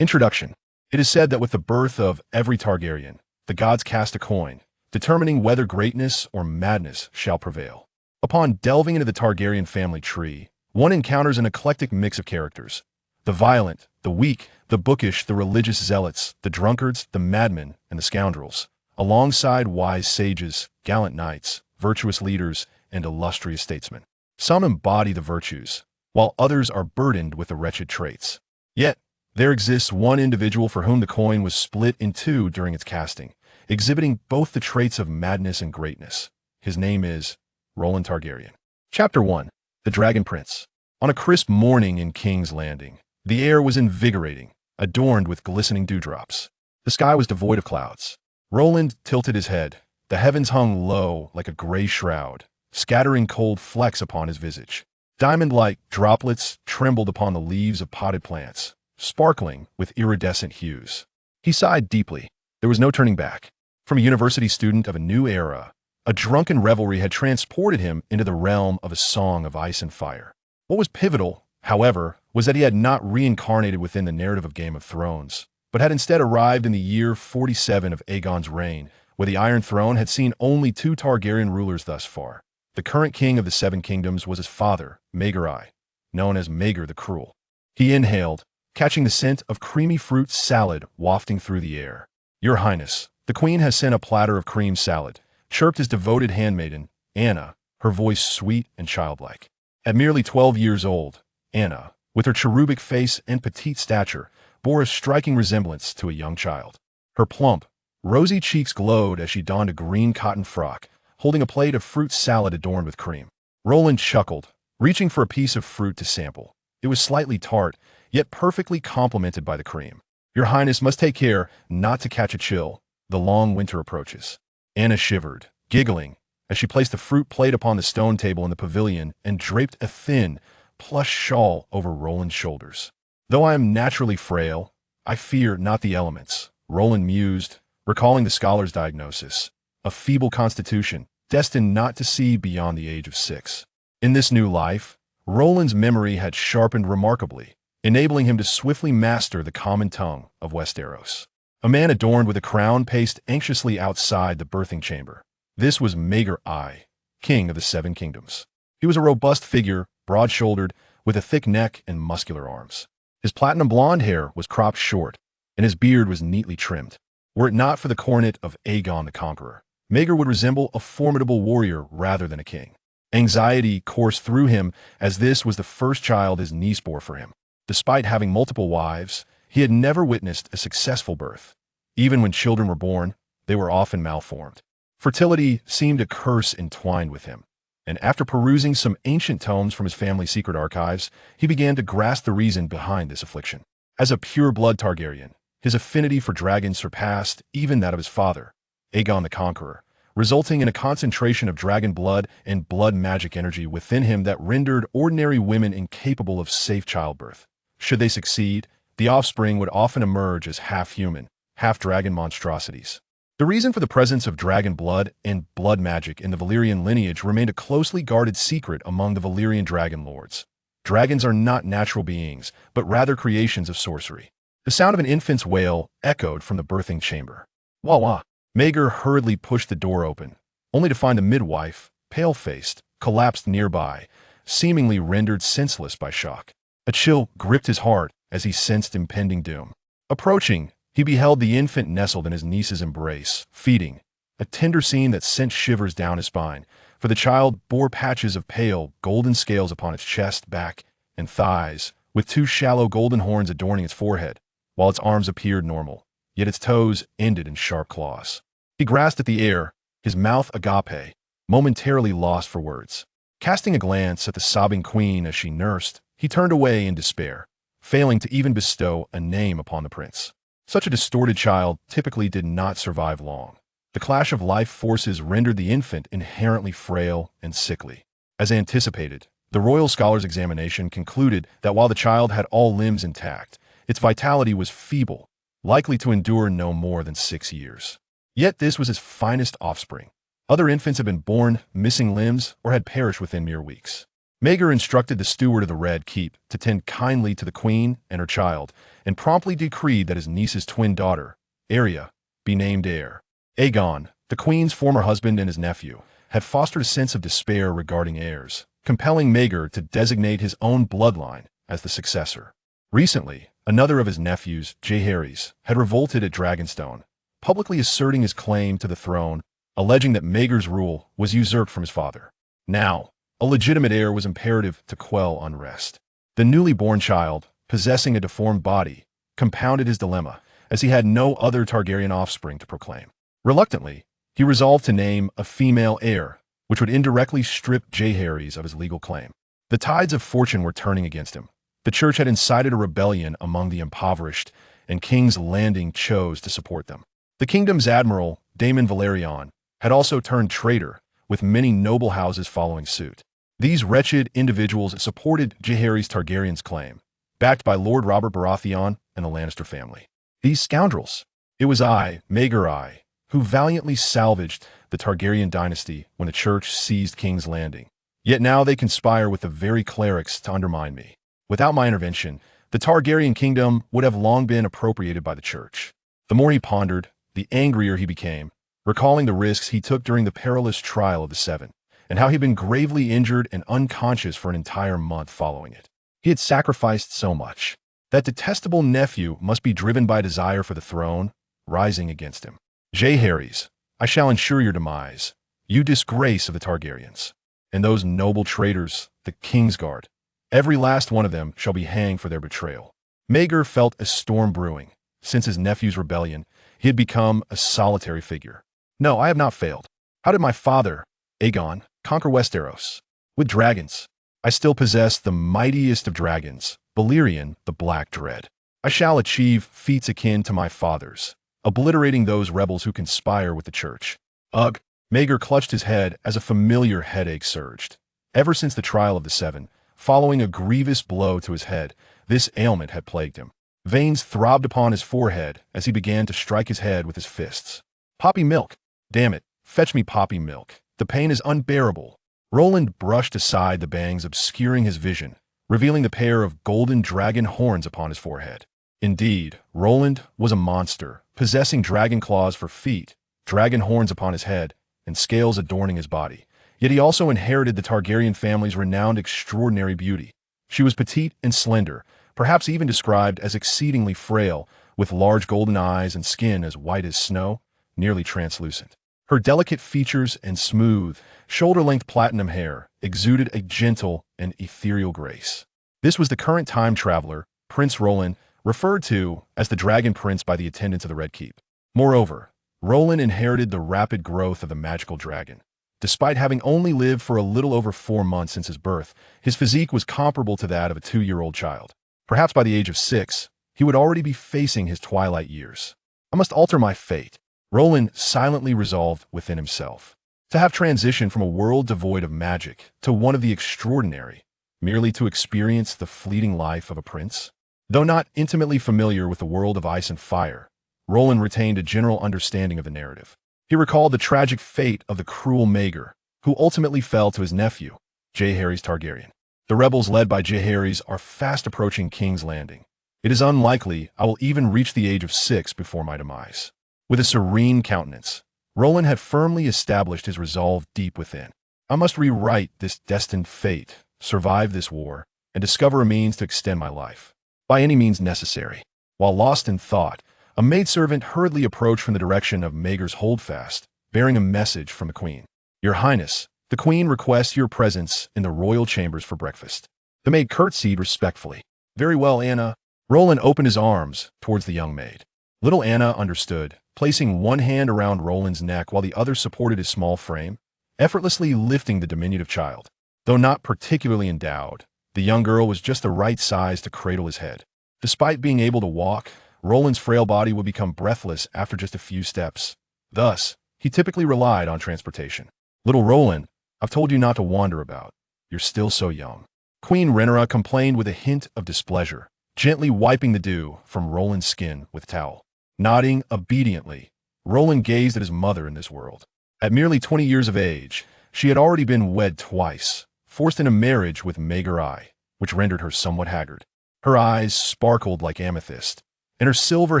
Introduction. It is said that with the birth of every Targaryen, the gods cast a coin, determining whether greatness or madness shall prevail. Upon delving into the Targaryen family tree, one encounters an eclectic mix of characters. The violent, the weak, the bookish, the religious zealots, the drunkards, the madmen, and the scoundrels, alongside wise sages, gallant knights, virtuous leaders, and illustrious statesmen. Some embody the virtues, while others are burdened with the wretched traits. Yet, there exists one individual for whom the coin was split in two during its casting, exhibiting both the traits of madness and greatness. His name is Rolin Targaryen. Chapter 1. The Dragon Prince. On a crisp morning in King's Landing, the air was invigorating, adorned with glistening dewdrops. The sky was devoid of clouds. Roland tilted his head. The heavens hung low like a gray shroud, scattering cold flecks upon his visage. Diamond-like droplets trembled upon the leaves of potted plants, sparkling with iridescent hues. He sighed deeply. There was no turning back. From a university student of a new era, a drunken revelry had transported him into the realm of a song of ice and fire. What was pivotal, however, was that he had not reincarnated within the narrative of Game of Thrones, but had instead arrived in the year 47 of Aegon's reign, where the Iron Throne had seen only two Targaryen rulers thus far. The current king of the Seven Kingdoms was his father, Maegor I, known as Maegor the Cruel. He inhaled, catching the scent of creamy fruit salad wafting through the air. "Your Highness, the Queen has sent a platter of cream salad," chirped his devoted handmaiden, Anna, her voice sweet and childlike. At merely 12 years old, Anna, with her cherubic face and petite stature, bore a striking resemblance to a young child. Her plump, rosy cheeks glowed as she donned a green cotton frock, holding a plate of fruit salad adorned with cream. Roland chuckled, reaching for a piece of fruit to sample. It was slightly tart, yet perfectly complemented by the cream. "Your Highness must take care not to catch a chill. The long winter approaches." Anna shivered, giggling, as she placed the fruit plate upon the stone table in the pavilion and draped a thin, plush shawl over Roland's shoulders. "Though I am naturally frail, I fear not the elements," Roland mused, recalling the scholar's diagnosis: a feeble constitution, destined not to see beyond the age of 6. In this new life, Roland's memory had sharpened remarkably, enabling him to swiftly master the common tongue of Westeros. A man adorned with a crown paced anxiously outside the birthing chamber. This was Maegor I, King of the Seven Kingdoms. He was a robust figure, broad-shouldered, with a thick neck and muscular arms. His platinum blonde hair was cropped short, and his beard was neatly trimmed. Were it not for the coronet of Aegon the Conqueror, Maegor would resemble a formidable warrior rather than a king. Anxiety coursed through him as this was the first child his niece bore for him. Despite having multiple wives, he had never witnessed a successful birth. Even when children were born, they were often malformed. Fertility seemed a curse entwined with him, and after perusing some ancient tomes from his family's secret archives, he began to grasp the reason behind this affliction. As a pure-blood Targaryen, his affinity for dragons surpassed even that of his father, Aegon the Conqueror, resulting in a concentration of dragon blood and blood magic energy within him that rendered ordinary women incapable of safe childbirth. Should they succeed, the offspring would often emerge as half-human, half-dragon monstrosities. The reason for the presence of dragon blood and blood magic in the Valyrian lineage remained a closely guarded secret among the Valyrian dragon lords. Dragons are not natural beings, but rather creations of sorcery. The sound of an infant's wail echoed from the birthing chamber. "Wah wah!" Maegor hurriedly pushed the door open, only to find the midwife, pale-faced, collapsed nearby, seemingly rendered senseless by shock. A chill gripped his heart as he sensed impending doom. Approaching, he beheld the infant nestled in his niece's embrace, feeding, a tender scene that sent shivers down his spine, for the child bore patches of pale, golden scales upon its chest, back, and thighs, with two shallow golden horns adorning its forehead, while its arms appeared normal, yet its toes ended in sharp claws. He grasped at the air, his mouth agape, momentarily lost for words. Casting a glance at the sobbing queen as she nursed, he turned away in despair, failing to even bestow a name upon the prince. Such a distorted child typically did not survive long. The clash of life forces rendered the infant inherently frail and sickly. As anticipated, the royal scholar's examination concluded that while the child had all limbs intact, its vitality was feeble, likely to endure no more than 6 years. Yet this was his finest offspring. Other infants had been born missing limbs or had perished within mere weeks. Maegor instructed the steward of the Red Keep to tend kindly to the queen and her child, and promptly decreed that his niece's twin daughter, Arya, be named heir. Aegon, the queen's former husband and his nephew, had fostered a sense of despair regarding heirs, compelling Maegor to designate his own bloodline as the successor. Recently, another of his nephews, Jaehaerys, had revolted at Dragonstone, publicly asserting his claim to the throne, alleging that Maegor's rule was usurped from his father. Now, a legitimate heir was imperative to quell unrest. The newly born child, possessing a deformed body, compounded his dilemma, as he had no other Targaryen offspring to proclaim. Reluctantly, he resolved to name a female heir, which would indirectly strip Jaehaerys of his legal claim. The tides of fortune were turning against him. The church had incited a rebellion among the impoverished, and King's Landing chose to support them. The kingdom's admiral, Daemon Valerion, had also turned traitor, with many noble houses following suit. These wretched individuals supported Jaehaerys Targaryen's claim, backed by Lord Robert Baratheon and the Lannister family. These scoundrels! It was Maegor who valiantly salvaged the Targaryen dynasty when the church seized King's Landing. Yet now they conspire with the very clerics to undermine me. Without my intervention, the Targaryen kingdom would have long been appropriated by the church. The more he pondered, the angrier he became, recalling the risks he took during the perilous trial of the Seven, and how he'd been gravely injured and unconscious for an entire month following it. He had sacrificed so much. That detestable nephew must be driven by desire for the throne, rising against him. Jaehaerys, I shall ensure your demise, you disgrace of the Targaryens. And those noble traitors, the Kingsguard, every last one of them shall be hanged for their betrayal. Maegor felt a storm brewing. Since his nephew's rebellion, he had become a solitary figure. No, I have not failed. How did my father, Aegon, conquer Westeros? With dragons. I still possess the mightiest of dragons, Balerion the Black Dread. I shall achieve feats akin to my father's, obliterating those rebels who conspire with the church. Ugh! Maegor clutched his head as a familiar headache surged. Ever since the trial of the Seven, following a grievous blow to his head, this ailment had plagued him. Veins throbbed upon his forehead as he began to strike his head with his fists. Poppy milk! Damn it, fetch me poppy milk. The pain is unbearable. Roland brushed aside the bangs obscuring his vision, revealing the pair of golden dragon horns upon his forehead. Indeed, Roland was a monster, possessing dragon claws for feet, dragon horns upon his head, and scales adorning his body. Yet he also inherited the Targaryen family's renowned extraordinary beauty. She was petite and slender, perhaps even described as exceedingly frail, with large golden eyes and skin as white as snow, nearly translucent. Her delicate features and smooth, shoulder-length platinum hair exuded a gentle and ethereal grace. This was the current time traveler, Prince Rolin, referred to as the Dragon Prince by the attendants of the Red Keep. Moreover, Rolin inherited the rapid growth of the magical dragon. Despite having only lived for a little over 4 months since his birth, his physique was comparable to that of a 2-year-old child. Perhaps by the age of 6, he would already be facing his twilight years. I must alter my fate, Roland silently resolved within himself. To have transitioned from a world devoid of magic to one of the extraordinary, merely to experience the fleeting life of a prince. Though not intimately familiar with the world of ice and fire, Roland retained a general understanding of the narrative. He recalled the tragic fate of the cruel Maegor, who ultimately fell to his nephew, Jaehaerys Targaryen. The rebels led by Jaehaerys are fast approaching King's Landing. It is unlikely I will even reach the age of 6 before my demise. With a serene countenance, Roland had firmly established his resolve deep within. I must rewrite this destined fate, survive this war, and discover a means to extend my life, by any means necessary. While lost in thought, a maidservant hurriedly approached from the direction of Maegor's holdfast, bearing a message from the queen. Your Highness, the queen requests your presence in the royal chambers for breakfast. The maid curtsied respectfully. Very well, Anna. Roland opened his arms towards the young maid. Little Anna understood, placing one hand around Roland's neck while the other supported his small frame, effortlessly lifting the diminutive child. Though not particularly endowed, the young girl was just the right size to cradle his head. Despite being able to walk, Roland's frail body would become breathless after just a few steps. Thus, he typically relied on transportation. Little Roland, I've told you not to wander about. You're still so young. Queen Rhaenyra complained with a hint of displeasure, gently wiping the dew from Roland's skin with a towel. Nodding obediently, Roland gazed at his mother in this world. At merely 20 years of age, she had already been wed twice, forced into marriage with Maegor, which rendered her somewhat haggard. Her eyes sparkled like amethyst, and her silver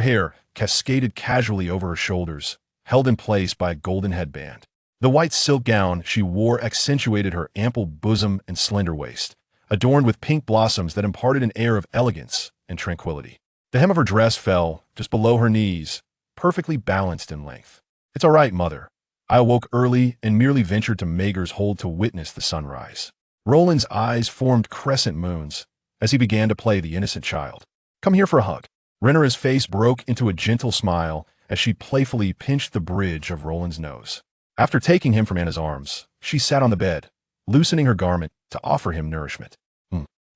hair cascaded casually over her shoulders, held in place by a golden headband. The white silk gown she wore accentuated her ample bosom and slender waist, adorned with pink blossoms that imparted an air of elegance and tranquility. The hem of her dress fell just below her knees, perfectly balanced in length. "It's all right, mother." I awoke early and merely ventured to Maegor's hold to witness the sunrise. Roland's eyes formed crescent moons as he began to play the innocent child. "Come here for a hug." Rhaenyra's face broke into a gentle smile as she playfully pinched the bridge of Roland's nose. After taking him from Anna's arms, she sat on the bed, loosening her garment to offer him nourishment.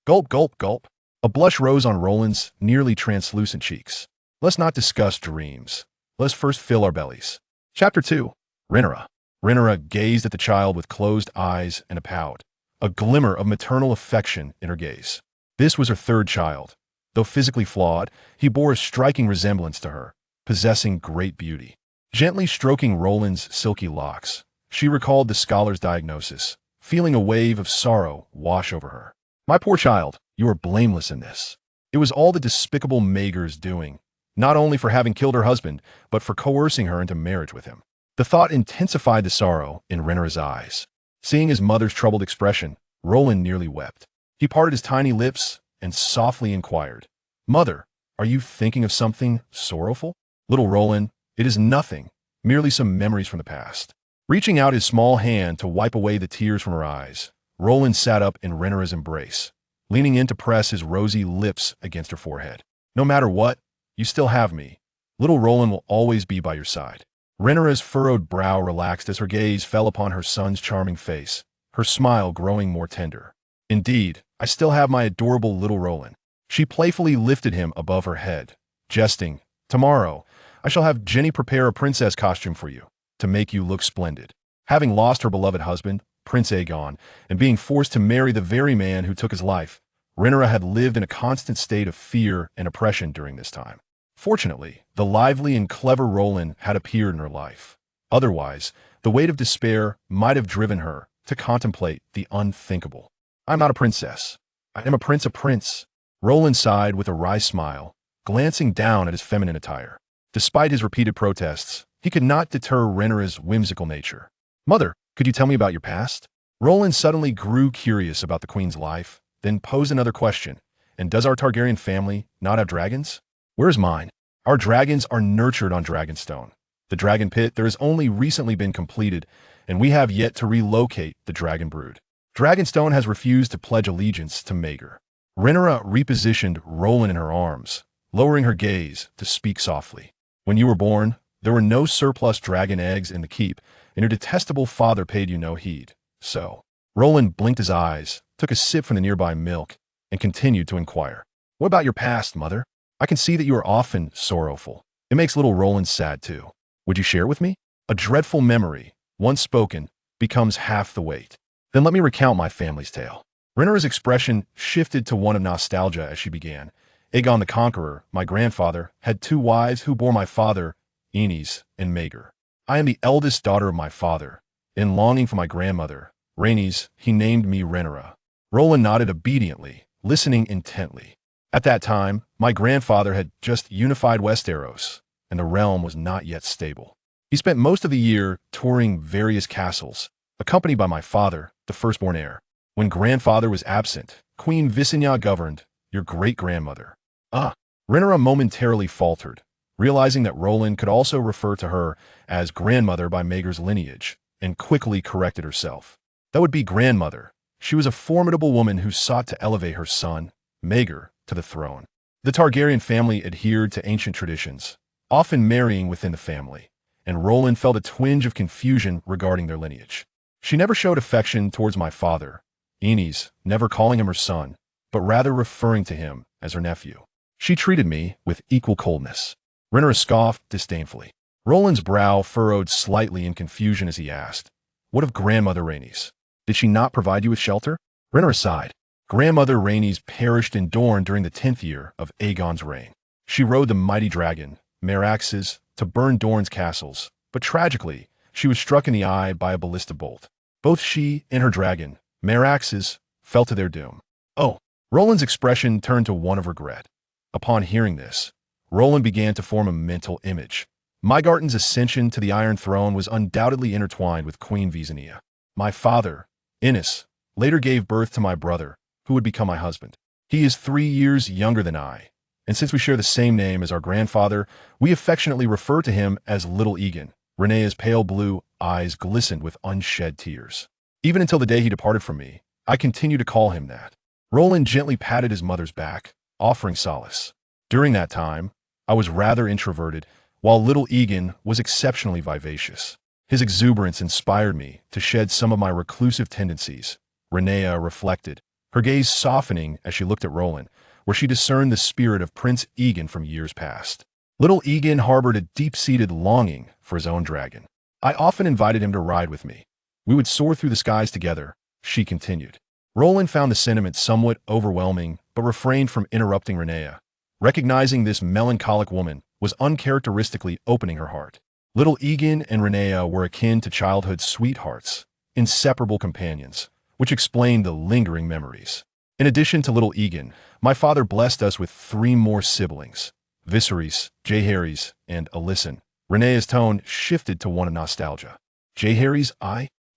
Gulp, gulp, gulp. A blush rose on Roland's nearly translucent cheeks. "Let's not discuss dreams. Let's first fill our bellies." Chapter 2. Rhaenyra. Rhaenyra gazed at the child with closed eyes and a pout, a glimmer of maternal affection in her gaze. This was her third child. Though physically flawed, he bore a striking resemblance to her, possessing great beauty. Gently stroking Roland's silky locks, she recalled the scholar's diagnosis, feeling a wave of sorrow wash over her. "My poor child, you are blameless in this. It was all the despicable Maegor's doing, not only for having killed her husband, but for coercing her into marriage with him." The thought intensified the sorrow in Rhaenyra's eyes. Seeing his mother's troubled expression, Roland nearly wept. He parted his tiny lips and softly inquired, "Mother, are you thinking of something sorrowful?" "Little Roland, it is nothing, merely some memories from the past." Reaching out his small hand to wipe away the tears from her eyes, Roland sat up in Rhaenyra's embrace, leaning in to press his rosy lips against her forehead. "No matter what, you still have me. Little Roland will always be by your side." Rhaenyra's furrowed brow relaxed as her gaze fell upon her son's charming face, her smile growing more tender. "Indeed, I still have my adorable little Roland." She playfully lifted him above her head, jesting, "Tomorrow, I shall have Jenny prepare a princess costume for you, to make you look splendid." Having lost her beloved husband, Prince Aegon, and being forced to marry the very man who took his life, Rhaenyra had lived in a constant state of fear and oppression during this time. Fortunately, the lively and clever Roland had appeared in her life. Otherwise, the weight of despair might have driven her to contemplate the unthinkable. "I'm not a princess. I am a prince. Roland sighed with a wry smile, glancing down at his feminine attire. Despite his repeated protests, he could not deter Rhaenyra's whimsical nature. "Mother, could you tell me about your past?" Roland suddenly grew curious about the queen's life, then posed another question. "And does our Targaryen family not have dragons?" "Where's mine?" "Our dragons are nurtured on Dragonstone. The dragon pit there has only recently been completed, and we have yet to relocate the dragon brood. Dragonstone has refused to pledge allegiance to Maegor." Rhaenyra repositioned Roland in her arms, lowering her gaze to speak softly. "When you were born, there were no surplus dragon eggs in the keep, and your detestable father paid you no heed. So." Roland blinked his eyes, took a sip from the nearby milk, and continued to inquire, "What about your past, mother? I can see that you are often sorrowful. It makes little Roland sad too. Would you share with me?" "A dreadful memory, once spoken, becomes half the weight." "Then let me recount my family's tale." Rhaenyra's expression shifted to one of nostalgia as she began. "Aegon the Conqueror, my grandfather, had 2 wives who bore my father, Aenys and Maegor. I am the eldest daughter of my father. In longing for my grandmother, Rhaenys, he named me Rhaenyra." Roland nodded obediently, listening intently. At that time, my grandfather had just unified Westeros, and the realm was not yet stable. He spent most of the year touring various castles, accompanied by my father, the firstborn heir. When grandfather was absent, Queen Visenya governed, your great-grandmother. "Ah." Rhaenyra momentarily faltered, realizing that Roland could also refer to her as grandmother by Maegor's lineage, and quickly corrected herself. "That would be grandmother. She was a formidable woman who sought to elevate her son, Maegor, to the throne." The Targaryen family adhered to ancient traditions, often marrying within the family, and Roland felt a twinge of confusion regarding their lineage. "She never showed affection towards my father, Aenys, never calling him her son, but rather referring to him as her nephew. She treated me with equal coldness." Rhaenyra scoffed disdainfully. Roland's brow furrowed slightly in confusion as he asked, "What of grandmother Rhaenys? Did she not provide you with shelter?" Rhaenyra sighed. "Grandmother Rhaenys perished in Dorne during the 10th year of Aegon's reign. She rode the mighty dragon, Meraxes, to burn Dorne's castles, but tragically, she was struck in the eye by a ballista bolt. Both she and her dragon, Meraxes fell to their doom. Oh, Roland's expression turned to one of regret. Upon hearing this, Roland began to form a mental image. Maegarten's ascension to the Iron Throne was undoubtedly intertwined with Queen Visenya. My father, Aenys, later gave birth to my brother, who would become my husband. He is 3 years younger than I, and since we share the same name as our grandfather, we affectionately refer to him as Little Aegon. Rhaenya's pale blue eyes glistened with unshed tears. Even until the day he departed from me, I continued to call him that. Roland gently patted his mother's back, offering solace. During that time, I was rather introverted, while Little Aegon was exceptionally vivacious. His exuberance inspired me to shed some of my reclusive tendencies. Rhaenyra reflected, her gaze softening as she looked at Roland, where she discerned the spirit of Prince Aegon from years past. Little Aegon harbored a deep-seated longing for his own dragon. I often invited him to ride with me. We would soar through the skies together, she continued. Roland found the sentiment somewhat overwhelming, but refrained from interrupting Rhaenyra, recognizing this melancholic woman was uncharacteristically opening her heart. Little Aegon and Rhaenyra were akin to childhood sweethearts, inseparable companions, which explained the lingering memories. In addition to Little Aegon, my father blessed us with 3 more siblings, Viserys, Jaehaerys, and Alysanne. Rhaenyra's tone shifted to one of nostalgia. Jaehaerys,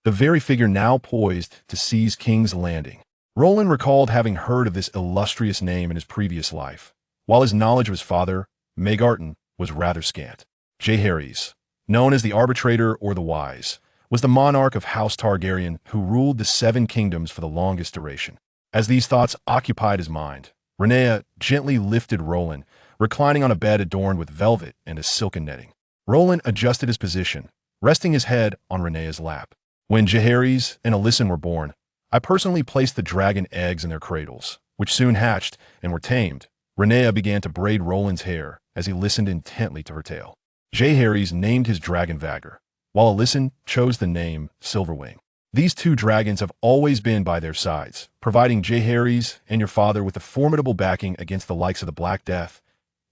the very figure now poised to seize King's Landing. Roland recalled having heard of this illustrious name in his previous life, while his knowledge of his father, Maegor, was rather scant. Jaehaerys, known as the Arbitrator or the Wise, was the monarch of House Targaryen who ruled the 7 kingdoms for the longest duration. As these thoughts occupied his mind, Rhaenyra gently lifted Roland, reclining on a bed adorned with velvet and a silken netting. Roland adjusted his position, resting his head on Rhaenyra's lap. When Jaehaerys and Alysanne were born, I personally placed the dragon eggs in their cradles, which soon hatched and were tamed. Rhaenyra began to braid Roland's hair as he listened intently to her tale. Jaehaerys named his dragon Vhagar, while Alysanne chose the name Silverwing. These 2 dragons have always been by their sides, providing Jaehaerys and your father with a formidable backing against the likes of the Black Death.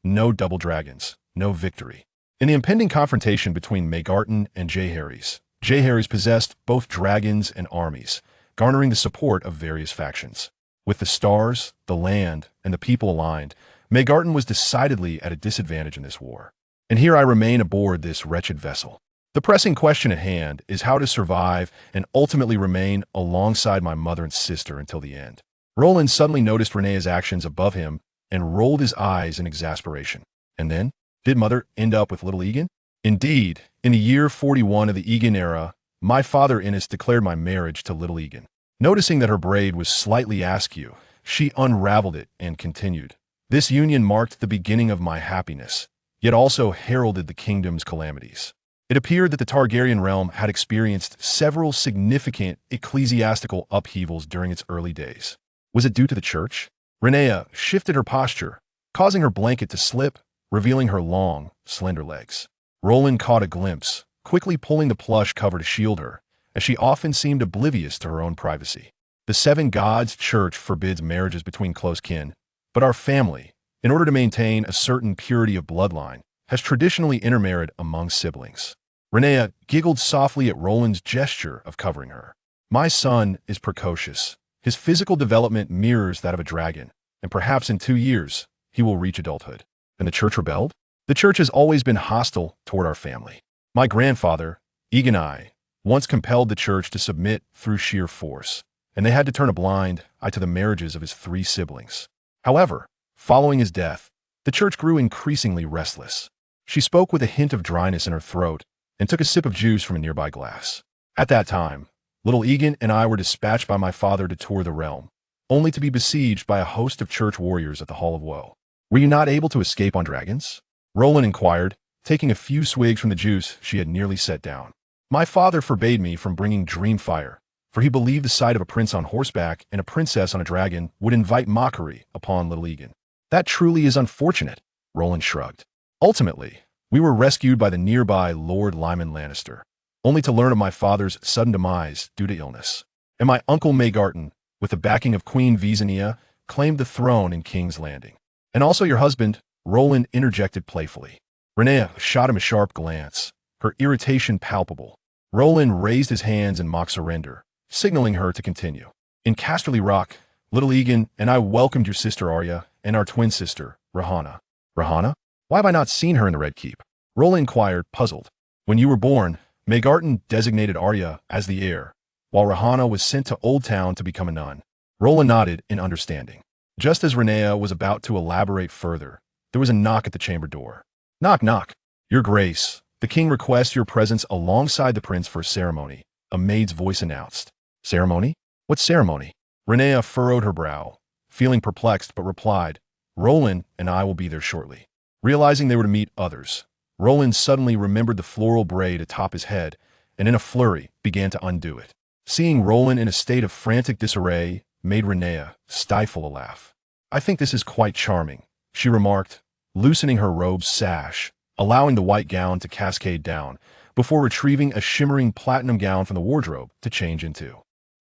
No double dragons, no victory. In the impending confrontation between Maegor and Jaehaerys possessed both dragons and armies, garnering the support of various factions. With the stars, the land, and the people aligned, Maegor was decidedly at a disadvantage in this war. And here I remain aboard this wretched vessel. The pressing question at hand is how to survive and ultimately remain alongside my mother and sister until the end. Roland suddenly noticed Rhaenyra's actions above him and rolled his eyes in exasperation. And then, did mother end up with Little Aegon? Indeed, in the year 41 of the Aegon era, my father Aenys declared my marriage to Little Aegon. Noticing that her braid was slightly askew, she unraveled it and continued. This union marked the beginning of my happiness, yet also heralded the kingdom's calamities. It appeared that the Targaryen realm had experienced several significant ecclesiastical upheavals during its early days. Was it due to the church? Rhaenyra shifted her posture, causing her blanket to slip, revealing her long, slender legs. Roland caught a glimpse, quickly pulling the plush cover to shield her, as she often seemed oblivious to her own privacy. The 7 Gods Church forbids marriages between close kin, but our family, in order to maintain a certain purity of bloodline, has traditionally intermarried among siblings. Rhaenyra giggled softly at Roland's gesture of covering her. My son is precocious. His physical development mirrors that of a dragon, and perhaps in 2 years, he will reach adulthood. And the church rebelled? The church has always been hostile toward our family. My grandfather, Aegon I, once compelled the church to submit through sheer force, and they had to turn a blind eye to the marriages of his 3 siblings. However, following his death, the church grew increasingly restless. She spoke with a hint of dryness in her throat and took a sip of juice from a nearby glass. At that time, Little Aegon and I were dispatched by my father to tour the realm, only to be besieged by a host of church warriors at the Hall of Woe. Were you not able to escape on dragons? Roland inquired, taking a few swigs from the juice she had nearly set down. My father forbade me from bringing dream fire, for he believed the sight of a prince on horseback and a princess on a dragon would invite mockery upon Little Aegon. That truly is unfortunate, Roland shrugged. Ultimately, we were rescued by the nearby Lord Lyman Lannister, only to learn of my father's sudden demise due to illness. And my uncle Maegor, with the backing of Queen Visenya, claimed the throne in King's Landing. And also your husband, Roland interjected playfully. Rhaenyra shot him a sharp glance, her irritation palpable. Roland raised his hands in mock surrender, signaling her to continue. In Casterly Rock, little Aegon and I welcomed your sister Arya and our twin sister, Rhaena. Rhaena? Why have I not seen her in the Red Keep? Rolin inquired, puzzled. When you were born, Maegor designated Arya as the heir, while Rhaena was sent to Old Town to become a nun. Roland nodded in understanding. Just as Rhaenyra was about to elaborate further, there was a knock at the chamber door. Knock, knock. Your Grace, the king requests your presence alongside the prince for a ceremony, a maid's voice announced. Ceremony? What ceremony? Rhaenyra furrowed her brow, feeling perplexed, but replied, Roland and I will be there shortly. Realizing they were to meet others, Roland suddenly remembered the floral braid atop his head, and in a flurry began to undo it. Seeing Roland in a state of frantic disarray made Rhaenyra stifle a laugh. I think this is quite charming, she remarked, loosening her robe's sash, allowing the white gown to cascade down, before retrieving a shimmering platinum gown from the wardrobe to change into.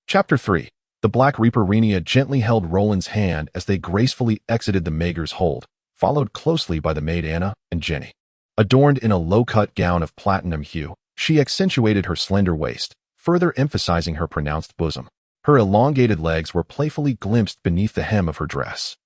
Chapter 3. The Black Reaper Rhaenyra gently held Roland's hand as they gracefully exited the Maegor's hold, followed closely by the maid Anna and Jenny. Adorned in a low-cut gown of platinum hue, she accentuated her slender waist, further emphasizing her pronounced bosom. Her elongated legs were playfully glimpsed beneath the hem of her dress.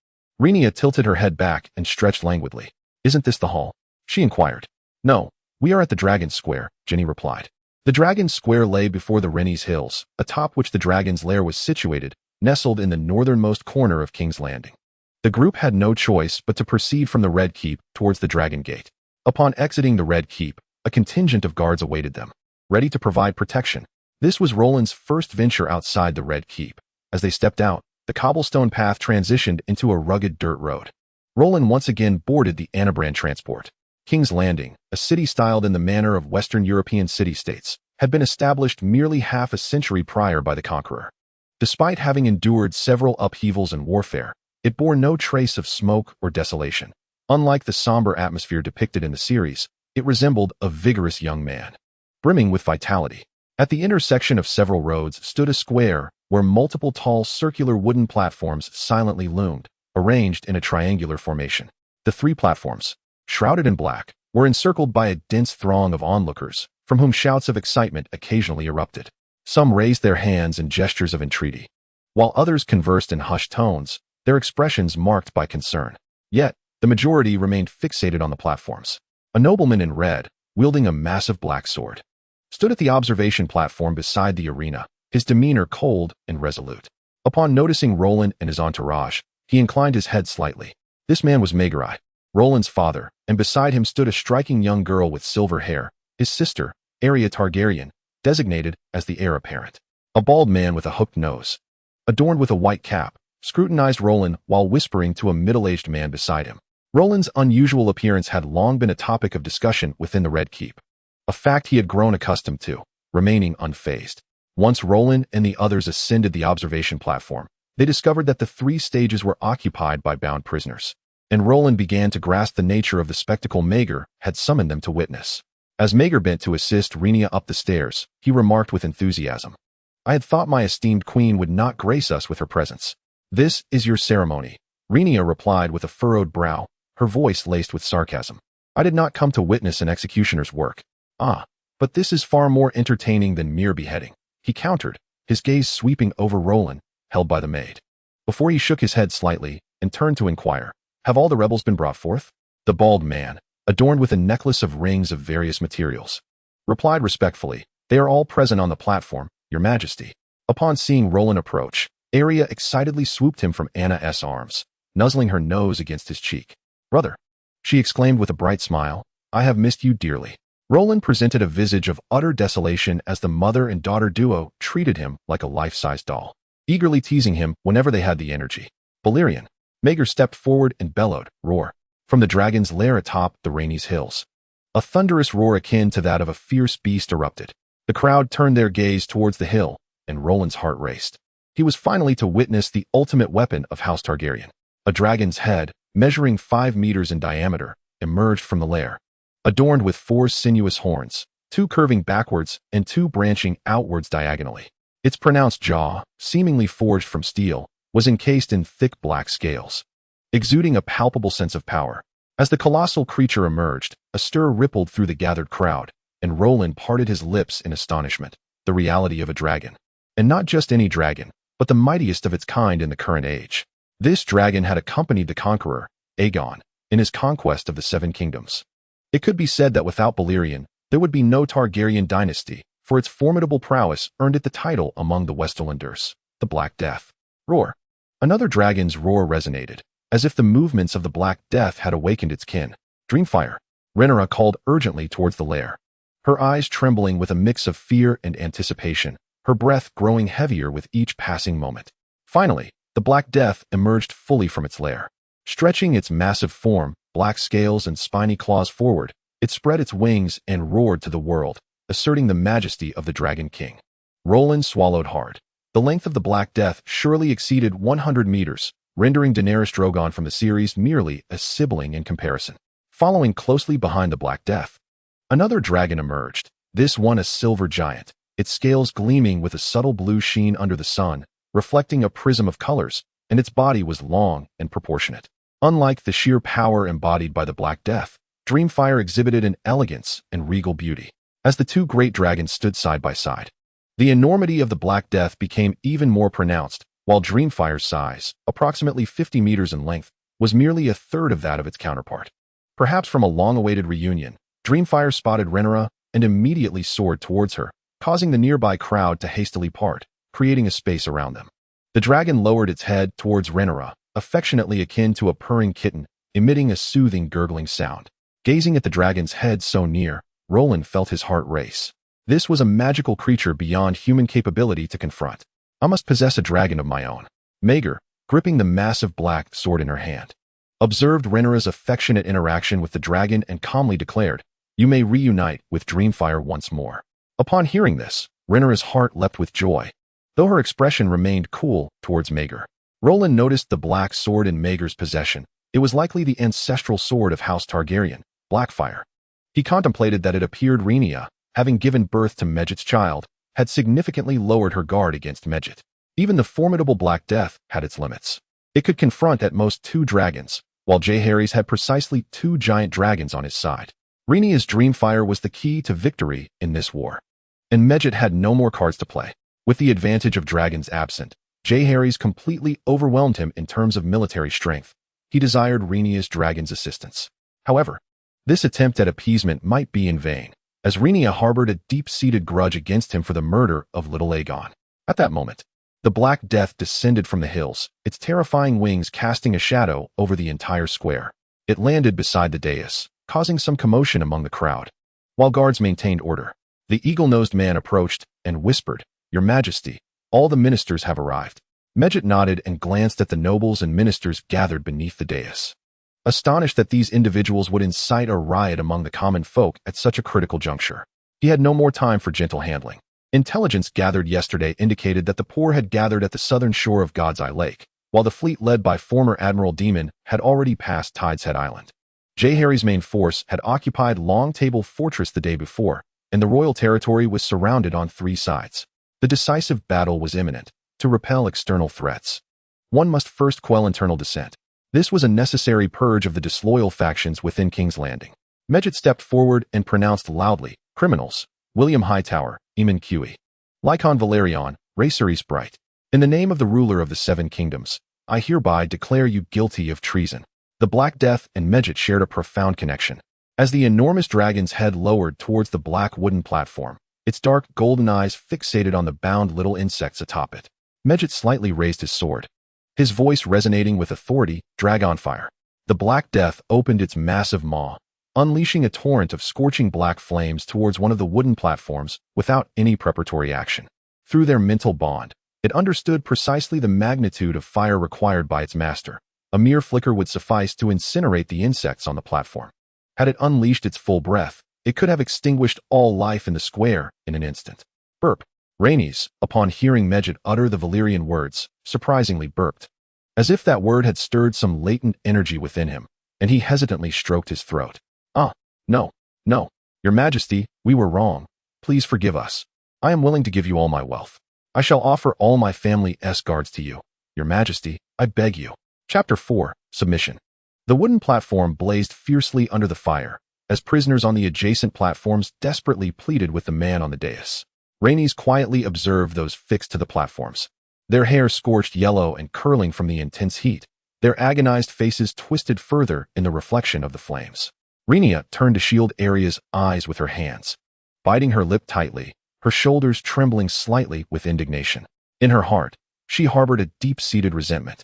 Rhaenyra tilted her head back and stretched languidly. Isn't this the hall? She inquired. No, we are at the Dragon's Square, Jenny replied. The Dragon's Square lay before the Rhaenys Hills, atop which the dragon's lair was situated, nestled in the northernmost corner of King's Landing. The group had no choice but to proceed from the Red Keep towards the Dragon Gate. Upon exiting the Red Keep, a contingent of guards awaited them, ready to provide protection. This was Roland's first venture outside the Red Keep. As they stepped out, the cobblestone path transitioned into a rugged dirt road. Roland once again boarded the Anabrand transport. King's Landing, a city styled in the manner of Western European city-states, had been established merely half a century prior by the conqueror. Despite having endured several upheavals and warfare, it bore no trace of smoke or desolation. Unlike the somber atmosphere depicted in the series, it resembled a vigorous young man, brimming with vitality. At the intersection of several roads stood a square where multiple tall circular wooden platforms silently loomed, arranged in a triangular formation. The three platforms, shrouded in black, were encircled by a dense throng of onlookers, from whom shouts of excitement occasionally erupted. Some raised their hands in gestures of entreaty, while others conversed in hushed tones, their expressions marked by concern. Yet, the majority remained fixated on the platforms. A nobleman in red, wielding a massive black sword, stood at the observation platform beside the arena, his demeanor cold and resolute. Upon noticing Roland and his entourage, he inclined his head slightly. This man was Maegor, Roland's father, and beside him stood a striking young girl with silver hair, his sister, Arya Targaryen, designated as the heir apparent. A bald man with a hooked nose, adorned with a white cap, scrutinized Roland while whispering to a middle-aged man beside him. Roland's unusual appearance had long been a topic of discussion within the Red Keep, a fact he had grown accustomed to, remaining unfazed. Once Roland and the others ascended the observation platform, they discovered that the three stages were occupied by bound prisoners, and Roland began to grasp the nature of the spectacle Maegor had summoned them to witness. As Maegor bent to assist Rhaenyra up the stairs, he remarked with enthusiasm, I had thought my esteemed queen would not grace us with her presence. This is your ceremony, Rhaenyra replied with a furrowed brow, her voice laced with sarcasm. I did not come to witness an executioner's work. Ah, but this is far more entertaining than mere beheading, he countered, his gaze sweeping over Roland, held by the maid. Before he shook his head slightly and turned to inquire, have all the rebels been brought forth? The bald man, adorned with a necklace of rings of various materials, replied respectfully, they are all present on the platform, your majesty. Upon seeing Roland approach, Arya excitedly swooped him from Anna's arms, nuzzling her nose against his cheek. Brother, she exclaimed with a bright smile, I have missed you dearly. Roland presented a visage of utter desolation as the mother and daughter duo treated him like a life-size doll, eagerly teasing him whenever they had the energy. Balerion, Maegor stepped forward and bellowed, roar, from the dragon's lair atop the Rhaenys Hills. A thunderous roar akin to that of a fierce beast erupted. The crowd turned their gaze towards the hill, and Roland's heart raced. He was finally to witness the ultimate weapon of House Targaryen. A dragon's head, measuring 5 meters in diameter, emerged from the lair, adorned with 4 sinuous horns, 2 curving backwards and 2 branching outwards diagonally. Its pronounced jaw, seemingly forged from steel, was encased in thick black scales, exuding a palpable sense of power. As the colossal creature emerged, a stir rippled through the gathered crowd, and Roland parted his lips in astonishment. The reality of a dragon. And not just any dragon, but the mightiest of its kind in the current age. This dragon had accompanied the conqueror, Aegon, in his conquest of the Seven Kingdoms. It could be said that without Balerion, there would be no Targaryen dynasty, for its formidable prowess earned it the title among the Westerlanders, the Black Death. Roar. Another dragon's roar resonated, as if the movements of the Black Death had awakened its kin. Dreamfire. Rhaenyra called urgently towards the lair, her eyes trembling with a mix of fear and anticipation, her breath growing heavier with each passing moment. Finally, the Black Death emerged fully from its lair. Stretching its massive form, black scales and spiny claws forward, it spread its wings and roared to the world, asserting the majesty of the Dragon King. Roland swallowed hard. The length of the Black Death surely exceeded 100 meters, rendering Daenerys Drogon from the series merely a sibling in comparison. Following closely behind the Black Death, another dragon emerged, this one a silver giant, its scales gleaming with a subtle blue sheen under the sun, reflecting a prism of colors, and its body was long and proportionate. Unlike the sheer power embodied by the Black Death, Dreamfire exhibited an elegance and regal beauty. As the two great dragons stood side by side, the enormity of the Black Death became even more pronounced, while Dreamfire's size, approximately 50 meters in length, was merely a third of that of its counterpart. Perhaps from a long-awaited reunion, Dreamfire spotted Rhaenyra and immediately soared towards her, causing the nearby crowd to hastily part, creating a space around them. The dragon lowered its head towards Rhaenyra, affectionately akin to a purring kitten, emitting a soothing gurgling sound. Gazing at the dragon's head so near, Roland felt his heart race. This was a magical creature beyond human capability to confront. I must possess a dragon of my own. Maegor, gripping the massive black sword in her hand, observed Rhaenyra's affectionate interaction with the dragon and calmly declared, "You may reunite with Dreamfire once more." Upon hearing this, Rhaenyra's heart leapt with joy, though her expression remained cool towards Maegor. Roland noticed the black sword in Maegor's possession. It was likely the ancestral sword of House Targaryen, Blackfire. He contemplated that it appeared Rhaenyra, having given birth to Medget's child, had significantly lowered her guard against Medget. Even the formidable Black Death had its limits. It could confront at most 2 dragons, while Jaehaerys had precisely 2 giant dragons on his side. Rhaenyra's Dreamfire was the key to victory in this war, and Medget had no more cards to play. With the advantage of dragons absent, Jaehaerys completely overwhelmed him in terms of military strength. He desired Rhaenyra's dragon's assistance. However, this attempt at appeasement might be in vain, as Rhaenyra harbored a deep-seated grudge against him for the murder of little Aegon. At that moment, the Black Death descended from the hills, its terrifying wings casting a shadow over the entire square. It landed beside the dais, causing some commotion among the crowd. While guards maintained order, the eagle-nosed man approached and whispered, "Your Majesty, all the ministers have arrived." Medget nodded and glanced at the nobles and ministers gathered beneath the dais, astonished that these individuals would incite a riot among the common folk at such a critical juncture. He had no more time for gentle handling. Intelligence gathered yesterday indicated that the poor had gathered at the southern shore of God's Eye Lake, while the fleet led by former Admiral Daemon had already passed Tide's Head Island. Jaehaerys' main force had occupied Long Table Fortress the day before, and the royal territory was surrounded on 3 sides. The decisive battle was imminent. To repel external threats, one must first quell internal dissent. This was a necessary purge of the disloyal factions within King's Landing. Medget stepped forward and pronounced loudly, "Criminals, William Hightower, Aemon Cui, Lycon Valerion, Rhaenyra Bright. In the name of the ruler of the 7 kingdoms, I hereby declare you guilty of treason." The Black Death and Medget shared a profound connection. As the enormous dragon's head lowered towards the black wooden platform, its dark golden eyes fixated on the bound little insects atop it. Medget slightly raised his sword, his voice resonating with authority. "Dragonfire." The Black Death opened its massive maw, unleashing a torrent of scorching black flames towards one of the wooden platforms without any preparatory action. Through their mental bond, it understood precisely the magnitude of fire required by its master. A mere flicker would suffice to incinerate the insects on the platform. Had it unleashed its full breath, it could have extinguished all life in the square in an instant. Burp. Rhaenys, upon hearing Medget utter the Valyrian words, surprisingly burped, as if that word had stirred some latent energy within him, and he hesitantly stroked his throat. No, Your Majesty, we were wrong. Please forgive us. I am willing to give you all my wealth. I shall offer all my family's guards to you. Your Majesty, I beg you." Chapter 4, Submission. The wooden platform blazed fiercely under the fire, as prisoners on the adjacent platforms desperately pleaded with the man on the dais. Rhaenys quietly observed those fixed to the platforms. their hair scorched yellow and curling from the intense heat, their agonized faces twisted further in the reflection of the flames. Rhaenyra turned to shield Arya's eyes with her hands, biting her lip tightly, her shoulders trembling slightly with indignation. In her heart, she harbored a deep-seated resentment,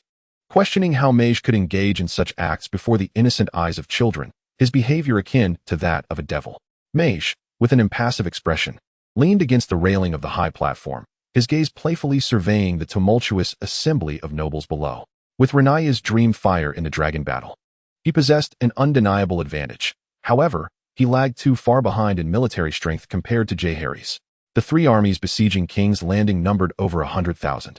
questioning how Maegor could engage in such acts before the innocent eyes of children, his behavior akin to that of a devil. Maegor, with an impassive expression, leaned against the railing of the high platform, his gaze playfully surveying the tumultuous assembly of nobles below. With Rhaenyra's dream fire in the dragon battle, he possessed an undeniable advantage. However, he lagged too far behind in military strength compared to Jaehaerys. The three armies besieging King's Landing numbered over 100,000,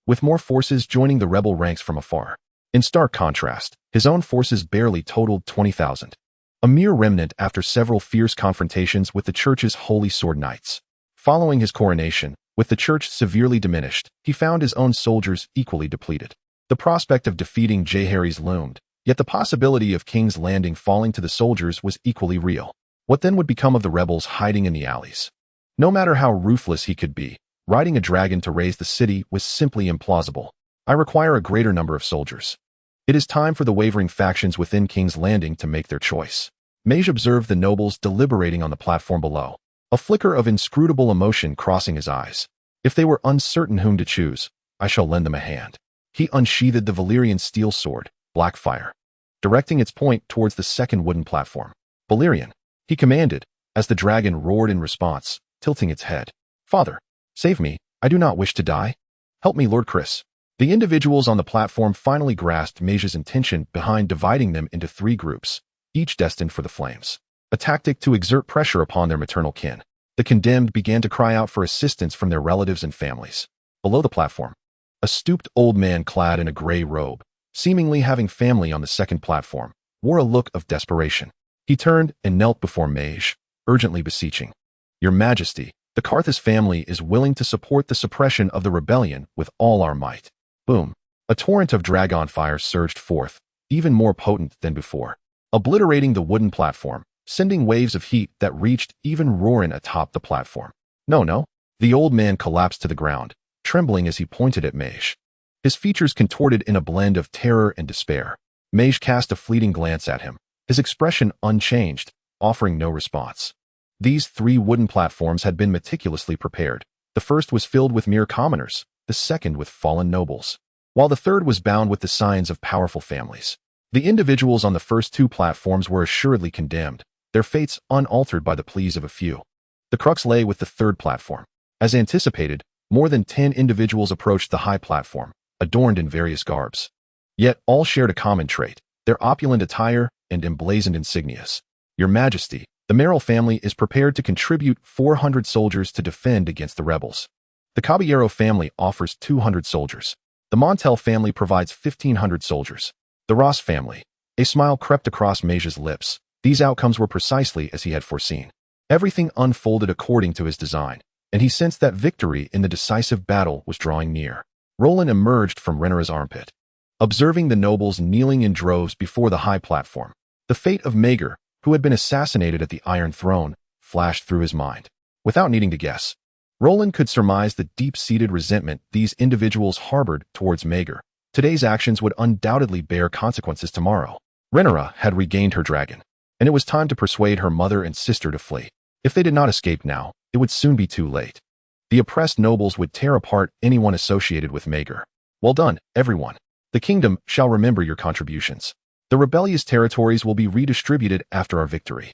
with more forces joining the rebel ranks from afar. In stark contrast, his own forces barely totaled 20,000, a mere remnant after several fierce confrontations with the church's Holy Sword Knights. Following his coronation, with the church severely diminished, he found his own soldiers equally depleted. The prospect of defeating Jaehaerys loomed, yet the possibility of King's Landing falling to the soldiers was equally real. What then would become of the rebels hiding in the alleys? No matter how ruthless he could be, riding a dragon to raise the city was simply implausible. I require a greater number of soldiers. It is time for the wavering factions within King's Landing to make their choice. Maegor observed the nobles deliberating on the platform below, a flicker of inscrutable emotion crossing his eyes. If they were uncertain whom to choose, I shall lend them a hand. He unsheathed the Valyrian steel sword, Blackfire, directing its point towards the second wooden platform. Valyrian, he commanded, as the dragon roared in response, tilting its head. Father, save me, I do not wish to die. Help me, Lord Chris. The individuals on the platform finally grasped Maegor's intention behind dividing them into three groups, each destined for the flames, a tactic to exert pressure upon their maternal kin. The condemned began to cry out for assistance from their relatives and families. Below the platform, a stooped old man clad in a gray robe, seemingly having family on the second platform, wore a look of desperation. He turned and knelt before Maegor, urgently beseeching. Your Majesty, the Karthus family is willing to support the suppression of the rebellion with all our might. Boom. A torrent of dragon fire surged forth, even more potent than before, obliterating the wooden platform, sending waves of heat that reached even roaring atop the platform. No. The old man collapsed to the ground, trembling as he pointed at Maegor. His features contorted in a blend of terror and despair. Maegor cast a fleeting glance at him, his expression unchanged, offering no response. These three wooden platforms had been meticulously prepared. The first was filled with mere commoners, the second with fallen nobles, while the third was bound with the signs of powerful families. The individuals on the first two platforms were assuredly condemned, their fates unaltered by the pleas of a few. The crux lay with the third platform. As anticipated, more than 10 individuals approached the high platform, adorned in various garbs. Yet all shared a common trait, their opulent attire and emblazoned insignias. Your Majesty, the Merrill family is prepared to contribute 400 soldiers to defend against the rebels. The Caballero family offers 200 soldiers. The Montel family provides 1,500 soldiers. The Ross family. A smile crept across Maegor's lips. These outcomes were precisely as he had foreseen. Everything unfolded according to his design, and he sensed that victory in the decisive battle was drawing near. Roland emerged from Rhaenyra's armpit, observing the nobles kneeling in droves before the high platform. The fate of Maegor, who had been assassinated at the Iron Throne, flashed through his mind. Without needing to guess, Roland could surmise the deep-seated resentment these individuals harbored towards Maegor. Today's actions would undoubtedly bear consequences tomorrow. Rhaenyra had regained her dragon, and it was time to persuade her mother and sister to flee. If they did not escape now, it would soon be too late. The oppressed nobles would tear apart anyone associated with Maegor. Well done, everyone. The kingdom shall remember your contributions. The rebellious territories will be redistributed after our victory.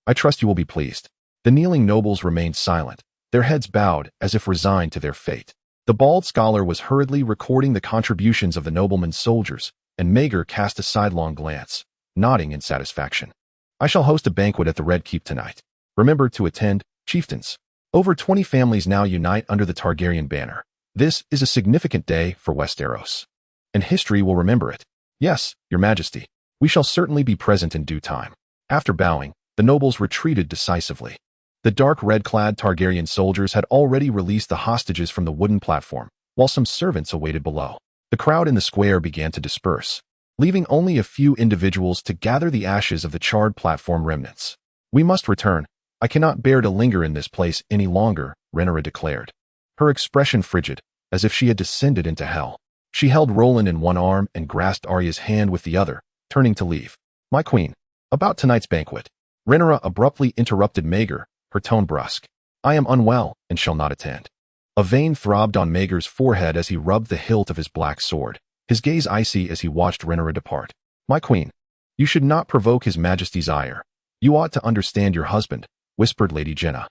I trust you will be pleased. The kneeling nobles remained silent, their heads bowed as if resigned to their fate. The bald scholar was hurriedly recording the contributions of the noblemen's soldiers, and Maegor cast a sidelong glance, nodding in satisfaction. I shall host a banquet at the Red Keep tonight. Remember to attend, chieftains. Over 20 families now unite under the Targaryen banner. This is a significant day for Westeros, and history will remember it. Yes, your Majesty. We shall certainly be present in due time. After bowing, the nobles retreated decisively. The dark red-clad Targaryen soldiers had already released the hostages from the wooden platform, while some servants awaited below. The crowd in the square began to disperse, leaving only a few individuals to gather the ashes of the charred platform remnants. We must return. I cannot bear to linger in this place any longer, Rhaenyra declared, her expression frigid, as if she had descended into hell. She held Roland in one arm and grasped Arya's hand with the other, turning to leave. "My queen, about tonight's banquet." Rhaenyra abruptly interrupted Maegor, her tone brusque. "I am unwell and shall not attend." A vein throbbed on Maegor's forehead as he rubbed the hilt of his black sword, his gaze icy as he watched Rhaenyra depart. "My queen, you should not provoke his majesty's ire. You ought to understand your husband," whispered Lady Jenna.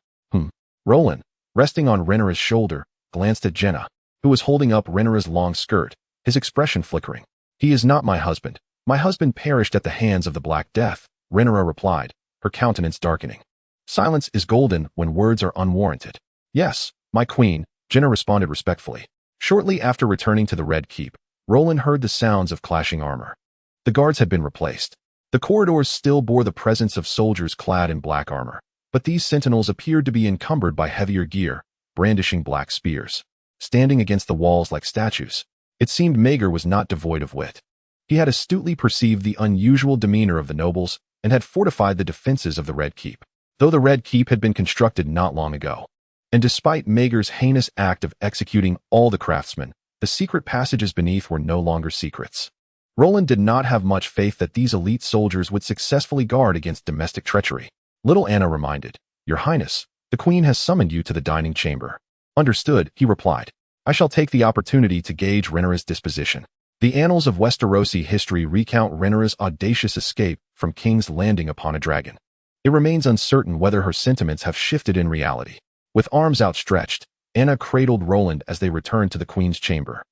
Roland, resting on Rhaenyra's shoulder, glanced at Jenna, who was holding up Rhaenyra's long skirt, his expression flickering. "He is not my husband. My husband perished at the hands of the Black Death," Rhaenyra replied, her countenance darkening. Silence is golden when words are unwarranted. "Yes, my queen," Jenna responded respectfully. Shortly after returning to the Red Keep, Roland heard the sounds of clashing armor. The guards had been replaced. The corridors still bore the presence of soldiers clad in black armor, but these sentinels appeared to be encumbered by heavier gear, brandishing black spears. Standing against the walls like statues, it seemed Maegor was not devoid of wit. He had astutely perceived the unusual demeanor of the nobles and had fortified the defenses of the Red Keep, though the Red Keep had been constructed not long ago. And despite Maegor's heinous act of executing all the craftsmen, the secret passages beneath were no longer secrets. Roland did not have much faith that these elite soldiers would successfully guard against domestic treachery. Little Anna reminded, "Your Highness, the Queen has summoned you to the dining chamber." "Understood," he replied. "I shall take the opportunity to gauge Rhaenyra's disposition." The annals of Westerosi history recount Rhaenyra's audacious escape from King's Landing upon a dragon. It remains uncertain whether her sentiments have shifted in reality. With arms outstretched, Anna cradled Roland as they returned to the Queen's chamber.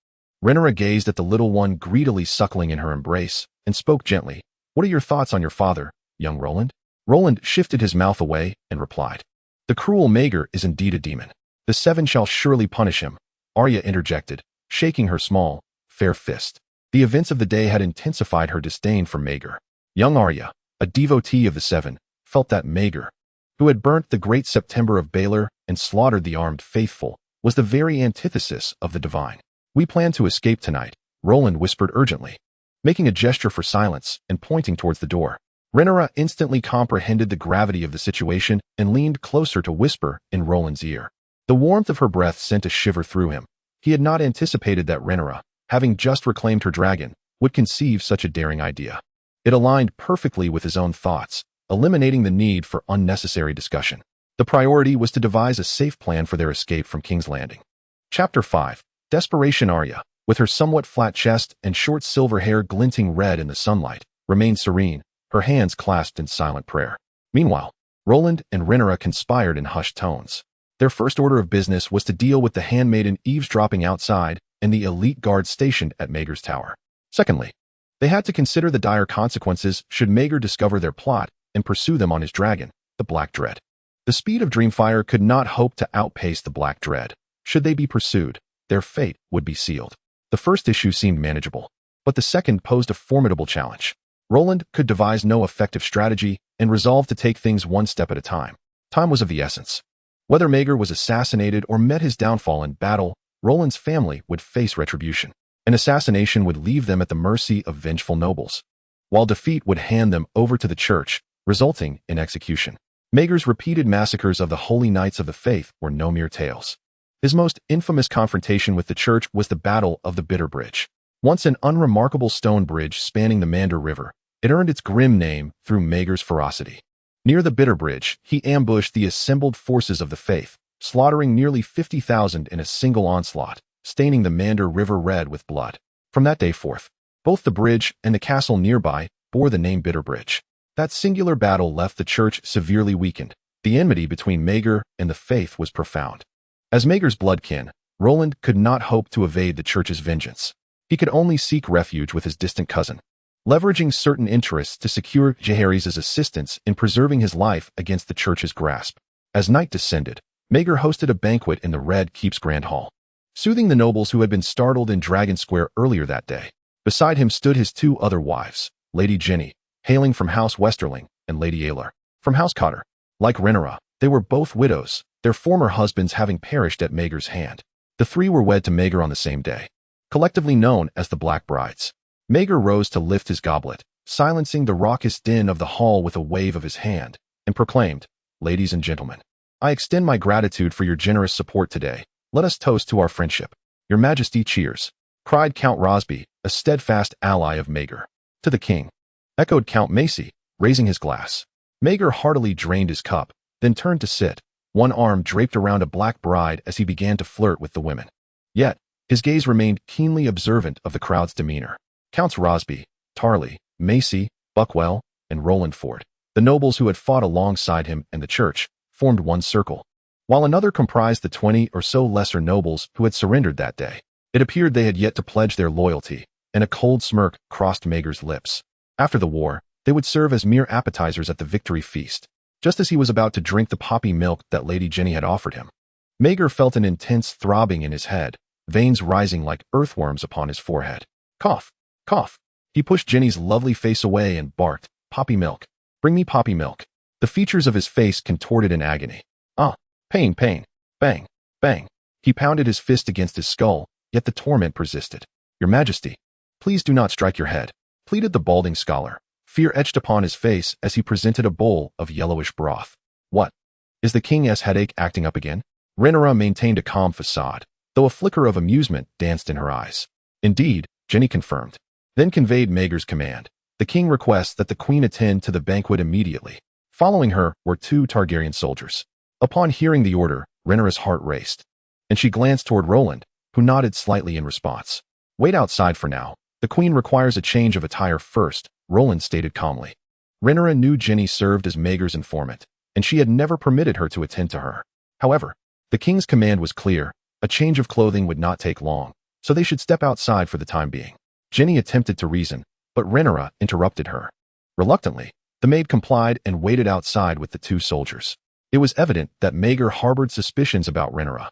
Rhaenyra gazed at the little one greedily suckling in her embrace and spoke gently. "What are your thoughts on your father, young Roland?" Roland shifted his mouth away and replied, "The cruel Maegor is indeed a demon. The Seven shall surely punish him," Arya interjected, shaking her small, fair fist. The events of the day had intensified her disdain for Maegor. Young Arya, a devotee of the Seven, felt that Maegor, who had burnt the great September of Baelor and slaughtered the armed faithful, was the very antithesis of the divine. "We plan to escape tonight," Roland whispered urgently, making a gesture for silence and pointing towards the door. Rhaenyra instantly comprehended the gravity of the situation and leaned closer to whisper in Roland's ear. The warmth of her breath sent a shiver through him. He had not anticipated that Rhaenyra, having just reclaimed her dragon, would conceive such a daring idea. It aligned perfectly with his own thoughts, eliminating the need for unnecessary discussion. The priority was to devise a safe plan for their escape from King's Landing. Chapter 5. Desperation. Arya, with her somewhat flat chest and short silver hair glinting red in the sunlight, remained serene, her hands clasped in silent prayer. Meanwhile, Roland and Rhaenyra conspired in hushed tones. Their first order of business was to deal with the handmaiden eavesdropping outside and the elite guards stationed at Maegor's tower. Secondly, they had to consider the dire consequences should Maegor discover their plot and pursue them on his dragon, the Black Dread. The speed of Dreamfire could not hope to outpace the Black Dread. Should they be pursued, their fate would be sealed. The first issue seemed manageable, but the second posed a formidable challenge. Roland could devise no effective strategy and resolved to take things one step at a time. Time was of the essence. Whether Maegor was assassinated or met his downfall in battle, Roland's family would face retribution. An assassination would leave them at the mercy of vengeful nobles, while defeat would hand them over to the church, resulting in execution. Maegor's repeated massacres of the Holy Knights of the Faith were no mere tales. His most infamous confrontation with the church was the Battle of the Bitter Bridge. Once an unremarkable stone bridge spanning the Mander River, it earned its grim name through Maegor's ferocity. Near the Bitter Bridge, he ambushed the assembled forces of the Faith, slaughtering nearly 50,000 in a single onslaught, staining the Mander River red with blood. From that day forth, both the bridge and the castle nearby bore the name Bitter Bridge. That singular battle left the church severely weakened. The enmity between Maegor and the Faith was profound. As Maegor's bloodkin, Roland could not hope to evade the church's vengeance. He could only seek refuge with his distant cousin, leveraging certain interests to secure Jaehaerys' assistance in preserving his life against the church's grasp. As night descended, Maegor hosted a banquet in the Red Keep's Grand Hall, soothing the nobles who had been startled in Dragon Square earlier that day. Beside him stood his two other wives, Lady Jenny, hailing from House Westerling, and Lady Aellar, from House Cotter. Like Rhaenyra, they were both widows, their former husbands having perished at Maegor's hand. The three were wed to Maegor on the same day, collectively known as the Black Brides. Maegor rose to lift his goblet, silencing the raucous din of the hall with a wave of his hand, and proclaimed, "Ladies and gentlemen, I extend my gratitude for your generous support today. Let us toast to our friendship." Your Majesty cheers, cried Count Rosby, a steadfast ally of Maegor. To the king, echoed Count Macy, raising his glass. Maegor heartily drained his cup, then turned to sit, one arm draped around a black bride as he began to flirt with the women. Yet, his gaze remained keenly observant of the crowd's demeanor. Counts Rosby, Tarley, Macy, Buckwell, and Roland Ford, the nobles who had fought alongside him and the church, formed one circle, while another comprised the 20 or so lesser nobles who had surrendered that day. It appeared they had yet to pledge their loyalty, and a cold smirk crossed Maegor's lips. After the war, they would serve as mere appetizers at the victory feast, just as he was about to drink the poppy milk that Lady Ginny had offered him. Maegor felt an intense throbbing in his head, veins rising like earthworms upon his forehead. Cough, cough. He pushed Ginny's lovely face away and barked, "Poppy milk. Bring me poppy milk." The features of his face contorted in agony. Ah, pain, pain. Bang, bang. He pounded his fist against his skull, yet the torment persisted. Your Majesty, please do not strike your head, pleaded the balding scholar, fear etched upon his face as he presented a bowl of yellowish broth. What? Is the king's headache acting up again? Rhaenyra maintained a calm facade, though a flicker of amusement danced in her eyes. Indeed, Ginny confirmed, then conveyed Maegor's command. The king requests that the queen attend to the banquet immediately. Following her were 2 Targaryen soldiers. Upon hearing the order, Rhaenyra's heart raced, and she glanced toward Roland, who nodded slightly in response. Wait outside for now. The queen requires a change of attire first, Roland stated calmly. Rhaenyra knew Ginny served as Maegor's informant, and she had never permitted her to attend to her. However, the king's command was clear. A change of clothing would not take long, so they should step outside for the time being. Ginny attempted to reason, but Rhaenyra interrupted her. Reluctantly, the maid complied and waited outside with the 2 soldiers. It was evident that Maegor harbored suspicions about Rhaenyra,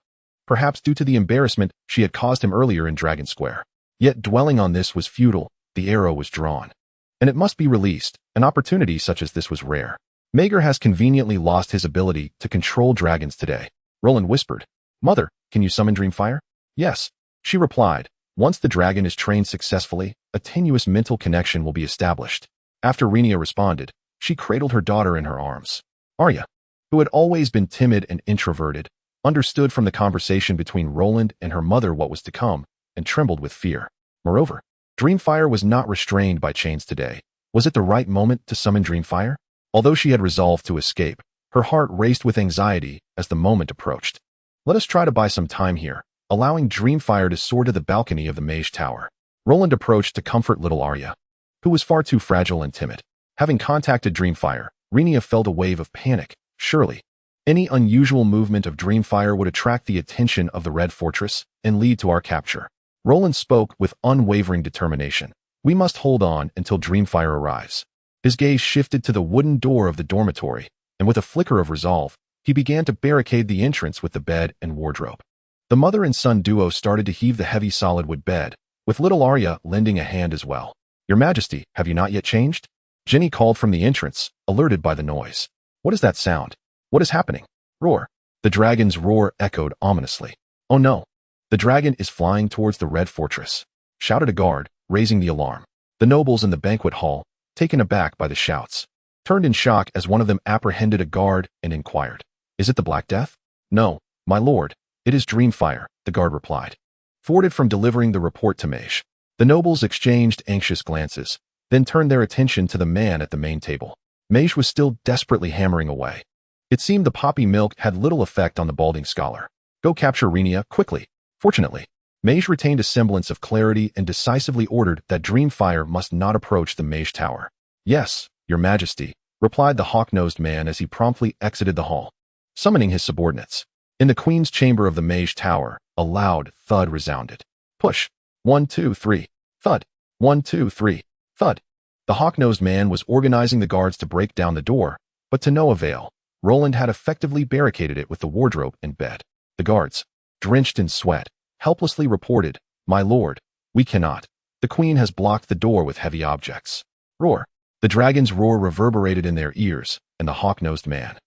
perhaps due to the embarrassment she had caused him earlier in Dragon Square. Yet dwelling on this was futile. The arrow was drawn, and it must be released. An opportunity such as this was rare. Maegor has conveniently lost his ability to control dragons today. Roland whispered, Mother, can you summon Dreamfire? Yes, she replied. Once the dragon is trained successfully, a tenuous mental connection will be established. After Rhaenyra responded, she cradled her daughter in her arms. Arya, who had always been timid and introverted, understood from the conversation between Roland and her mother what was to come, and trembled with fear. Moreover, Dreamfire was not restrained by chains today. Was it the right moment to summon Dreamfire? Although she had resolved to escape, her heart raced with anxiety as the moment approached. Let us try to buy some time here, allowing Dreamfire to soar to the balcony of the Mage Tower. Roland approached to comfort little Arya, who was far too fragile and timid. Having contacted Dreamfire, Rhaenyra felt a wave of panic. Surely, any unusual movement of Dreamfire would attract the attention of the Red Fortress and lead to our capture. Roland spoke with unwavering determination. We must hold on until Dreamfire arrives. His gaze shifted to the wooden door of the dormitory, and with a flicker of resolve, he began to barricade the entrance with the bed and wardrobe. The mother and son duo started to heave the heavy solid wood bed, with little Arya lending a hand as well. Your Majesty, have you not yet changed? Ginny called from the entrance, alerted by the noise. What is that sound? What is happening? Roar. The dragon's roar echoed ominously. Oh no. The dragon is flying towards the Red Fortress, shouted a guard, raising the alarm. The nobles in the banquet hall, taken aback by the shouts, turned in shock as one of them apprehended a guard and inquired, Is it the Black Death? No, my lord, it is Dreamfire, the guard replied. Thwarted from delivering the report to Mage, the nobles exchanged anxious glances, then turned their attention to the man at the main table. Mage was still desperately hammering away. It seemed the poppy milk had little effect on the balding scholar. Go capture Rhaenyra, quickly. Fortunately, Mage retained a semblance of clarity and decisively ordered that Dreamfire must not approach the Mage Tower. Yes, your Majesty, replied the hawk-nosed man as he promptly exited the hall, summoning his subordinates. In the Queen's chamber of the Mage Tower, a loud thud resounded. Push. 1, 2, 3. Thud. 1, 2, 3. Thud. The hawk-nosed man was organizing the guards to break down the door, but to no avail. Roland had effectively barricaded it with the wardrobe and bed. The guards, drenched in sweat, helplessly reported, My lord, we cannot. The Queen has blocked the door with heavy objects. Roar. The dragon's roar reverberated in their ears, and the hawk-nosed man,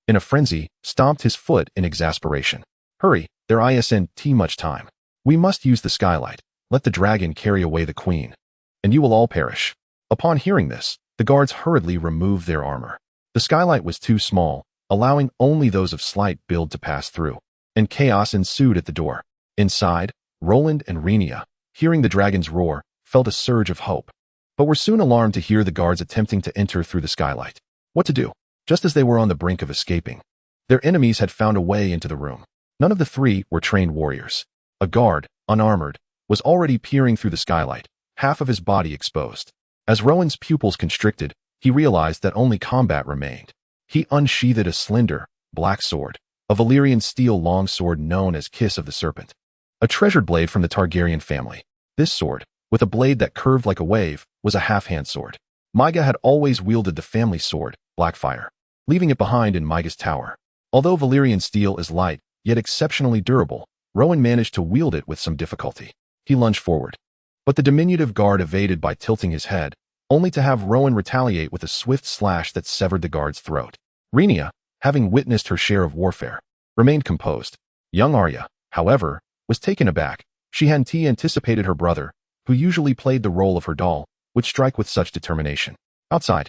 in a frenzy, stomped his foot in exasperation. Hurry, there isn't much time. We must use the skylight. Let the dragon carry away the Queen, and you will all perish. Upon hearing this, the guards hurriedly removed their armor. The skylight was too small, allowing only those of slight build to pass through, and chaos ensued at the door. Inside, Roland and Rhaenyra, hearing the dragon's roar, felt a surge of hope, but were soon alarmed to hear the guards attempting to enter through the skylight. What to do? Just as they were on the brink of escaping, their enemies had found a way into the room. None of the three were trained warriors. A guard, unarmored, was already peering through the skylight, half of his body exposed. As Rowan's pupils constricted, he realized that only combat remained. He unsheathed a slender, black sword, a Valyrian steel longsword known as Kiss of the Serpent, a treasured blade from the Targaryen family. This sword, with a blade that curved like a wave, was a half-hand sword. Maegor had always wielded the family sword, Blackfire, leaving it behind in Maegor's tower. Although Valyrian steel is light, yet exceptionally durable, Rowan managed to wield it with some difficulty. He lunged forward, but the diminutive guard evaded by tilting his head, only to have Rowan retaliate with a swift slash that severed the guard's throat. Rhaenyra, having witnessed her share of warfare, remained composed. Young Arya, however, was taken aback. She hadn't anticipated her brother, who usually played the role of her doll, would strike with such determination. Outside,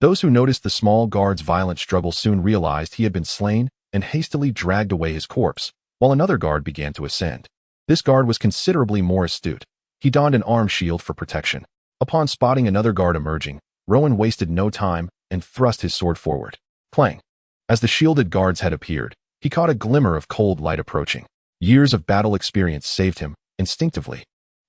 those who noticed the small guard's violent struggle soon realized he had been slain and hastily dragged away his corpse, while another guard began to ascend. This guard was considerably more astute. He donned an arm shield for protection. Upon spotting another guard emerging, Rowan wasted no time and thrust his sword forward. Clang! As the shielded guard's head appeared, he caught a glimmer of cold light approaching. Years of battle experience saved him. Instinctively,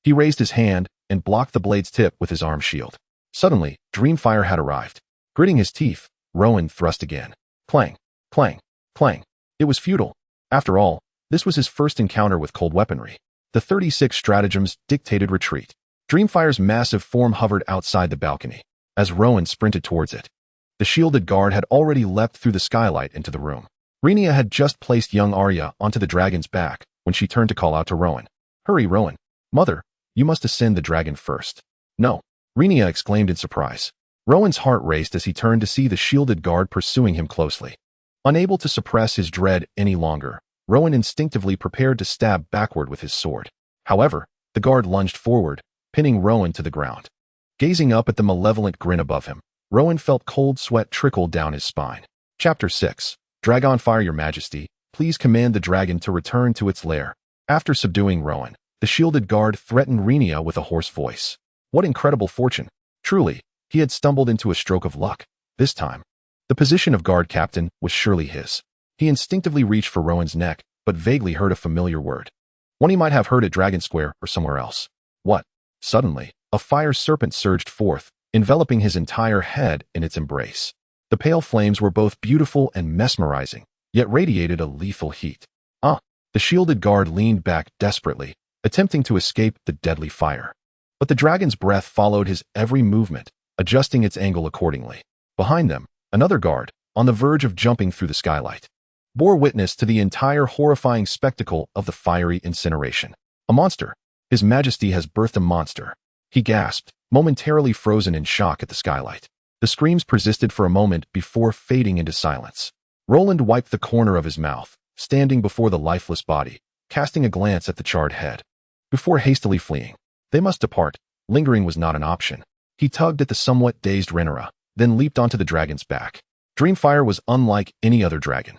he raised his hand and blocked the blade's tip with his arm shield. Suddenly, Dreamfire had arrived. Gritting his teeth, Rowan thrust again. Clang! Clang! Clang! It was futile. After all, this was his first encounter with cold weaponry. The 36 stratagems dictated retreat. Dreamfire's massive form hovered outside the balcony, as Rowan sprinted towards it. The shielded guard had already leapt through the skylight into the room. Rhaenyra had just placed young Arya onto the dragon's back when she turned to call out to Rowan. Hurry, Rowan. Mother, you must ascend the dragon first. No, Rhaenyra exclaimed in surprise. Rowan's heart raced as he turned to see the shielded guard pursuing him closely. Unable to suppress his dread any longer, Rowan instinctively prepared to stab backward with his sword. However, the guard lunged forward, pinning Rowan to the ground. Gazing up at the malevolent grin above him, Rowan felt cold sweat trickle down his spine. Chapter 6. Dragonfire, Your Majesty, please command the dragon to return to its lair. After subduing Rowan, the shielded guard threatened Rhaenyra with a hoarse voice. What incredible fortune! Truly, he had stumbled into a stroke of luck. This time, the position of guard captain was surely his. He instinctively reached for Rowan's neck, but vaguely heard a familiar word. One he might have heard at Dragon Square or somewhere else. What? Suddenly, a fire serpent surged forth, enveloping his entire head in its embrace. The pale flames were both beautiful and mesmerizing, yet radiated a lethal heat. The shielded guard leaned back desperately, attempting to escape the deadly fire. But the dragon's breath followed his every movement, adjusting its angle accordingly. Behind them, another guard, on the verge of jumping through the skylight, bore witness to the entire horrifying spectacle of the fiery incineration. A monster! His Majesty has birthed a monster! He gasped, momentarily frozen in shock at the skylight. The screams persisted for a moment before fading into silence. Roland wiped the corner of his mouth, standing before the lifeless body, casting a glance at the charred head. Before hastily fleeing, they must depart. Lingering was not an option. He tugged at the somewhat dazed Rhaenyra, then leaped onto the dragon's back. Dreamfire was unlike any other dragon.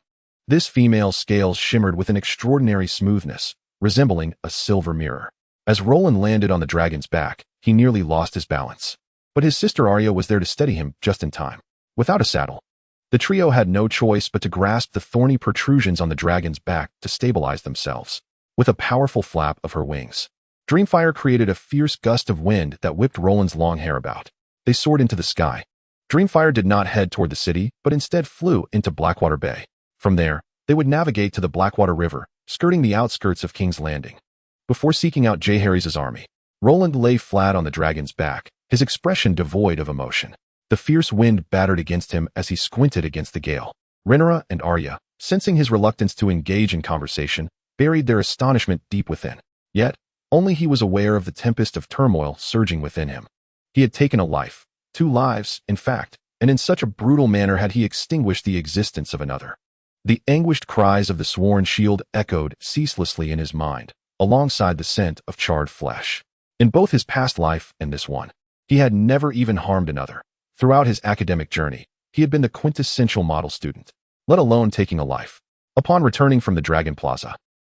This female's scales shimmered with an extraordinary smoothness, resembling a silver mirror. As Roland landed on the dragon's back, he nearly lost his balance. But his sister Arya was there to steady him just in time. Without a saddle, the trio had no choice but to grasp the thorny protrusions on the dragon's back to stabilize themselves. With a powerful flap of her wings, Dreamfire created a fierce gust of wind that whipped Roland's long hair about. They soared into the sky. Dreamfire did not head toward the city, but instead flew into Blackwater Bay. From there, they would navigate to the Blackwater River, skirting the outskirts of King's Landing. Before seeking out Jaehaerys' army, Roland lay flat on the dragon's back, his expression devoid of emotion. The fierce wind battered against him as he squinted against the gale. Rhaenyra and Arya, sensing his reluctance to engage in conversation, buried their astonishment deep within. Yet, only he was aware of the tempest of turmoil surging within him. He had taken a life, 2 lives, in fact, and in such a brutal manner had he extinguished the existence of another. The anguished cries of the sworn shield echoed ceaselessly in his mind, alongside the scent of charred flesh. In both his past life and this one, he had never even harmed another. Throughout his academic journey, he had been the quintessential model student, let alone taking a life. Upon returning from the Dragon Plaza,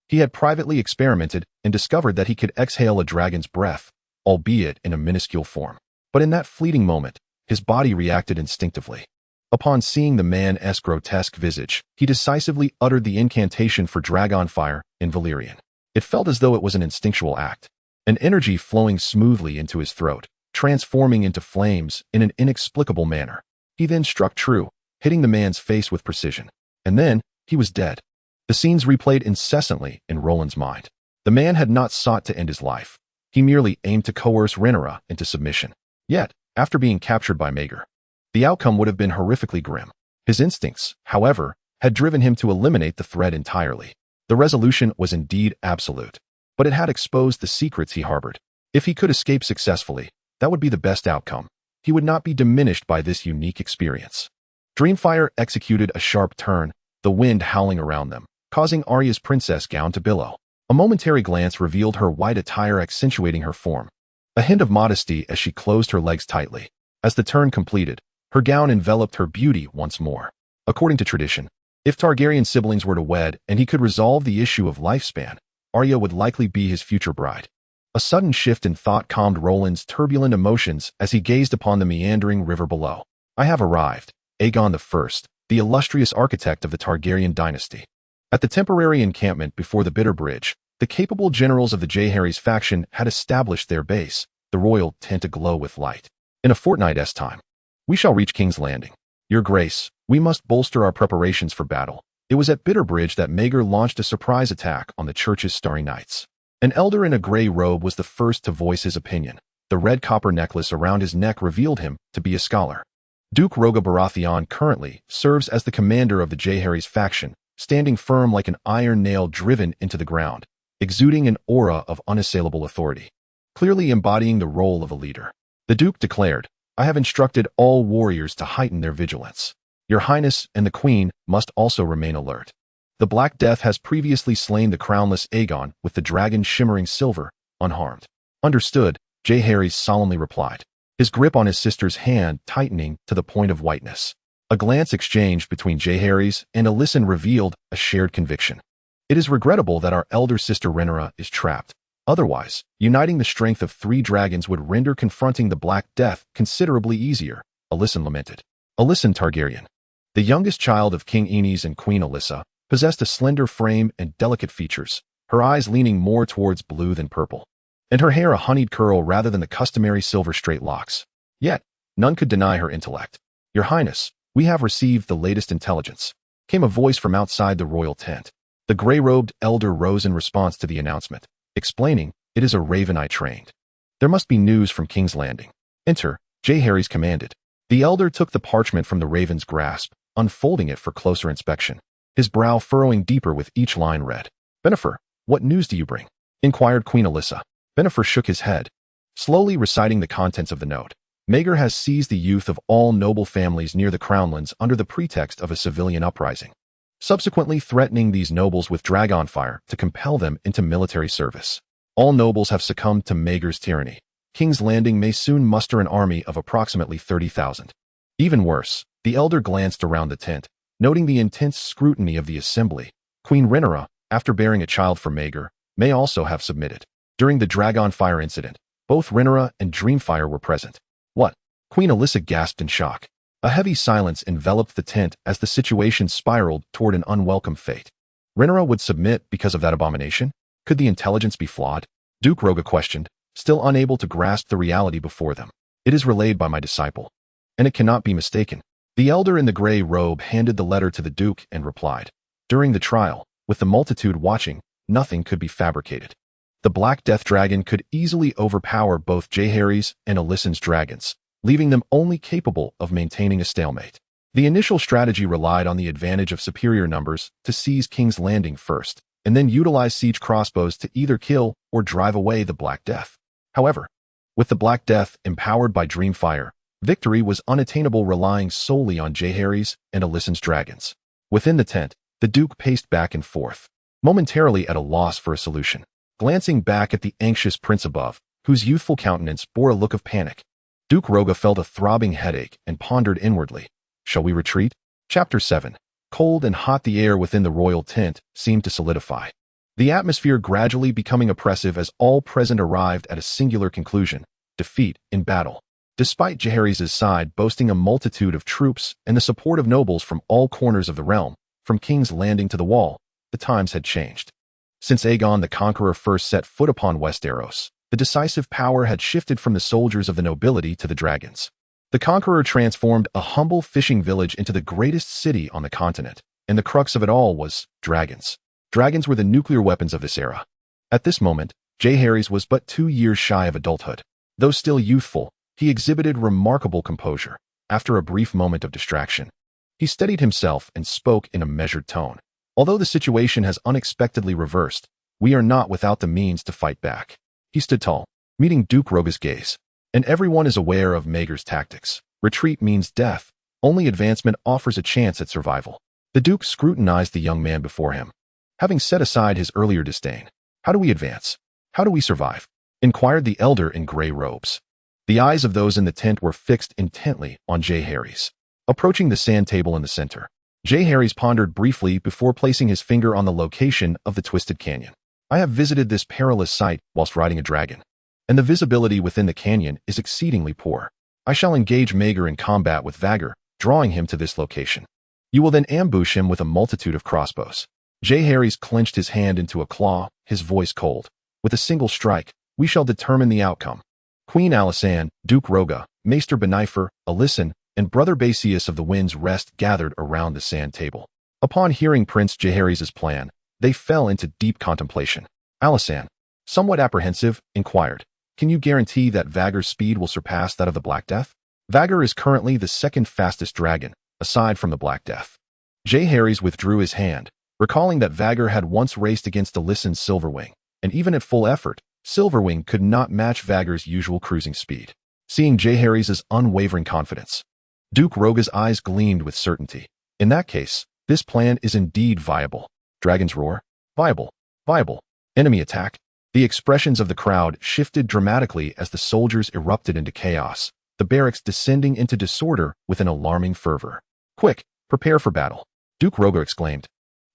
He had privately experimented and discovered that he could exhale a dragon's breath, albeit in a minuscule form. But in that fleeting moment, his body reacted instinctively. Upon seeing the man's grotesque visage, he decisively uttered the incantation for dragon fire in Valyrian. It felt as though it was an instinctual act, an energy flowing smoothly into his throat, transforming into flames in an inexplicable manner. He then struck true, hitting the man's face with precision. And then, he was dead. The scenes replayed incessantly in Roland's mind. The man had not sought to end his life. He merely aimed to coerce Rhaenyra into submission. Yet, after being captured by Maegor, the outcome would have been horrifically grim. His instincts, however, had driven him to eliminate the threat entirely. The resolution was indeed absolute, but it had exposed the secrets he harbored. If he could escape successfully, that would be the best outcome. He would not be diminished by this unique experience. Dreamfire executed a sharp turn, the wind howling around them, causing Arya's princess gown to billow. A momentary glance revealed her white attire accentuating her form, a hint of modesty as she closed her legs tightly. As the turn completed, her gown enveloped her beauty once more. According to tradition, if Targaryen siblings were to wed and he could resolve the issue of lifespan, Arya would likely be his future bride. A sudden shift in thought calmed Roland's turbulent emotions as he gazed upon the meandering river below. I have arrived, Aegon I, the illustrious architect of the Targaryen dynasty. At the temporary encampment before the Bitter Bridge, the capable generals of the Jaehaerys faction had established their base, the royal tent aglow with light. In a fortnight's time, we shall reach King's Landing. Your Grace, we must bolster our preparations for battle. It was at Bitter Bridge that Maegor launched a surprise attack on the church's starry knights. An elder in a gray robe was the first to voice his opinion. The red copper necklace around his neck revealed him to be a scholar. Duke Rhaegar Baratheon currently serves as the commander of the Jaehaerys faction, standing firm like an iron nail driven into the ground, exuding an aura of unassailable authority, clearly embodying the role of a leader. The Duke declared, I have instructed all warriors to heighten their vigilance. Your Highness and the Queen must also remain alert. The Black Death has previously slain the crownless Aegon with the dragon shimmering silver, unharmed. Understood, Jaehaerys solemnly replied, his grip on his sister's hand tightening to the point of whiteness. A glance exchanged between Jaehaerys and Alysanne revealed a shared conviction. It is regrettable that our elder sister Rhaenyra is trapped. Otherwise, uniting the strength of 3 dragons would render confronting the Black Death considerably easier, Alysanne lamented. Alysanne Targaryen, the youngest child of King Aenys and Queen Alyssa, possessed a slender frame and delicate features, her eyes leaning more towards blue than purple, and her hair a honeyed curl rather than the customary silver straight locks. Yet, none could deny her intellect. Your Highness, we have received the latest intelligence, came a voice from outside the royal tent. The gray-robed elder rose in response to the announcement, explaining, it is a raven I trained. There must be news from King's Landing. Enter, Jaehaerys commanded. The elder took the parchment from the raven's grasp, unfolding it for closer inspection, his brow furrowing deeper with each line read. Bennifer, what news do you bring? Inquired Queen Alyssa. Bennifer shook his head, slowly reciting the contents of the note. Maegor has seized the youth of all noble families near the Crownlands under the pretext of a civilian uprising, subsequently threatening these nobles with dragonfire to compel them into military service. All nobles have succumbed to Maegor's tyranny. King's Landing may soon muster an army of approximately 30,000. Even worse, the elder glanced around the tent, noting the intense scrutiny of the assembly. Queen Rhaenyra, after bearing a child for Maegor, may also have submitted. During the dragonfire incident, both Rhaenyra and Dreamfire were present. What? Queen Alyssa gasped in shock. A heavy silence enveloped the tent as the situation spiraled toward an unwelcome fate. Rhaenyra would submit because of that abomination? Could the intelligence be flawed? Duke Rhaegar questioned, still unable to grasp the reality before them. It is relayed by my disciple, and it cannot be mistaken. The elder in the gray robe handed the letter to the Duke and replied, during the trial, with the multitude watching, nothing could be fabricated. The Black Death Dragon could easily overpower both Jaehaerys and Alyssanne's dragons, leaving them only capable of maintaining a stalemate. The initial strategy relied on the advantage of superior numbers to seize King's Landing first, and then utilize siege crossbows to either kill or drive away the Black Death. However, with the Black Death empowered by Dreamfire, victory was unattainable relying solely on Jaehaerys and Alyssanne's dragons. Within the tent, the Duke paced back and forth, momentarily at a loss for a solution. Glancing back at the anxious prince above, whose youthful countenance bore a look of panic, Duke Rhaegar felt a throbbing headache and pondered inwardly. Shall we retreat? Chapter 7. Cold and hot, the air within the royal tent seemed to solidify. the atmosphere gradually becoming oppressive as all present arrived at a singular conclusion: defeat in battle. Despite Jaehaerys' side boasting a multitude of troops and the support of nobles from all corners of the realm, from King's Landing to the Wall, the times had changed. Since Aegon the Conqueror first set foot upon Westeros, the decisive power had shifted from the soldiers of the nobility to the dragons. The Conqueror transformed a humble fishing village into the greatest city on the continent, and the crux of it all was dragons. Dragons were the nuclear weapons of this era. At this moment, Jaehaerys was but 2 years shy of adulthood. Though still youthful, he exhibited remarkable composure. After a brief moment of distraction, he steadied himself and spoke in a measured tone. Although the situation has unexpectedly reversed, we are not without the means to fight back. He stood tall, meeting Duke Roga's gaze. And everyone is aware of Maegor's tactics. Retreat means death. Only advancement offers a chance at survival. The Duke scrutinized the young man before him. Having set aside his earlier disdain, how do we advance? How do we survive? Inquired the elder in gray robes. The eyes of those in the tent were fixed intently on Jaehaerys. Approaching the sand table in the center, Jaehaerys pondered briefly before placing his finger on the location of the twisted canyon. I have visited this perilous site whilst riding a dragon, and the visibility within the canyon is exceedingly poor. I shall engage Maegor in combat with Vhagar, drawing him to this location. You will then ambush him with a multitude of crossbows. Jaehaerys clenched his hand into a claw, his voice cold. With a single strike, we shall determine the outcome. Queen Alysanne, Duke Roga, Maester Bennifer, Alysanne, and Brother Baseus of the Wind's Rest gathered around the sand table. Upon hearing Prince Jaehaerys' plan, they fell into deep contemplation. Alysanne, somewhat apprehensive, inquired, "Can you guarantee that Vhagar's speed will surpass that of the Black Death?" Vhagar is currently the second fastest dragon, aside from the Black Death. Jaehaerys withdrew his hand, recalling that Vhagar had once raced against Alysanne's Silverwing, and even at full effort, Silverwing could not match Vhagar's usual cruising speed. Seeing Jaehaerys' unwavering confidence, Duke Roga's eyes gleamed with certainty. In that case, this plan is indeed viable. Dragon's roar? Viable. Viable. Enemy attack? The expressions of the crowd shifted dramatically as the soldiers erupted into chaos, the barracks descending into disorder with an alarming fervor. Quick, prepare for battle, Duke Roga exclaimed,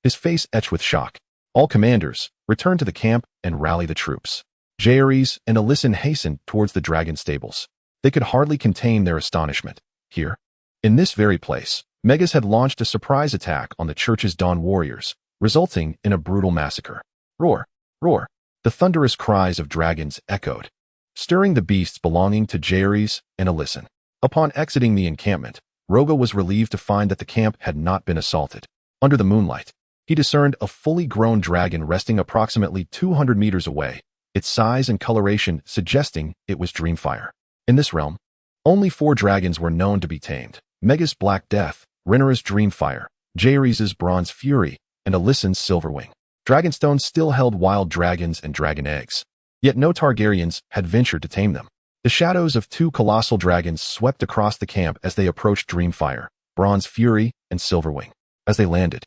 his face etched with shock. All commanders, return to the camp and rally the troops. Jaehaerys and Alysanne hastened towards the dragon stables. They could hardly contain their astonishment. Here, in this very place, Megas had launched a surprise attack on the church's Dawn warriors, resulting in a brutal massacre. Roar, roar. The thunderous cries of dragons echoed, stirring the beasts belonging to Jaehaerys and Alysanne. Upon exiting the encampment, Roga was relieved to find that the camp had not been assaulted. Under the moonlight, he discerned a fully grown dragon resting approximately 200 meters away, its size and coloration suggesting it was Dreamfire. In this realm, only 4 dragons were known to be tamed: Megas' Black Death, Rhaenyra's Dreamfire, Jaehaerys' Bronze Fury, and Alyssanne's Silverwing. Dragonstone still held wild dragons and dragon eggs, yet no Targaryens had ventured to tame them. The shadows of 2 colossal dragons swept across the camp as they approached Dreamfire, Bronze Fury, and Silverwing. As they landed,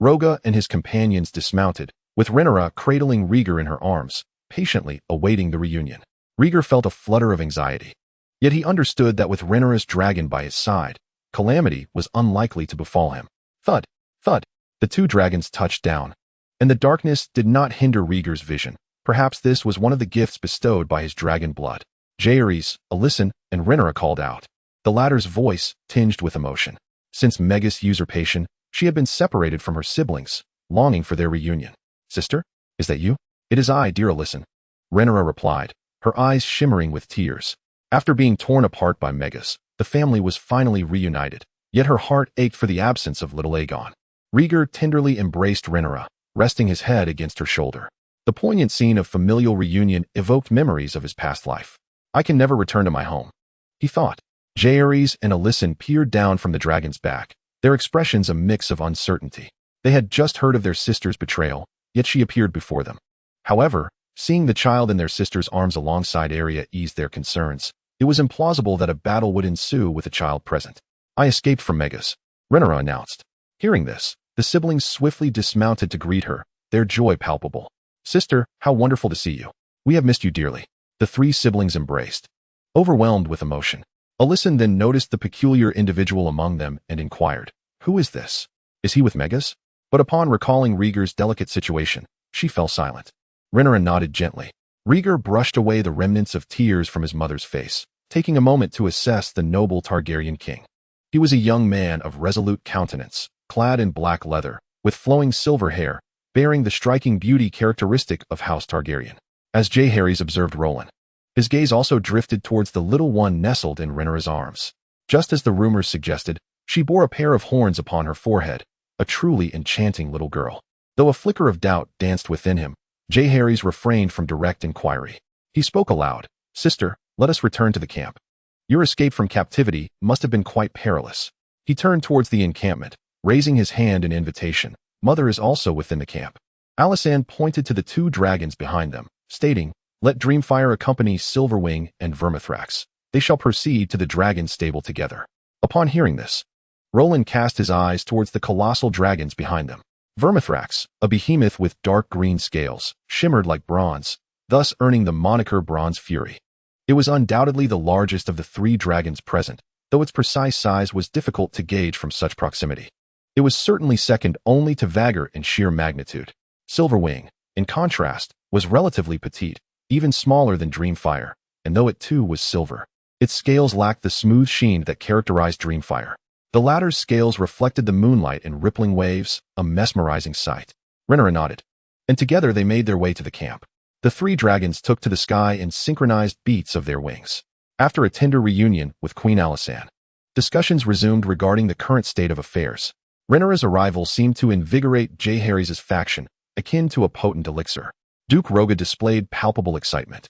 Roga and his companions dismounted, with Rhaenyra cradling Rhaegar in her arms, patiently awaiting the reunion. Rhaegar felt a flutter of anxiety, yet he understood that with Rhaenyra's dragon by his side, calamity was unlikely to befall him. Thud, thud, the 2 dragons touched down, and the darkness did not hinder Rhaegar's vision. Perhaps this was one of the gifts bestowed by his dragon blood. Jaehaerys, Alysanne, and Rhaenyra called out, the latter's voice tinged with emotion. Since Megas' usurpation, she had been separated from her siblings, longing for their reunion. Sister, is that you? It is I, dear Alysanne, Rhaenyra replied, her eyes shimmering with tears. After being torn apart by Megas, the family was finally reunited, yet her heart ached for the absence of little Aegon. Rhaegar tenderly embraced Rhaenyra, resting his head against her shoulder. The poignant scene of familial reunion evoked memories of his past life. I can never return to my home, he thought. Jaehaerys and Alysanne peered down from the dragon's back, their expressions a mix of uncertainty. They had just heard of their sister's betrayal, yet she appeared before them. However, seeing the child in their sister's arms alongside Arya eased their concerns. It was implausible that a battle would ensue with a child present. I escaped from Megas, Rhaenyra announced. Hearing this, the siblings swiftly dismounted to greet her, their joy palpable. Sister, how wonderful to see you. We have missed you dearly. The 3 siblings embraced, overwhelmed with emotion. Alysanne then noticed the peculiar individual among them and inquired, who is this? Is he with Megas? But upon recalling Rhaegar's delicate situation, She fell silent. Rhaenyra nodded gently. Rhaegar brushed away the remnants of tears from his mother's face, taking a moment to assess the noble Targaryen king. He was a young man of resolute countenance, clad in black leather, with flowing silver hair, bearing the striking beauty characteristic of House Targaryen. As Jaehaerys observed Roland, his gaze also drifted towards the little one nestled in Rhaenyra's arms. Just as the rumors suggested, she bore a pair of horns upon her forehead, a truly enchanting little girl. Though a flicker of doubt danced within him, Jaehaerys refrained from direct inquiry. He spoke aloud. "Sister, let us return to the camp. Your escape from captivity must have been quite perilous." He turned towards the encampment, raising his hand in invitation. "Mother is also within the camp." Alysanne pointed to the two dragons behind them, stating, "Let Dreamfire accompany Silverwing and Vermithrax. They shall proceed to the dragon stable together." Upon hearing this, Roland cast his eyes towards the colossal dragons behind them. Vermithrax, a behemoth with dark green scales, shimmered like bronze, thus earning the moniker Bronze Fury. It was undoubtedly the largest of the three dragons present, though its precise size was difficult to gauge from such proximity. It was certainly second only to Vhagar in sheer magnitude. Silverwing, in contrast, was relatively petite, even smaller than Dreamfire, and though it too was silver, its scales lacked the smooth sheen that characterized Dreamfire. The latter's scales reflected the moonlight in rippling waves, a mesmerizing sight. Rhaenyra nodded, and together they made their way to the camp. The three dragons took to the sky in synchronized beats of their wings. After a tender reunion with Queen Alysanne, discussions resumed regarding the current state of affairs. Rhaenyra's arrival seemed to invigorate Jaehaerys' faction, akin to a potent elixir. Duke Roga displayed palpable excitement.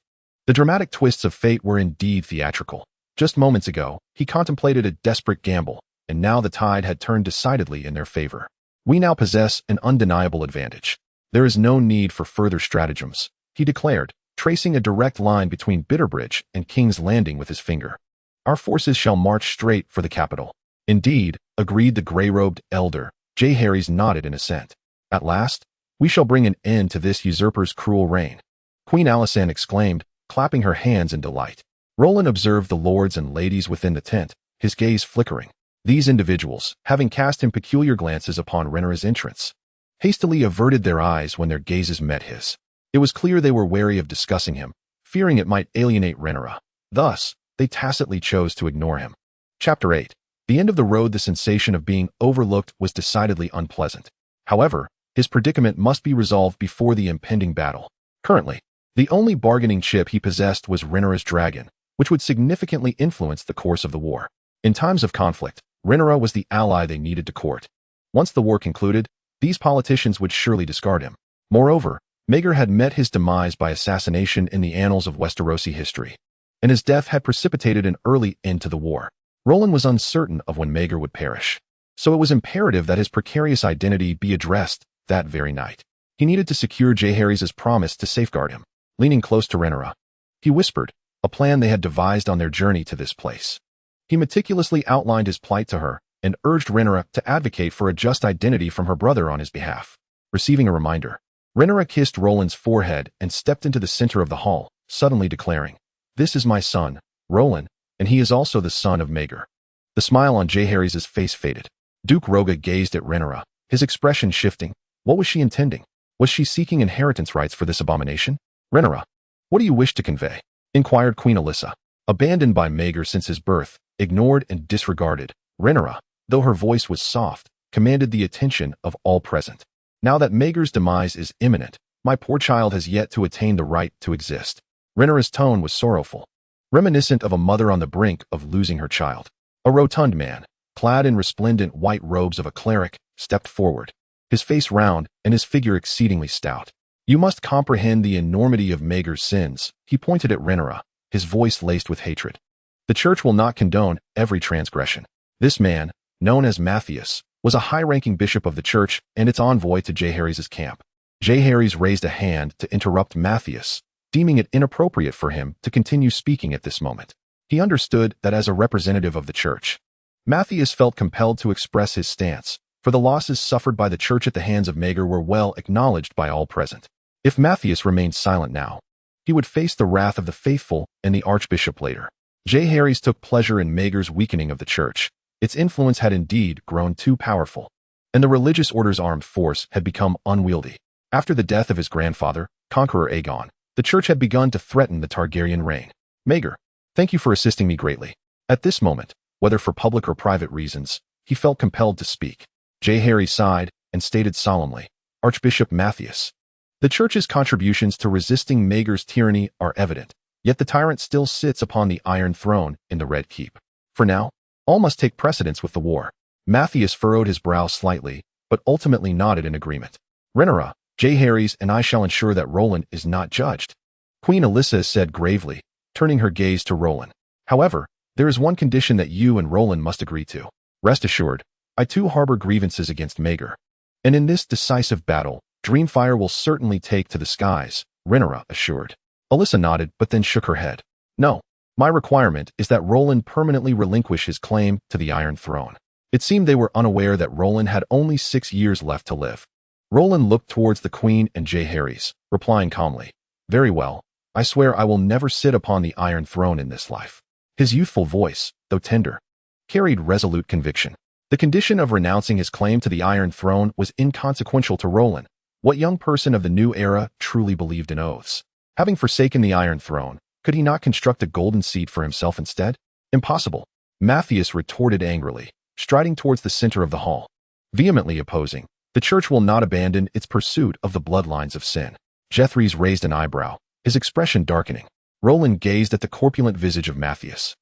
The dramatic twists of fate were indeed theatrical. Just moments ago, he contemplated a desperate gamble, and now the tide had turned decidedly in their favor. "We now possess an undeniable advantage. There is no need for further stratagems," he declared, tracing a direct line between Bitterbridge and King's Landing with his finger. "Our forces shall march straight for the capital." "Indeed," agreed the gray-robed elder. Jaehaerys nodded in assent. "At last, we shall bring an end to this usurper's cruel reign," Queen Alysanne exclaimed, clapping her hands in delight. Roland observed the lords and ladies within the tent, his gaze flickering. These individuals, having cast him peculiar glances upon Rhaenyra's entrance, hastily averted their eyes when their gazes met his. It was clear they were wary of discussing him, fearing it might alienate Rhaenyra. Thus, they tacitly chose to ignore him. Chapter 8. The end of the road. The sensation of being overlooked was decidedly unpleasant. However, his predicament must be resolved before the impending battle. Currently, the only bargaining chip he possessed was Rhaenyra's dragon, which would significantly influence the course of the war. In times of conflict, Rhaenyra was the ally they needed to court. Once the war concluded, these politicians would surely discard him. Moreover, Maegor had met his demise by assassination in the annals of Westerosi history, and his death had precipitated an early end to the war. Roland was uncertain of when Maegor would perish, so it was imperative that his precarious identity be addressed that very night. He needed to secure Jaehaerys' promise to safeguard him. Leaning close to Rhaenyra, he whispered, a plan they had devised on their journey to this place. He meticulously outlined his plight to her and urged Rhaenyra to advocate for a just identity from her brother on his behalf. Receiving a reminder, Rhaenyra kissed Roland's forehead and stepped into the center of the hall, suddenly declaring, "This is my son, Roland, and he is also the son of Maegor." The smile on Jaehaerys' face faded. Duke Roga gazed at Rhaenyra, his expression shifting. What was she intending? Was she seeking inheritance rights for this abomination? "Rhaenyra, what do you wish to convey?" inquired Queen Alyssa. Abandoned by Maegor since his birth, ignored and disregarded, Rhaenyra, though her voice was soft, commanded the attention of all present. "Now that Maegor's demise is imminent, my poor child has yet to attain the right to exist." Rhaenyra's tone was sorrowful, reminiscent of a mother on the brink of losing her child. A rotund man, clad in resplendent white robes of a cleric, stepped forward, his face round and his figure exceedingly stout. "You must comprehend the enormity of Maegor's sins," he pointed at Rhaenyra, his voice laced with hatred. "The church will not condone every transgression." This man, known as Matthias, was a high-ranking bishop of the church and its envoy to Jaehaerys' camp. Jaehaerys raised a hand to interrupt Matthias, deeming it inappropriate for him to continue speaking at this moment. He understood that as a representative of the church, Matthias felt compelled to express his stance, for the losses suffered by the church at the hands of Maegor were well acknowledged by all present. If Matthias remained silent now, he would face the wrath of the faithful and the archbishop later. Jaehaerys took pleasure in Maegor's weakening of the church. Its influence had indeed grown too powerful, and the religious order's armed force had become unwieldy. After the death of his grandfather, Conqueror Aegon, the church had begun to threaten the Targaryen reign. Maegor, thank you for assisting me greatly. At this moment, whether for public or private reasons, he felt compelled to speak. Harry sighed and stated solemnly, Archbishop Matthias. The church's contributions to resisting Maegor's tyranny are evident, yet the tyrant still sits upon the Iron Throne in the Red Keep. For now, all must take precedence with the war. Matthias furrowed his brow slightly, but ultimately nodded in agreement. Rhaenyra, Harry's and I shall ensure that Roland is not judged. Queen Alyssa said gravely, turning her gaze to Roland. However, there is one condition that you and Roland must agree to. Rest assured, I too harbor grievances against Maegor. And in this decisive battle, Dreamfire will certainly take to the skies, Rhaenyra assured. Alyssa nodded but then shook her head. No, my requirement is that Roland permanently relinquish his claim to the Iron Throne. It seemed they were unaware that Roland had only 6 years left to live. Roland looked towards the Queen and Harry's, replying calmly, Very well, I swear I will never sit upon the Iron Throne in this life. His youthful voice, though tender, carried resolute conviction. The condition of renouncing his claim to the Iron Throne was inconsequential to Roland. What young person of the new era truly believed in oaths? Having forsaken the Iron Throne, could he not construct a golden seat for himself instead? Impossible, Matthias retorted angrily, striding towards the center of the hall. Vehemently opposing, the church will not abandon its pursuit of the bloodlines of sin. Jeffreys raised an eyebrow, his expression darkening. Roland gazed at the corpulent visage of Matthias,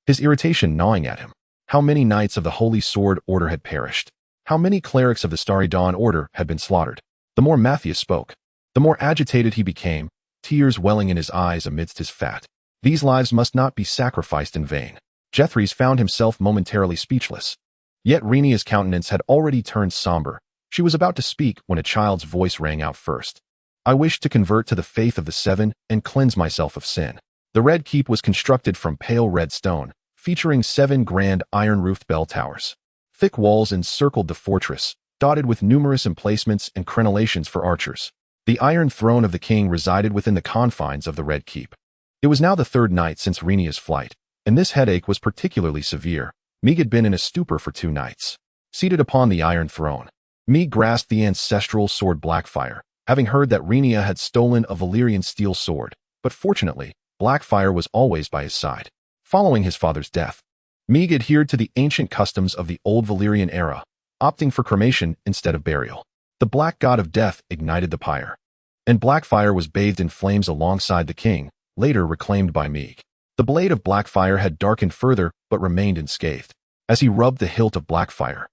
his irritation gnawing at him. How many knights of the Holy Sword Order had perished? How many clerics of the Starry Dawn Order had been slaughtered? The more Matthias spoke, the more agitated he became, tears welling in his eyes amidst his fat. These lives must not be sacrificed in vain. Jeffreys found himself momentarily speechless. Yet Rhaenia's countenance had already turned somber. She was about to speak when a child's voice rang out first. I wish to convert to the faith of the Seven and cleanse myself of sin. The Red Keep was constructed from pale red stone, featuring 7 grand iron-roofed bell towers. Thick walls encircled the fortress, dotted with numerous emplacements and crenellations for archers. The Iron Throne of the King resided within the confines of the Red Keep. It was now the 3rd night since Rhaenia's flight, and this headache was particularly severe. Meeg had been in a stupor for 2 nights. Seated upon the Iron Throne, Meeg grasped the ancestral sword Blackfire, having heard that Rhaenyra had stolen a Valyrian steel sword, but fortunately, Blackfire was always by his side. Following his father's death, Meeg adhered to the ancient customs of the old Valyrian era, opting for cremation instead of burial. The Black God of Death ignited the pyre, and Blackfire was bathed in flames alongside the king, later reclaimed by Meeg. The blade of Blackfire had darkened further but remained unscathed. As he rubbed the hilt of Blackfire,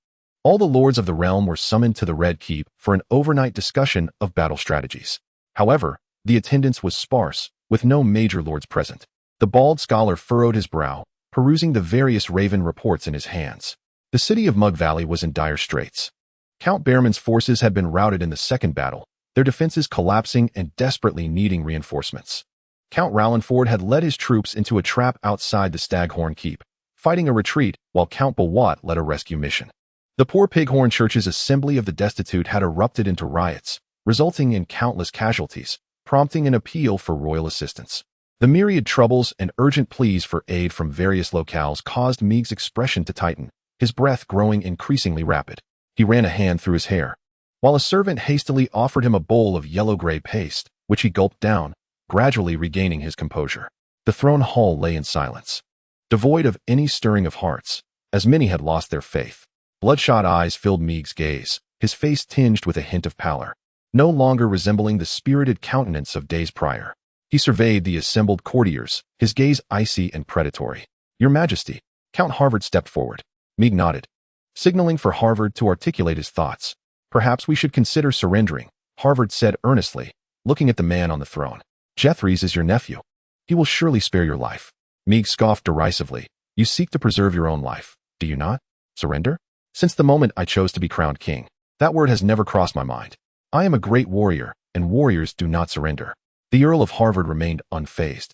all the lords of the realm were summoned to the Red Keep for an overnight discussion of battle strategies. However, the attendance was sparse, with no major lords present. The bald scholar furrowed his brow, perusing the various Raven reports in his hands. The city of Mug Valley was in dire straits. Count Behrman's forces had been routed in the second battle, their defenses collapsing and desperately needing reinforcements. Count Rowlandford had led his troops into a trap outside the Staghorn Keep, fighting a retreat while Count Bawat led a rescue mission. The poor Pighorn Church's Assembly of the Destitute had erupted into riots, resulting in countless casualties, prompting an appeal for royal assistance. The myriad troubles and urgent pleas for aid from various locales caused Meeg's expression to tighten, his breath growing increasingly rapid. He ran a hand through his hair, while a servant hastily offered him a bowl of yellow-gray paste, which he gulped down, gradually regaining his composure. The throne hall lay in silence, devoid of any stirring of hearts, as many had lost their faith. Bloodshot eyes filled Meeg's gaze, his face tinged with a hint of pallor, no longer resembling the spirited countenance of days prior. He surveyed the assembled courtiers, his gaze icy and predatory. Your Majesty. Count Harvard stepped forward. Meeg nodded, signaling for Harvard to articulate his thoughts. Perhaps we should consider surrendering, Harvard said earnestly, looking at the man on the throne. Jeffreys is your nephew. He will surely spare your life. Meeg scoffed derisively. You seek to preserve your own life, do you not? Surrender? Since the moment I chose to be crowned king, that word has never crossed my mind. I am a great warrior, and warriors do not surrender. The Earl of Harvard remained unfazed,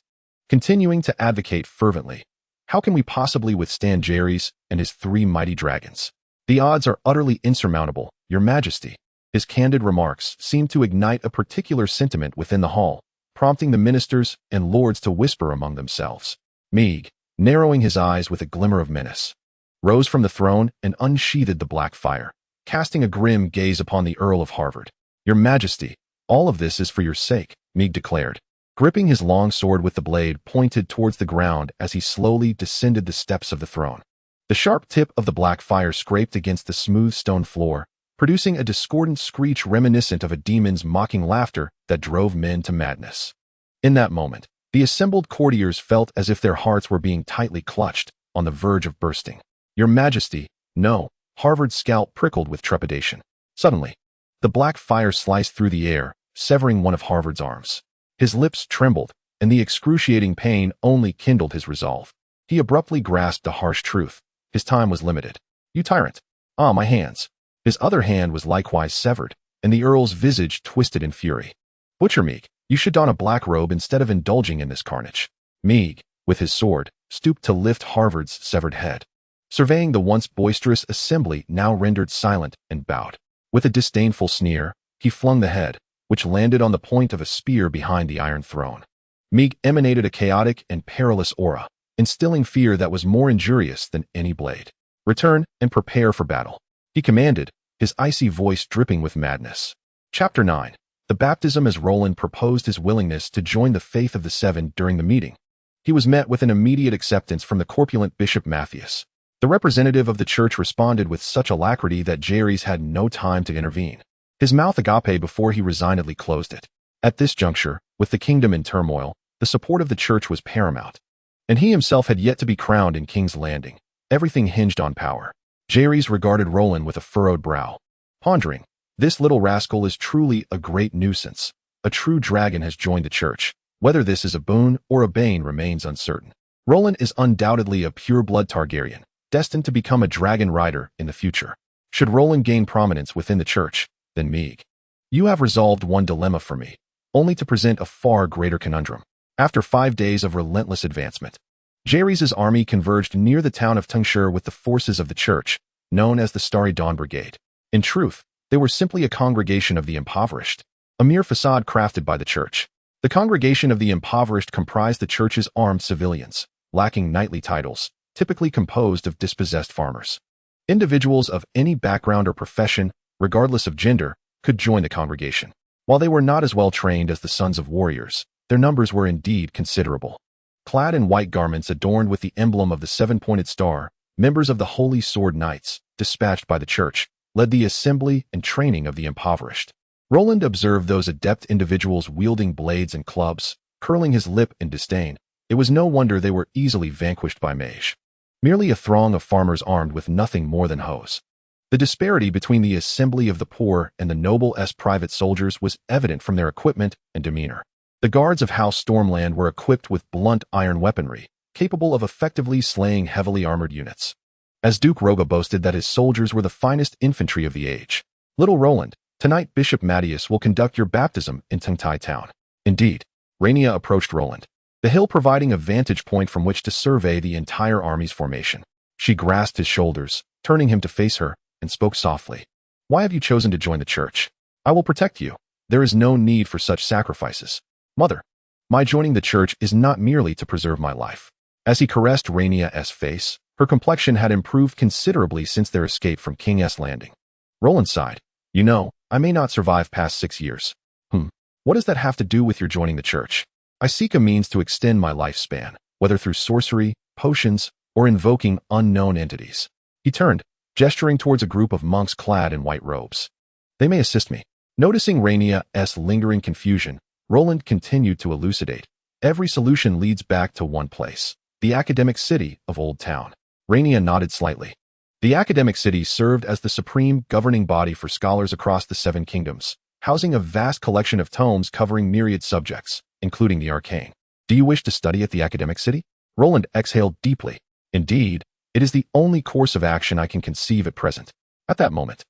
continuing to advocate fervently. How can we possibly withstand Jaehaerys and his 3 mighty dragons? The odds are utterly insurmountable, Your Majesty. His candid remarks seemed to ignite a particular sentiment within the hall, prompting the ministers and lords to whisper among themselves. Meeg, narrowing his eyes with a glimmer of menace, rose from the throne and unsheathed the black fire, casting a grim gaze upon the Earl of Harvard. Your Majesty, All of this is for your sake, Maegor declared, gripping his long sword with the blade pointed towards the ground as he slowly descended the steps of the throne. The sharp tip of the black fire scraped against the smooth stone floor, producing a discordant screech reminiscent of a demon's mocking laughter that drove men to madness. In that moment, the assembled courtiers felt as if their hearts were being tightly clutched, on the verge of bursting. Your Majesty, no, Harvard's scalp prickled with trepidation. Suddenly, the black fire sliced through the air, severing one of Harvard's arms. His lips trembled, and the excruciating pain only kindled his resolve. He abruptly grasped the harsh truth. His time was limited. You tyrant! Ah, my hands! His other hand was likewise severed, and the earl's visage twisted in fury. Butcher Maegor, you should don a black robe instead of indulging in this carnage. Maegor, with his sword, stooped to lift Harvard's severed head. Surveying the once boisterous assembly now rendered silent and bowed. With a disdainful sneer, he flung the head, which landed on the point of a spear behind the Iron Throne. Maegor emanated a chaotic and perilous aura, instilling fear that was more injurious than any blade. Return and prepare for battle, he commanded, his icy voice dripping with madness. Chapter 9. The Baptism. As Roland proposed his willingness to join the Faith of the Seven during the meeting, he was met with an immediate acceptance from the corpulent Bishop Matthias. The representative of the church responded with such alacrity that Jaehaerys had no time to intervene. His mouth agape before he resignedly closed it. At this juncture, with the kingdom in turmoil, the support of the church was paramount. And he himself had yet to be crowned in King's Landing. Everything hinged on power. Jaehaerys regarded Roland with a furrowed brow, pondering, this little rascal is truly a great nuisance. A true dragon has joined the church. Whether this is a boon or a bane remains uncertain. Roland is undoubtedly a pure-blood Targaryen, destined to become a dragon rider in the future. Should Roland gain prominence within the church, then Maegor, you have resolved one dilemma for me, only to present a far greater conundrum. After 5 days of relentless advancement, Jaehaerys' army converged near the town of Tungshur with the forces of the church, known as the Starry Dawn Brigade. In truth, they were simply a congregation of the impoverished, a mere facade crafted by the church. The congregation of the impoverished comprised the church's armed civilians, lacking knightly titles, typically composed of dispossessed farmers. Individuals of any background or profession, regardless of gender, could join the congregation. While they were not as well trained as the sons of warriors, their numbers were indeed considerable. Clad in white garments adorned with the emblem of the seven-pointed star, members of the Holy Sword Knights, dispatched by the church, led the assembly and training of the impoverished. Roland observed those adept individuals wielding blades and clubs, curling his lip in disdain. It was no wonder they were easily vanquished by Maegor. Merely a throng of farmers armed with nothing more than hoes. The disparity between the assembly of the poor and the noble private soldiers was evident from their equipment and demeanor. The guards of House Stormland were equipped with blunt iron weaponry, capable of effectively slaying heavily armored units. As Duke Roga boasted that his soldiers were the finest infantry of the age. Little Roland, tonight Bishop Matthias will conduct your baptism in Tungtai town. Indeed, Rhaenyra approached Roland, the hill providing a vantage point from which to survey the entire army's formation. She grasped his shoulders, turning him to face her, and spoke softly. Why have you chosen to join the church? I will protect you. There is no need for such sacrifices. Mother, my joining the church is not merely to preserve my life. As he caressed Rhaenyra's face, her complexion had improved considerably since their escape from King's Landing. Roland sighed. You know, I may not survive past 6 years. What does that have to do with your joining the church? I seek a means to extend my lifespan, whether through sorcery, potions, or invoking unknown entities. He turned, gesturing towards a group of monks clad in white robes. They may assist me. Noticing Rhaenyra's lingering confusion, Roland continued to elucidate. Every solution leads back to one place, the academic city of Old Town. Rhaenyra nodded slightly. The academic city served as the supreme governing body for scholars across the Seven Kingdoms, housing a vast collection of tomes covering myriad subjects, including the arcane. Do you wish to study at the academic city? Roland exhaled deeply. Indeed, it is the only course of action I can conceive at present. At that moment,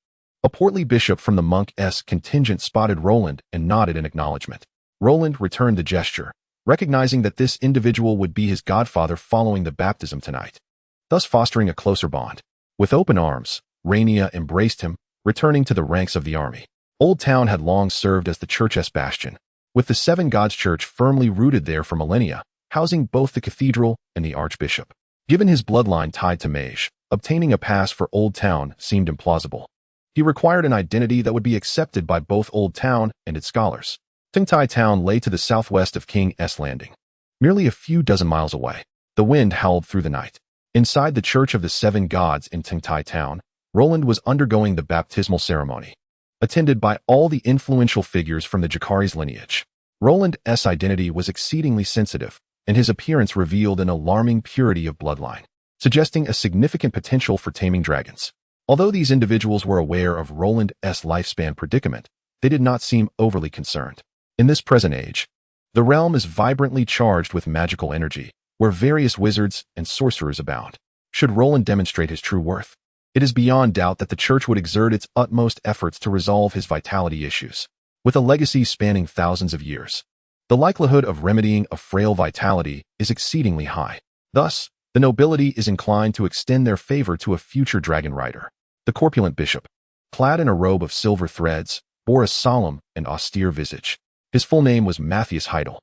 a portly bishop from the monk's contingent spotted Roland and nodded in acknowledgement. Roland returned the gesture, recognizing that this individual would be his godfather following the baptism tonight, thus fostering a closer bond. With open arms, Rhaenyra embraced him, returning to the ranks of the army. Old Town had long served as the church's bastion, with the Seven Gods Church firmly rooted there for millennia, housing both the cathedral and the archbishop. Given his bloodline tied to Maegor, obtaining a pass for Old Town seemed implausible. He required an identity that would be accepted by both Old Town and its scholars. Tingtai Town lay to the southwest of King Aenys Landing, merely a few dozen miles away. The wind howled through the night. Inside the Church of the Seven Gods in Tingtai Town, Roland was undergoing the baptismal ceremony, attended by all the influential figures from the Jacary's lineage. Roland's identity was exceedingly sensitive, and his appearance revealed an alarming purity of bloodline, suggesting a significant potential for taming dragons. Although these individuals were aware of Roland's lifespan predicament, they did not seem overly concerned. In this present age, the realm is vibrantly charged with magical energy, where various wizards and sorcerers abound. Should Roland demonstrate his true worth, it is beyond doubt that the Church would exert its utmost efforts to resolve his vitality issues. With a legacy spanning thousands of years, the likelihood of remedying a frail vitality is exceedingly high. Thus, the nobility is inclined to extend their favor to a future dragon rider. The corpulent bishop, clad in a robe of silver threads, bore a solemn and austere visage. His full name was Matthias Heidel,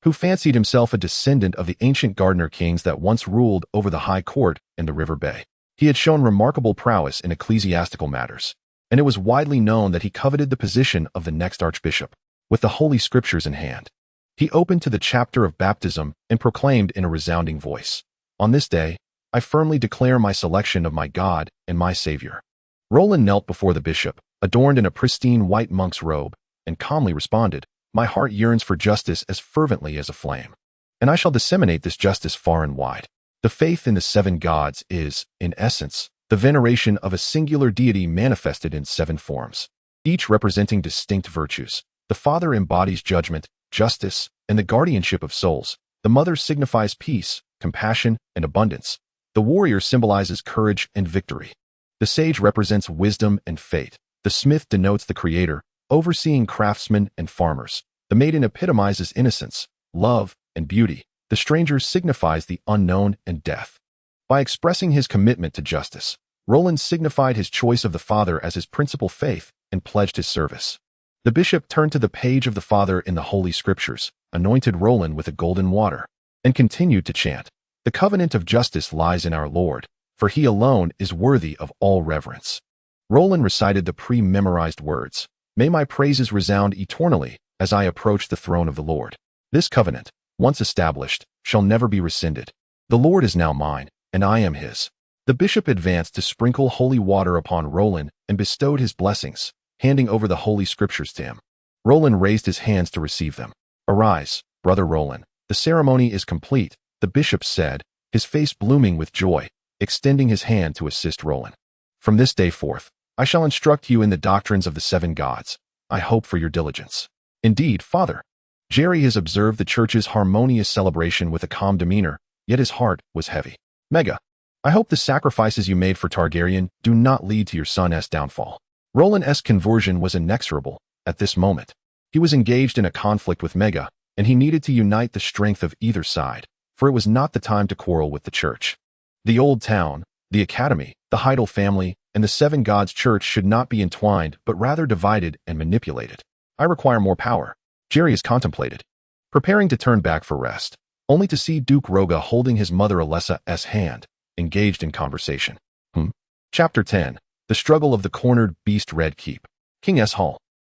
who fancied himself a descendant of the ancient Gardner kings that once ruled over the High Court and the River Bay. He had shown remarkable prowess in ecclesiastical matters, and it was widely known that he coveted the position of the next archbishop. With the Holy Scriptures in hand, he opened to the chapter of baptism and proclaimed in a resounding voice, "On this day, I firmly declare my selection of my God and my Savior." Roland knelt before the bishop, adorned in a pristine white monk's robe, and calmly responded, "My heart yearns for justice as fervently as a flame, and I shall disseminate this justice far and wide." The faith in the seven gods is, in essence, the veneration of a singular deity manifested in seven forms, each representing distinct virtues. The Father embodies judgment, justice, and the guardianship of souls. The Mother signifies peace, compassion, and abundance. The warrior symbolizes courage and victory. The sage represents wisdom and fate. The smith denotes the creator, overseeing craftsmen and farmers. The maiden epitomizes innocence, love, and beauty. The stranger signifies the unknown and death. By expressing his commitment to justice, Roland signified his choice of the Father as his principal faith and pledged his service. The bishop turned to the page of the Father in the Holy Scriptures, anointed Roland with a golden water, and continued to chant, "The covenant of justice lies in our Lord, for he alone is worthy of all reverence." Roland recited the pre-memorized words, "May my praises resound eternally as I approach the throne of the Lord. This covenant, once established, shall never be rescinded. The Lord is now mine, and I am his." The bishop advanced to sprinkle holy water upon Roland and bestowed his blessings, handing over the Holy Scriptures to him. Roland raised his hands to receive them. "Arise, brother Roland. The ceremony is complete," the bishop said, his face blooming with joy, extending his hand to assist Roland. "From this day forth, I shall instruct you in the doctrines of the seven gods. I hope for your diligence." "Indeed, Father." Jerry has observed the church's harmonious celebration with a calm demeanor, yet his heart was heavy. "Mega, I hope the sacrifices you made for Targaryen do not lead to your son's downfall." Roland's conversion was inexorable at this moment. He was engaged in a conflict with Mega, and he needed to unite the strength of either side, for it was not the time to quarrel with the church. The Old Town, the Academy, the Heidel family, and the Seven Gods Church should not be entwined but rather divided and manipulated. "I require more power," Jerry has contemplated, preparing to turn back for rest, only to see Duke Roga holding his mother Alessa's hand, engaged in conversation. Chapter 10. The Struggle of the Cornered Beast Red Keep. King Harrenhal.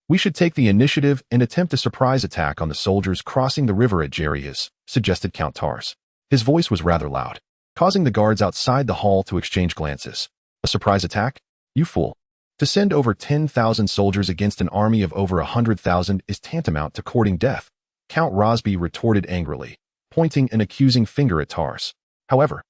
"We should take the initiative and attempt a surprise attack on the soldiers crossing the river at Jerry's," suggested Count Tars. His voice was rather loud, causing the guards outside the hall to exchange glances. "A surprise attack? You fool. To send over 10,000 soldiers against an army of over 100,000 is tantamount to courting death," Count Rosby retorted angrily, pointing an accusing finger at Tars. However,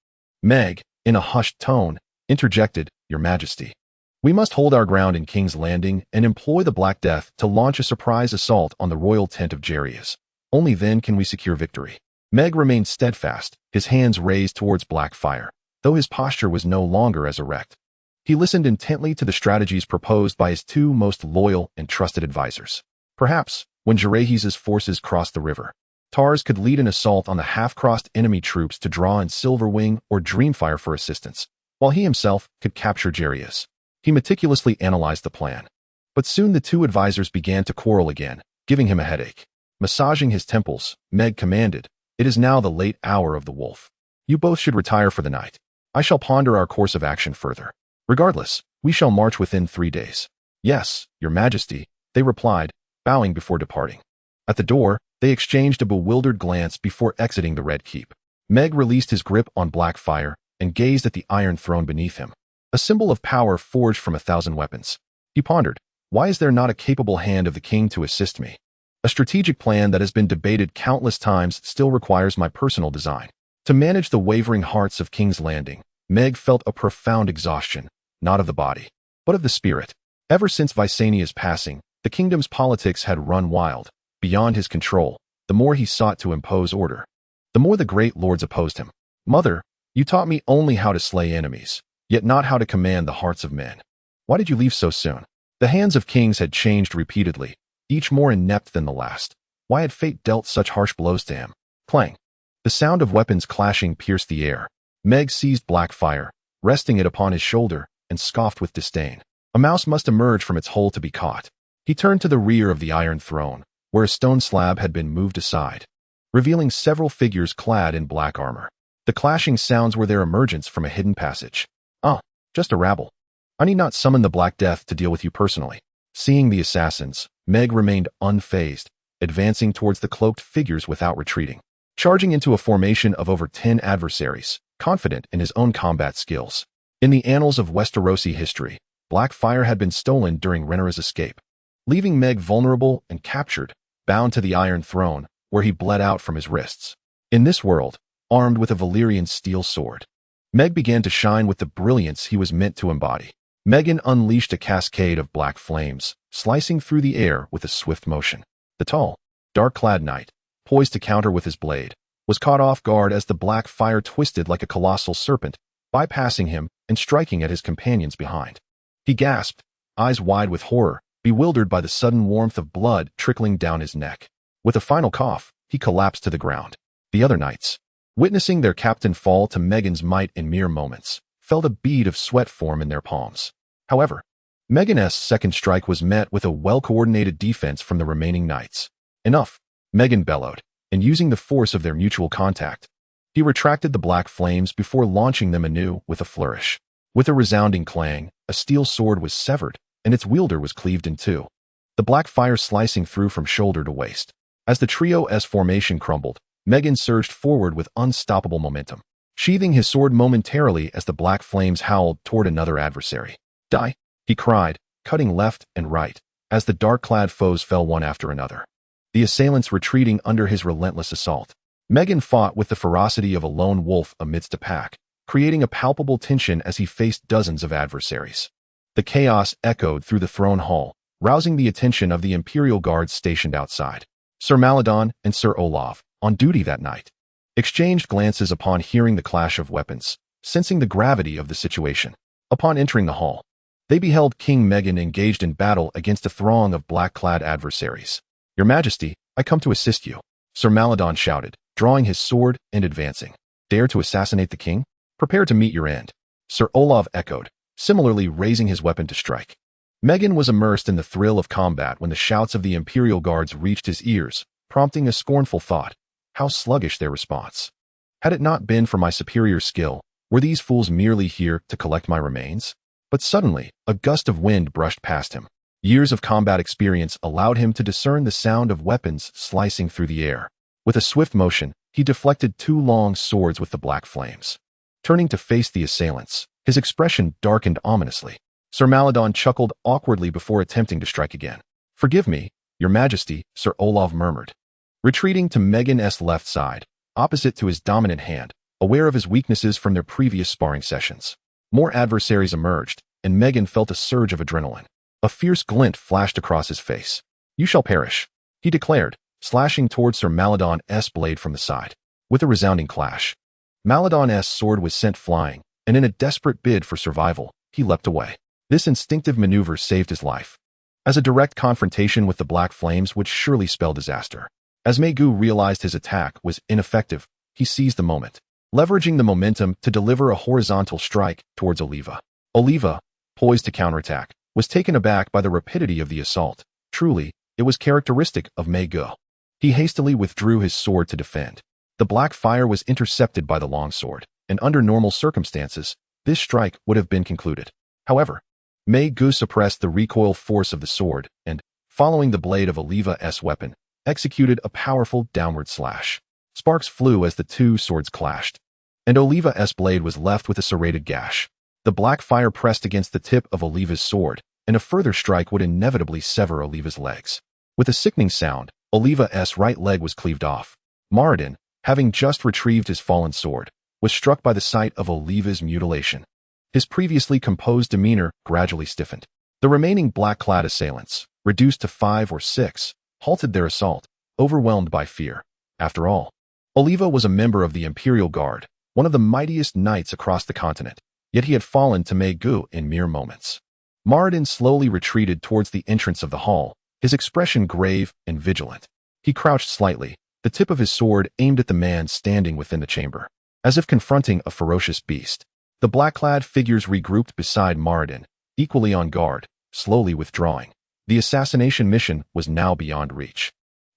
Meg, in a hushed tone, interjected, "Your Majesty, we must hold our ground in King's Landing and employ the Black Death to launch a surprise assault on the royal tent of Jerry's. Only then can we secure victory." Meg remained steadfast, his hands raised towards Blackfire, though his posture was no longer as erect. He listened intently to the strategies proposed by his two most loyal and trusted advisors. Perhaps, when Jerry's forces crossed the river, Tars could lead an assault on the half-crossed enemy troops to draw in Silverwing or Dreamfire for assistance, while he himself could capture Jerry's. He meticulously analyzed the plan. But soon the two advisors began to quarrel again, giving him a headache. Massaging his temples, Meg commanded, "It is now the late hour of the wolf. You both should retire for the night. I shall ponder our course of action further." Regardless, We shall march within 3 days. Yes, your majesty, they replied, bowing before departing. At the door, they exchanged a bewildered glance before exiting the Red Keep. Meg released his grip on Blackfire and gazed at the iron throne beneath him, a symbol of power forged from 1,000 weapons. He pondered, why is there not a capable hand of the king to assist me? A strategic plan that has been debated countless times still requires my personal design. To manage the wavering hearts of King's Landing, Meg felt a profound exhaustion, not of the body, but of the spirit. Ever since Visenia's passing, the kingdom's politics had run wild. Beyond his control, the more he sought to impose order, the more the great lords opposed him. Mother, you taught me only how to slay enemies, yet not how to command the hearts of men. Why did you leave so soon? The hands of kings had changed repeatedly, each more inept than the last. Why had fate dealt such harsh blows to him? Clang. The sound of weapons clashing pierced the air. Meg seized Blackfire, resting it upon his shoulder, and scoffed with disdain. A mouse must emerge from its hole to be caught. He turned to the rear of the Iron Throne, where a stone slab had been moved aside, revealing several figures clad in black armor. The clashing sounds were their emergence from a hidden passage. Ah, just a rabble. I need not summon the Black Death to deal with you personally. Seeing the assassins, Meg remained unfazed, advancing towards the cloaked figures without retreating, charging into a formation of over 10 adversaries, confident in his own combat skills. In the annals of Westerosi history, Blackfire had been stolen during Rhaenyra's escape, leaving Meg vulnerable and captured, bound to the Iron Throne, where he bled out from his wrists. In this world, armed with a Valyrian steel sword, Meg began to shine with the brilliance he was meant to embody. Megan unleashed a cascade of black flames, slicing through the air with a swift motion. The tall, dark-clad knight, poised to counter with his blade, was caught off guard as the black fire twisted like a colossal serpent, bypassing him and striking at his companions behind. He gasped, eyes wide with horror, bewildered by the sudden warmth of blood trickling down his neck. With a final cough, he collapsed to the ground. The other knights, witnessing their captain fall to Megan's might in mere moments, felt a bead of sweat form in their palms. However, Megan's second strike was met with a well-coordinated defense from the remaining knights. Enough, Megan bellowed, and using the force of their mutual contact, he retracted the black flames before launching them anew with a flourish. With a resounding clang, a steel sword was severed, and its wielder was cleaved in two, the black fire slicing through from shoulder to waist. As the trio's formation crumbled, Megan surged forward with unstoppable momentum, sheathing his sword momentarily as the black flames howled toward another adversary. Die, he cried, cutting left and right, as the dark-clad foes fell one after another, the assailants retreating under his relentless assault. Megan fought with the ferocity of a lone wolf amidst a pack, creating a palpable tension as he faced dozens of adversaries. The chaos echoed through the throne hall, rousing the attention of the Imperial guards stationed outside. Sir Maladon and Sir Olaf, on duty that night, exchanged glances upon hearing the clash of weapons, sensing the gravity of the situation. Upon entering the hall, they beheld King Megan engaged in battle against a throng of black-clad adversaries. Your Majesty, I come to assist you, Sir Maladon shouted, drawing his sword and advancing. Dare to assassinate the king? Prepare to meet your end, Sir Olaf echoed, similarly raising his weapon to strike. Megan was immersed in the thrill of combat when the shouts of the Imperial guards reached his ears, prompting a scornful thought. How sluggish their response. Had it not been for my superior skill, were these fools merely here to collect my remains? But suddenly, a gust of wind brushed past him. Years of combat experience allowed him to discern the sound of weapons slicing through the air. With a swift motion, he deflected two long swords with the black flames. Turning to face the assailants, his expression darkened ominously. Sir Maladon chuckled awkwardly before attempting to strike again. Forgive me, Your Majesty, Sir Olaf murmured, retreating to Megan's left side, opposite to his dominant hand, aware of his weaknesses from their previous sparring sessions. More adversaries emerged, and Megan felt a surge of adrenaline. A fierce glint flashed across his face. You shall perish, he declared, slashing towards Sir Maladon's blade from the side. With a resounding clash, Maladon's sword was sent flying, and in a desperate bid for survival, he leapt away. This instinctive maneuver saved his life, as a direct confrontation with the black flames would surely spell disaster. As Maegor realized his attack was ineffective, he seized the moment, leveraging the momentum to deliver a horizontal strike towards Oliva. Oliva, poised to counterattack, was taken aback by the rapidity of the assault. Truly, it was characteristic of Maegor. He hastily withdrew his sword to defend. The black fire was intercepted by the longsword, and under normal circumstances, this strike would have been concluded. However, Maegor suppressed the recoil force of the sword and, following the blade of Oliva's weapon, executed a powerful downward slash. Sparks flew as the two swords clashed, and Oliva's blade was left with a serrated gash. The black fire pressed against the tip of Oliva's sword, and a further strike would inevitably sever Oliva's legs. With a sickening sound, Oliva's right leg was cleaved off. Moradin, having just retrieved his fallen sword, was struck by the sight of Oliva's mutilation. His previously composed demeanor gradually stiffened. The remaining black-clad assailants, reduced to 5 or 6, halted their assault, overwhelmed by fear. After all, Oliva was a member of the Imperial Guard, one of the mightiest knights across the continent, yet he had fallen to Maegor in mere moments. Moradin slowly retreated towards the entrance of the hall, his expression grave and vigilant. He crouched slightly, the tip of his sword aimed at the man standing within the chamber. As if confronting a ferocious beast, the black-clad figures regrouped beside Moradin, equally on guard, slowly withdrawing. The assassination mission was now beyond reach.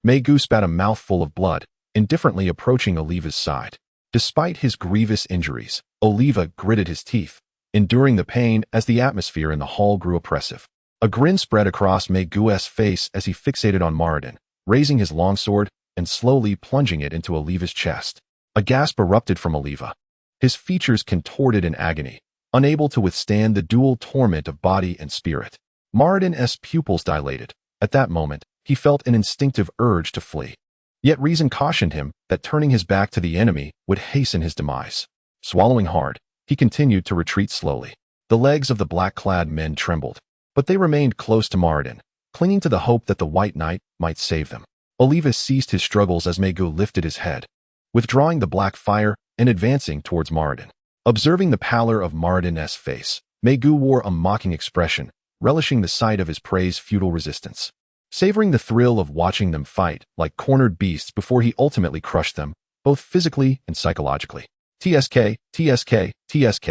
Maegor spat a mouthful of blood, indifferently approaching Oliva's side. Despite his grievous injuries, Oliva gritted his teeth, enduring the pain as the atmosphere in the hall grew oppressive. A grin spread across Maegor's face as he fixated on Moradin, raising his longsword and slowly plunging it into Oliva's chest. A gasp erupted from Oliva. His features contorted in agony, unable to withstand the dual torment of body and spirit. Moradin's pupils dilated. At that moment, he felt an instinctive urge to flee. Yet reason cautioned him that turning his back to the enemy would hasten his demise. Swallowing hard, he continued to retreat slowly. The legs of the black-clad men trembled, but they remained close to Moradin, clinging to the hope that the White Knight might save them. Oliva ceased his struggles as Maegor lifted his head, withdrawing the black fire and advancing towards Moradin. Observing the pallor of Moradin's face, Maegor wore a mocking expression, relishing the sight of his prey's futile resistance. Savoring the thrill of watching them fight like cornered beasts before he ultimately crushed them, both physically and psychologically. TSK, TSK, TSK.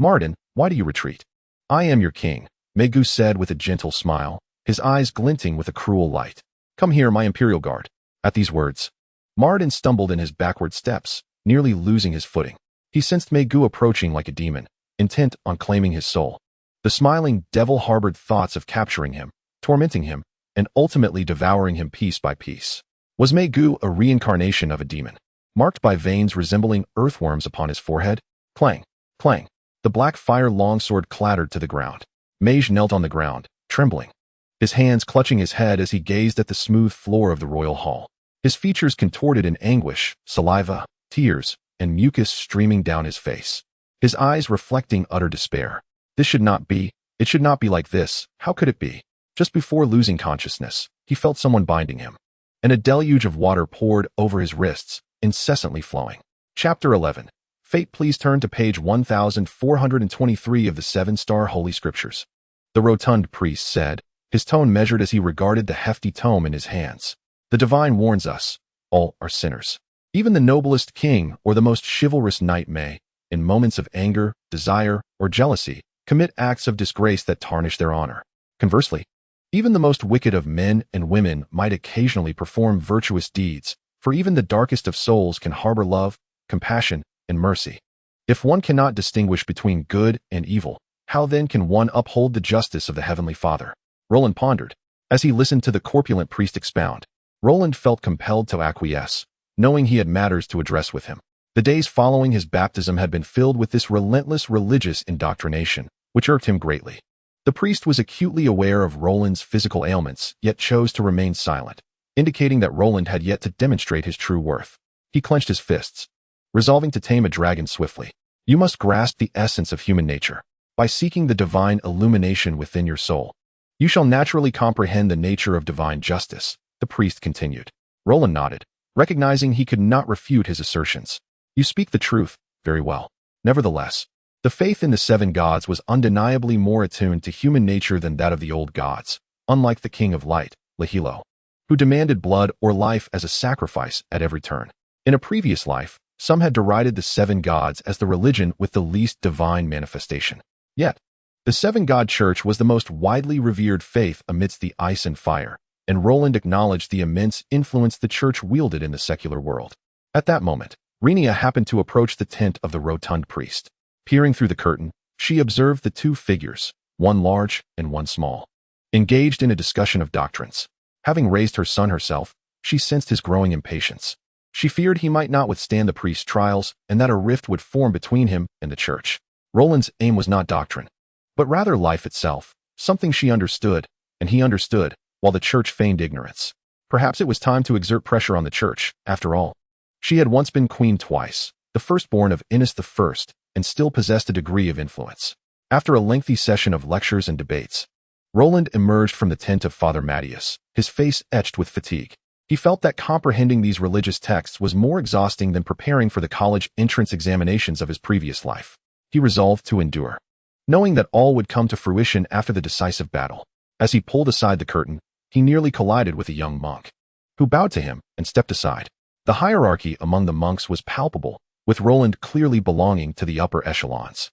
Moradin, why do you retreat? I am your king, Maegor said with a gentle smile, his eyes glinting with a cruel light. Come here, my Imperial Guard. At these words, Moradin stumbled in his backward steps, nearly losing his footing. He sensed Maegor approaching like a demon, intent on claiming his soul. The smiling devil harbored thoughts of capturing him, tormenting him, and ultimately devouring him piece by piece. Was Maegor a reincarnation of a demon, marked by veins resembling earthworms upon his forehead? Clang, clang. The black fire longsword clattered to the ground. Maegor knelt on the ground, trembling, his hands clutching his head as he gazed at the smooth floor of the royal hall. His features contorted in anguish, saliva, tears, and mucus streaming down his face. His eyes reflecting utter despair. This should not be. It should not be like this. How could it be? Just before losing consciousness, he felt someone binding him, and a deluge of water poured over his wrists, incessantly flowing. Chapter 11. Fate. Please turn to page 1423 of the 7-star Holy Scriptures. The rotund priest said, his tone measured as he regarded the hefty tome in his hands. The divine warns us, all are sinners. Even the noblest king or the most chivalrous knight may, in moments of anger, desire, or jealousy, commit acts of disgrace that tarnish their honor. Conversely, even the most wicked of men and women might occasionally perform virtuous deeds, for even the darkest of souls can harbor love, compassion, and mercy. If one cannot distinguish between good and evil, how then can one uphold the justice of the Heavenly Father? Roland pondered. As he listened to the corpulent priest expound, Roland felt compelled to acquiesce, knowing he had matters to address with him. The days following his baptism had been filled with this relentless religious indoctrination, which irked him greatly. The priest was acutely aware of Roland's physical ailments, yet chose to remain silent, indicating that Roland had yet to demonstrate his true worth. He clenched his fists, resolving to tame a dragon swiftly. You must grasp the essence of human nature. By seeking the divine illumination within your soul, you shall naturally comprehend the nature of divine justice, the priest continued. Roland nodded, recognizing he could not refute his assertions. You speak the truth, very well. Nevertheless, the faith in the 7 gods was undeniably more attuned to human nature than that of the old gods, unlike the king of light, Lahilo, who demanded blood or life as a sacrifice at every turn. In a previous life, some had derided the 7 gods as the religion with the least divine manifestation. Yet, the 7-god church was the most widely revered faith amidst the ice and fire, and Roland acknowledged the immense influence the church wielded in the secular world. At that moment, Rhaenyra happened to approach the tent of the rotund priest. Peering through the curtain, she observed the 2 figures, one large and one small, engaged in a discussion of doctrines. Having raised her son herself, she sensed his growing impatience. She feared he might not withstand the priest's trials and that a rift would form between him and the church. Roland's aim was not doctrine, but rather life itself, something she understood, and he understood, while the church feigned ignorance. Perhaps it was time to exert pressure on the church, after all. She had once been queen twice, the firstborn of Aenys I, and still possessed a degree of influence. After a lengthy session of lectures and debates, Roland emerged from the tent of Father Matthias, his face etched with fatigue. He felt that comprehending these religious texts was more exhausting than preparing for the college entrance examinations of his previous life. He resolved to endure, knowing that all would come to fruition after the decisive battle. As he pulled aside the curtain, he nearly collided with a young monk, who bowed to him and stepped aside. The hierarchy among the monks was palpable, with Roland clearly belonging to the upper echelons.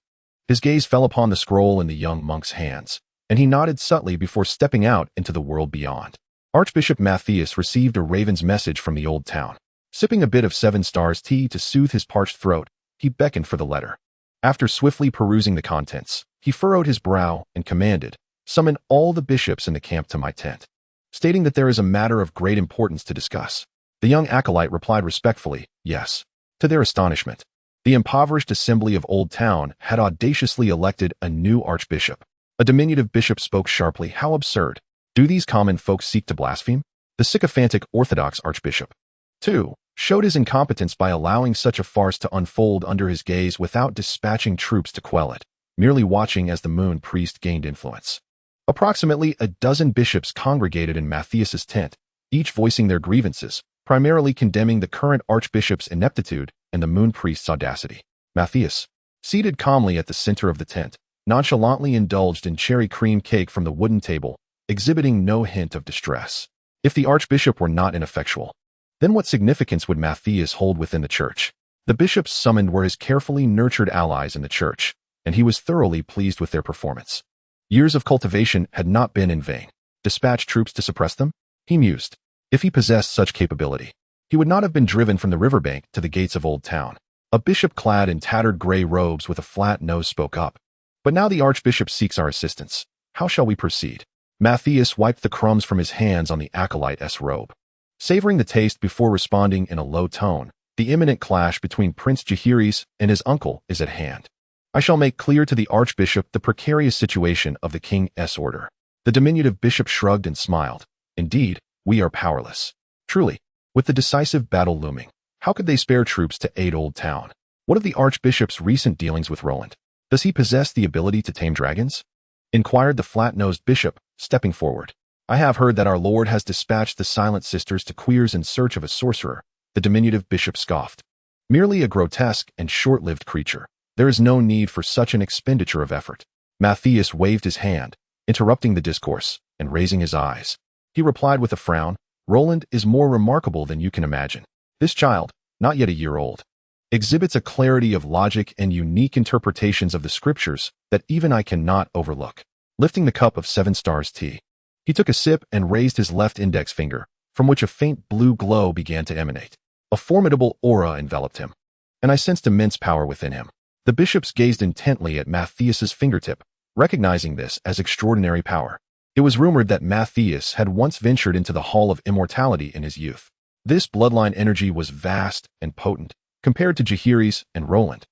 His gaze fell upon the scroll in the young monk's hands, and he nodded subtly before stepping out into the world beyond. Archbishop Matthias received a raven's message from the old town. Sipping a bit of 7 Stars tea to soothe his parched throat, he beckoned for the letter. After swiftly perusing the contents, he furrowed his brow and commanded, "Summon all the bishops in the camp to my tent," stating that there is a matter of great importance to discuss. The young acolyte replied respectfully, "Yes." To their astonishment, the impoverished assembly of Old Town had audaciously elected a new archbishop. A diminutive bishop spoke sharply, "How absurd! Do these common folk seek to blaspheme?" The sycophantic Orthodox archbishop, too, showed his incompetence by allowing such a farce to unfold under his gaze without dispatching troops to quell it, merely watching as the moon priest gained influence. Approximately a dozen bishops congregated in Matthias's tent, each voicing their grievances, primarily condemning the current archbishop's ineptitude and the moon priest's audacity. Matthias, seated calmly at the center of the tent, nonchalantly indulged in cherry cream cake from the wooden table, exhibiting no hint of distress. If the archbishop were not ineffectual, then what significance would Matthias hold within the church? The bishops summoned were his carefully nurtured allies in the church, and he was thoroughly pleased with their performance. Years of cultivation had not been in vain. Dispatch troops to suppress them? He mused. If he possessed such capability, he would not have been driven from the riverbank to the gates of Old Town. A bishop clad in tattered gray robes with a flat nose spoke up. "But now the archbishop seeks our assistance. How shall we proceed?" Matthias wiped the crumbs from his hands on the acolyte's robe. Savoring the taste before responding in a low tone, "The imminent clash between Prince Jaehaerys and his uncle is at hand. I shall make clear to the archbishop the precarious situation of the King's order." The diminutive bishop shrugged and smiled. "Indeed, we are powerless. Truly, with the decisive battle looming, how could they spare troops to aid Old Town? What of the archbishop's recent dealings with Roland? Does he possess the ability to tame dragons?" inquired the flat-nosed bishop, stepping forward. "I have heard that our lord has dispatched the Silent Sisters to Queers in search of a sorcerer," the diminutive bishop scoffed. "Merely a grotesque and short-lived creature. There is no need for such an expenditure of effort." Matthias waved his hand, interrupting the discourse, and raising his eyes. He replied with a frown, "Roland is more remarkable than you can imagine. This child, not yet a year old, exhibits a clarity of logic and unique interpretations of the scriptures that even I cannot overlook." Lifting the cup of 7 Stars tea, he took a sip and raised his left index finger, from which a faint blue glow began to emanate. A formidable aura enveloped him, and I sensed immense power within him. The bishops gazed intently at Matthias's fingertip, recognizing this as extraordinary power. It was rumored that Matthias had once ventured into the Hall of Immortality in his youth. This bloodline energy was vast and potent, compared to Jaehaerys and Roland.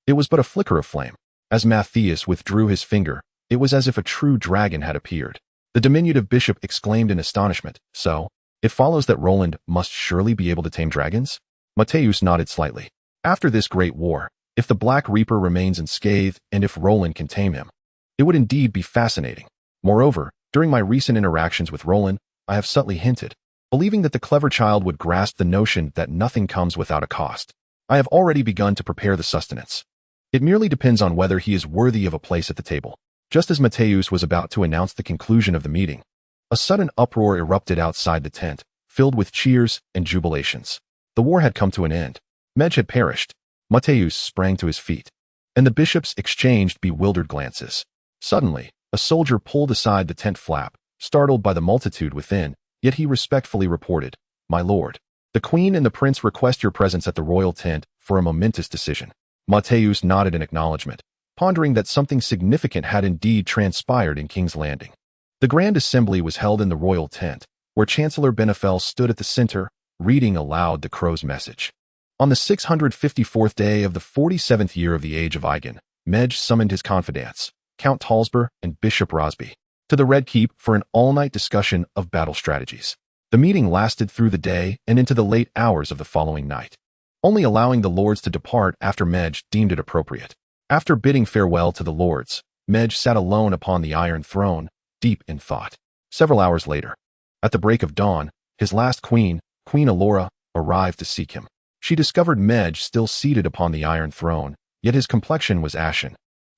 It was but a flicker of flame. As Matthias withdrew his finger, it was as if a true dragon had appeared. The diminutive bishop exclaimed in astonishment, "So, it follows that Roland must surely be able to tame dragons?" Matthias nodded slightly. "After this great war, if the Black Reaper remains unscathed and if Roland can tame him, it would indeed be fascinating. Moreover, during my recent interactions with Roland, I have subtly hinted, believing that the clever child would grasp the notion that nothing comes without a cost. I have already begun to prepare the sustenance. It merely depends on whether he is worthy of a place at the table." Just as Matthias was about to announce the conclusion of the meeting, a sudden uproar erupted outside the tent, filled with cheers and jubilations. The war had come to an end. Meg had perished. Matthias sprang to his feet, and the bishops exchanged bewildered glances. Suddenly, a soldier pulled aside the tent flap, startled by the multitude within, yet he respectfully reported, "My lord, the queen and the prince request your presence at the royal tent for a momentous decision." Matthias nodded in acknowledgement, pondering that something significant had indeed transpired in King's Landing. The Grand Assembly was held in the royal tent, where Chancellor Benefel stood at the center, reading aloud the crow's message. On the 654th day of the 47th year of the age of Aegon, Maegor summoned his confidants, Count Talsber and Bishop Rosby, to the Red Keep for an all-night discussion of battle strategies. The meeting lasted through the day and into the late hours of the following night, only allowing the lords to depart after Maegor deemed it appropriate. After bidding farewell to the lords, Maegor sat alone upon the Iron Throne, deep in thought. Several hours later, at the break of dawn, his last queen, Queen Alora, arrived to seek him. She discovered Maegor still seated upon the Iron Throne, yet his complexion was ashen,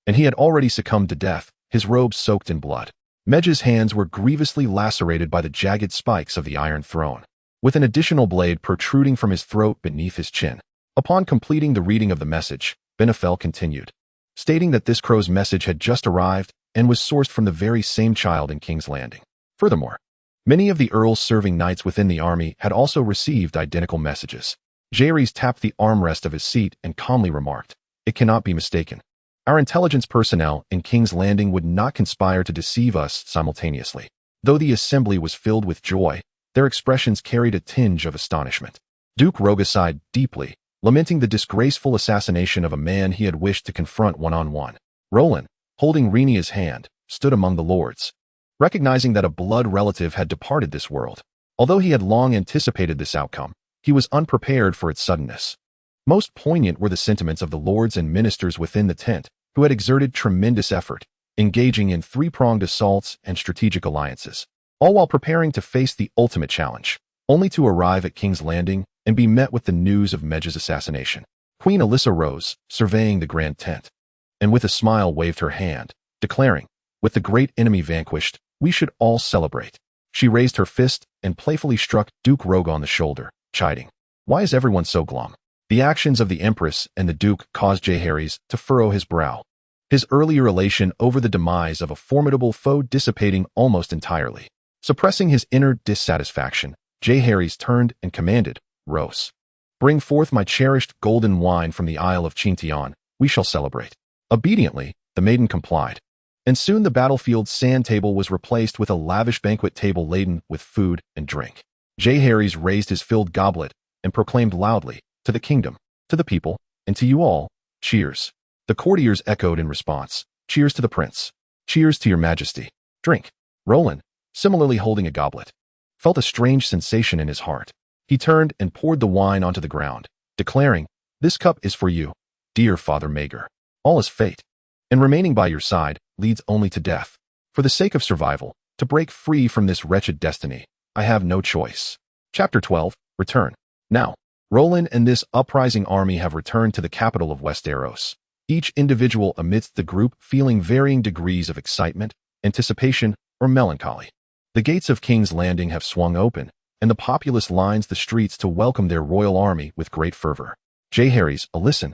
and he had already succumbed to death, his robes soaked in blood. Maegor's hands were grievously lacerated by the jagged spikes of the Iron Throne, with an additional blade protruding from his throat beneath his chin. Upon completing the reading of the message, Benefel continued, stating that this crow's message had just arrived and was sourced from the very same child in King's Landing. Furthermore, many of the earls serving knights within the army had also received identical messages. Jaehaerys tapped the armrest of his seat and calmly remarked, "It cannot be mistaken. Our intelligence personnel in King's Landing would not conspire to deceive us simultaneously." Though the assembly was filled with joy, their expressions carried a tinge of astonishment. Duke Roga sighed deeply, lamenting the disgraceful assassination of a man he had wished to confront one-on-one. Roland, holding Rhaenyra's hand, stood among the lords, recognizing that a blood relative had departed this world. Although he had long anticipated this outcome, he was unprepared for its suddenness. Most poignant were the sentiments of the lords and ministers within the tent, who had exerted tremendous effort, engaging in three-pronged assaults and strategic alliances, all while preparing to face the ultimate challenge, only to arrive at King's Landing and be met with the news of Maegor's assassination. Queen Alyssa rose, surveying the grand tent, and with a smile waved her hand, declaring, "With the great enemy vanquished, we should all celebrate." She raised her fist and playfully struck Duke Roga on the shoulder, chiding, "Why is everyone so glum?" The actions of the Empress and the Duke caused Jaehaerys to furrow his brow, his earlier elation over the demise of a formidable foe dissipating almost entirely. Suppressing his inner dissatisfaction, Jaehaerys turned and commanded, "Rose, bring forth my cherished golden wine from the Isle of Chintion, we shall celebrate." Obediently, the maiden complied, and soon the battlefield's sand table was replaced with a lavish banquet table laden with food and drink. Jaehaerys raised his filled goblet and proclaimed loudly, "To the kingdom, to the people, and to you all, cheers." The courtiers echoed in response, "Cheers to the prince. Cheers to your majesty. Drink." Roland, similarly holding a goblet, felt a strange sensation in his heart. He turned and poured the wine onto the ground, declaring, "This cup is for you, dear Father Maegor. All is fate, and remaining by your side leads only to death. For the sake of survival, to break free from this wretched destiny, I have no choice." Chapter 12, Return. Now, Roland and this uprising army have returned to the capital of Westeros, each individual amidst the group feeling varying degrees of excitement, anticipation, or melancholy. The gates of King's Landing have swung open, and the populace lines the streets to welcome their royal army with great fervor. Jaehaerys, Alyssa,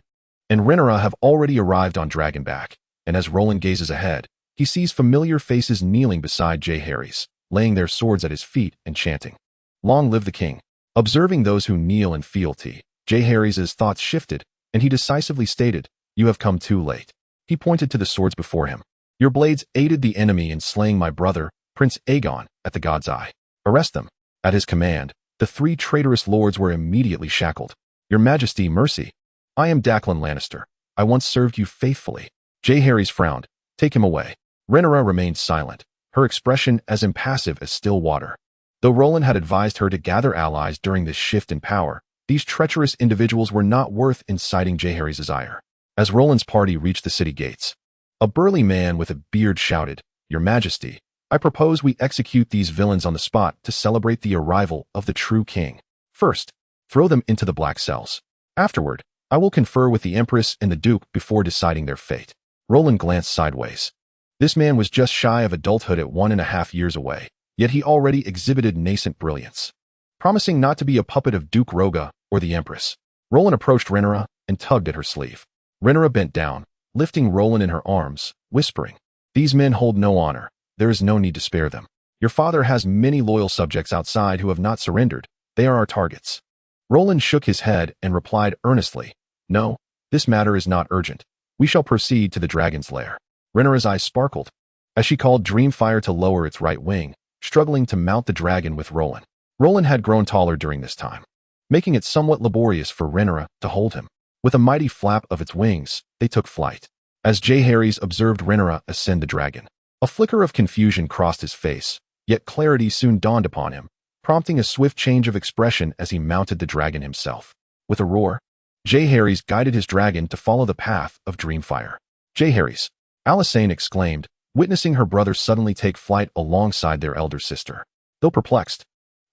and Rhaenyra have already arrived on Dragonback, and as Roland gazes ahead, he sees familiar faces kneeling beside Jaehaerys, laying their swords at his feet and chanting, "Long live the king." Observing those who kneel in fealty, Jaehaerys' thoughts shifted, and he decisively stated, "You have come too late." He pointed to the swords before him. "Your blades aided the enemy in slaying my brother, Prince Aegon, at the God's Eye. Arrest them." At his command, the three traitorous lords were immediately shackled. "Your Majesty, mercy. I am Daclan Lannister. I once served you faithfully." Jaehaerys frowned. "Take him away." Rhaenyra remained silent, her expression as impassive as still water. Though Roland had advised her to gather allies during this shift in power, these treacherous individuals were not worth inciting Jaehaerys' ire. As Roland's party reached the city gates, a burly man with a beard shouted, "Your Majesty, I propose we execute these villains on the spot to celebrate the arrival of the true king. First, throw them into the black cells. Afterward, I will confer with the Empress and the Duke before deciding their fate." Roland glanced sideways. This man was just shy of adulthood at 1.5 years away, yet he already exhibited nascent brilliance, promising not to be a puppet of Duke Roga or the Empress. Roland approached Rhaenyra and tugged at her sleeve. Rhaenyra bent down, lifting Roland in her arms, whispering, "These men hold no honor. There is no need to spare them. Your father has many loyal subjects outside who have not surrendered. They are our targets." Roland shook his head and replied earnestly, "No, this matter is not urgent. We shall proceed to the dragon's lair. Rhaenyra's eyes sparkled as she called Dreamfire to lower its right wing, struggling to mount the dragon with Roland. Roland had grown taller during this time, making it somewhat laborious for Rhaenyra to hold him. With a mighty flap of its wings, they took flight. As Jaehaerys observed Rhaenyra ascend the dragon, a flicker of confusion crossed his face, yet clarity soon dawned upon him, prompting a swift change of expression as he mounted the dragon himself. With a roar, Jaehaerys guided his dragon to follow the path of Dreamfire. Jaehaerys, Alysanne exclaimed, witnessing her brother suddenly take flight alongside their elder sister. Though perplexed,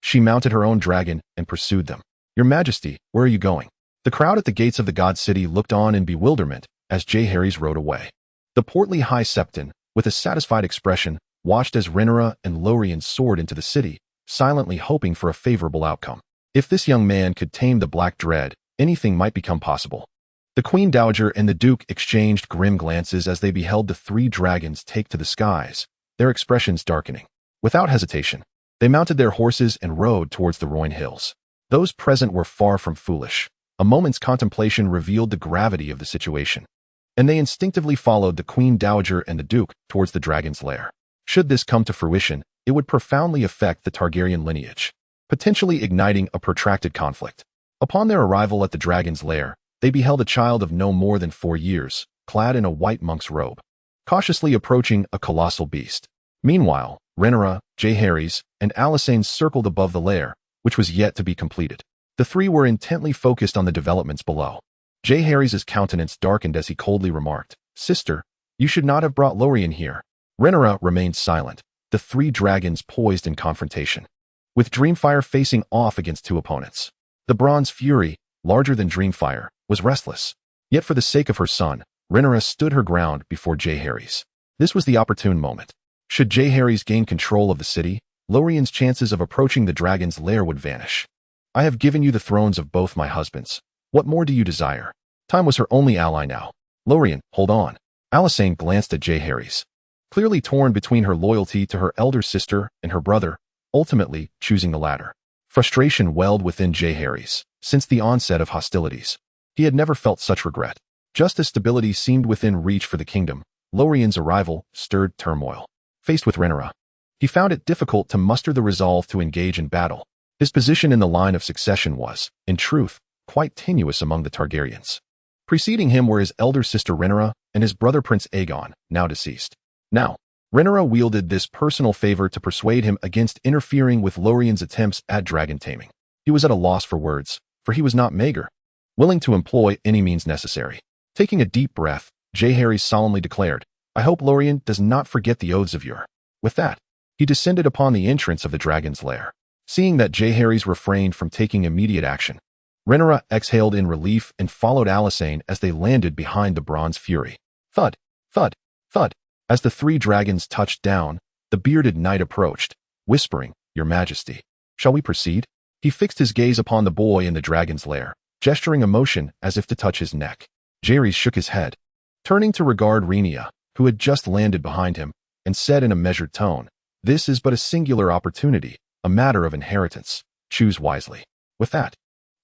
she mounted her own dragon and pursued them. Your Majesty, where are you going? The crowd at the gates of the God City looked on in bewilderment as Jaehaerys rode away. The portly High Septon, with a satisfied expression, watched as Rhaenyra and Lorien soared into the city, silently hoping for a favorable outcome. If this young man could tame the Black Dread, anything might become possible. The Queen Dowager and the Duke exchanged grim glances as they beheld the three dragons take to the skies, their expressions darkening. Without hesitation, they mounted their horses and rode towards the Rhoyne Hills. Those present were far from foolish. A moment's contemplation revealed the gravity of the situation, and they instinctively followed the Queen Dowager and the Duke towards the dragon's lair. Should this come to fruition, it would profoundly affect the Targaryen lineage, potentially igniting a protracted conflict. Upon their arrival at the dragon's lair, they beheld a child of no more than 4 years, clad in a white monk's robe, cautiously approaching a colossal beast. Meanwhile, Rhaenyra, Jaehaerys, and Alysanne circled above the lair, which was yet to be completed. The three were intently focused on the developments below. Jaehaerys' countenance darkened as he coldly remarked, "Sister, you should not have brought Lorien here." Rhaenyra remained silent, the three dragons poised in confrontation, with Dreamfire facing off against two opponents. The bronze fury, larger than Dreamfire, was restless. Yet for the sake of her son, Rhaenyra stood her ground before Jaehaerys. This was the opportune moment. Should Jaehaerys gain control of the city, Lorien's chances of approaching the dragon's lair would vanish. "I have given you the thrones of both my husbands. What more do you desire?" Time was her only ally now. "Lorien, hold on." Alysanne glanced at Jaehaerys, clearly torn between her loyalty to her elder sister and her brother, ultimately choosing the latter. Frustration welled within Jaehaerys. Since the onset of hostilities, he had never felt such regret. Just as stability seemed within reach for the kingdom, Lorien's arrival stirred turmoil. Faced with Rhaenyra, he found it difficult to muster the resolve to engage in battle. His position in the line of succession was, in truth, quite tenuous among the Targaryens. Preceding him were his elder sister Rhaenyra and his brother Prince Aegon, now deceased. Now, Rhaenyra wielded this personal favor to persuade him against interfering with Lorien's attempts at dragon taming. He was at a loss for words, for he was not Maegor, willing to employ any means necessary. Taking a deep breath, Jaehaerys solemnly declared, "I hope Lorien does not forget the oaths of yore." With that, he descended upon the entrance of the dragon's lair. Seeing that Jaehaerys refrained from taking immediate action, Rhaenyra exhaled in relief and followed Alysanne as they landed behind the bronze fury. Thud, thud, thud. As the three dragons touched down, the bearded knight approached, whispering, "Your Majesty, shall we proceed?" He fixed his gaze upon the boy in the dragon's lair, gesturing a motion as if to touch his neck. Jaehaerys shook his head, turning to regard Rhaenyra, who had just landed behind him, and said in a measured tone, "This is but a singular opportunity, a matter of inheritance. Choose wisely." With that,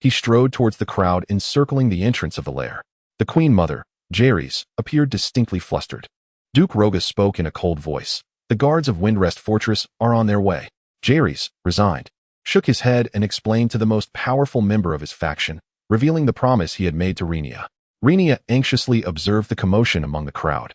he strode towards the crowd encircling the entrance of the lair. The Queen Mother, Jaehaerys, appeared distinctly flustered. Duke Roga spoke in a cold voice, "The guards of Windrest Fortress are on their way." Jaehaerys, resigned, shook his head and explained to the most powerful member of his faction, revealing the promise he had made to Rhaenyra. Rhaenyra anxiously observed the commotion among the crowd.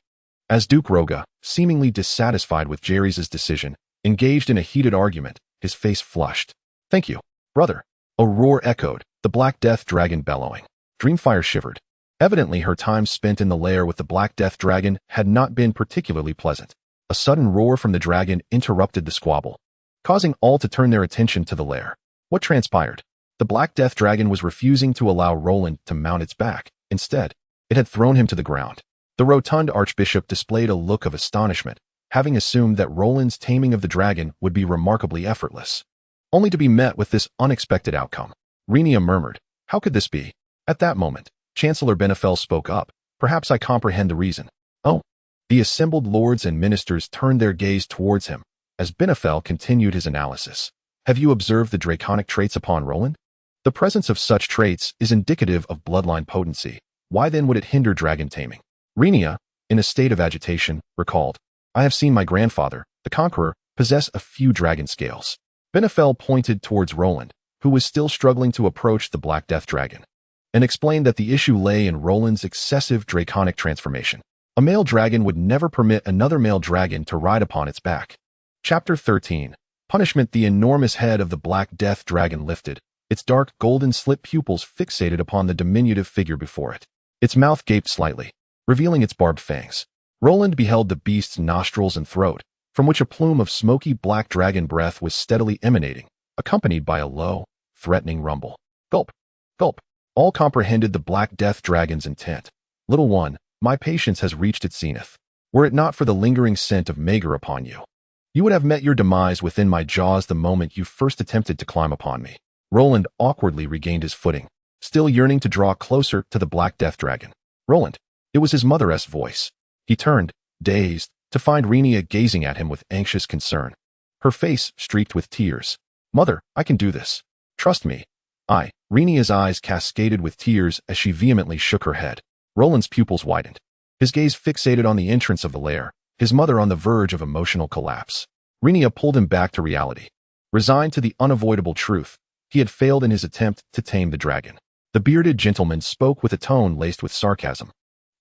As Duke Roga, seemingly dissatisfied with Jaehaerys' decision, engaged in a heated argument, his face flushed. "Thank you, brother." A roar echoed, the Black Death Dragon bellowing. Dreamfire shivered. Evidently her time spent in the lair with the Black Death Dragon had not been particularly pleasant. A sudden roar from the dragon interrupted the squabble, causing all to turn their attention to the lair. What transpired? The Black Death Dragon was refusing to allow Roland to mount its back. Instead, it had thrown him to the ground. The rotund archbishop displayed a look of astonishment, having assumed that Roland's taming of the dragon would be remarkably effortless, only to be met with this unexpected outcome. Rhaenyra murmured, "How could this be?" At that moment, Chancellor Benefell spoke up. "Perhaps I comprehend the reason." "Oh." The assembled lords and ministers turned their gaze towards him, as Benefell continued his analysis. "Have you observed the draconic traits upon Roland? The presence of such traits is indicative of bloodline potency. Why then would it hinder dragon taming?" Rhaenyra, in a state of agitation, recalled, I have seen my grandfather, the Conqueror, possess a few dragon scales. Benefell pointed towards Roland, who was still struggling to approach the Black Death Dragon, and explained that the issue lay in Roland's excessive draconic transformation. A male dragon would never permit another male dragon to ride upon its back. Chapter 13. Punishment. The enormous head of the Black Death Dragon lifted, its dark golden slit pupils fixated upon the diminutive figure before it. Its mouth gaped slightly, revealing its barbed fangs. Roland beheld the beast's nostrils and throat, from which a plume of smoky black dragon breath was steadily emanating, accompanied by a low, threatening rumble. Gulp! Gulp! All comprehended the Black Death Dragon's intent. Little one, my patience has reached its zenith. Were it not for the lingering scent of Maegor upon you, you would have met your demise within my jaws the moment you first attempted to climb upon me. Roland awkwardly regained his footing, still yearning to draw closer to the Black Death Dragon. Roland! It was his mother's voice. He turned, dazed, to find Rhaenyra gazing at him with anxious concern. Her face streaked with tears. Mother, I can do this. Trust me. Rhaenyra's eyes cascaded with tears as she vehemently shook her head. Roland's pupils widened. His gaze fixated on the entrance of the lair, his mother on the verge of emotional collapse. Rhaenyra pulled him back to reality. Resigned to the unavoidable truth, he had failed in his attempt to tame the dragon. The bearded gentleman spoke with a tone laced with sarcasm.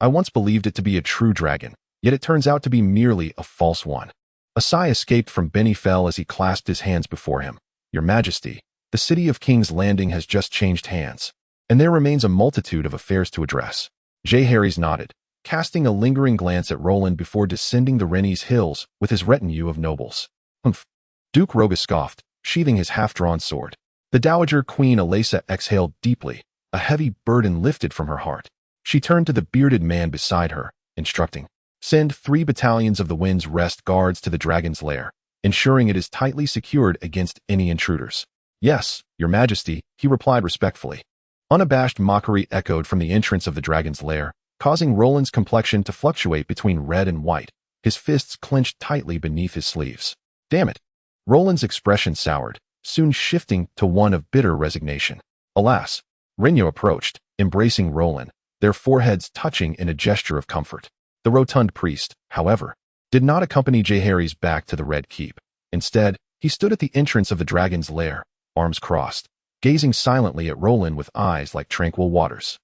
I once believed it to be a true dragon, yet it turns out to be merely a false one. A sigh escaped from Benefell as he clasped his hands before him. Your Majesty, the city of King's Landing has just changed hands, and there remains a multitude of affairs to address. Jaehaerys nodded, casting a lingering glance at Roland before descending the Rhaenys hills with his retinue of nobles. Humph! Duke Roga scoffed, sheathing his half-drawn sword. The Dowager Queen Alyssa exhaled deeply, a heavy burden lifted from her heart. She turned to the bearded man beside her, instructing, send 3 battalions of the Wind's Rest guards to the dragon's lair, ensuring it is tightly secured against any intruders. Yes, Your Majesty, he replied respectfully. Unabashed mockery echoed from the entrance of the dragon's lair, causing Roland's complexion to fluctuate between red and white, his fists clenched tightly beneath his sleeves. Damn it! Roland's expression soured, soon shifting to one of bitter resignation. Alas! Rhaenyra approached, embracing Roland, their foreheads touching in a gesture of comfort. The rotund priest, however, did not accompany Jaehaerys back to the Red Keep. Instead, he stood at the entrance of the dragon's lair, arms crossed, gazing silently at Roland with eyes like tranquil waters.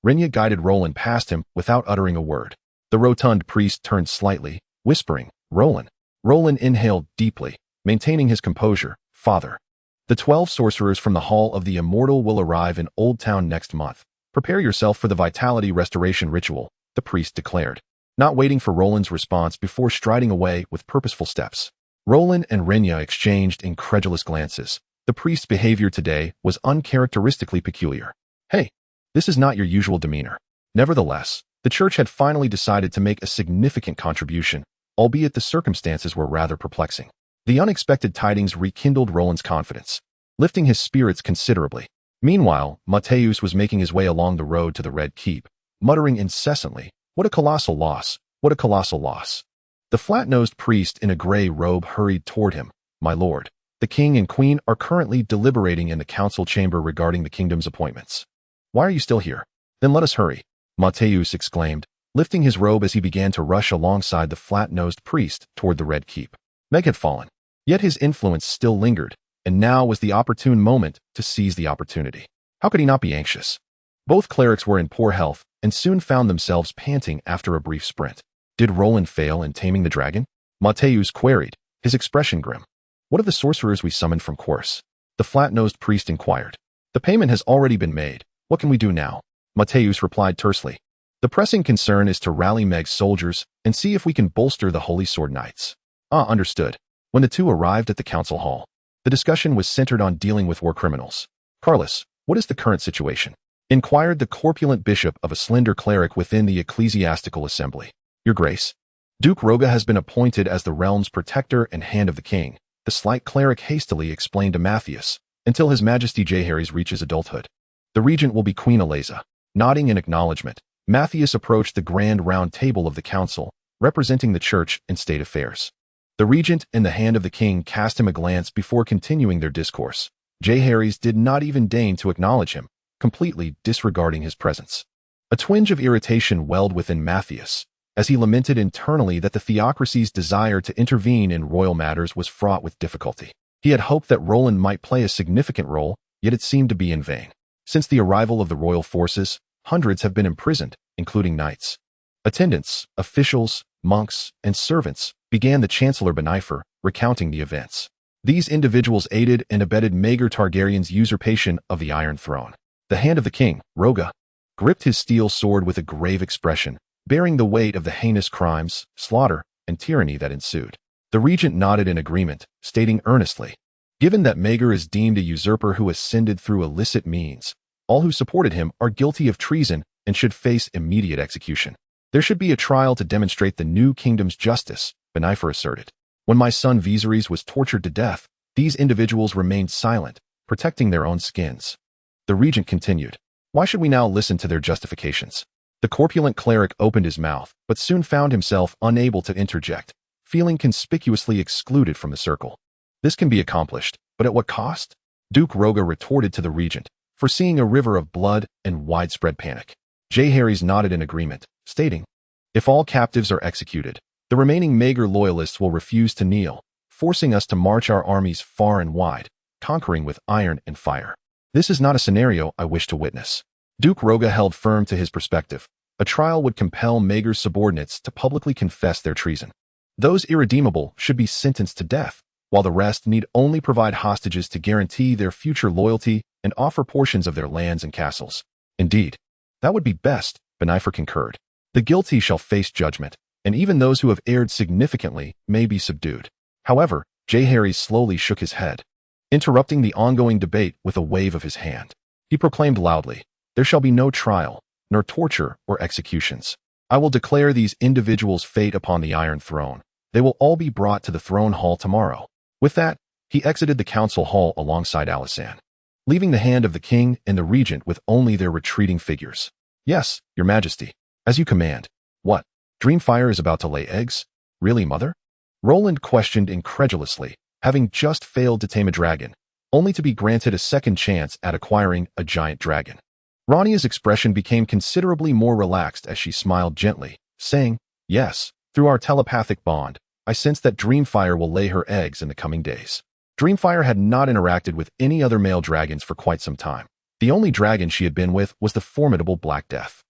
Rhaenyra guided Roland past him without uttering a word. The rotund priest turned slightly, whispering, Roland. Roland inhaled deeply, maintaining his composure. Father. The 12 sorcerers from the Hall of the Immortal will arrive in Old Town next month. Prepare yourself for the vitality restoration ritual, the priest declared, not waiting for Roland's response before striding away with purposeful steps. Roland and Rhaenyra exchanged incredulous glances. The priest's behavior today was uncharacteristically peculiar. Hey, this is not your usual demeanor. Nevertheless, the church had finally decided to make a significant contribution, albeit the circumstances were rather perplexing. The unexpected tidings rekindled Roland's confidence, lifting his spirits considerably. Meanwhile, Mateusz was making his way along the road to the Red Keep, muttering incessantly, what a colossal loss, what a colossal loss. The flat-nosed priest in a gray robe hurried toward him. My lord, the king and queen are currently deliberating in the council chamber regarding the kingdom's appointments. Why are you still here? Then let us hurry, Mateusz exclaimed, lifting his robe as he began to rush alongside the flat-nosed priest toward the Red Keep. Meg had fallen, yet his influence still lingered, and now was the opportune moment to seize the opportunity. How could he not be anxious? Both clerics were in poor health and soon found themselves panting after a brief sprint. Did Roland fail in taming the dragon? Mateusz queried, his expression grim. What of the sorcerers we summoned from course? The flat-nosed priest inquired. The payment has already been made. What can we do now? Mateusz replied tersely. The pressing concern is to rally Meg's soldiers and see if we can bolster the Holy Sword Knights. Understood. When the two arrived at the council hall, the discussion was centered on dealing with war criminals. Carlos, what is the current situation? Inquired the corpulent bishop of a slender cleric within the ecclesiastical assembly. Your grace, Duke Roga has been appointed as the realm's protector and hand of the king, the slight cleric hastily explained to Matthias, until His Majesty Jaehaerys reaches adulthood. The regent will be Queen Alyssa. Nodding in acknowledgement, Matthias approached the grand round table of the council, representing the church and state affairs. The regent and the hand of the king cast him a glance before continuing their discourse. Jaehaerys did not even deign to acknowledge him, completely disregarding his presence. A twinge of irritation welled within Matthias, as he lamented internally that the theocracy's desire to intervene in royal matters was fraught with difficulty. He had hoped that Roland might play a significant role, yet it seemed to be in vain. Since the arrival of the royal forces, hundreds have been imprisoned, including knights. Attendants, officials, monks, and servants, began the Chancellor Rhaenyra, recounting the events. These individuals aided and abetted Maegor Targaryen's usurpation of the Iron Throne. The hand of the king, Roga, gripped his steel sword with a grave expression, bearing the weight of the heinous crimes, slaughter, and tyranny that ensued. The regent nodded in agreement, stating earnestly, "Given that Maegor is deemed a usurper who ascended through illicit means, all who supported him are guilty of treason and should face immediate execution. There should be a trial to demonstrate the new kingdom's justice," Rhaenyra asserted. "When my son Viserys was tortured to death, these individuals remained silent, protecting their own skins." The regent continued, "Why should we now listen to their justifications?" The corpulent cleric opened his mouth, but soon found himself unable to interject, feeling conspicuously excluded from the circle. "This can be accomplished, but at what cost?" Duke Roga retorted to the regent, foreseeing a river of blood and widespread panic. Jaehaerys nodded in agreement, stating, "If all captives are executed, the remaining Maegor loyalists will refuse to kneel, forcing us to march our armies far and wide, conquering with iron and fire. This is not a scenario I wish to witness." Duke Roga held firm to his perspective. A trial would compel Maegor's subordinates to publicly confess their treason. Those irredeemable should be sentenced to death, while the rest need only provide hostages to guarantee their future loyalty and offer portions of their lands and castles. "Indeed, that would be best," Rhaenyra concurred. "The guilty shall face judgment, and even those who have erred significantly may be subdued." However, Jaehaerys slowly shook his head, interrupting the ongoing debate with a wave of his hand. He proclaimed loudly, "There shall be no trial, nor torture or executions. I will declare these individuals' fate upon the Iron Throne. They will all be brought to the throne hall tomorrow." With that, he exited the council hall alongside Alysanne, leaving the hand of the king and the regent with only their retreating figures. "Yes, your majesty. As you command." "What? Dreamfire is about to lay eggs? Really, mother?" Roland questioned incredulously, having just failed to tame a dragon, only to be granted a second chance at acquiring a giant dragon. Rhaenia's expression became considerably more relaxed as she smiled gently, saying, "Yes, through our telepathic bond, I sense that Dreamfire will lay her eggs in the coming days." Dreamfire had not interacted with any other male dragons for quite some time. The only dragon she had been with was the formidable Black Death.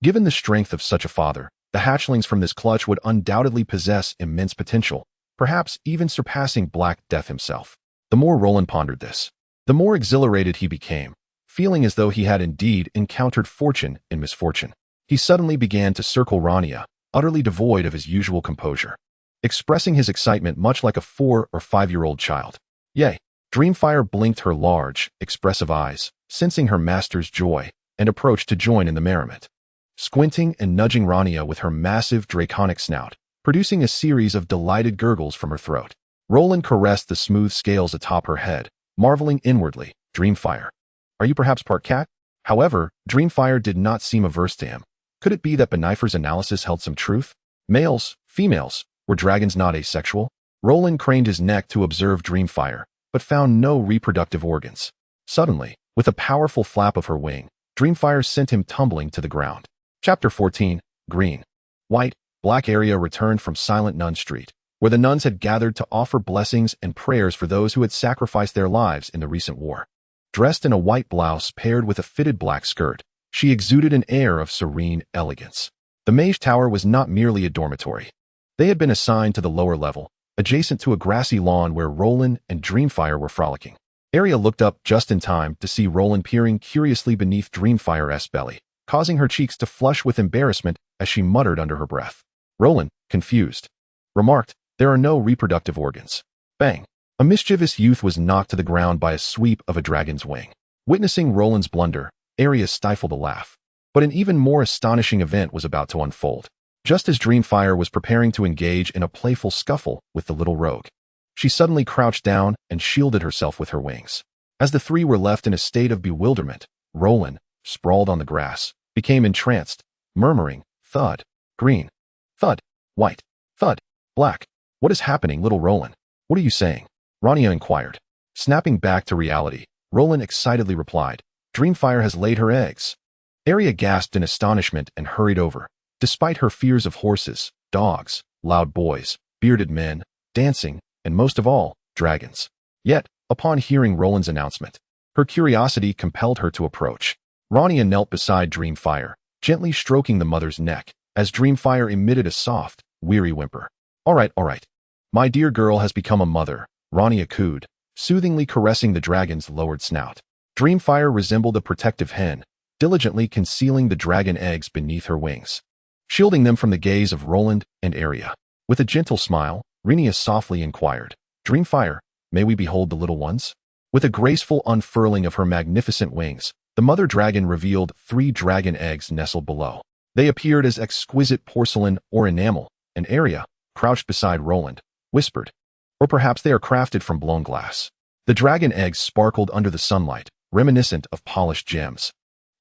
Given the strength of such a father, the hatchlings from this clutch would undoubtedly possess immense potential, perhaps even surpassing Black Death himself. The more Roland pondered this, the more exhilarated he became, feeling as though he had indeed encountered fortune in misfortune. He suddenly began to circle Rhaenyra, utterly devoid of his usual composure, expressing his excitement much like a 4 or 5-year-old child. "Yay!" Dreamfire blinked her large, expressive eyes, sensing her master's joy, and approached to join in the merriment, squinting and nudging Rhaenyra with her massive draconic snout, producing a series of delighted gurgles from her throat. Roland caressed the smooth scales atop her head, marveling inwardly, "Dreamfire, are you perhaps part cat?" However, Dreamfire did not seem averse to him. Could it be that Rhaenyra's analysis held some truth? Males, females, were dragons not asexual? Roland craned his neck to observe Dreamfire, but found no reproductive organs. Suddenly, with a powerful flap of her wing, Dreamfire sent him tumbling to the ground. Chapter 14, Green. White, black area returned from Silent Nun Street, where the nuns had gathered to offer blessings and prayers for those who had sacrificed their lives in the recent war. Dressed in a white blouse paired with a fitted black skirt, she exuded an air of serene elegance. The Mage Tower was not merely a dormitory. They had been assigned to the lower level, adjacent to a grassy lawn where Roland and Dreamfire were frolicking. Arya looked up just in time to see Roland peering curiously beneath Dreamfire's belly, causing her cheeks to flush with embarrassment as she muttered under her breath. Roland, confused, remarked, "There are no reproductive organs." Bang! A mischievous youth was knocked to the ground by a sweep of a dragon's wing. Witnessing Roland's blunder, Arya stifled a laugh. But an even more astonishing event was about to unfold. Just as Dreamfire was preparing to engage in a playful scuffle with the little rogue, she suddenly crouched down and shielded herself with her wings. As the three were left in a state of bewilderment, Roland, sprawled on the grass, became entranced, murmuring, "Thud, green, thud, white, thud, black. What is happening, little Roland? What are you saying?" Rhaenyra inquired. Snapping back to reality, Roland excitedly replied, "Dreamfire has laid her eggs." Arya gasped in astonishment and hurried over. Despite her fears of horses, dogs, loud boys, bearded men, dancing, and most of all, dragons. Yet, upon hearing Roland's announcement, her curiosity compelled her to approach. Rhaenyra knelt beside Dreamfire, gently stroking the mother's neck, as Dreamfire emitted a soft, weary whimper. All right. My dear girl has become a mother, Rhaenyra cooed, soothingly caressing the dragon's lowered snout. Dreamfire resembled a protective hen, diligently concealing the dragon eggs beneath her wings, shielding them from the gaze of Roland and Arya. With a gentle smile, Rhaenyra softly inquired, Dreamfire, may we behold the little ones? With a graceful unfurling of her magnificent wings, the mother dragon revealed 3 dragon eggs nestled below. They appeared as exquisite porcelain or enamel, and Arya, crouched beside Roland, whispered, or perhaps they are crafted from blown glass. The dragon eggs sparkled under the sunlight, reminiscent of polished gems.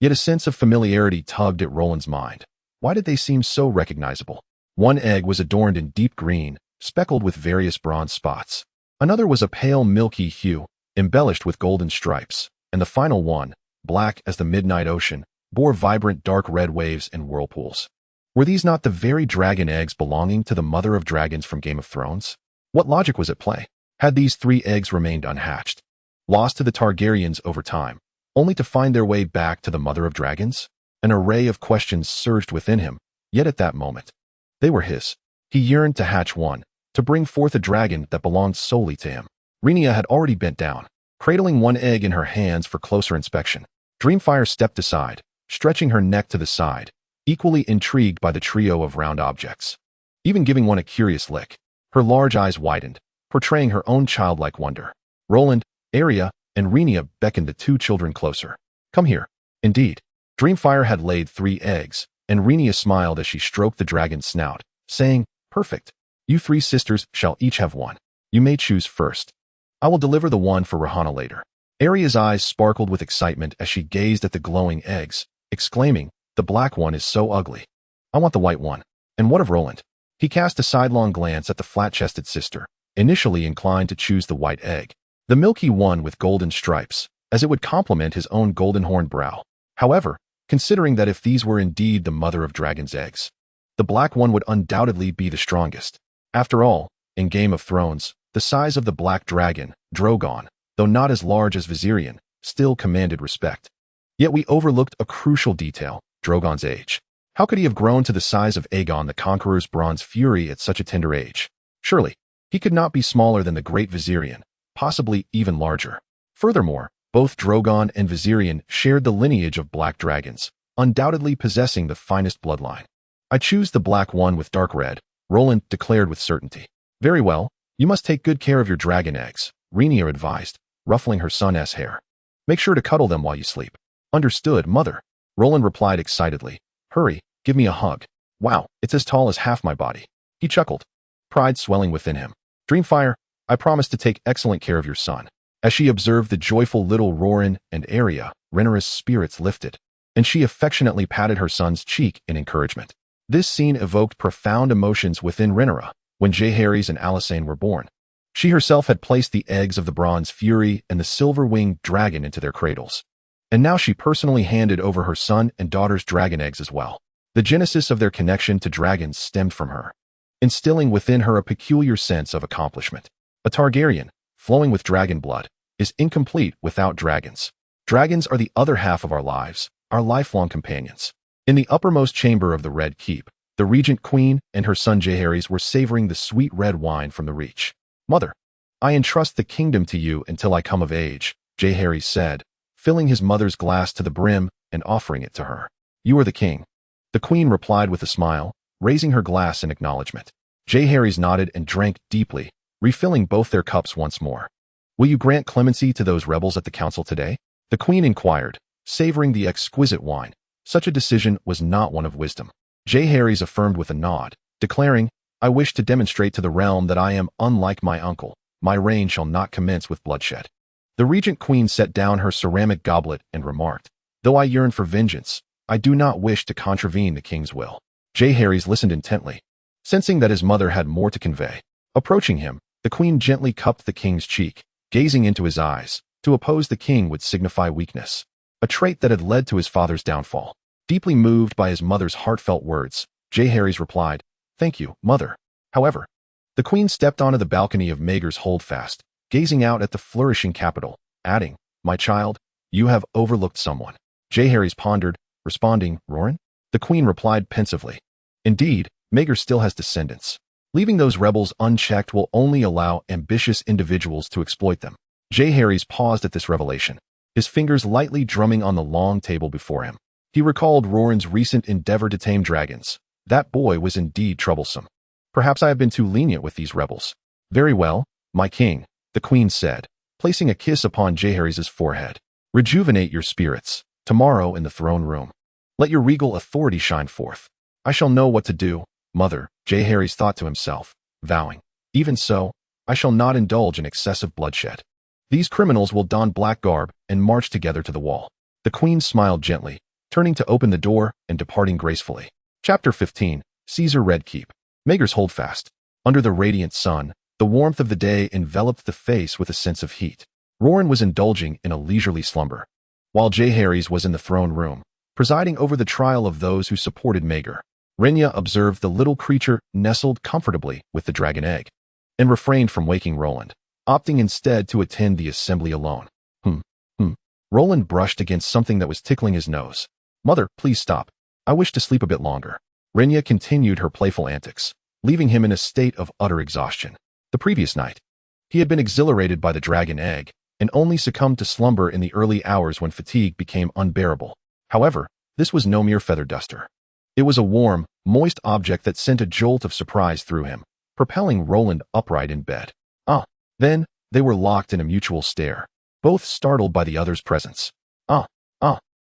Yet a sense of familiarity tugged at Roland's mind. Why did they seem so recognizable? One egg was adorned in deep green, speckled with various bronze spots. Another was a pale milky hue, embellished with golden stripes, and the final one, black as the midnight ocean, bore vibrant dark red waves and whirlpools. Were these not the very dragon eggs belonging to the mother of dragons from Game of Thrones? What logic was at play? Had these 3 eggs remained unhatched, lost to the Targaryens over time, only to find their way back to the mother of dragons? An array of questions surged within him, yet at that moment, they were his. He yearned to hatch one, to bring forth a dragon that belonged solely to him. Rhaenyra had already bent down, cradling one egg in her hands for closer inspection. Dreamfire stepped aside, stretching her neck to the side, equally intrigued by the trio of round objects. Even giving one a curious lick, her large eyes widened, portraying her own childlike wonder. Roland, Arya, and Rhaenyra beckoned the 2 children closer. Come here. Indeed, Dreamfire had laid 3 eggs, and Rhaenyra smiled as she stroked the dragon's snout, saying, Perfect. You 3 sisters shall each have one. You may choose first. I will deliver the one for Rhaenyra later. Arya's eyes sparkled with excitement as she gazed at the glowing eggs, exclaiming, The black one is so ugly. I want the white one. And what of Roland? He cast a sidelong glance at the flat-chested sister, initially inclined to choose the white egg, the milky one with golden stripes, as it would complement his own golden-horned brow. However, considering that if these were indeed the mother of dragon's eggs, the black one would undoubtedly be the strongest. After all, in Game of Thrones, the size of the black dragon, Drogon, though not as large as Viserion, still commanded respect. Yet we overlooked a crucial detail, Drogon's age. How could he have grown to the size of Aegon the Conqueror's bronze fury at such a tender age? Surely, he could not be smaller than the great Viserion, possibly even larger. Furthermore, both Drogon and Viserion shared the lineage of black dragons, undoubtedly possessing the finest bloodline. I choose the black one with dark red, Roland declared with certainty. Very well, you must take good care of your dragon eggs, Rhaenyra advised, ruffling her son's hair. Make sure to cuddle them while you sleep. Understood, mother. Roland replied excitedly. Hurry, give me a hug. Wow, it's as tall as half my body. He chuckled, pride swelling within him. Dreamfire, I promise to take excellent care of your son. As she observed the joyful little Rolin and Arya, Rhaenyra's spirits lifted, and she affectionately patted her son's cheek in encouragement. This scene evoked profound emotions within Rhaenyra when Jaehaerys and Alysanne were born. She herself had placed the eggs of the bronze fury and the silver-winged dragon into their cradles. And now she personally handed over her son and daughter's dragon eggs as well. The genesis of their connection to dragons stemmed from her, instilling within her a peculiar sense of accomplishment. A Targaryen, flowing with dragon blood, is incomplete without dragons. Dragons are the other half of our lives, our lifelong companions. In the uppermost chamber of the Red Keep, the Regent Queen and her son Jaehaerys were savoring the sweet red wine from the reach. Mother, I entrust the kingdom to you until I come of age, Jaehaerys said, filling his mother's glass to the brim and offering it to her. You are the king. The queen replied with a smile, raising her glass in acknowledgement. Jaehaerys nodded and drank deeply, refilling both their cups once more. Will you grant clemency to those rebels at the council today? The queen inquired, savoring the exquisite wine. Such a decision was not one of wisdom. Jaehaerys affirmed with a nod, declaring, I wish to demonstrate to the realm that I am unlike my uncle. My reign shall not commence with bloodshed. The regent queen set down her ceramic goblet and remarked, Though I yearn for vengeance, I do not wish to contravene the king's will. Jaehaerys listened intently, sensing that his mother had more to convey. Approaching him, the queen gently cupped the king's cheek, gazing into his eyes. To oppose the king would signify weakness, a trait that had led to his father's downfall. Deeply moved by his mother's heartfelt words, Jaehaerys replied, "Thank you, mother." However, the queen stepped onto the balcony of Maegor's holdfast, gazing out at the flourishing capital, adding, "My child, you have overlooked someone." Jaehaerys pondered, responding, "Roran?" The queen replied pensively, "Indeed, Maegor still has descendants. Leaving those rebels unchecked will only allow ambitious individuals to exploit them." Jaehaerys paused at this revelation, his fingers lightly drumming on the long table before him. He recalled Roran's recent endeavor to tame dragons. That boy was indeed troublesome. "Perhaps I have been too lenient with these rebels." "Very well, my king," the queen said, placing a kiss upon Jaehaerys' forehead. "Rejuvenate your spirits. Tomorrow in the throne room, let your regal authority shine forth." "I shall know what to do, mother," Jaehaerys thought to himself, vowing, "Even so, I shall not indulge in excessive bloodshed. These criminals will don black garb and march together to the wall." The queen smiled gently, turning to open the door and departing gracefully. Chapter 15. Caesar Red Keep. Maegor's Holdfast. Under the radiant sun, the warmth of the day enveloped the face with a sense of heat. Roran was indulging in a leisurely slumber, while Jaehaerys was in the throne room, presiding over the trial of those who supported Maegor. Rhaenyra observed the little creature nestled comfortably with the dragon egg, and refrained from waking Roland, opting instead to attend the assembly alone. Roland brushed against something that was tickling his nose. "Mother, please stop. I wish to sleep a bit longer." Rhaenyra continued her playful antics, leaving him in a state of utter exhaustion. The previous night, he had been exhilarated by the dragon egg, and only succumbed to slumber in the early hours when fatigue became unbearable. However, this was no mere feather duster. It was a warm, moist object that sent a jolt of surprise through him, propelling Roland upright in bed. Then, they were locked in a mutual stare, both startled by the other's presence.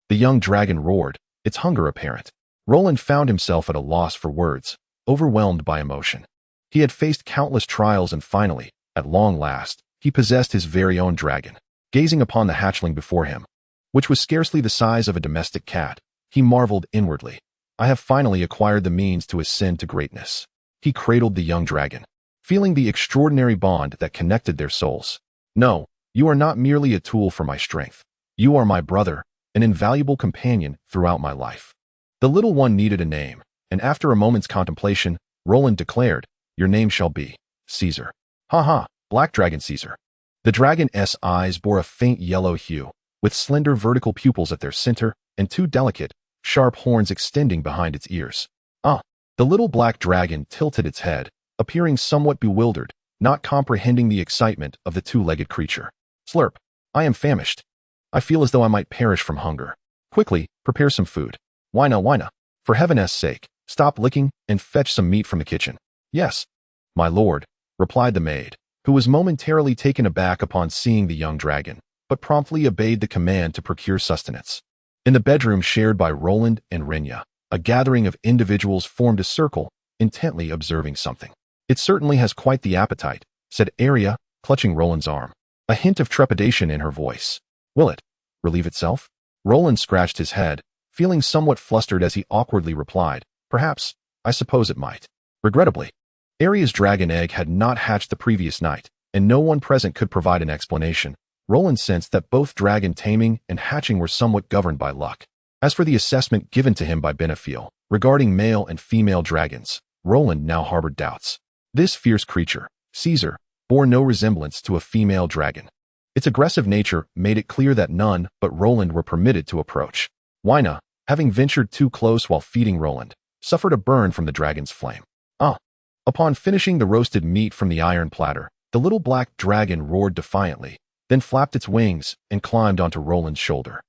The young dragon roared, its hunger apparent. Roland found himself at a loss for words, overwhelmed by emotion. He had faced countless trials and finally, at long last, he possessed his very own dragon. Gazing upon the hatchling before him, which was scarcely the size of a domestic cat, he marveled inwardly. "I have finally acquired the means to ascend to greatness." He cradled the young dragon, feeling the extraordinary bond that connected their souls. "No, you are not merely a tool for my strength. You are my brother, an invaluable companion throughout my life." The little one needed a name, and after a moment's contemplation, Roland declared, "Your name shall be Caesar." Black Dragon Caesar. The dragon's eyes bore a faint yellow hue, with slender vertical pupils at their center and two delicate, sharp horns extending behind its ears. The little black dragon tilted its head, appearing somewhat bewildered, not comprehending the excitement of the two-legged creature. "Slurp. I am famished. I feel as though I might perish from hunger. Quickly, prepare some food. Whyna. For heaven's sake, stop licking and fetch some meat from the kitchen." "Yes, my lord," replied the maid, who was momentarily taken aback upon seeing the young dragon, but promptly obeyed the command to procure sustenance. In the bedroom shared by Roland and Rhaenyra, a gathering of individuals formed a circle, intently observing something. "It certainly has quite the appetite," said Arya, clutching Roland's arm, a hint of trepidation in her voice. "Will it relieve itself?" Roland scratched his head, feeling somewhat flustered as he awkwardly replied, "Perhaps. I suppose it might." Regrettably, Arya's dragon egg had not hatched the previous night, and no one present could provide an explanation. Roland sensed that both dragon taming and hatching were somewhat governed by luck. As for the assessment given to him by Benefiel regarding male and female dragons, Roland now harbored doubts. This fierce creature, Caesar, bore no resemblance to a female dragon. Its aggressive nature made it clear that none but Roland were permitted to approach. Whyna, having ventured too close while feeding Roland, suffered a burn from the dragon's flame. Upon finishing the roasted meat from the iron platter, the little black dragon roared defiantly, then flapped its wings and climbed onto Roland's shoulder.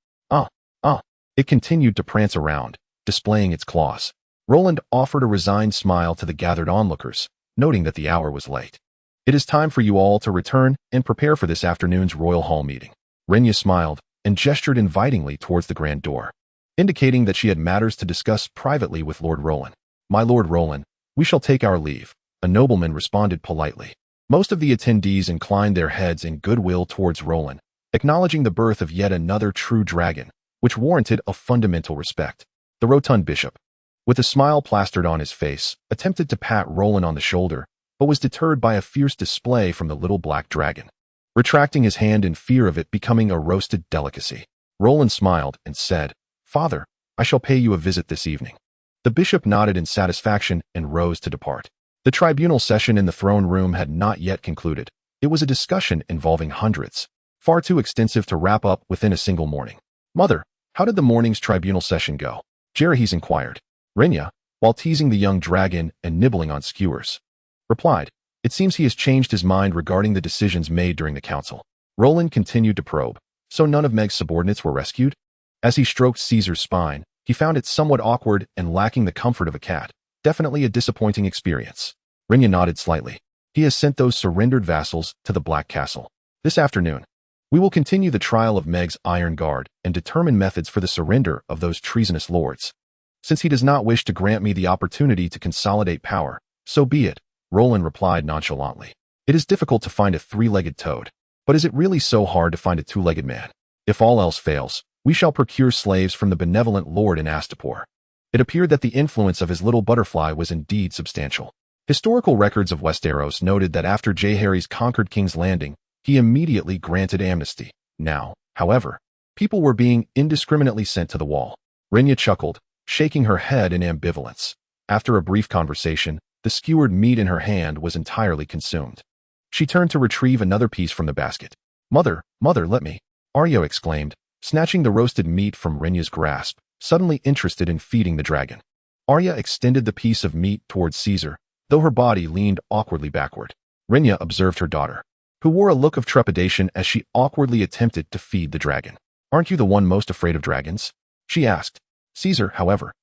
It continued to prance around, displaying its claws. Roland offered a resigned smile to the gathered onlookers, noting that the hour was late. "It is time for you all to return and prepare for this afternoon's royal hall meeting." Rhaenyra smiled and gestured invitingly towards the grand door, indicating that she had matters to discuss privately with Lord Roland. "My Lord Roland, we shall take our leave," a nobleman responded politely. Most of the attendees inclined their heads in goodwill towards Roland, acknowledging the birth of yet another true dragon, which warranted a fundamental respect. The rotund bishop, with a smile plastered on his face, attempted to pat Roland on the shoulder, but was deterred by a fierce display from the little black dragon. Retracting his hand in fear of it becoming a roasted delicacy, Roland smiled and said, "Father, I shall pay you a visit this evening." The bishop nodded in satisfaction and rose to depart. The tribunal session in the throne room had not yet concluded. It was a discussion involving hundreds, far too extensive to wrap up within a single morning. "Mother, how did the morning's tribunal session go?" Jaehaerys inquired. Rhaenyra, while teasing the young dragon and nibbling on skewers, replied, "It seems he has changed his mind regarding the decisions made during the council." Roland continued to probe. "So none of Meg's subordinates were rescued?" As he stroked Caesar's spine, he found it somewhat awkward and lacking the comfort of a cat. "Definitely a disappointing experience." Rhaenyra nodded slightly. "He has sent those surrendered vassals to the Black Castle. This afternoon, we will continue the trial of Meg's Iron Guard and determine methods for the surrender of those treasonous lords. Since he does not wish to grant me the opportunity to consolidate power, so be it," Roland replied nonchalantly. "It is difficult to find a three-legged toad, but is it really so hard to find a two-legged man? If all else fails, we shall procure slaves from the benevolent lord in Astapor." It appeared that the influence of his little butterfly was indeed substantial. Historical records of Westeros noted that after Jaehaerys conquered King's Landing, he immediately granted amnesty. Now, however, people were being indiscriminately sent to the wall. Rhaenyra chuckled, shaking her head in ambivalence. After a brief conversation, the skewered meat in her hand was entirely consumed. She turned to retrieve another piece from the basket. Mother, let me," Arya exclaimed, snatching the roasted meat from Rhaenyra's grasp, suddenly interested in feeding the dragon. Arya extended the piece of meat towards Caesar, though her body leaned awkwardly backward. Rhaenyra observed her daughter, who wore a look of trepidation as she awkwardly attempted to feed the dragon. "Aren't you the one most afraid of dragons?" she asked. Caesar, however,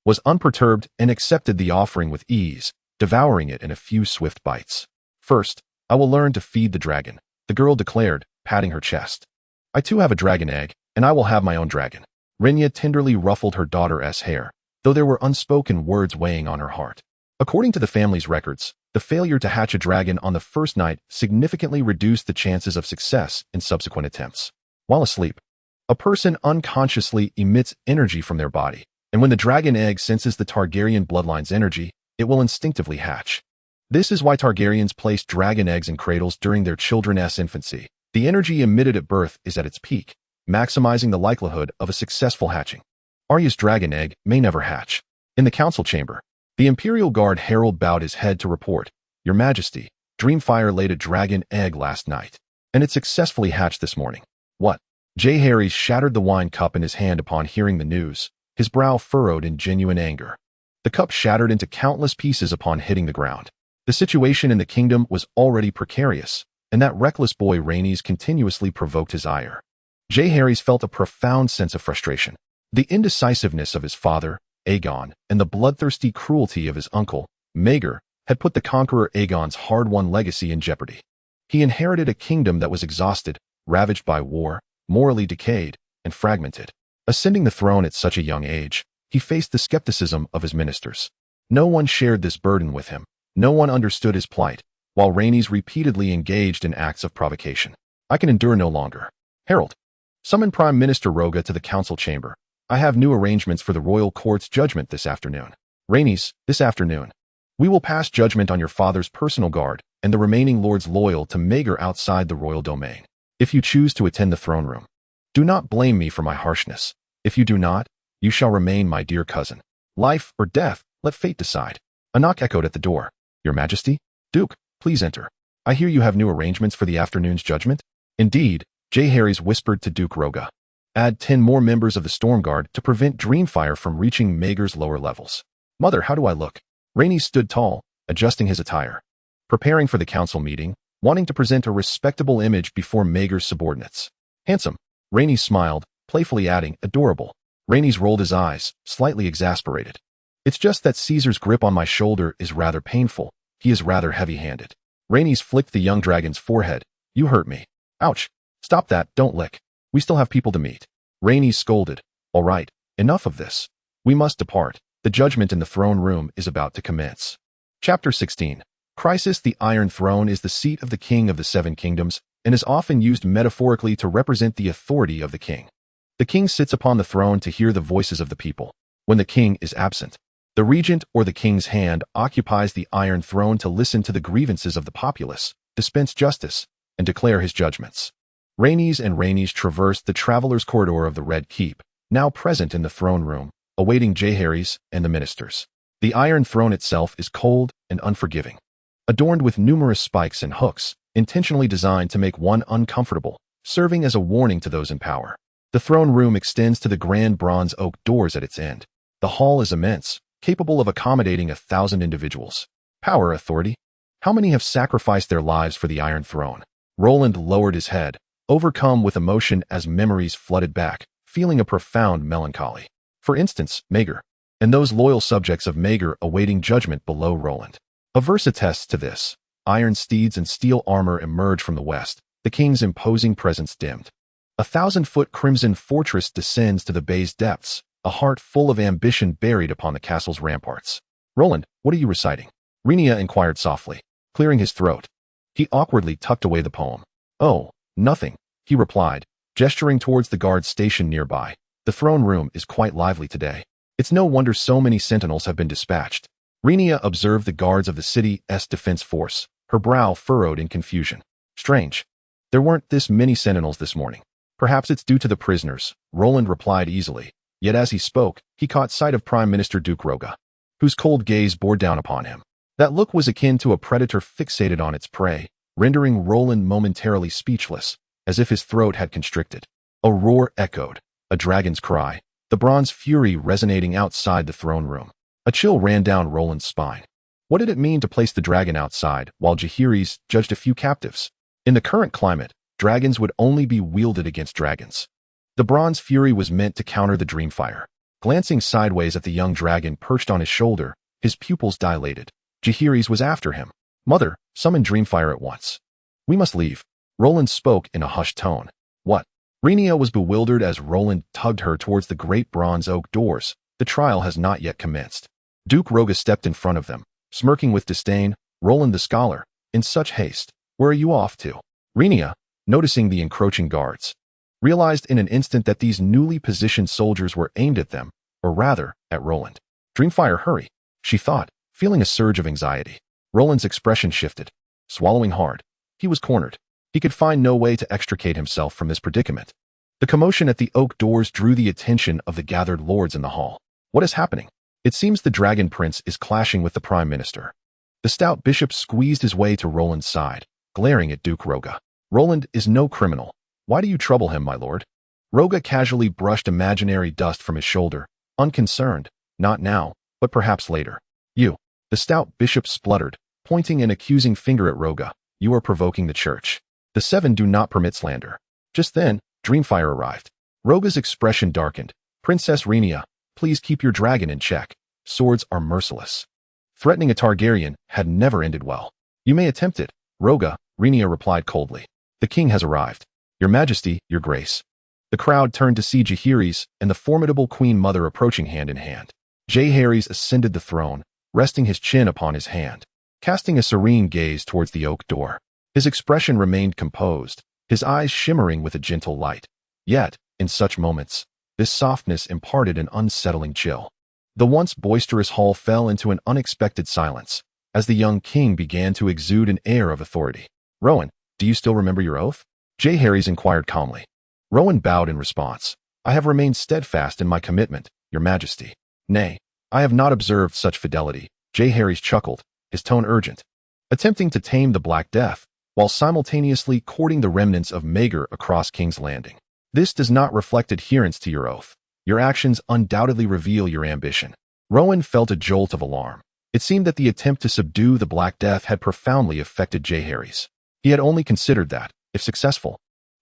was unperturbed and accepted the offering with ease, devouring it in a few swift bites. "First, I will learn to feed the dragon," the girl declared, patting her chest. "I too have a dragon egg, and I will have my own dragon." Rhaenyra tenderly ruffled her daughter's hair, though there were unspoken words weighing on her heart. According to the family's records, the failure to hatch a dragon on the first night significantly reduced the chances of success in subsequent attempts. While asleep, a person unconsciously emits energy from their body, and when the dragon egg senses the Targaryen bloodline's energy, it will instinctively hatch. This is why Targaryens place dragon eggs in cradles during their children's infancy. The energy emitted at birth is at its peak, maximizing the likelihood of a successful hatching. Arya's dragon egg may never hatch. In the council chamber, the Imperial Guard herald bowed his head to report, "Your Majesty, Dreamfire laid a dragon egg last night, and it successfully hatched this morning." "What?" Jaehaerys shattered the wine cup in his hand upon hearing the news, his brow furrowed in genuine anger. The cup shattered into countless pieces upon hitting the ground. The situation in the kingdom was already precarious, and that reckless boy Rhaenys continuously provoked his ire. Jaehaerys felt a profound sense of frustration. The indecisiveness of his father, Aegon, and the bloodthirsty cruelty of his uncle, Maegor, had put the conqueror Aegon's hard-won legacy in jeopardy. He inherited a kingdom that was exhausted, ravaged by war, morally decayed, and fragmented. Ascending the throne at such a young age, he faced the skepticism of his ministers. No one shared this burden with him. No one understood his plight, while Rhaenys repeatedly engaged in acts of provocation. "I can endure no longer. Herald, summon Prime Minister Roga to the council chamber. I have new arrangements for the royal court's judgment this afternoon." "Rhaenys, this afternoon, we will pass judgment on your father's personal guard and the remaining lords loyal to Maegor outside the royal domain. If you choose to attend the throne room, do not blame me for my harshness. If you do not, you shall remain my dear cousin. Life or death, let fate decide." A knock echoed at the door. "Your Majesty? Duke, please enter. I hear you have new arrangements for the afternoon's judgment?" "Indeed," Jaehaerys whispered to Duke Roga. "Add 10 more members of the Storm Guard to prevent Dreamfire from reaching Maegor's lower levels." "Mother, how do I look?" Rhaenys stood tall, adjusting his attire, preparing for the council meeting, wanting to present a respectable image before Maegor's subordinates. "Handsome." Rhaenys smiled, playfully adding, "Adorable." Rhaenys rolled his eyes, slightly exasperated. "It's just that Caesar's grip on my shoulder is rather painful. He is rather heavy-handed." Rhaenys flicked the young dragon's forehead. "You hurt me." "Ouch. Stop that, don't lick. We still have people to meet." Rhaenys scolded. "All right, enough of this. We must depart. The judgment in the throne room is about to commence." Chapter 16. Crisis. The Iron Throne is the seat of the King of the Seven Kingdoms and is often used metaphorically to represent the authority of the king. The king sits upon the throne to hear the voices of the people. When the king is absent, the regent or the king's hand occupies the Iron Throne to listen to the grievances of the populace, dispense justice, and declare his judgments. Rhaenys traversed the traveler's corridor of the Red Keep, now present in the throne room, awaiting Jaehaerys and the ministers. The Iron Throne itself is cold and unforgiving, adorned with numerous spikes and hooks, intentionally designed to make one uncomfortable, serving as a warning to those in power. The throne room extends to the grand bronze oak doors at its end. The hall is immense, capable of accommodating 1,000 individuals. Power, authority? How many have sacrificed their lives for the Iron Throne? Roland lowered his head, overcome with emotion as memories flooded back, feeling a profound melancholy. For instance, Maegor, and those loyal subjects of Maegor awaiting judgment below Roland. A verse attests to this. Iron steeds and steel armor emerge from the west, the king's imposing presence dimmed. 1,000-foot crimson fortress descends to the bay's depths, a heart full of ambition buried upon the castle's ramparts. Roland, what are you reciting? Rhaenyra inquired softly, clearing his throat. He awkwardly tucked away the poem. Oh, nothing, he replied, gesturing towards the guard station nearby. The throne room is quite lively today. It's no wonder so many sentinels have been dispatched. Rhaenyra observed the guards of the city's defense force, her brow furrowed in confusion. Strange. There weren't this many sentinels this morning. Perhaps it's due to the prisoners, Roland replied easily. Yet as he spoke, he caught sight of Prime Minister Duke Roga, whose cold gaze bore down upon him. That look was akin to a predator fixated on its prey, rendering Roland momentarily speechless, as if his throat had constricted. A roar echoed, a dragon's cry, the bronze fury resonating outside the throne room. A chill ran down Roland's spine. What did it mean to place the dragon outside while Jaehaerys judged a few captives? In the current climate, dragons would only be wielded against dragons. The bronze fury was meant to counter the Dreamfire. Glancing sideways at the young dragon perched on his shoulder, his pupils dilated. Jaehaerys was after him. Mother, summon Dreamfire at once. We must leave. Roland spoke in a hushed tone. What? Rhaenyra was bewildered as Roland tugged her towards the great bronze oak doors. The trial has not yet commenced. Duke Roga stepped in front of them, smirking with disdain. Roland the scholar, in such haste. Where are you off to? Rhaenyra, noticing the encroaching guards, realized in an instant that these newly positioned soldiers were aimed at them, or rather, at Roland. Dreamfire, hurry, she thought, feeling a surge of anxiety. Roland's expression shifted. Swallowing hard, he was cornered. He could find no way to extricate himself from this predicament. The commotion at the oak doors drew the attention of the gathered lords in the hall. What is happening? It seems the Dragon Prince is clashing with the Prime Minister. The stout bishop squeezed his way to Roland's side, glaring at Duke Roga. Roland is no criminal. Why do you trouble him, my lord? Roga casually brushed imaginary dust from his shoulder, unconcerned. Not now, but perhaps later. You. The stout bishop spluttered, pointing an accusing finger at Roga. You are provoking the church. The Seven do not permit slander. Just then, Dreamfire arrived. Roga's expression darkened. Princess Rhaenyra, please keep your dragon in check. Swords are merciless. Threatening a Targaryen had never ended well. You may attempt it, Roga, Rhaenyra replied coldly. The king has arrived. Your Majesty, your grace. The crowd turned to see Jaehaerys and the formidable Queen Mother approaching hand in hand. Jaehaerys ascended the throne, resting his chin upon his hand, casting a serene gaze towards the oak door. His expression remained composed, his eyes shimmering with a gentle light. Yet, in such moments, this softness imparted an unsettling chill. The once boisterous hall fell into an unexpected silence, as the young king began to exude an air of authority. Rowan, do you still remember your oath? Jaehaerys inquired calmly. Rowan bowed in response. I have remained steadfast in my commitment, your majesty. Nay, I have not observed such fidelity. Jaehaerys chuckled, his tone urgent, attempting to tame the Black Death, while simultaneously courting the remnants of Maegor across King's Landing. This does not reflect adherence to your oath. Your actions undoubtedly reveal your ambition. Rowan felt a jolt of alarm. It seemed that the attempt to subdue the Black Death had profoundly affected Jaehaerys. He had only considered that, if successful,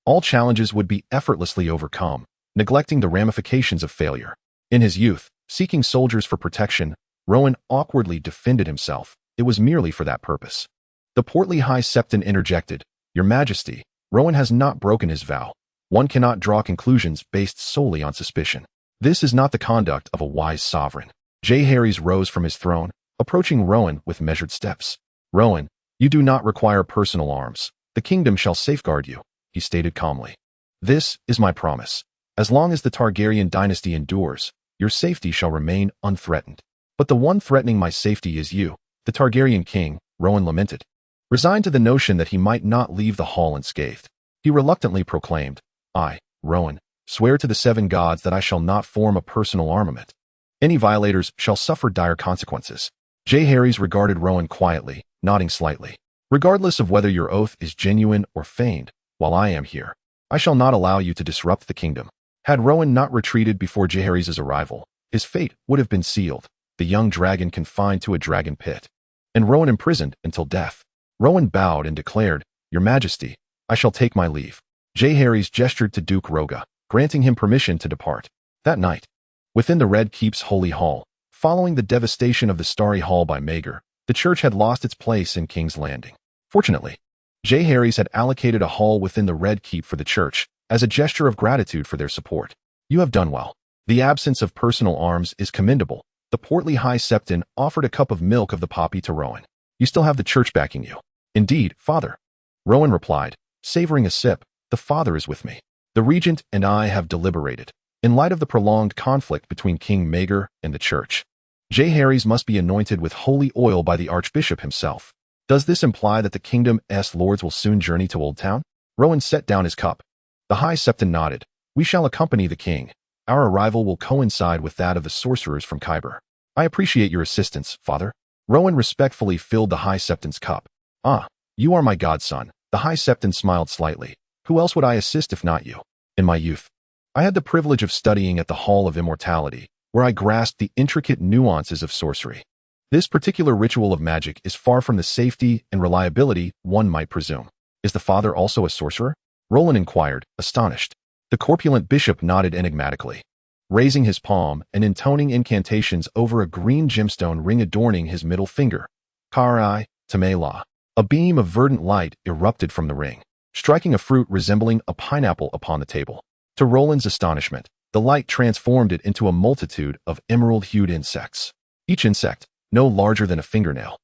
all challenges would be effortlessly overcome, neglecting the ramifications of failure. In his youth, seeking soldiers for protection, Rowan awkwardly defended himself. It was merely for that purpose. The portly High Septon interjected, Your Majesty, Rowan has not broken his vow. One cannot draw conclusions based solely on suspicion. This is not the conduct of a wise sovereign. Jaehaerys rose from his throne, approaching Rowan with measured steps. Rowan, you do not require personal arms. The kingdom shall safeguard you, he stated calmly. This is my promise. As long as the Targaryen dynasty endures, your safety shall remain unthreatened. But the one threatening my safety is you, the Targaryen king, Rowan lamented. Resigned to the notion that he might not leave the hall unscathed, he reluctantly proclaimed, I, Rowan, swear to the 7 gods that I shall not form a personal armament. Any violators shall suffer dire consequences. Harrenhal regarded Rowan quietly, nodding slightly. Regardless of whether your oath is genuine or feigned, while I am here, I shall not allow you to disrupt the kingdom. Had Rowan not retreated before Harrenhal's arrival, his fate would have been sealed, the young dragon confined to a dragon pit, and Rowan imprisoned until death. Rowan bowed and declared, "Your Majesty, I shall take my leave." Harrenhal gestured to Duke Roga, granting him permission to depart. That night, within the Red Keep's Holy Hall, following the devastation of the Starry Hall by Maegor, the church had lost its place in King's Landing. Fortunately, Harrenhal had allocated a hall within the Red Keep for the church, as a gesture of gratitude for their support. "You have done well. The absence of personal arms is commendable." The portly High Septon offered a cup of milk of the poppy to Rowan. "You still have the church backing you." "Indeed, Father." Rowan replied, savoring a sip. "The Father is with me. The Regent and I have deliberated. In light of the prolonged conflict between King Maegor and the church, Harrenhal must be anointed with holy oil by the Archbishop himself. Does this imply that the kingdom's lords will soon journey to Old Town?" Rowan set down his cup. The High Septon nodded. "We shall accompany the king. Our arrival will coincide with that of the sorcerers from Khyber." "I appreciate your assistance, Father." Rowan respectfully filled the High Septon's cup. "Ah, you are my godson." The High Septon smiled slightly. "Who else would I assist if not you? In my youth, I had the privilege of studying at the Hall of Immortality, where I grasped the intricate nuances of sorcery. This particular ritual of magic is far from the safety and reliability one might presume." "Is the father also a sorcerer?" Roland inquired, astonished. The corpulent bishop nodded enigmatically, raising his palm and intoning incantations over a green gemstone ring adorning his middle finger. "Karai, Tamela." A beam of verdant light erupted from the ring, striking a fruit resembling a pineapple upon the table. To Roland's astonishment, the light transformed it into a multitude of emerald-hued insects. Each insect, no larger than a fingernail,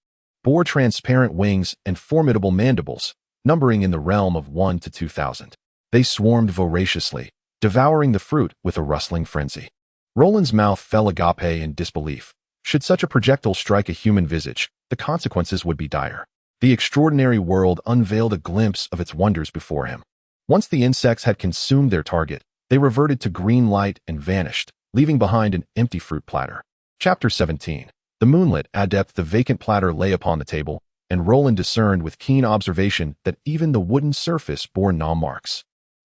bore transparent wings and formidable mandibles, numbering in the realm of 1 to 2,000. They swarmed voraciously, devouring the fruit with a rustling frenzy. Roland's mouth fell agape in disbelief. Should such a projectile strike a human visage, the consequences would be dire. The extraordinary world unveiled a glimpse of its wonders before him. Once the insects had consumed their target, they reverted to green light and vanished, leaving behind an empty fruit platter. Chapter 17. The moonlit adept. The vacant platter lay upon the table, and Roland discerned with keen observation that even the wooden surface bore gnaw marks.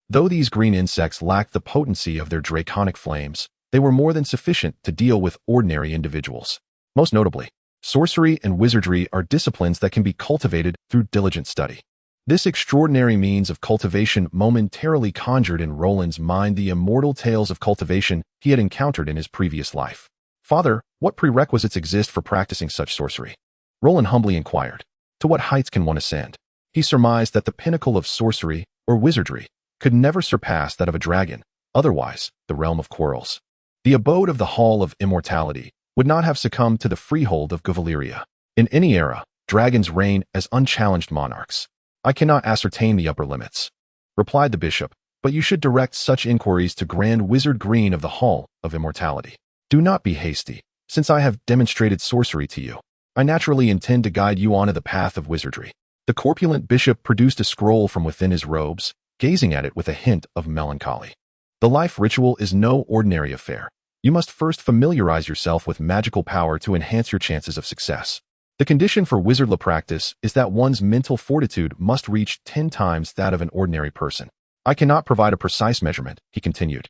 Though these green insects lacked the potency of their draconic flames, they were more than sufficient to deal with ordinary individuals. Most notably, sorcery and wizardry are disciplines that can be cultivated through diligent study. This extraordinary means of cultivation momentarily conjured in Roland's mind the immortal tales of cultivation he had encountered in his previous life. "Father, what prerequisites exist for practicing such sorcery?" Roland humbly inquired. To what heights can one ascend? He surmised that the pinnacle of sorcery, or wizardry, could never surpass that of a dragon, otherwise the realm of quarrels. The abode of the Hall of Immortality would not have succumbed to the freehold of Valyria. In any era, dragons reign as unchallenged monarchs. "I cannot ascertain the upper limits," replied the bishop, "but you should direct such inquiries to Grand Wizard Green of the Hall of Immortality. Do not be hasty, since I have demonstrated sorcery to you. I naturally intend to guide you onto the path of wizardry." The corpulent bishop produced a scroll from within his robes, gazing at it with a hint of melancholy. "The life ritual is no ordinary affair. You must first familiarize yourself with magical power to enhance your chances of success. The condition for wizardly practice is that one's mental fortitude must reach 10 times that of an ordinary person. I cannot provide a precise measurement," he continued,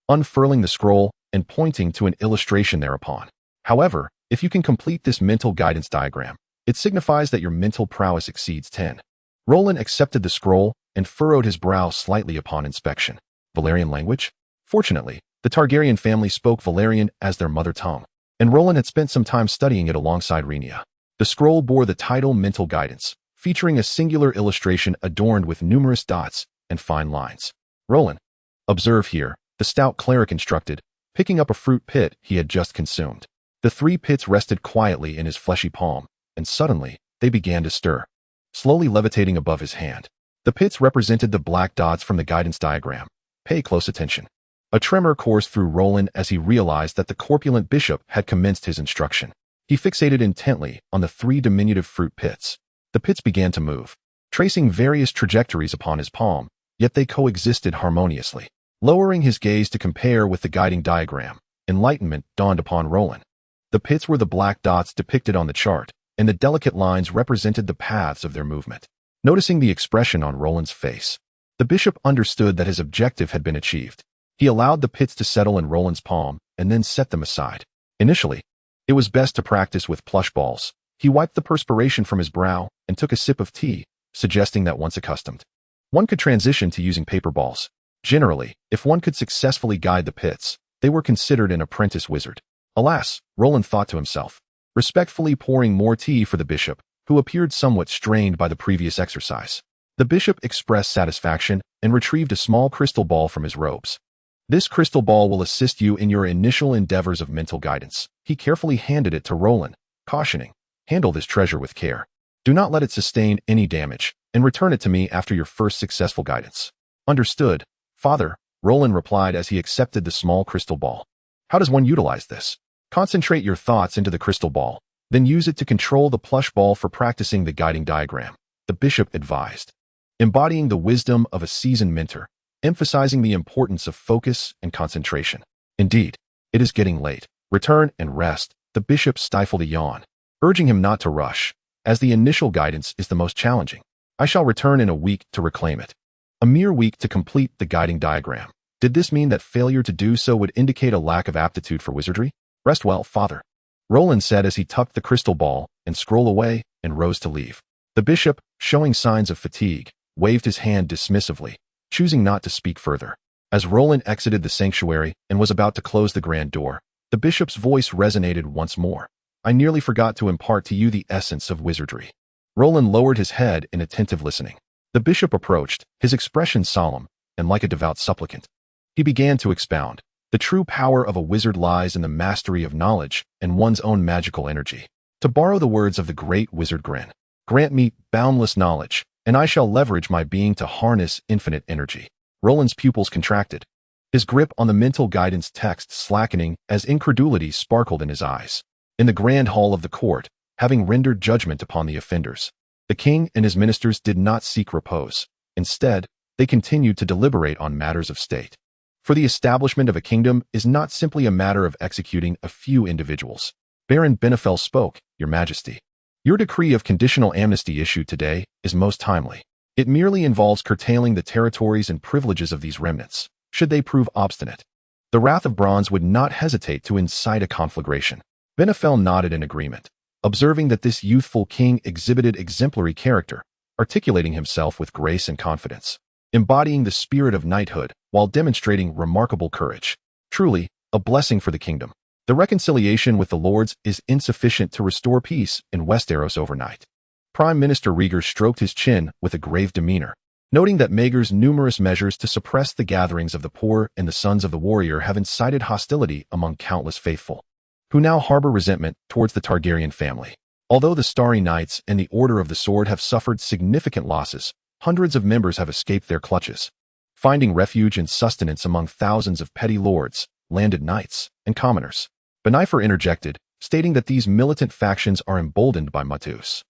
unfurling the scroll and pointing to an illustration thereupon. "However, if you can complete this mental guidance diagram, it signifies that your mental prowess exceeds 10. Roland accepted the scroll and furrowed his brow slightly upon inspection. Valyrian language? Fortunately, the Targaryen family spoke Valyrian as their mother tongue, and Roland had spent some time studying it alongside Rhaenyra. The scroll bore the title Mental Guidance, featuring a singular illustration adorned with numerous dots and fine lines. "Roland, observe here," the stout cleric instructed, picking up a fruit pit he had just consumed. The 3 pits rested quietly in his fleshy palm, and suddenly they began to stir, slowly levitating above his hand. The pits represented the black dots from the guidance diagram. Pay close attention. A tremor coursed through Roland as he realized that the corpulent bishop had commenced his instruction. He fixated intently on the 3 diminutive fruit pits. The pits began to move, tracing various trajectories upon his palm, yet they coexisted harmoniously. Lowering his gaze to compare with the guiding diagram, enlightenment dawned upon Roland. The pits were the black dots depicted on the chart, and the delicate lines represented the paths of their movement. Noticing the expression on Roland's face, the bishop understood that his objective had been achieved. He allowed the pits to settle in Roland's palm and then set them aside. Initially, it was best to practice with plush balls. He wiped the perspiration from his brow and took a sip of tea, suggesting that once accustomed, one could transition to using paper balls. Generally, if one could successfully guide the pits, they were considered an apprentice wizard. Alas, Roland thought to himself, respectfully pouring more tea for the bishop, who appeared somewhat strained by the previous exercise. The bishop expressed satisfaction and retrieved a small crystal ball from his robes. This crystal ball will assist you in your initial endeavors of mental guidance. He carefully handed it to Roland, cautioning, handle this treasure with care. Do not let it sustain any damage, and return it to me after your first successful guidance. Understood, Father, Roland replied as he accepted the small crystal ball. How does one utilize this? Concentrate your thoughts into the crystal ball, then use it to control the plush ball for practicing the guiding diagram, the bishop advised. Embodying the wisdom of a seasoned mentor, emphasizing the importance of focus and concentration. Indeed, it is getting late. Return and rest, the bishop stifled a yawn, urging him not to rush, as the initial guidance is the most challenging. I shall return in a week to reclaim it. A mere week to complete the guiding diagram. Did this mean that failure to do so would indicate a lack of aptitude for wizardry? Rest well, Father, Roland said as he tucked the crystal ball and scrolled away and rose to leave. The bishop, showing signs of fatigue, waved his hand dismissively, choosing not to speak further. As Roland exited the sanctuary and was about to close the grand door, the bishop's voice resonated once more. I nearly forgot to impart to you the essence of wizardry. Roland lowered his head in attentive listening. The bishop approached, his expression solemn and like a devout supplicant. He began to expound. The true power of a wizard lies in the mastery of knowledge and one's own magical energy. To borrow the words of the great wizard Gren, grant me boundless knowledge, and I shall leverage my being to harness infinite energy. Roland's pupils contracted, his grip on the mental guidance text slackening as incredulity sparkled in his eyes. In the grand hall of the court, having rendered judgment upon the offenders, the king and his ministers did not seek repose. Instead, they continued to deliberate on matters of state. For the establishment of a kingdom is not simply a matter of executing a few individuals. Baron Benefell spoke, Your Majesty. Your decree of conditional amnesty issued today is most timely. It merely involves curtailing the territories and privileges of these remnants, should they prove obstinate. The Wrath of Bronze would not hesitate to incite a conflagration. Benefell nodded in agreement, observing that this youthful king exhibited exemplary character, articulating himself with grace and confidence, embodying the spirit of knighthood while demonstrating remarkable courage. Truly, a blessing for the kingdom. The reconciliation with the lords is insufficient to restore peace in Westeros overnight. Prime Minister Rhaegar stroked his chin with a grave demeanor, noting that Maegor's numerous measures to suppress the gatherings of the poor and the sons of the warrior have incited hostility among countless faithful, who now harbor resentment towards the Targaryen family. Although the Starry Knights and the Order of the Sword have suffered significant losses, hundreds of members have escaped their clutches, finding refuge and sustenance among thousands of petty lords, landed knights, and commoners. Beniffer interjected, stating that these militant factions are emboldened by Matus,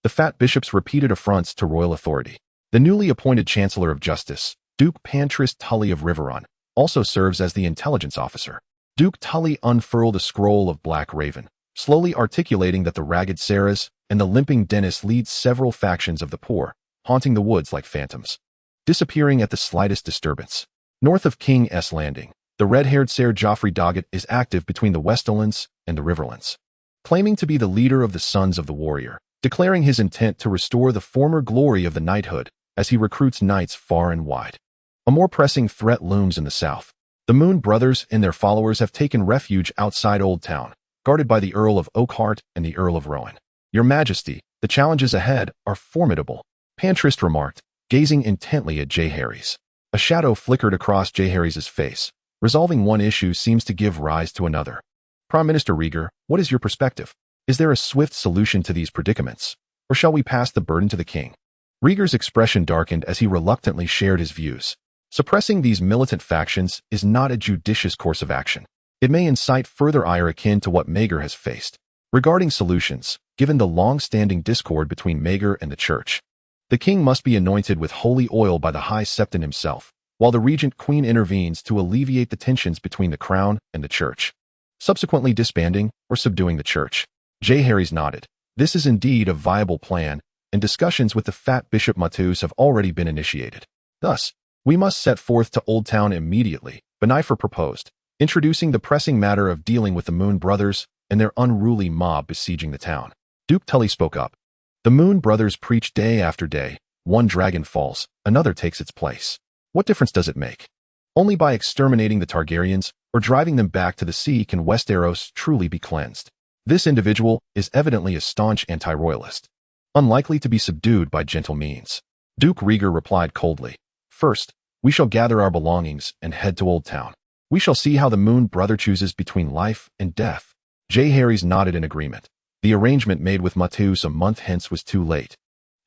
the fat bishop's repeated affronts to royal authority. The newly appointed Chancellor of Justice, Duke Pantris Tully of Riverrun, also serves as the intelligence officer. Duke Tully unfurled a scroll of Black Raven, slowly articulating that the ragged Sarahs and the limping Dennis lead several factions of the poor, haunting the woods like phantoms, disappearing at the slightest disturbance. North of King S Landing, the red-haired Ser Joffrey Doggett is active between the Westlands and the Riverlands, claiming to be the leader of the Sons of the Warrior, declaring his intent to restore the former glory of the knighthood as he recruits knights far and wide. A more pressing threat looms in the south. The Moon Brothers and their followers have taken refuge outside Old Town, guarded by the Earl of Oakhart and the Earl of Rowan. Your Majesty, the challenges ahead are formidable, Pantrist remarked, gazing intently at Jaehaerys. A shadow flickered across Jaehaerys' face. Resolving one issue seems to give rise to another. Prime Minister Rhaegar, what is your perspective? Is there a swift solution to these predicaments, or shall we pass the burden to the king? Rhaegar's expression darkened as he reluctantly shared his views. Suppressing these militant factions is not a judicious course of action. It may incite further ire akin to what Maegor has faced. Regarding solutions, given the long-standing discord between Maegor and the church, the king must be anointed with holy oil by the High Septon himself, while the regent queen intervenes to alleviate the tensions between the crown and the church. subsequently disbanding or subduing the church. J. Harry's nodded. This is indeed a viable plan, and discussions with the fat Bishop Matus have already been initiated. Thus, we must set forth to Old Town immediately, Benifer proposed, introducing the pressing matter of dealing with the Moon Brothers and their unruly mob besieging the town. Duke Tully spoke up. The Moon Brothers preach day after day. One dragon falls, another takes its place. What difference does it make? Only by exterminating the Targaryens or driving them back to the sea can Westeros truly be cleansed. This individual is evidently a staunch anti-royalist, unlikely to be subdued by gentle means. Duke Rhaegar replied coldly. First, we shall gather our belongings and head to Old Town. We shall see how the Moon Brother chooses between life and death. J. Harry's nodded in agreement. The arrangement made with Matus a month hence was too late,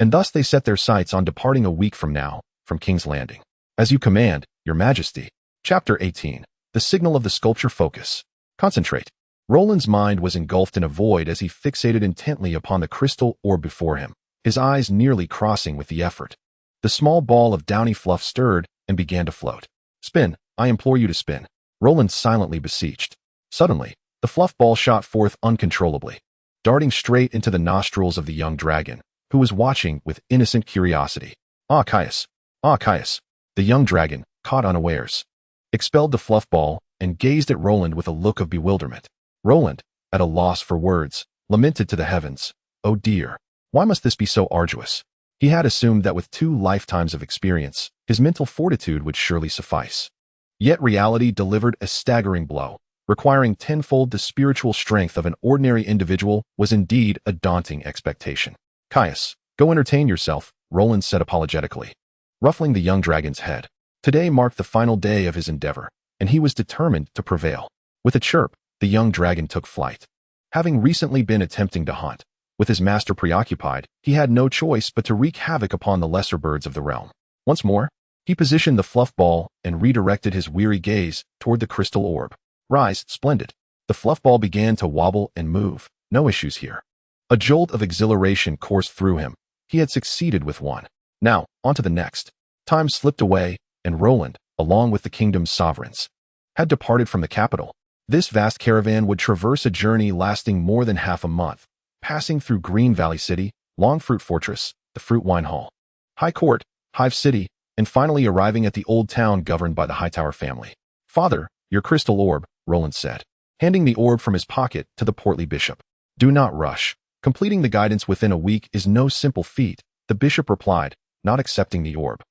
and thus they set their sights on departing a week from now, from King's Landing. As you command, Your Majesty. Chapter 18. The Signal of the Sculpture Focus. Concentrate. Roland's mind was engulfed in a void as he fixated intently upon the crystal orb before him, his eyes nearly crossing with the effort. The small ball of downy fluff stirred and began to float. Spin, I implore you to spin. Roland silently beseeched. Suddenly, the fluff ball shot forth uncontrollably, darting straight into the nostrils of the young dragon, who was watching with innocent curiosity. Ah, Caius! Ah, Caius! The young dragon, caught unawares, expelled the fluff ball and gazed at Roland with a look of bewilderment. Roland, at a loss for words, lamented to the heavens. Oh dear, why must this be so arduous? He had assumed that with 2 lifetimes of experience, his mental fortitude would surely suffice. Yet reality delivered a staggering blow. Requiring tenfold the spiritual strength of an ordinary individual was indeed a daunting expectation. Caius, go entertain yourself, Roland said apologetically, ruffling the young dragon's head. Today marked the final day of his endeavor, and he was determined to prevail. With a chirp, the young dragon took flight. Having recently been attempting to hunt, with his master preoccupied, he had no choice but to wreak havoc upon the lesser birds of the realm. Once more, he positioned the fluff ball and redirected his weary gaze toward the crystal orb. Rise, splendid. The fluff ball began to wobble and move. No issues here. A jolt of exhilaration coursed through him. He had succeeded with one. Now, on to the next. Time slipped away, and Roland, along with the kingdom's sovereigns, had departed from the capital. This vast caravan would traverse a journey lasting more than half a month, passing through Green Valley City, Longfruit Fortress, the Fruit Wine Hall, High Court, Hive City, and finally arriving at the Old Town governed by the Hightower family. Father, your crystal orb, Roland said, handing the orb from his pocket to the portly bishop. Do not rush. Completing the guidance within a week is no simple feat, the bishop replied, not accepting the orb.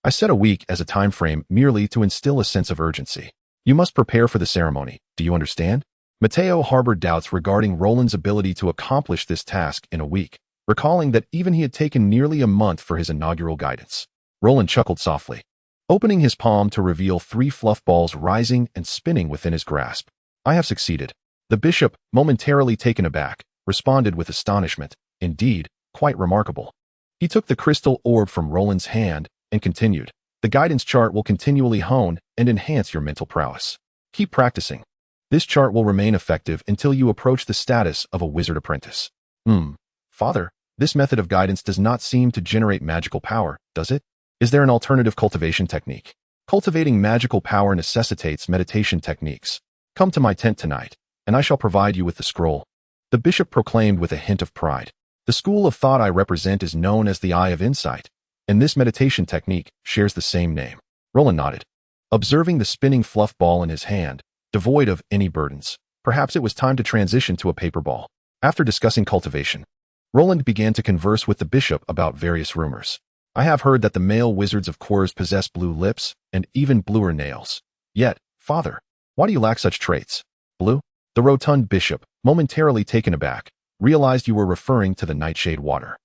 I set a week as a time frame merely to instill a sense of urgency. You must prepare for the ceremony, do you understand? Matteo harbored doubts regarding Roland's ability to accomplish this task in a week, recalling that even he had taken nearly a month for his inaugural guidance. Roland chuckled softly, opening his palm to reveal 3 fluff balls rising and spinning within his grasp. I have succeeded. The bishop, momentarily taken aback, responded with astonishment. Indeed, quite remarkable. He took the crystal orb from Roland's hand and continued. The guidance chart will continually hone and enhance your mental prowess. Keep practicing. This chart will remain effective until you approach the status of a wizard apprentice. Father, this method of guidance does not seem to generate magical power, does it? Is there an alternative cultivation technique? Cultivating magical power necessitates meditation techniques. Come to my tent tonight, and I shall provide you with the scroll. The bishop proclaimed with a hint of pride. The school of thought I represent is known as the Eye of Insight, and this meditation technique shares the same name. Roland nodded, observing the spinning fluff ball in his hand, devoid of any burdens. Perhaps it was time to transition to a paper ball. After discussing cultivation, Roland began to converse with the bishop about various rumors. I have heard that the male wizards of Kors possess blue lips and even bluer nails. Yet, father, why do you lack such traits? Blue? The rotund bishop, momentarily taken aback, realized you were referring to the nightshade water.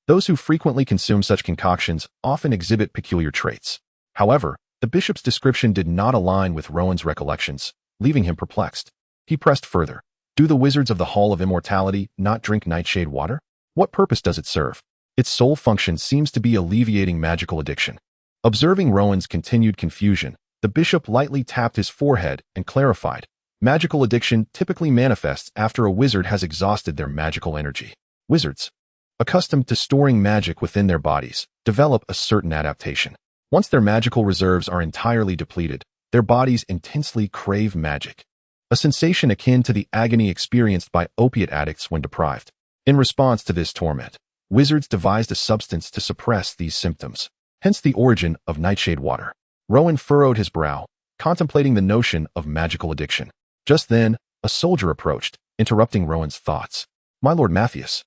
Those who frequently consume such concoctions often exhibit peculiar traits. However, the bishop's description did not align with Rowan's recollections, leaving him perplexed. He pressed further. Do the wizards of the Hall of Immortality not drink nightshade water? What purpose does it serve? Its sole function seems to be alleviating magical addiction. Observing Rowan's continued confusion, the bishop lightly tapped his forehead and clarified. Magical addiction typically manifests after a wizard has exhausted their magical energy. Wizards, accustomed to storing magic within their bodies, develop a certain adaptation. Once their magical reserves are entirely depleted, their bodies intensely crave magic. a sensation akin to the agony experienced by opiate addicts when deprived. In response to this torment, wizards devised a substance to suppress these symptoms, hence the origin of nightshade water. Rowan furrowed his brow, contemplating the notion of magical addiction. Just then, a soldier approached, interrupting Rowan's thoughts. "My lord Matthias,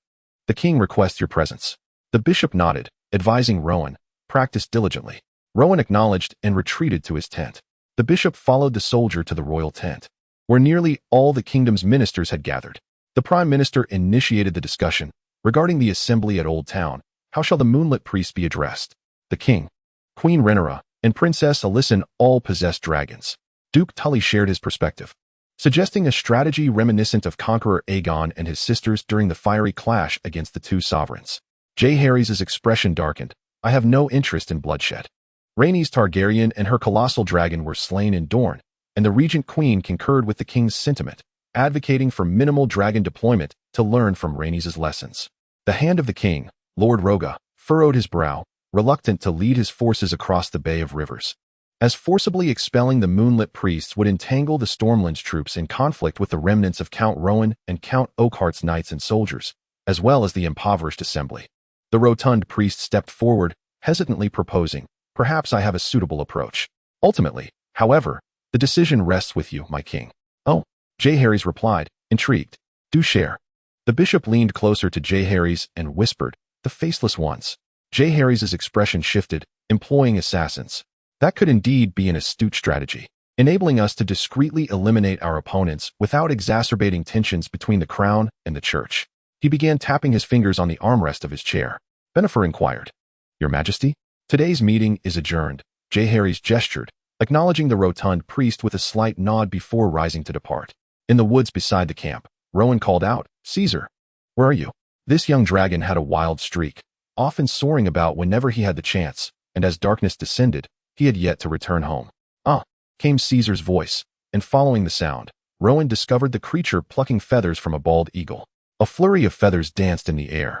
the king requests your presence." The bishop nodded, advising Rowan, "Practice diligently." Rowan acknowledged and retreated to his tent. The bishop followed the soldier to the royal tent, where nearly all the kingdom's ministers had gathered. The prime minister initiated the discussion regarding the assembly at Old Town. How shall the moonlit priest be addressed? The king, Queen Rhaenyra, and Princess Alysanne all possessed dragons. Duke Tully shared his perspective, suggesting a strategy reminiscent of Conqueror Aegon and his sisters during the fiery clash against the two sovereigns. Jaehaerys' expression darkened. "I have no interest in bloodshed." Rhaenys Targaryen and her colossal dragon were slain in Dorne, and the regent queen concurred with the king's sentiment, advocating for minimal dragon deployment to learn from Rhaenys' lessons. The hand of the king, Lord Roga, furrowed his brow, reluctant to lead his forces across the Bay of Rivers, as forcibly expelling the moonlit priests would entangle the Stormlands troops in conflict with the remnants of Count Rowan and Count Oakheart's knights and soldiers, as well as the impoverished assembly. The rotund priest stepped forward, hesitantly proposing, "Perhaps I have a suitable approach. Ultimately, however, the decision rests with you, my king." "Oh," Jaehaerys replied, intrigued. "Do share." The bishop leaned closer to Jaehaerys and whispered, "The faceless ones." Jaehaerys' expression shifted, employing assassins. That could indeed be an astute strategy, enabling us to discreetly eliminate our opponents without exacerbating tensions between the crown and the church. He began tapping his fingers on the armrest of his chair. Benifer inquired, "Your Majesty?" "Today's meeting is adjourned," Jaehaerys gestured, acknowledging the rotund priest with a slight nod before rising to depart. In the woods beside the camp, Rowan called out, "Caesar, where are you?" This young dragon had a wild streak, often soaring about whenever he had the chance, and as darkness descended, he had yet to return home. "Ah," came Caesar's voice, and following the sound, Rowan discovered the creature plucking feathers from a bald eagle. A flurry of feathers danced in the air,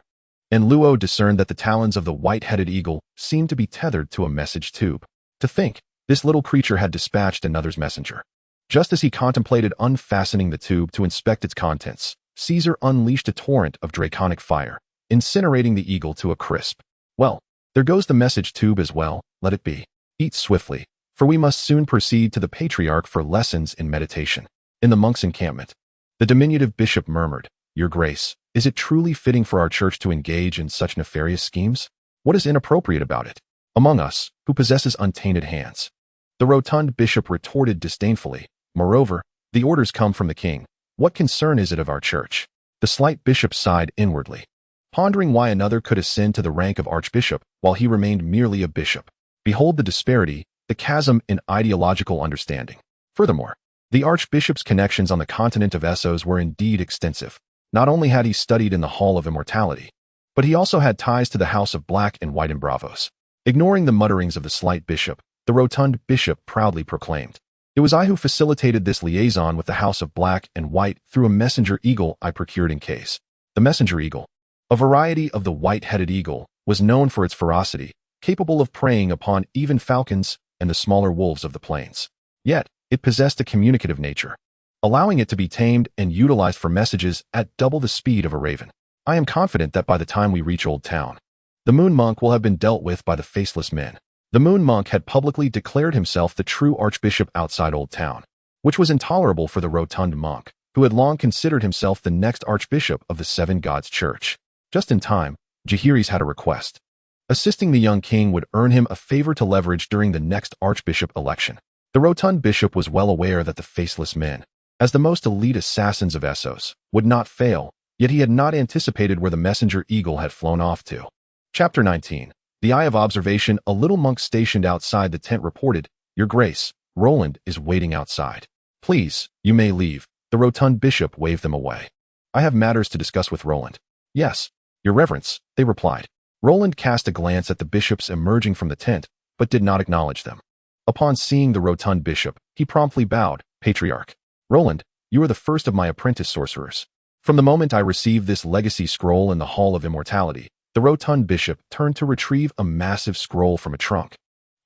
and Luo discerned that the talons of the white-headed eagle seemed to be tethered to a message tube. To think, this little creature had dispatched another's messenger. Just as he contemplated unfastening the tube to inspect its contents, Caesar unleashed a torrent of draconic fire, incinerating the eagle to a crisp. "Well, there goes the message tube as well, let it be. Eat swiftly, for we must soon proceed to the Patriarch for lessons in meditation." In the monks' encampment, the diminutive bishop murmured, "Your Grace, is it truly fitting for our church to engage in such nefarious schemes? What is inappropriate about it? Among us, who possesses untainted hands?" The rotund bishop retorted disdainfully, "Moreover, the orders come from the king. What concern is it of our church?" The slight bishop sighed inwardly, pondering why another could ascend to the rank of archbishop while he remained merely a bishop. Behold the disparity, the chasm in ideological understanding. Furthermore, the archbishop's connections on the continent of Essos were indeed extensive. Not only had he studied in the Hall of Immortality, but he also had ties to the House of Black and White in Bravos. Ignoring the mutterings of the slight bishop, the rotund bishop proudly proclaimed, "It was I who facilitated this liaison with the House of Black and White through a messenger eagle I procured in case." The messenger eagle, a variety of the white-headed eagle, was known for its ferocity, capable of preying upon even falcons and the smaller wolves of the plains. Yet, it possessed a communicative nature, allowing it to be tamed and utilized for messages at double the speed of a raven. "I am confident that by the time we reach Old Town, the Moon Monk will have been dealt with by the faceless men." The Moon Monk had publicly declared himself the true archbishop outside Old Town, which was intolerable for the rotund monk, who had long considered himself the next archbishop of the Seven Gods Church. Just in time, Jaehaerys had a request. Assisting the young king would earn him a favor to leverage during the next archbishop election. The rotund bishop was well aware that the faceless men, as the most elite assassins of Essos, would not fail, yet he had not anticipated where the messenger eagle had flown off to. Chapter 19. The Eye of Observation. A little monk stationed outside the tent reported, "Your Grace, Roland is waiting outside. Please, you may leave." The rotund bishop waved them away. "I have matters to discuss with Roland." "Yes, Your Reverence," they replied. Roland cast a glance at the bishops emerging from the tent, but did not acknowledge them. Upon seeing the rotund bishop, he promptly bowed, "Patriarch. Roland, you are the first of my apprentice sorcerers. From the moment I received this legacy scroll in the Hall of Immortality," the rotund bishop turned to retrieve a massive scroll from a trunk.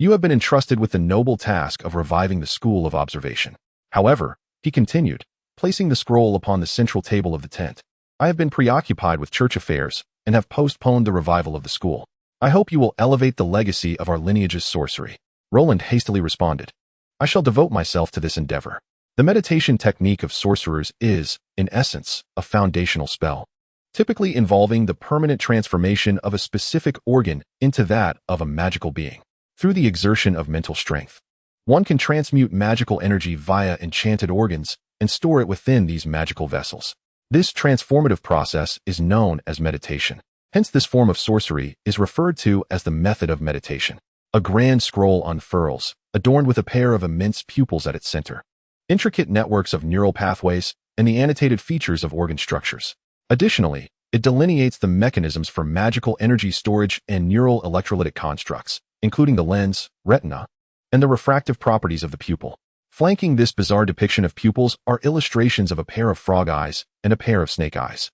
"You have been entrusted with the noble task of reviving the School of Observation. However, He continued, placing the scroll upon the central table of the tent. I have been preoccupied with church affairs and have postponed the revival of the school. I hope you will elevate the legacy of our lineage's sorcery. Roland hastily responded. I shall devote myself to this endeavor. The meditation technique of sorcerers is, in essence, a foundational spell, typically involving the permanent transformation of a specific organ into that of a magical being. Through the exertion of mental strength, one can transmute magical energy via enchanted organs and store it within these magical vessels. This transformative process is known as meditation. Hence, this form of sorcery is referred to as the method of meditation. A grand scroll unfurls, adorned with a pair of immense pupils at its center, intricate networks of neural pathways, and the annotated features of organ structures. Additionally, it delineates the mechanisms for magical energy storage and neural electrolytic constructs, including the lens, retina, and the refractive properties of the pupil. Flanking this bizarre depiction of pupils are illustrations of a pair of frog eyes and a pair of snake eyes.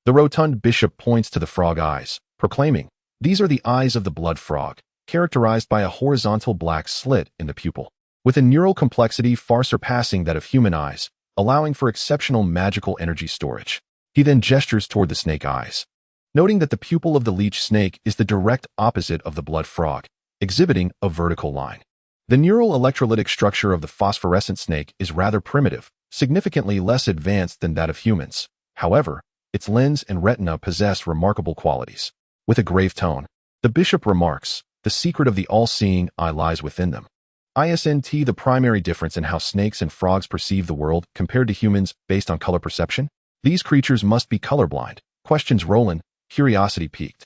The rotund bishop points to the frog eyes, proclaiming, "These are the eyes of the blood frog, characterized by a horizontal black slit in the pupil, with a neural complexity far surpassing that of human eyes, allowing for exceptional magical energy storage." He then gestures toward the snake eyes, noting that the pupil of the leech snake is the direct opposite of the blood frog, exhibiting a vertical line. The neural electrolytic structure of the phosphorescent snake is rather primitive, significantly less advanced than that of humans. However, its lens and retina possess remarkable qualities. With a grave tone, the bishop remarks, "The secret of the all-seeing eye lies within them." Isn't the primary difference in how snakes and frogs perceive the world compared to humans based on color perception? These creatures must be colorblind, questions Roland, curiosity piqued.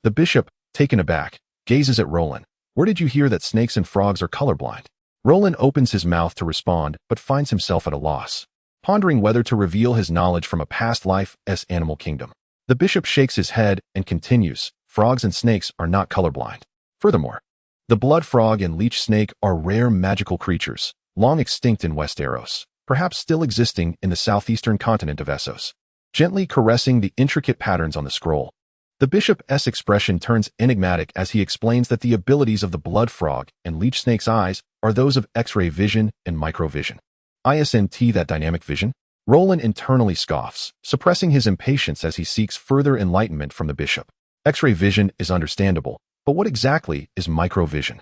The bishop, taken aback, gazes at Roland. Where did you hear that snakes and frogs are colorblind? Roland opens his mouth to respond, but finds himself at a loss, pondering whether to reveal his knowledge from a past life as animal kingdom. The bishop shakes his head and continues, frogs and snakes are not colorblind. Furthermore, the blood frog and leech snake are rare magical creatures, long extinct in Westeros, perhaps still existing in the southeastern continent of Essos. Gently caressing the intricate patterns on the scroll, the bishop's expression turns enigmatic as he explains that the abilities of the blood frog and leech snake's eyes are those of X-ray vision and microvision. Isn't that dynamic vision? Roland internally scoffs, suppressing his impatience as he seeks further enlightenment from the bishop. X-ray vision is understandable, but what exactly is microvision?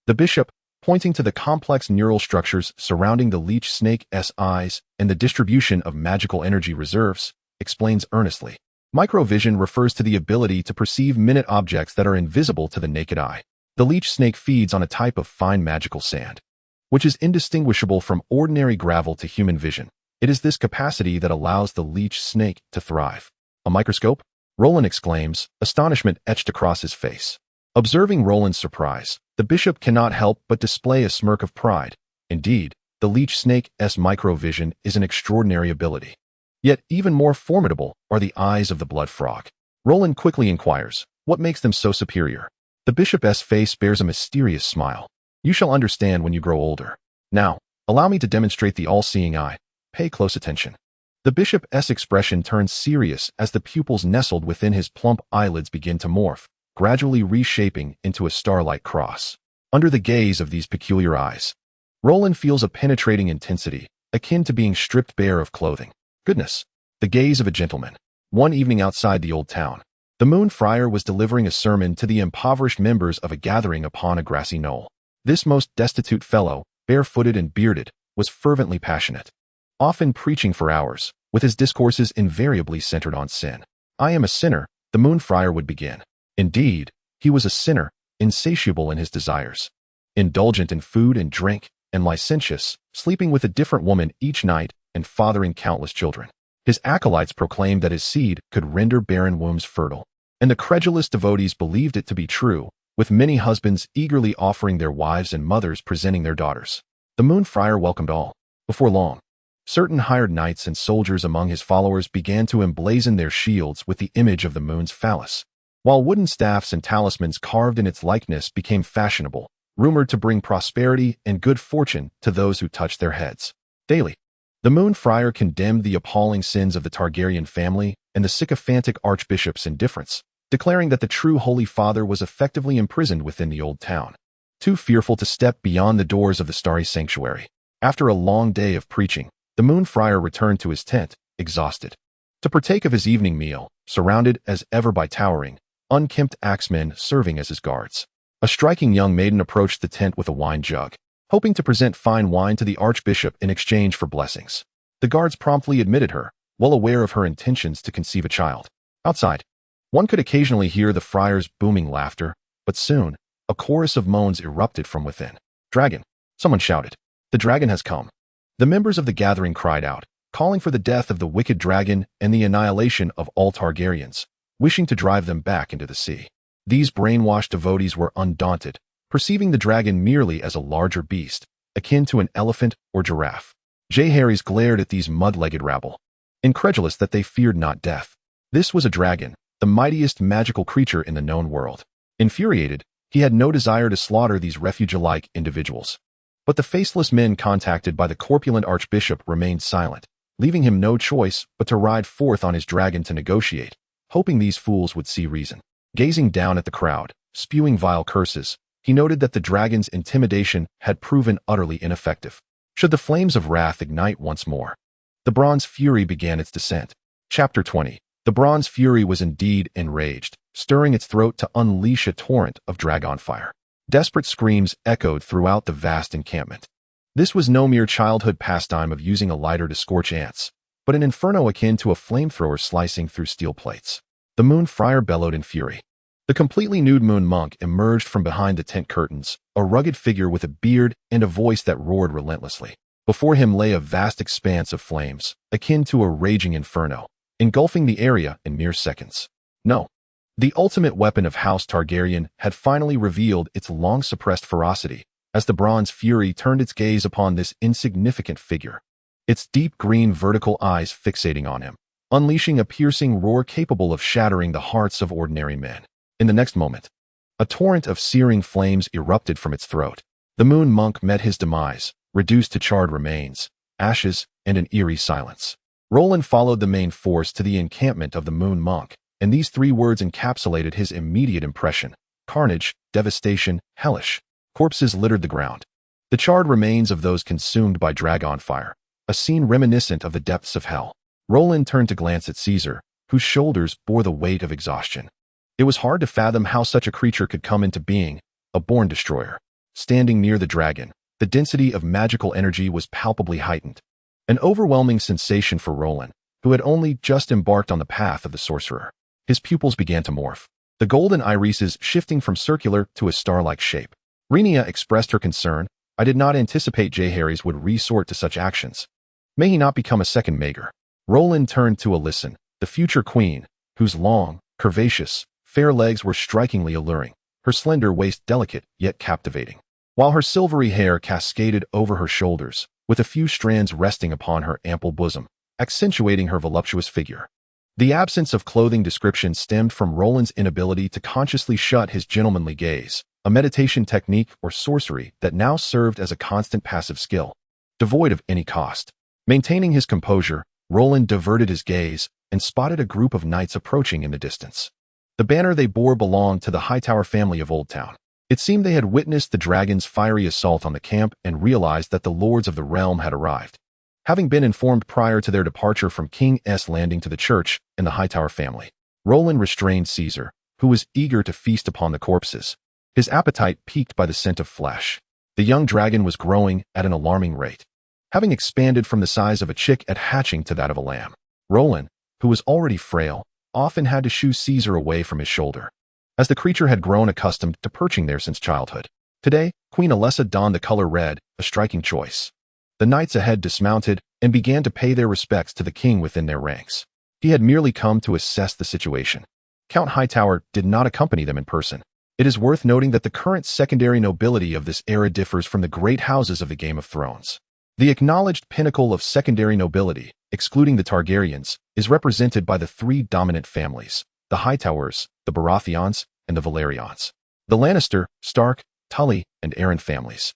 The bishop, pointing to the complex neural structures surrounding the leech snake's eyes and the distribution of magical energy reserves, explains earnestly. Microvision refers to the ability to perceive minute objects that are invisible to the naked eye. The leech snake feeds on a type of fine magical sand, which is indistinguishable from ordinary gravel to human vision. It is this capacity that allows the leech snake to thrive. A microscope? Roland exclaims, astonishment etched across his face. Observing Roland's surprise, the bishop cannot help but display a smirk of pride. Indeed, the leech snake's microvision is an extraordinary ability. Yet even more formidable are the eyes of the blood frog. Roland quickly inquires, what makes them so superior? The bishop's face bears a mysterious smile. You shall understand when you grow older. Now, allow me to demonstrate the all-seeing eye. Pay close attention. The bishop's expression turns serious as the pupils nestled within his plump eyelids begin to morph, gradually reshaping into a star-like cross. Under the gaze of these peculiar eyes, Roland feels a penetrating intensity, akin to being stripped bare of clothing. Goodness, the gaze of a gentleman. One evening outside the old town, the Moon Friar was delivering a sermon to the impoverished members of a gathering upon a grassy knoll. This most destitute fellow, barefooted and bearded, was fervently passionate, often preaching for hours, with his discourses invariably centered on sin. I am a sinner, the Moon Friar would begin. Indeed, he was a sinner, insatiable in his desires, indulgent in food and drink, and licentious, sleeping with a different woman each night and fathering countless children. His acolytes proclaimed that his seed could render barren wombs fertile, and the credulous devotees believed it to be true, with many husbands eagerly offering their wives and mothers presenting their daughters. The Moon Friar welcomed all. Before long, certain hired knights and soldiers among his followers began to emblazon their shields with the image of the moon's phallus, while wooden staffs and talismans carved in its likeness became fashionable, rumored to bring prosperity and good fortune to those who touched their heads. Daily, the Moon Friar condemned the appalling sins of the Targaryen family and the sycophantic archbishop's indifference, declaring that the true Holy Father was effectively imprisoned within the old town, too fearful to step beyond the doors of the starry sanctuary. After a long day of preaching, The Moon Friar returned to his tent, exhausted. To partake of his evening meal, surrounded as ever by towering, unkempt axemen serving as his guards. A striking young maiden approached the tent with a wine jug, hoping to present fine wine to the archbishop in exchange for blessings. The guards promptly admitted her, well aware of her intentions to conceive a child. Outside, one could occasionally hear the friar's booming laughter, but soon, a chorus of moans erupted from within. "Dragon!" someone shouted. "The dragon has come." The members of the gathering cried out, calling for the death of the wicked dragon and the annihilation of all Targaryens, wishing to drive them back into the sea. These brainwashed devotees were undaunted, perceiving the dragon merely as a larger beast, akin to an elephant or giraffe. Jaehaerys glared at these mud-legged rabble, incredulous that they feared not death. This was a dragon, the mightiest magical creature in the known world. Infuriated, he had no desire to slaughter these refugee-like individuals. But the faceless men contacted by the corpulent archbishop remained silent, leaving him no choice but to ride forth on his dragon to negotiate, hoping these fools would see reason. Gazing down at the crowd, spewing vile curses, he noted that the dragon's intimidation had proven utterly ineffective. Should the flames of wrath ignite once more? The Bronze Fury began its descent. Chapter 20. The Bronze Fury was indeed enraged, stirring its throat to unleash a torrent of dragon fire. Desperate screams echoed throughout the vast encampment. This was no mere childhood pastime of using a lighter to scorch ants, but an inferno akin to a flamethrower slicing through steel plates. The Moon Friar bellowed in fury. The completely nude moon monk emerged from behind the tent curtains, a rugged figure with a beard and a voice that roared relentlessly. Before him lay a vast expanse of flames, akin to a raging inferno, engulfing the area in mere seconds. No. The ultimate weapon of House Targaryen had finally revealed its long-suppressed ferocity, as the Bronze Fury turned its gaze upon this insignificant figure, its deep green vertical eyes fixating on him, unleashing a piercing roar capable of shattering the hearts of ordinary men. In the next moment, a torrent of searing flames erupted from its throat. The Moon Monk met his demise, reduced to charred remains, ashes, and an eerie silence. Roland followed the main force to the encampment of the Moon Monk, and these three words encapsulated his immediate impression: carnage, devastation, hellish. Corpses littered the ground, the charred remains of those consumed by dragon fire, a scene reminiscent of the depths of hell. Roland turned to glance at Caesar, whose shoulders bore the weight of exhaustion. It was hard to fathom how such a creature could come into being, a born destroyer. Standing near the dragon, the density of magical energy was palpably heightened, an overwhelming sensation for Roland, who had only just embarked on the path of the sorcerer. His pupils began to morph, the golden irises shifting from circular to a star-like shape. Rhaenyra expressed her concern. "I did not anticipate Jaehaerys would resort to such actions. May he not become a second Maegor?" Roland turned to Alysanne, the future queen, whose long, curvaceous, fair legs were strikingly alluring, her slender waist delicate yet captivating, while her silvery hair cascaded over her shoulders, with a few strands resting upon her ample bosom, accentuating her voluptuous figure. The absence of clothing description stemmed from Roland's inability to consciously shut his gentlemanly gaze, a meditation technique or sorcery that now served as a constant passive skill, devoid of any cost. Maintaining his composure, Roland diverted his gaze and spotted a group of knights approaching in the distance. The banner they bore belonged to the Hightower family of Old Town. It seemed they had witnessed the dragon's fiery assault on the camp and realized that the lords of the realm had arrived. Having been informed prior to their departure from King Aenys landing to the church and the Hightower family, Roland restrained Caesar, who was eager to feast upon the corpses, his appetite piqued by the scent of flesh. The young dragon was growing at an alarming rate, having expanded from the size of a chick at hatching to that of a lamb. Roland, who was already frail, often had to shoo Caesar away from his shoulder, as the creature had grown accustomed to perching there since childhood. Today, Queen Alyssa donned the color red, a striking choice. The knights ahead dismounted and began to pay their respects to the king within their ranks. He had merely come to assess the situation. Count Hightower did not accompany them in person. It is worth noting that the current secondary nobility of this era differs from the great houses of the Game of Thrones. The acknowledged pinnacle of secondary nobility, excluding the Targaryens, is represented by the three dominant families: the Hightowers, the Baratheons, and the Valerians. The Lannister, Stark, Tully, and Arryn families,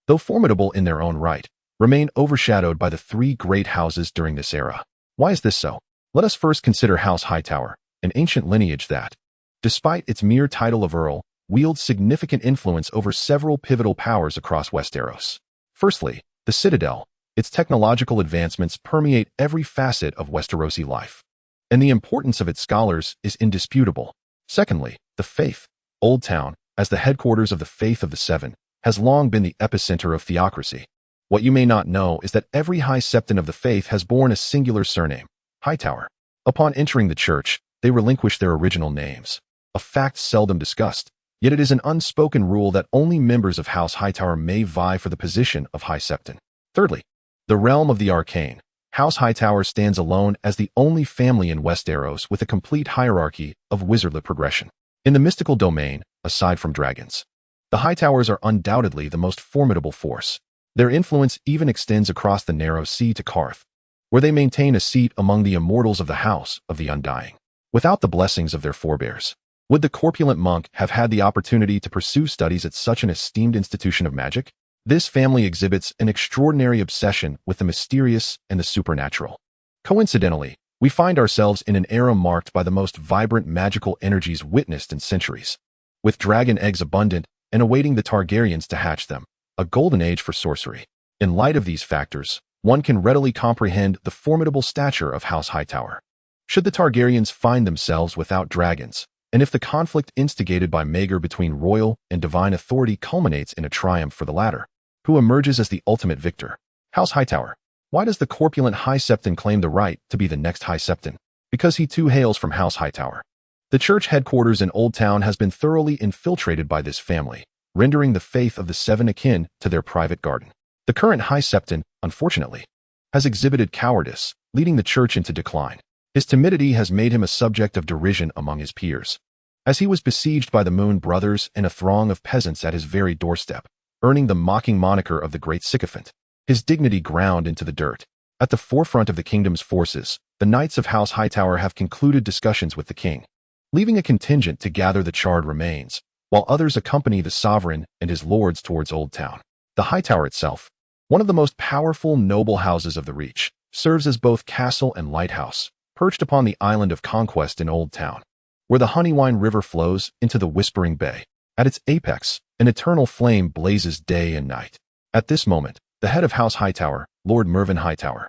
though formidable in their own right, remain overshadowed by the three great houses during this era. Why is this so? Let us first consider House Hightower, an ancient lineage that, despite its mere title of Earl, wields significant influence over several pivotal powers across Westeros. Firstly, the Citadel, Its technological advancements permeate every facet of Westerosi life, and the importance of its scholars is indisputable. Secondly, the Faith. Old Town, as the headquarters of the Faith of the Seven, has long been the epicenter of theocracy. What you may not know is that every High Septon of the Faith has borne a singular surname, Hightower. Upon entering the church, they relinquish their original names, a fact seldom discussed, yet it is an unspoken rule that only members of House Hightower may vie for the position of High Septon. Thirdly, the realm of the arcane. House Hightower stands alone as the only family in Westeros with a complete hierarchy of wizardly progression. In the mystical domain, aside from dragons, the Hightowers are undoubtedly the most formidable force. Their influence even extends across the narrow sea to Qarth, where they maintain a seat among the immortals of the House of the Undying. Without the blessings of their forebears, would the corpulent monk have had the opportunity to pursue studies at such an esteemed institution of magic? This family exhibits an extraordinary obsession with the mysterious and the supernatural. Coincidentally, we find ourselves in an era marked by the most vibrant magical energies witnessed in centuries. With dragon eggs abundant and awaiting the Targaryens to hatch them, a golden age for sorcery. In light of these factors, one can readily comprehend the formidable stature of House Hightower. Should the Targaryens find themselves without dragons, and if the conflict instigated by Maegor between royal and divine authority culminates in a triumph for the latter, who emerges as the ultimate victor? House Hightower. Why does the corpulent High Septon claim the right to be the next High Septon? Because he too hails from House Hightower. The church headquarters in Old Town has been thoroughly infiltrated by this family, rendering the Faith of the Seven akin to their private garden. The current High Septon, unfortunately, has exhibited cowardice, leading the church into decline. His timidity has made him a subject of derision among his peers, as he was besieged by the Moon Brothers and a throng of peasants at his very doorstep, earning the mocking moniker of the Great Sycophant. His dignity ground into the dirt. At the forefront of the kingdom's forces, the Knights of House Hightower have concluded discussions with the king, leaving a contingent to gather the charred remains, while others accompany the sovereign and his lords towards Old Town. The Hightower itself, one of the most powerful noble houses of the Reach, serves as both castle and lighthouse, perched upon the island of Conquest in Old Town, where the Honeywine River flows into the Whispering Bay. At its apex, an eternal flame blazes day and night. At this moment, the head of House Hightower, Lord Mervyn Hightower,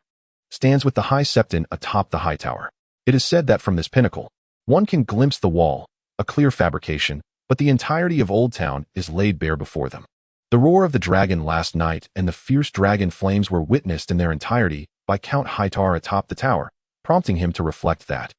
stands with the High Septon atop the Hightower. It is said that from this pinnacle, one can glimpse the wall, a clear fabrication, but the entirety of Old Town is laid bare before them. The roar of the dragon last night and the fierce dragon flames were witnessed in their entirety by Count Hightower atop the tower, prompting him to reflect that,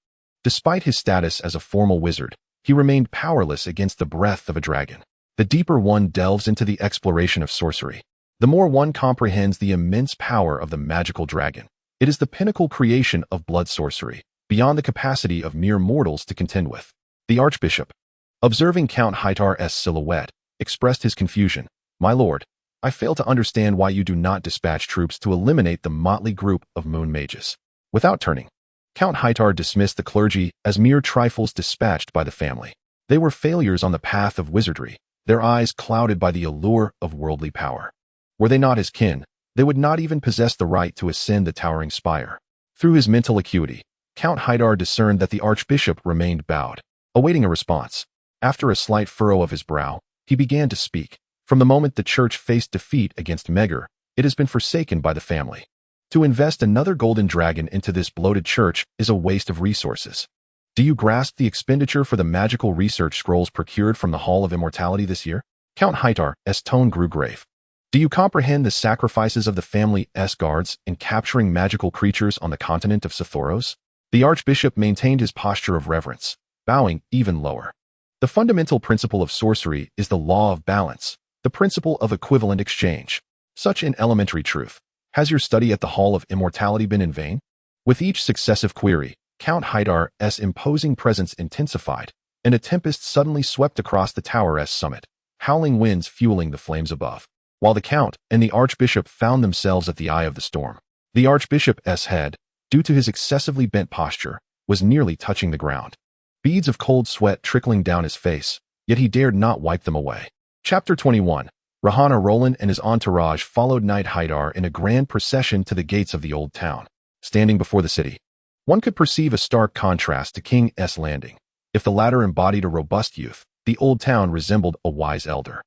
despite his status as a formal wizard, he remained powerless against the breath of a dragon. The deeper one delves into the exploration of sorcery, the more one comprehends the immense power of the magical dragon. It is the pinnacle creation of blood sorcery, beyond the capacity of mere mortals to contend with. The Archbishop, observing Count Hightower's silhouette, expressed his confusion. "My lord, I fail to understand why you do not dispatch troops to eliminate the motley group of moon mages." Without turning, Count Hightower dismissed the clergy as mere trifles dispatched by the family. They were failures on the path of wizardry, their eyes clouded by the allure of worldly power. Were they not his kin, they would not even possess the right to ascend the towering spire. Through his mental acuity, Count Hightower discerned that the Archbishop remained bowed, awaiting a response. After a slight furrow of his brow, he began to speak. From the moment the church faced defeat against Maegor, it has been forsaken by the family. To invest another golden dragon into this bloated church is a waste of resources. Do you grasp the expenditure for the magical research scrolls procured from the Hall of Immortality this year? Count Hightower's tone grew grave. Do you comprehend the sacrifices of the family's guards in capturing magical creatures on the continent of Sothoros? The Archbishop maintained his posture of reverence, bowing even lower. The fundamental principle of sorcery is the law of balance, the principle of equivalent exchange. Such an elementary truth. Has your study at the Hall of Immortality been in vain? With each successive query, Count Hightower's imposing presence intensified, and a tempest suddenly swept across the tower's summit, howling winds fueling the flames above. While the Count and the Archbishop found themselves at the eye of the storm, the Archbishop's head, due to his excessively bent posture, was nearly touching the ground. Beads of cold sweat trickling down his face, yet he dared not wipe them away. Chapter 21. Rhaenyra. Roland and his entourage followed Knight Hightower in a grand procession to the gates of the Old Town. Standing before the city, one could perceive a stark contrast to King's Landing. If the latter embodied a robust youth, the Old Town resembled a wise elder.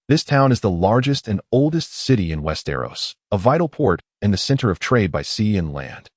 This town is the largest and oldest city in Westeros, a vital port and the center of trade by sea and land.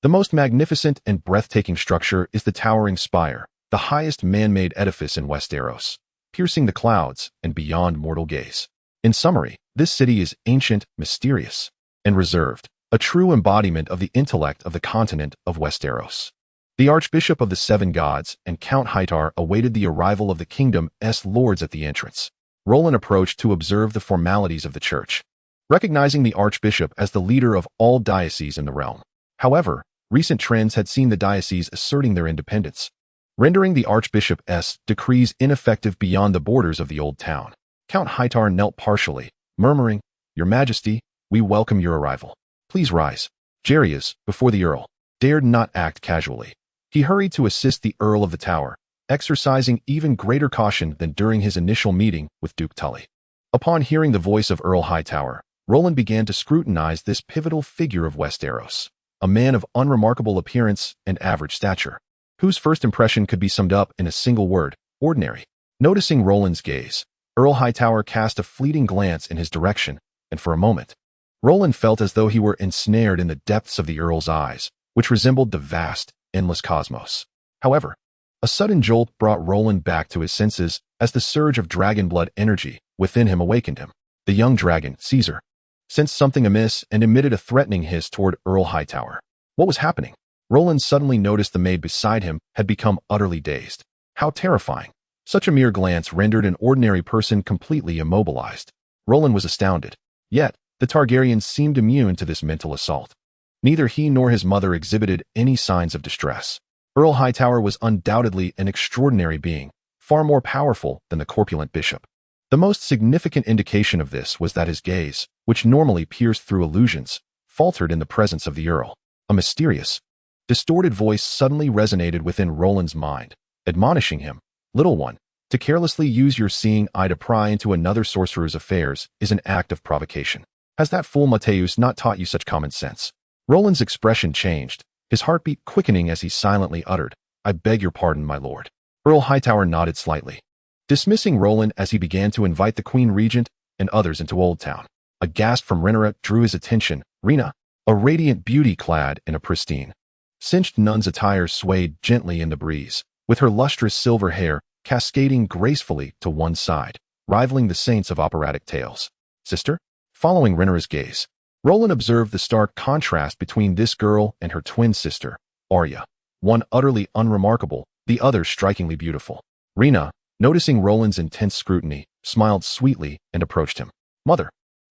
The most magnificent and breathtaking structure is the towering spire, the highest man-made edifice in Westeros, piercing the clouds and beyond mortal gaze. In summary, this city is ancient, mysterious, and reserved, a true embodiment of the intellect of the continent of Westeros. The Archbishop of the Seven Gods and Count Hightar awaited the arrival of the kingdom's lords at the entrance. Roland approached to observe the formalities of the church, recognizing the Archbishop as the leader of all dioceses in the realm. However, recent trends had seen the dioceses asserting their independence, rendering the Archbishop's decrees ineffective beyond the borders of the old town. Count Hightar knelt partially, murmuring, "Your Majesty, we welcome your arrival. Please rise." Jarius, before the Earl, dared not act casually. He hurried to assist the Earl of the Tower, exercising even greater caution than during his initial meeting with Duke Tully. Upon hearing the voice of Earl Hightower, Roland began to scrutinize this pivotal figure of Westeros, a man of unremarkable appearance and average stature, whose first impression could be summed up in a single word: ordinary. Noticing Roland's gaze, Earl Hightower cast a fleeting glance in his direction, and for a moment, Roland felt as though he were ensnared in the depths of the Earl's eyes, which resembled the vast, endless cosmos. However, a sudden jolt brought Roland back to his senses as the surge of dragon blood energy within him awakened him. The young dragon, Caesar, sensed something amiss and emitted a threatening hiss toward Earl Hightower. What was happening? Roland suddenly noticed the maid beside him had become utterly dazed. How terrifying! Such a mere glance rendered an ordinary person completely immobilized. Roland was astounded. Yet, the Targaryens seemed immune to this mental assault. Neither he nor his mother exhibited any signs of distress. Earl Hightower was undoubtedly an extraordinary being, far more powerful than the corpulent bishop. The most significant indication of this was that his gaze, which normally pierced through illusions, faltered in the presence of the Earl. A mysterious, distorted voice suddenly resonated within Roland's mind, admonishing him, "Little one, to carelessly use your seeing eye to pry into another sorcerer's affairs is an act of provocation. Has that fool Mateus not taught you such common sense?" Roland's expression changed, his heartbeat quickening as he silently uttered, "I beg your pardon, my lord." Earl Hightower nodded slightly, dismissing Roland as he began to invite the Queen Regent and others into Old Town. A gasp from Rhaenyra drew his attention. Rhaenyra, a radiant beauty clad in a pristine, cinched nun's attire, swayed gently in the breeze, with her lustrous silver hair cascading gracefully to one side, rivaling the saints of operatic tales. "Sister?" Following Rhaenyra's gaze, Roland observed the stark contrast between this girl and her twin sister, Arya, one utterly unremarkable, the other strikingly beautiful. Rhaenyra, noticing Roland's intense scrutiny, smiled sweetly and approached him. "Mother."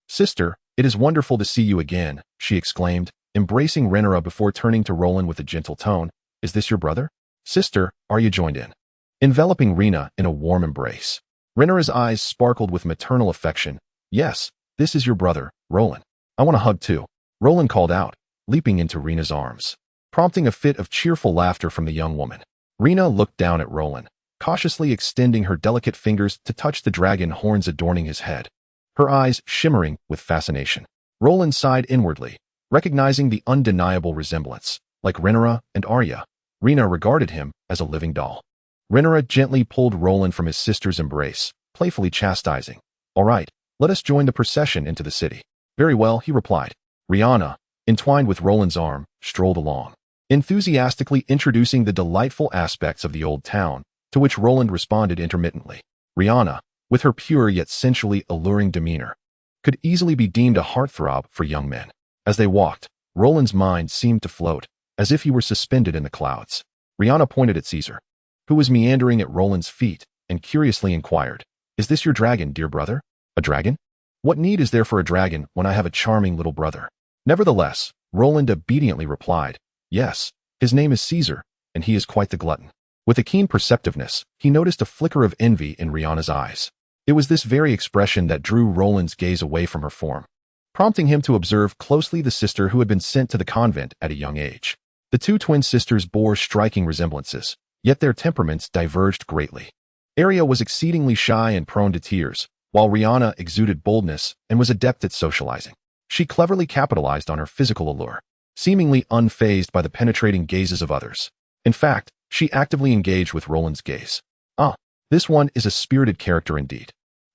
"Sister, it is wonderful to see you again," she exclaimed, embracing Rhaenyra before turning to Roland with a gentle tone. "Is this your brother?" "Sister," Arya joined in, enveloping Rhaenyra in a warm embrace. Rhaenyra's eyes sparkled with maternal affection. "Yes, this is your brother, Roland. I want a hug too," Roland called out, leaping into Rhaenyra's arms, prompting a fit of cheerful laughter from the young woman. Rhaenyra looked down at Roland, cautiously extending her delicate fingers to touch the dragon horns adorning his head, her eyes shimmering with fascination. Roland sighed inwardly, recognizing the undeniable resemblance. Like Rhaenyra and Arya, Rhaenyra regarded him as a living doll. Rhaenyra gently pulled Roland from his sister's embrace, playfully chastising. "All right, let us join the procession into the city." "Very well," he replied. Rhaenyra, entwined with Roland's arm, strolled along, enthusiastically introducing the delightful aspects of the old town, to which Roland responded intermittently. Rhaenyra, with her pure yet sensually alluring demeanor, could easily be deemed a heartthrob for young men. As they walked, Roland's mind seemed to float, as if he were suspended in the clouds. Rhaenyra pointed at Caesar, who was meandering at Roland's feet, and curiously inquired, "Is this your dragon, dear brother?" "A dragon? What need is there for a dragon when I have a charming little brother?" Nevertheless, Roland obediently replied, "Yes, his name is Caesar, and he is quite the glutton." With a keen perceptiveness, he noticed a flicker of envy in Rhaenyra's eyes. It was this very expression that drew Roland's gaze away from her form, prompting him to observe closely the sister who had been sent to the convent at a young age. The two twin sisters bore striking resemblances, yet their temperaments diverged greatly. Arya was exceedingly shy and prone to tears, while Rhaenyra exuded boldness and was adept at socializing. She cleverly capitalized on her physical allure, seemingly unfazed by the penetrating gazes of others. In fact, she actively engaged with Roland's gaze. "Ah, this one is a spirited character indeed."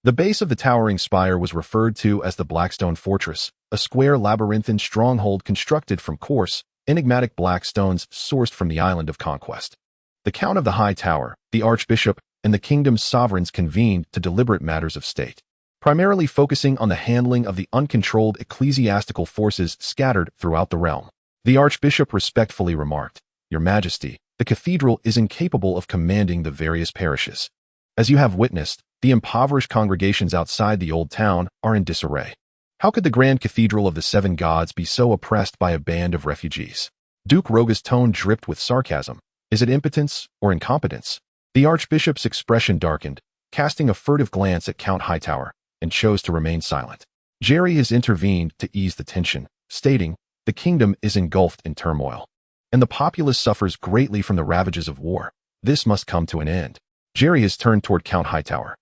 The base of the towering spire was referred to as the Blackstone Fortress, a square labyrinthine stronghold constructed from coarse, enigmatic black stones sourced from the island of Conquest. The Count of the High Tower, the Archbishop, and the kingdom's sovereigns convened to deliberate matters of state, primarily focusing on the handling of the uncontrolled ecclesiastical forces scattered throughout the realm. The Archbishop respectfully remarked, "Your Majesty, the cathedral is incapable of commanding the various parishes. As you have witnessed, the impoverished congregations outside the old town are in disarray. How could the grand cathedral of the seven gods be so oppressed by a band of refugees?" Duke Roga's tone dripped with sarcasm. Is it impotence or incompetence? The Archbishop's expression darkened, casting a furtive glance at Count Hightower, and chose to remain silent. Jerry has intervened to ease the tension, stating, "The kingdom is engulfed in turmoil, and the populace suffers greatly from the ravages of war. This must come to an end." Jerry has turned toward Count Hightower,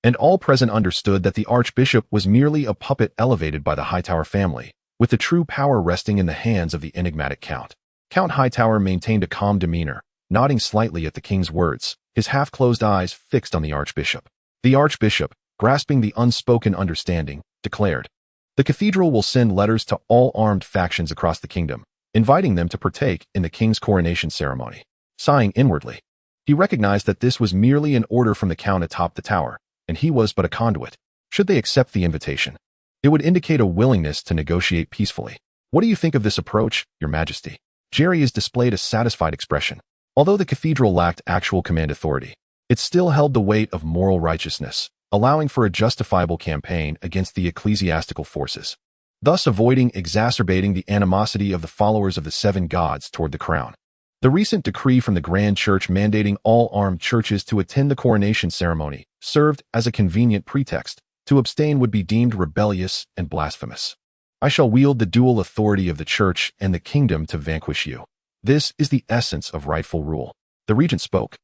and all present understood that the Archbishop was merely a puppet elevated by the Hightower family, with the true power resting in the hands of the enigmatic Count. Count Hightower maintained a calm demeanor, nodding slightly at the king's words, his half-closed eyes fixed on the Archbishop. The Archbishop, grasping the unspoken understanding, declared, "The cathedral will send letters to all armed factions across the kingdom, inviting them to partake in the king's coronation ceremony." Sighing inwardly, he recognized that this was merely an order from the Count atop the tower, and he was but a conduit. Should they accept the invitation, it would indicate a willingness to negotiate peacefully. "What do you think of this approach, Your Majesty?" Jerry has displayed a satisfied expression. Although the cathedral lacked actual command authority, it still held the weight of moral righteousness, allowing for a justifiable campaign against the ecclesiastical forces, thus avoiding exacerbating the animosity of the followers of the seven gods toward the crown. The recent decree from the Grand Church mandating all armed churches to attend the coronation ceremony served as a convenient pretext. To abstain would be deemed rebellious and blasphemous. "I shall wield the dual authority of the church and the kingdom to vanquish you. This is the essence of rightful rule." The regent spoke.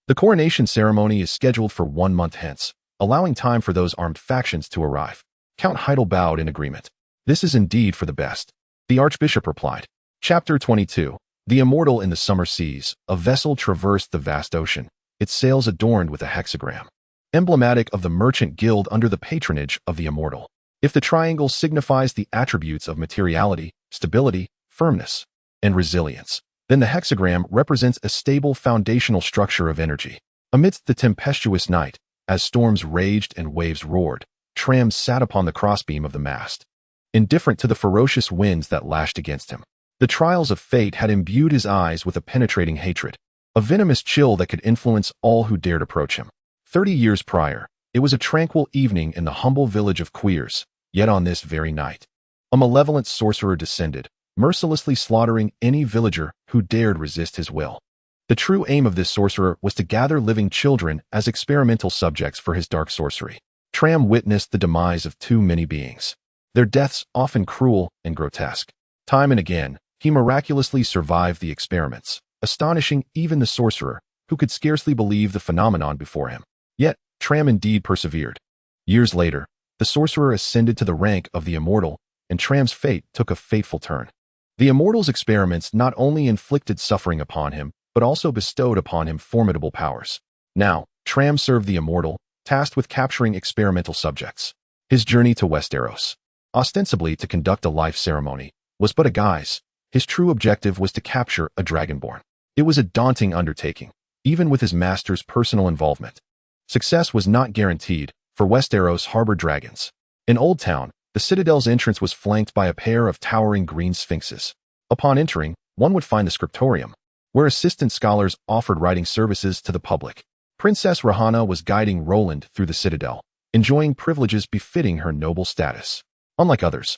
"The coronation ceremony is scheduled for 1 month hence, allowing time for those armed factions to arrive." Count Heidel bowed in agreement. "This is indeed for the best," the Archbishop replied. Chapter 22. The Immortal in the Summer Seas. A vessel traversed the vast ocean, its sails adorned with a hexagram, emblematic of the merchant guild under the patronage of the Immortal. If the triangle signifies the attributes of materiality, stability, firmness, and resilience, then the hexagram represents a stable foundational structure of energy. Amidst the tempestuous night, as storms raged and waves roared, Tram sat upon the crossbeam of the mast, indifferent to the ferocious winds that lashed against him. The trials of fate had imbued his eyes with a penetrating hatred, a venomous chill that could influence all who dared approach him. 30 years prior, it was a tranquil evening in the humble village of Queers, yet on this very night, a malevolent sorcerer descended, mercilessly slaughtering any villager who dared resist his will. The true aim of this sorcerer was to gather living children as experimental subjects for his dark sorcery. Tram witnessed the demise of too many beings, their deaths often cruel and grotesque. Time and again, he miraculously survived the experiments, astonishing even the sorcerer, who could scarcely believe the phenomenon before him. Yet, Tram indeed persevered. Years later, the sorcerer ascended to the rank of the Immortal, and Tram's fate took a fateful turn. The Immortal's experiments not only inflicted suffering upon him, but also bestowed upon him formidable powers. Now, Tram served the Immortal, tasked with capturing experimental subjects. His journey to Westeros, ostensibly to conduct a life ceremony, was but a guise. His true objective was to capture a dragonborn. It was a daunting undertaking, even with his master's personal involvement. Success was not guaranteed, for Westeros harbored dragons. In Old Town, the citadel's entrance was flanked by a pair of towering green sphinxes. Upon entering, one would find the scriptorium, where assistant scholars offered writing services to the public. Princess Rhaenia was guiding Roland through the citadel, enjoying privileges befitting her noble status. Unlike others,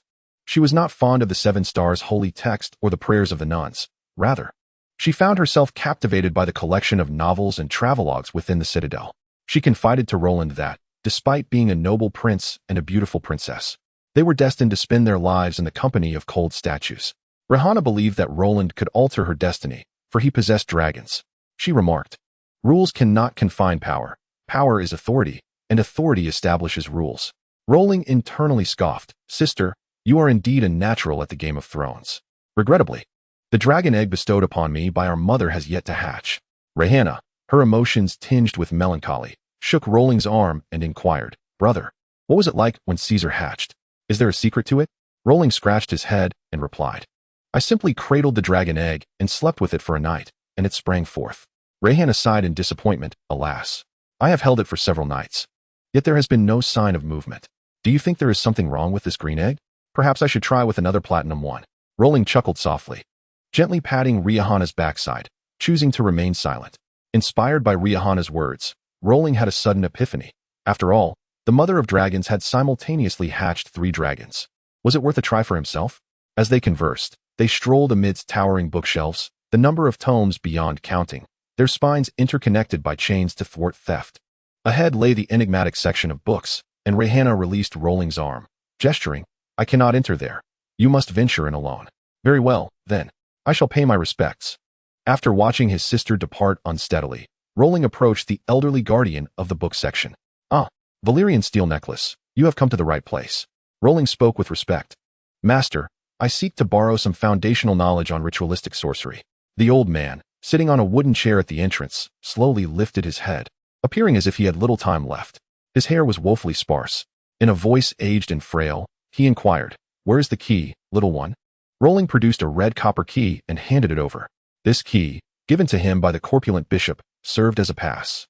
she was not fond of the Seven Stars holy text or the prayers of the nuns. Rather, she found herself captivated by the collection of novels and travelogues within the citadel. She confided to Roland that, despite being a noble prince and a beautiful princess, they were destined to spend their lives in the company of cold statues. Rhaenia believed that Roland could alter her destiny, for he possessed dragons. She remarked, "Rules cannot confine power. Power is authority, and authority establishes rules." Roland internally scoffed, "Sister, you are indeed a natural at the Game of Thrones. Regrettably, the dragon egg bestowed upon me by our mother has yet to hatch." Rhaenia, her emotions tinged with melancholy, shook Roland's arm and inquired, "Brother, What was it like when Caesar hatched? Is there a secret to it? Rolling scratched his head and replied, I simply cradled the dragon egg and slept with it for a night, and it sprang forth. Rhaenyra sighed in disappointment, alas. I have held it for several nights. Yet there has been no sign of movement. Do you think there is something wrong with this green egg? Perhaps I should try with another platinum one. Rolling chuckled softly, gently patting Rhaenyra's backside, choosing to remain silent. Inspired by Rhaenyra's words, Rolling had a sudden epiphany. After all, the mother of dragons had simultaneously hatched 3 dragons. Was it worth a try for himself? As they conversed, they strolled amidst towering bookshelves, the number of tomes beyond counting, their spines interconnected by chains to thwart theft. Ahead lay the enigmatic section of books, and Rhaenyra released Rolling's arm, gesturing, I cannot enter there. You must venture in alone. Very well, then. I shall pay my respects. After watching his sister depart unsteadily, Rolling approached the elderly guardian of the book section. Ah, Valyrian steel necklace, you have come to the right place. Rolling spoke with respect. Master, I seek to borrow some foundational knowledge on ritualistic sorcery. The old man, sitting on a wooden chair at the entrance, slowly lifted his head, appearing as if he had little time left. His hair was woefully sparse. In a voice aged and frail, he inquired, Where is the key, little one? Rolling produced a red copper key and handed it over. This key, given to him by the corpulent bishop, served as a pass.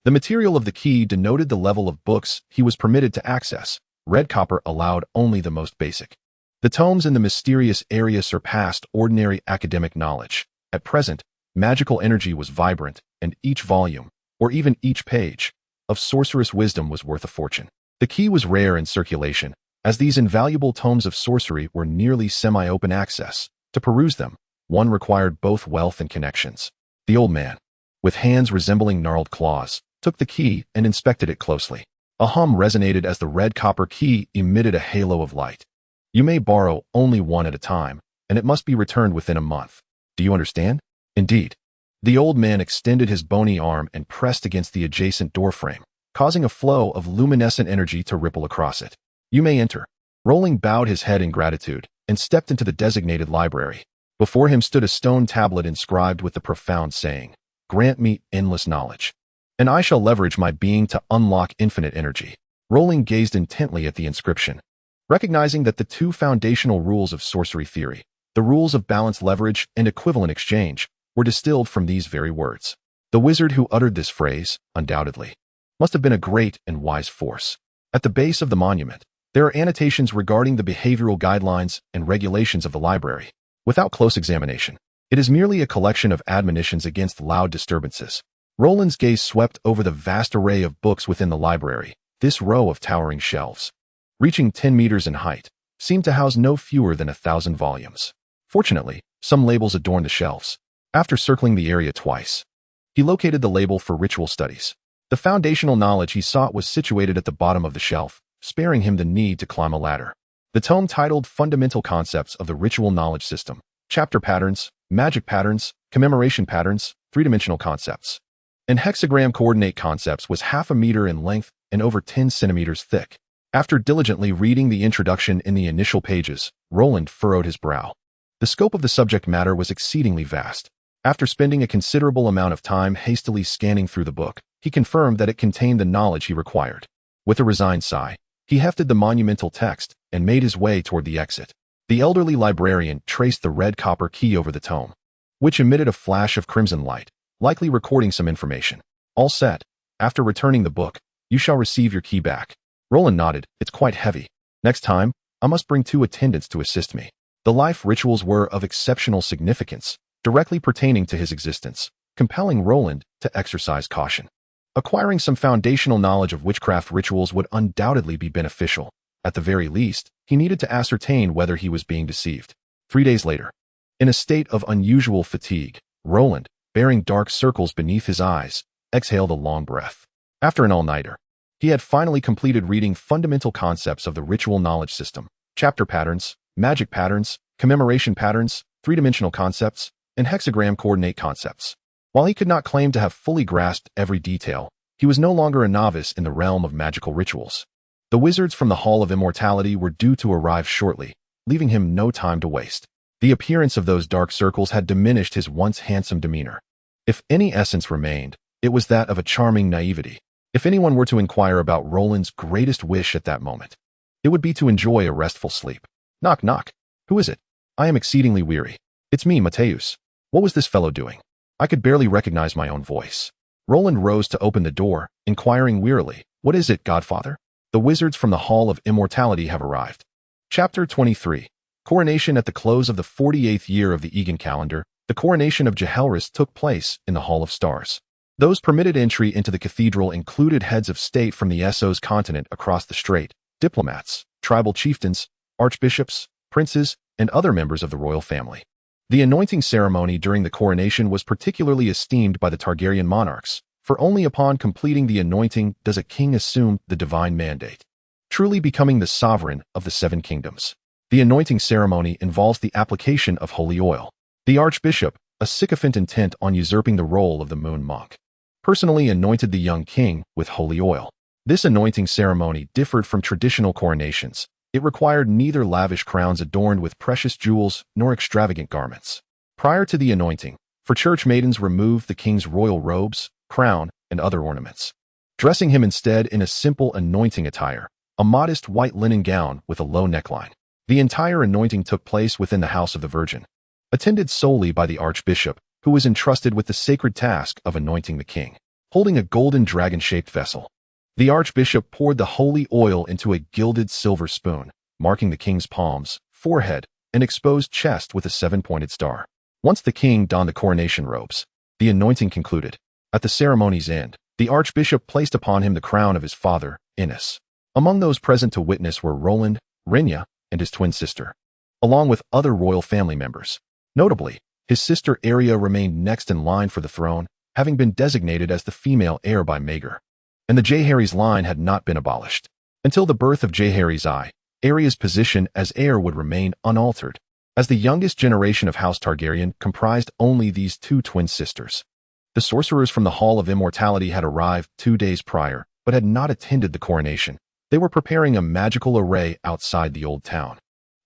The material of the key denoted the level of books he was permitted to access. Red copper allowed only the most basic. The tomes in the mysterious area surpassed ordinary academic knowledge. At present, magical energy was vibrant, and each volume, or even each page, of sorcerous wisdom was worth a fortune. The key was rare in circulation, as these invaluable tomes of sorcery were nearly semi-open access. To peruse them, one required both wealth and connections. The old man, with hands resembling gnarled claws, took the key and inspected it closely. A hum resonated as the red copper key emitted a halo of light. You may borrow only one at a time, and it must be returned within a month. Do you understand? Indeed. The old man extended his bony arm and pressed against the adjacent doorframe, causing a flow of luminescent energy to ripple across it. You may enter. Rolling bowed his head in gratitude and stepped into the designated library. Before him stood a stone tablet inscribed with the profound saying, Grant me endless knowledge, and I shall leverage my being to unlock infinite energy. Rolling gazed intently at the inscription, recognizing that the 2 foundational rules of sorcery theory, the rules of balanced leverage and equivalent exchange, were distilled from these very words. The wizard who uttered this phrase, undoubtedly, must have been a great and wise force. At the base of the monument, there are annotations regarding the behavioral guidelines and regulations of the library. Without close examination, it is merely a collection of admonitions against loud disturbances. Roland's gaze swept over the vast array of books within the library. This row of towering shelves, reaching 10 meters in height, seemed to house no fewer than 1,000 volumes. Fortunately, some labels adorned the shelves. After circling the area twice, he located the label for ritual studies. The foundational knowledge he sought was situated at the bottom of the shelf, sparing him the need to climb a ladder. The tome titled Fundamental Concepts of the Ritual Knowledge System, Chapter Patterns, Magic Patterns, Commemoration Patterns, Three-Dimensional Concepts, and Hexagram Coordinate Concepts was 0.5 meter in length and over 10 centimeters thick. After diligently reading the introduction in the initial pages, Roland furrowed his brow. The scope of the subject matter was exceedingly vast. After spending a considerable amount of time hastily scanning through the book, he confirmed that it contained the knowledge he required. With a resigned sigh, he hefted the monumental text and made his way toward the exit. The elderly librarian traced the red copper key over the tome, which emitted a flash of crimson light, likely recording some information. All set. After returning the book, you shall receive your key back. Roland nodded. It's quite heavy. Next time, I must bring 2 attendants to assist me. The life rituals were of exceptional significance, directly pertaining to his existence, compelling Roland to exercise caution. Acquiring some foundational knowledge of witchcraft rituals would undoubtedly be beneficial. At the very least, he needed to ascertain whether he was being deceived. 3 days later, in a state of unusual fatigue, Roland, bearing dark circles beneath his eyes, exhaled a long breath. After an all-nighter, he had finally completed reading Fundamental Concepts of the Ritual Knowledge System, Chapter Patterns, Magic Patterns, Commemoration Patterns, Three-Dimensional Concepts, and Hexagram Coordinate Concepts. While he could not claim to have fully grasped every detail, he was no longer a novice in the realm of magical rituals. The wizards from the Hall of Immortality were due to arrive shortly, leaving him no time to waste. The appearance of those dark circles had diminished his once handsome demeanor. If any essence remained, it was that of a charming naivety. If anyone were to inquire about Roland's greatest wish at that moment, it would be to enjoy a restful sleep. Knock, knock. Who is it? I am exceedingly weary. It's me, Mateus. What was this fellow doing? I could barely recognize my own voice. Roland rose to open the door, inquiring wearily, What is it, Godfather? The wizards from the Hall of Immortality have arrived. Chapter 23. Coronation. At the close of the 48th year of the Aegon calendar, the coronation of Jaehaerys took place in the Hall of Stars. Those permitted entry into the cathedral included heads of state from the Essos continent across the strait, diplomats, tribal chieftains, archbishops, princes, and other members of the royal family. The anointing ceremony during the coronation was particularly esteemed by the Targaryen monarchs, for only upon completing the anointing does a king assume the divine mandate, truly becoming the sovereign of the seven kingdoms. The anointing ceremony involves the application of holy oil. The archbishop, a sycophant intent on usurping the role of the moon monk, personally anointed the young king with holy oil. This anointing ceremony differed from traditional coronations. It required neither lavish crowns adorned with precious jewels nor extravagant garments. Prior to the anointing, for church maidens removed the king's royal robes, crown, and other ornaments, dressing him instead in a simple anointing attire, a modest white linen gown with a low neckline. The entire anointing took place within the house of the Virgin, attended solely by the archbishop, who was entrusted with the sacred task of anointing the king, holding a golden dragon-shaped vessel. The archbishop poured the holy oil into a gilded silver spoon, marking the king's palms, forehead, and exposed chest with a seven-pointed star. Once the king donned the coronation robes, the anointing concluded. At the ceremony's end, the archbishop placed upon him the crown of his father, Aenys. Among those present to witness were Roland, Rhaenyra, and his twin sister, along with other royal family members. Notably, his sister Rhaenyra remained next in line for the throne, having been designated as the female heir by Maegor, and the Jaehaerys line had not been abolished. Until the birth of Jaehaerys I, Rhaenyra's position as heir would remain unaltered, as the youngest generation of House Targaryen comprised only these two twin sisters. The sorcerers from the Hall of Immortality had arrived 2 days prior, but had not attended the coronation. They were preparing a magical array outside the old town,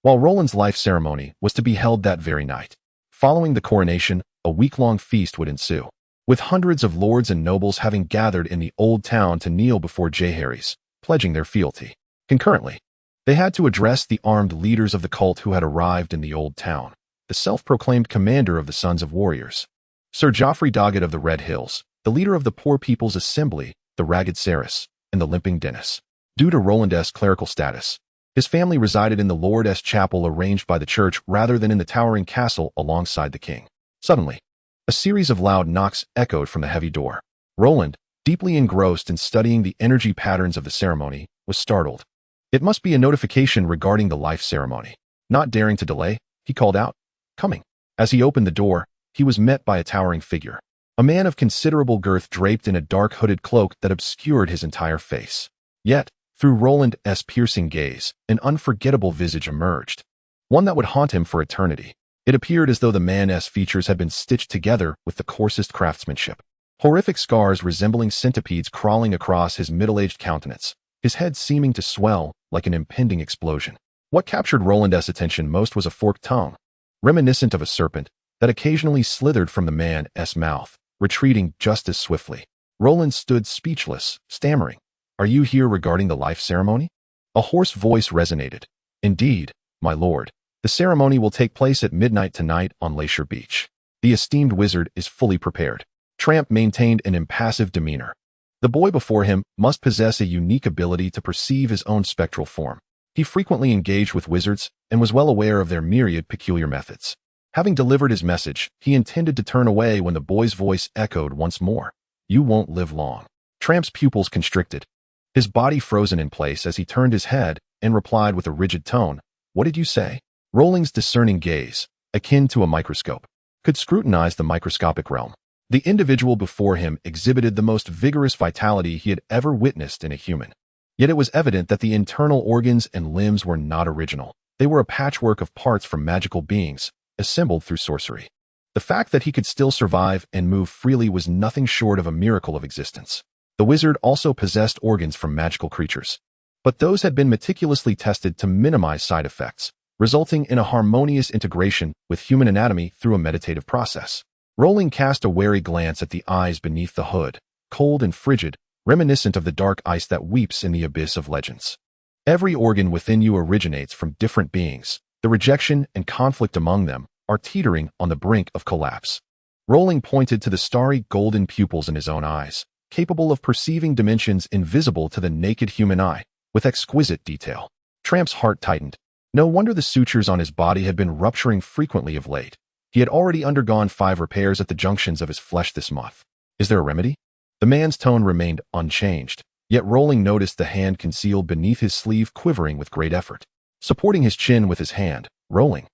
while Roland's life ceremony was to be held that very night. Following the coronation, a week-long feast would ensue, with hundreds of lords and nobles having gathered in the old town to kneel before Jaehaerys, pledging their fealty. Concurrently, they had to address the armed leaders of the cult who had arrived in the old town, the self-proclaimed commander of the Sons of Warriors, Sir Joffrey Doggett of the Red Hills, the leader of the Poor People's Assembly, the Ragged Cerys, and the Limping Dennis. Due to Roland's clerical status, his family resided in the Lord's chapel arranged by the church rather than in the towering castle alongside the king. Suddenly, a series of loud knocks echoed from the heavy door. Roland, deeply engrossed in studying the energy patterns of the ceremony, was startled. It must be a notification regarding the life ceremony. Not daring to delay, he called out, "Coming." As he opened the door, he was met by a towering figure, a man of considerable girth draped in a dark hooded cloak that obscured his entire face. Yet, through Roland's piercing gaze, an unforgettable visage emerged, one that would haunt him for eternity. It appeared as though the man's features had been stitched together with the coarsest craftsmanship. Horrific scars resembling centipedes crawling across his middle-aged countenance, his head seeming to swell like an impending explosion. What captured Roland's attention most was a forked tongue, reminiscent of a serpent, that occasionally slithered from the man's mouth, retreating just as swiftly. Roland stood speechless, stammering, "Are you here regarding the life ceremony?" A hoarse voice resonated. "Indeed, my lord. The ceremony will take place at midnight tonight on Glacier Beach. The esteemed wizard is fully prepared." Tramp maintained an impassive demeanor. The boy before him must possess a unique ability to perceive his own spectral form. He frequently engaged with wizards and was well aware of their myriad peculiar methods. Having delivered his message, he intended to turn away when the boy's voice echoed once more. "You won't live long." Tramp's pupils constricted, his body frozen in place as he turned his head and replied with a rigid tone, "What did you say?" Roland's discerning gaze, akin to a microscope, could scrutinize the microscopic realm. The individual before him exhibited the most vigorous vitality he had ever witnessed in a human. Yet it was evident that the internal organs and limbs were not original. They were a patchwork of parts from magical beings, assembled through sorcery. The fact that he could still survive and move freely was nothing short of a miracle of existence. The wizard also possessed organs from magical creatures, but those had been meticulously tested to minimize side effects, resulting in a harmonious integration with human anatomy through a meditative process. Roland cast a wary glance at the eyes beneath the hood, cold and frigid, reminiscent of the dark ice that weeps in the abyss of legends. Every organ within you originates from different beings. The rejection and conflict among them are teetering on the brink of collapse. Rolin pointed to the starry golden pupils in his own eyes, capable of perceiving dimensions invisible to the naked human eye, with exquisite detail. Tramp's heart tightened. No wonder the sutures on his body had been rupturing frequently of late. He had already undergone 5 repairs at the junctions of his flesh this month. Is there a remedy? The man's tone remained unchanged, yet Rolin noticed the hand concealed beneath his sleeve quivering with great effort. Supporting his chin with his hand, Rolin,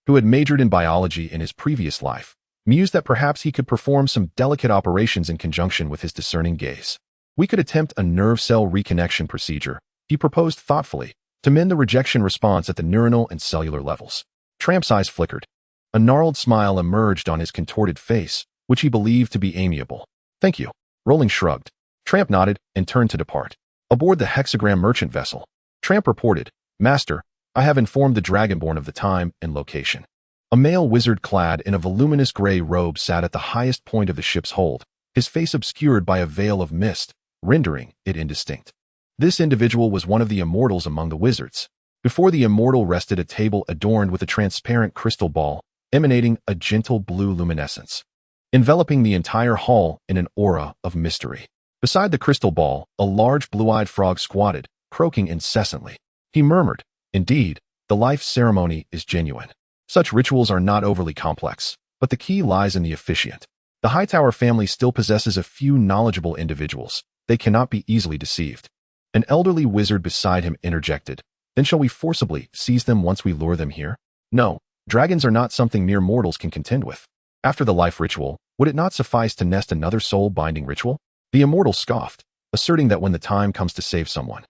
who had majored in biology in his previous life, mused that perhaps he could perform some delicate operations in conjunction with his discerning gaze. We could attempt a nerve cell reconnection procedure, he proposed thoughtfully, to mend the rejection response at the neuronal and cellular levels. Tramp's eyes flickered. A gnarled smile emerged on his contorted face, which he believed to be amiable. Thank you. Rolin shrugged. Tramp nodded and turned to depart. Aboard the hexagram merchant vessel, Tramp reported, Master, I have informed the Dragonborn of the time and location. A male wizard clad in a voluminous gray robe sat at the highest point of the ship's hold, his face obscured by a veil of mist, rendering it indistinct. This individual was one of the immortals among the wizards. Before the immortal rested a table adorned with a transparent crystal ball, emanating a gentle blue luminescence, enveloping the entire hall in an aura of mystery. Beside the crystal ball, a large blue-eyed frog squatted, croaking incessantly. He murmured, Indeed, the life ceremony is genuine. Such rituals are not overly complex, but the key lies in the officiant. The Hightower family still possesses a few knowledgeable individuals. They cannot be easily deceived. An elderly wizard beside him interjected, Then shall we forcibly seize them once we lure them here? No, dragons are not something mere mortals can contend with. After the life ritual, would it not suffice to nest another soul-binding ritual? The immortal scoffed, asserting that when the time comes to save someone,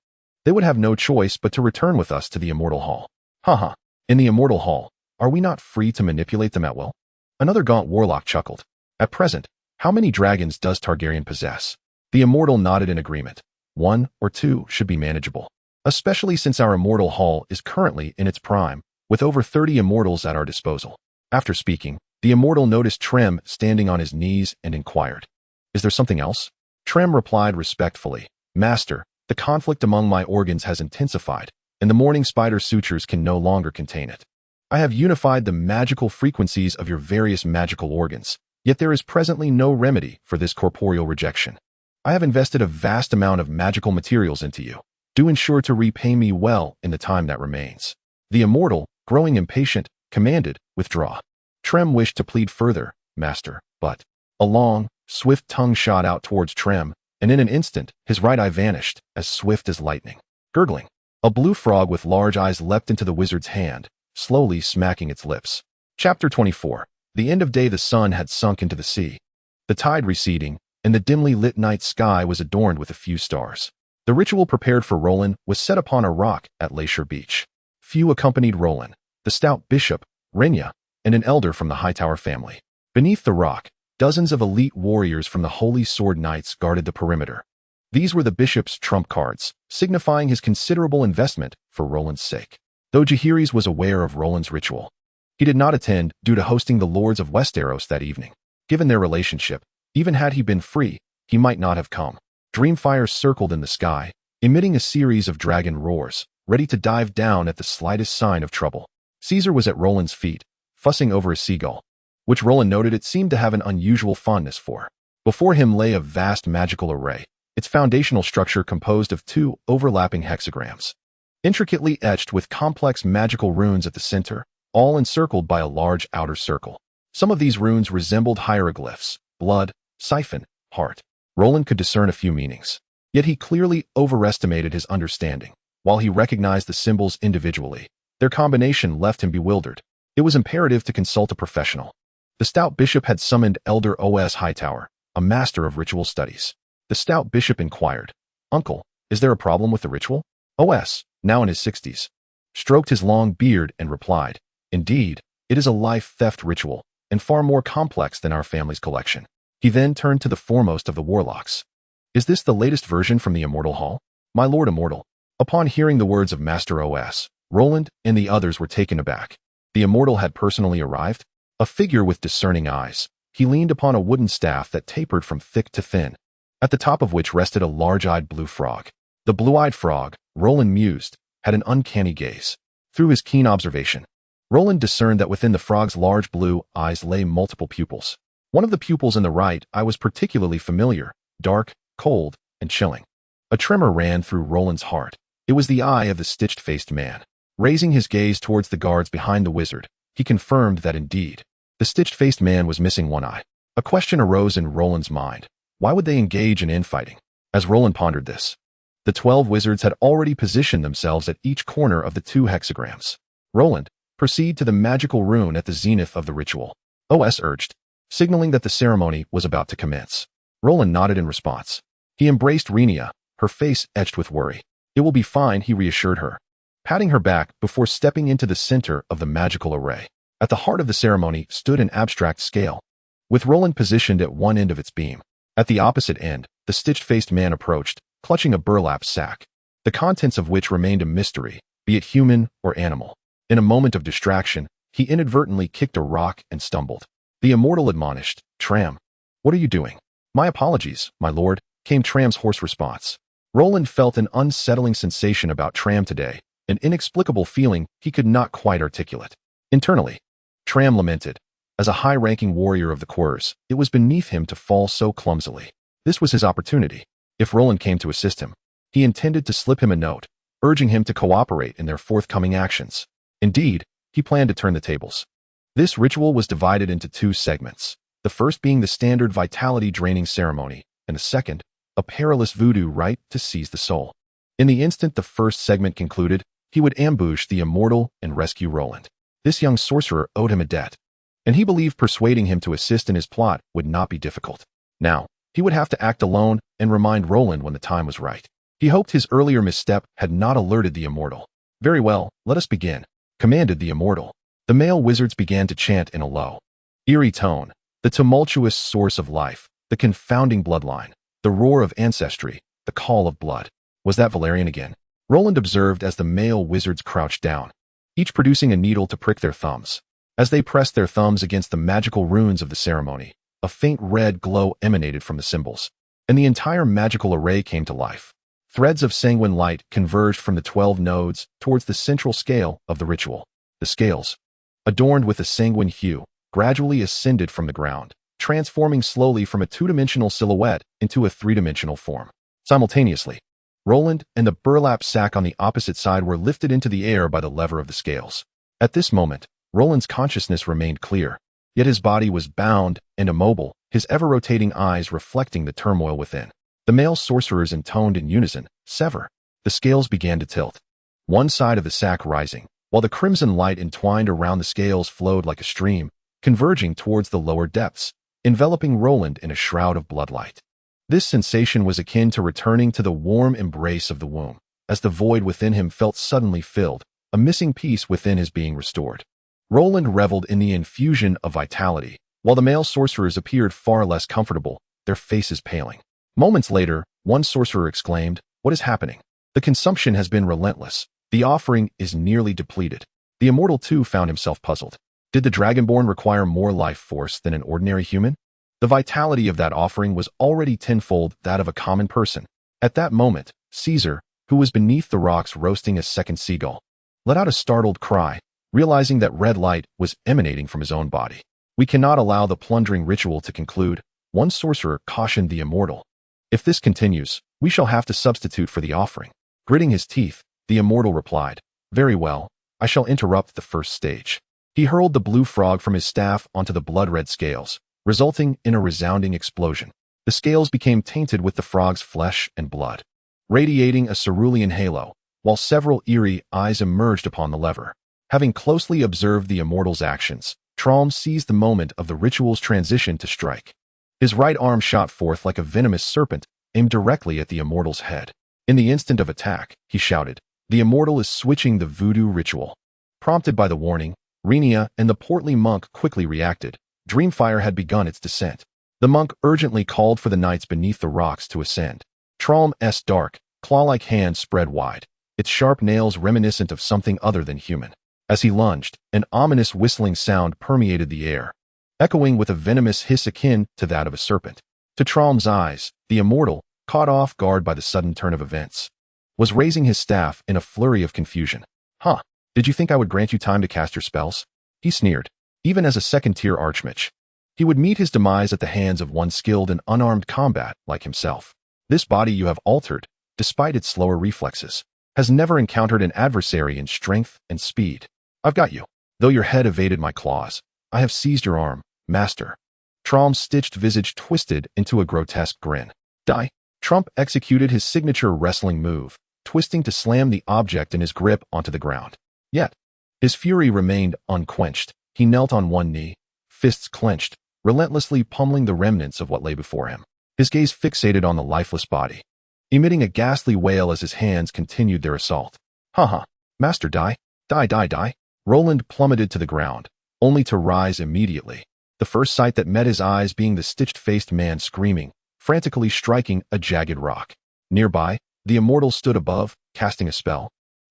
they would have no choice but to return with us to the immortal hall. Haha, in the immortal hall, are we not free to manipulate them at will? Another gaunt warlock chuckled. At present, how many dragons does Targaryen possess? The immortal nodded in agreement. 1 or 2 should be manageable, especially since our immortal hall is currently in its prime, with over 30 immortals at our disposal. After speaking, the immortal noticed Trem standing on his knees and inquired, Is there something else? Trem replied respectfully, Master, the conflict among my organs has intensified, and the morning spider sutures can no longer contain it. I have unified the magical frequencies of your various magical organs, yet there is presently no remedy for this corporeal rejection. I have invested a vast amount of magical materials into you. Do ensure to repay me well in the time that remains. The immortal, growing impatient, commanded, Withdraw. Trem wished to plead further, Master, but a long, swift tongue shot out towards Trem, and in an instant, his right eye vanished, as swift as lightning. Gurgling, a blue frog with large eyes leapt into the wizard's hand, slowly smacking its lips. Chapter 24. The end of day. The sun had sunk into the sea. The tide receding, and the dimly lit night sky was adorned with a few stars. The ritual prepared for Roland was set upon a rock at Leisure Beach. Few accompanied Roland, the stout bishop, Rhaenyra, and an elder from the Hightower family. Beneath the rock, dozens of elite warriors from the Holy Sword Knights guarded the perimeter. These were the bishop's trump cards, signifying his considerable investment for Roland's sake. Though Jaehaerys was aware of Roland's ritual, he did not attend due to hosting the Lords of Westeros that evening. Given their relationship, even had he been free, he might not have come. Dreamfires circled in the sky, emitting a series of dragon roars, ready to dive down at the slightest sign of trouble. Caesar was at Roland's feet, fussing over a seagull, which Roland noted it seemed to have an unusual fondness for. Before him lay a vast magical array, its foundational structure composed of 2 overlapping hexagrams, intricately etched with complex magical runes at the center, all encircled by a large outer circle. Some of these runes resembled hieroglyphs: blood, siphon, heart. Roland could discern a few meanings, yet he clearly overestimated his understanding. While he recognized the symbols individually, their combination left him bewildered. It was imperative to consult a professional. The stout bishop had summoned Elder O.S. Hightower, a master of ritual studies. The stout bishop inquired, Uncle, is there a problem with the ritual? O.S., now in his 60s, stroked his long beard and replied, Indeed, it is a life theft ritual, and far more complex than our family's collection. He then turned to the foremost of the warlocks. Is this the latest version from the Immortal Hall? My Lord Immortal. Upon hearing the words of Master O.S., Roland and the others were taken aback. The Immortal had personally arrived? A figure with discerning eyes. He leaned upon a wooden staff that tapered from thick to thin, at the top of which rested a large-eyed blue frog. The blue-eyed frog, Roland mused, had an uncanny gaze. Through his keen observation, Roland discerned that within the frog's large blue eyes lay multiple pupils. One of the pupils in the right eye was particularly familiar, dark, cold, and chilling. A tremor ran through Roland's heart. It was the eye of the stitched-faced man. Raising his gaze towards the guards behind the wizard, he confirmed that indeed, the stitched-faced man was missing one eye. A question arose in Roland's mind. Why would they engage in infighting? As Roland pondered this, the 12 wizards had already positioned themselves at each corner of the 2 hexagrams. Roland, proceed to the magical rune at the zenith of the ritual. OS urged, signaling that the ceremony was about to commence. Roland nodded in response. He embraced Rhaenyra, her face etched with worry. It will be fine, he reassured her, patting her back before stepping into the center of the magical array. At the heart of the ceremony stood an abstract scale, with Roland positioned at one end of its beam. At the opposite end, the stitched-faced man approached, clutching a burlap sack, the contents of which remained a mystery, be it human or animal. In a moment of distraction, he inadvertently kicked a rock and stumbled. The immortal admonished, Tram, what are you doing? My apologies, my lord, came Tram's hoarse response. Roland felt an unsettling sensation about Tram today, an inexplicable feeling he could not quite articulate. Internally, Tram lamented. As a high-ranking warrior of the Quers, it was beneath him to fall so clumsily. This was his opportunity. If Roland came to assist him, he intended to slip him a note, urging him to cooperate in their forthcoming actions. Indeed, he planned to turn the tables. This ritual was divided into 2 segments, the first being the standard vitality-draining ceremony, and the second, a perilous voodoo rite to seize the soul. In the instant the first segment concluded, he would ambush the immortal and rescue Roland. This young sorcerer owed him a debt, and he believed persuading him to assist in his plot would not be difficult. Now, he would have to act alone and remind Roland when the time was right. He hoped his earlier misstep had not alerted the immortal. Very well, let us begin, commanded the immortal. The male wizards began to chant in a low, eerie tone, the tumultuous source of life, the confounding bloodline, the roar of ancestry, the call of blood. Was that Valerian again? Roland observed as the male wizards crouched down, each producing a needle to prick their thumbs. As they pressed their thumbs against the magical runes of the ceremony, a faint red glow emanated from the symbols, and the entire magical array came to life. Threads of sanguine light converged from the 12 nodes towards the central scale of the ritual. The scales, adorned with a sanguine hue, gradually ascended from the ground, transforming slowly from a 2-dimensional silhouette into a 3-dimensional form. Simultaneously, Roland and the burlap sack on the opposite side were lifted into the air by the lever of the scales. At this moment, Roland's consciousness remained clear, yet his body was bound and immobile, his ever-rotating eyes reflecting the turmoil within. The male sorcerers intoned in unison, Sever. The scales began to tilt, one side of the sack rising, while the crimson light entwined around the scales flowed like a stream, converging towards the lower depths, enveloping Roland in a shroud of bloodlight. This sensation was akin to returning to the warm embrace of the womb, as the void within him felt suddenly filled, a missing piece within his being restored. Roland reveled in the infusion of vitality, while the male sorcerers appeared far less comfortable, their faces paling. Moments later, one sorcerer exclaimed, "What is happening? The consumption has been relentless. The offering is nearly depleted." The immortal too found himself puzzled. Did the Dragonborn require more life force than an ordinary human? The vitality of that offering was already tenfold that of a common person. At that moment, Caesar, who was beneath the rocks roasting a second seagull, let out a startled cry, realizing that red light was emanating from his own body. "We cannot allow the plundering ritual to conclude," one sorcerer cautioned the immortal. "If this continues, we shall have to substitute for the offering." Gritting his teeth, the immortal replied, "Very well, I shall interrupt the first stage." He hurled the blue frog from his staff onto the blood-red scales, resulting in a resounding explosion. The scales became tainted with the frog's flesh and blood, radiating a cerulean halo, while several eerie eyes emerged upon the lever. Having closely observed the immortal's actions, Traum seized the moment of the ritual's transition to strike. His right arm shot forth like a venomous serpent, aimed directly at the immortal's head. In the instant of attack, he shouted, "The immortal is switching the voodoo ritual." Prompted by the warning, Rhaenia and the portly monk quickly reacted. Dreamfire had begun its descent. The monk urgently called for the knights beneath the rocks to ascend. Traum's dark, claw-like hand spread wide, its sharp nails reminiscent of something other than human. As he lunged, an ominous whistling sound permeated the air, echoing with a venomous hiss akin to that of a serpent. To Trom's eyes, the immortal, caught off guard by the sudden turn of events, was raising his staff in a flurry of confusion. Huh, did you think I would grant you time to cast your spells? He sneered. Even as a second-tier archmage, he would meet his demise at the hands of one skilled in unarmed combat like himself. This body you have altered, despite its slower reflexes, has never encountered an adversary in strength and speed. I've got you. Though your head evaded my claws, I have seized your arm, master. Trom's stitched visage twisted into a grotesque grin. Die. Trump executed his signature wrestling move, twisting to slam the object in his grip onto the ground. Yet, his fury remained unquenched. He knelt on one knee, fists clenched, relentlessly pummeling the remnants of what lay before him, his gaze fixated on the lifeless body, emitting a ghastly wail as his hands continued their assault. Ha! Master, die! Die! Roland plummeted to the ground, only to rise immediately, the first sight that met his eyes being the stitched-faced man screaming, frantically striking a jagged rock. Nearby, the immortal stood above, casting a spell,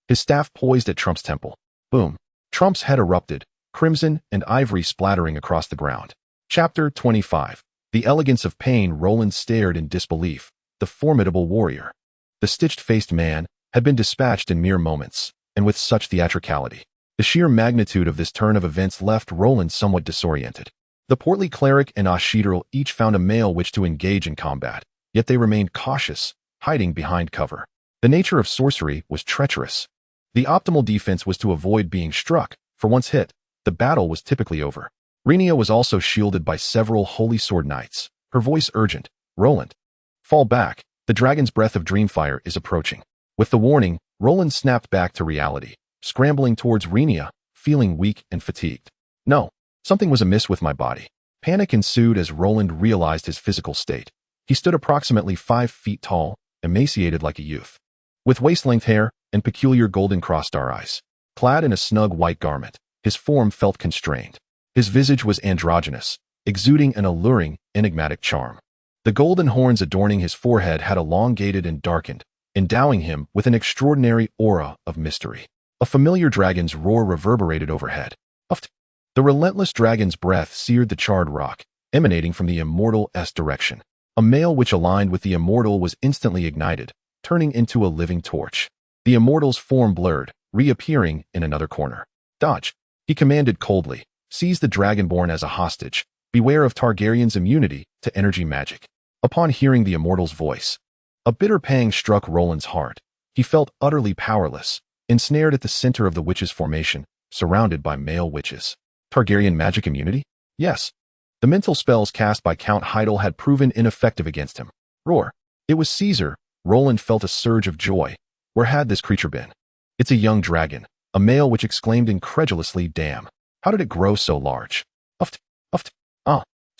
his staff poised at Trump's temple. Boom! Trump's head erupted, crimson and ivory splattering across the ground. Chapter 25. The elegance of pain. Roland stared in disbelief. The formidable warrior, the stitched-faced man, had been dispatched in mere moments, and with such theatricality. The sheer magnitude of this turn of events left Roland somewhat disoriented. The portly cleric and Ashidral each found a male which to engage in combat, yet they remained cautious, hiding behind cover. The nature of sorcery was treacherous. The optimal defense was to avoid being struck, for once hit, the battle was typically over. Rhaenyra was also shielded by several holy sword knights, her voice urgent. Roland, fall back, the dragon's breath of dreamfire is approaching. With the warning, Roland snapped back to reality, scrambling towards Rhaenyra, feeling weak and fatigued. No, something was amiss with my body. Panic ensued as Roland realized his physical state. He stood approximately 5 feet tall, emaciated like a youth, with waist-length hair and peculiar golden cross-star eyes. Clad in a snug white garment, his form felt constrained. His visage was androgynous, exuding an alluring, enigmatic charm. The golden horns adorning his forehead had elongated and darkened, endowing him with an extraordinary aura of mystery. A familiar dragon's roar reverberated overhead. The relentless dragon's breath seared the charred rock, emanating from the immortal's direction. A mail which aligned with the immortal was instantly ignited, turning into a living torch. The immortal's form blurred, reappearing in another corner. Dodge, he commanded coldly. Seize the dragonborn as a hostage. Beware of Targaryen's immunity to energy magic. Upon hearing the immortal's voice, a bitter pang struck Roland's heart. He felt utterly powerless, ensnared at the center of the witches' formation, surrounded by male witches. Targaryen magic immunity? Yes. The mental spells cast by Count Heidel had proven ineffective against him. Roar. It was Caesar. Roland felt a surge of joy. Where had this creature been? It's a young dragon, a male which exclaimed incredulously, damn. How did it grow so large?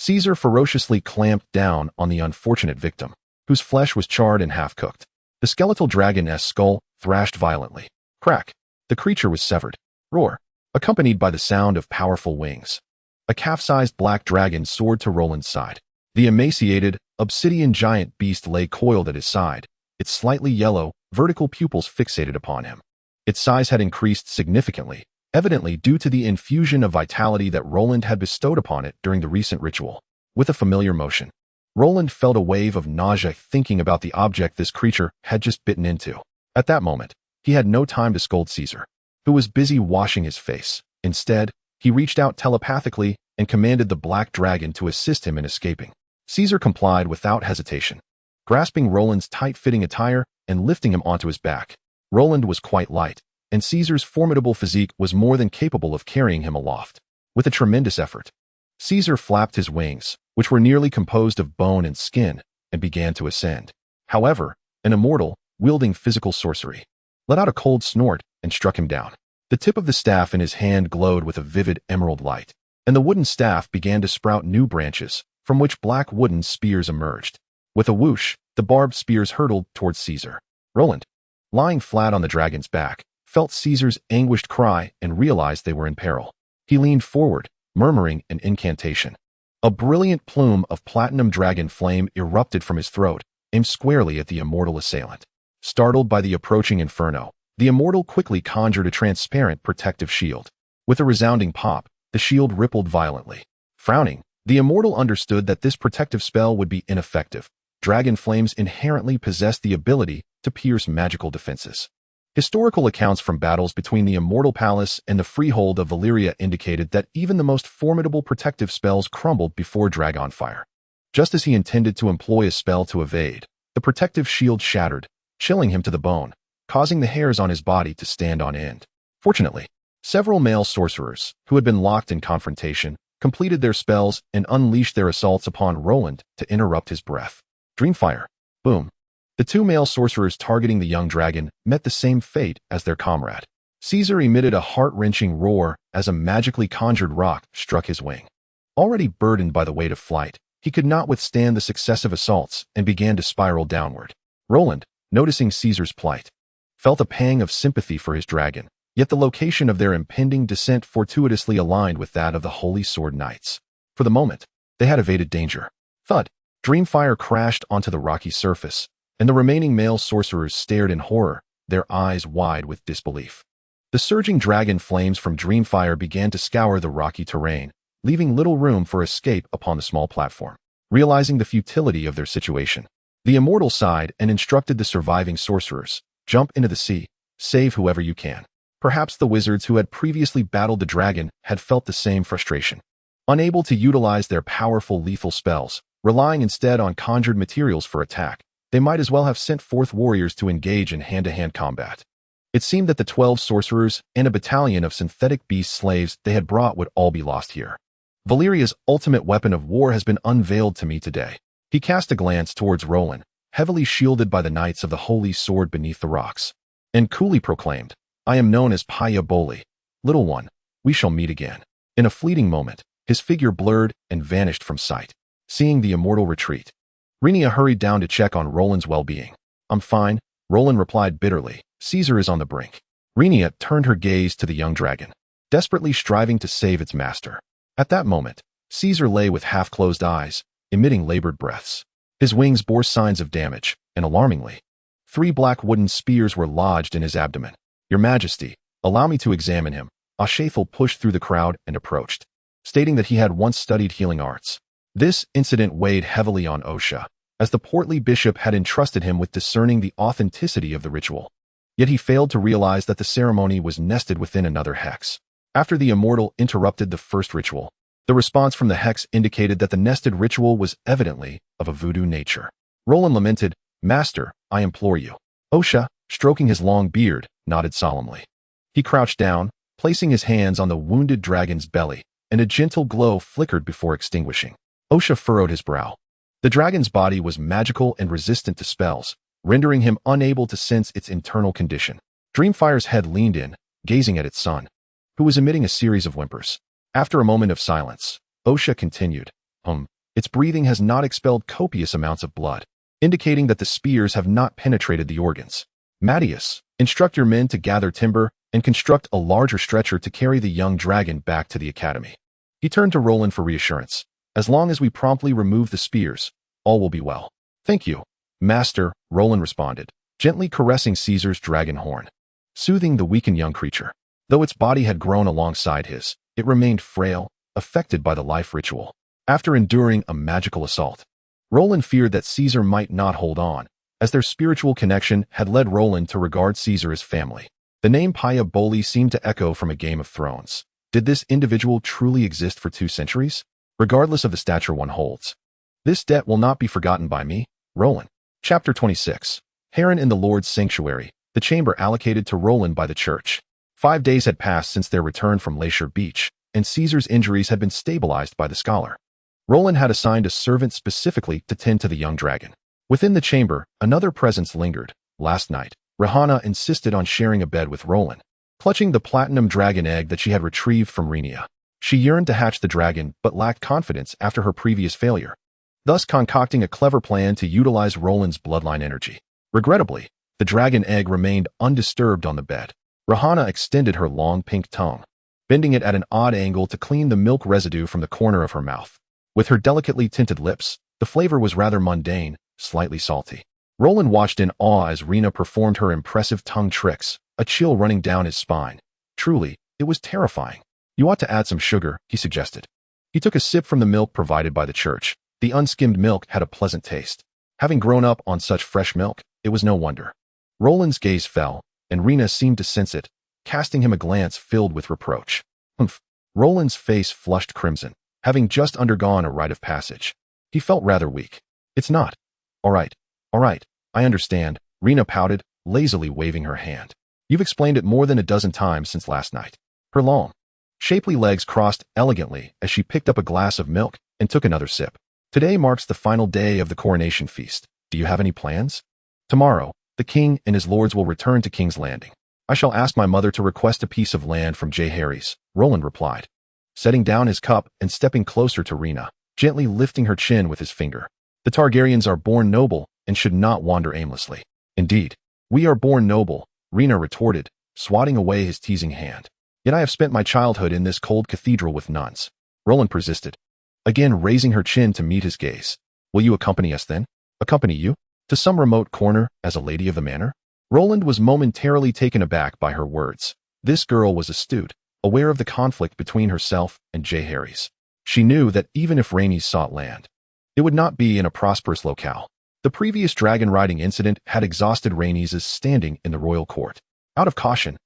Caesar ferociously clamped down on the unfortunate victim, whose flesh was charred and half-cooked. The skeletal dragon's skull thrashed violently. Crack. The creature was severed. Roar. Accompanied by the sound of powerful wings. A calf-sized black dragon soared to Roland's side. The emaciated, obsidian giant beast lay coiled at his side, its slightly yellow, vertical pupils fixated upon him. Its size had increased significantly, evidently due to the infusion of vitality that Roland had bestowed upon it during the recent ritual. With a familiar motion, Roland felt a wave of nausea thinking about the object this creature had just bitten into. At that moment, he had no time to scold Caesar, who was busy washing his face. Instead, he reached out telepathically and commanded the black dragon to assist him in escaping. Caesar complied without hesitation, grasping Roland's tight-fitting attire and lifting him onto his back. Roland was quite light, and Caesar's formidable physique was more than capable of carrying him aloft. With a tremendous effort, Caesar flapped his wings, which were nearly composed of bone and skin, and began to ascend. However, an immortal, wielding physical sorcery, let out a cold snort and struck him down. The tip of the staff in his hand glowed with a vivid emerald light, and the wooden staff began to sprout new branches, from which black wooden spears emerged. With a whoosh, the barbed spears hurtled towards Caesar. Roland, lying flat on the dragon's back, felt Caesar's anguished cry and realized they were in peril. He leaned forward, murmuring an incantation. A brilliant plume of platinum dragon flame erupted from his throat, aimed squarely at the immortal assailant. Startled by the approaching inferno, the immortal quickly conjured a transparent protective shield. With a resounding pop, the shield rippled violently. Frowning, The immortal understood that this protective spell would be ineffective. Dragon flames inherently possessed the ability to pierce magical defenses. Historical accounts from battles between the Immortal Palace and the Freehold of Valyria indicated that even the most formidable protective spells crumbled before dragon fire. Just as he intended to employ a spell to evade, the protective shield shattered, chilling him to the bone, causing the hairs on his body to stand on end. Fortunately, several male sorcerers, who had been locked in confrontation, completed their spells and unleashed their assaults upon Roland to interrupt his breath. Dreamfire. Boom. The two male sorcerers targeting the young dragon met the same fate as their comrade. Caesar emitted a heart-wrenching roar as a magically conjured rock struck his wing. Already burdened by the weight of flight, he could not withstand the successive assaults and began to spiral downward. Roland, noticing Caesar's plight, felt a pang of sympathy for his dragon, yet the location of their impending descent fortuitously aligned with that of the Holy Sword Knights. For the moment, they had evaded danger. Thud! Dreamfire crashed onto the rocky surface, and the remaining male sorcerers stared in horror, their eyes wide with disbelief. The surging dragon flames from Dreamfire began to scour the rocky terrain, leaving little room for escape upon the small platform. Realizing the futility of their situation, the immortal sighed and instructed the surviving sorcerers, "Jump into the sea, save whoever you can." Perhaps the wizards who had previously battled the dragon had felt the same frustration. Unable to utilize their powerful lethal spells, relying instead on conjured materials for attack, they might as well have sent forth warriors to engage in hand-to-hand combat. It seemed that the 12 sorcerers and a battalion of synthetic beast slaves they had brought would all be lost here. Valyria's ultimate weapon of war has been unveiled to me today. He cast a glance towards Roland, heavily shielded by the knights of the Holy Sword beneath the rocks, and coolly proclaimed, "I am known as Paya Boli. Little one, we shall meet again." In a fleeting moment, his figure blurred and vanished from sight. Seeing the immortal retreat, Rhaenyra hurried down to check on Roland's well-being. "I'm fine," Roland replied bitterly. "Caesar is on the brink." Rhaenyra turned her gaze to the young dragon, desperately striving to save its master. At that moment, Caesar lay with half-closed eyes, emitting labored breaths. His wings bore signs of damage, and alarmingly, 3 black wooden spears were lodged in his abdomen. "Your Majesty, allow me to examine him." Ashathal pushed through the crowd and approached, stating that he had once studied healing arts. This incident weighed heavily on Osha, as the portly bishop had entrusted him with discerning the authenticity of the ritual. Yet he failed to realize that the ceremony was nested within another hex. After the immortal interrupted the first ritual, the response from the hex indicated that the nested ritual was evidently of a voodoo nature. Roland lamented, "Master, I implore you." Osha, stroking his long beard, nodded solemnly. He crouched down, placing his hands on the wounded dragon's belly, and a gentle glow flickered before extinguishing. Osha furrowed his brow. The dragon's body was magical and resistant to spells, rendering him unable to sense its internal condition. Dreamfire's head leaned in, gazing at its son, who was emitting a series of whimpers. After a moment of silence, Osha continued, Its breathing has not expelled copious amounts of blood, indicating that the spears have not penetrated the organs. Mattias, instruct your men to gather timber and construct a larger stretcher to carry the young dragon back to the academy." He turned to Roland for reassurance. "As long as we promptly remove the spears, all will be well." "Thank you, Master," Roland responded, gently caressing Caesar's dragon horn, soothing the weakened young creature. Though its body had grown alongside his, it remained frail, affected by the life ritual. After enduring a magical assault, Roland feared that Caesar might not hold on, as their spiritual connection had led Roland to regard Caesar as family. The name Paya Boli seemed to echo from a Game of Thrones. Did this individual truly exist for 2 centuries? Regardless of the stature one holds, this debt will not be forgotten by me, Roland. Chapter 26. Harren in the Lord's Sanctuary, the chamber allocated to Roland by the church. 5 days had passed since their return from Glacier Beach, and Caesar's injuries had been stabilized by the scholar. Roland had assigned a servant specifically to tend to the young dragon. Within the chamber, another presence lingered. Last night, Rhaena insisted on sharing a bed with Roland, clutching the platinum dragon egg that she had retrieved from Rhaenia. She yearned to hatch the dragon but lacked confidence after her previous failure, thus concocting a clever plan to utilize Roland's bloodline energy. Regrettably, the dragon egg remained undisturbed on the bed. Rhaena extended her long pink tongue, bending it at an odd angle to clean the milk residue from the corner of her mouth. With her delicately tinted lips, the flavor was rather mundane, slightly salty. Roland watched in awe as Rhaena performed her impressive tongue tricks, a chill running down his spine. Truly, it was terrifying. "You ought to add some sugar," he suggested. He took a sip from the milk provided by the church. The unskimmed milk had a pleasant taste. Having grown up on such fresh milk, it was no wonder. Roland's gaze fell, and Rhaenyra seemed to sense it, casting him a glance filled with reproach. Humph. Roland's face flushed crimson, having just undergone a rite of passage. He felt rather weak. It's not. All right, I understand, Rhaenyra pouted, lazily waving her hand. You've explained it more than a dozen times since last night. Her long, shapely legs crossed elegantly as she picked up a glass of milk and took another sip. Today marks the final day of the coronation feast. Do you have any plans? Tomorrow, the king and his lords will return to King's Landing. I shall ask my mother to request a piece of land from Jaehaerys, Roland replied, setting down his cup and stepping closer to Rhaenyra, gently lifting her chin with his finger. The Targaryens are born noble and should not wander aimlessly. Indeed, we are born noble, Rhaenyra retorted, swatting away his teasing hand. Yet I have spent my childhood in this cold cathedral with nuns. Roland persisted, again raising her chin to meet his gaze. Will you accompany us then? Accompany you? To some remote corner as a lady of the manor? Roland was momentarily taken aback by her words. This girl was astute, aware of the conflict between herself and Jaehaerys. She knew that even if Rhaenys sought land, it would not be in a prosperous locale. The previous dragon riding incident had exhausted Rhaenys' standing in the royal court. Out of caution,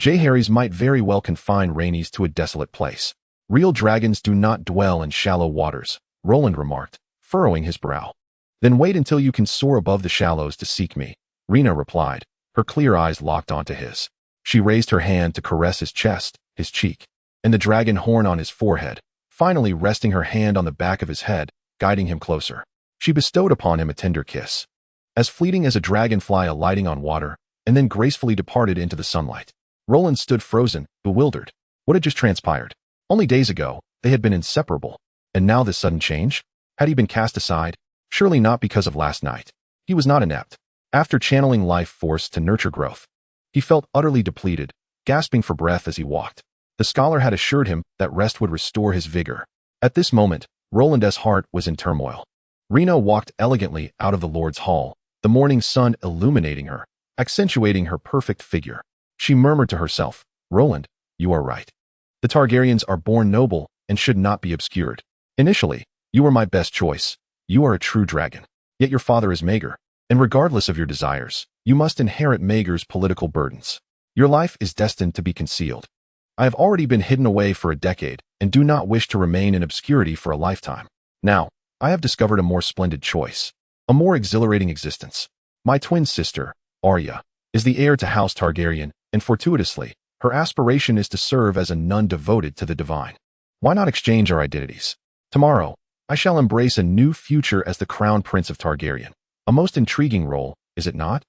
Jaehaerys might very well confine Rhaenys to a desolate place. Real dragons do not dwell in shallow waters, Roland remarked, furrowing his brow. Then wait until you can soar above the shallows to seek me, Rhaenyra replied, her clear eyes locked onto his. She raised her hand to caress his chest, his cheek, and the dragon horn on his forehead, finally resting her hand on the back of his head, guiding him closer. She bestowed upon him a tender kiss, as fleeting as a dragonfly alighting on water, and then gracefully departed into the sunlight. Roland stood frozen, bewildered. What had just transpired? Only days ago, they had been inseparable, and now this sudden change? Had he been cast aside? Surely not because of last night. He was not inept. After channeling life force to nurture growth, he felt utterly depleted, gasping for breath as he walked. The scholar had assured him that rest would restore his vigor. At this moment, Roland's heart was in turmoil. Rhaenyra walked elegantly out of the Lord's Hall, the morning sun illuminating her, accentuating her perfect figure. She murmured to herself, Roland, you are right. The Targaryens are born noble and should not be obscured. Initially, you were my best choice. You are a true dragon. Yet your father is Maegor, and regardless of your desires, you must inherit Maegor's political burdens. Your life is destined to be concealed. I have already been hidden away for a decade and do not wish to remain in obscurity for a lifetime. Now, I have discovered a more splendid choice, a more exhilarating existence. My twin sister, Arya, is the heir to House Targaryen, and fortuitously, her aspiration is to serve as a nun devoted to the divine. Why not exchange our identities? Tomorrow, I shall embrace a new future as the crown prince of Targaryen. A most intriguing role, is it not?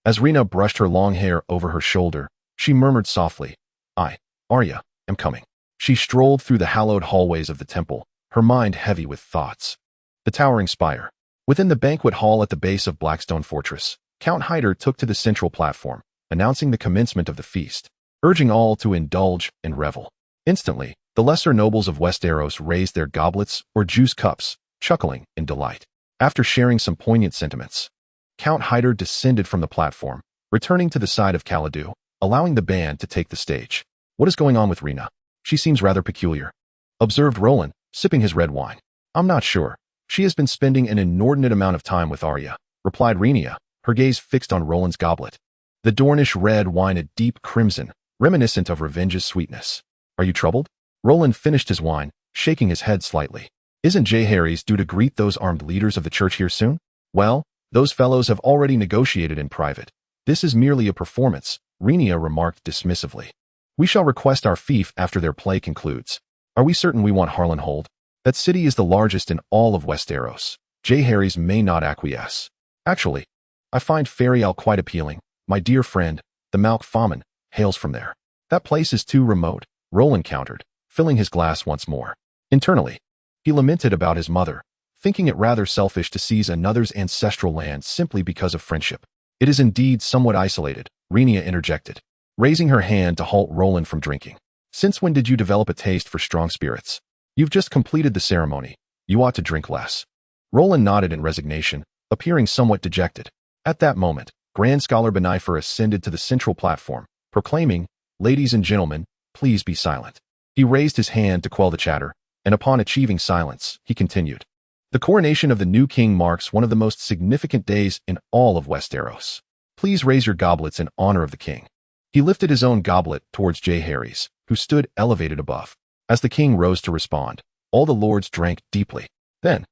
As Rhaenyra brushed her long hair over her shoulder, she murmured softly, I, Arya, am coming. She strolled through the hallowed hallways of the temple, her mind heavy with thoughts. The towering spire. Within the banquet hall at the base of Blackstone Fortress, Count Hyder took to the central platform, announcing the commencement of the feast, urging all to indulge and revel. Instantly, the lesser nobles of Westeros raised their goblets or juice cups, chuckling in delight. After sharing some poignant sentiments, Count Hyder descended from the platform, returning to the side of Khaleesi, allowing the band to take the stage. What is going on with Rhaenyra? She seems rather peculiar, observed Roland, sipping his red wine. I'm not sure. She has been spending an inordinate amount of time with Arya, replied Rhaenyra, her gaze fixed on Roland's goblet. The Dornish red wine a deep crimson, reminiscent of revenge's sweetness. Are you troubled? Roland finished his wine, shaking his head slightly. Isn't Jaehaerys due to greet those armed leaders of the church here soon? Well, those fellows have already negotiated in private. This is merely a performance, Rhaenyra remarked dismissively. We shall request our fief after their play concludes. Are we certain we want Harrenhal? That city is the largest in all of Westeros. Jaehaerys may not acquiesce. Actually, I find Ferial quite appealing. My dear friend, the Malk Faman, hails from there. That place is too remote, Roland countered, filling his glass once more. Internally, he lamented about his mother, thinking it rather selfish to seize another's ancestral land simply because of friendship. It is indeed somewhat isolated, Rhaenyra interjected, raising her hand to halt Roland from drinking. Since when did you develop a taste for strong spirits? You've just completed the ceremony. You ought to drink less. Roland nodded in resignation, appearing somewhat dejected. At that moment, Grand Scholar Benifer ascended to the central platform, proclaiming, Ladies and gentlemen, please be silent. He raised his hand to quell the chatter, and upon achieving silence, he continued. The coronation of the new king marks one of the most significant days in all of Westeros. Please raise your goblets in honor of the king. He lifted his own goblet towards Jaehaerys, who stood elevated above. As the king rose to respond, all the lords drank deeply. Then,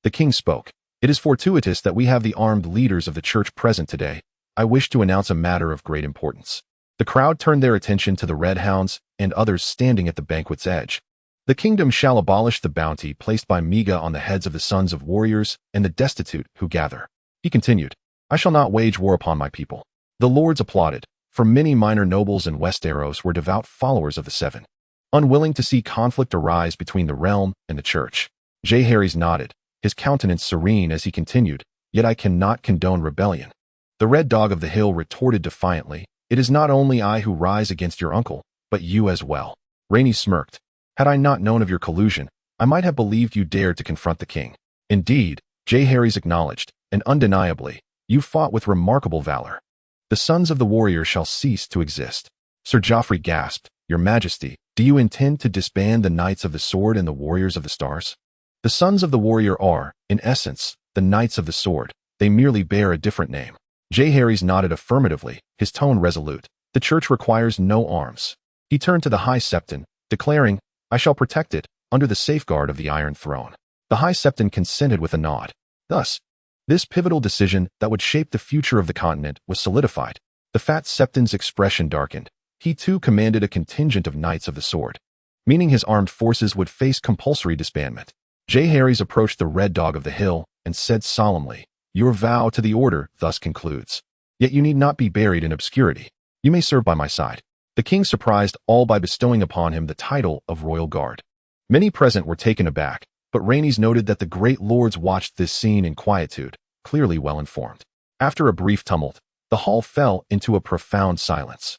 the king spoke. It is fortuitous that we have the armed leaders of the church present today. I wish to announce a matter of great importance. The crowd turned their attention to the Red Hounds and others standing at the banquet's edge. The kingdom shall abolish the bounty placed by Maegor on the heads of the sons of warriors and the destitute who gather. He continued, I shall not wage war upon my people. The lords applauded, for many minor nobles in Westeros were devout followers of the Seven, unwilling to see conflict arise between the realm and the church. Jaehaerys nodded, his countenance serene as he continued, Yet I cannot condone rebellion. The Red Dog of the Hill retorted defiantly, It is not only I who rise against your uncle, but you as well. Rhaenys smirked. Had I not known of your collusion, I might have believed you dared to confront the king. Indeed, Jaehaerys acknowledged, and undeniably, you fought with remarkable valor. The sons of the warrior shall cease to exist. Sir Joffrey gasped, Your Majesty, do you intend to disband the Knights of the Sword and the Warriors of the Stars? The sons of the warrior are, in essence, the Knights of the Sword. They merely bear a different name. Jaehaerys nodded affirmatively, his tone resolute. The church requires no arms. He turned to the High Septon, declaring, I shall protect it, under the safeguard of the Iron Throne. The High Septon consented with a nod. Thus, this pivotal decision that would shape the future of the continent was solidified. The Fat Septon's expression darkened. He too commanded a contingent of Knights of the Sword, meaning his armed forces would face compulsory disbandment. Jaehaerys approached the Red Dog of the Hill and said solemnly, Your vow to the order thus concludes. Yet you need not be buried in obscurity. You may serve by my side. The king surprised all by bestowing upon him the title of Royal Guard. Many present were taken aback, but Rhaenys noted that the great lords watched this scene in quietude, clearly well informed. After a brief tumult, the hall fell into a profound silence.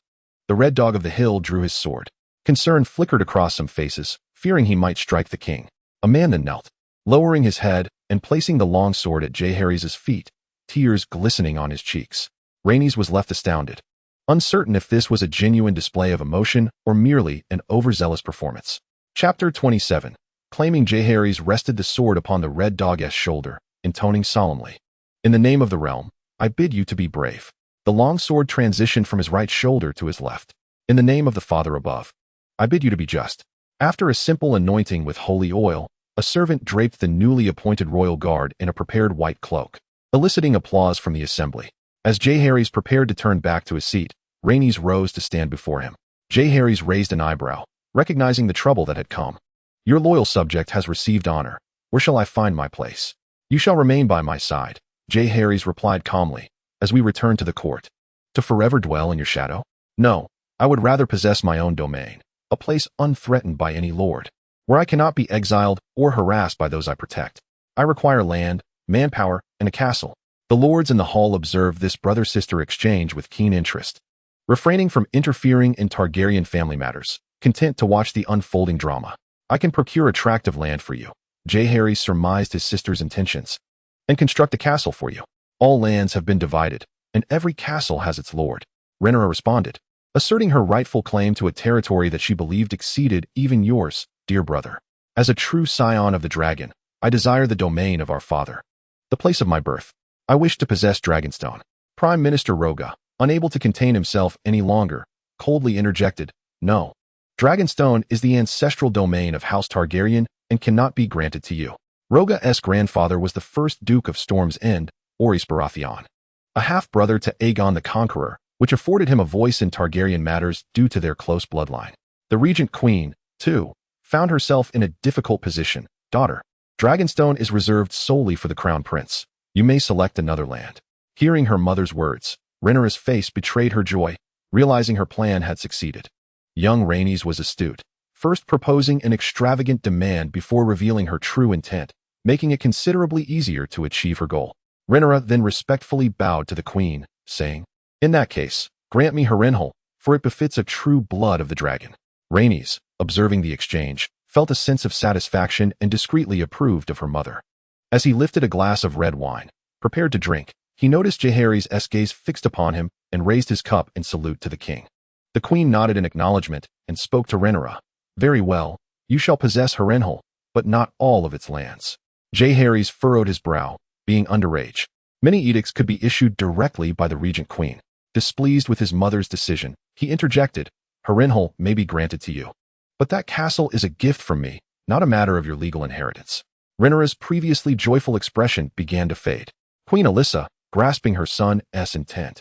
The Red Dog of the Hill drew his sword. Concern flickered across some faces, fearing he might strike the king. A man then knelt, lowering his head and placing the long sword at Jaehaerys' feet, tears glistening on his cheeks. Rhaenys was left astounded, uncertain if this was a genuine display of emotion or merely an overzealous performance. Chapter 27. Claiming Jaehaerys rested the sword upon the Red Dog's shoulder, intoning solemnly, In the name of the realm, I bid you to be brave. The long sword transitioned from his right shoulder to his left. In the name of the Father above, I bid you to be just. After a simple anointing with holy oil, a servant draped the newly appointed royal guard in a prepared white cloak, eliciting applause from the assembly. As Jaehaerys prepared to turn back to his seat, Rhaenys rose to stand before him. Jaehaerys raised an eyebrow, recognizing the trouble that had come. Your loyal subject has received honor. Where shall I find my place? You shall remain by my side, Jaehaerys replied calmly, as we return to the court. To forever dwell in your shadow? No, I would rather possess my own domain, a place unthreatened by any lord, where I cannot be exiled or harassed by those I protect. I require land, manpower, and a castle. The lords in the hall observed this brother-sister exchange with keen interest, refraining from interfering in Targaryen family matters, content to watch the unfolding drama. I can procure a tract of land for you, Jaehaerys surmised his sister's intentions, and construct a castle for you. All lands have been divided, and every castle has its lord, Rhaenyra responded, asserting her rightful claim to a territory that she believed exceeded even yours, dear brother. As a true scion of the dragon, I desire the domain of our father, the place of my birth. I wish to possess Dragonstone. Prime Minister Roga, unable to contain himself any longer, coldly interjected, No. Dragonstone is the ancestral domain of House Targaryen and cannot be granted to you. Roga's grandfather was the first Duke of Storm's End, Orys Baratheon, a half-brother to Aegon the Conqueror, which afforded him a voice in Targaryen matters due to their close bloodline. The regent queen, too, found herself in a difficult position. Daughter, Dragonstone is reserved solely for the crown prince. You may select another land. Hearing her mother's words, Rhaenyra's face betrayed her joy, realizing her plan had succeeded. Young Rhaenys was astute, first proposing an extravagant demand before revealing her true intent, making it considerably easier to achieve her goal. Rhaenyra then respectfully bowed to the queen, saying, In that case, grant me Harrenhal, for it befits a true blood of the dragon. Rhaenys, observing the exchange, felt a sense of satisfaction and discreetly approved of her mother. As he lifted a glass of red wine, prepared to drink, he noticed Jaehaerys' gaze fixed upon him and raised his cup in salute to the king. The queen nodded in acknowledgement and spoke to Rhaenyra. Very well, you shall possess Harrenhal, but not all of its lands. Harrenhal furrowed his brow, being underage. Many edicts could be issued directly by the regent queen. Displeased with his mother's decision, he interjected, Harrenhal may be granted to you. But that castle is a gift from me, not a matter of your legal inheritance. Rhaenyra's previously joyful expression began to fade. Queen Alyssa, grasping her son's intent,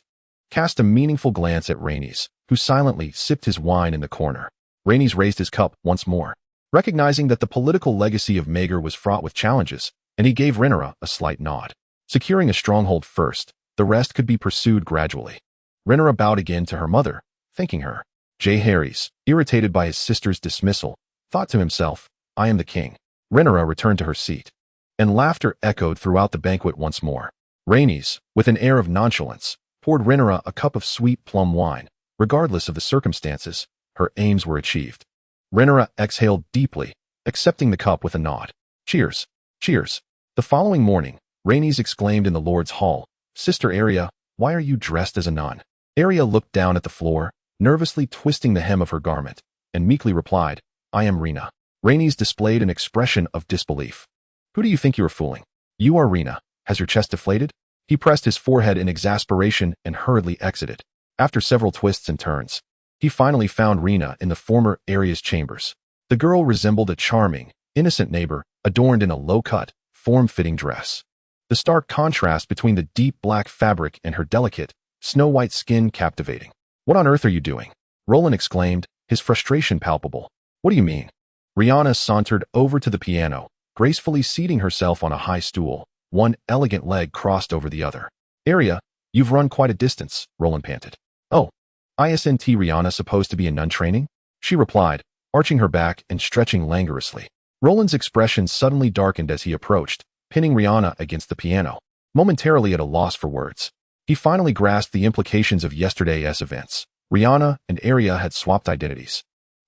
cast a meaningful glance at Rhaenys, who silently sipped his wine in the corner. Rhaenys raised his cup once more, recognizing that the political legacy of Maegor was fraught with challenges, and he gave Rhaenyra a slight nod. Securing a stronghold first, the rest could be pursued gradually. Rhaenyra bowed again to her mother, thanking her. Harrenhal, irritated by his sister's dismissal, thought to himself, I am the king. Rhaenyra returned to her seat, and laughter echoed throughout the banquet once more. Rhaenys, with an air of nonchalance, poured Rhaenyra a cup of sweet plum wine. Regardless of the circumstances, her aims were achieved. Rhaenyra exhaled deeply, accepting the cup with a nod. Cheers. Cheers. The following morning, Rhaenys exclaimed in the Lord's Hall, Sister Arya, why are you dressed as a nun? Arya looked down at the floor, nervously twisting the hem of her garment, and meekly replied, I am Rhaena. Rhaenys displayed an expression of disbelief. Who do you think you are fooling? You are Rhaena. Has your chest deflated? He pressed his forehead in exasperation and hurriedly exited. After several twists and turns, he finally found Rhaena in the former Arya's chambers. The girl resembled a charming, innocent neighbor, adorned in a low-cut, form-fitting dress. The stark contrast between the deep black fabric and her delicate, snow-white skin captivating. What on earth are you doing? Roland exclaimed, his frustration palpable. What do you mean? Rhaena sauntered over to the piano, gracefully seating herself on a high stool, one elegant leg crossed over the other. Arya, you've run quite a distance, Roland panted. Oh, isn't Rhaena supposed to be in nun training? She replied, arching her back and stretching languorously. Roland's expression suddenly darkened as he approached, pinning Rhaena against the piano, momentarily at a loss for words. He finally grasped the implications of yesterday's events. Rhaena and Arya had swapped identities,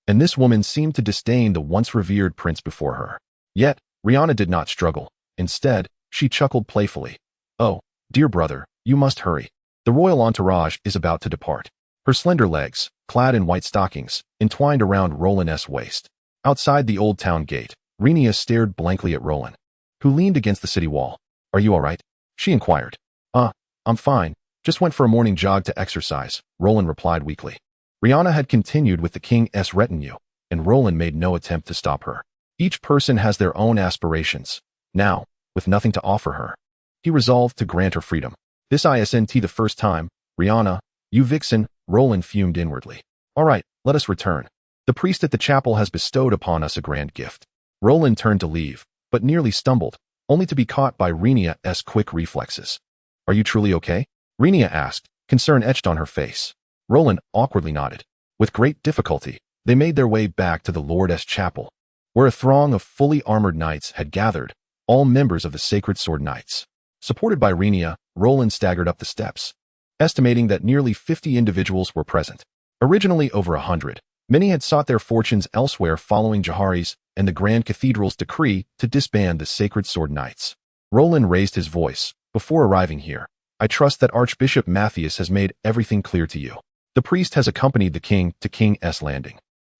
and this woman seemed to disdain the once revered prince before her. Yet, Rhaena did not struggle. Instead, she chuckled playfully. Oh, dear brother, you must hurry. The royal entourage is about to depart. Her slender legs, clad in white stockings, entwined around Roland's waist. Outside the old town gate, Rhaenyra stared blankly at Roland, who leaned against the city wall. Are you all right? She inquired. I'm fine. Just went for a morning jog to exercise, Roland replied weakly. Rhaena had continued with the king's retinue, and Roland made no attempt to stop her. Each person has their own aspirations. Now, with nothing to offer her, he resolved to grant her freedom. This isn't the first time, Rhaena, you vixen, Roland fumed inwardly. All right, let us return. The priest at the chapel has bestowed upon us a grand gift. Roland turned to leave, but nearly stumbled, only to be caught by Rhaenyra's quick reflexes. Are you truly okay? Rhaenyra asked, concern etched on her face. Roland awkwardly nodded. With great difficulty, they made their way back to the Lord's chapel, where a throng of fully armored knights had gathered, all members of the Sacred Sword Knights. Supported by Rhaenyra, Roland staggered up the steps, estimating that nearly 50 individuals were present. Originally over 100, many had sought their fortunes elsewhere following Jaehaerys and the Grand Cathedral's decree to disband the Sacred Sword Knights. Roland raised his voice. Before arriving here, I trust that Archbishop Matthias has made everything clear to you. The priest has accompanied the king to King's Landing,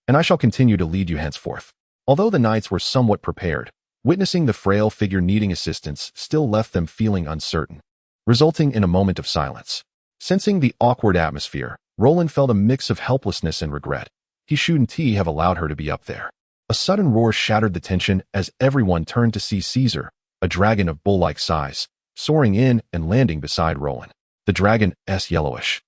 and I shall continue to lead you henceforth. Although the knights were somewhat prepared, witnessing the frail figure needing assistance still left them feeling uncertain, resulting in a moment of silence. Sensing the awkward atmosphere, Roland felt a mix of helplessness and regret. He shouldn't have allowed her to be up there. A sudden roar shattered the tension as everyone turned to see Caesar, a dragon of bull-like size, soaring in and landing beside Roland. The dragon's yellowish,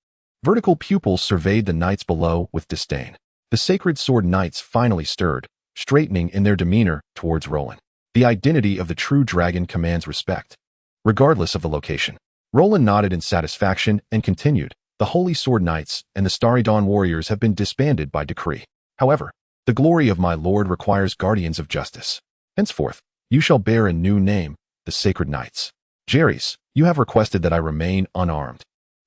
vertical pupils surveyed the knights below with disdain. The Sacred Sword Knights finally stirred, straightening in their demeanor towards Roland. The identity of the true dragon commands respect, regardless of the location. Roland nodded in satisfaction and continued, the Holy Sword Knights and the Starry Dawn Warriors have been disbanded by decree. However, the glory of my lord requires guardians of justice. Henceforth, you shall bear a new name, the Sacred Knights. Jaehaerys, you have requested that I remain unarmed.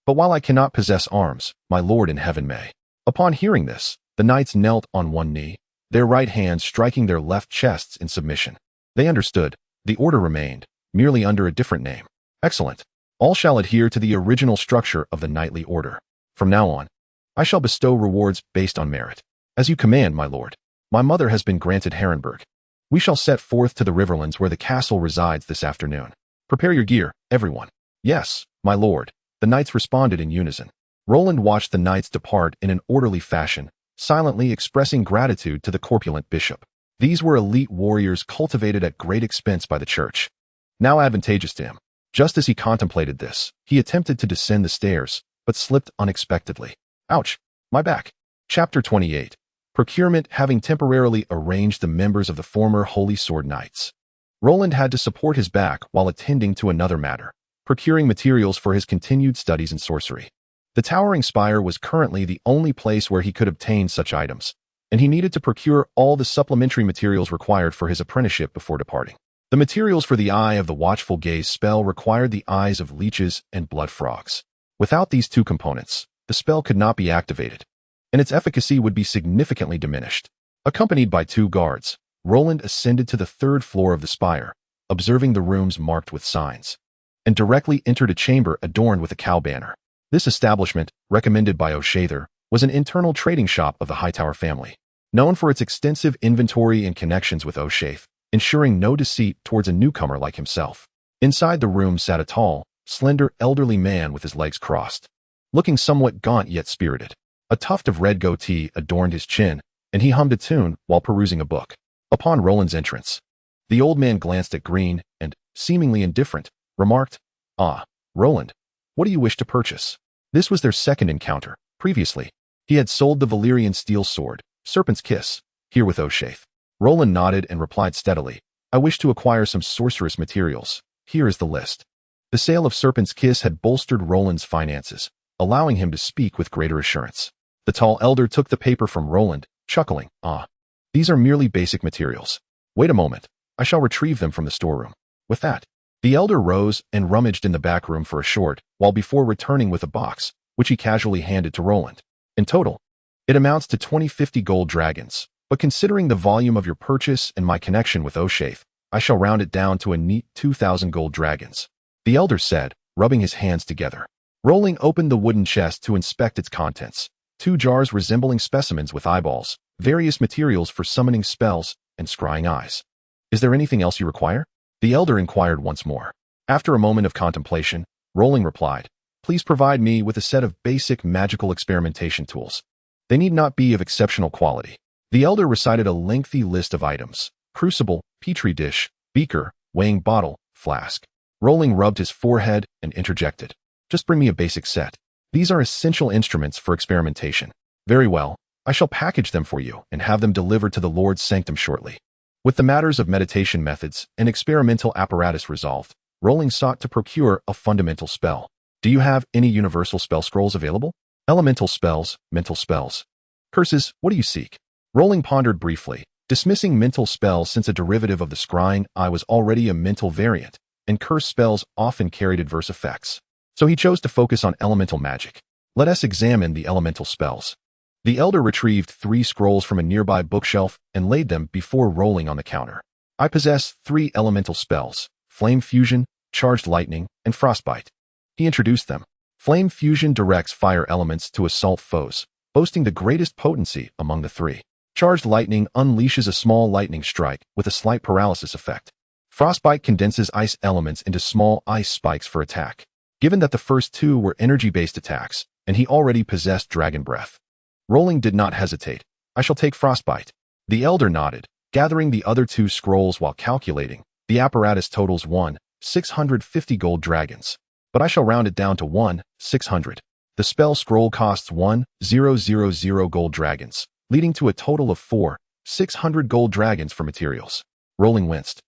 But while I cannot possess arms, my lord in heaven may. Upon hearing this, the knights knelt on one knee, their right hands striking their left chests in submission. They understood. The order remained, merely under a different name. Excellent. All shall adhere to the original structure of the knightly order. From now on, I shall bestow rewards based on merit. As you command, my lord. My mother has been granted Harrenburg, We shall set forth to the riverlands where the castle resides this afternoon. Prepare your gear, everyone. Yes, my lord, the knights responded in unison. Roland watched the knights depart in an orderly fashion, silently expressing gratitude to the corpulent bishop. These were elite warriors cultivated at great expense by the church. Now advantageous to him. Just as he contemplated this, he attempted to descend the stairs, but slipped unexpectedly. Ouch! My back. Chapter 28. Procurement. Having temporarily arranged the members of the former Holy Sword Knights, Roland had to support his back while attending to another matter, procuring materials for his continued studies in sorcery. The towering spire was currently the only place where he could obtain such items, and he needed to procure all the supplementary materials required for his apprenticeship before departing. The materials for the Eye of the Watchful Gaze spell required the eyes of leeches and blood frogs. Without these two components, the spell could not be activated, and its efficacy would be significantly diminished. Accompanied by 2 guards, Roland ascended to the 3rd floor of the spire, observing the rooms marked with signs, and directly entered a chamber adorned with a cow banner. This establishment, recommended by O'Shather, was an internal trading shop of the Hightower family, known for its extensive inventory and connections with O'Shather, ensuring no deceit towards a newcomer like himself. Inside the room sat a tall, slender, elderly man with his legs crossed, looking somewhat gaunt yet spirited. A tuft of red goatee adorned his chin, and he hummed a tune while perusing a book. Upon Roland's entrance, the old man glanced at Green and, seemingly indifferent, remarked, "Ah, Roland, what do you wish to purchase?" This was their second encounter. Previously, he had sold the Valyrian steel sword, Serpent's Kiss, here with O'Shather. Roland nodded and replied steadily, "I wish to acquire some sorcerous materials. Here is the list." The sale of Serpent's Kiss had bolstered Roland's finances, allowing him to speak with greater assurance. The tall elder took the paper from Roland, chuckling, "Ah, these are merely basic materials. Wait a moment, I shall retrieve them from the storeroom." With that, the elder rose and rummaged in the back room for a short while before returning with a box, which he casually handed to Roland. In total, it amounts to 2050 gold dragons, but considering the volume of your purchase and my connection with O'Shather, I shall round it down to a neat 2000 gold dragons, the elder said, rubbing his hands together. Roland opened the wooden chest to inspect its contents. 2 jars resembling specimens with eyeballs, various materials for summoning spells, and scrying eyes. "Is there anything else you require?" the elder inquired once more. After a moment of contemplation, Roland replied, "Please provide me with a set of basic magical experimentation tools. They need not be of exceptional quality." The elder recited a lengthy list of items: crucible, petri dish, beaker, weighing bottle, flask. Roland rubbed his forehead and interjected, "Just bring me a basic set. These are essential instruments for experimentation." "Very well, I shall package them for you and have them delivered to the Lord's sanctum shortly." With the matters of meditation methods and experimental apparatus resolved, Roland sought to procure a fundamental spell. "Do you have any universal spell scrolls available?" "Elemental spells, mental spells. Curses, what do you seek?" Roland pondered briefly, dismissing mental spells since a derivative of the scrying eye was already a mental variant, and curse spells often carried adverse effects. So he chose to focus on elemental magic. "Let us examine the elemental spells." The elder retrieved 3 scrolls from a nearby bookshelf and laid them before Roland on the counter. "I possess 3 elemental spells: Flame Fusion, Charged Lightning, and Frostbite." He introduced them. Flame Fusion directs fire elements to assault foes, boasting the greatest potency among the 3. Charged Lightning unleashes a small lightning strike with a slight paralysis effect. Frostbite condenses ice elements into small ice spikes for attack. Given that the first 2 were energy-based attacks, and he already possessed Dragon Breath, Roland did not hesitate. "I shall take Frostbite." The elder nodded, gathering the other 2 scrolls while calculating. "The apparatus totals 1,650 gold dragons, but I shall round it down to 1,600. The spell scroll costs 1,000 gold dragons, leading to a total of 4,600 gold dragons for materials." Roland winced.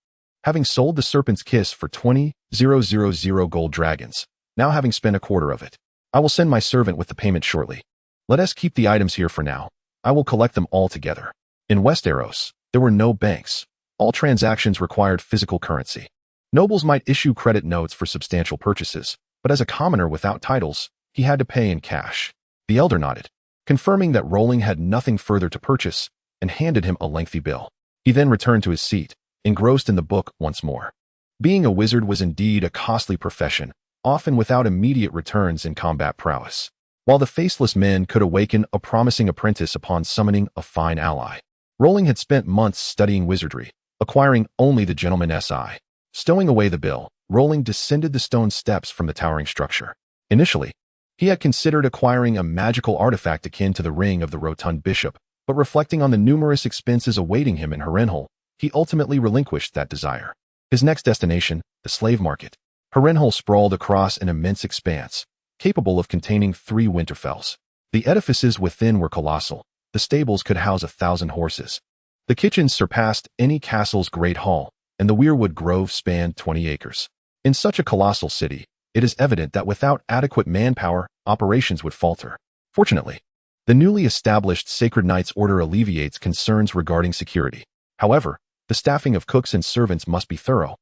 Having sold the Serpent's Kiss for 20,000 gold dragons, now having spent a quarter of it, "I will send my servant with the payment shortly. Let us keep the items here for now. I will collect them all together." In Westeros, there were no banks. All transactions required physical currency. Nobles might issue credit notes for substantial purchases, but as a commoner without titles, he had to pay in cash. The elder nodded, confirming that Roland had nothing further to purchase, and handed him a lengthy bill. He then returned to his seat, engrossed in the book once more. Being a wizard was indeed a costly profession, often without immediate returns in combat prowess. While the faceless men could awaken a promising apprentice upon summoning a fine ally, Roland had spent months studying wizardry, acquiring only the gentleman SI. Stowing away the bill, Rolin descended the stone steps from the towering structure. Initially, he had considered acquiring a magical artifact akin to the ring of the rotund bishop, but reflecting on the numerous expenses awaiting him in Harrenhal, he ultimately relinquished that desire. His next destination, the slave market. Harrenhal sprawled across an immense expanse, capable of containing 3 Winterfells. The edifices within were colossal. The stables could house 1,000 horses. The kitchens surpassed any castle's great hall, and the weirwood grove spanned 20 acres. In such a colossal city, it is evident that without adequate manpower, operations would falter. Fortunately, the newly established Sacred Knights Order alleviates concerns regarding security. However, the staffing of cooks and servants must be thorough,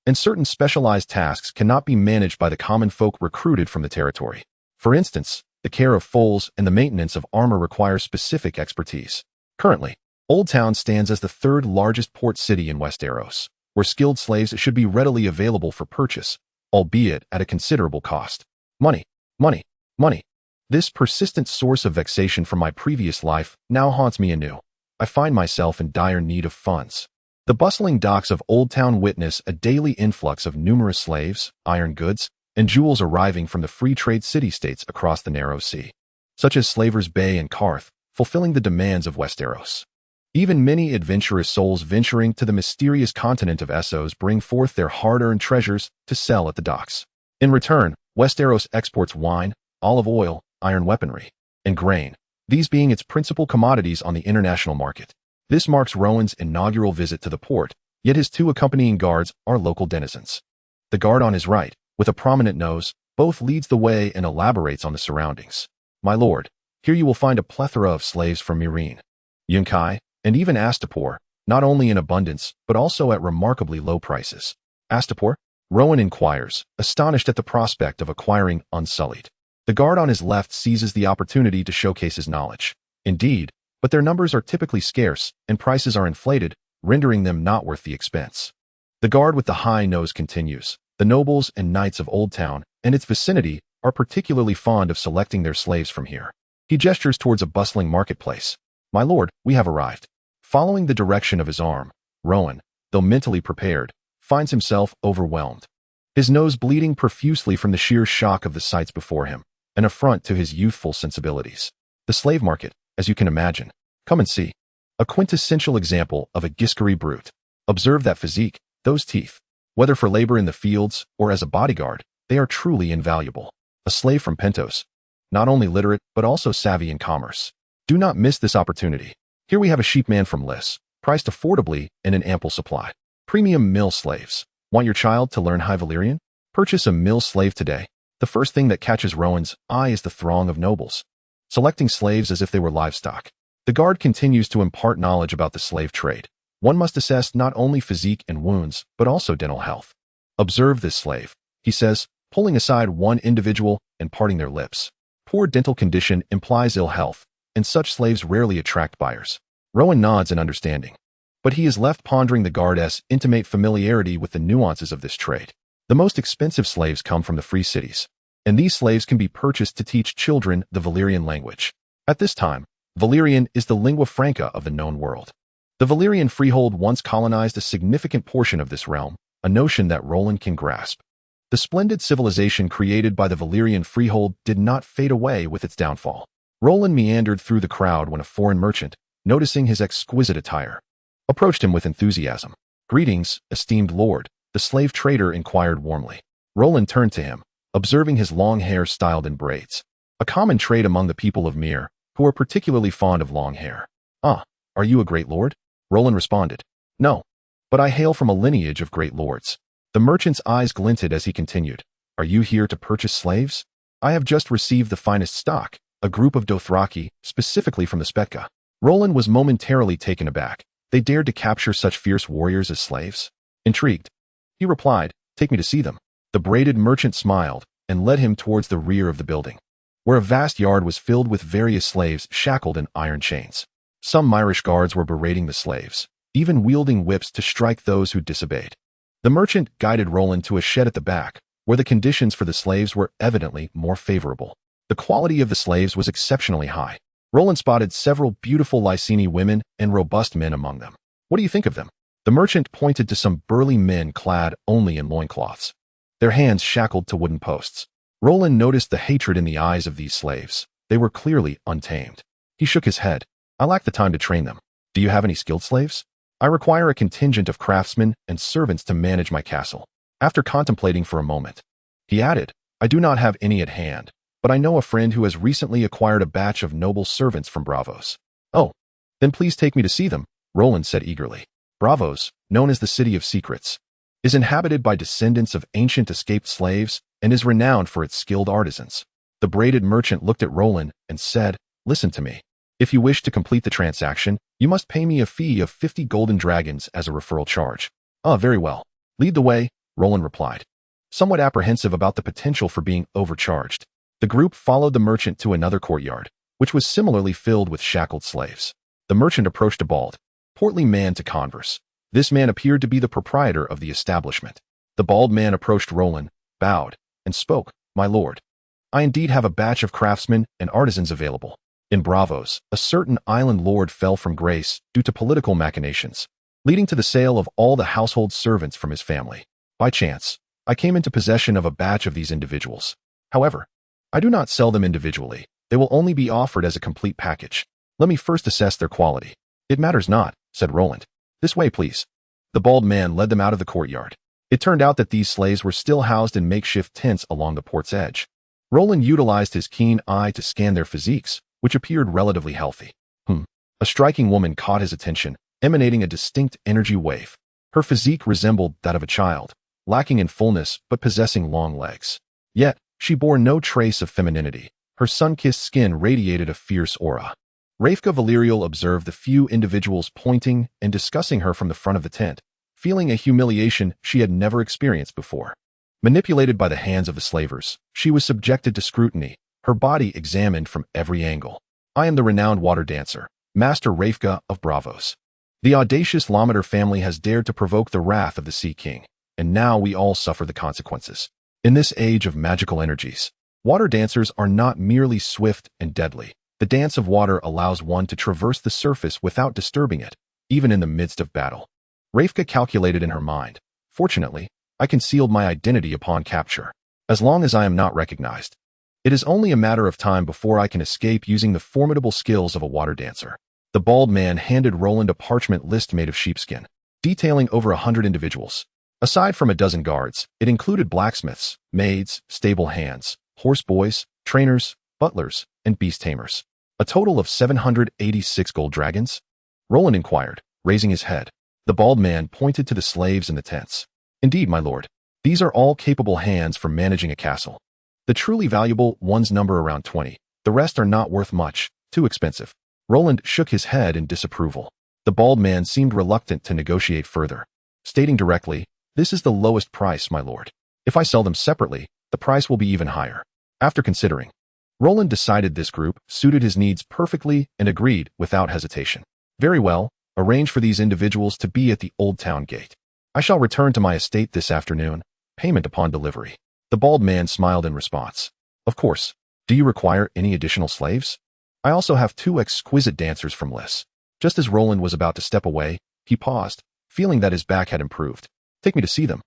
and certain specialized tasks cannot be managed by the common folk recruited from the territory. For instance, the care of foals and the maintenance of armor requires specific expertise. Currently, Old Town stands as the 3rd largest port city in Westeros, where skilled slaves should be readily available for purchase, albeit at a considerable cost. Money, money, money. This persistent source of vexation from my previous life now haunts me anew. I find myself in dire need of funds. The bustling docks of Old Town witness a daily influx of numerous slaves, iron goods, and jewels arriving from the free trade city-states across the narrow sea, such as Slavers Bay and Karth, fulfilling the demands of Westeros. Even many adventurous souls venturing to the mysterious continent of Essos bring forth their hard-earned treasures to sell at the docks. In return, Westeros exports wine, olive oil, iron weaponry, and grain, these being its principal commodities on the international market. This marks Rowan's inaugural visit to the port, yet his 2 accompanying guards are local denizens. The guard on his right, with a prominent nose, both leads the way and elaborates on the surroundings. My lord, here you will find a plethora of slaves from Meereen, Yunkai, and even Astapor, not only in abundance, but also at remarkably low prices. Astapor? Rowan inquires, astonished at the prospect of acquiring Unsullied. The guard on his left seizes the opportunity to showcase his knowledge. Indeed, but their numbers are typically scarce, and prices are inflated, rendering them not worth the expense. The guard with the high nose continues. The nobles and knights of Old Town and its vicinity are particularly fond of selecting their slaves from here. He gestures towards a bustling marketplace. My lord, we have arrived. Following the direction of his arm, Rowan, though mentally prepared, finds himself overwhelmed. His nose bleeding profusely from the sheer shock of the sights before him, an affront to his youthful sensibilities. The slave market, as you can imagine. Come and see. A quintessential example of a Giscari brute. Observe that physique, those teeth. Whether for labor in the fields or as a bodyguard, they are truly invaluable. A slave from Pentos. Not only literate, but also savvy in commerce. Do not miss this opportunity. Here we have a sheepman from Lys, priced affordably and in ample supply. Premium mill slaves. Want your child to learn High Valyrian? Purchase a mill slave today. The first thing that catches Rowan's eye is the throng of nobles, selecting slaves as if they were livestock. The guard continues to impart knowledge about the slave trade. One must assess not only physique and wounds, but also dental health. Observe this slave, he says, pulling aside one individual and parting their lips. Poor dental condition implies ill health, and such slaves rarely attract buyers. Rowan nods in understanding, but he is left pondering the guard's intimate familiarity with the nuances of this trade. The most expensive slaves come from the free cities, and these slaves can be purchased to teach children the Valyrian language. At this time, Valyrian is the lingua franca of the known world. The Valyrian freehold once colonized a significant portion of this realm, a notion that Roland can grasp. The splendid civilization created by the Valyrian freehold did not fade away with its downfall. Roland meandered through the crowd when a foreign merchant, noticing his exquisite attire, approached him with enthusiasm. Greetings, esteemed lord, the slave trader inquired warmly. Roland turned to him, observing his long hair styled in braids, a common trait among the people of Myr, who are particularly fond of long hair. Ah, are you a great lord? Roland responded. No, but I hail from a lineage of great lords. The merchant's eyes glinted as he continued. Are you here to purchase slaves? I have just received the finest stock, a group of Dothraki, specifically from the Spetka. Roland was momentarily taken aback. They dared to capture such fierce warriors as slaves? Intrigued, he replied, take me to see them. The braided merchant smiled and led him towards the rear of the building, where a vast yard was filled with various slaves shackled in iron chains. Some Myrish guards were berating the slaves, even wielding whips to strike those who disobeyed. The merchant guided Roland to a shed at the back, where the conditions for the slaves were evidently more favorable. The quality of the slaves was exceptionally high. Roland spotted several beautiful Lyseni women and robust men among them. What do you think of them? The merchant pointed to some burly men clad only in loincloths, their hands shackled to wooden posts. Roland noticed the hatred in the eyes of these slaves. They were clearly untamed. He shook his head. I lack the time to train them. Do you have any skilled slaves? I require a contingent of craftsmen and servants to manage my castle. After contemplating for a moment, he added, I do not have any at hand, but I know a friend who has recently acquired a batch of noble servants from Bravos. Oh, then please take me to see them, Roland said eagerly. Bravos, known as the City of Secrets, is inhabited by descendants of ancient escaped slaves and is renowned for its skilled artisans. The braided merchant looked at Roland and said, Listen to me. If you wish to complete the transaction, you must pay me a fee of 50 golden dragons as a referral charge. Very well. Lead the way, Roland replied, somewhat apprehensive about the potential for being overcharged. The group followed the merchant to another courtyard, which was similarly filled with shackled slaves. The merchant approached a bald, portly man to converse. This man appeared to be the proprietor of the establishment. The bald man approached Roland, bowed, and spoke, My lord, I indeed have a batch of craftsmen and artisans available. In Bravos, a certain island lord fell from grace due to political machinations, leading to the sale of all the household servants from his family. By chance, I came into possession of a batch of these individuals. However, I do not sell them individually. They will only be offered as a complete package. Let me first assess their quality. It matters not, said Roland. This way, please. The bald man led them out of the courtyard. It turned out that these slaves were still housed in makeshift tents along the port's edge. Roland utilized his keen eye to scan their physiques, which appeared relatively healthy. A striking woman caught his attention, emanating a distinct energy wave. Her physique resembled that of a child, lacking in fullness but possessing long legs. Yet, she bore no trace of femininity. Her sun-kissed skin radiated a fierce aura. Rhaenyra Valerial observed the few individuals pointing and discussing her from the front of the tent, feeling a humiliation she had never experienced before. Manipulated by the hands of the slavers, she was subjected to scrutiny, her body examined from every angle. I am the renowned water dancer, Master Rhaenyra of Bravos. The audacious Lometer family has dared to provoke the wrath of the Sea King, and now we all suffer the consequences. In this age of magical energies, water dancers are not merely swift and deadly. The dance of water allows one to traverse the surface without disturbing it, even in the midst of battle. Rhaenyra calculated in her mind. Fortunately, I concealed my identity upon capture. As long as I am not recognized, it is only a matter of time before I can escape using the formidable skills of a water dancer. The bald man handed Roland a parchment list made of sheepskin, detailing over 100 individuals. Aside from a dozen guards, it included blacksmiths, maids, stable hands, horse boys, trainers, butlers, and beast tamers. A total of 786 gold dragons? Roland inquired, raising his head. The bald man pointed to the slaves in the tents. Indeed, my lord. These are all capable hands for managing a castle. The truly valuable ones number around 20. The rest are not worth much, too expensive. Roland shook his head in disapproval. The bald man seemed reluctant to negotiate further, stating directly, This is the lowest price, my lord. If I sell them separately, the price will be even higher. After considering, Roland decided this group suited his needs perfectly and agreed without hesitation. Very well, arrange for these individuals to be at the Old Town Gate. I shall return to my estate this afternoon, payment upon delivery. The bald man smiled in response. Of course. Do you require any additional slaves? I also have 2 exquisite dancers from Lys. Just as Roland was about to step away, he paused, feeling that his back had improved. Take me to see them.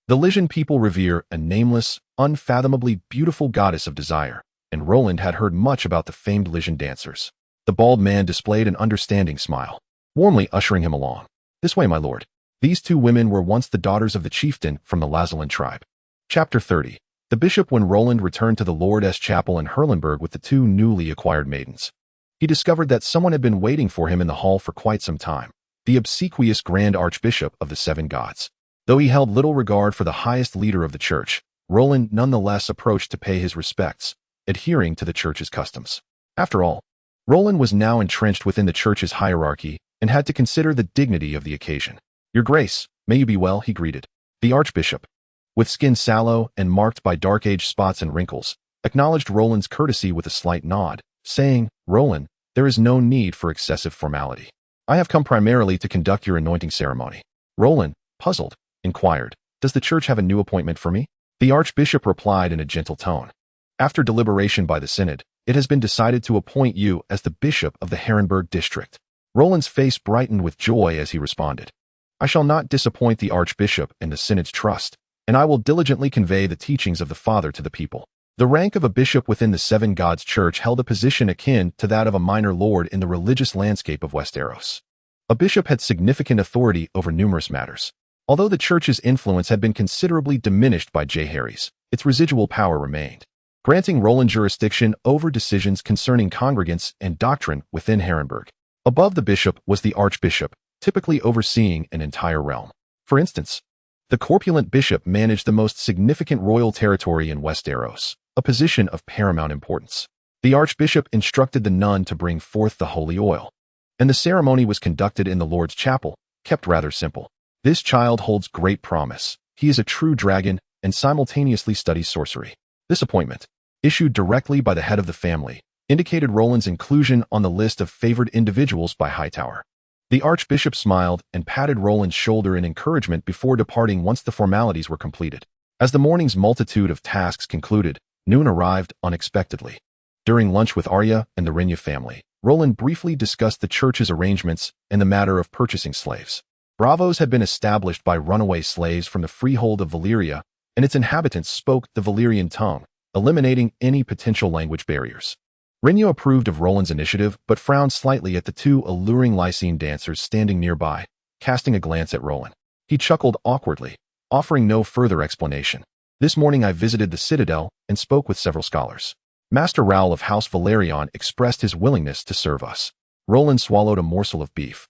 The Lysian people revere a nameless, unfathomably beautiful goddess of desire, and Roland had heard much about the famed Lysian dancers. The bald man displayed an understanding smile, warmly ushering him along. This way, my lord. These 2 women were once the daughters of the chieftain from the Lazalan tribe. Chapter 30. The bishop. When Roland returned to the Lord's chapel in Herlenberg with the 2 newly acquired maidens, he discovered that someone had been waiting for him in the hall for quite some time, the obsequious Grand Archbishop of the 7 Gods. Though he held little regard for the highest leader of the church, Roland nonetheless approached to pay his respects, adhering to the church's customs. After all, Roland was now entrenched within the church's hierarchy and had to consider the dignity of the occasion. Your Grace, may you be well, he greeted. The Archbishop, with skin sallow and marked by dark-age spots and wrinkles, acknowledged Roland's courtesy with a slight nod, saying, Roland, there is no need for excessive formality. I have come primarily to conduct your anointing ceremony. Roland, puzzled, inquired, Does the church have a new appointment for me? The Archbishop replied in a gentle tone. After deliberation by the Synod, it has been decided to appoint you as the Bishop of the Harrenberg district. Roland's face brightened with joy as he responded. I shall not disappoint the archbishop and the synod's trust, and I will diligently convey the teachings of the Father to the people. The rank of a bishop within the Seven Gods Church held a position akin to that of a minor lord in the religious landscape of Westeros. A bishop had significant authority over numerous matters. Although the church's influence had been considerably diminished by Jaehaerys, its residual power remained, granting Roland jurisdiction over decisions concerning congregants and doctrine within Harrenhal. Above the bishop was the archbishop, typically overseeing an entire realm. For instance, the corpulent bishop managed the most significant royal territory in Westeros, a position of paramount importance. The archbishop instructed the nun to bring forth the holy oil, and the ceremony was conducted in the Lord's chapel, kept rather simple. This child holds great promise. He is a true dragon and simultaneously studies sorcery. This appointment, issued directly by the head of the family, indicated Roland's inclusion on the list of favored individuals by Hightower. The archbishop smiled and patted Roland's shoulder in encouragement before departing once the formalities were completed. As the morning's multitude of tasks concluded, noon arrived unexpectedly. During lunch with Arya and the Rhaenyra family, Roland briefly discussed the church's arrangements and the matter of purchasing slaves. Bravos had been established by runaway slaves from the freehold of Valyria, and its inhabitants spoke the Valyrian tongue, eliminating any potential language barriers. Rhaenyra approved of Roland's initiative but frowned slightly at the two alluring Lycian dancers standing nearby, casting a glance at Roland. He chuckled awkwardly, offering no further explanation. This morning I visited the citadel and spoke with several scholars. Master Raoul of House Targaryen expressed his willingness to serve us. Roland swallowed a morsel of beef.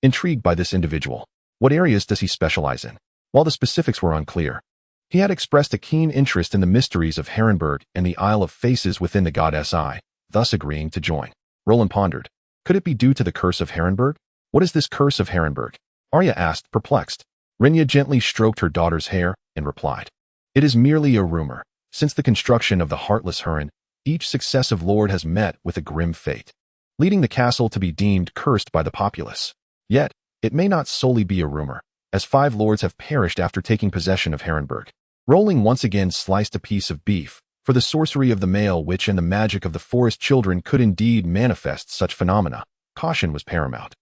Intrigued by this individual, what areas does he specialize in? While the specifics were unclear, he had expressed a keen interest in the mysteries of Harrenhal and the Isle of Faces within the Goddess Eye, thus agreeing to join. Roland pondered. Could it be due to the curse of Harrenhal? What is this curse of Harrenhal? Arya asked, perplexed. Rhaenyra gently stroked her daughter's hair and replied, it is merely a rumor. Since the construction of the Heartless Hurren, each successive lord has met with a grim fate, leading the castle to be deemed cursed by the populace. Yet, it may not solely be a rumor, as 5 lords have perished after taking possession of Harrenhal. Rolling once again sliced a piece of beef, for the sorcery of the male witch and the magic of the forest children could indeed manifest such phenomena. Caution was paramount.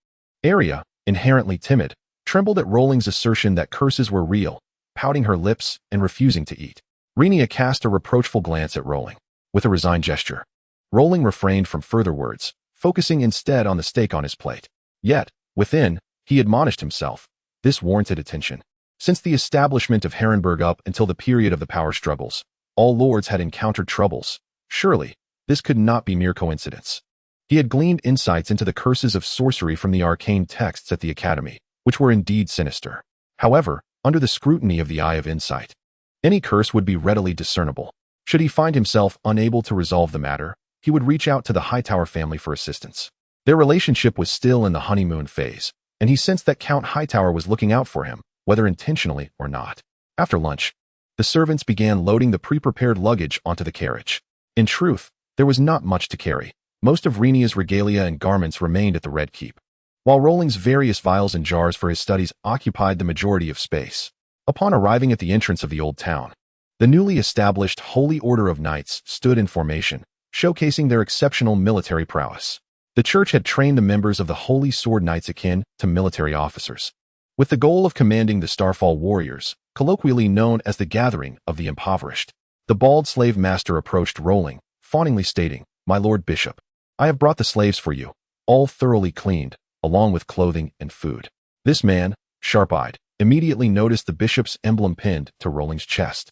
Arya, inherently timid, trembled at Rolling's assertion that curses were real, pouting her lips and refusing to eat. Rhaenyra cast a reproachful glance at Rolling. With a resigned gesture, Rolling refrained from further words, focusing instead on the steak on his plate. Yet, within, he admonished himself. This warranted attention. Since the establishment of Harrenhal up until the period of the power struggles, all lords had encountered troubles. Surely, this could not be mere coincidence. He had gleaned insights into the curses of sorcery from the arcane texts at the Academy, which were indeed sinister. However, under the scrutiny of the Eye of Insight, any curse would be readily discernible. Should he find himself unable to resolve the matter, he would reach out to the Hightower family for assistance. Their relationship was still in the honeymoon phase, and he sensed that Count Hightower was looking out for him, whether intentionally or not. After lunch, the servants began loading the pre-prepared luggage onto the carriage. In truth, there was not much to carry. Most of Rhaenya's regalia and garments remained at the Red Keep, while Rolling's various vials and jars for his studies occupied the majority of space. Upon arriving at the entrance of the old town, the newly established Holy Order of Knights stood in formation, showcasing their exceptional military prowess. The church had trained the members of the Holy Sword Knights akin to military officers, with the goal of commanding the Starfall Warriors, colloquially known as the Gathering of the Impoverished. The bald slave master approached Rolling, fawningly stating, "My Lord Bishop, I have brought the slaves for you, all thoroughly cleaned, along with clothing and food." This man, sharp-eyed, immediately noticed the bishop's emblem pinned to Rolling's chest.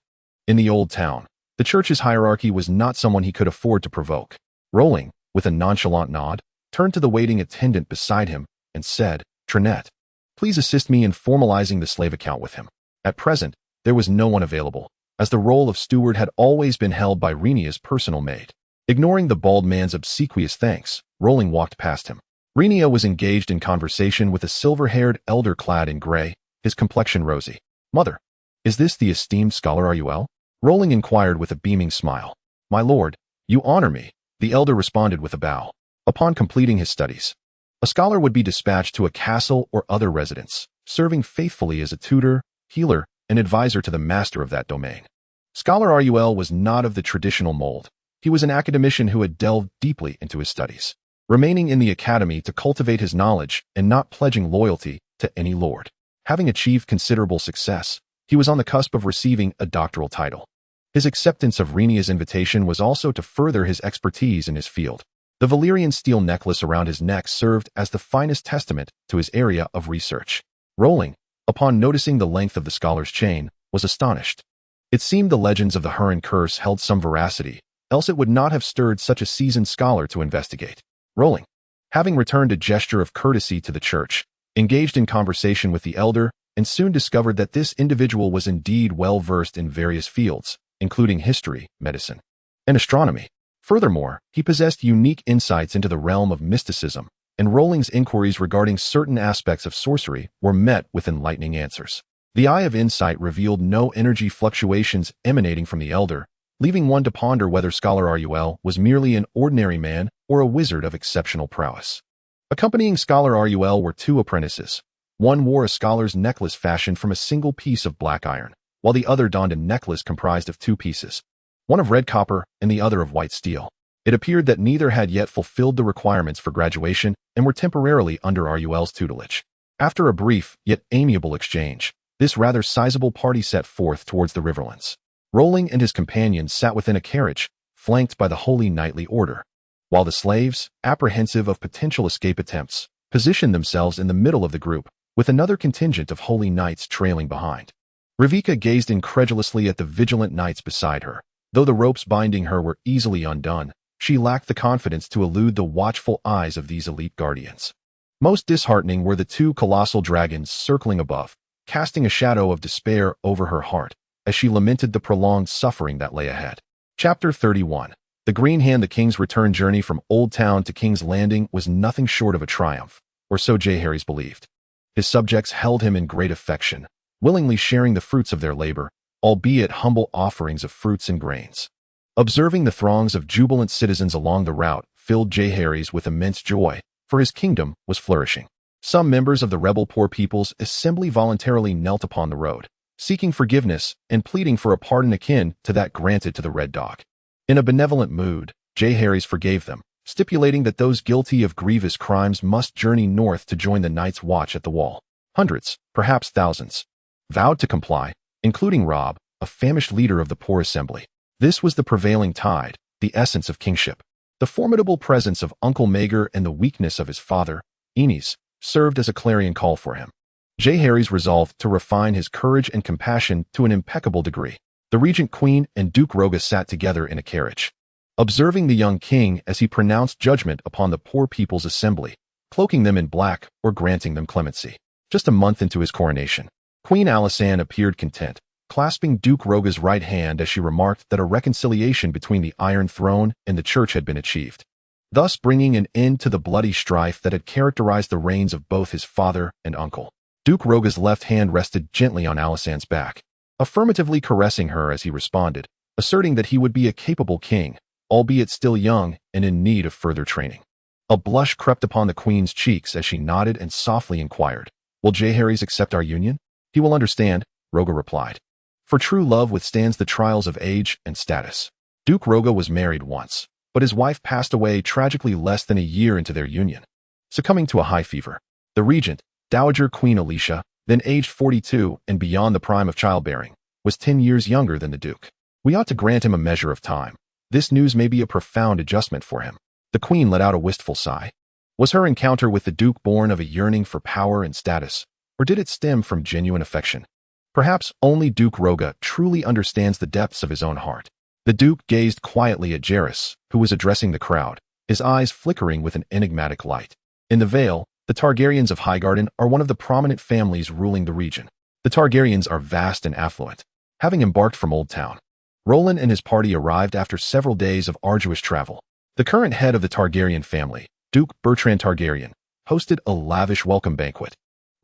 In the old town, the church's hierarchy was not someone he could afford to provoke. Rolling, with a nonchalant nod, turned to the waiting attendant beside him and said, "Trinette, please assist me in formalizing the slave account with him." At present, there was no one available, as the role of steward had always been held by Rhaenya's personal maid. Ignoring the bald man's obsequious thanks, Rolling walked past him. Rhaenyra was engaged in conversation with a silver-haired elder clad in gray, his complexion rosy. "Mother, is this the esteemed scholar Ruel?" Rolling inquired with a beaming smile. "My lord, you honor me," the elder responded with a bow. Upon completing his studies, a scholar would be dispatched to a castle or other residence, serving faithfully as a tutor, healer, and advisor to the master of that domain. Scholar Ruel was not of the traditional mold. He was an academician who had delved deeply into his studies, remaining in the academy to cultivate his knowledge and not pledging loyalty to any lord. Having achieved considerable success, he was on the cusp of receiving a doctoral title. His acceptance of Rhaenya's invitation was also to further his expertise in his field. The Valyrian steel necklace around his neck served as the finest testament to his area of research. Rolin, upon noticing the length of the scholar's chain, was astonished. It seemed the legends of the Hurin curse held some veracity, else it would not have stirred such a seasoned scholar to investigate. Rolin, having returned a gesture of courtesy to the church, engaged in conversation with the elder, and soon discovered that this individual was indeed well versed in various fields, including history, medicine, and astronomy. Furthermore, he possessed unique insights into the realm of mysticism, and Rolin's inquiries regarding certain aspects of sorcery were met with enlightening answers. The Eye of Insight revealed no energy fluctuations emanating from the elder, leaving one to ponder whether Scholar Rul was merely an ordinary man or a wizard of exceptional prowess. Accompanying Scholar Rul were two apprentices. One wore a scholar's necklace fashioned from a single piece of black iron, while the other donned a necklace comprised of two pieces, one of red copper and the other of white steel. It appeared that neither had yet fulfilled the requirements for graduation and were temporarily under Rul's tutelage. After a brief, yet amiable exchange, this rather sizable party set forth towards the riverlands. Rolin and his companions sat within a carriage, flanked by the Holy Knightly Order, while the slaves, apprehensive of potential escape attempts, positioned themselves in the middle of the group, with another contingent of Holy Knights trailing behind. Rhaenyra gazed incredulously at the vigilant knights beside her. Though the ropes binding her were easily undone, she lacked the confidence to elude the watchful eyes of these elite guardians. Most disheartening were the two colossal dragons circling above, casting a shadow of despair over her heart as she lamented the prolonged suffering that lay ahead. Chapter 31. The Green Hand. The king's return journey from Old Town to King's Landing was nothing short of a triumph, or so Jaehaerys believed. His subjects held him in great affection, willingly sharing the fruits of their labor, albeit humble offerings of fruits and grains. Observing the throngs of jubilant citizens along the route filled Jaehaerys with immense joy, for his kingdom was flourishing. Some members of the rebel poor people's assembly voluntarily knelt upon the road, seeking forgiveness and pleading for a pardon akin to that granted to the Red Dog. In a benevolent mood, Jaehaerys forgave them, stipulating that those guilty of grievous crimes must journey north to join the Night's Watch at the Wall. Hundreds, perhaps thousands, vowed to comply, including Robb, a famished leader of the poor assembly. This was the prevailing tide, the essence of kingship. The formidable presence of Uncle Maegor and the weakness of his father, Aenys, served as a clarion call for him. Jaehaerys resolved to refine his courage and compassion to an impeccable degree. The Regent Queen and Duke Roga sat together in a carriage, observing the young king as he pronounced judgment upon the poor people's assembly, cloaking them in black or granting them clemency. Just a month into his coronation, Queen Alysanne appeared content, clasping Duke Roga's right hand as she remarked that a reconciliation between the Iron Throne and the Church had been achieved, thus bringing an end to the bloody strife that had characterized the reigns of both his father and uncle. Duke Roga's left hand rested gently on Alysanne's back, affirmatively caressing her as he responded, asserting that he would be a capable king, albeit still young and in need of further training. A blush crept upon the queen's cheeks as she nodded and softly inquired, "Will Jaehaerys accept our union?" "He will understand," Roga replied. "For true love withstands the trials of age and status." Duke Roga was married once, but his wife passed away tragically less than a year into their union, succumbing to a high fever. The regent, Dowager Queen Alicia, then aged 42 and beyond the prime of childbearing, was 10 years younger than the duke. "We ought to grant him a measure of time. This news may be a profound adjustment for him." The queen let out a wistful sigh. Was her encounter with the duke born of a yearning for power and status, or did it stem from genuine affection? Perhaps only Duke Roga truly understands the depths of his own heart. The duke gazed quietly at Jaehaerys, who was addressing the crowd, his eyes flickering with an enigmatic light. In the Vale, the Targaryens of Highgarden are one of the prominent families ruling the region. The Targaryens are vast and affluent. Having embarked from Old Town, Roland and his party arrived after several days of arduous travel. The current head of the Targaryen family, Duke Bertrand Targaryen, hosted a lavish welcome banquet,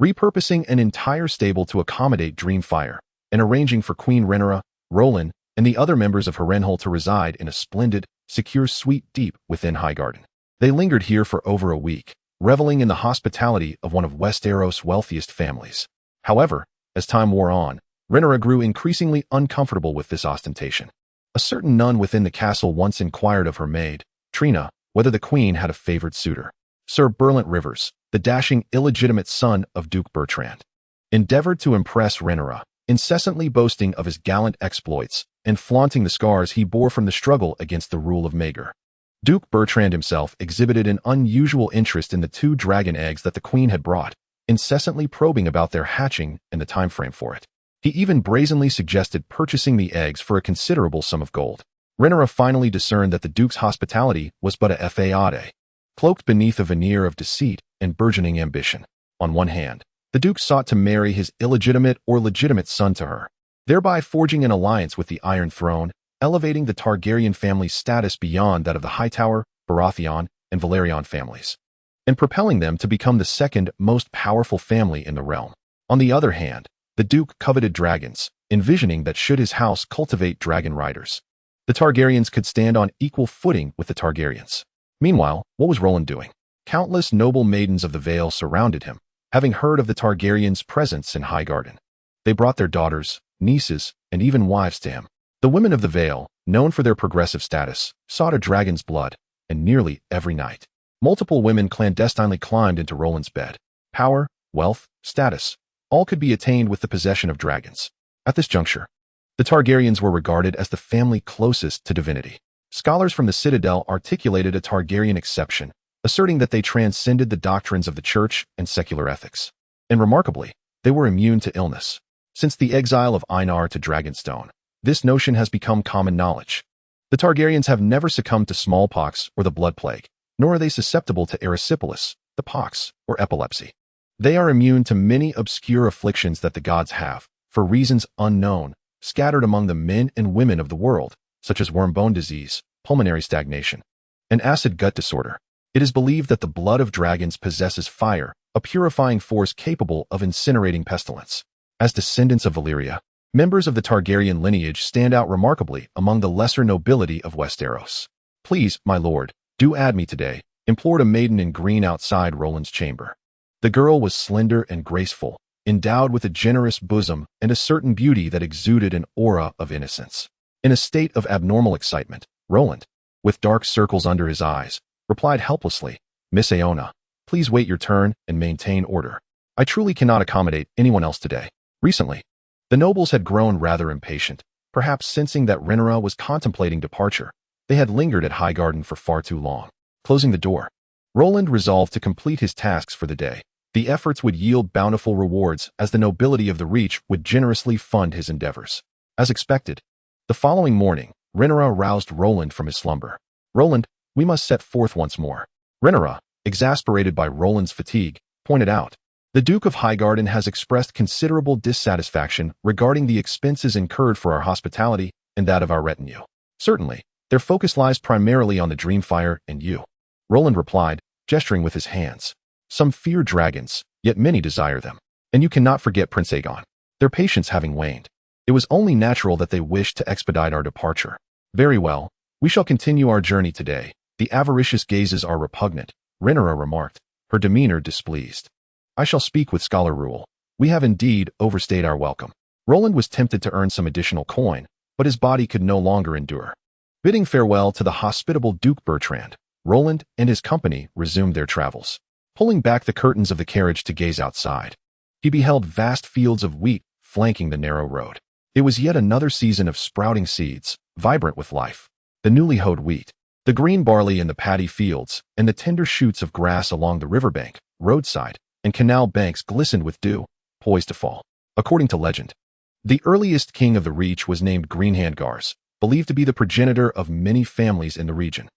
repurposing an entire stable to accommodate Dreamfire, and arranging for Queen Rhaenyra, Roland, and the other members of Harrenhal to reside in a splendid, secure suite deep within Highgarden. They lingered here for over a week, reveling in the hospitality of one of Westeros' wealthiest families. However, as time wore on, Rhaenyra grew increasingly uncomfortable with this ostentation. A certain nun within the castle once inquired of her maid, Trina, whether the queen had a favored suitor. Sir Berlant Rivers, the dashing illegitimate son of Duke Bertrand. endeavored to impress Rhaenyra, incessantly boasting of his gallant exploits and flaunting the scars he bore from the struggle against the rule of Maegor. Duke Bertrand himself exhibited an unusual interest in the 2 dragon eggs that the queen had brought, incessantly probing about their hatching and the time frame for it. He even brazenly suggested purchasing the eggs for a considerable sum of gold. Rhaenyra finally discerned that the duke's hospitality was but a facade, cloaked beneath a veneer of deceit and burgeoning ambition. On one hand, the duke sought to marry his illegitimate or legitimate son to her, thereby forging an alliance with the Iron Throne, elevating the Targaryen family's status beyond that of the Hightower, Baratheon, and Valerian families, and propelling them to become the second most powerful family in the realm. On the other hand, the duke coveted dragons, envisioning that should his house cultivate dragon riders, the Targaryens could stand on equal footing with the Targaryens. Meanwhile, what was Roland doing? Countless noble maidens of the Vale surrounded him, having heard of the Targaryens' presence in Highgarden. They brought their daughters, nieces, and even wives to him. The women of the Vale, known for their progressive status, sought a dragon's blood, and nearly every night, multiple women clandestinely climbed into Roland's bed. Power, wealth, status, all could be attained with the possession of dragons. At this juncture, the Targaryens were regarded as the family closest to divinity. Scholars from the Citadel articulated a Targaryen exception, asserting that they transcended the doctrines of the church and secular ethics. And remarkably, they were immune to illness. Since the exile of Einar to Dragonstone, this notion has become common knowledge. The Targaryens have never succumbed to smallpox or the blood plague, nor are they susceptible to erysipelas, the pox, or epilepsy. They are immune to many obscure afflictions that the gods have, for reasons unknown, scattered among the men and women of the world, such as worm-bone disease, pulmonary stagnation, and acid gut disorder. It is believed that the blood of dragons possesses fire, a purifying force capable of incinerating pestilence. As descendants of Valyria, members of the Targaryen lineage stand out remarkably among the lesser nobility of Westeros. Please, my lord, do add me today, implored a maiden in green outside Roland's chamber. The girl was slender and graceful, endowed with a generous bosom and a certain beauty that exuded an aura of innocence. In a state of abnormal excitement, Roland, with dark circles under his eyes, replied helplessly, Miss Aeona, please wait your turn and maintain order. I truly cannot accommodate anyone else today. Recently, the nobles had grown rather impatient, perhaps sensing that Rhaenyra was contemplating departure. They had lingered at Highgarden for far too long. Closing the door, Roland resolved to complete his tasks for the day. The efforts would yield bountiful rewards as the nobility of the Reach would generously fund his endeavors. As expected, the following morning, Rhaenyra roused Roland from his slumber. Roland, we must set forth once more. Rhaenyra, exasperated by Roland's fatigue, pointed out. The Duke of Highgarden has expressed considerable dissatisfaction regarding the expenses incurred for our hospitality and that of our retinue. Certainly, their focus lies primarily on the Dreamfire and you. Roland replied, gesturing with his hands. Some fear dragons, yet many desire them. And you cannot forget Prince Aegon. Their patience having waned, it was only natural that they wished to expedite our departure. Very well, we shall continue our journey today. The avaricious gazes are repugnant, Rhaenyra remarked, her demeanor displeased. I shall speak with Scholar Rule. We have indeed overstayed our welcome. Roland was tempted to earn some additional coin, but his body could no longer endure. Bidding farewell to the hospitable Duke Bertrand, Roland and his company resumed their travels. Pulling back the curtains of the carriage to gaze outside, he beheld vast fields of wheat flanking the narrow road. It was yet another season of sprouting seeds, vibrant with life. The newly hoed wheat, the green barley in the paddy fields, and the tender shoots of grass along the riverbank, roadside, and canal banks glistened with dew, poised to fall. According to legend, the earliest king of the Reach was named Greenhand Gars, believed to be the progenitor of many families in the region.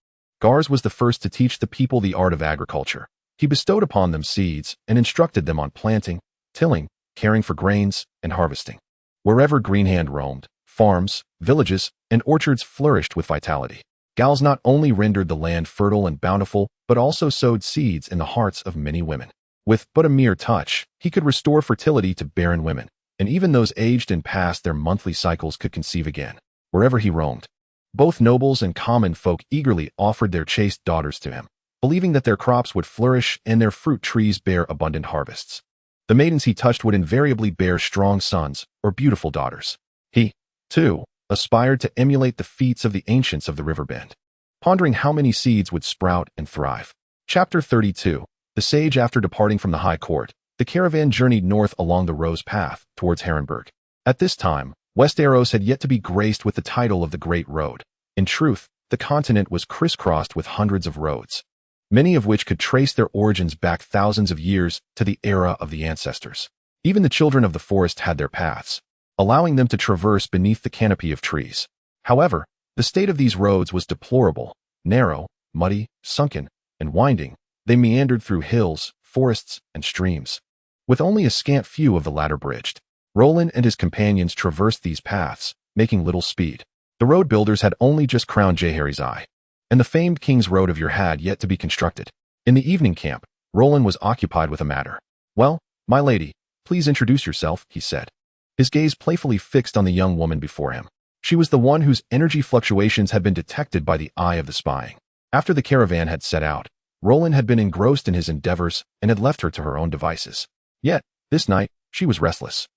Gars was the first to teach the people the art of agriculture. He bestowed upon them seeds and instructed them on planting, tilling, caring for grains, and harvesting. Wherever Greenhand roamed, farms, villages, and orchards flourished with vitality. Gals not only rendered the land fertile and bountiful, but also sowed seeds in the hearts of many women. With but a mere touch, he could restore fertility to barren women, and even those aged and past their monthly cycles could conceive again. Wherever he roamed, both nobles and common folk eagerly offered their chaste daughters to him, believing that their crops would flourish and their fruit trees bear abundant harvests. The maidens he touched would invariably bear strong sons or beautiful daughters. He, too, aspired to emulate the feats of the ancients of the riverbend, pondering how many seeds would sprout and thrive. Chapter 32. The sage after departing from the high court, The caravan journeyed north along the Rose Path towards Harrenhal. At this time, Westeros had yet to be graced with the title of the Great Road. In truth, the continent was crisscrossed with hundreds of roads, many of which could trace their origins back thousands of years to the era of the ancestors. Even the children of the forest had their paths, allowing them to traverse beneath the canopy of trees. However, the state of these roads was deplorable, narrow, muddy, sunken, and winding. They meandered through hills, forests, and streams, with only a scant few of the latter bridged. Roland and his companions traversed these paths, making little speed. The road builders had only just crowned Jaehaerys Eye, and the famed King's Road of Ur had yet to be constructed. In the evening camp, Roland was occupied with a matter. "Well, my lady, please introduce yourself," he said, his gaze playfully fixed on the young woman before him. She was the one whose energy fluctuations had been detected by the eye of the spying. After the caravan had set out, Roland had been engrossed in his endeavors and had left her to her own devices. Yet, this night, she was restless,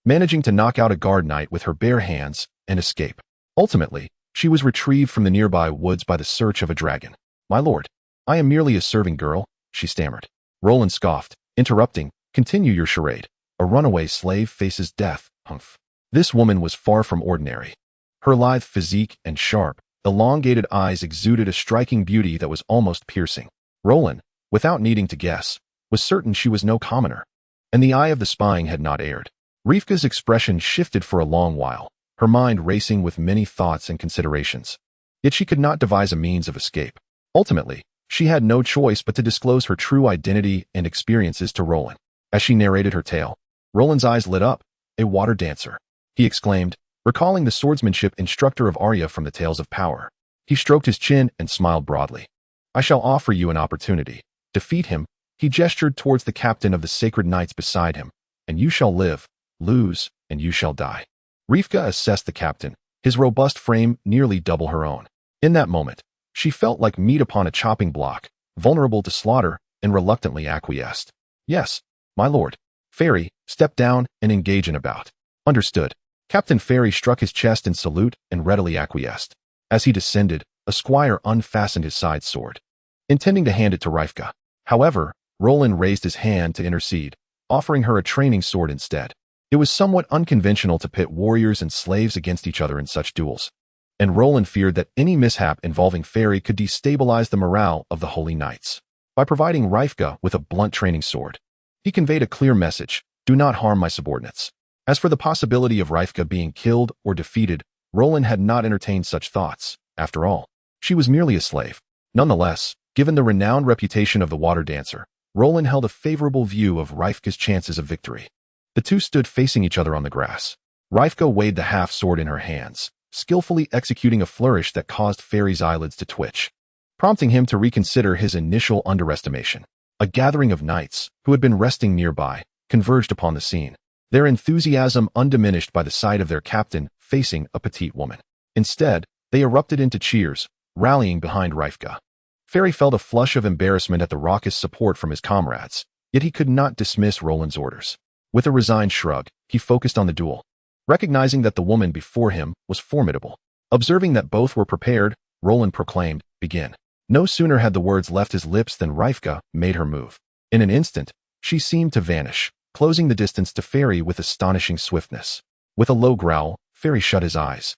managing to knock out a guard knight with her bare hands and escape. Ultimately, she was retrieved from the nearby woods by the search of a dragon. "My lord, I am merely a serving girl," she stammered. Roland scoffed, interrupting, "Continue your charade. A runaway slave faces death, humph." This woman was far from ordinary. Her lithe physique and sharp, elongated eyes exuded a striking beauty that was almost piercing. Roland, without needing to guess, was certain she was no commoner, and the eye of the spying had not erred. Rivka's expression shifted for a long while, her mind racing with many thoughts and considerations. Yet she could not devise a means of escape. Ultimately, she had no choice but to disclose her true identity and experiences to Roland. As she narrated her tale, Roland's eyes lit up. "A water dancer," he exclaimed, recalling the swordsmanship instructor of Arya from the Tales of Power. He stroked his chin and smiled broadly. "I shall offer you an opportunity. Defeat him." He gestured towards the captain of the sacred knights beside him. "And you shall live. Lose, and you shall die." Rivka assessed the captain, his robust frame nearly double her own. In that moment, she felt like meat upon a chopping block, vulnerable to slaughter, and reluctantly acquiesced. "Yes, my lord." "Ferry, step down and engage in a bout." "Understood." Captain Ferry struck his chest in salute and readily acquiesced. As he descended, a squire unfastened his side sword, intending to hand it to Rivka. However, Roland raised his hand to intercede, offering her a training sword instead. It was somewhat unconventional to pit warriors and slaves against each other in such duels, and Roland feared that any mishap involving Ferry could destabilize the morale of the Holy Knights. By providing Rivka with a blunt training sword, he conveyed a clear message: "Do not harm my subordinates." As for the possibility of Rivka being killed or defeated, Roland had not entertained such thoughts. After all, she was merely a slave. Nonetheless, given the renowned reputation of the water dancer, Roland held a favorable view of Rivka's chances of victory. The two stood facing each other on the grass. Rivka weighed the half-sword in her hands, skillfully executing a flourish that caused Ferry's eyelids to twitch, prompting him to reconsider his initial underestimation. A gathering of knights, who had been resting nearby, converged upon the scene, their enthusiasm undiminished by the sight of their captain facing a petite woman. Instead, they erupted into cheers, rallying behind Rivka. Ferry felt a flush of embarrassment at the raucous support from his comrades, yet he could not dismiss Roland's orders. With a resigned shrug, he focused on the duel, recognizing that the woman before him was formidable. Observing that both were prepared, Roland proclaimed, "Begin." No sooner had the words left his lips than Rivka made her move. In an instant, she seemed to vanish, closing the distance to Ferry with astonishing swiftness. With a low growl, Ferry shut his eyes,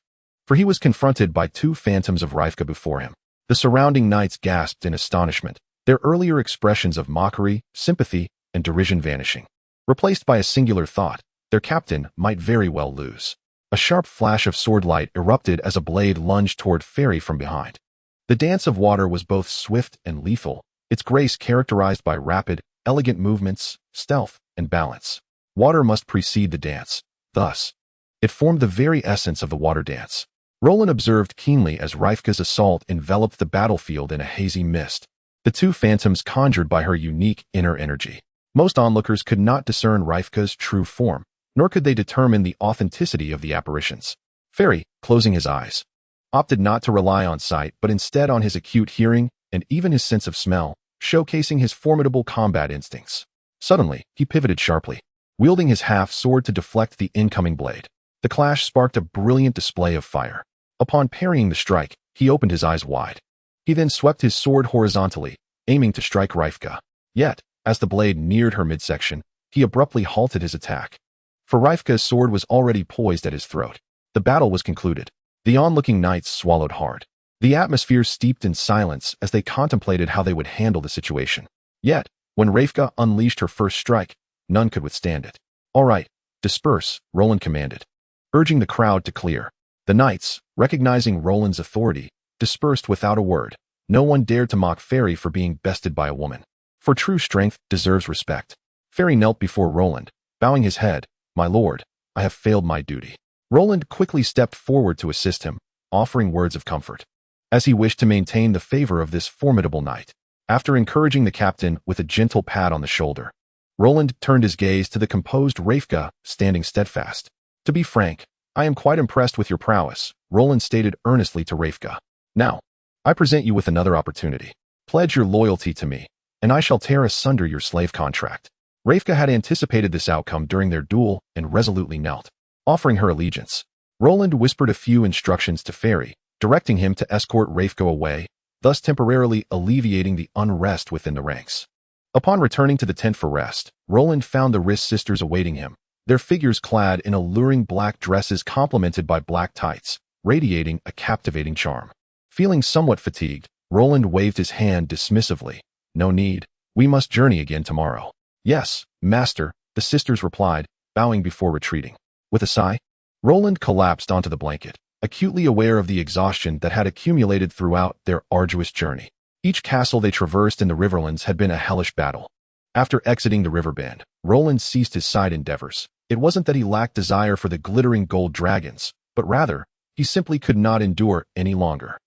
for he was confronted by two phantoms of Rivka before him. The surrounding knights gasped in astonishment, their earlier expressions of mockery, sympathy, and derision vanishing, replaced by a singular thought: their captain might very well lose. A sharp flash of sword light erupted as a blade lunged toward Ferry from behind. The dance of water was both swift and lethal, its grace characterized by rapid, elegant movements, stealth, and balance. Water must precede the dance. Thus, it formed the very essence of the water dance. Roland observed keenly as Rivka's assault enveloped the battlefield in a hazy mist, the two phantoms conjured by her unique inner energy. Most onlookers could not discern Rivka's true form, nor could they determine the authenticity of the apparitions. Ferry, closing his eyes, opted not to rely on sight but instead on his acute hearing and even his sense of smell, showcasing his formidable combat instincts. Suddenly, he pivoted sharply, wielding his half-sword to deflect the incoming blade. The clash sparked a brilliant display of fire. Upon parrying the strike, he opened his eyes wide. He then swept his sword horizontally, aiming to strike Rivka. Yet, as the blade neared her midsection, he abruptly halted his attack. For Rhaenyra's sword was already poised at his throat. The battle was concluded. The onlooking knights swallowed hard. The atmosphere steeped in silence as they contemplated how they would handle the situation. Yet, when Rhaenyra unleashed her first strike, none could withstand it. "All right, disperse," Roland commanded, urging the crowd to clear. The knights, recognizing Roland's authority, dispersed without a word. No one dared to mock Faery for being bested by a woman. For true strength deserves respect. Faery knelt before Roland, bowing his head. "My lord, I have failed my duty." Roland quickly stepped forward to assist him, offering words of comfort, as he wished to maintain the favor of this formidable knight. After encouraging the captain with a gentle pat on the shoulder, Roland turned his gaze to the composed Rhaenyra, standing steadfast. "To be frank, I am quite impressed with your prowess," Roland stated earnestly to Rhaenyra. "Now, I present you with another opportunity. Pledge your loyalty to me, and I shall tear asunder your slave contract." Rhaenyra had anticipated this outcome during their duel and resolutely knelt, offering her allegiance. Roland whispered a few instructions to Faery, directing him to escort Rhaenyra away, thus temporarily alleviating the unrest within the ranks. Upon returning to the tent for rest, Roland found the Riss sisters awaiting him, their figures clad in alluring black dresses complemented by black tights, radiating a captivating charm. Feeling somewhat fatigued, Roland waved his hand dismissively. "No need. We must journey again tomorrow." "Yes, master," the sisters replied, bowing before retreating. With a sigh, Roland collapsed onto the blanket, acutely aware of the exhaustion that had accumulated throughout their arduous journey. Each castle they traversed in the riverlands had been a hellish battle. After exiting the riverband, Roland ceased his side endeavors. It wasn't that he lacked desire for the glittering gold dragons, but rather, he simply could not endure any longer.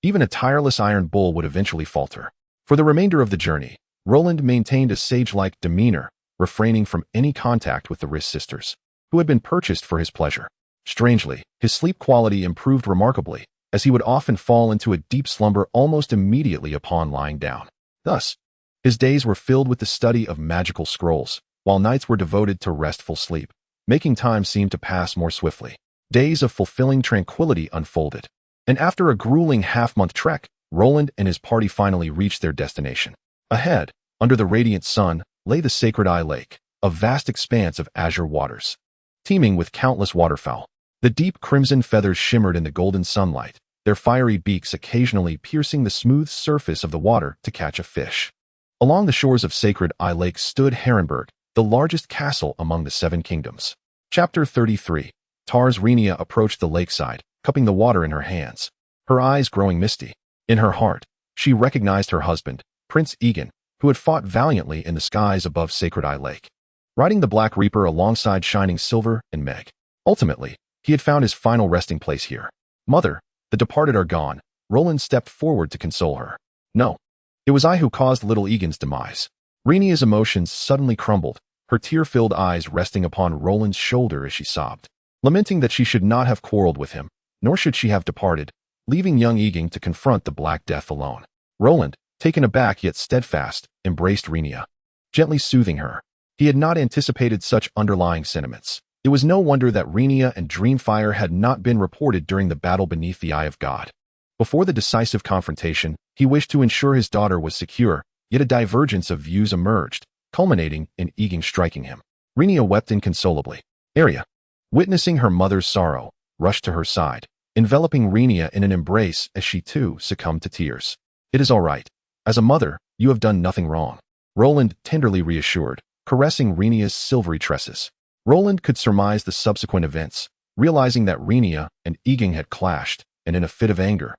Even a tireless iron bull would eventually falter. For the remainder of the journey, Roland maintained a sage-like demeanor, refraining from any contact with the Riss sisters, who had been purchased for his pleasure. Strangely, his sleep quality improved remarkably, as he would often fall into a deep slumber almost immediately upon lying down. Thus, his days were filled with the study of magical scrolls, while nights were devoted to restful sleep, making time seem to pass more swiftly. Days of fulfilling tranquility unfolded, and after a grueling half-month trek, Roland and his party finally reached their destination. Ahead, under the radiant sun, lay the sacred Eye Lake, a vast expanse of azure waters, teeming with countless waterfowl. The deep crimson feathers shimmered in the golden sunlight, their fiery beaks occasionally piercing the smooth surface of the water to catch a fish. Along the shores of Sacred Eye Lake stood Harrenhal, the largest castle among the Seven Kingdoms. Chapter 33. Rhaenyra approached the lakeside, cupping the water in her hands, her eyes growing misty. In her heart, she recognized her husband, Prince Aegon, who had fought valiantly in the skies above Sacred Eye Lake, riding the Black Reaper alongside Shining Silver and Meg. Ultimately, he had found his final resting place here. "Mother, the departed are gone." Roland stepped forward to console her. "No, it was I who caused little Aegon's demise." Rhaenya's emotions suddenly crumbled, her tear-filled eyes resting upon Roland's shoulder as she sobbed, lamenting that she should not have quarreled with him, nor should she have departed, leaving young Aegon to confront the Black Death alone. Roland, taken aback yet steadfast, embraced Rhaenyra, gently soothing her. He had not anticipated such underlying sentiments. It was no wonder that Rhaenyra and Dreamfire had not been reported during the battle beneath the Eye of God. Before the decisive confrontation, he wished to ensure his daughter was secure, yet a divergence of views emerged, culminating in Aegon striking him. Rhaenyra wept inconsolably. Arya, witnessing her mother's sorrow, rushed to her side, enveloping Rhaenyra in an embrace as she too succumbed to tears. "It is all right. As a mother, you have done nothing wrong," Roland tenderly reassured, caressing Rhaenyra's silvery tresses. Roland could surmise the subsequent events, realizing that Rhaenyra and Aegon had clashed, and in a fit of anger,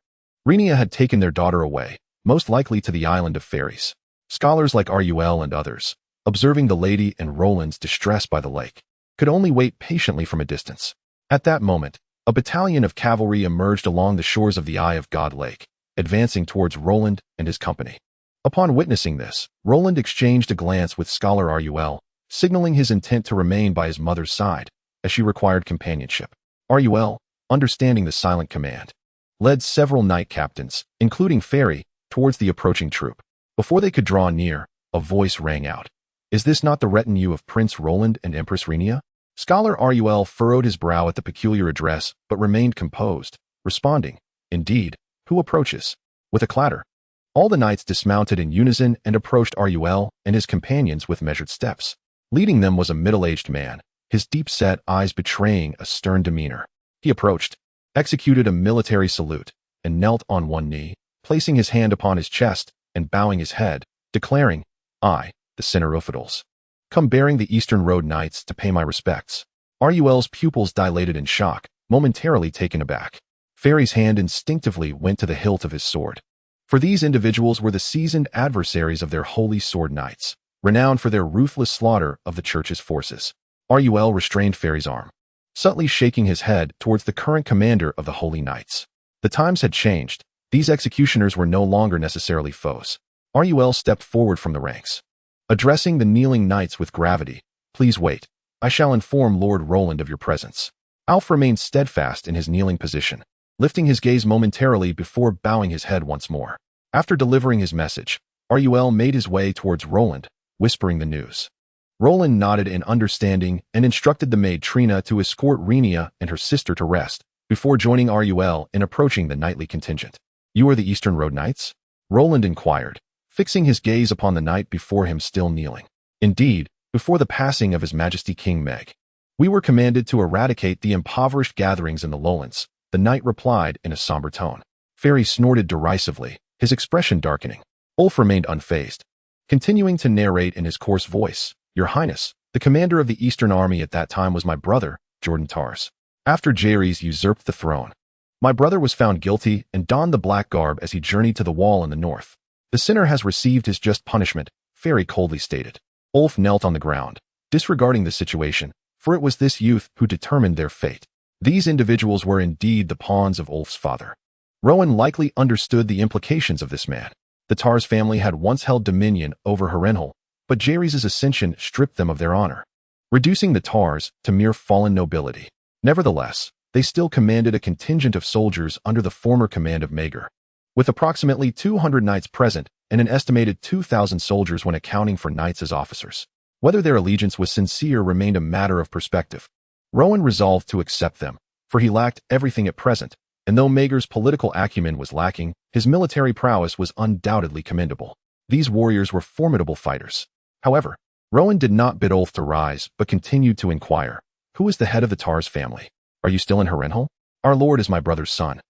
Rhaenyra had taken their daughter away, most likely to the Island of Fairies. Scholars like Rul and others, observing the lady and Roland's distress by the lake, could only wait patiently from a distance. At that moment, a battalion of cavalry emerged along the shores of the Eye of God Lake, advancing towards Roland and his company. Upon witnessing this, Roland exchanged a glance with Scholar Rul, signaling his intent to remain by his mother's side, as she required companionship. Rul, understanding the silent command, led several knight captains, including Faery, towards the approaching troop. Before they could draw near, a voice rang out. "Is this not the retinue of Prince Roland and Empress Rhaenyra?" Scholar Rul furrowed his brow at the peculiar address, but remained composed, responding, "Indeed, who approaches?" With a clatter, all the knights dismounted in unison and approached Rul and his companions with measured steps. Leading them was a middle-aged man, his deep-set eyes betraying a stern demeanor. He approached, executed a military salute, and knelt on one knee, placing his hand upon his chest and bowing his head, declaring, "I, the Cinnarophiles, come bearing the Eastern Road Knights to pay my respects." Rul's pupils dilated in shock, momentarily taken aback. Ferry's hand instinctively went to the hilt of his sword. For these individuals were the seasoned adversaries of their holy sword knights, renowned for their ruthless slaughter of the church's forces. Rul restrained Ferry's arm, subtly shaking his head towards the current commander of the holy knights. The times had changed. These executioners were no longer necessarily foes. Rul stepped forward from the ranks, addressing the kneeling knights with gravity. "Please wait. I shall inform Lord Roland of your presence." Alf remained steadfast in his kneeling position, lifting his gaze momentarily before bowing his head once more. After delivering his message, Rul made his way towards Roland, whispering the news. Roland nodded in understanding and instructed the maid Trina to escort Rhaenyra and her sister to rest, before joining Rul in approaching the knightly contingent. "You are the Eastern Road Knights?" Roland inquired, fixing his gaze upon the knight before him still kneeling. "Indeed, before the passing of His Majesty King Meg. We were commanded to eradicate the impoverished gatherings in the lowlands," the knight replied in a somber tone. Ferry snorted derisively, his expression darkening. Ulf remained unfazed, continuing to narrate in his coarse voice, "Your Highness, the commander of the Eastern Army at that time was my brother, Jordan Tars. After Jaehaerys usurped the throne, my brother was found guilty and donned the black garb as he journeyed to the wall in the north. The sinner has received his just punishment," Ferry coldly stated. Ulf knelt on the ground, disregarding the situation, for it was this youth who determined their fate. These individuals were indeed the pawns of Ulf's father. Rowan likely understood the implications of this man. The Tars family had once held dominion over Harrenhal, but Jaehaerys' ascension stripped them of their honor, reducing the Tars to mere fallen nobility. Nevertheless, they still commanded a contingent of soldiers under the former command of Maegor, with approximately 200 knights present and an estimated 2,000 soldiers when accounting for knights as officers. Whether their allegiance was sincere remained a matter of perspective. Rowan resolved to accept them, for he lacked everything at present, and though Maegor's political acumen was lacking, his military prowess was undoubtedly commendable. These warriors were formidable fighters. However, Rowan did not bid Ulf to rise, but continued to inquire, "Who is the head of the Tars family? Are you still in Harrenhal?" "Our lord is my brother's son,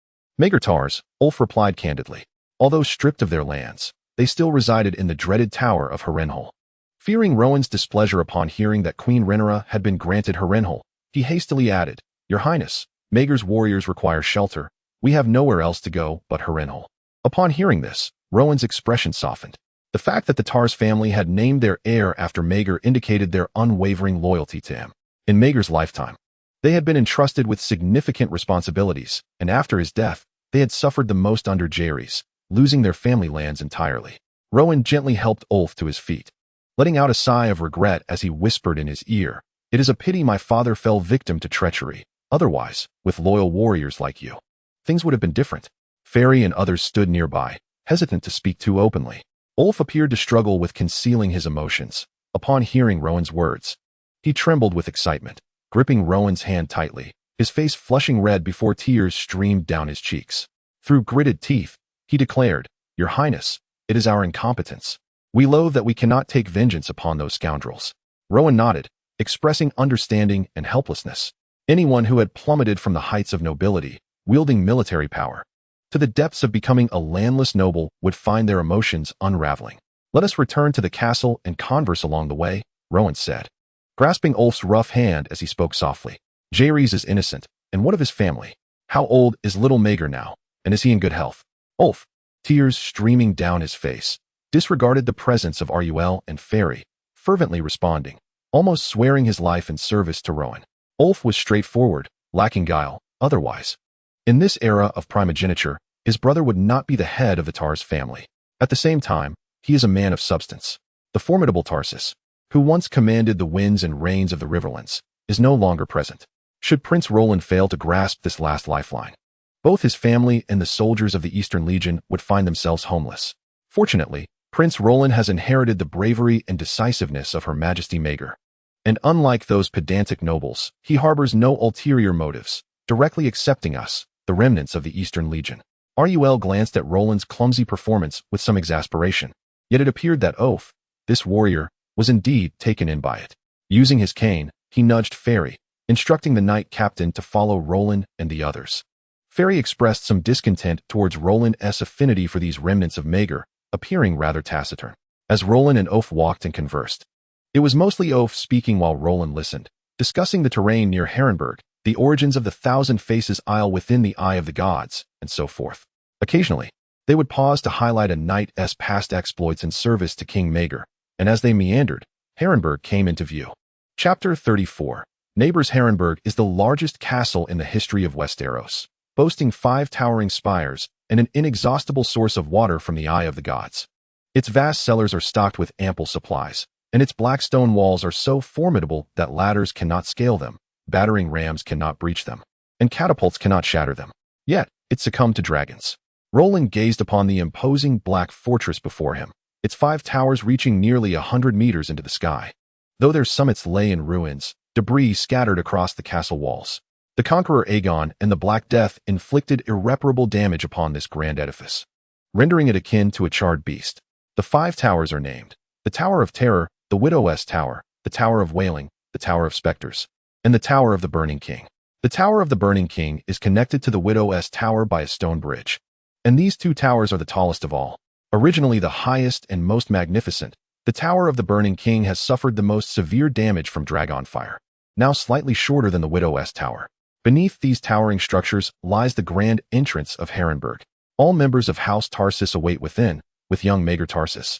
Maegor Tars," Ulf replied candidly. Although stripped of their lands, they still resided in the dreaded tower of Harrenhal. Fearing Rowan's displeasure upon hearing that Queen Rhaenyra had been granted Harrenhal, he hastily added, "Your Highness, Maegor's warriors require shelter. We have nowhere else to go but Harrenhal." Upon hearing this, Rowan's expression softened. The fact that the Tars family had named their heir after Maegor indicated their unwavering loyalty to him. In Maegor's lifetime, they had been entrusted with significant responsibilities, and after his death, they had suffered the most under Jaehaerys, losing their family lands entirely. Rowan gently helped Ulf to his feet, letting out a sigh of regret as he whispered in his ear, "It is a pity my father fell victim to treachery. Otherwise, with loyal warriors like you, things would have been different." Ferry and others stood nearby, hesitant to speak too openly. Ulf appeared to struggle with concealing his emotions. Upon hearing Rowan's words, he trembled with excitement, gripping Rowan's hand tightly, his face flushing red before tears streamed down his cheeks. Through gritted teeth, he declared, "Your Highness, it is our incompetence. We loathe that we cannot take vengeance upon those scoundrels." Rowan nodded, expressing understanding and helplessness. Anyone who had plummeted from the heights of nobility, wielding military power, to the depths of becoming a landless noble would find their emotions unraveling. "Let us return to the castle and converse along the way," Rowan said, grasping Ulf's rough hand as he spoke softly. "Jaehaerys is innocent, and what of his family? How old is little Maegor now, and is he in good health?" Ulf, tears streaming down his face, disregarded the presence of Rul and Ferry, fervently responding, almost swearing his life in service to Rowan. Ulf was straightforward, lacking guile, otherwise. In this era of primogeniture, his brother would not be the head of the Tars family. At the same time, he is a man of substance. The formidable Tarsis, who once commanded the winds and rains of the riverlands, is no longer present. Should Prince Roland fail to grasp this last lifeline, both his family and the soldiers of the Eastern Legion would find themselves homeless. Fortunately, Prince Roland has inherited the bravery and decisiveness of Her Majesty Maegor, and unlike those pedantic nobles, he harbors no ulterior motives, directly accepting us, the remnants of the Eastern Legion. Rul glanced at Roland's clumsy performance with some exasperation, yet it appeared that Ulf, this warrior, was indeed taken in by it. Using his cane, he nudged Ferry, instructing the knight captain to follow Roland and the others. Ferry expressed some discontent towards Roland's affinity for these remnants of Maegor, appearing rather taciturn. As Roland and Oaf walked and conversed, it was mostly Oaf speaking while Roland listened, discussing the terrain near Harrenhal, the origins of the Thousand Faces Isle within the Eye of the Gods, and so forth. Occasionally, they would pause to highlight a knight's past exploits in service to King Maegor, and as they meandered, Harrenhal came into view. Chapter 34. Neighbors. Harrenhal is the largest castle in the history of Westeros, boasting 5 towering spires and an inexhaustible source of water from the Eye of the Gods. Its vast cellars are stocked with ample supplies, and its black stone walls are so formidable that ladders cannot scale them, battering rams cannot breach them, and catapults cannot shatter them. Yet, it succumbed to dragons. Roland gazed upon the imposing black fortress before him, its 5 towers reaching nearly 100 meters into the sky. Though their summits lay in ruins, debris scattered across the castle walls. The conqueror Aegon and the Black Death inflicted irreparable damage upon this grand edifice, rendering it akin to a charred beast. The 5 towers are named: the Tower of Terror, the Widow's Tower, the Tower of Wailing, the Tower of Specters, and the Tower of the Burning King. The Tower of the Burning King is connected to the Widow's Tower by a stone bridge, and these 2 towers are the tallest of all. Originally the highest and most magnificent, the Tower of the Burning King has suffered the most severe damage from dragon fire, now slightly shorter than the Widow's Tower. Beneath these towering structures lies the grand entrance of Harrenhal. All members of House Targaryen await within, with young Maegor Targaryen,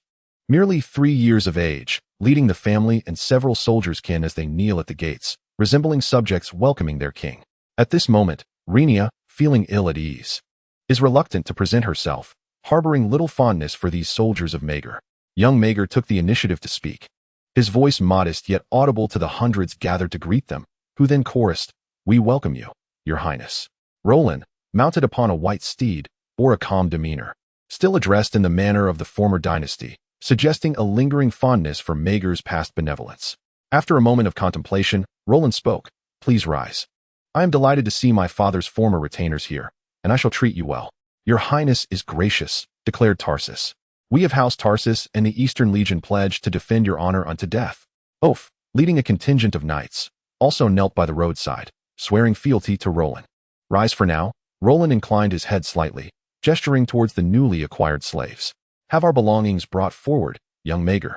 merely 3 years of age, leading the family and several soldiers' kin as they kneel at the gates, resembling subjects welcoming their king. At this moment, Rhaenyra, feeling ill at ease, is reluctant to present herself, harboring little fondness for these soldiers of Maegor. Young Maegor took the initiative to speak, his voice modest yet audible to the hundreds gathered to greet them, who then chorused, "We welcome you, your highness." Roland, mounted upon a white steed, bore a calm demeanor, still addressed in the manner of the former dynasty, suggesting a lingering fondness for Maegor's past benevolence. After a moment of contemplation, Roland spoke, "Please rise. I am delighted to see my father's former retainers here, and I shall treat you well." "Your highness is gracious," declared Tarsus. "We of House Tarsus and the Eastern Legion pledge to defend your honor unto death." Oaf, leading a contingent of knights, also knelt by the roadside, swearing fealty to Roland. "Rise for now." Roland inclined his head slightly, gesturing towards the newly acquired slaves. "Have our belongings brought forward, young Maegor.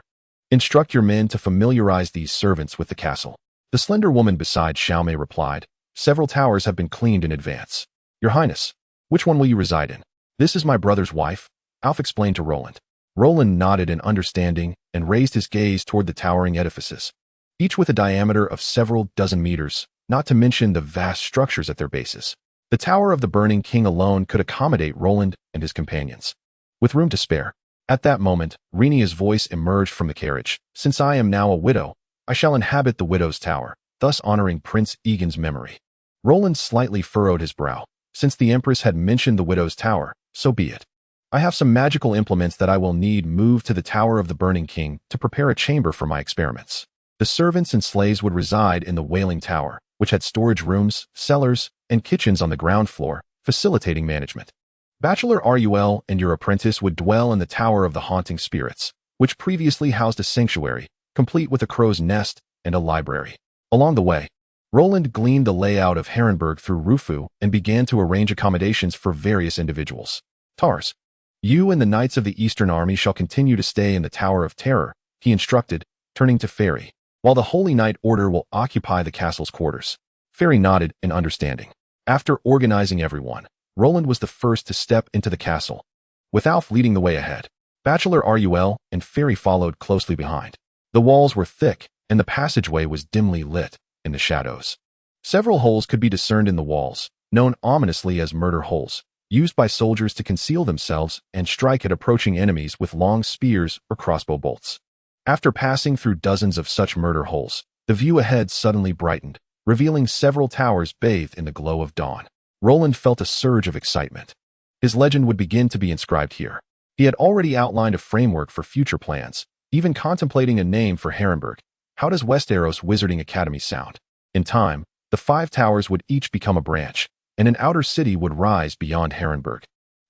Instruct your men to familiarize these servants with the castle." The slender woman beside Xiaomei replied, "Several towers have been cleaned in advance." "Your highness, which one will you reside in?" "This is my brother's wife," Alf explained to Roland. Roland nodded in understanding and raised his gaze toward the towering edifices, each with a diameter of several dozen meters, not to mention the vast structures at their bases. The Tower of the Burning King alone could accommodate Roland and his companions, with room to spare. At that moment, Rhaenya's voice emerged from the carriage. "Since I am now a widow, I shall inhabit the Widow's Tower, thus honoring Prince Aegon's memory." Roland slightly furrowed his brow. Since the Empress had mentioned the Widow's Tower, so be it. "I have some magical implements that I will need moved to the Tower of the Burning King to prepare a chamber for my experiments." The servants and slaves would reside in the Wailing Tower, which had storage rooms, cellars, and kitchens on the ground floor, facilitating management. Bachelor Ruel and your apprentice would dwell in the Tower of the Haunting Spirits, which previously housed a sanctuary, complete with a crow's nest and a library. Along the way, Roland gleaned the layout of Harrenhal through Rufu and began to arrange accommodations for various individuals. "Tars, you and the Knights of the Eastern Army shall continue to stay in the Tower of Terror," he instructed, turning to Ferry, "while the Holy Knight Order will occupy the castle's quarters." Ferry nodded in understanding. After organizing everyone, Roland was the first to step into the castle, with Alf leading the way ahead. Bachelor Ruel and Ferry followed closely behind. The walls were thick, and the passageway was dimly lit in the shadows. Several holes could be discerned in the walls, known ominously as murder holes, used by soldiers to conceal themselves and strike at approaching enemies with long spears or crossbow bolts. After passing through dozens of such murder holes, the view ahead suddenly brightened, revealing several towers bathed in the glow of dawn. Roland felt a surge of excitement. His legend would begin to be inscribed here. He had already outlined a framework for future plans, even contemplating a name for Harrenhal. How does Westeros Wizarding Academy sound? In time, the 5 towers would each become a branch, and an outer city would rise beyond Harrenhal.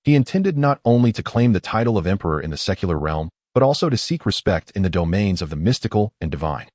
He intended not only to claim the title of emperor in the secular realm, but also to seek respect in the domains of the mystical and divine.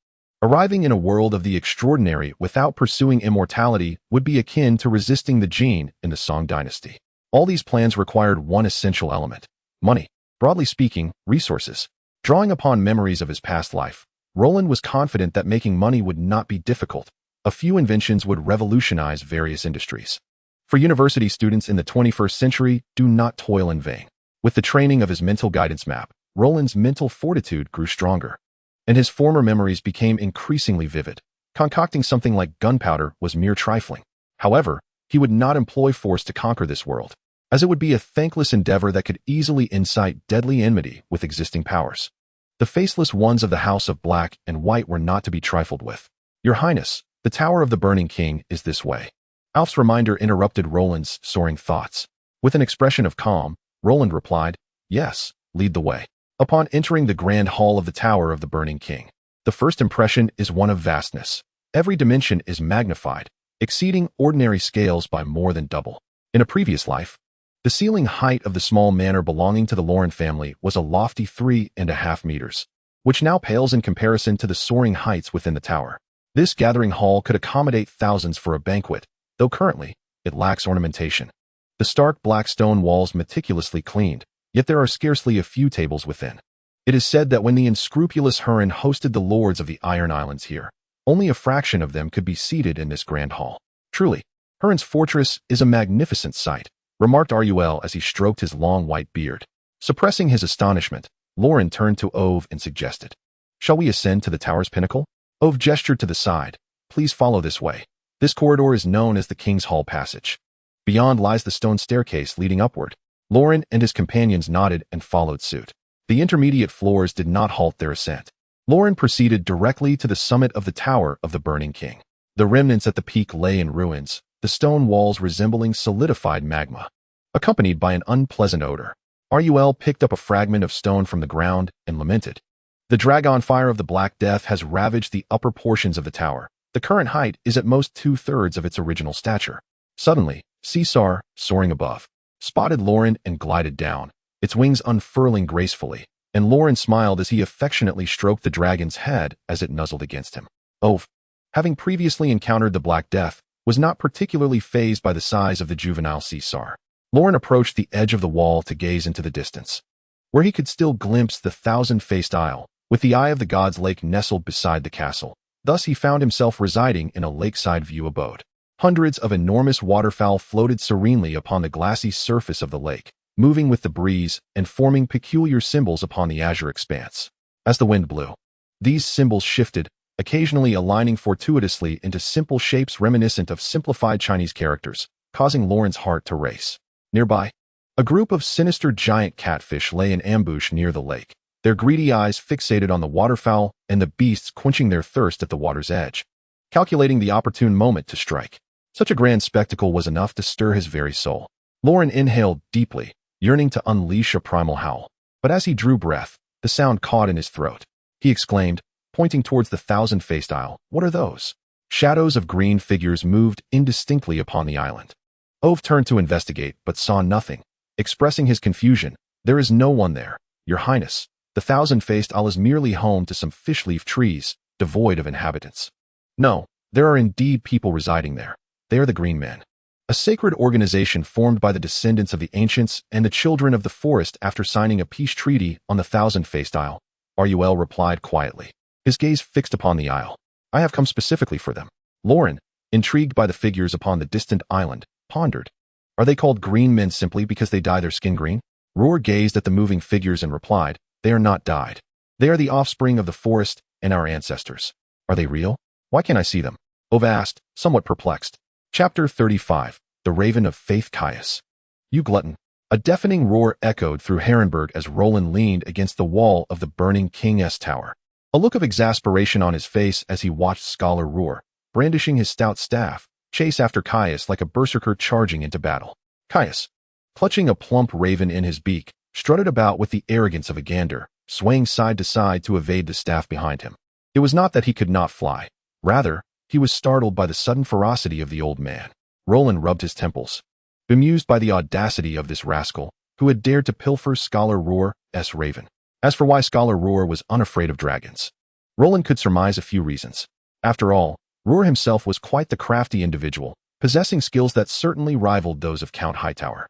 Arriving in a world of the extraordinary without pursuing immortality would be akin to resisting the gene in the Song dynasty. All these plans required one essential element: money. Broadly speaking, resources. Drawing upon memories of his past life, Roland was confident that making money would not be difficult. A few inventions would revolutionize various industries. For university students in the 21st century, do not toil in vain. With the training of his mental guidance map, Roland's mental fortitude grew stronger, and his former memories became increasingly vivid. Concocting something like gunpowder was mere trifling. However, he would not employ force to conquer this world, as it would be a thankless endeavor that could easily incite deadly enmity with existing powers. The faceless ones of the House of Black and White were not to be trifled with. Your Highness, the Tower of the Burning King is this way. Alf's reminder interrupted Roland's soaring thoughts. With an expression of calm, Roland replied, "Yes, lead the way." Upon entering the grand hall of the Tower of the Burning King, the first impression is one of vastness. Every dimension is magnified, exceeding ordinary scales by more than double. In a previous life, the ceiling height of the small manor belonging to the Loren family was a lofty 3.5 meters, which now pales in comparison to the soaring heights within the tower. This gathering hall could accommodate thousands for a banquet, though currently, it lacks ornamentation. The stark black stone walls meticulously cleaned, yet there are scarcely a few tables within. It is said that when the unscrupulous Harren hosted the lords of the Iron Islands here, only a fraction of them could be seated in this grand hall. Truly, Harren's fortress is a magnificent sight, remarked Rul as he stroked his long white beard. Suppressing his astonishment, Loren turned to Ove and suggested, "Shall we ascend to the tower's pinnacle?" Ove gestured to the side. "Please follow this way. This corridor is known as the King's Hall Passage. Beyond lies the stone staircase leading upward." Loren and his companions nodded and followed suit. The intermediate floors did not halt their ascent. Loren proceeded directly to the summit of the Tower of the Burning King. The remnants at the peak lay in ruins, the stone walls resembling solidified magma, accompanied by an unpleasant odor. Rul picked up a fragment of stone from the ground and lamented. "The dragon fire of the Black Death has ravaged the upper portions of the tower. The current height is at most 2/3 of its original stature." Suddenly, Caesar, soaring above, spotted Loren and glided down, its wings unfurling gracefully, and Loren smiled as he affectionately stroked the dragon's head as it nuzzled against him. Ove, having previously encountered the Black Death, was not particularly fazed by the size of the juvenile Caesar. Loren approached the edge of the wall to gaze into the distance, where he could still glimpse the thousand-faced isle, with the Eye of the Gods lake nestled beside the castle. Thus he found himself residing in a lakeside view abode. Hundreds of enormous waterfowl floated serenely upon the glassy surface of the lake, moving with the breeze and forming peculiar symbols upon the azure expanse. As the wind blew, these symbols shifted, occasionally aligning fortuitously into simple shapes reminiscent of simplified Chinese characters, causing Loren's heart to race. Nearby, a group of sinister giant catfish lay in ambush near the lake, their greedy eyes fixated on the waterfowl and the beasts quenching their thirst at the water's edge, calculating the opportune moment to strike. Such a grand spectacle was enough to stir his very soul. Loren inhaled deeply, yearning to unleash a primal howl. But as he drew breath, the sound caught in his throat. He exclaimed, pointing towards the thousand-faced isle, "What are those?" Shadows of green figures moved indistinctly upon the island. Ove turned to investigate, but saw nothing. Expressing his confusion, "There is no one there, Your Highness. The thousand-faced isle is merely home to some fish-leaf trees, devoid of inhabitants." "No, there are indeed people residing there. They are the Green Men, a sacred organization formed by the descendants of the ancients and the children of the forest after signing a peace treaty on the thousand-faced isle," Rul replied quietly, his gaze fixed upon the isle. "I have come specifically for them." Loren, intrigued by the figures upon the distant island, pondered. "Are they called Green Men simply because they dye their skin green?" Roar gazed at the moving figures and replied, "They are not dyed. They are the offspring of the forest and our ancestors." "Are they real? Why can't I see them?" Ove asked, somewhat perplexed. Chapter 35, The Raven of Faith Caius. "You glutton." A deafening roar echoed through Harrenburg as Roland leaned against the wall of the burning King's Tower, a look of exasperation on his face as he watched Scholar Roar, brandishing his stout staff, chase after Caius like a berserker charging into battle. Caius, clutching a plump raven in his beak, strutted about with the arrogance of a gander, swaying side to side to evade the staff behind him. It was not that he could not fly. Rather, he was startled by the sudden ferocity of the old man. Roland rubbed his temples, bemused by the audacity of this rascal, who had dared to pilfer Scholar Roar's raven. As for why Scholar Roar was unafraid of dragons, Roland could surmise a few reasons. After all, Roer himself was quite the crafty individual, possessing skills that certainly rivaled those of Count Hightower,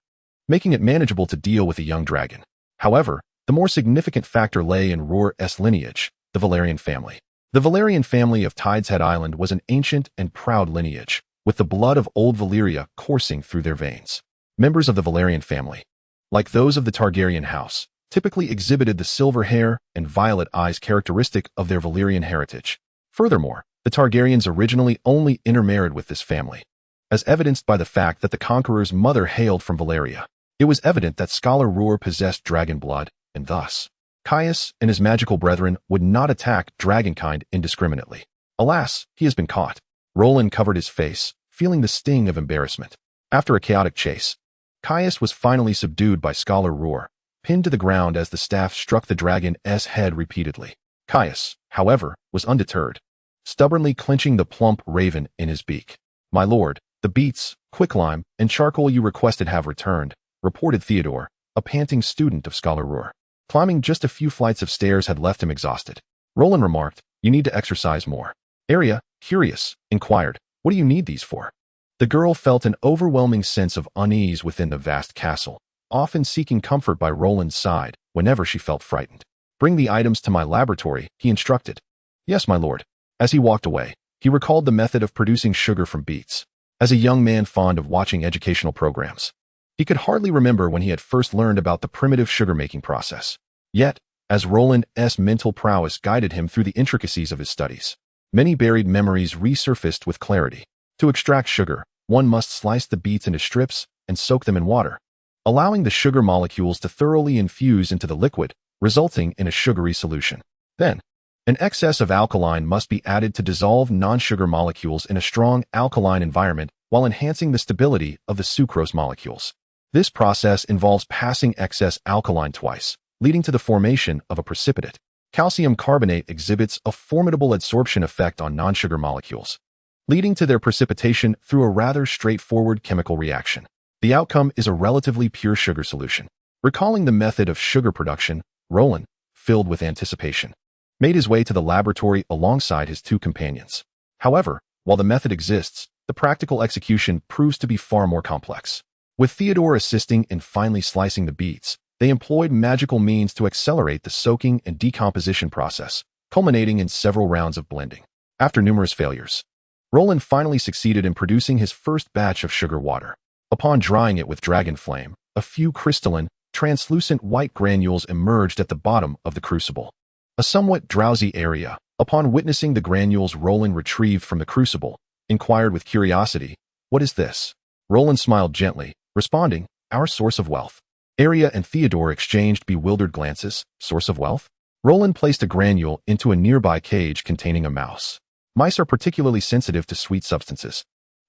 making it manageable to deal with a young dragon. However, the more significant factor lay in Roer's lineage, the Velaryon family. The Velaryon family of Tideshead Island was an ancient and proud lineage, with the blood of old Valyria coursing through their veins. Members of the Velaryon family, like those of the Targaryen house, typically exhibited the silver hair and violet eyes characteristic of their Valyrian heritage. Furthermore, the Targaryens originally only intermarried with this family, as evidenced by the fact that the conqueror's mother hailed from Valyria. It was evident that Scholar Roer possessed dragon blood, and thus, Caius and his magical brethren would not attack dragonkind indiscriminately. Alas, he has been caught. Roland covered his face, feeling the sting of embarrassment. After a chaotic chase, Caius was finally subdued by Scholar Roer, pinned to the ground as the staff struck the dragon's head repeatedly. Caius, however, was undeterred, stubbornly clenching the plump raven in his beak. "My lord, the beets, quicklime, and charcoal you requested have returned," reported Theodore, a panting student of Scholar Roer. Climbing just a few flights of stairs had left him exhausted. Roland remarked, "You need to exercise more." Arya, curious, inquired, "What do you need these for?" The girl felt an overwhelming sense of unease within the vast castle, often seeking comfort by Roland's side whenever she felt frightened. "Bring the items to my laboratory," he instructed. "Yes, my lord." As he walked away, he recalled the method of producing sugar from beets. As a young man fond of watching educational programs, he could hardly remember when he had first learned about the primitive sugar-making process. Yet, as Roland's mental prowess guided him through the intricacies of his studies, many buried memories resurfaced with clarity. To extract sugar, one must slice the beets into strips and soak them in water, allowing the sugar molecules to thoroughly infuse into the liquid, resulting in a sugary solution. Then, an excess of alkaline must be added to dissolve non-sugar molecules in a strong alkaline environment while enhancing the stability of the sucrose molecules. This process involves passing excess alkaline twice, leading to the formation of a precipitate. Calcium carbonate exhibits a formidable adsorption effect on non-sugar molecules, leading to their precipitation through a rather straightforward chemical reaction. The outcome is a relatively pure sugar solution. Recalling the method of sugar production, Roland, filled with anticipation, made his way to the laboratory alongside his two companions. However, while the method exists, the practical execution proves to be far more complex. With Theodore assisting in finely slicing the beets, they employed magical means to accelerate the soaking and decomposition process, culminating in several rounds of blending. After numerous failures, Roland finally succeeded in producing his first batch of sugar water. Upon drying it with dragon flame, a few crystalline, translucent white granules emerged at the bottom of the crucible. A somewhat drowsy Arya, upon witnessing the granules Roland retrieved from the crucible, inquired with curiosity, "What is this?" Roland smiled gently, responding, "Our source of wealth." Arya and Theodore exchanged bewildered glances. "Source of wealth?" Roland placed a granule into a nearby cage containing a mouse. Mice are particularly sensitive to sweet substances,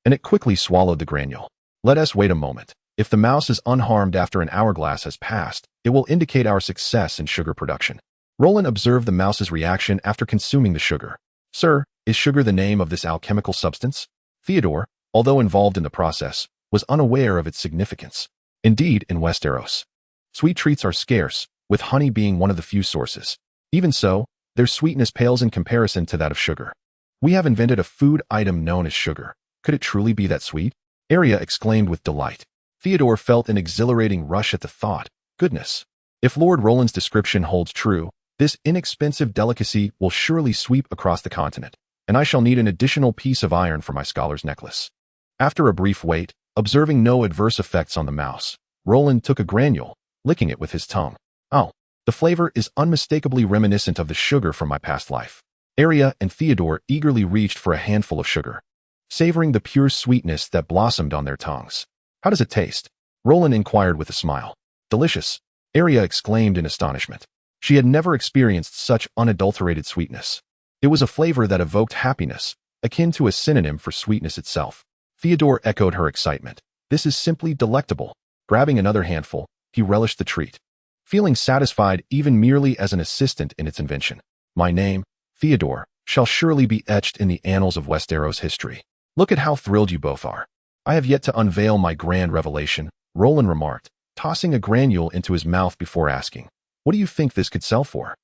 and it quickly swallowed the granule. "Let us wait a moment. If the mouse is unharmed after an hourglass has passed, it will indicate our success in sugar production." Roland observed the mouse's reaction after consuming the sugar. "Sir, is sugar the name of this alchemical substance?" Theodore, although involved in the process, was unaware of its significance. Indeed, in Westeros, sweet treats are scarce, with honey being one of the few sources. Even so, their sweetness pales in comparison to that of sugar. "We have invented a food item known as sugar. Could it truly be that sweet?" Arya exclaimed with delight. Theodore felt an exhilarating rush at the thought. Goodness! If Lord Roland's description holds true, this inexpensive delicacy will surely sweep across the continent, and I shall need an additional piece of iron for my scholar's necklace. After a brief wait, observing no adverse effects on the mouse, Roland took a granule, licking it with his tongue. "Oh, the flavor is unmistakably reminiscent of the sugar from my past life." Arya and Theodore eagerly reached for a handful of sugar, savoring the pure sweetness that blossomed on their tongues. "How does it taste?" Roland inquired with a smile. "Delicious," Arya exclaimed in astonishment. She had never experienced such unadulterated sweetness. It was a flavor that evoked happiness, akin to a synonym for sweetness itself. Theodore echoed her excitement. "This is simply delectable." Grabbing another handful, he relished the treat, feeling satisfied even merely as an assistant in its invention. "My name, Theodore, shall surely be etched in the annals of Westeros history. Look at how thrilled you both are." "I have yet to unveil my grand revelation," Roland remarked, tossing a granule into his mouth before asking, "What do you think this could sell for?"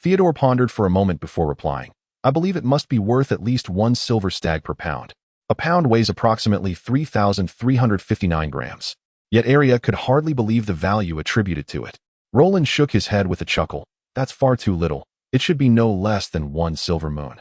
Theodore pondered for a moment before replying, I believe it must be worth at least 1 silver stag per pound. A pound weighs approximately 3,359 grams. Yet Arya could hardly believe the value attributed to it. Roland shook his head with a chuckle. That's far too little. It should be no less than 1 silver moon.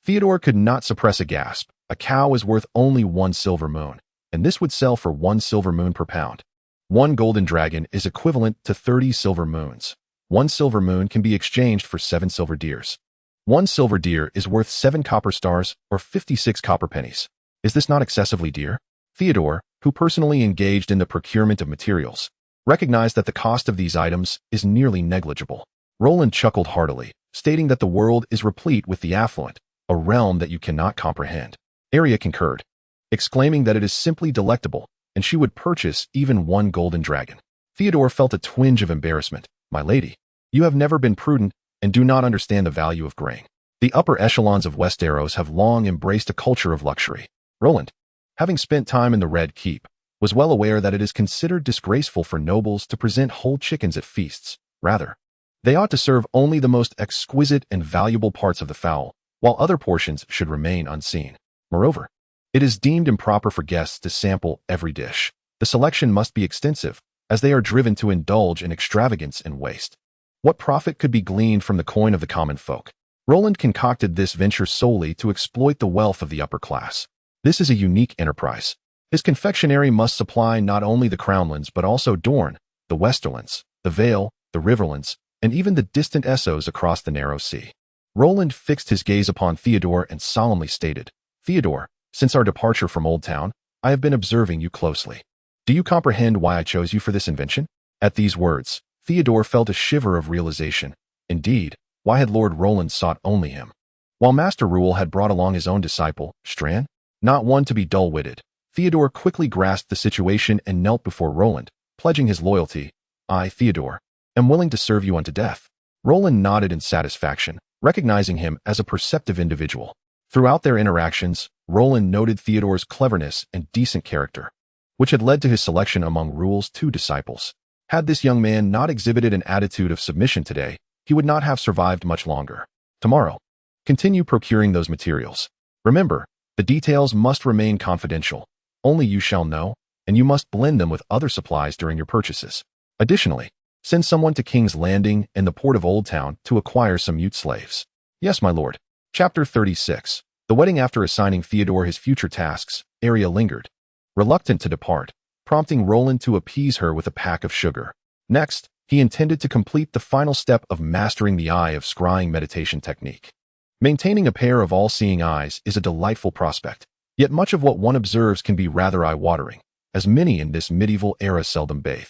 Theodore could not suppress a gasp. A cow is worth only 1 silver moon, and this would sell for 1 silver moon per pound. 1 golden dragon is equivalent to 30 silver moons. 1 silver moon can be exchanged for 7 silver deers. 1 silver deer is worth 7 copper stars or 56 copper pennies. Is this not excessively dear? Theodore, who personally engaged in the procurement of materials, recognized that the cost of these items is nearly negligible. Roland chuckled heartily, stating that the world is replete with the affluent, a realm that you cannot comprehend. Arya concurred, exclaiming that it is simply delectable, and she would purchase even 1 golden dragon. Theodore felt a twinge of embarrassment. My lady, you have never been prudent and do not understand the value of grain. The upper echelons of Westeros have long embraced a culture of luxury. Roland, having spent time in the Red Keep, was well aware that it is considered disgraceful for nobles to present whole chickens at feasts. Rather, they ought to serve only the most exquisite and valuable parts of the fowl, while other portions should remain unseen. Moreover, it is deemed improper for guests to sample every dish. The selection must be extensive, as they are driven to indulge in extravagance and waste. What profit could be gleaned from the coin of the common folk? Roland concocted this venture solely to exploit the wealth of the upper class. This is a unique enterprise. His confectionery must supply not only the Crownlands but also Dorne, the Westerlands, the Vale, the Riverlands, and even the distant Essos across the narrow sea. Roland fixed his gaze upon Theodore and solemnly stated, Theodore, since our departure from Old Town, I have been observing you closely. Do you comprehend why I chose you for this invention? At these words, Theodore felt a shiver of realization. Indeed, why had Lord Roland sought only him? While Master Rule had brought along his own disciple, Stran, not one to be dull-witted, Theodore quickly grasped the situation and knelt before Roland, pledging his loyalty. I, Theodore, am willing to serve you unto death. Roland nodded in satisfaction, recognizing him as a perceptive individual. Throughout their interactions, Roland noted Theodore's cleverness and decent character, which had led to his selection among Rule's 2 disciples. Had this young man not exhibited an attitude of submission today, he would not have survived much longer. Tomorrow, continue procuring those materials. Remember, the details must remain confidential. Only you shall know, and you must blend them with other supplies during your purchases. Additionally, send someone to King's Landing and the port of Old Town to acquire some mute slaves. Yes, my lord. Chapter 36. The wedding. After assigning Theodore his future tasks, Arya lingered, reluctant to depart, prompting Roland to appease her with a pack of sugar. Next, he intended to complete the final step of mastering the eye of scrying meditation technique. Maintaining a pair of all-seeing eyes is a delightful prospect, yet much of what one observes can be rather eye-watering, as many in this medieval era seldom bathe,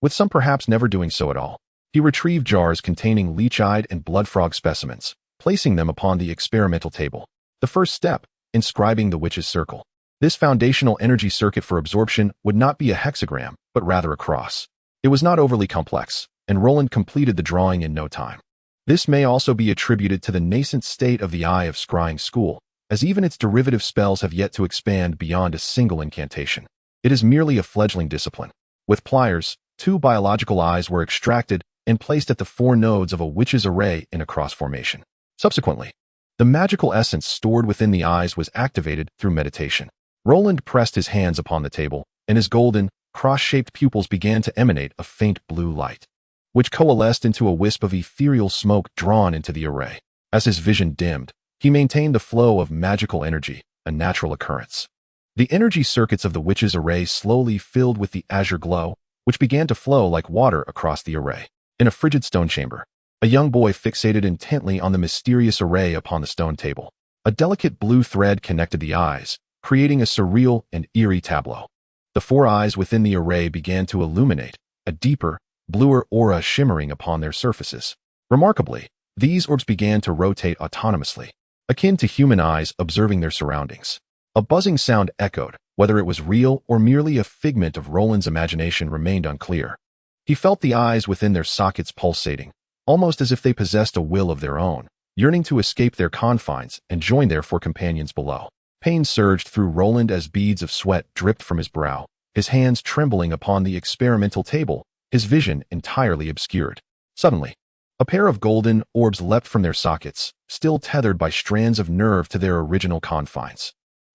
with some perhaps never doing so at all. He retrieved jars containing leech-eyed and blood frog specimens, placing them upon the experimental table. The first step, inscribing the witch's circle. This foundational energy circuit for absorption would not be a hexagram, but rather a cross. It was not overly complex, and Roland completed the drawing in no time. This may also be attributed to the nascent state of the Eye of Scrying school, as even its derivative spells have yet to expand beyond a single incantation. It is merely a fledgling discipline. With pliers, 2 biological eyes were extracted and placed at the 4 nodes of a witch's array in a cross formation. Subsequently, the magical essence stored within the eyes was activated through meditation. Roland pressed his hands upon the table, and his golden, cross-shaped pupils began to emanate a faint blue light, which coalesced into a wisp of ethereal smoke drawn into the array. As his vision dimmed, he maintained the flow of magical energy, a natural occurrence. The energy circuits of the witch's array slowly filled with the azure glow, which began to flow like water across the array. In a frigid stone chamber, a young boy fixated intently on the mysterious array upon the stone table. A delicate blue thread connected the eyes, creating a surreal and eerie tableau. The 4 eyes within the array began to illuminate, a deeper, bluer aura shimmering upon their surfaces. Remarkably, these orbs began to rotate autonomously, akin to human eyes observing their surroundings. A buzzing sound echoed. Whether it was real or merely a figment of Roland's imagination remained unclear. He felt the eyes within their sockets pulsating, almost as if they possessed a will of their own, yearning to escape their confines and join their 4 companions below. Pain surged through Roland as beads of sweat dripped from his brow, his hands trembling upon the experimental table, his vision entirely obscured. Suddenly, A pair of golden orbs leapt from their sockets, still tethered by strands of nerve to their original confines.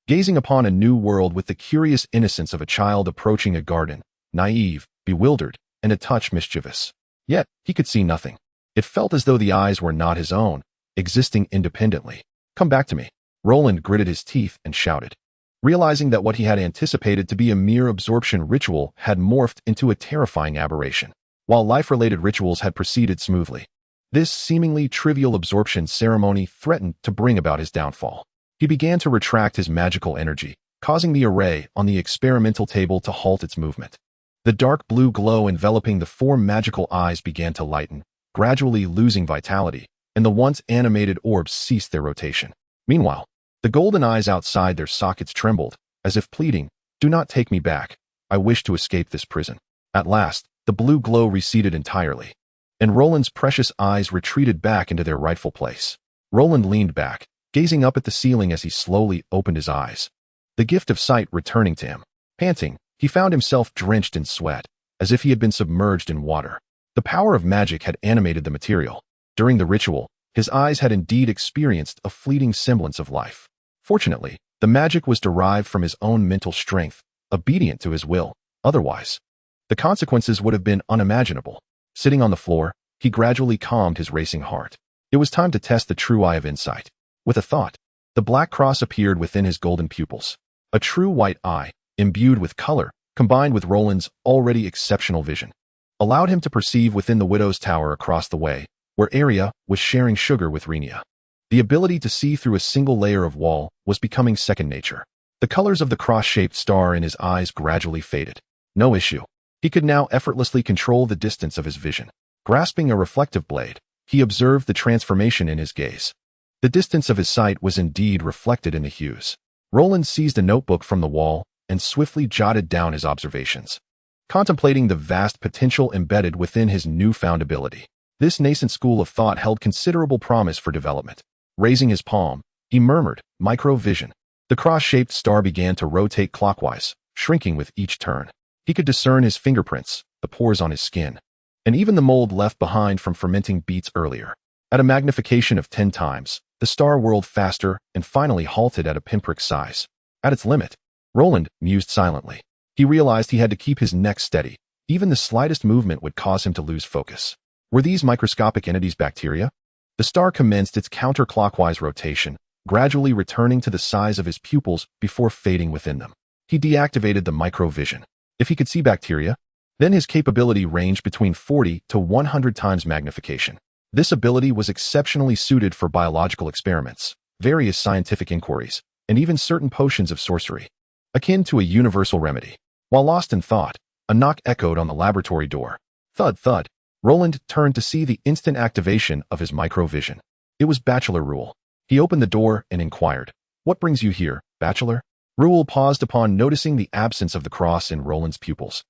Gazing upon a new world with the curious innocence of a child approaching a garden, naive, bewildered, and a touch mischievous. Yet, he could see nothing. It felt as though the eyes were not his own, existing independently. Come back to me. Roland gritted his teeth and shouted, realizing that what he had anticipated to be a mere absorption ritual had morphed into a terrifying aberration. While life-related rituals had proceeded smoothly, this seemingly trivial absorption ceremony threatened to bring about his downfall. He began to retract his magical energy, causing the array on the experimental table to halt its movement. The dark blue glow enveloping the four magical eyes began to lighten, gradually losing vitality, and the once animated orbs ceased their rotation. Meanwhile, the golden eyes outside their sockets trembled, as if pleading, "Do not take me back. I wish to escape this prison." At last, the blue glow receded entirely, and Roland's precious eyes retreated back into their rightful place. Roland leaned back, gazing up at the ceiling as he slowly opened his eyes, the gift of sight returning to him. Panting, he found himself drenched in sweat, as if he had been submerged in water. The power of magic had animated the material. During the ritual, his eyes had indeed experienced a fleeting semblance of life. Fortunately, the magic was derived from his own mental strength, obedient to his will. Otherwise, the consequences would have been unimaginable. Sitting on the floor, he gradually calmed his racing heart. It was time to test the true eye of insight. With a thought, the black cross appeared within his golden pupils. A true white eye, imbued with color, combined with Roland's already exceptional vision, allowed him to perceive within the Widow's Tower across the way, where Rhaenyra was sharing sugar with Rhaenia. The ability to see through a single layer of wall was becoming second nature. The colors of the cross-shaped star in his eyes gradually faded. No issue. He could now effortlessly control the distance of his vision. Grasping a reflective blade, he observed the transformation in his gaze. The distance of his sight was indeed reflected in the hues. Roland seized a notebook from the wall and swiftly jotted down his observations, contemplating the vast potential embedded within his newfound ability. This nascent school of thought held considerable promise for development. Raising his palm, he murmured, "Micro-vision." The cross-shaped star began to rotate clockwise, shrinking with each turn. He could discern his fingerprints, the pores on his skin, and even the mold left behind from fermenting beats earlier. At a magnification of 10 times, the star whirled faster and finally halted at a pinprick size. At its limit, Roland mused silently. He realized he had to keep his neck steady. Even the slightest movement would cause him to lose focus. Were these microscopic entities bacteria? The star commenced its counterclockwise rotation, gradually returning to the size of his pupils before fading within them. He deactivated the micro-vision. If he could see bacteria, then his capability ranged between 40 to 100 times magnification. This ability was exceptionally suited for biological experiments, various scientific inquiries, and even certain potions of sorcery, akin to a universal remedy. While lost in thought, a knock echoed on the laboratory door. Thud, thud. Roland turned to see the instant activation of his micro-vision. It was Bachelor Rule. He opened the door and inquired, "What brings you here, Bachelor?" Rule paused upon noticing the absence of the cross in Roland's pupils,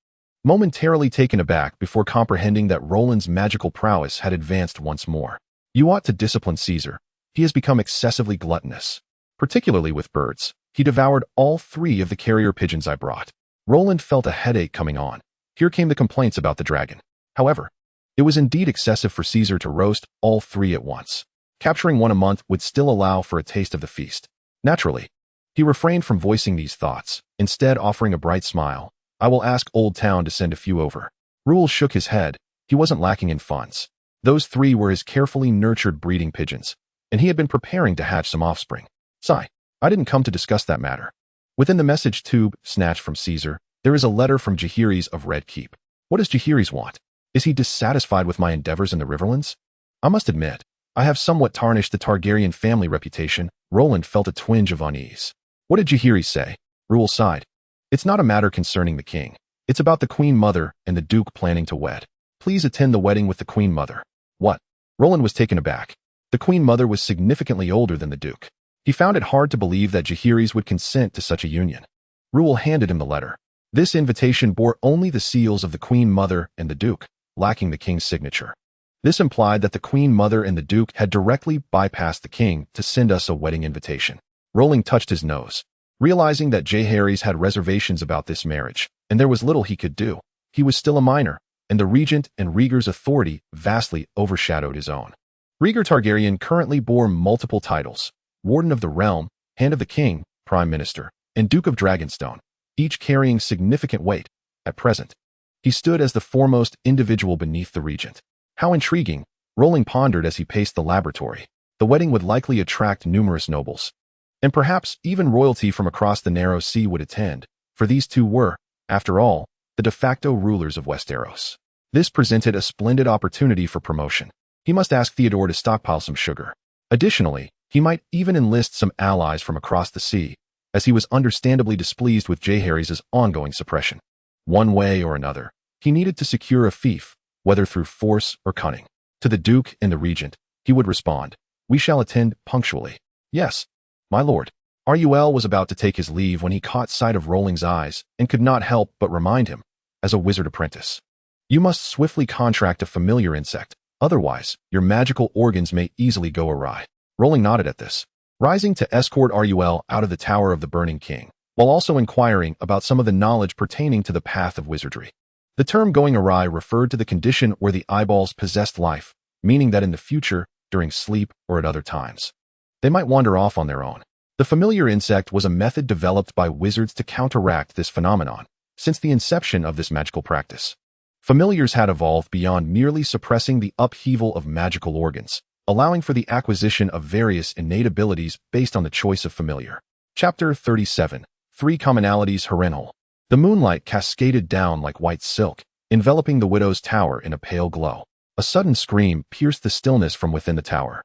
momentarily taken aback before comprehending that Roland's magical prowess had advanced once more. "You ought to discipline Caesar. He has become excessively gluttonous, particularly with birds. He devoured all 3 of the carrier pigeons I brought." Roland felt a headache coming on. Here came the complaints about the dragon. However, it was indeed excessive for Caesar to roast all 3 at once. Capturing one a month would still allow for a taste of the feast. Naturally, he refrained from voicing these thoughts, instead offering a bright smile. "I will ask Old Town to send a few over." Rule shook his head. He wasn't lacking in funds. Those 3 were his carefully nurtured breeding pigeons, and he had been preparing to hatch some offspring. "Sigh, I didn't come to discuss that matter." Within the message tube, snatched from Caesar, there is a letter from Jaehaerys of Red Keep. What does Jaehaerys want? Is he dissatisfied with my endeavors in the Riverlands? I must admit, I have somewhat tarnished the Targaryen family reputation. Roland felt a twinge of unease. What did Jaehaerys say? Rule sighed. "It's not a matter concerning the king. It's about the Queen Mother and the Duke planning to wed. Please attend the wedding with the Queen Mother." What? Roland was taken aback. The Queen Mother was significantly older than the Duke. He found it hard to believe that Jaehaerys would consent to such a union. Rule handed him the letter. This invitation bore only the seals of the Queen Mother and the Duke, lacking the king's signature. This implied that the Queen Mother and the Duke had directly bypassed the king to send us a wedding invitation. Rolling touched his nose. Realizing that Jaehaerys had reservations about this marriage, and there was little he could do. He was still a minor, and the regent and Rhaegar's authority vastly overshadowed his own. Rhaegar Targaryen currently bore multiple titles: Warden of the Realm, Hand of the King, Prime Minister, and Duke of Dragonstone, each carrying significant weight. At present, he stood as the foremost individual beneath the regent. How intriguing, Rolin pondered as he paced the laboratory. The wedding would likely attract numerous nobles, and perhaps even royalty from across the narrow sea would attend, for these two were, after all, the de facto rulers of Westeros. This presented a splendid opportunity for promotion. He must ask Theodore to stockpile some sugar. Additionally, he might even enlist some allies from across the sea, as he was understandably displeased with Jaehaerys' ongoing suppression. One way or another, he needed to secure a fief, whether through force or cunning. To the Duke and the Regent, he would respond, "We shall attend punctually." "Yes, my lord." Ruel was about to take his leave when he caught sight of Rolling's eyes and could not help but remind him, as a wizard apprentice, "You must swiftly contract a familiar insect, otherwise your magical organs may easily go awry." Rolling nodded at this, rising to escort Ruel out of the Tower of the Burning King, while also inquiring about some of the knowledge pertaining to the path of wizardry. The term going awry referred to the condition where the eyeballs possessed life, meaning that in the future, during sleep or at other times, they might wander off on their own. The familiar insect was a method developed by wizards to counteract this phenomenon. Since the inception of this magical practice, familiars had evolved beyond merely suppressing the upheaval of magical organs, allowing for the acquisition of various innate abilities based on the choice of familiar. Chapter 37. 3 Commonalities. Harrenhal. The moonlight cascaded down like white silk, enveloping the widow's tower in a pale glow. A sudden scream pierced the stillness from within the tower.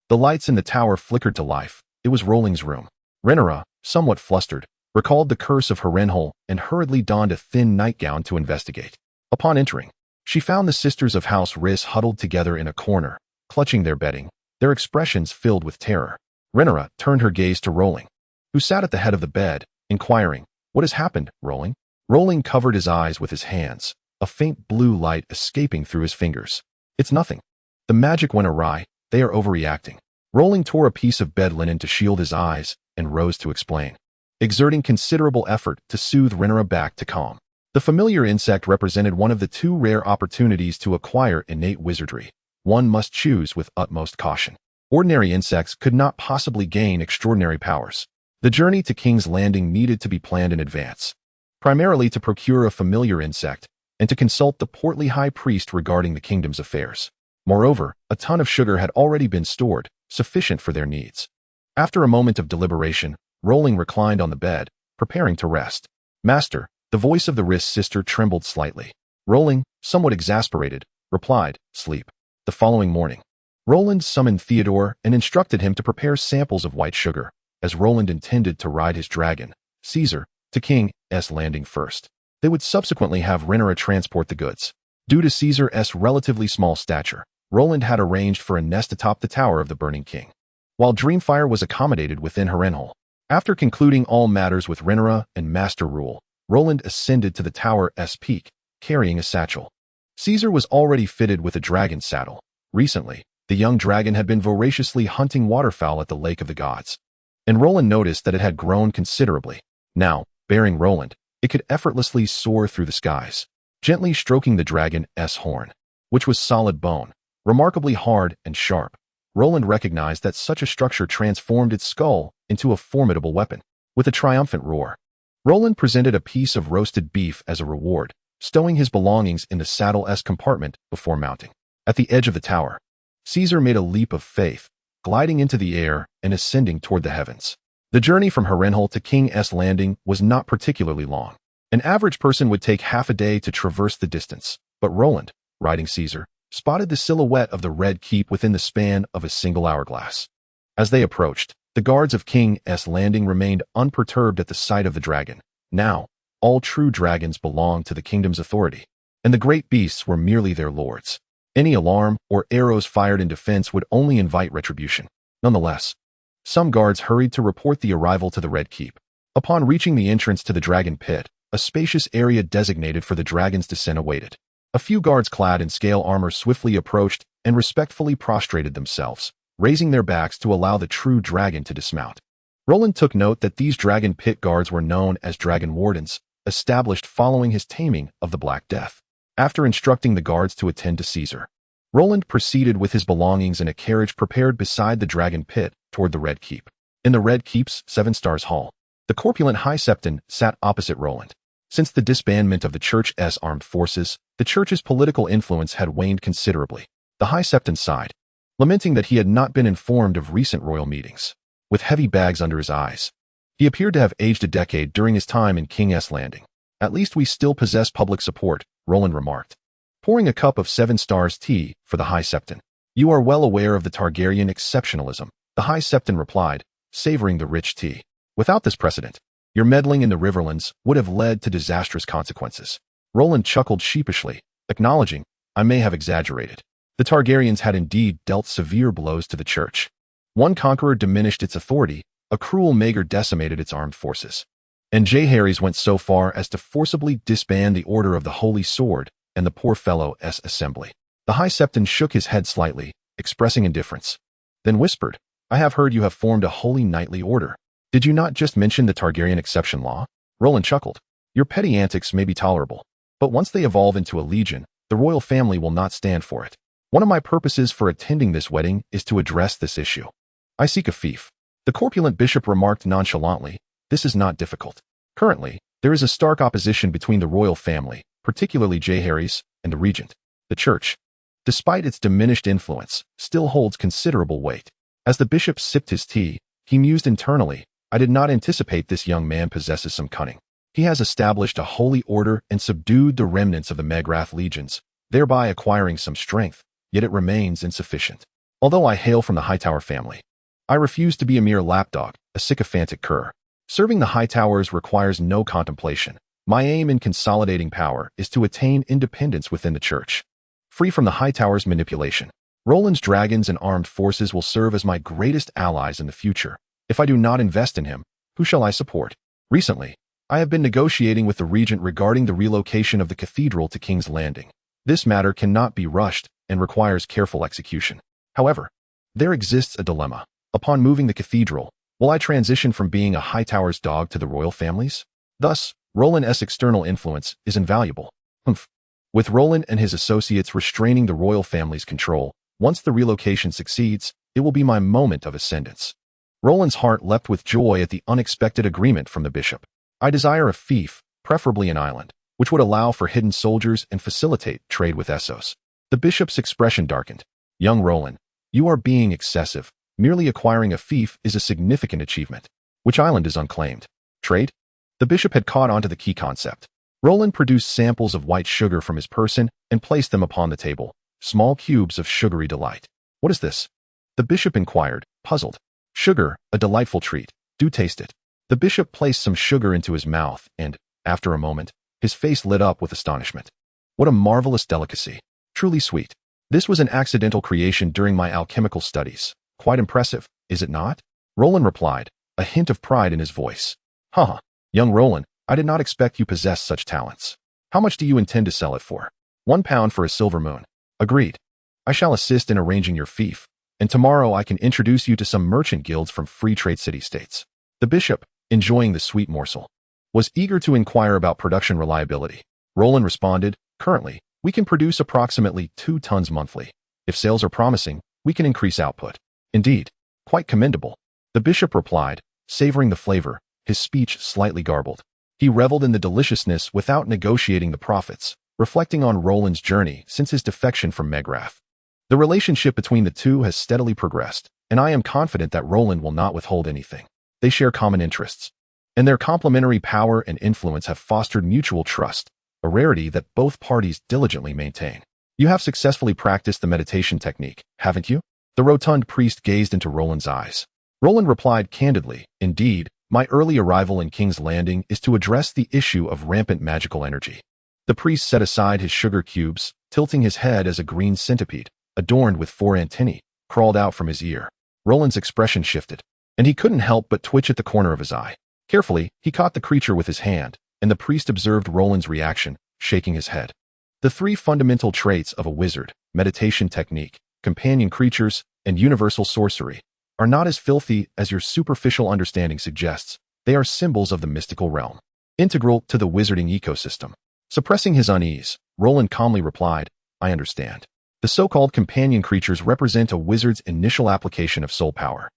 The lights in the tower flickered to life. It was Rolling's room. Rhaenyra, somewhat flustered, recalled the curse of Harrenhal and hurriedly donned a thin nightgown to investigate. Upon entering, she found the sisters of House Rhys huddled together in a corner, clutching their bedding, their expressions filled with terror. Rhaenyra turned her gaze to Rolling, who sat at the head of the bed, inquiring, "What has happened, Rolling?" Rolling covered his eyes with his hands, a faint blue light escaping through his fingers. "It's nothing. The magic went awry. They are overreacting." Rolling tore a piece of bed linen to shield his eyes and rose to explain, exerting considerable effort to soothe Rhaenyra back to calm. The familiar insect represented one of the 2 rare opportunities to acquire innate wizardry. One must choose with utmost caution. Ordinary insects could not possibly gain extraordinary powers. The journey to King's Landing needed to be planned in advance, primarily to procure a familiar insect and to consult the portly high priest regarding the kingdom's affairs. Moreover, a ton of sugar had already been stored, sufficient for their needs. After a moment of deliberation, Rolling reclined on the bed, preparing to rest. "Master," the voice of the Rhys sister trembled slightly. Rolling, somewhat exasperated, replied, "Sleep." The following morning, Roland summoned Theodore and instructed him to prepare samples of white sugar, as Roland intended to ride his dragon, Caesar, to King Aenys' Landing first. They would subsequently have Rhaenyra transport the goods. Due to Caesar's relatively small stature, Roland had arranged for a nest atop the Tower of the Burning King, while Dreamfire was accommodated within Harrenhal. After concluding all matters with Rhaenyra and Master Rule, Roland ascended to the tower's peak, carrying a satchel. Caesar was already fitted with a dragon saddle. Recently, the young dragon had been voraciously hunting waterfowl at the Lake of the Gods, and Roland noticed that it had grown considerably. Now, bearing Roland, it could effortlessly soar through the skies, gently stroking the dragon's horn, which was solid bone, remarkably hard and sharp. Roland recognized that such a structure transformed its skull into a formidable weapon. With a triumphant roar, Roland presented a piece of roasted beef as a reward, stowing his belongings in the saddle's compartment before mounting. At the edge of the tower, Caesar made a leap of faith, gliding into the air and ascending toward the heavens. The journey from Harrenhal to King Aenys' Landing was not particularly long. An average person would take half a day to traverse the distance, but Roland, riding Caesar, spotted the silhouette of the Red Keep within the span of a single hourglass. As they approached, the guards of King Aenys' Landing remained unperturbed at the sight of the dragon. Now, all true dragons belonged to the kingdom's authority, and the great beasts were merely their lords. Any alarm or arrows fired in defense would only invite retribution. Nonetheless, some guards hurried to report the arrival to the Red Keep. Upon reaching the entrance to the dragon pit, a spacious area designated for the dragon's descent awaited. A few guards clad in scale armor swiftly approached and respectfully prostrated themselves, raising their backs to allow the true dragon to dismount. Roland took note that these dragon pit guards were known as dragon wardens, established following his taming of the Black Death. After instructing the guards to attend to Caesar, Roland proceeded with his belongings in a carriage prepared beside the dragon pit toward the Red Keep. In the Red Keep's 7 Stars Hall, the corpulent High Septon sat opposite Roland. Since the disbandment of the Church's armed forces, the Church's political influence had waned considerably. The High Septon sighed, lamenting that he had not been informed of recent royal meetings. With heavy bags under his eyes, he appeared to have aged a decade during his time in King Aenys Landing. At least we still possess public support, Roland remarked, pouring a cup of 7 Stars tea for the High Septon. You are well aware of the Targaryen exceptionalism, the High Septon replied, savoring the rich tea. Without this precedent, your meddling in the riverlands would have led to disastrous consequences. Roland chuckled sheepishly, acknowledging, I may have exaggerated. The Targaryens had indeed dealt severe blows to the Church. One conqueror diminished its authority, a cruel Maegor decimated its armed forces, and Jaehaerys went so far as to forcibly disband the Order of the Holy Sword and the Poor Fellow's Assembly. The High Septon shook his head slightly, expressing indifference, then whispered, I have heard you have formed a holy knightly order. Did you not just mention the Targaryen exception law? Roland chuckled. Your petty antics may be tolerable, but once they evolve into a legion, the royal family will not stand for it. One of my purposes for attending this wedding is to address this issue. I seek a fief. The corpulent bishop remarked nonchalantly, this is not difficult. Currently, there is a stark opposition between the royal family, particularly Jaehaerys, and the regent. The Church, despite its diminished influence, still holds considerable weight. As the bishop sipped his tea, he mused internally, I did not anticipate this young man possesses some cunning. He has established a holy order and subdued the remnants of the Magrath legions, thereby acquiring some strength, yet it remains insufficient. Although I hail from the Hightower family, I refuse to be a mere lapdog, a sycophantic cur. Serving the Hightowers requires no contemplation. My aim in consolidating power is to attain independence within the Church, free from the Hightowers' manipulation. Roland's dragons and armed forces will serve as my greatest allies in the future. If I do not invest in him, who shall I support? Recently, I have been negotiating with the regent regarding the relocation of the cathedral to King's Landing. This matter cannot be rushed and requires careful execution. However, there exists a dilemma. Upon moving the cathedral, will I transition from being a Hightower's dog to the royal families? Thus, Roland's external influence is invaluable. With Roland and his associates restraining the royal family's control, once the relocation succeeds, it will be my moment of ascendance. Roland's heart leapt with joy at the unexpected agreement from the bishop. I desire a fief, preferably an island, which would allow for hidden soldiers and facilitate trade with Essos. The bishop's expression darkened. Young Roland, you are being excessive. Merely acquiring a fief is a significant achievement. Which island is unclaimed? Trade? The bishop had caught on to the key concept. Roland produced samples of white sugar from his person and placed them upon the table, small cubes of sugary delight. What is this? The bishop inquired, puzzled. Sugar, a delightful treat. Do taste it. The bishop placed some sugar into his mouth and, after a moment, his face lit up with astonishment. What a marvelous delicacy. Truly sweet. This was an accidental creation during my alchemical studies. Quite impressive, is it not? Roland replied, a hint of pride in his voice. Young Roland, I did not expect you possessed such talents. How much do you intend to sell it for? 1 pound for a silver moon. Agreed. I shall assist in arranging your fief, and tomorrow I can introduce you to some merchant guilds from free trade city-states. The bishop, enjoying the sweet morsel, was eager to inquire about production reliability. Roland responded, currently, we can produce approximately 2 tons monthly. If sales are promising, we can increase output. Indeed, quite commendable. The bishop replied, savoring the flavor, his speech slightly garbled. He reveled in the deliciousness without negotiating the profits, reflecting on Roland's journey since his defection from Magrath. The relationship between the two has steadily progressed, and I am confident that Roland will not withhold anything. They share common interests, and their complementary power and influence have fostered mutual trust, a rarity that both parties diligently maintain. You have successfully practiced the meditation technique, haven't you? The rotund priest gazed into Roland's eyes. Roland replied candidly, indeed, my early arrival in King's Landing is to address the issue of rampant magical energy. The priest set aside his sugar cubes, tilting his head as a green centipede, adorned with 4 antennae, crawled out from his ear. Roland's expression shifted, and he couldn't help but twitch at the corner of his eye. Carefully, he caught the creature with his hand, and the priest observed Roland's reaction, shaking his head. The 3 fundamental traits of a wizard, meditation technique, companion creatures, and universal sorcery, are not as filthy as your superficial understanding suggests. They are symbols of the mystical realm, integral to the wizarding ecosystem. Suppressing his unease, Roland calmly replied, I understand. The so-called companion creatures represent a wizard's initial application of soul power.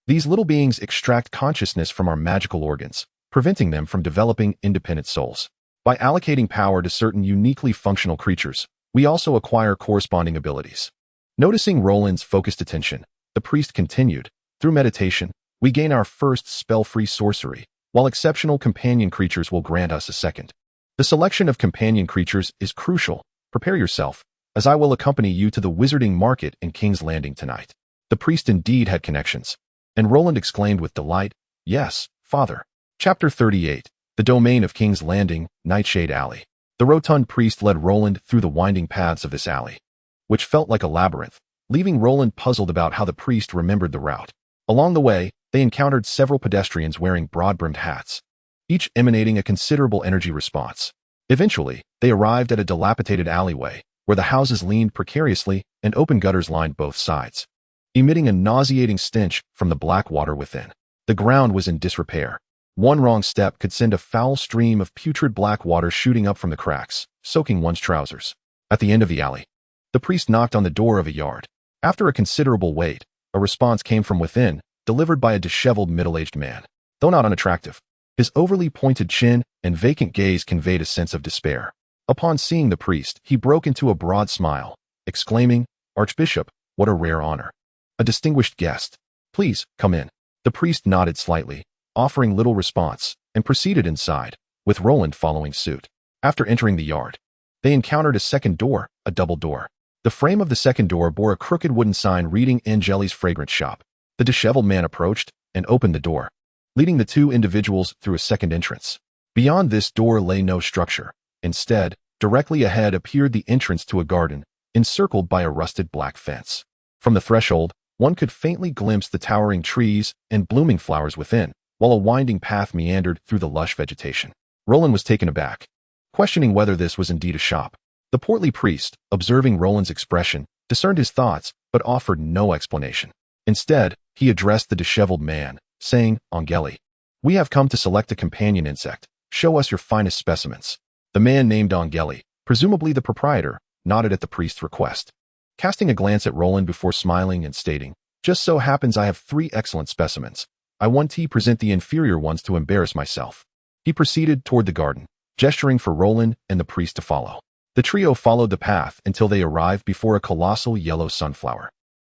These little beings extract consciousness from our magical organs, preventing them from developing independent souls. By allocating power to certain uniquely functional creatures, we also acquire corresponding abilities. Noticing Roland's focused attention, the priest continued, through meditation, we gain our first spell-free sorcery, while exceptional companion creatures will grant us a second. The selection of companion creatures is crucial. Prepare yourself, as I will accompany you to the wizarding market in King's Landing tonight. The priest indeed had connections, and Roland exclaimed with delight, Yes, Father. Chapter 38, The Domain of King's Landing, Nightshade Alley. The rotund priest led Roland through the winding paths of this alley, which felt like a labyrinth, leaving Roland puzzled about how the priest remembered the route. Along the way, they encountered several pedestrians wearing broad-brimmed hats, each emanating a considerable energy response. Eventually, they arrived at a dilapidated alleyway, where the houses leaned precariously and open gutters lined both sides, emitting a nauseating stench from the black water within. The ground was in disrepair. One wrong step could send a foul stream of putrid black water shooting up from the cracks, soaking one's trousers. At the end of the alley, the priest knocked on the door of a yard. After a considerable wait, a response came from within, delivered by a disheveled middle-aged man. Though not unattractive, his overly pointed chin and vacant gaze conveyed a sense of despair. Upon seeing the priest, he broke into a broad smile, exclaiming, Archbishop, what a rare honor. A distinguished guest. Please, come in. The priest nodded slightly, offering little response, and proceeded inside, with Roland following suit. After entering the yard, they encountered a second door, a double door. The frame of the second door bore a crooked wooden sign reading Angeli's Fragrance Shop. The disheveled man approached and opened the door, leading the two individuals through a second entrance. Beyond this door lay no structure. Instead, directly ahead appeared the entrance to a garden, encircled by a rusted black fence. From the threshold, one could faintly glimpse the towering trees and blooming flowers within, while a winding path meandered through the lush vegetation. Roland was taken aback, questioning whether this was indeed a shop. The portly priest, observing Roland's expression, discerned his thoughts, but offered no explanation. Instead, he addressed the disheveled man, saying, Angeli, we have come to select a companion insect. Show us your finest specimens. The man named Angeli, presumably the proprietor, nodded at the priest's request, casting a glance at Roland before smiling and stating, Just so happens I have 3 excellent specimens. I want to present the inferior ones to embarrass myself. He proceeded toward the garden, gesturing for Roland and the priest to follow. The trio followed the path until they arrived before a colossal yellow sunflower,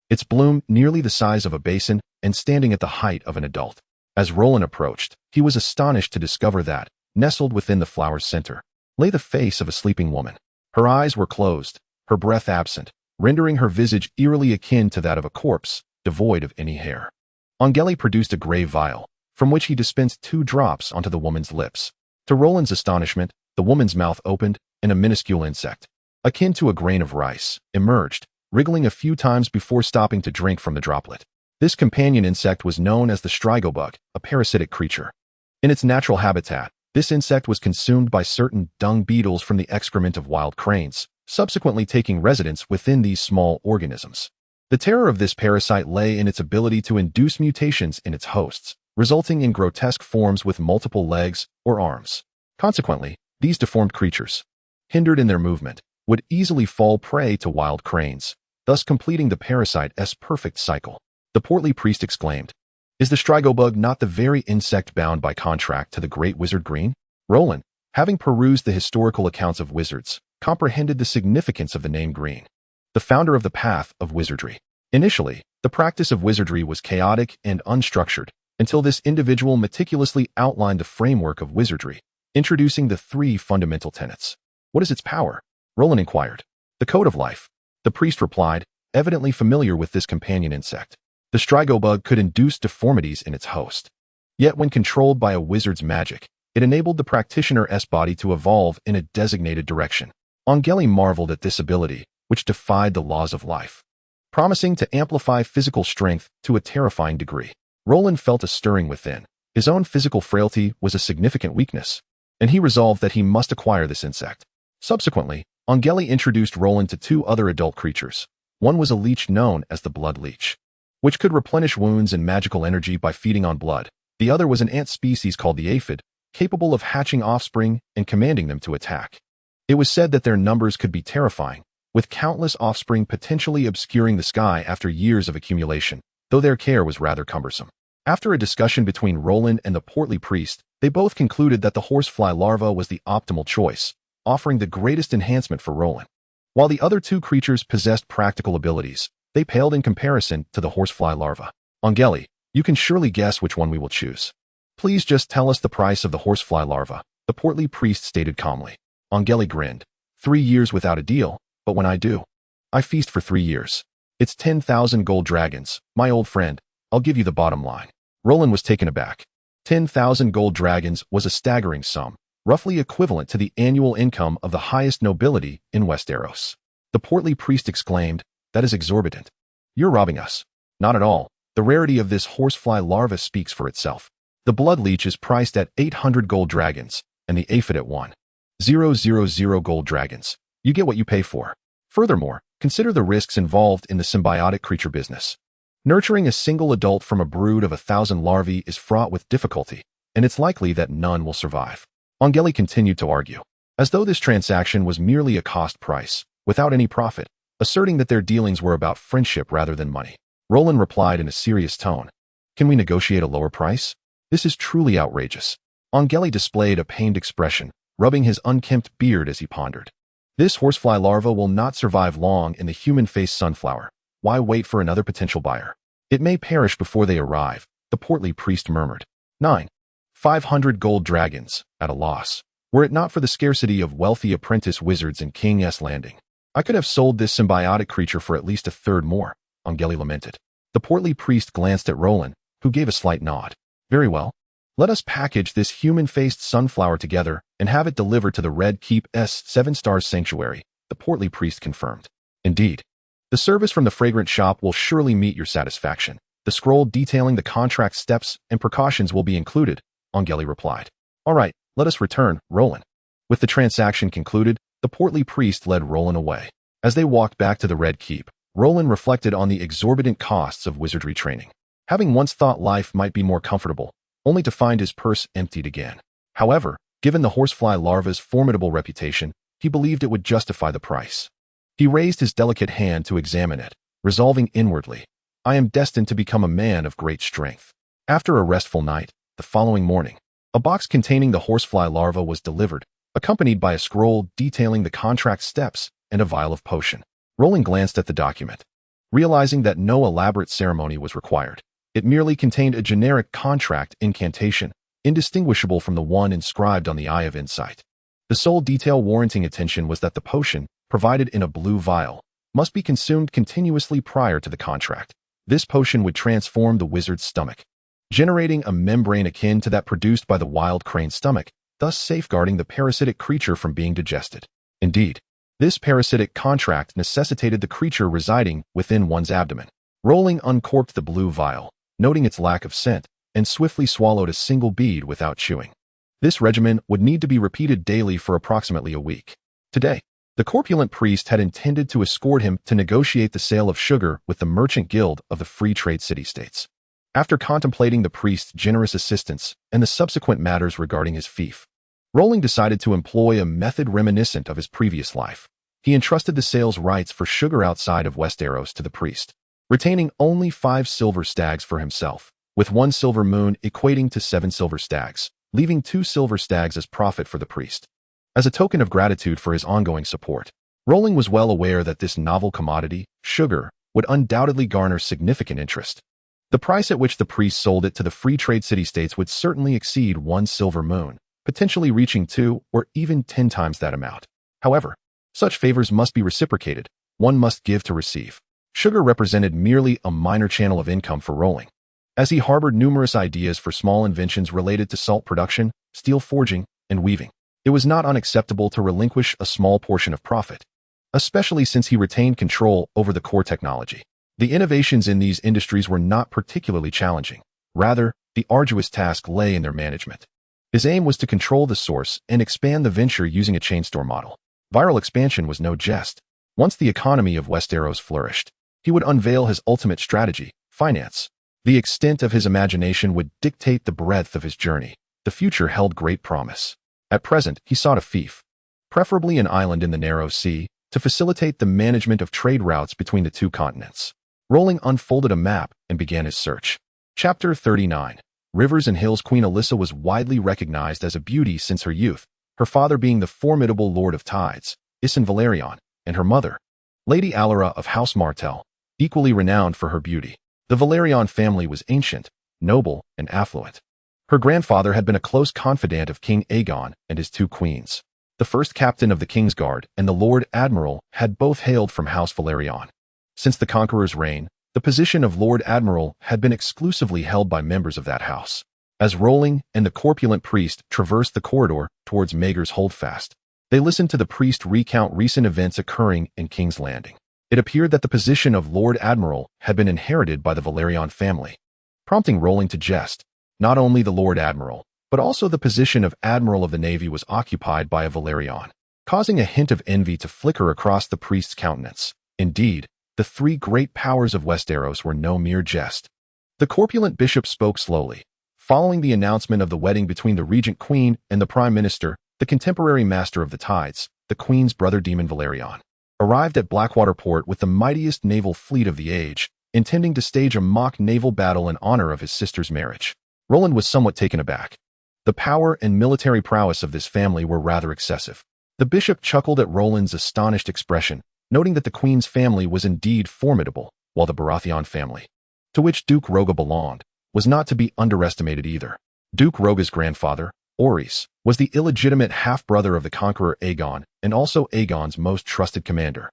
its bloom nearly the size of a basin and standing at the height of an adult. As Roland approached, he was astonished to discover that, nestled within the flower's center, lay the face of a sleeping woman. Her eyes were closed, her breath absent, rendering her visage eerily akin to that of a corpse, devoid of any hair. Angeli produced a gray vial, from which he dispensed 2 drops onto the woman's lips. To Roland's astonishment, the woman's mouth opened, and a minuscule insect, akin to a grain of rice, emerged, wriggling a few times before stopping to drink from the droplet. This companion insect was known as the strigobug, a parasitic creature. In its natural habitat, this insect was consumed by certain dung beetles from the excrement of wild cranes, subsequently taking residence within these small organisms. The terror of this parasite lay in its ability to induce mutations in its hosts, resulting in grotesque forms with multiple legs or arms. Consequently, these deformed creatures, hindered in their movement, would easily fall prey to wild cranes, thus completing the parasite's perfect cycle. The portly priest exclaimed, Is the strigobug not the very insect bound by contract to the great wizard Green? Roland, having perused the historical accounts of wizards, comprehended the significance of the name Green, the founder of the path of wizardry. Initially, the practice of wizardry was chaotic and unstructured, until this individual meticulously outlined the framework of wizardry, introducing the 3 fundamental tenets. What is its power? Roland inquired. The code of life. The priest replied, evidently familiar with this companion insect. The strigobug could induce deformities in its host. Yet when controlled by a wizard's magic, it enabled the practitioner's body to evolve in a designated direction. Angeli marveled at this ability, which defied the laws of life, promising to amplify physical strength to a terrifying degree. Roland felt a stirring within. His own physical frailty was a significant weakness, and he resolved that he must acquire this insect. Subsequently, Angeli introduced Roland to 2 other adult creatures. One was a leech known as the blood leech, which could replenish wounds and magical energy by feeding on blood. The other was an ant species called the aphid, capable of hatching offspring and commanding them to attack. It was said that their numbers could be terrifying, with countless offspring potentially obscuring the sky after years of accumulation, though their care was rather cumbersome. After a discussion between Roland and the portly priest, they both concluded that the horsefly larva was the optimal choice, offering the greatest enhancement for Roland. While the other two creatures possessed practical abilities, they paled in comparison to the horsefly larva. Angeli, you can surely guess which one we will choose. Please just tell us the price of the horsefly larva, the portly priest stated calmly. Angeli grinned. 3 years without a deal, but when I do, I feast for 3 years. It's 10,000 gold dragons, my old friend. I'll give you the bottom line. Roland was taken aback. 10,000 gold dragons was a staggering sum, roughly equivalent to the annual income of the highest nobility in Westeros. The portly priest exclaimed, "That is exorbitant. You're robbing us." "Not at all. The rarity of this horsefly larva speaks for itself. The blood leech is priced at 800 gold dragons, and the aphid at 1,000 gold dragons. You get what you pay for. Furthermore, consider the risks involved in the symbiotic creature business. Nurturing a single adult from a brood of 1,000 larvae is fraught with difficulty, and it's likely that none will survive." Angeli continued to argue, as though this transaction was merely a cost price, without any profit, asserting that their dealings were about friendship rather than money. Roland replied in a serious tone, "Can we negotiate a lower price? This is truly outrageous." Angeli displayed a pained expression, rubbing his unkempt beard as he pondered. "This horsefly larva will not survive long in the human-faced sunflower. Why wait for another potential buyer? It may perish before they arrive," the portly priest murmured. 500 gold dragons, at a loss. Were it not for the scarcity of wealthy apprentice wizards in King Aenys Landing, I could have sold this symbiotic creature for at least a third more, Angeli lamented. The portly priest glanced at Roland, who gave a slight nod. "Very well. Let us package this human-faced sunflower together and have it delivered to the Red Keep's 7-star sanctuary," the portly priest confirmed. "Indeed. The service from the fragrant shop will surely meet your satisfaction. The scroll detailing the contract steps and precautions will be included," Angeli replied. "All right, let us return, Roland." With the transaction concluded, the portly priest led Roland away. As they walked back to the Red Keep, Roland reflected on the exorbitant costs of wizardry training. Having once thought life might be more comfortable, only to find his purse emptied again. However, given the horsefly larva's formidable reputation, he believed it would justify the price. He raised his delicate hand to examine it, resolving inwardly, "I am destined to become a man of great strength." After a restful night, the following morning, a box containing the horsefly larva was delivered, accompanied by a scroll detailing the contract steps and a vial of potion. Roland glanced at the document. Realizing that no elaborate ceremony was required, it merely contained a generic contract incantation, indistinguishable from the one inscribed on the Eye of Insight. The sole detail warranting attention was that the potion, provided in a blue vial, must be consumed continuously prior to the contract. This potion would transform the wizard's stomach, generating a membrane akin to that produced by the wild crane's stomach, thus safeguarding the parasitic creature from being digested. Indeed, this parasitic contract necessitated the creature residing within one's abdomen. Roland uncorked the blue vial, noting its lack of scent, and swiftly swallowed a single bead without chewing. This regimen would need to be repeated daily for approximately a week. Today, the corpulent priest had intended to escort him to negotiate the sale of sugar with the Merchant Guild of the Free Trade City-States. After contemplating the priest's generous assistance and the subsequent matters regarding his fief, Roland decided to employ a method reminiscent of his previous life. He entrusted the sales rights for sugar outside of Westeros to the priest, retaining only 5 silver stags for himself, with 1 silver moon equating to 7 silver stags, leaving 2 silver stags as profit for the priest. As a token of gratitude for his ongoing support, Roland was well aware that this novel commodity, sugar, would undoubtedly garner significant interest. The price at which the priest sold it to the Free Trade City-States would certainly exceed 1 silver moon, potentially reaching 2 or even 10 times that amount. However, such favors must be reciprocated. One must give to receive. Sugar represented merely a minor channel of income for Roland, as he harbored numerous ideas for small inventions related to salt production, steel forging, and weaving. It was not unacceptable to relinquish a small portion of profit, especially since he retained control over the core technology. The innovations in these industries were not particularly challenging. Rather, the arduous task lay in their management. His aim was to control the source and expand the venture using a chain store model. Viral expansion was no jest. Once the economy of Westeros flourished, he would unveil his ultimate strategy, finance. The extent of his imagination would dictate the breadth of his journey. The future held great promise. At present, he sought a fief. preferably an island in the narrow sea, to facilitate the management of trade routes between the two continents. Rolin unfolded a map and began his search. Chapter 39. Rivers and Hills. Queen Alyssa was widely recognized as a beauty since her youth, her father being the formidable Lord of Tides, Isan Valerion, and her mother, Lady Alara of House Martell, equally renowned for her beauty. The Valerion family was ancient, noble, and affluent. Her grandfather had been a close confidant of King Aegon and his two queens. The first captain of the King's Guard and the Lord Admiral had both hailed from House Valerion. Since the Conqueror's reign, the position of Lord Admiral had been exclusively held by members of that house. As Rolin and the corpulent priest traversed the corridor towards Maegor's holdfast, they listened to the priest recount recent events occurring in King's Landing. It appeared that the position of Lord Admiral had been inherited by the Valerion family, prompting Rolin to jest. Not only the Lord Admiral, but also the position of Admiral of the Navy was occupied by a Valerion, causing a hint of envy to flicker across the priest's countenance. Indeed, the three great powers of Westeros were no mere jest. The corpulent bishop spoke slowly. Following the announcement of the wedding between the regent queen and the prime minister, the contemporary master of the tides, the queen's brother Daemon Valerion, arrived at Blackwater Port with the mightiest naval fleet of the age, intending to stage a mock naval battle in honor of his sister's marriage. Roland was somewhat taken aback. The power and military prowess of this family were rather excessive. The bishop chuckled at Roland's astonished expression, noting that the queen's family was indeed formidable, while the Baratheon family, to which Duke Roga belonged, was not to be underestimated either. Duke Roga's grandfather, Orys, was the illegitimate half-brother of the conqueror Aegon and also Aegon's most trusted commander.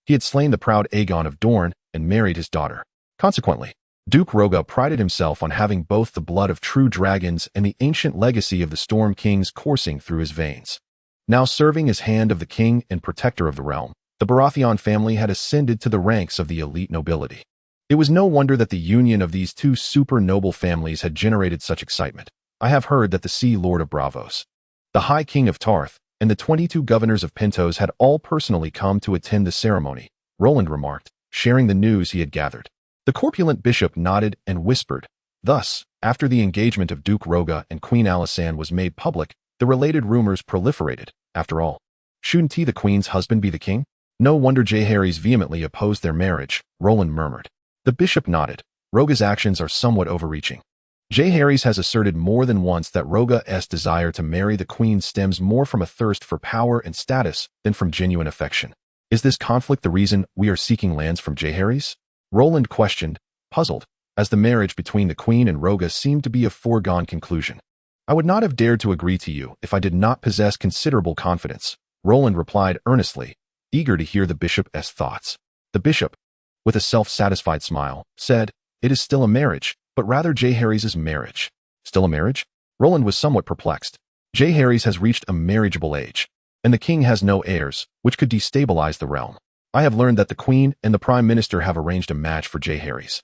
He had slain the proud Aegon of Dorne and married his daughter. Consequently, Duke Roga prided himself on having both the blood of true dragons and the ancient legacy of the Storm Kings coursing through his veins. Now serving as hand of the king and protector of the realm, the Baratheon family had ascended to the ranks of the elite nobility. It was no wonder that the union of these two super-noble families had generated such excitement. I have heard that the Sea Lord of Bravos, the High King of Tarth, and the 22 governors of Pentos had all personally come to attend the ceremony, Roland remarked, sharing the news he had gathered. The corpulent bishop nodded and whispered. Thus, after the engagement of Duke Roga and Queen Alysanne was made public, the related rumors proliferated. After all, shouldn't he, the queen's husband, be the king? No wonder Jaehaerys vehemently opposed their marriage, Roland murmured. The bishop nodded. Roga's actions are somewhat overreaching. Jaehaerys has asserted more than once that Roga's desire to marry the queen stems more from a thirst for power and status than from genuine affection. Is this conflict the reason we are seeking lands from Jaehaerys? Roland questioned, puzzled, as the marriage between the queen and Roga seemed to be a foregone conclusion. I would not have dared to agree to you if I did not possess considerable confidence, Roland replied earnestly, eager to hear the bishop's thoughts. The bishop, with a self-satisfied smile, said, "It is still a marriage, but rather Jaehaerys' marriage." Still a marriage? Roland was somewhat perplexed. Jaehaerys has reached a marriageable age, and the king has no heirs, which could destabilize the realm. I have learned that the queen and the prime minister have arranged a match for Jaehaerys,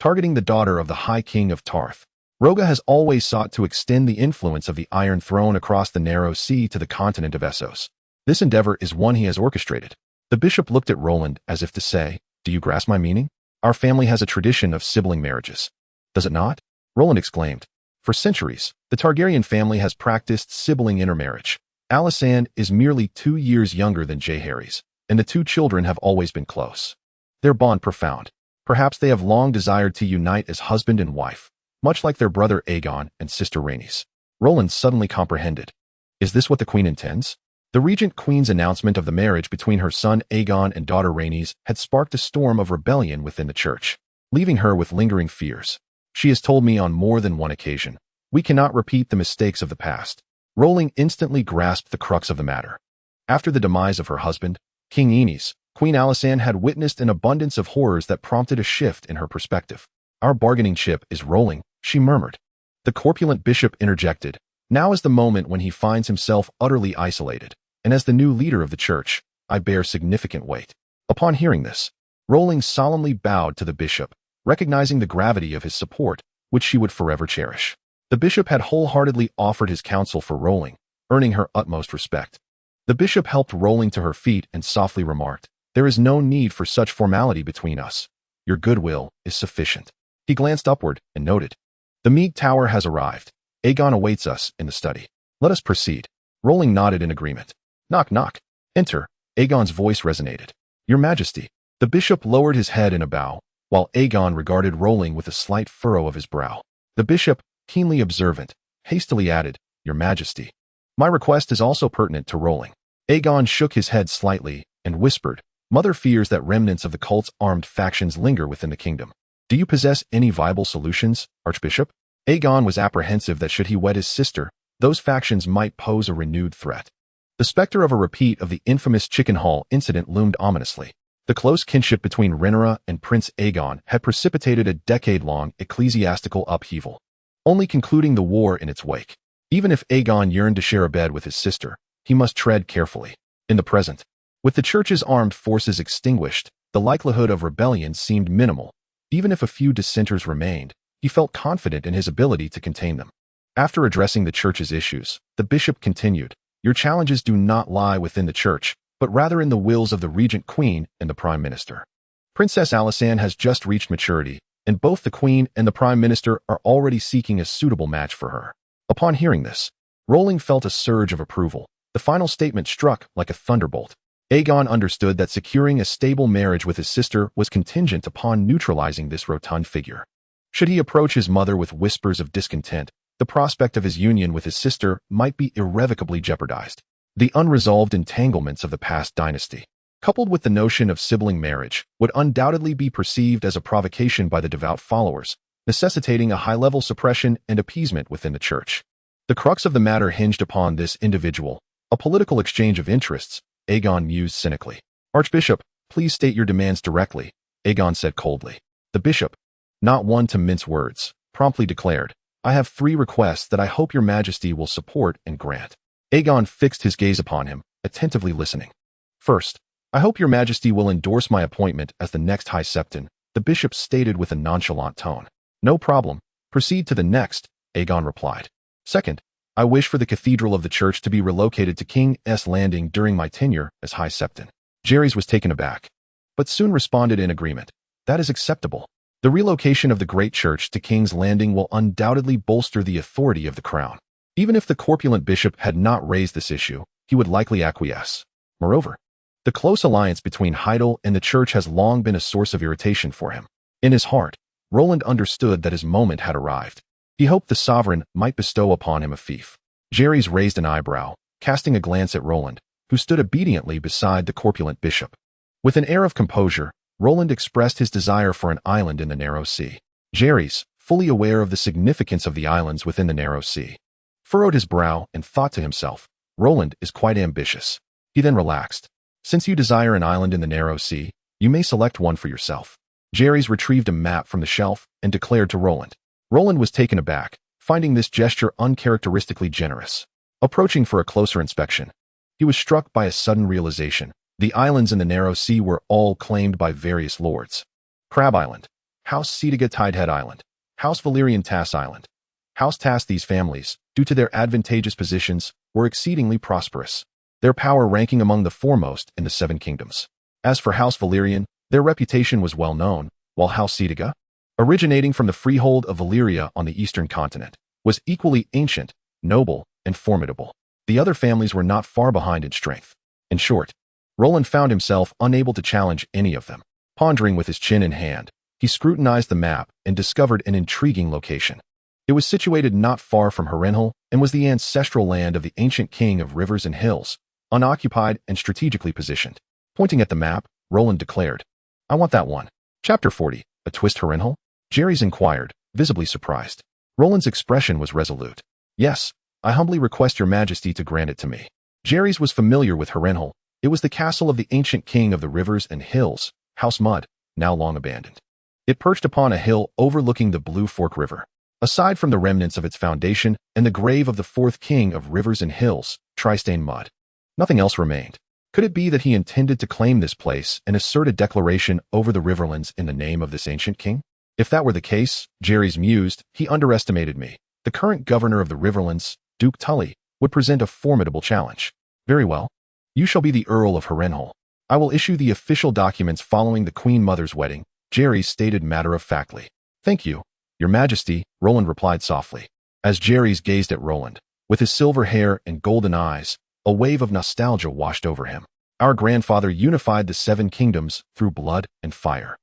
targeting the daughter of the High King of Tarth. Roga has always sought to extend the influence of the Iron Throne across the narrow sea to the continent of Essos. This endeavor is one he has orchestrated. The bishop looked at Roland as if to say, "Do you grasp my meaning? Our family has a tradition of sibling marriages." "Does it not?" Roland exclaimed. "For centuries, the Targaryen family has practiced sibling intermarriage. Alysanne is merely 2 years younger than Jaehaerys, and the two children have always been close. Their bond profound. Perhaps they have long desired to unite as husband and wife, much like their brother Aegon and sister Rhaenys." Roland suddenly comprehended. Is this what the queen intends? The regent queen's announcement of the marriage between her son Aegon and daughter Rhaenys had sparked a storm of rebellion within the church, leaving her with lingering fears. She has told me on more than one occasion, "We cannot repeat the mistakes of the past." Rolling instantly grasped the crux of the matter. After the demise of her husband, King Aenys, Queen Alysanne had witnessed an abundance of horrors that prompted a shift in her perspective. "Our bargaining chip is rolling," she murmured. The corpulent bishop interjected. "Now is the moment when he finds himself utterly isolated, and as the new leader of the church, I bear significant weight." Upon hearing this, Rolling solemnly bowed to the bishop, recognizing the gravity of his support, which she would forever cherish. The bishop had wholeheartedly offered his counsel for Rolling, earning her utmost respect. The bishop helped Rolling to her feet and softly remarked, "There is no need for such formality between us. Your goodwill is sufficient." He glanced upward and noted, "The Mead Tower has arrived. Aegon awaits us in the study. Let us proceed." Rolling nodded in agreement. Knock, knock. Enter. Aegon's voice resonated. Your Majesty. The bishop lowered his head in a bow, while Aegon regarded Rolling with a slight furrow of his brow. The bishop, keenly observant, hastily added, Your Majesty. My request is also pertinent to Rolling. Aegon shook his head slightly and whispered, Mother fears that remnants of the cult's armed factions linger within the kingdom. Do you possess any viable solutions, Archbishop? Aegon was apprehensive that should he wed his sister, those factions might pose a renewed threat. The specter of a repeat of the infamous Chicken Hall incident loomed ominously. The close kinship between Rhaenyra and Prince Aegon had precipitated a decade-long ecclesiastical upheaval, only concluding the war in its wake. Even if Aegon yearned to share a bed with his sister, he must tread carefully. In the present, with the church's armed forces extinguished, the likelihood of rebellion seemed minimal. Even if a few dissenters remained, he felt confident in his ability to contain them. After addressing the church's issues, the bishop continued, Your challenges do not lie within the church, but rather in the wills of the regent queen and the prime minister. Princess Alysanne has just reached maturity, and both the queen and the prime minister are already seeking a suitable match for her. Upon hearing this, Rolling felt a surge of approval. The final statement struck like a thunderbolt. Aegon understood that securing a stable marriage with his sister was contingent upon neutralizing this rotund figure. Should he approach his mother with whispers of discontent, the prospect of his union with his sister might be irrevocably jeopardized. The unresolved entanglements of the past dynasty, coupled with the notion of sibling marriage, would undoubtedly be perceived as a provocation by the devout followers, necessitating a high-level suppression and appeasement within the church. The crux of the matter hinged upon this individual, a political exchange of interests, Aegon mused cynically. Archbishop, please state your demands directly, Aegon said coldly. The bishop, not one to mince words, promptly declared, I have 3 requests that I hope your majesty will support and grant. Aegon fixed his gaze upon him, attentively listening. First, I hope your majesty will endorse my appointment as the next High Septon, the bishop stated with a nonchalant tone. No problem. Proceed to the next, Aegon replied. Second, I wish for the cathedral of the church to be relocated to King Aenys Landing during my tenure as High Septon. Jaehaerys was taken aback, but soon responded in agreement. That is acceptable. The relocation of the great church to King's Landing will undoubtedly bolster the authority of the crown. Even if the corpulent bishop had not raised this issue, he would likely acquiesce. Moreover, the close alliance between Heidel and the church has long been a source of irritation for him. In his heart, Roland understood that his moment had arrived. He hoped the sovereign might bestow upon him a fief. Jaehaerys raised an eyebrow, casting a glance at Roland, who stood obediently beside the corpulent bishop. With an air of composure, Roland expressed his desire for an island in the narrow sea. Jaehaerys, fully aware of the significance of the islands within the narrow sea, furrowed his brow and thought to himself, Roland is quite ambitious. He then relaxed. Since you desire an island in the narrow sea, you may select one for yourself. Jaehaerys retrieved a map from the shelf and declared to Roland. Roland was taken aback, finding this gesture uncharacteristically generous. Approaching for a closer inspection, he was struck by a sudden realization. The islands in the narrow sea were all claimed by various lords. Crab Island, House Seediga Tidehead Island, House Valyrian Tass Island. House Tass. These families, due to their advantageous positions, were exceedingly prosperous, their power ranking among the foremost in the 7 kingdoms. As for House Valyrian, their reputation was well known, while House Seediga, originating from the freehold of Valyria on the eastern continent, was equally ancient, noble, and formidable. The other families were not far behind in strength. In short, Roland found himself unable to challenge any of them. Pondering with his chin in hand, he scrutinized the map and discovered an intriguing location. It was situated not far from Harrenhal and was the ancestral land of the ancient king of rivers and hills, unoccupied and strategically positioned. Pointing at the map, Roland declared, I want that one. Chapter 40, A Twist Harrenhal? Jaehaerys inquired, visibly surprised. Roland's expression was resolute. Yes, I humbly request your majesty to grant it to me. Jaehaerys was familiar with Harrenhal. It was the castle of the ancient king of the rivers and hills, House Mud, now long abandoned. It perched upon a hill overlooking the Blue Fork River. Aside from the remnants of its foundation and the grave of the 4th king of rivers and hills, Trystane Mud, nothing else remained. Could it be that he intended to claim this place and assert a declaration over the riverlands in the name of this ancient king? If that were the case, Jaehaerys mused, he underestimated me. The current governor of the riverlands, Duke Tully, would present a formidable challenge. Very well. You shall be the Earl of Harrenhal. I will issue the official documents following the Queen Mother's wedding, Jaehaerys stated matter-of-factly. Thank you, Your Majesty, Roland replied softly. As Jaehaerys gazed at Roland, with his silver hair and golden eyes, A wave of nostalgia washed over him. Our grandfather unified the 7 kingdoms through blood and fire.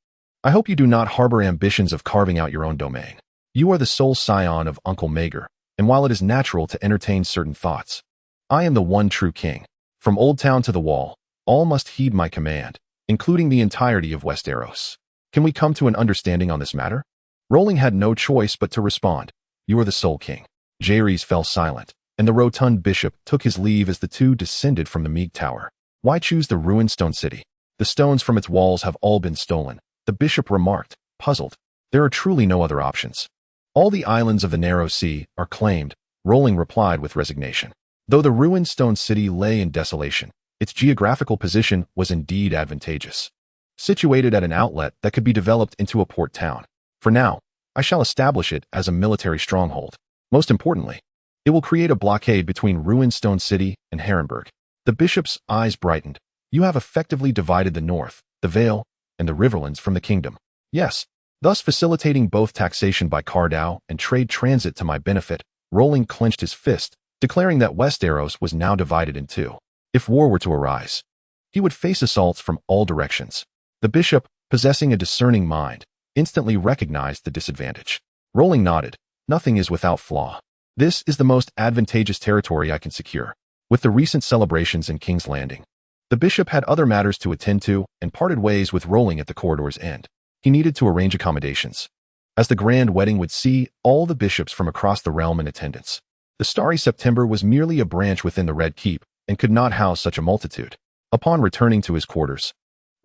I hope you do not harbor ambitions of carving out your own domain. You are the sole scion of Uncle Maegor, and while it is natural to entertain certain thoughts, I am the one true king. From Old Town to the Wall, all must heed my command, including the entirety of Westeros. Can we come to an understanding on this matter? Rolin had no choice but to respond. You are the sole king. Jaehaerys fell silent, and the rotund bishop took his leave as the two descended from the Mead Tower. Why choose the ruined stone city? The stones from its walls have all been stolen, the bishop remarked, puzzled. There are truly no other options. All the islands of the narrow sea are claimed, Rolin replied with resignation. Though the ruined stone city lay in desolation, its geographical position was indeed advantageous. Situated at an outlet that could be developed into a port town. For now, I shall establish it as a military stronghold. Most importantly, it will create a blockade between ruined stone city and Harrenhal. The bishop's eyes brightened. You have effectively divided the north, the Vale, and the riverlands from the kingdom. Yes, thus facilitating both taxation by Cardau and trade transit to my benefit. Rolin clenched his fist, declaring that Westeros was now divided in two. If war were to arise, he would face assaults from all directions. The bishop, possessing a discerning mind, instantly recognized the disadvantage. Rolin nodded. Nothing is without flaw. This is the most advantageous territory I can secure. With the recent celebrations in King's Landing, the bishop had other matters to attend to and parted ways with Rolin at the corridor's end. He needed to arrange accommodations, as the grand wedding would see all the bishops from across the realm in attendance. The Starry September was merely a branch within the Red Keep and could not house such a multitude. Upon returning to his quarters,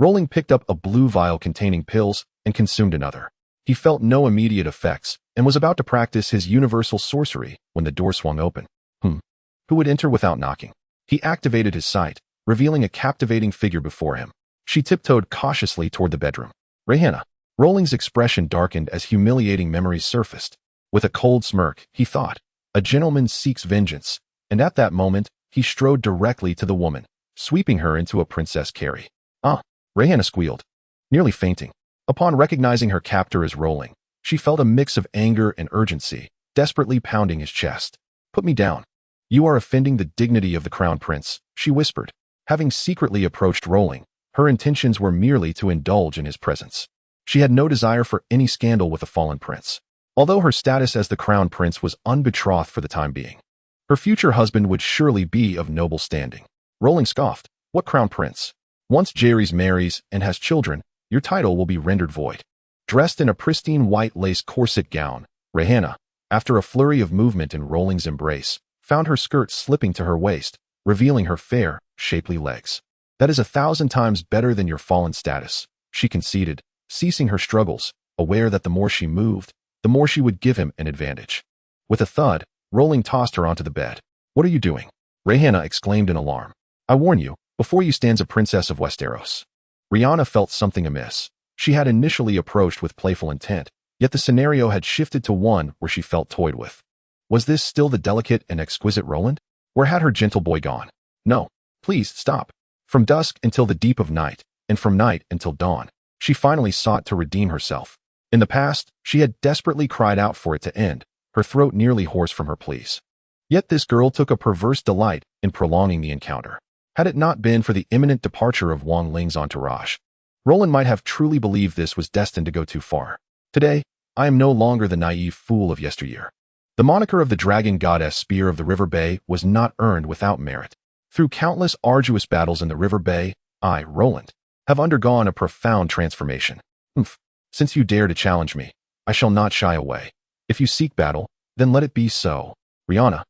Rolin picked up a blue vial containing pills and consumed another. He felt no immediate effects and was about to practice his universal sorcery when the door swung open. Who would enter without knocking? He activated his sight, revealing a captivating figure before him. She tiptoed cautiously toward the bedroom. Rhaenyra. Rolin's expression darkened as humiliating memories surfaced. With a cold smirk, he thought, a gentleman seeks vengeance, and at that moment, he strode directly to the woman, sweeping her into a princess carry. Rhaenyra squealed, nearly fainting. Upon recognizing her captor as Rolin, she felt a mix of anger and urgency, desperately pounding his chest. Put me down. You are offending the dignity of the crown prince, she whispered. Having secretly approached Rolin, her intentions were merely to indulge in his presence. She had no desire for any scandal with the fallen prince, although her status as the crown prince was unbetrothed for the time being. Her future husband would surely be of noble standing. Rolin scoffed. What crown prince? Once Jaehaerys marries and has children, your title will be rendered void. Dressed in a pristine white lace corset gown, Rhaenyra, after a flurry of movement in Rolin's embrace, found her skirt slipping to her waist, revealing her fair, shapely legs. That is 1,000 times better than your fallen status, she conceded, ceasing her struggles, aware that the more she moved, the more she would give him an advantage. With a thud, Rolin tossed her onto the bed. What are you doing? Rhaenyra exclaimed in alarm. I warn you, before you stands a princess of Westeros. Rhaenyra felt something amiss. She had initially approached with playful intent, yet the scenario had shifted to one where she felt toyed with. Was this still the delicate and exquisite Roland? Where had her gentle boy gone? No, please stop. From dusk until the deep of night, and from night until dawn, she finally sought to redeem herself. In the past, she had desperately cried out for it to end, her throat nearly hoarse from her pleas. Yet this girl took a perverse delight in prolonging the encounter. Had it not been for the imminent departure of Wang Ling's entourage, Roland might have truly believed this was destined to go too far. Today, I am no longer the naive fool of yesteryear. The moniker of the dragon goddess Spear of the River Bay was not earned without merit. Through countless arduous battles in the River Bay, I, Roland, have undergone a profound transformation. Since you dare to challenge me, I shall not shy away. If you seek battle, then let it be so. Rhaenyra,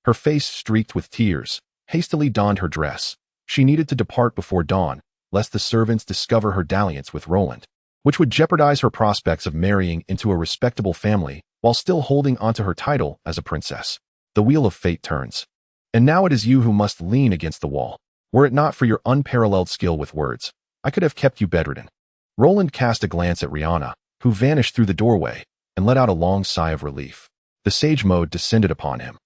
her face streaked with tears, hastily donned her dress. She needed to depart before dawn, lest the servants discover her dalliance with Roland, which would jeopardize her prospects of marrying into a respectable family while still holding onto her title as a princess. The wheel of fate turns. And now it is you who must lean against the wall. Were it not for your unparalleled skill with words, I could have kept you bedridden. Roland cast a glance at Rhaenyra, who vanished through the doorway, and let out a long sigh of relief. The sage mode descended upon him.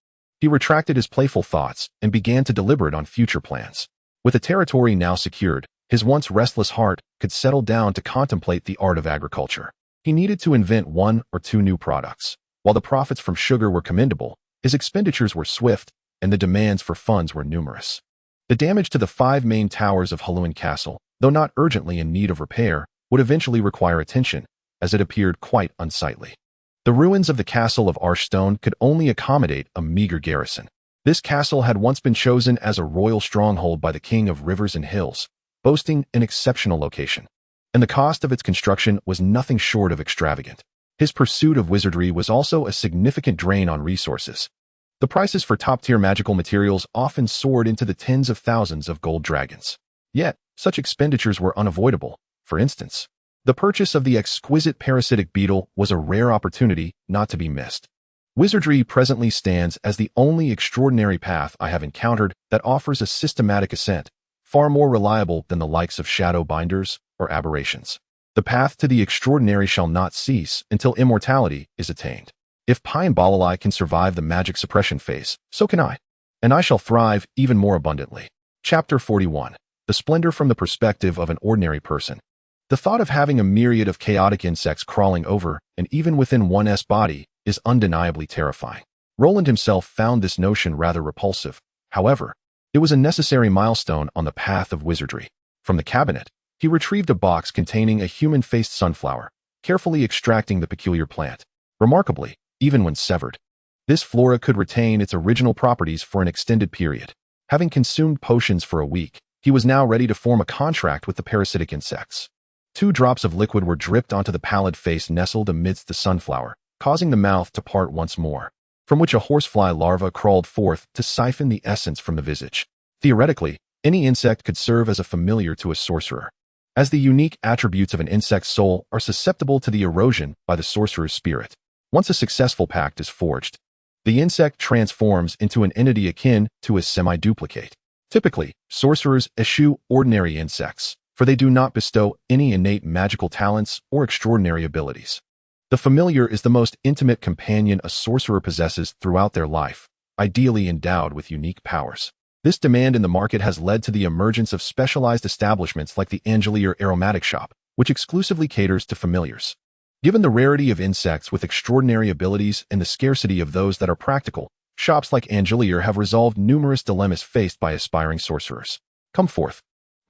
He retracted his playful thoughts and began to deliberate on future plans. With the territory now secured, his once restless heart could settle down to contemplate the art of agriculture. He needed to invent 1 or 2 new products. While the profits from sugar were commendable, his expenditures were swift, and the demands for funds were numerous. The damage to the 5 main towers of Harrenhal Castle, though not urgently in need of repair, would eventually require attention, as it appeared quite unsightly. The ruins of the castle of Archstone could only accommodate a meager garrison. This castle had once been chosen as a royal stronghold by the King of Rivers and Hills, boasting an exceptional location. And the cost of its construction was nothing short of extravagant. His pursuit of wizardry was also a significant drain on resources. The prices for top-tier magical materials often soared into the tens of thousands of gold dragons. Yet, such expenditures were unavoidable. For instance, the purchase of the exquisite parasitic beetle was a rare opportunity not to be missed. Wizardry presently stands as the only extraordinary path I have encountered that offers a systematic ascent, far more reliable than the likes of shadow binders or aberrations. The path to the extraordinary shall not cease until immortality is attained. If Pine Balalai can survive the magic suppression phase, so can I. And I shall thrive even more abundantly. Chapter 41. The Splendor from the Perspective of an Ordinary Person. The thought of having a myriad of chaotic insects crawling over and even within one's body is undeniably terrifying. Roland himself found this notion rather repulsive. However, it was a necessary milestone on the path of wizardry. From the cabinet, he retrieved a box containing a human-faced sunflower, carefully extracting the peculiar plant. Remarkably, even when severed, this flora could retain its original properties for an extended period. Having consumed potions for a week, he was now ready to form a contract with the parasitic insects. 2 drops of liquid were dripped onto the pallid face nestled amidst the sunflower, causing the mouth to part once more, from which a horsefly larva crawled forth to siphon the essence from the visage. Theoretically, any insect could serve as a familiar to a sorcerer, as the unique attributes of an insect's soul are susceptible to the erosion by the sorcerer's spirit. Once a successful pact is forged, the insect transforms into an entity akin to a semi-duplicate. Typically, sorcerers eschew ordinary insects, for they do not bestow any innate magical talents or extraordinary abilities. The familiar is the most intimate companion a sorcerer possesses throughout their life, ideally endowed with unique powers. This demand in the market has led to the emergence of specialized establishments like the Angelier Aromatic Shop, which exclusively caters to familiars. Given the rarity of insects with extraordinary abilities and the scarcity of those that are practical, shops like Angelier have resolved numerous dilemmas faced by aspiring sorcerers. Come forth,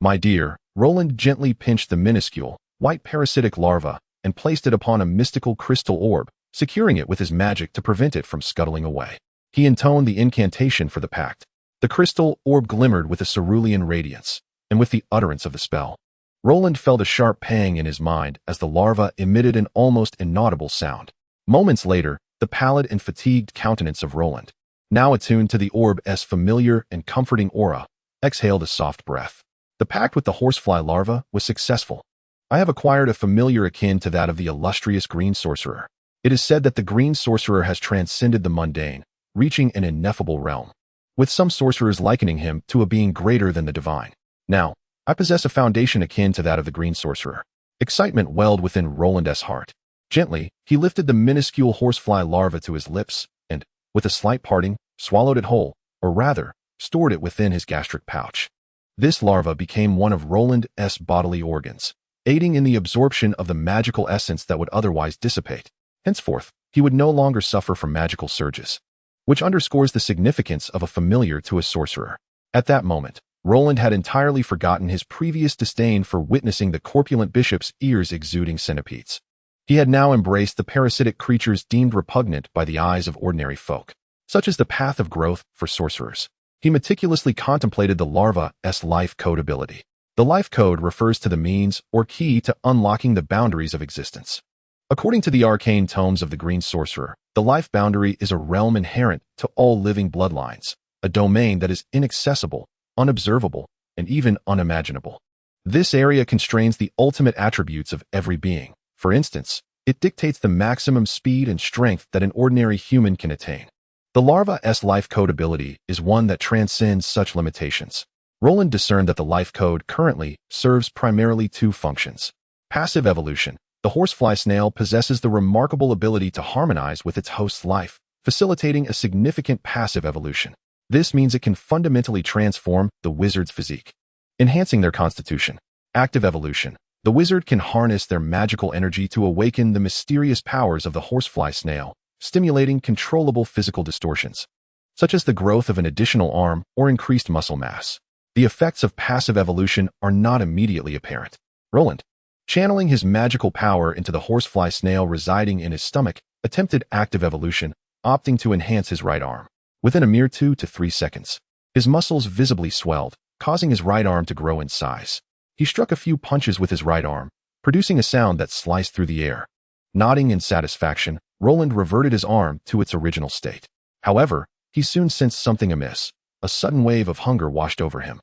my dear. Roland gently pinched the minuscule, white parasitic larva and placed it upon a mystical crystal orb, securing it with his magic to prevent it from scuttling away. He intoned the incantation for the pact. The crystal orb glimmered with a cerulean radiance, and with the utterance of the spell, Roland felt a sharp pang in his mind as the larva emitted an almost inaudible sound. Moments later, the pallid and fatigued countenance of Roland, now attuned to the orb's familiar and comforting aura, exhaled a soft breath. The pact with the horsefly larva was successful. I have acquired a familiar akin to that of the illustrious green sorcerer. It is said that the green sorcerer has transcended the mundane, reaching an ineffable realm, with some sorcerers likening him to a being greater than the divine. Now, I possess a foundation akin to that of the green sorcerer. Excitement welled within Roland's heart. Gently, he lifted the minuscule horsefly larva to his lips and, with a slight parting, swallowed it whole, or rather, stored it within his gastric pouch. This larva became one of Roland's bodily organs, aiding in the absorption of the magical essence that would otherwise dissipate. Henceforth, he would no longer suffer from magical surges, which underscores the significance of a familiar to a sorcerer. At that moment, Roland had entirely forgotten his previous disdain for witnessing the corpulent bishop's ears exuding centipedes. He had now embraced the parasitic creatures deemed repugnant by the eyes of ordinary folk, such as the path of growth for sorcerers. He meticulously contemplated the larva's life code ability. The life code refers to the means or key to unlocking the boundaries of existence. According to the arcane tomes of the Green Sorcerer, the life boundary is a realm inherent to all living bloodlines, a domain that is inaccessible, unobservable, and even unimaginable. This area constrains the ultimate attributes of every being. For instance, it dictates the maximum speed and strength that an ordinary human can attain. The larva's life code ability is one that transcends such limitations. Roland discerned that the life code currently serves primarily 2 functions. Passive evolution. The horsefly snail possesses the remarkable ability to harmonize with its host's life, facilitating a significant passive evolution. This means it can fundamentally transform the wizard's physique, enhancing their constitution. Active evolution. The wizard can harness their magical energy to awaken the mysterious powers of the horsefly snail, stimulating controllable physical distortions, such as the growth of an additional arm or increased muscle mass. The effects of passive evolution are not immediately apparent. Roland, channeling his magical power into the horsefly snail residing in his stomach, attempted active evolution, opting to enhance his right arm. Within a mere 2 to 3 seconds, his muscles visibly swelled, causing his right arm to grow in size. He struck a few punches with his right arm, producing a sound that sliced through the air. Nodding in satisfaction, Roland reverted his arm to its original state. However, he soon sensed something amiss. A sudden wave of hunger washed over him.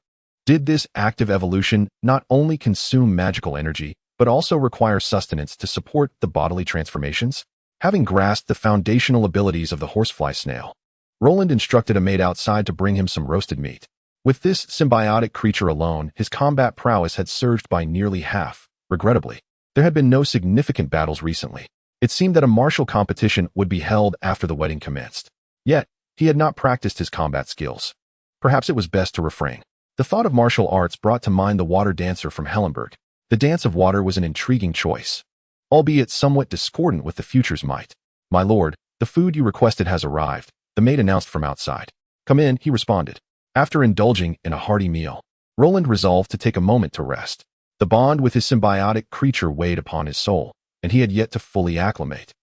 Did this active evolution not only consume magical energy, but also require sustenance to support the bodily transformations? Having grasped the foundational abilities of the horsefly snail, Roland instructed a maid outside to bring him some roasted meat. With this symbiotic creature alone, his combat prowess had surged by nearly half. Regrettably, there had been no significant battles recently. It seemed that a martial competition would be held after the wedding commenced. Yet, he had not practiced his combat skills. Perhaps it was best to refrain. The thought of martial arts brought to mind the water dancer from Hellenberg. The dance of water was an intriguing choice, albeit somewhat discordant with the future's might. "My lord, the food you requested has arrived," the maid announced from outside. "Come in," he responded. After indulging in a hearty meal, Roland resolved to take a moment to rest. The bond with his symbiotic creature weighed upon his soul, and he had yet to fully acclimate.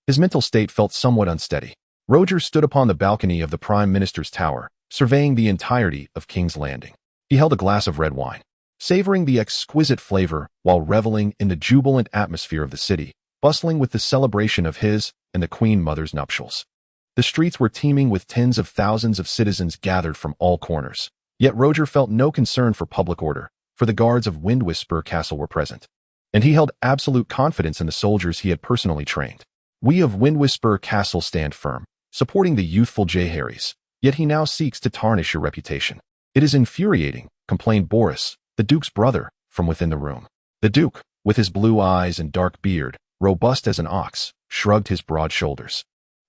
His mental state felt somewhat unsteady. Roger stood upon the balcony of the Prime Minister's tower, surveying the entirety of King's Landing. He held a glass of red wine, savoring the exquisite flavor while reveling in the jubilant atmosphere of the city, bustling with the celebration of his and the Queen Mother's nuptials. The streets were teeming with tens of thousands of citizens gathered from all corners. Yet Roger felt no concern for public order, for the guards of Windwhisper Castle were present, and he held absolute confidence in the soldiers he had personally trained. "We of Windwhisper Castle stand firm, supporting the youthful Jaehaerys, yet he now seeks to tarnish your reputation. It is infuriating," complained Boris, the Duke's brother, from within the room. The Duke, with his blue eyes and dark beard, robust as an ox, shrugged his broad shoulders.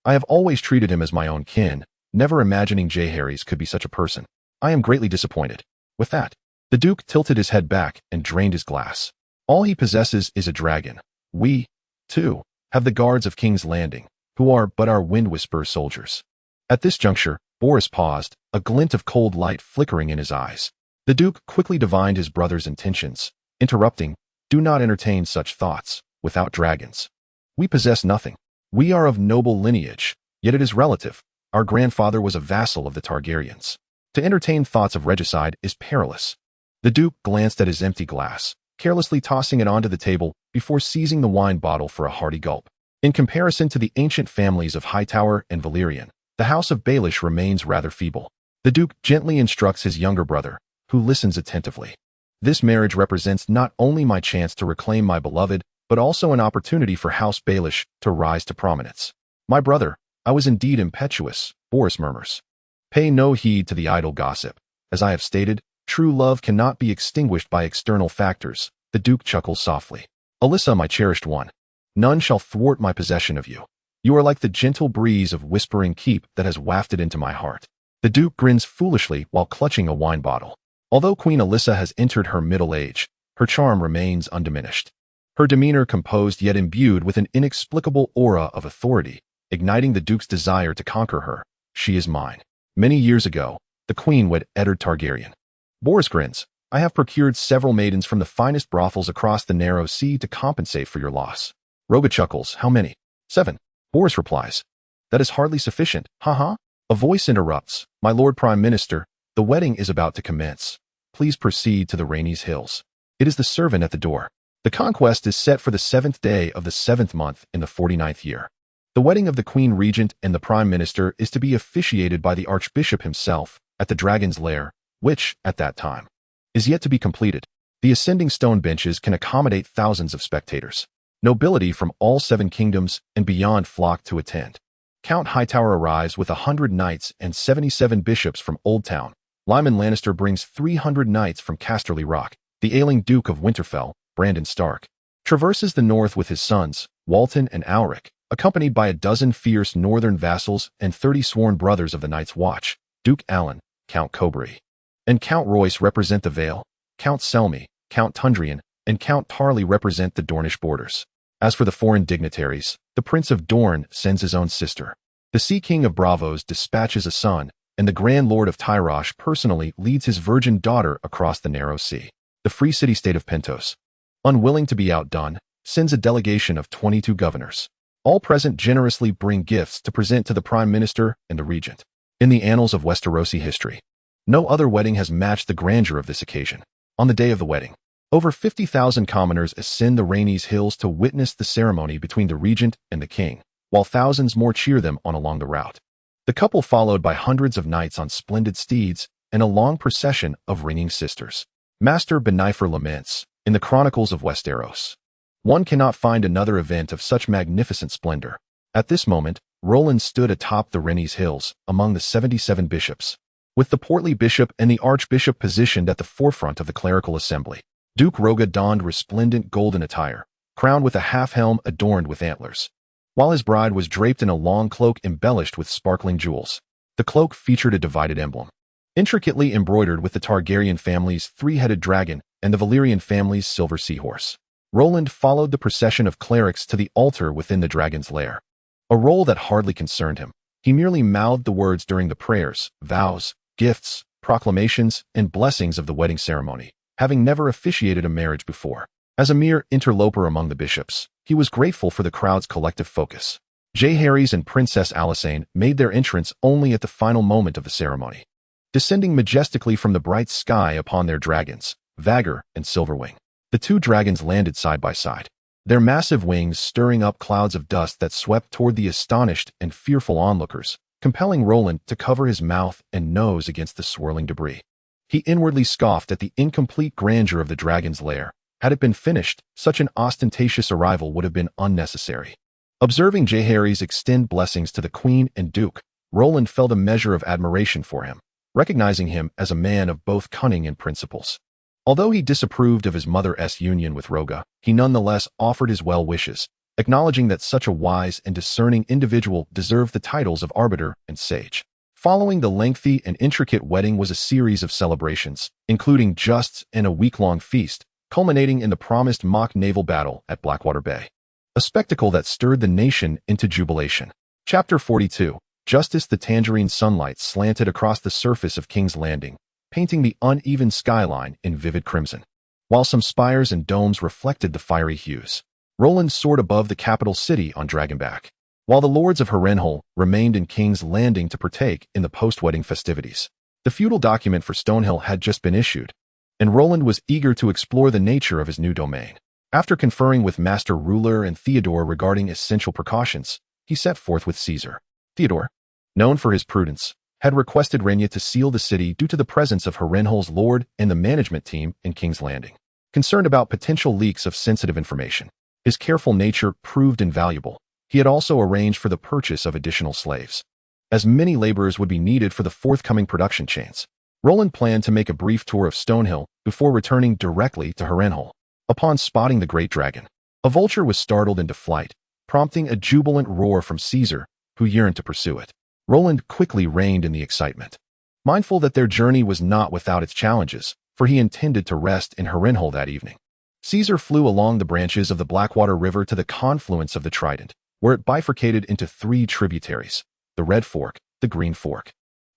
"I have always treated him as my own kin, never imagining Jaehaerys could be such a person. I am greatly disappointed." With that, the Duke tilted his head back and drained his glass. "All he possesses is a dragon. We, too, have the guards of King's Landing, who are but our Windwhisper soldiers." At this juncture, Boris paused, a glint of cold light flickering in his eyes. The Duke quickly divined his brother's intentions, interrupting, "Do not entertain such thoughts. Without dragons, we possess nothing. We are of noble lineage, yet it is relative. Our grandfather was a vassal of the Targaryens. To entertain thoughts of regicide is perilous." The Duke glanced at his empty glass, carelessly tossing it onto the table before seizing the wine bottle for a hearty gulp. In comparison to the ancient families of Hightower and Valyrian, the House of Baelish remains rather feeble. The Duke gently instructs his younger brother, who listens attentively. "This marriage represents not only my chance to reclaim my beloved, but also an opportunity for House Baelish to rise to prominence." "My brother, I was indeed impetuous," Boris murmurs. "Pay no heed to the idle gossip. As I have stated, true love cannot be extinguished by external factors." The Duke chuckles softly. "Alyssa, my cherished one, none shall thwart my possession of you. You are like the gentle breeze of Whispering Keep that has wafted into my heart." The Duke grins foolishly while clutching a wine bottle. Although Queen Alyssa has entered her middle age, her charm remains undiminished. Her demeanor composed yet imbued with an inexplicable aura of authority, igniting the Duke's desire to conquer her. "She is mine. Many years ago, the Queen wed Eddard Targaryen." Boris grins. "I have procured several maidens from the finest brothels across the narrow sea to compensate for your loss." Roga chuckles. "How many?" "7. Boris replies. "That is hardly sufficient, haha." A voice interrupts. "My Lord Prime Minister, the wedding is about to commence. Please proceed to the Rhaenys Hills." It is the servant at the door. The Conquest is set for the 7th day of the 7th month in the 49th year. The wedding of the Queen Regent and the Prime Minister is to be officiated by the Archbishop himself at the Dragon's Lair, which, at that time, is yet to be completed. The ascending stone benches can accommodate thousands of spectators. Nobility from all 7 kingdoms and beyond flock to attend. Count Hightower arrives with 100 knights and 77 bishops from Old Town. Lyman Lannister brings 300 knights from Casterly Rock. The ailing Duke of Winterfell, Brandon Stark, traverses the north with his sons, Walton and Alric, accompanied by a dozen fierce northern vassals and 30 sworn brothers of the Night's Watch. Duke Alan, Count Cobry, and Count Royce represent the Vale. Count Selmy, Count Tundrian, and Count Tarley represent the Dornish borders. As for the foreign dignitaries, the Prince of Dorne sends his own sister. The Sea King of Bravos dispatches a son, and the Grand Lord of Tyrosh personally leads his virgin daughter across the narrow sea. The free city-state of Pentos, unwilling to be outdone, sends a delegation of 22 governors. All present generously bring gifts to present to the Prime Minister and the Regent. In the annals of Westerosi history, no other wedding has matched the grandeur of this occasion. On the day of the wedding, over 50,000 commoners ascend the Rhaenys hills to witness the ceremony between the Regent and the King, while thousands more cheer them on along the route. The couple followed by hundreds of knights on splendid steeds and a long procession of ringing sisters. Maester Benifer laments, in the Chronicles of Westeros, one cannot find another event of such magnificent splendor. At this moment, Roland stood atop the Rhaenys hills, among the 77 bishops, with the portly bishop and the archbishop positioned at the forefront of the clerical assembly. Duke Roga donned resplendent golden attire, crowned with a half-helm adorned with antlers, while his bride was draped in a long cloak embellished with sparkling jewels. The cloak featured a divided emblem, intricately embroidered with the Targaryen family's three-headed dragon and the Valyrian family's silver seahorse. Roland followed the procession of clerics to the altar within the dragon's lair, a role that hardly concerned him. He merely mouthed the words during the prayers, vows, gifts, proclamations, and blessings of the wedding ceremony, having never officiated a marriage before. As a mere interloper among the bishops, he was grateful for the crowd's collective focus. Jaehaerys and Princess Alysanne made their entrance only at the final moment of the ceremony, descending majestically from the bright sky upon their dragons, Vhagar and Silverwing. The two dragons landed side by side, their massive wings stirring up clouds of dust that swept toward the astonished and fearful onlookers, compelling Roland to cover his mouth and nose against the swirling debris. He inwardly scoffed at the incomplete grandeur of the dragon's lair. Had it been finished, such an ostentatious arrival would have been unnecessary. Observing Jaehaerys extend blessings to the Queen and Duke, Roland felt a measure of admiration for him, recognizing him as a man of both cunning and principles. Although he disapproved of his mother's union with Roga, he nonetheless offered his well wishes, acknowledging that such a wise and discerning individual deserved the titles of arbiter and sage. Following the lengthy and intricate wedding was a series of celebrations, including justs and a week-long feast, culminating in the promised mock naval battle at Blackwater Bay, a spectacle that stirred the nation into jubilation. Chapter 42. Justice. The tangerine sunlight slanted across the surface of King's Landing, painting the uneven skyline in vivid crimson, while some spires and domes reflected the fiery hues. Roland soared above the capital city on Dragonback, while the lords of Harrenhal remained in King's Landing to partake in the post-wedding festivities. The feudal document for Stonehill had just been issued, and Roland was eager to explore the nature of his new domain. After conferring with Master Ruler and Theodore regarding essential precautions, he set forth with Caesar. Theodore, known for his prudence, had requested Rhaenyra to seal the city due to the presence of Harrenhal's lord and the management team in King's Landing. Concerned about potential leaks of sensitive information, his careful nature proved invaluable. He had also arranged for the purchase of additional slaves, as many laborers would be needed for the forthcoming production chains. Roland planned to make a brief tour of Stonehill before returning directly to Harrenhal. Upon spotting the great dragon, a vulture was startled into flight, prompting a jubilant roar from Caesar, who yearned to pursue it. Roland quickly reined in the excitement, mindful that their journey was not without its challenges, for he intended to rest in Harrenhal that evening. Caesar flew along the branches of the Blackwater River to the confluence of the Trident, where it bifurcated into three tributaries: the Red Fork, the Green Fork,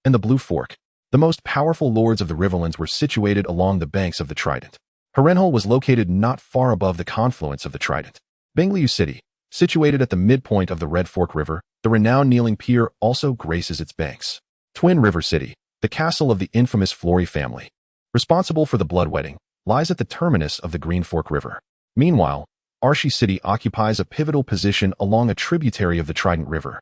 and the Blue Fork. The most powerful lords of the riverlands were situated along the banks of the Trident. Harrenhal was located not far above the confluence of the Trident. Bangliew City, situated at the midpoint of the Red Fork River, the renowned Kneeling Pier also graces its banks. Twin River City, the castle of the infamous Flory family, responsible for the Blood Wedding, lies at the terminus of the Green Fork River. Meanwhile, Archie City occupies a pivotal position along a tributary of the Trident River,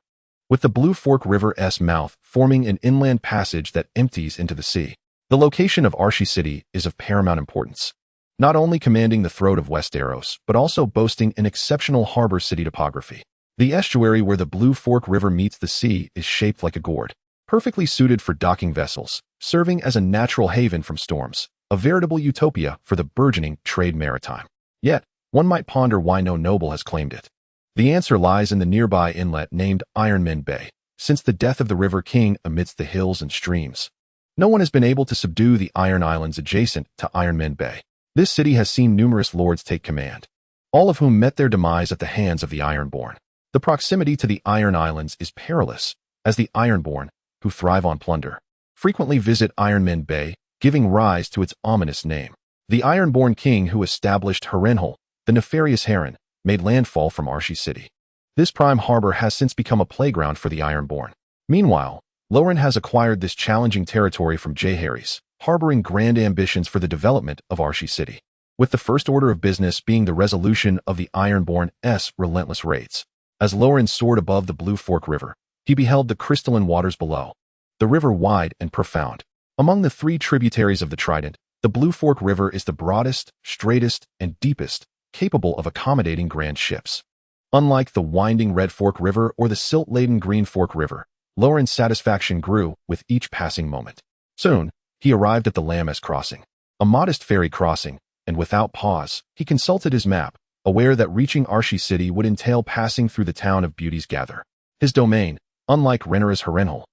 with the Blue Fork River's mouth forming an inland passage that empties into the sea. The location of Archie City is of paramount importance, not only commanding the throat of Westeros, but also boasting an exceptional harbor city topography. The estuary where the Blue Fork River meets the sea is shaped like a gourd, perfectly suited for docking vessels, serving as a natural haven from storms, a veritable utopia for the burgeoning trade maritime. Yet, one might ponder why no noble has claimed it. The answer lies in the nearby inlet named Ironmen Bay. Since the death of the River King amidst the hills and streams, no one has been able to subdue the Iron Islands adjacent to Ironmen Bay. This city has seen numerous lords take command, all of whom met their demise at the hands of the Ironborn. The proximity to the Iron Islands is perilous, as the Ironborn, who thrive on plunder, frequently visit Ironmen Bay, giving rise to its ominous name. The Ironborn king who established Harrenhal, the nefarious Harren, made landfall from Arshy City. This prime harbor has since become a playground for the Ironborn. Meanwhile, Loren has acquired this challenging territory from Jaehaerys, harboring grand ambitions for the development of Arshy City, with the first order of business being the resolution of the Ironborn's relentless raids. As Loren soared above the Blue Fork River, he beheld the crystalline waters below, the river wide and profound. Among the three tributaries of the Trident, the Blue Fork River is the broadest, straightest, and deepest, capable of accommodating grand ships. Unlike the winding Red Fork River or the silt-laden Green Fork River, Loren's satisfaction grew with each passing moment. Soon, he arrived at the Lammas Crossing, a modest ferry crossing, and without pause, he consulted his map, aware that reaching Arshy City would entail passing through the town of Beauty's Gather. His domain, unlike Rhaenyra's Harrenhal,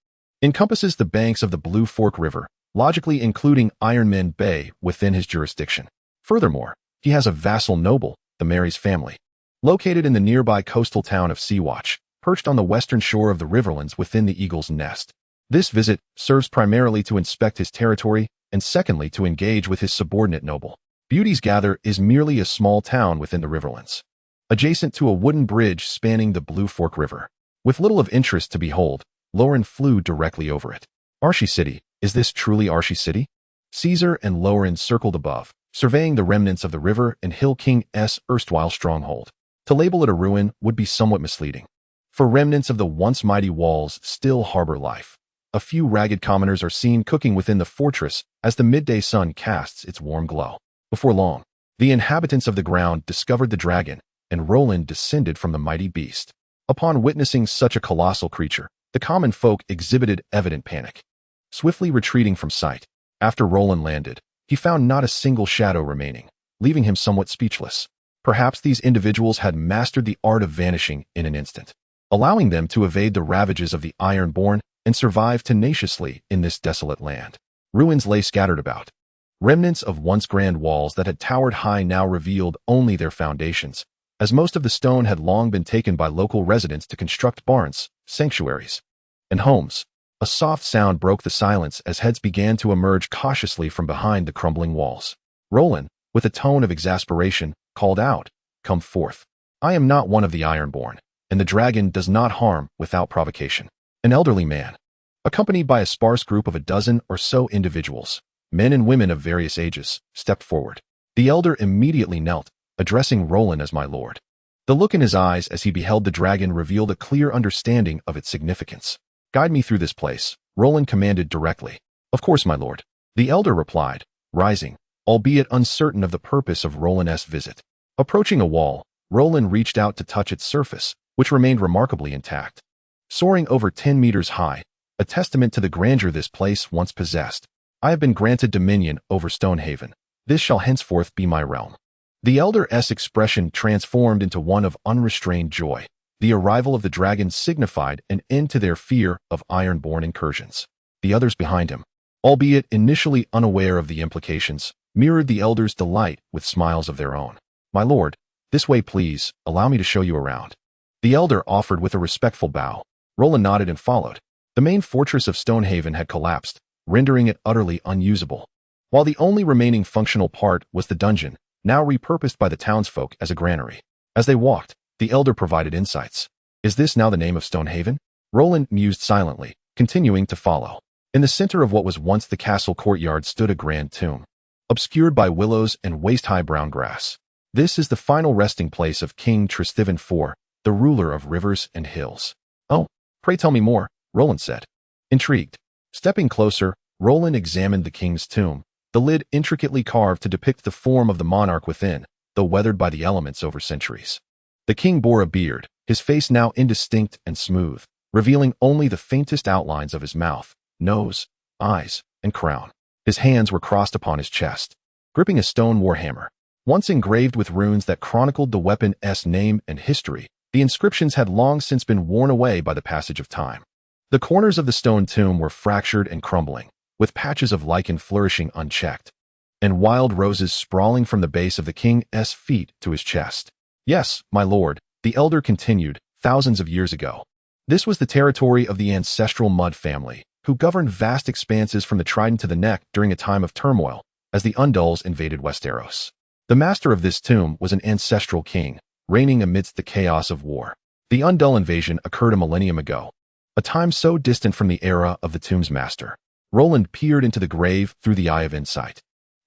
encompasses the banks of the Blue Fork River, logically including Ironmen Bay within his jurisdiction. Furthermore, he has a vassal noble, the Mary's family, located in the nearby coastal town of Seawatch, perched on the western shore of the riverlands within the Eagle's Nest. This visit serves primarily to inspect his territory and secondly to engage with his subordinate noble. Beauty's Gather is merely a small town within the riverlands, adjacent to a wooden bridge spanning the Blue Fork River. With little of interest to behold, Loren flew directly over it. Arshy City, is this truly Arshy City? Caesar and Loren circled above, surveying the remnants of the river and Hill King's erstwhile stronghold. To label it a ruin would be somewhat misleading, for remnants of the once mighty walls still harbor life. A few ragged commoners are seen cooking within the fortress as the midday sun casts its warm glow. Before long, the inhabitants of the ground discovered the dragon, and Roland descended from the mighty beast. Upon witnessing such a colossal creature, the common folk exhibited evident panic, swiftly retreating from sight. After Roland landed, he found not a single shadow remaining, leaving him somewhat speechless. Perhaps these individuals had mastered the art of vanishing in an instant, allowing them to evade the ravages of the Ironborn and survive tenaciously in this desolate land. Ruins lay scattered about. Remnants of once grand walls that had towered high now revealed only their foundations, as most of the stone had long been taken by local residents to construct barns, sanctuaries, and homes. A soft sound broke the silence as heads began to emerge cautiously from behind the crumbling walls. Roland, with a tone of exasperation, called out, "Come forth. I am not one of the Ironborn, and the dragon does not harm without provocation." An elderly man, accompanied by a sparse group of a dozen or so individuals, men and women of various ages, stepped forward. The elder immediately knelt, addressing Roland as my lord. The look in his eyes as he beheld the dragon revealed a clear understanding of its significance. "Guide me through this place," Roland commanded directly. "Of course, my lord," the elder replied, rising, albeit uncertain of the purpose of Roland's visit. Approaching a wall, Roland reached out to touch its surface, which remained remarkably intact. Soaring over 10 meters high, a testament to the grandeur this place once possessed, "I have been granted dominion over Stonehaven. This shall henceforth be my realm." The elder's expression transformed into one of unrestrained joy. The arrival of the dragon signified an end to their fear of Ironborn incursions. The others behind him, albeit initially unaware of the implications, mirrored the elder's delight with smiles of their own. "My lord, this way please, allow me to show you around." The elder offered with a respectful bow. Roland nodded and followed. The main fortress of Stonehaven had collapsed, rendering it utterly unusable, while the only remaining functional part was the dungeon, now repurposed by the townsfolk as a granary. As they walked, the elder provided insights. "Is this now the name of Stonehaven?" Roland mused silently, continuing to follow. In the center of what was once the castle courtyard stood a grand tomb, obscured by willows and waist-high brown grass. "This is the final resting place of King Tristheven IV, the ruler of rivers and hills." "Oh, pray tell me more," Roland said, intrigued. Stepping closer, Roland examined the king's tomb, the lid intricately carved to depict the form of the monarch within, though weathered by the elements over centuries. The king bore a beard, his face now indistinct and smooth, revealing only the faintest outlines of his mouth, nose, eyes, and crown. His hands were crossed upon his chest, gripping a stone warhammer, once engraved with runes that chronicled the weapon's name and history. The inscriptions had long since been worn away by the passage of time. The corners of the stone tomb were fractured and crumbling, with patches of lichen flourishing unchecked, and wild roses sprawling from the base of the king's feet to his chest. "Yes, my lord," the elder continued, "thousands of years ago, this was the territory of the ancestral Mud family, who governed vast expanses from the trident to the neck during a time of turmoil, as the Undulls invaded Westeros. The master of this tomb was an ancestral king, reigning amidst the chaos of war. The Undull invasion occurred a millennium ago, a time so distant from the era of the tomb's master. Roland peered into the grave through the eye of insight,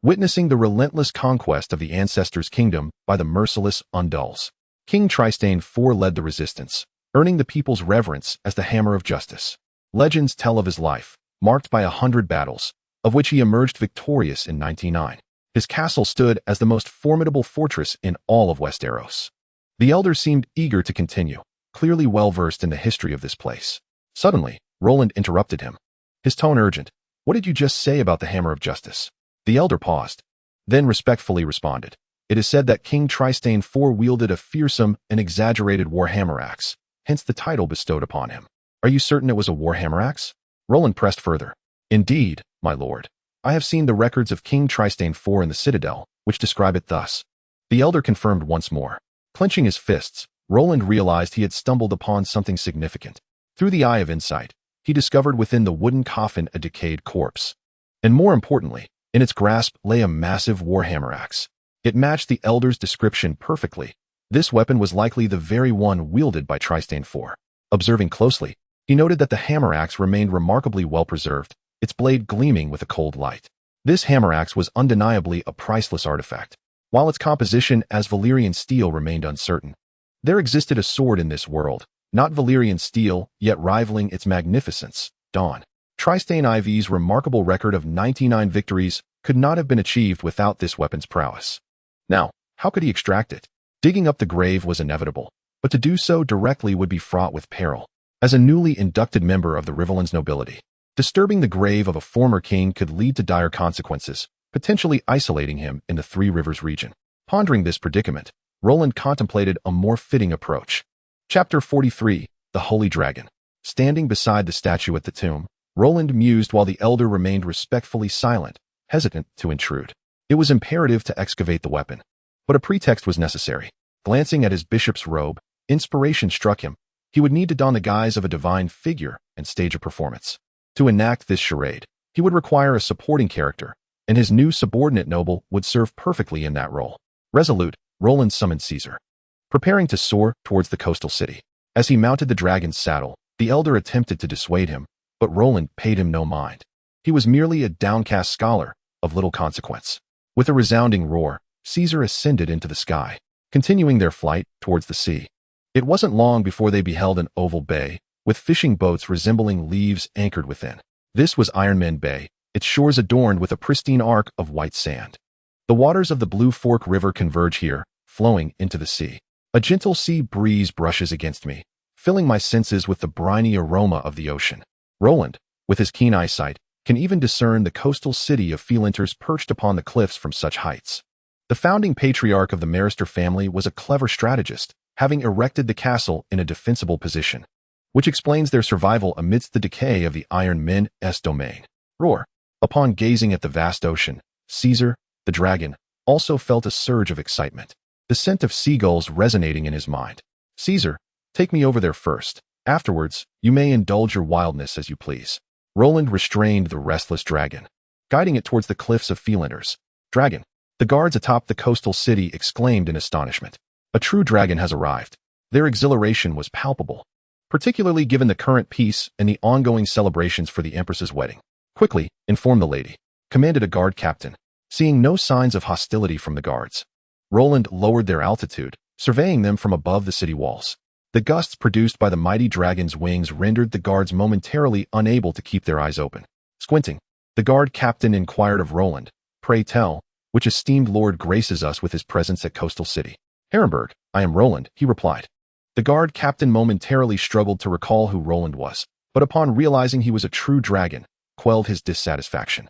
witnessing the relentless conquest of the ancestors' kingdom by the merciless Undulls. King Trystane IV led the resistance, earning the people's reverence as the Hammer of Justice. Legends tell of his life, marked by 100 battles, of which he emerged victorious in 99. His castle stood as the most formidable fortress in all of Westeros. The elder seemed eager to continue, clearly well-versed in the history of this place. Suddenly, Roland interrupted him, his tone urgent. "What did you just say about the Hammer of Justice?" The elder paused, then respectfully responded. "It is said that King Trystane IV wielded a fearsome and exaggerated warhammer axe, hence the title bestowed upon him." "Are you certain it was a warhammer axe?" Roland pressed further. "Indeed, my lord. I have seen the records of King Trystane IV in the Citadel, which describe it thus." The elder confirmed once more. Clenching his fists, Roland realized he had stumbled upon something significant. Through the eye of insight, he discovered within the wooden coffin a decayed corpse. And more importantly, in its grasp lay a massive warhammer axe. It matched the elder's description perfectly. This weapon was likely the very one wielded by Trystane IV. Observing closely, he noted that the hammer axe remained remarkably well preserved, its blade gleaming with a cold light. This hammer axe was undeniably a priceless artifact. While its composition as Valyrian steel remained uncertain, there existed a sword in this world, not Valyrian steel, yet rivaling its magnificence, Dawn. Trystane IV's remarkable record of 99 victories could not have been achieved without this weapon's prowess. Now, how could he extract it? Digging up the grave was inevitable, but to do so directly would be fraught with peril. As a newly inducted member of the Riverlands nobility, disturbing the grave of a former king could lead to dire consequences, potentially isolating him in the Three Rivers region. Pondering this predicament, Roland contemplated a more fitting approach. Chapter 43, The Holy Dragon. Standing beside the statue at the tomb, Roland mused while the elder remained respectfully silent, hesitant to intrude. It was imperative to excavate the weapon, but a pretext was necessary. Glancing at his bishop's robe, inspiration struck him. He would need to don the guise of a divine figure and stage a performance. To enact this charade, he would require a supporting character, and his new subordinate noble would serve perfectly in that role. Resolute, Roland summoned Caesar, preparing to soar towards the coastal city. As he mounted the dragon's saddle, the elder attempted to dissuade him, but Roland paid him no mind. He was merely a downcast scholar, of little consequence. With a resounding roar, Caesar ascended into the sky, continuing their flight towards the sea. It wasn't long before they beheld an oval bay, with fishing boats resembling leaves anchored within. This was Ironman Bay, its shores adorned with a pristine arc of white sand. The waters of the Blue Fork River converge here, flowing into the sea. A gentle sea breeze brushes against me, filling my senses with the briny aroma of the ocean. Roland, with his keen eyesight, can even discern the coastal city of Felinters perched upon the cliffs from such heights. The founding patriarch of the Maester family was a clever strategist, having erected the castle in a defensible position, which explains their survival amidst the decay of the Iron Men's domain. Roar. Upon gazing at the vast ocean, Caesar, the dragon, also felt a surge of excitement, the scent of seagulls resonating in his mind. "Caesar, take me over there first. Afterwards, you may indulge your wildness as you please." Roland restrained the restless dragon, guiding it towards the cliffs of Felinters. "Dragon." The guards atop the coastal city exclaimed in astonishment. "A true dragon has arrived." Their exhilaration was palpable, particularly given the current peace and the ongoing celebrations for the Empress's wedding. "Quickly, inform the lady," commanded a guard captain. Seeing no signs of hostility from the guards, Roland lowered their altitude, surveying them from above the city walls. The gusts produced by the mighty dragon's wings rendered the guards momentarily unable to keep their eyes open. Squinting, the guard captain inquired of Roland, "Pray tell, which esteemed lord graces us with his presence at Coastal City?" "Harrenburg, I am Roland," he replied. The guard captain momentarily struggled to recall who Roland was, but upon realizing he was a true dragon, quelled his dissatisfaction.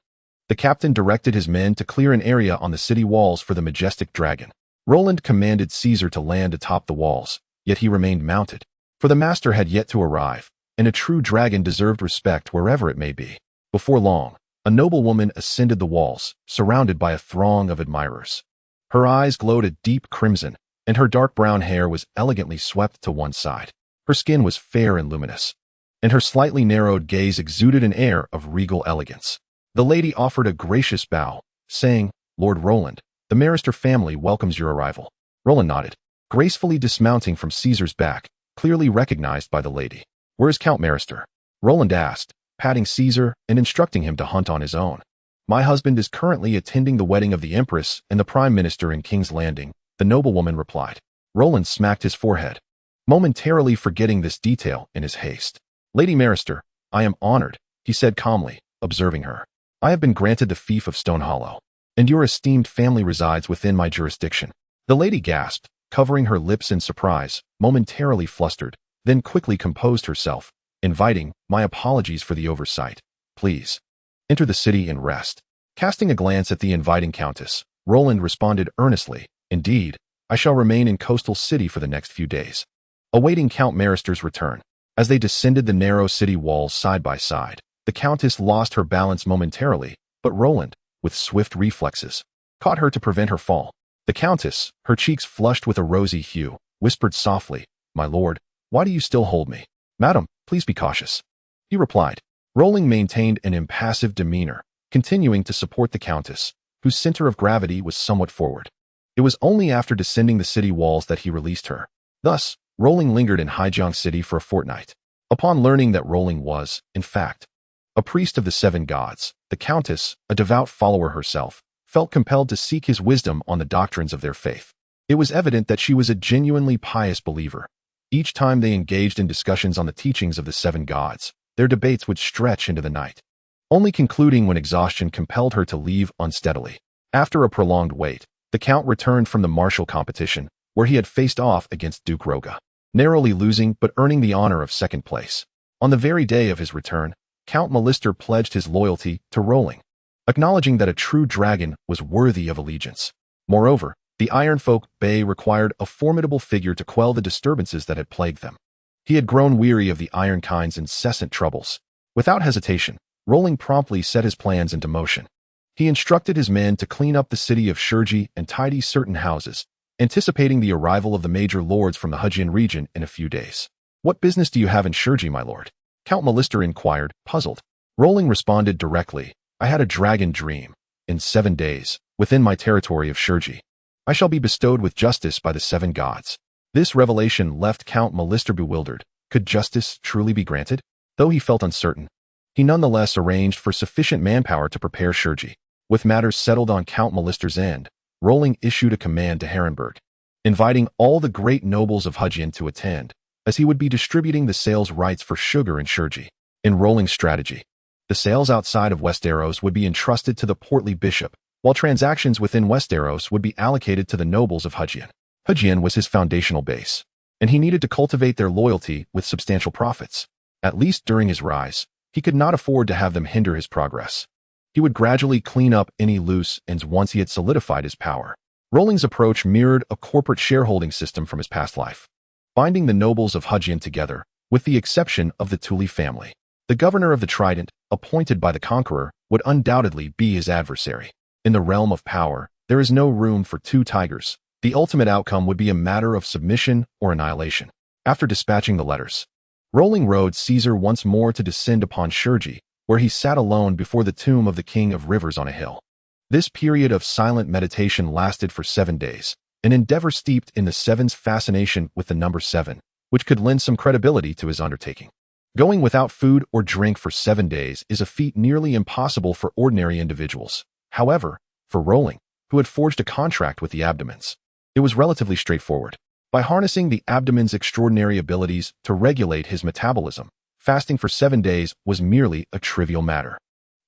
The captain directed his men to clear an area on the city walls for the majestic dragon. Roland commanded Caesar to land atop the walls, yet he remained mounted, for the master had yet to arrive, and a true dragon deserved respect wherever it may be. Before long, a noble woman ascended the walls, surrounded by a throng of admirers. Her eyes glowed a deep crimson, and her dark brown hair was elegantly swept to one side. Her skin was fair and luminous, and her slightly narrowed gaze exuded an air of regal elegance. The lady offered a gracious bow, saying, "Lord Roland, the Maester family welcomes your arrival." Roland nodded, gracefully dismounting from Caesar's back, clearly recognized by the lady. "Where is Count Maester?" Roland asked, patting Caesar and instructing him to hunt on his own. "My husband is currently attending the wedding of the Empress and the Prime Minister in King's Landing," the noblewoman replied. Roland smacked his forehead, momentarily forgetting this detail in his haste. "Lady Maester, I am honored," he said calmly, observing her. "I have been granted the fief of Stone Hollow, and your esteemed family resides within my jurisdiction." The lady gasped, covering her lips in surprise, momentarily flustered, then quickly composed herself, inviting, "My apologies for the oversight. Please enter the city and rest." Casting a glance at the inviting countess, Roland responded earnestly, "Indeed, I shall remain in coastal city for the next few days." Awaiting Count Maester's return, as they descended the narrow city walls side by side, the countess lost her balance momentarily, but Roland, with swift reflexes, caught her to prevent her fall. The countess, her cheeks flushed with a rosy hue, whispered softly, "My lord, why do you still hold me?" "Madam, please be cautious," he replied. Roland maintained an impassive demeanor, continuing to support the countess, whose center of gravity was somewhat forward. It was only after descending the city walls that he released her. Thus, Roland lingered in Hyejeong City for a fortnight. Upon learning that Roland was, in fact, a priest of the seven gods, the countess, a devout follower herself, felt compelled to seek his wisdom on the doctrines of their faith. It was evident that she was a genuinely pious believer. Each time they engaged in discussions on the teachings of the seven gods, their debates would stretch into the night, only concluding when exhaustion compelled her to leave unsteadily. After a prolonged wait, the count returned from the martial competition, where he had faced off against Duke Roga, narrowly losing but earning the honor of second place. On the very day of his return, Count Maester pledged his loyalty to Roland, acknowledging that a true dragon was worthy of allegiance. Moreover, the Ironfolk Bay required a formidable figure to quell the disturbances that had plagued them. He had grown weary of the Ironkind's incessant troubles. Without hesitation, Roland promptly set his plans into motion. He instructed his men to clean up the city of Shergi and tidy certain houses, anticipating the arrival of the major lords from the Hyejeong region in a few days. "What business do you have in Shergi, my lord?" Count Maester inquired, puzzled. Roland responded directly, "I had a dragon dream. In 7 days, within my territory of Shergi, I shall be bestowed with justice by the seven gods." This revelation left Count Maester bewildered. Could justice truly be granted? Though he felt uncertain, he nonetheless arranged for sufficient manpower to prepare Shergi. With matters settled on Count Maester's end, Roland issued a command to Harrenhal, inviting all the great nobles of Hyejeong to attend, as he would be distributing the sales rights for sugar in Shergi. In Roland's strategy, the sales outside of Westeros would be entrusted to the portly bishop, while transactions within Westeros would be allocated to the nobles of Hyejeong. Hyejeong was his foundational base, and he needed to cultivate their loyalty with substantial profits. At least during his rise, he could not afford to have them hinder his progress. He would gradually clean up any loose ends once he had solidified his power. Roland's approach mirrored a corporate shareholding system from his past life, binding the nobles of Hyejeong together, with the exception of the Tully family. The governor of the Trident, appointed by the conqueror, would undoubtedly be his adversary. In the realm of power, there is no room for two tigers. The ultimate outcome would be a matter of submission or annihilation. After dispatching the letters, Roland rode Caesar once more to descend upon Shergi, where he sat alone before the tomb of the King of Rivers on a hill. This period of silent meditation lasted for 7 days, an endeavor steeped in the seven's fascination with the number 7, which could lend some credibility to his undertaking. Going without food or drink for 7 days is a feat nearly impossible for ordinary individuals. However, for Roland, who had forged a contract with the Abdomans, it was relatively straightforward. By harnessing the Abdoman's extraordinary abilities to regulate his metabolism, fasting for 7 days was merely a trivial matter.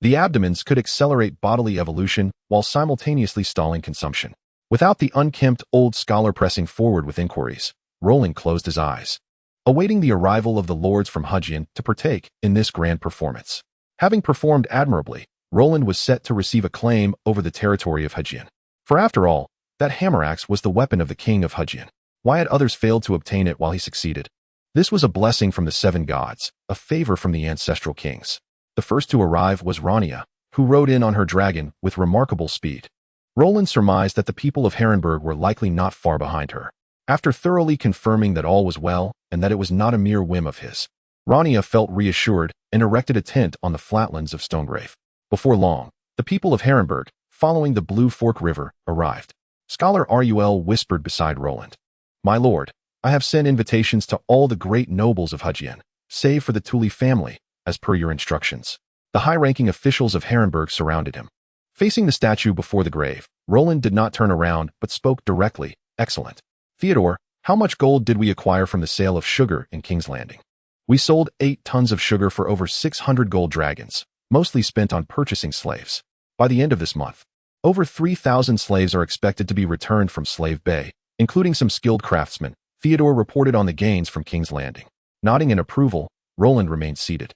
The Abdomans could accelerate bodily evolution while simultaneously stalling consumption. Without the unkempt old scholar pressing forward with inquiries, Roland closed his eyes, awaiting the arrival of the lords from Hyejeong to partake in this grand performance. Having performed admirably, Roland was set to receive a claim over the territory of Hyejeong. For after all, that hammeraxe was the weapon of the king of Hyejeong. Why had others failed to obtain it while he succeeded? This was a blessing from the seven gods, a favor from the ancestral kings. The first to arrive was Rhaenyra, who rode in on her dragon with remarkable speed. Roland surmised that the people of Harrenhal were likely not far behind her. After thoroughly confirming that all was well and that it was not a mere whim of his, Rhaenia felt reassured and erected a tent on the flatlands of Stonegrave. Before long, the people of Harrenhal, following the Blue Fork River, arrived. Scholar Rul whispered beside Roland. "My lord, I have sent invitations to all the great nobles of Hugien, save for the Tully family, as per your instructions." The high-ranking officials of Harrenhal surrounded him. Facing the statue before the grave, Roland did not turn around but spoke directly. "Excellent. Theodore, how much gold did we acquire from the sale of sugar in King's Landing?" "We sold 8 tons of sugar for over 600 gold dragons, mostly spent on purchasing slaves. By the end of this month, over 3,000 slaves are expected to be returned from Slave Bay, including some skilled craftsmen," Theodore reported on the gains from King's Landing. Nodding in approval, Roland remained seated.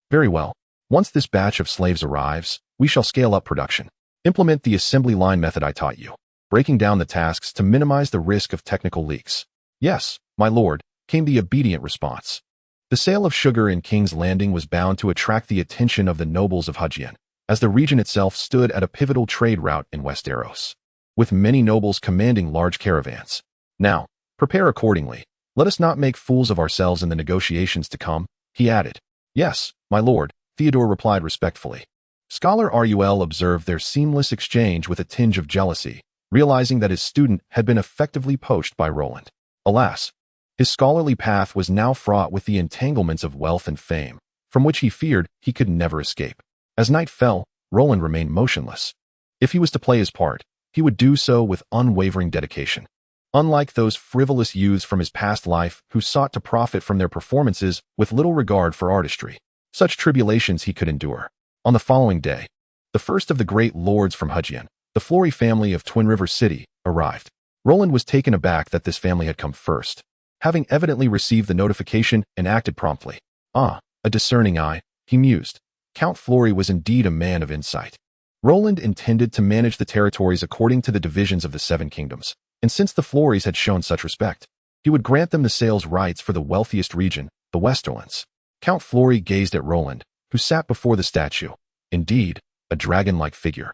"Very well. Once this batch of slaves arrives, we shall scale up production. Implement the assembly line method I taught you, breaking down the tasks to minimize the risk of technical leaks." "Yes, my lord," came the obedient response. The sale of sugar in King's Landing was bound to attract the attention of the nobles of Hugien, as the region itself stood at a pivotal trade route in Westeros, with many nobles commanding large caravans. "Now, prepare accordingly. Let us not make fools of ourselves in the negotiations to come," he added. "Yes, my lord," Theodore replied respectfully. Scholar Rul observed their seamless exchange with a tinge of jealousy, realizing that his student had been effectively poached by Roland. Alas, his scholarly path was now fraught with the entanglements of wealth and fame, from which he feared he could never escape. As night fell, Roland remained motionless. If he was to play his part, he would do so with unwavering dedication. Unlike those frivolous youths from his past life who sought to profit from their performances with little regard for artistry, such tribulations he could endure. On the following day, the first of the great lords from Hugien, the Flory family of Twin River City, arrived. Roland was taken aback that this family had come first, having evidently received the notification and acted promptly. "Ah, a discerning eye," he mused. Count Flory was indeed a man of insight. Roland intended to manage the territories according to the divisions of the 7 kingdoms, and since the Florys had shown such respect, he would grant them the sales rights for the wealthiest region, the Westerlands. Count Flory gazed at Roland, who sat before the statue, indeed, a dragon-like figure,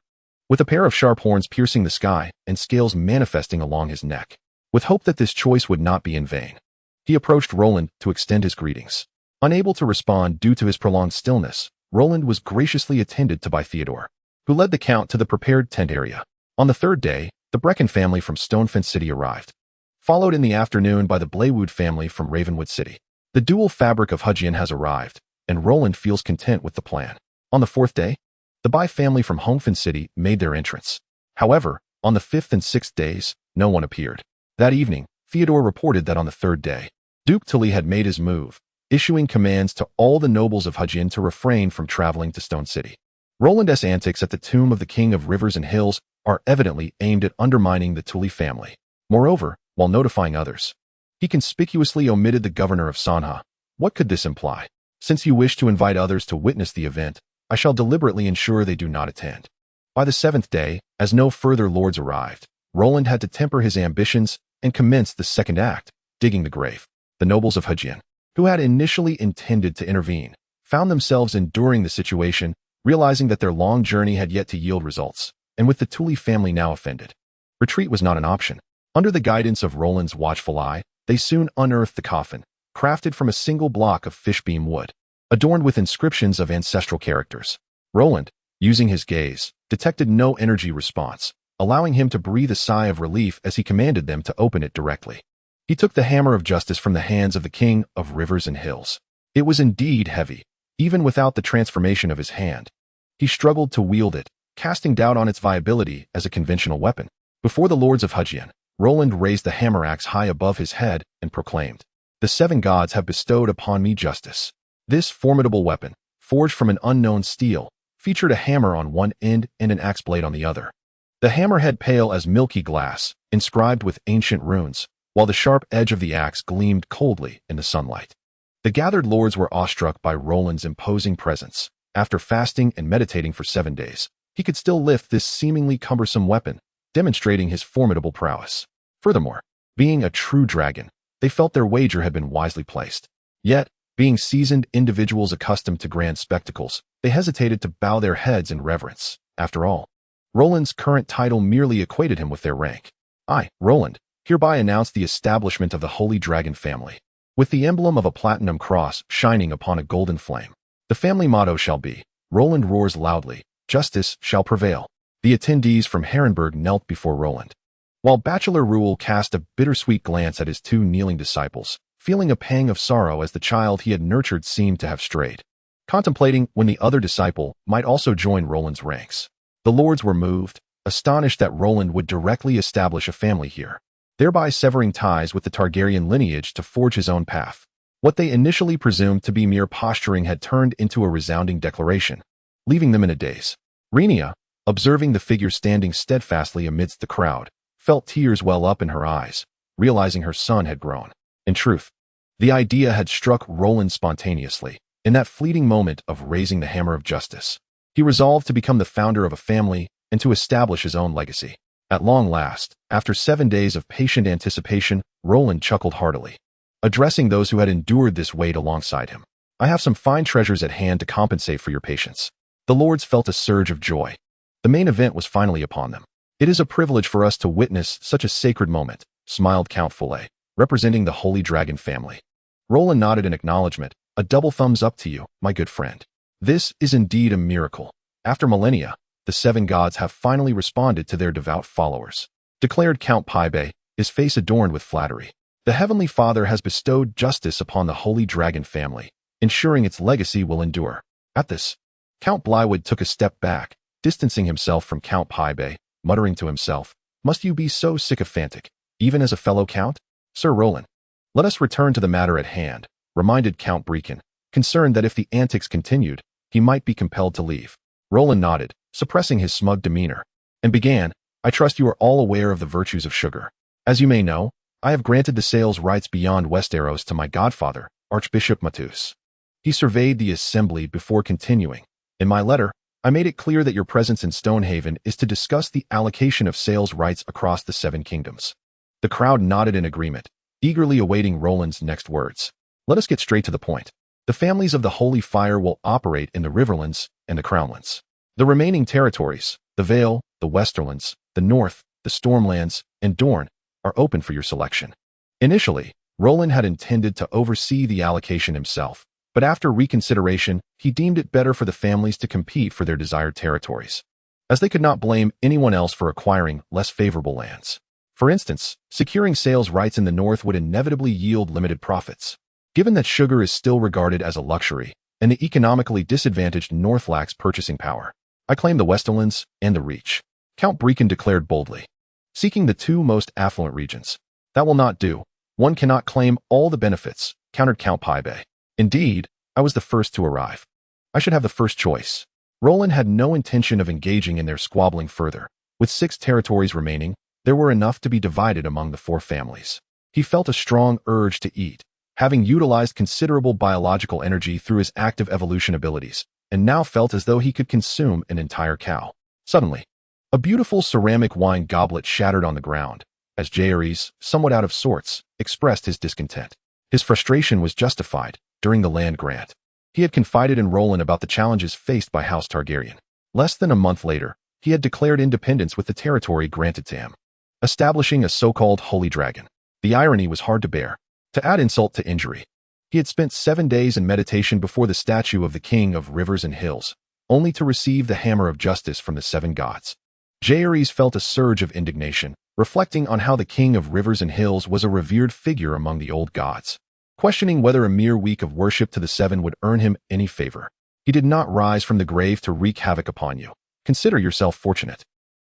with a pair of sharp horns piercing the sky and scales manifesting along his neck. With hope that this choice would not be in vain, he approached Roland to extend his greetings. Unable to respond due to his prolonged stillness, Roland was graciously attended to by Theodore, who led the count to the prepared tent area. On the 3rd day, the Brecken family from Stonefence City arrived, followed in the afternoon by the Blaywood family from Ravenwood City. The dual fabric of Hugien has arrived, and Roland feels content with the plan. On the 4th day, the By family from Homefen City made their entrance. However, on the 5th and 6th days, no one appeared. That evening, Theodore reported that on the 3rd day, Duke Tully had made his move, issuing commands to all the nobles of Hugien to refrain from traveling to Stone City. Roland's antics at the tomb of the King of Rivers and Hills are evidently aimed at undermining the Tully family. Moreover, while notifying others, he conspicuously omitted the governor of Sanha. What could this imply? "Since you wish to invite others to witness the event, I shall deliberately ensure they do not attend." By the 7th day, as no further lords arrived, Roland had to temper his ambitions and commenced the 2nd act, digging the grave. The nobles of Hugien, who had initially intended to intervene, found themselves enduring the situation, realizing that their long journey had yet to yield results, and with the Tully family now offended, retreat was not an option. Under the guidance of Roland's watchful eye, they soon unearthed the coffin, crafted from a single block of fishbeam wood, adorned with inscriptions of ancestral characters. Roland, using his gaze, detected no energy response, allowing him to breathe a sigh of relief as he commanded them to open it directly. He took the hammer of justice from the hands of the King of Rivers and Hills. It was indeed heavy, even without the transformation of his hand. He struggled to wield it, casting doubt on its viability as a conventional weapon. Before the lords of Hugien, Roland raised the hammer axe high above his head and proclaimed, "The 7 gods have bestowed upon me justice." This formidable weapon, forged from an unknown steel, featured a hammer on one end and an axe blade on the other. The hammerhead pale as milky glass, inscribed with ancient runes, while the sharp edge of the axe gleamed coldly in the sunlight. The gathered lords were awestruck by Roland's imposing presence. After fasting and meditating for 7 days, he could still lift this seemingly cumbersome weapon, demonstrating his formidable prowess. Furthermore, being a true dragon, they felt their wager had been wisely placed. Yet, being seasoned individuals accustomed to grand spectacles, they hesitated to bow their heads in reverence. After all, Roland's current title merely equated him with their rank. "I, Roland, hereby announce the establishment of the Holy Dragon family. with the emblem of a platinum cross shining upon a golden flame. The family motto shall be, Roland roars loudly, justice shall prevail. The attendees from Harrenhal knelt before Roland, while Bachelor Rule cast a bittersweet glance at his two kneeling disciples, feeling a pang of sorrow as the child he had nurtured seemed to have strayed, contemplating when the other disciple might also join Roland's ranks. The lords were moved, astonished that Roland would directly establish a family here, thereby severing ties with the Targaryen lineage to forge his own path. What they initially presumed to be mere posturing had turned into a resounding declaration, leaving them in a daze. Rhaenyra, observing the figure standing steadfastly amidst the crowd, felt tears well up in her eyes, realizing her son had grown. In truth, the idea had struck Roland spontaneously, in that fleeting moment of raising the hammer of justice. He resolved to become the founder of a family and to establish his own legacy. At long last, after 7 days of patient anticipation, Roland chuckled heartily, addressing those who had endured this wait alongside him. I have some fine treasures at hand to compensate for your patience. The lords felt a surge of joy. The main event was finally upon them. It is a privilege for us to witness such a sacred moment, smiled Count Follet, representing the Holy Dragon family. Roland nodded in acknowledgement, a double thumbs up to you, my good friend. This is indeed a miracle. After millennia, the 7 gods have finally responded to their devout followers, declared Count Pybay, his face adorned with flattery. The Heavenly Father has bestowed justice upon the Holy Dragon family, ensuring its legacy will endure. At this, Count Blywood took a step back, distancing himself from Count Pybay, muttering to himself, must you be so sycophantic, even as a fellow count? Sir Roland, let us return to the matter at hand, reminded Count Brecon, concerned that if the antics continued, he might be compelled to leave. Roland nodded, suppressing his smug demeanor, and began, I trust you are all aware of the virtues of sugar. As you may know, I have granted the sales rights beyond Westeros to my godfather, Archbishop Matus. He surveyed the assembly before continuing. In my letter, I made it clear that your presence in Stonehaven is to discuss the allocation of sales rights across the 7 kingdoms. The crowd nodded in agreement, eagerly awaiting Roland's next words. Let us get straight to the point. The families of the Holy Fire will operate in the Riverlands and the Crownlands. The remaining territories, the Vale, the Westerlands, the North, the Stormlands, and Dorne, are open for your selection. Initially, Roland had intended to oversee the allocation himself, but after reconsideration, he deemed it better for the families to compete for their desired territories, as they could not blame anyone else for acquiring less favorable lands. For instance, securing sales rights in the North would inevitably yield limited profits. Given that sugar is still regarded as a luxury, and the economically disadvantaged North lacks purchasing power, I claim the Westerlands and the Reach, Count Brecon declared boldly, seeking the 2 most affluent regions. That will not do. One cannot claim all the benefits, countered Count Pybay. Indeed, I was the first to arrive. I should have the first choice. Roland had no intention of engaging in their squabbling further. With 6 territories remaining, there were enough to be divided among the 4 families. He felt a strong urge to eat, having utilized considerable biological energy through his active evolution abilities, and now felt as though he could consume an entire cow. Suddenly, a beautiful ceramic wine goblet shattered on the ground, as Jaehaerys, somewhat out of sorts, expressed his discontent. His frustration was justified. During the land grant, he had confided in Roland about the challenges faced by House Targaryen. Less than a month later, he had declared independence with the territory granted to him, establishing a so-called Holy Dragon. The irony was hard to bear. To add insult to injury, he had spent 7 days in meditation before the statue of the King of Rivers and Hills, only to receive the hammer of justice from the 7 gods. Jaehaerys felt a surge of indignation, reflecting on how the King of Rivers and Hills was a revered figure among the old gods, questioning whether a mere week of worship to the 7 would earn him any favor. He did not rise from the grave to wreak havoc upon you. Consider yourself fortunate.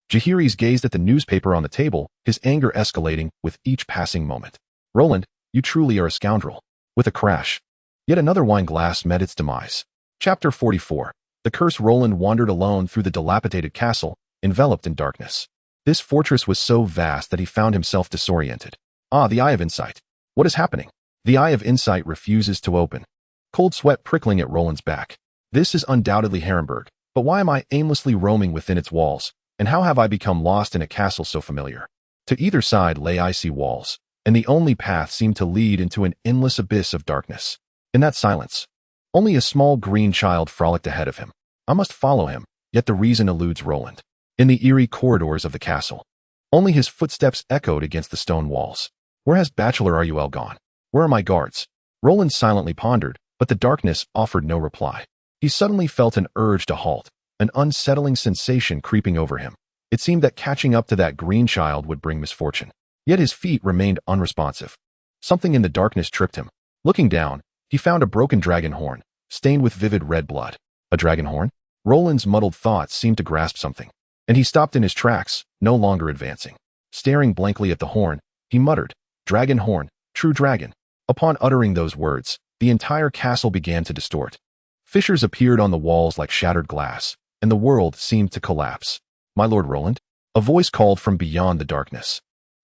Jaehaerys gazed at the newspaper on the table, his anger escalating with each passing moment. Roland, you truly are a scoundrel. With a crash, yet another wine glass met its demise. Chapter 44. The Curse. Roland wandered alone through the dilapidated castle, enveloped in darkness. This fortress was so vast that he found himself disoriented. Ah, the Eye of Insight. What is happening? The Eye of Insight refuses to open. Cold sweat prickling at Roland's back. This is undoubtedly Harrenhal, but why am I aimlessly roaming within its walls, and how have I become lost in a castle so familiar? To either side lay icy walls, and the only path seemed to lead into an endless abyss of darkness. In that silence, only a small green child frolicked ahead of him. I must follow him, yet the reason eludes Roland. In the eerie corridors of the castle, only his footsteps echoed against the stone walls. Where has Bachelor Ruel gone? Where are my guards? Roland silently pondered, but the darkness offered no reply. He suddenly felt an urge to halt, an unsettling sensation creeping over him. It seemed that catching up to that green child would bring misfortune. Yet his feet remained unresponsive. Something in the darkness tripped him. Looking down, he found a broken dragon horn, stained with vivid red blood. A dragon horn? Roland's muddled thoughts seemed to grasp something, and he stopped in his tracks, no longer advancing. Staring blankly at the horn, he muttered, "Dragon horn, true dragon." Upon uttering those words, the entire castle began to distort. Fissures appeared on the walls like shattered glass, and the world seemed to collapse. "My lord Roland?" A voice called from beyond the darkness.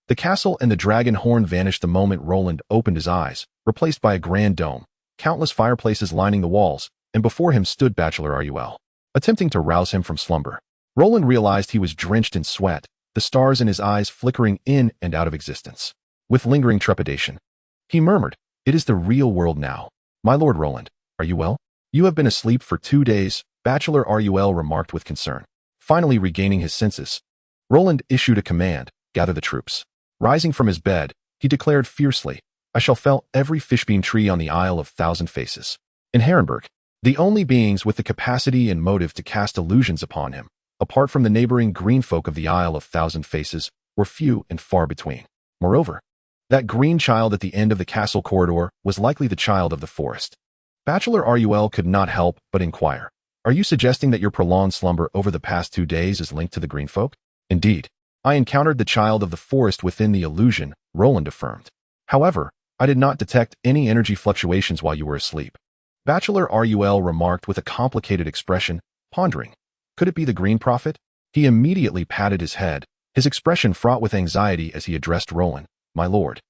The castle and the dragon horn vanished the moment Roland opened his eyes, replaced by a grand dome, countless fireplaces lining the walls, and before him stood Bachelor Ruel, attempting to rouse him from slumber. Roland realized he was drenched in sweat, the stars in his eyes flickering in and out of existence. With lingering trepidation, he murmured, "It is the real world now. My lord Roland, are you well?" "You have been asleep for 2 days," Bachelor Ruel remarked with concern. Finally regaining his senses, Roland issued a command, "Gather the troops." Rising from his bed, he declared fiercely, "I shall fell every fishbean tree on the Isle of Thousand Faces." In Harrenhal, the only beings with the capacity and motive to cast illusions upon him, apart from the neighboring green folk of the Isle of Thousand Faces, were few and far between. Moreover, that green child at the end of the castle corridor was likely the child of the forest. Bachelor Ruel could not help but inquire, "Are you suggesting that your prolonged slumber over the past 2 days is linked to the green folk?" "Indeed. I encountered the child of the forest within the illusion," Roland affirmed. "However, I did not detect any energy fluctuations while you were asleep." Bachelor Ruel remarked with a complicated expression, pondering. Could it be the Green Prophet? He immediately patted his head, his expression fraught with anxiety as he addressed Roland. "My lord,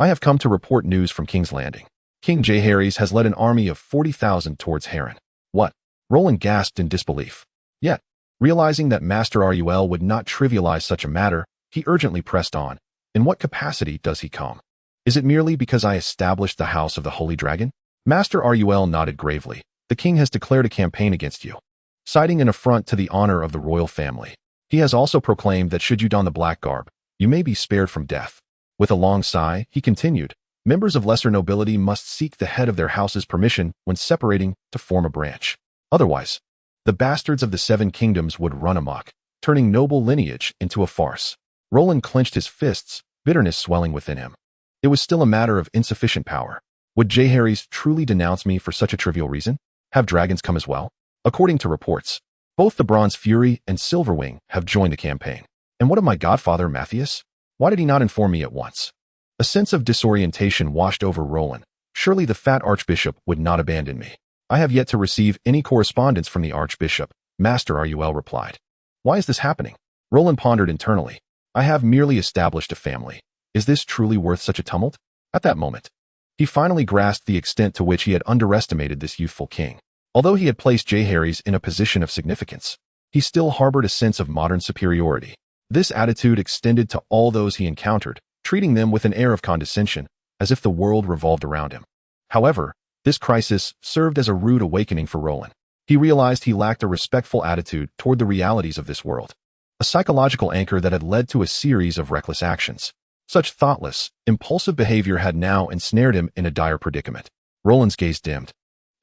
I have come to report news from King's Landing. King Aenys has led an army of 40,000 towards Harren." "What?" Roland gasped in disbelief. Yet, realizing that Master Ruel would not trivialize such a matter, he urgently pressed on. "In what capacity does he come? Is it merely because I established the House of the Holy Dragon?" Master Ruel nodded gravely. "The king has declared a campaign against you, citing an affront to the honor of the royal family. He has also proclaimed that should you don the black garb, you may be spared from death." With a long sigh, he continued, "Members of lesser nobility must seek the head of their house's permission when separating to form a branch. Otherwise, the bastards of the 7 kingdoms would run amok, turning noble lineage into a farce." Roland clenched his fists, bitterness swelling within him. It was still a matter of insufficient power. Would Aenys truly denounce me for such a trivial reason? Have dragons come as well? According to reports, both the Bronze Fury and Silverwing have joined the campaign. And what of my godfather Matthias? Why did he not inform me at once? A sense of disorientation washed over Roland. Surely the fat archbishop would not abandon me. "I have yet to receive any correspondence from the archbishop," Master Ruel replied. "Why is this happening?" Roland pondered internally. "I have merely established a family. Is this truly worth such a tumult?" At that moment, he finally grasped the extent to which he had underestimated this youthful king. Although he had placed Aenys in a position of significance, he still harbored a sense of modern superiority. This attitude extended to all those he encountered, treating them with an air of condescension, as if the world revolved around him. However, this crisis served as a rude awakening for Roland. He realized he lacked a respectful attitude toward the realities of this world, a psychological anchor that had led to a series of reckless actions. Such thoughtless, impulsive behavior had now ensnared him in a dire predicament. Roland's gaze dimmed.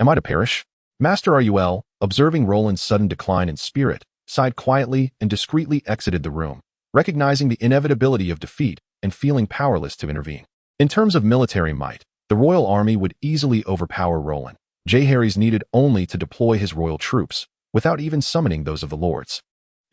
"Am I to perish?" Master Ruel, observing Roland's sudden decline in spirit, sighed quietly and discreetly exited the room, recognizing the inevitability of defeat and feeling powerless to intervene. In terms of military might, the royal army would easily overpower Roland. Aenys needed only to deploy his royal troops, without even summoning those of the lords.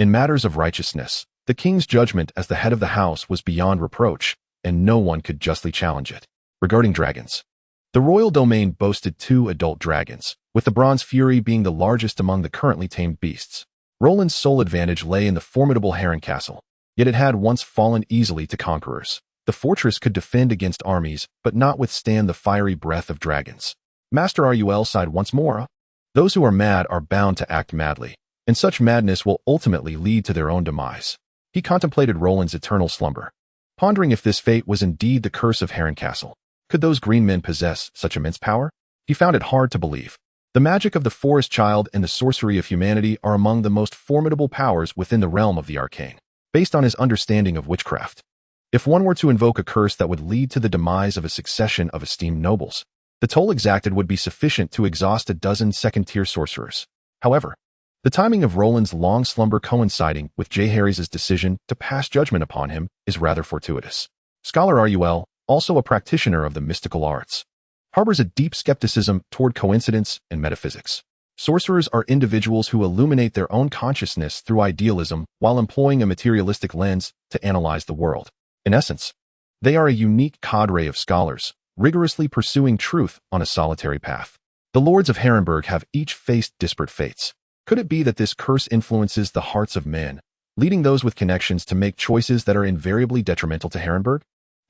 In matters of righteousness, the king's judgment as the head of the house was beyond reproach, and no one could justly challenge it. Regarding dragons, the royal domain boasted 2 adult dragons, with the Bronze Fury being the largest among the currently tamed beasts. Roland's sole advantage lay in the formidable Harren castle, yet it had once fallen easily to conquerors. The fortress could defend against armies, but not withstand the fiery breath of dragons. Master Ruel sighed once more. "Those who are mad are bound to act madly, and such madness will ultimately lead to their own demise." He contemplated Roland's eternal slumber, pondering if this fate was indeed the curse of Harren Castle. Could those green men possess such immense power? He found it hard to believe. The magic of the forest child and the sorcery of humanity are among the most formidable powers within the realm of the arcane, based on his understanding of witchcraft. If one were to invoke a curse that would lead to the demise of a succession of esteemed nobles, The toll exacted would be sufficient to exhaust a dozen second-tier sorcerers. However, the timing of Roland's long slumber coinciding with Jaehaerys' decision to pass judgment upon him is rather fortuitous. Scholar Rul, also a practitioner of the mystical arts, harbors a deep skepticism toward coincidence and metaphysics. Sorcerers are individuals who illuminate their own consciousness through idealism while employing a materialistic lens to analyze the world. In essence, they are a unique cadre of scholars, rigorously pursuing truth on a solitary path. The lords of Harrenhal have each faced disparate fates. Could it be that this curse influences the hearts of men, leading those with connections to make choices that are invariably detrimental to Harrenhal?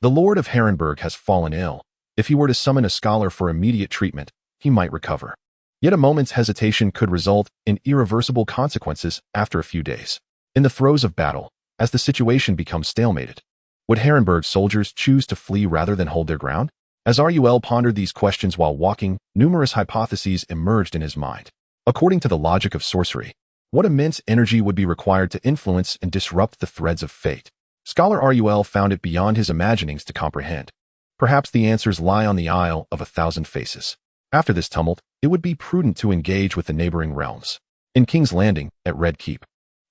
The Lord of Harrenhal has fallen ill. If he were to summon a scholar for immediate treatment, he might recover. Yet a moment's hesitation could result in irreversible consequences after a few days. In the throes of battle, as the situation becomes stalemated, would Harrenhal's soldiers choose to flee rather than hold their ground? As Rul pondered these questions while walking, numerous hypotheses emerged in his mind. According to the logic of sorcery, what immense energy would be required to influence and disrupt the threads of fate? Scholar Rul found it beyond his imaginings to comprehend. Perhaps the answers lie on the Isle of a Thousand Faces. After this tumult, it would be prudent to engage with the neighboring realms. In King's Landing, at Red Keep,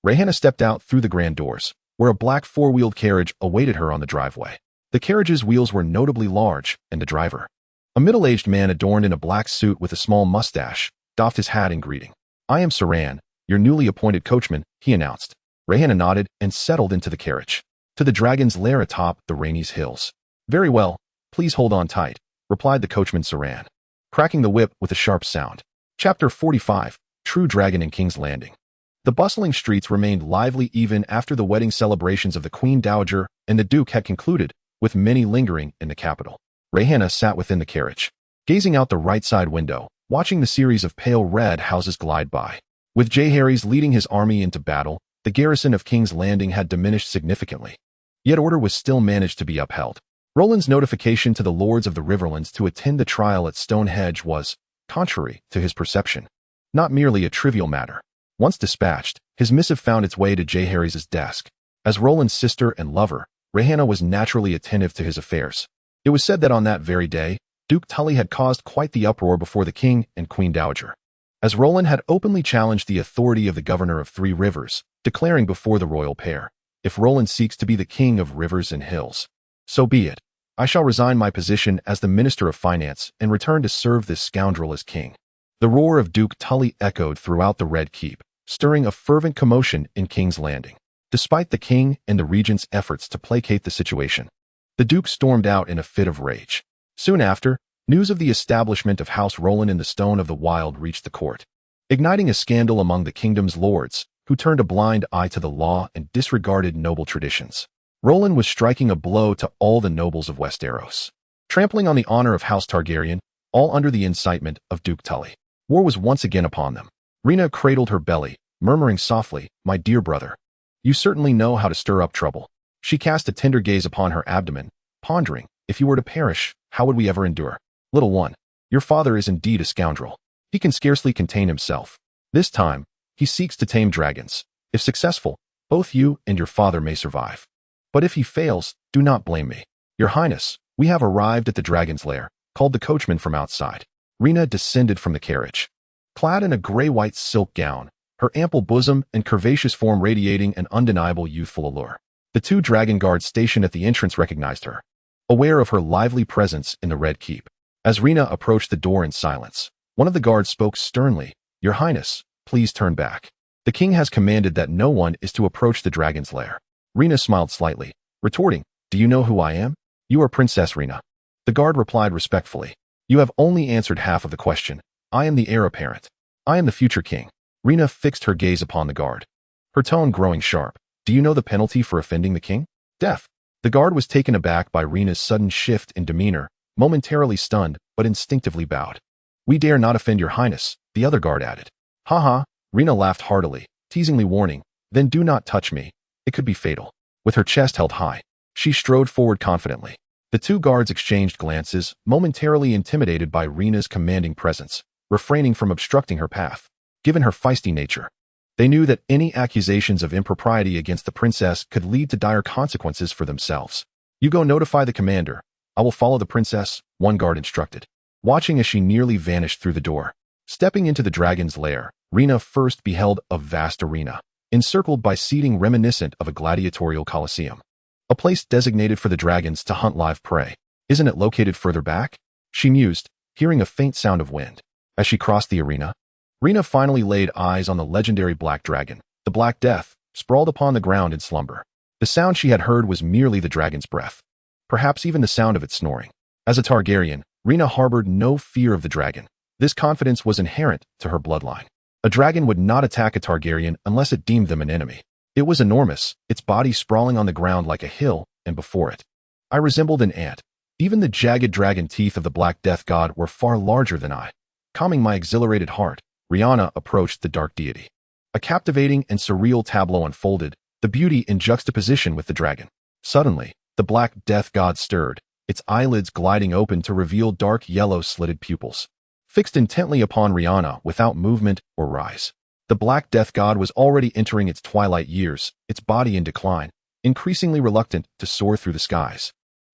Rhaenyra stepped out through the grand doors, where a black four-wheeled carriage awaited her on the driveway. The carriage's wheels were notably large, and the driver, a middle-aged man adorned in a black suit with a small mustache, doffed his hat in greeting. "I am Saran, your newly appointed coachman," he announced. Rhaenyra nodded and settled into the carriage. "To the dragon's lair atop the Rhaenys hills." "Very well, please hold on tight," replied the coachman Saran, cracking the whip with a sharp sound. Chapter 45, True Dragon in King's Landing. The bustling streets remained lively even after the wedding celebrations of the Queen Dowager and the Duke had concluded, with many lingering in the capital. Rhaenyra sat within the carriage, gazing out the right side window, watching the series of pale red houses glide by. With Jaehaerys leading his army into battle, the garrison of King's Landing had diminished significantly. Yet order was still managed to be upheld. Roland's notification to the lords of the riverlands to attend the trial at Stonehenge was, contrary to his perception, not merely a trivial matter. Once dispatched, his missive found its way to Jaehaerys' desk. As Roland's sister and lover, Rhaenyra was naturally attentive to his affairs. It was said that on that very day, Duke Tully had caused quite the uproar before the king and Queen Dowager, as Roland had openly challenged the authority of the governor of Three Rivers, declaring before the royal pair, "If Roland seeks to be the king of rivers and hills, so be it. I shall resign my position as the Minister of Finance and return to serve this scoundrel as king." The roar of Duke Tully echoed throughout the Red Keep, stirring a fervent commotion in King's Landing. Despite the king and the regent's efforts to placate the situation, the duke stormed out in a fit of rage. Soon after, news of the establishment of House Rolin in the Stone of the Wild reached the court, igniting a scandal among the kingdom's lords, who turned a blind eye to the law and disregarded noble traditions. Roland was striking a blow to all the nobles of Westeros, trampling on the honor of House Targaryen, all under the incitement of Duke Tully. War was once again upon them. Rhaenyra cradled her belly, murmuring softly, "My dear brother, you certainly know how to stir up trouble." She cast a tender gaze upon her abdomen, pondering, "If you were to perish, how would we ever endure? Little one, your father is indeed a scoundrel. He can scarcely contain himself. This time, he seeks to tame dragons. If successful, both you and your father may survive. But if he fails, do not blame me. Your Highness, we have arrived at the dragon's lair," called the coachman from outside. Rhaenyra descended from the carriage, clad in a gray-white silk gown, her ample bosom and curvaceous form radiating an undeniable youthful allure. The two dragon guards stationed at the entrance recognized her, aware of her lively presence in the Red Keep. As Rhaenyra approached the door in silence, one of the guards spoke sternly, "Your Highness, please turn back. The king has commanded that no one is to approach the dragon's lair." Rhaenyra smiled slightly, retorting, "Do you know who I am?" "You are Princess Rhaenyra." The guard replied respectfully, "You have only answered half of the question. I am the heir apparent. I am the future king." Rhaenyra fixed her gaze upon the guard, her tone growing sharp. "Do you know the penalty for offending the king?" "Death." The guard was taken aback by Rhaenyra's sudden shift in demeanor, momentarily stunned, but instinctively bowed. "We dare not offend your Highness," the other guard added. "Ha ha," Rhaenyra laughed heartily, teasingly warning, "Then do not touch me. It could be fatal." With her chest held high, she strode forward confidently. The two guards exchanged glances, momentarily intimidated by Rhaenyra's commanding presence, refraining from obstructing her path. Given her feisty nature, they knew that any accusations of impropriety against the princess could lead to dire consequences for themselves. "You go notify the commander. I will follow the princess," one guard instructed. watching as she nearly vanished through the door. Stepping into the dragon's lair, Rhaenyra first beheld a vast arena, encircled by seating reminiscent of a gladiatorial coliseum. A place designated for the dragons to hunt live prey. Isn't it located further back? She mused, hearing a faint sound of wind. As she crossed the arena, Rhaenyra finally laid eyes on the legendary black dragon, the Black Death, sprawled upon the ground in slumber. The sound she had heard was merely the dragon's breath, perhaps even the sound of its snoring. As a Targaryen, Rhaenyra harbored no fear of the dragon. This confidence was inherent to her bloodline. A dragon would not attack a Targaryen unless it deemed them an enemy. It was enormous, its body sprawling on the ground like a hill, and before it, I resembled an ant. Even the jagged dragon teeth of the Black Death god were far larger than I. Calming my exhilarated heart, Rhaenyra approached the dark deity. A captivating and surreal tableau unfolded, the beauty in juxtaposition with the dragon. Suddenly, the Black Death god stirred, its eyelids gliding open to reveal dark yellow slitted pupils. Fixed intently upon Rhaenyra without movement or rise. The Black Death god was already entering its twilight years, its body in decline, increasingly reluctant to soar through the skies,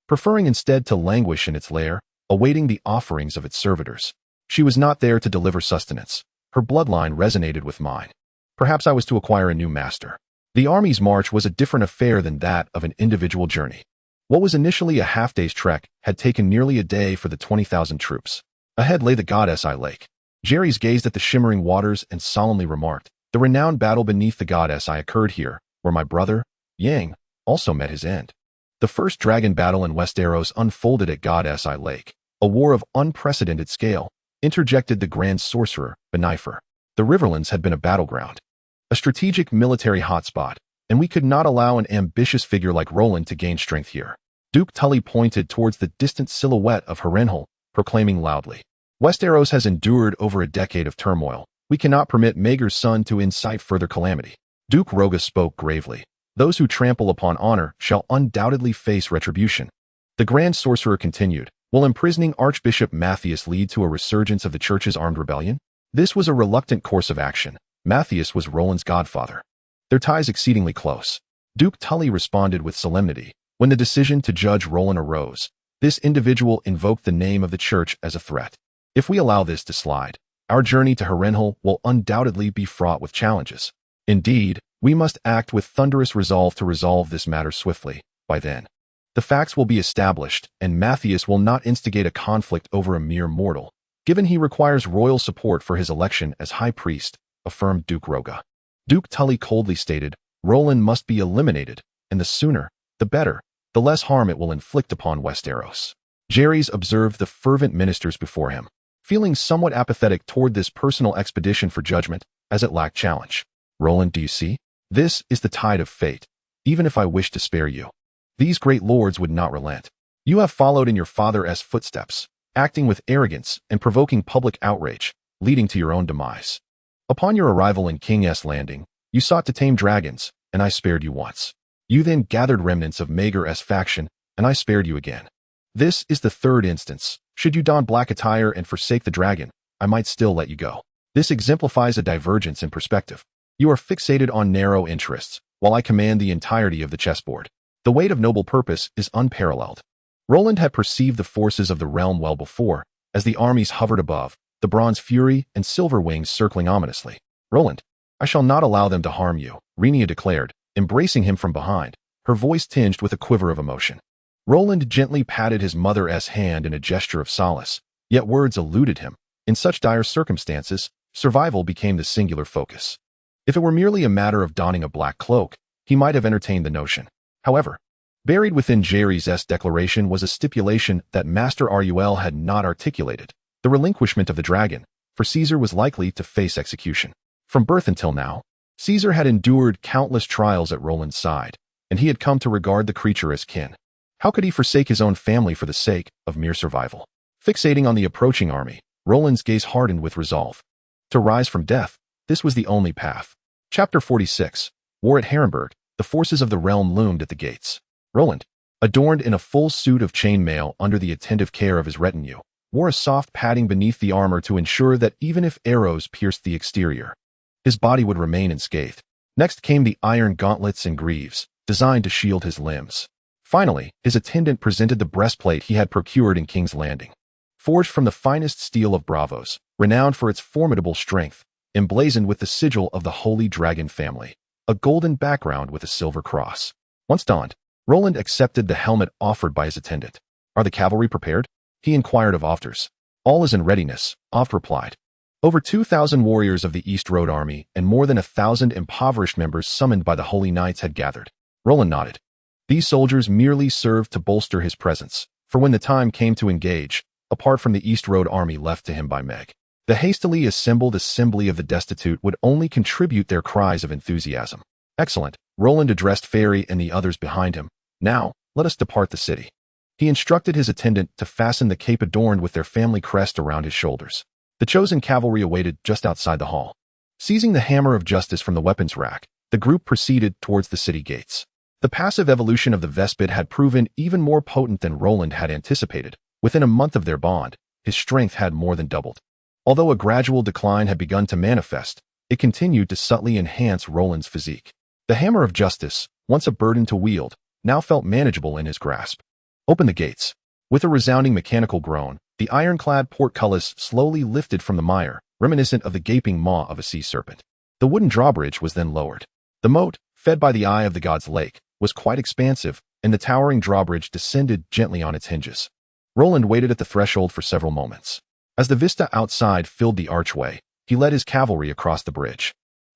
preferring instead to languish in its lair, awaiting the offerings of its servitors. She was not there to deliver sustenance. Her bloodline resonated with mine. Perhaps I was to acquire a new master. The army's march was a different affair than that of an individual journey. What was initially a half-day's trek had taken nearly a day for the 20,000 troops. Ahead lay the Goddess-Eye Lake. Jaehaerys gazed at the shimmering waters and solemnly remarked, "The renowned battle beneath the Goddess-Eye occurred here, where my brother, Yang, also met his end." The first dragon battle in Westeros unfolded at Goddess-Eye Lake, a war of unprecedented scale, interjected the Grand Sorcerer, Rhaenyra. The Riverlands had been a battleground, a strategic military hotspot, and we could not allow an ambitious figure like Roland to gain strength here. Duke Tully pointed towards the distant silhouette of Harrenhal, proclaiming loudly, "Westeros has endured over a decade of turmoil. We cannot permit Maegor's son to incite further calamity." Duke Roga spoke gravely. "Those who trample upon honor shall undoubtedly face retribution." The Grand Sorcerer continued, "Will imprisoning Archbishop Matthias lead to a resurgence of the Church's armed rebellion?" This was a reluctant course of action. Matthias was Roland's godfather, their ties exceedingly close. Duke Tully responded with solemnity. When the decision to judge Roland arose, this individual invoked the name of the Church as a threat. If we allow this to slide, our journey to Harrenhal will undoubtedly be fraught with challenges. Indeed, we must act with thunderous resolve to resolve this matter swiftly. By then, the facts will be established, and Matthias will not instigate a conflict over a mere mortal, given he requires royal support for his election as High Priest, affirmed Duke Roga. Duke Tully coldly stated, "Roland must be eliminated, and the sooner, the better, the less harm it will inflict upon Westeros." Jaehaerys observed the fervent ministers before him, feeling somewhat apathetic toward this personal expedition for judgment, as it lacked challenge. "Roland, do you see? This is the tide of fate. Even if I wished to spare you, these great lords would not relent. You have followed in your father's footsteps, acting with arrogance and provoking public outrage, leading to your own demise. Upon your arrival in King Aenys Landing, you sought to tame dragons, and I spared you once. You then gathered remnants of Maegor's faction, and I spared you again. This is the third instance. Should you don black attire and forsake the dragon, I might still let you go. This exemplifies a divergence in perspective. You are fixated on narrow interests, while I command the entirety of the chessboard. The weight of noble purpose is unparalleled." Roland had perceived the forces of the realm well before, as the armies hovered above, the bronze fury and silver wings circling ominously. "Roland, I shall not allow them to harm you," Rhaenyra declared, embracing him from behind, her voice tinged with a quiver of emotion. Roland gently patted his mother's hand in a gesture of solace, yet words eluded him. In such dire circumstances, survival became the singular focus. If it were merely a matter of donning a black cloak, he might have entertained the notion. However, buried within Jaehaerys' declaration was a stipulation that Master Rul had not articulated: the relinquishment of the dragon, for Caesar was likely to face execution. From birth until now, Caesar had endured countless trials at Roland's side, and he had come to regard the creature as kin. How could he forsake his own family for the sake of mere survival? Fixating on the approaching army, Roland's gaze hardened with resolve. To rise from death, this was the only path. Chapter 46. War at Harrenhal. The forces of the realm loomed at the gates. Roland, adorned in a full suit of chainmail under the attentive care of his retinue, wore a soft padding beneath the armor to ensure that even if arrows pierced the exterior, his body would remain unscathed. Next came the iron gauntlets and greaves, designed to shield his limbs. Finally, his attendant presented the breastplate he had procured in King's Landing. forged from the finest steel of Bravos, renowned for its formidable strength, emblazoned with the sigil of the Holy Dragon family, a golden background with a silver cross. Once donned, Roland accepted the helmet offered by his attendant. "Are the cavalry prepared?" he inquired of Ofters. "All is in readiness," Oft replied. Over 2,000 warriors of the East Road army and more than 1,000 impoverished members summoned by the Holy Knights had gathered. Roland nodded. These soldiers merely served to bolster his presence, for when the time came to engage, apart from the East Road army left to him by Meg, the hastily assembled assembly of the destitute would only contribute their cries of enthusiasm. "Excellent," Roland addressed Ferry and the others behind him. "Now, let us depart the city." He instructed his attendant to fasten the cape adorned with their family crest around his shoulders. The chosen cavalry awaited just outside the hall. Seizing the hammer of justice from the weapons rack, the group proceeded towards the city gates. The passive evolution of the Vespid had proven even more potent than Roland had anticipated. Within a month of their bond, his strength had more than doubled. Although a gradual decline had begun to manifest, it continued to subtly enhance Roland's physique. The hammer of justice, once a burden to wield, now felt manageable in his grasp. "Open the gates." With a resounding mechanical groan, the ironclad portcullis slowly lifted from the mire, reminiscent of the gaping maw of a sea serpent. The wooden drawbridge was then lowered. The moat, fed by the eye of the god's lake, was quite expansive, and the towering drawbridge descended gently on its hinges. Roland waited at the threshold for several moments. As the vista outside filled the archway, he led his cavalry across the bridge.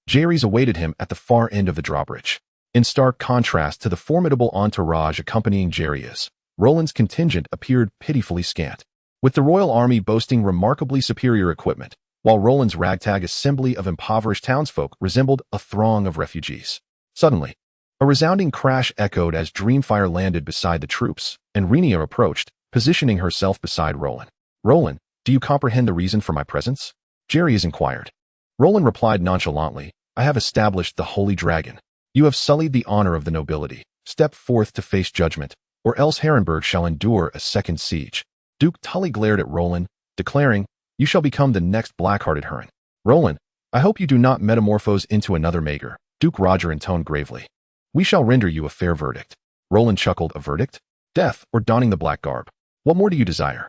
Jaehaerys awaited him at the far end of the drawbridge. In stark contrast to the formidable entourage accompanying Jaehaerys, Roland's contingent appeared pitifully scant. With the royal army boasting remarkably superior equipment, while Roland's ragtag assembly of impoverished townsfolk resembled a throng of refugees. Suddenly, a resounding crash echoed as Dreamfire landed beside the troops, and Rhaenyra approached, positioning herself beside Roland. "Roland, do you comprehend the reason for my presence?" Jaehaerys inquired. Roland replied nonchalantly, "I have established the Holy Dragon. You have sullied the honor of the nobility. Step forth to face judgment, or else Harrenhal shall endure a second siege." Duke Tully glared at Roland, declaring, "You shall become the next black-hearted Harren." "Roland, I hope you do not metamorphose into another Maegor," Duke Roger intoned gravely. "We shall render you a fair verdict." Roland chuckled. "A verdict? Death or donning the black garb? What more do you desire?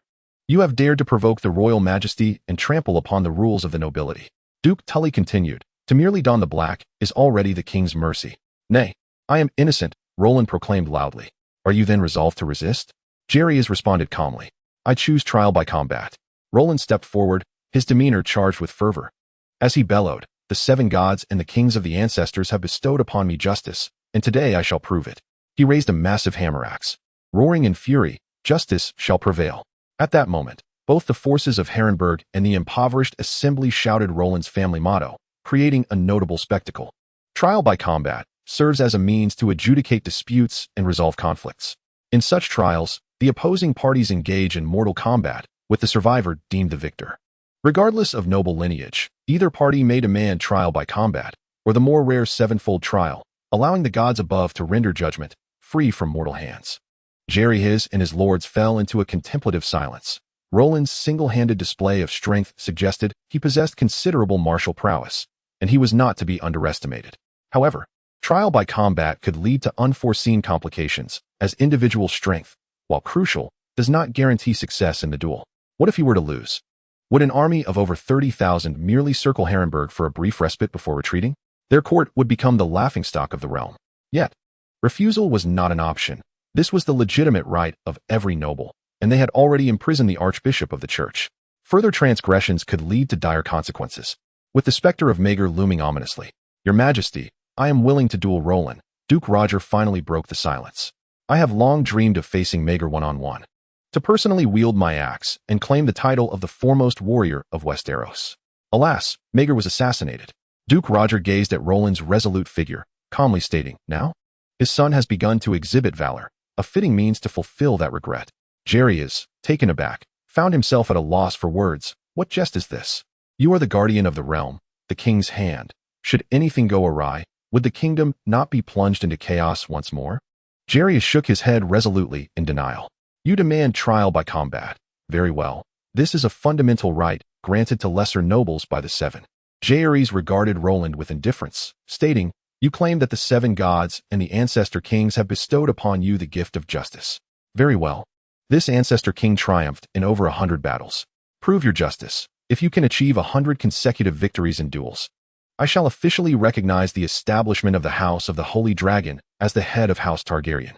You have dared to provoke the royal majesty and trample upon the rules of the nobility." Duke Tully continued, "To merely don the black is already the king's mercy." "Nay, I am innocent," Roland proclaimed loudly. "Are you then resolved to resist?" Jaehaerys responded calmly, "I choose trial by combat." Roland stepped forward, his demeanor charged with fervor. As he bellowed, "The seven gods and the kings of the ancestors have bestowed upon me justice, and today I shall prove it." He raised a massive hammer axe. Roaring in fury, "Justice shall prevail." At that moment, both the forces of Harrenhal and the impoverished assembly shouted Roland's family motto, creating a notable spectacle. Trial by combat serves as a means to adjudicate disputes and resolve conflicts. In such trials, the opposing parties engage in mortal combat, with the survivor deemed the victor. Regardless of noble lineage, either party may demand trial by combat, or the more rare sevenfold trial, allowing the gods above to render judgment, free from mortal hands. Jaehaerys and his lords fell into a contemplative silence. Roland's single-handed display of strength suggested he possessed considerable martial prowess, and he was not to be underestimated. However, trial by combat could lead to unforeseen complications, as individual strength, while crucial, does not guarantee success in the duel. What if he were to lose? Would an army of over 30,000 merely circle Harrenhal for a brief respite before retreating? Their court would become the laughingstock of the realm. Yet, refusal was not an option. This was the legitimate right of every noble, and they had already imprisoned the archbishop of the church. Further transgressions could lead to dire consequences. With the specter of Maegor looming ominously, "Your Majesty, I am willing to duel Roland." Duke Roger finally broke the silence. "I have long dreamed of facing Maegor one-on-one. To personally wield my axe and claim the title of the foremost warrior of Westeros." Alas, Maegor was assassinated. Duke Roger gazed at Roland's resolute figure, calmly stating, "Now? His son has begun to exhibit valor, a fitting means to fulfill that regret." Jaehaerys, taken aback, found himself at a loss for words. "What jest is this? You are the guardian of the realm, the king's hand. Should anything go awry, would the kingdom not be plunged into chaos once more?" Jaehaerys shook his head resolutely in denial. "You demand trial by combat. Very well. This is a fundamental right granted to lesser nobles by the seven." Jaehaerys regarded Roland with indifference, stating, "You claim that the seven gods and the ancestor kings have bestowed upon you the gift of justice. Very well. This ancestor king triumphed in over 100 battles. Prove your justice. If you can achieve 100 consecutive victories in duels, I shall officially recognize the establishment of the House of the Holy Dragon as the head of House Targaryen.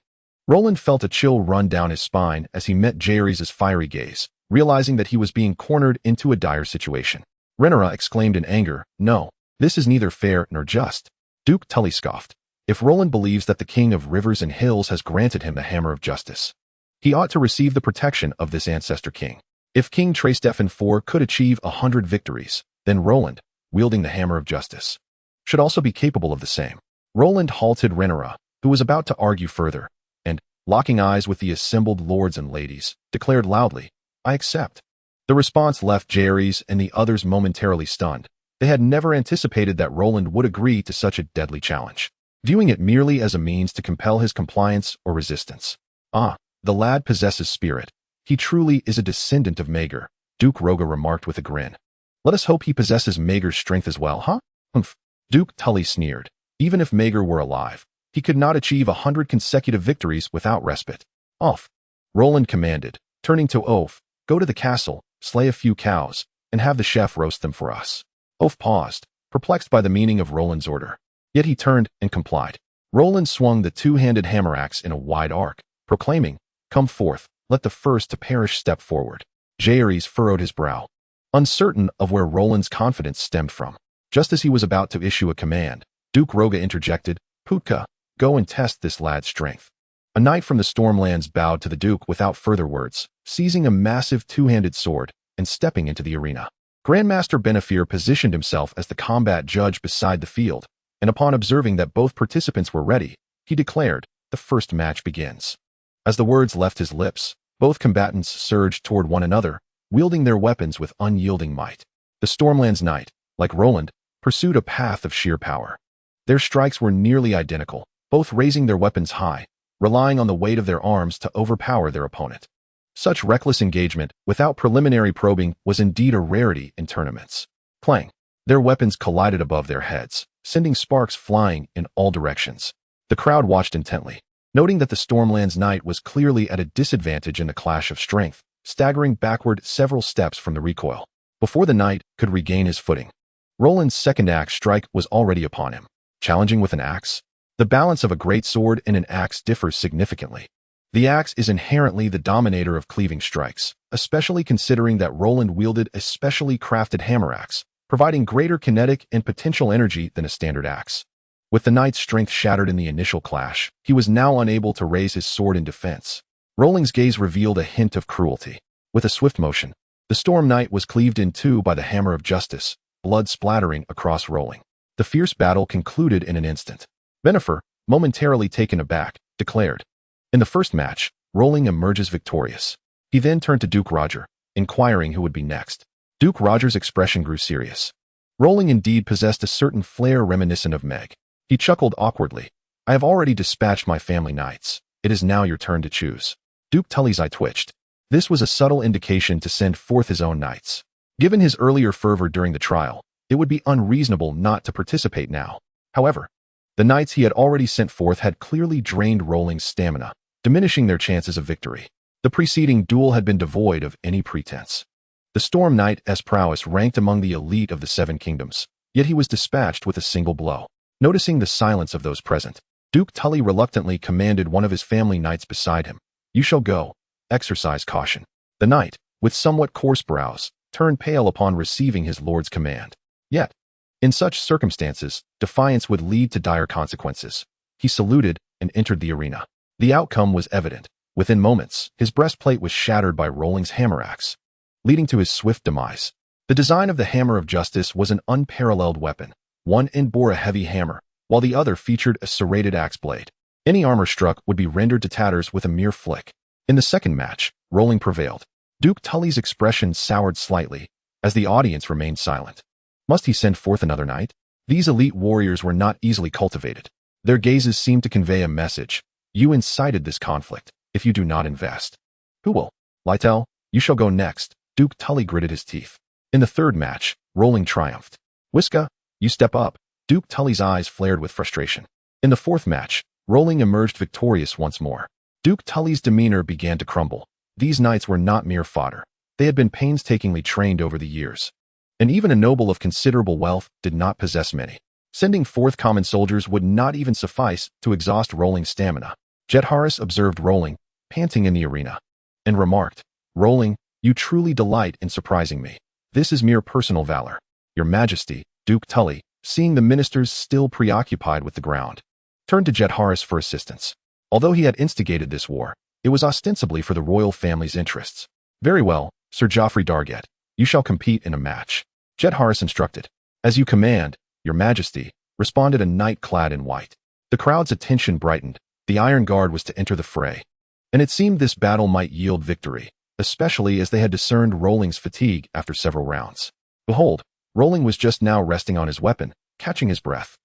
Roland felt a chill run down his spine as he met Jaehaerys' fiery gaze, realizing that he was being cornered into a dire situation. Rhaenyra exclaimed in anger, "No, this is neither fair nor just." Duke Tully scoffed. If Roland believes that the king of rivers and hills has granted him the hammer of justice, he ought to receive the protection of this ancestor king. If King Traestefan IV could achieve 100 victories, then Roland, wielding the hammer of justice, should also be capable of the same. Roland halted Rhaenyra, who was about to argue further, and, locking eyes with the assembled lords and ladies, declared loudly, "I accept." The response left Jaehaerys and the others momentarily stunned. They had never anticipated that Roland would agree to such a deadly challenge, viewing it merely as a means to compel his compliance or resistance. "Ah, the lad possesses spirit. He truly is a descendant of Maegor," Duke Roga remarked with a grin. "Let us hope he possesses Maegor's strength as well, huh?" "Humph," Duke Tully sneered. Even if Maegor were alive, he could not achieve 100 consecutive victories without respite. "Off," Roland commanded, turning to Oaf, "Go to the castle, slay a few cows, and have the chef roast them for us." Oaf paused, perplexed by the meaning of Roland's order. Yet he turned and complied. Roland swung the two-handed hammer axe in a wide arc, proclaiming, "Come forth, let the first to perish step forward." Jaehaerys furrowed his brow, uncertain of where Roland's confidence stemmed from. Just as he was about to issue a command, Duke Roga interjected, "Putka, go and test this lad's strength." A knight from the Stormlands bowed to the Duke without further words, seizing a massive two-handed sword and stepping into the arena. Grandmaster Benefir positioned himself as the combat judge beside the field, and upon observing that both participants were ready, he declared, "The first match begins." As the words left his lips, both combatants surged toward one another, wielding their weapons with unyielding might. The Stormlands knight, like Roland, pursued a path of sheer power. Their strikes were nearly identical, both raising their weapons high, relying on the weight of their arms to overpower their opponent. Such reckless engagement, without preliminary probing, was indeed a rarity in tournaments. Clang! Their weapons collided above their heads, sending sparks flying in all directions. The crowd watched intently, noting that the Stormlands knight was clearly at a disadvantage in the clash of strength, staggering backward several steps from the recoil. Before the knight could regain his footing, Roland's second axe strike was already upon him. Challenging with an axe? The balance of a great sword and an axe differs significantly. The axe is inherently the dominator of cleaving strikes, especially considering that Roland wielded a specially crafted hammer axe, providing greater kinetic and potential energy than a standard axe. With the knight's strength shattered in the initial clash, he was now unable to raise his sword in defense. Roland's gaze revealed a hint of cruelty. With a swift motion, the Storm Knight was cleaved in two by the hammer of justice, blood splattering across Rolling. The fierce battle concluded in an instant. Benefir, momentarily taken aback, declared, "In the first match, Rolling emerges victorious." He then turned to Duke Roger, inquiring who would be next. Duke Roger's expression grew serious. Rolling indeed possessed a certain flair reminiscent of Meg. He chuckled awkwardly. "I have already dispatched my family knights. It is now your turn to choose." Duke Tully's eye twitched. This was a subtle indication to send forth his own knights. Given his earlier fervor during the trial, it would be unreasonable not to participate now. However, the knights he had already sent forth had clearly drained Rolling's stamina, diminishing their chances of victory. The preceding duel had been devoid of any pretense. The Storm Knight's prowess ranked among the elite of the Seven Kingdoms, yet he was dispatched with a single blow. Noticing the silence of those present, Duke Tully reluctantly commanded one of his family knights beside him, "You shall go. Exercise caution." The knight, with somewhat coarse brows, turned pale upon receiving his lord's command. Yet, in such circumstances, defiance would lead to dire consequences. He saluted and entered the arena. The outcome was evident. Within moments, his breastplate was shattered by Rolling's hammer axe, leading to his swift demise. The design of the hammer of justice was an unparalleled weapon. One end bore a heavy hammer, while the other featured a serrated axe blade. Any armor struck would be rendered to tatters with a mere flick. In the second match, Rolling prevailed. Duke Tully's expression soured slightly, as the audience remained silent. Must he send forth another knight? These elite warriors were not easily cultivated. Their gazes seemed to convey a message. You incited this conflict, if you do not invest. Who will? Lytel, you shall go next. Duke Tully gritted his teeth. In the third match, Rolling triumphed. Whiska, you step up. Duke Tully's eyes flared with frustration. In the fourth match, Rolling emerged victorious once more. Duke Tully's demeanor began to crumble. These knights were not mere fodder. They had been painstakingly trained over the years. And even a noble of considerable wealth did not possess many. Sending forth common soldiers would not even suffice to exhaust Roling's stamina. Jetharis observed Roling, panting in the arena, and remarked, "Roling, you truly delight in surprising me. This is mere personal valor. Your Majesty," Duke Tully, seeing the ministers still preoccupied with the ground, turned to Jetharis for assistance. Although he had instigated this war, it was ostensibly for the royal family's interests. "Very well, Sir Joffrey Darget, you shall compete in a match," Jetharis instructed. "As you command, Your Majesty," responded a knight clad in white. The crowd's attention brightened. The Iron Guard was to enter the fray, and it seemed this battle might yield victory, especially as they had discerned Roling's fatigue after several rounds. Behold, Roling was just now resting on his weapon, catching his breath.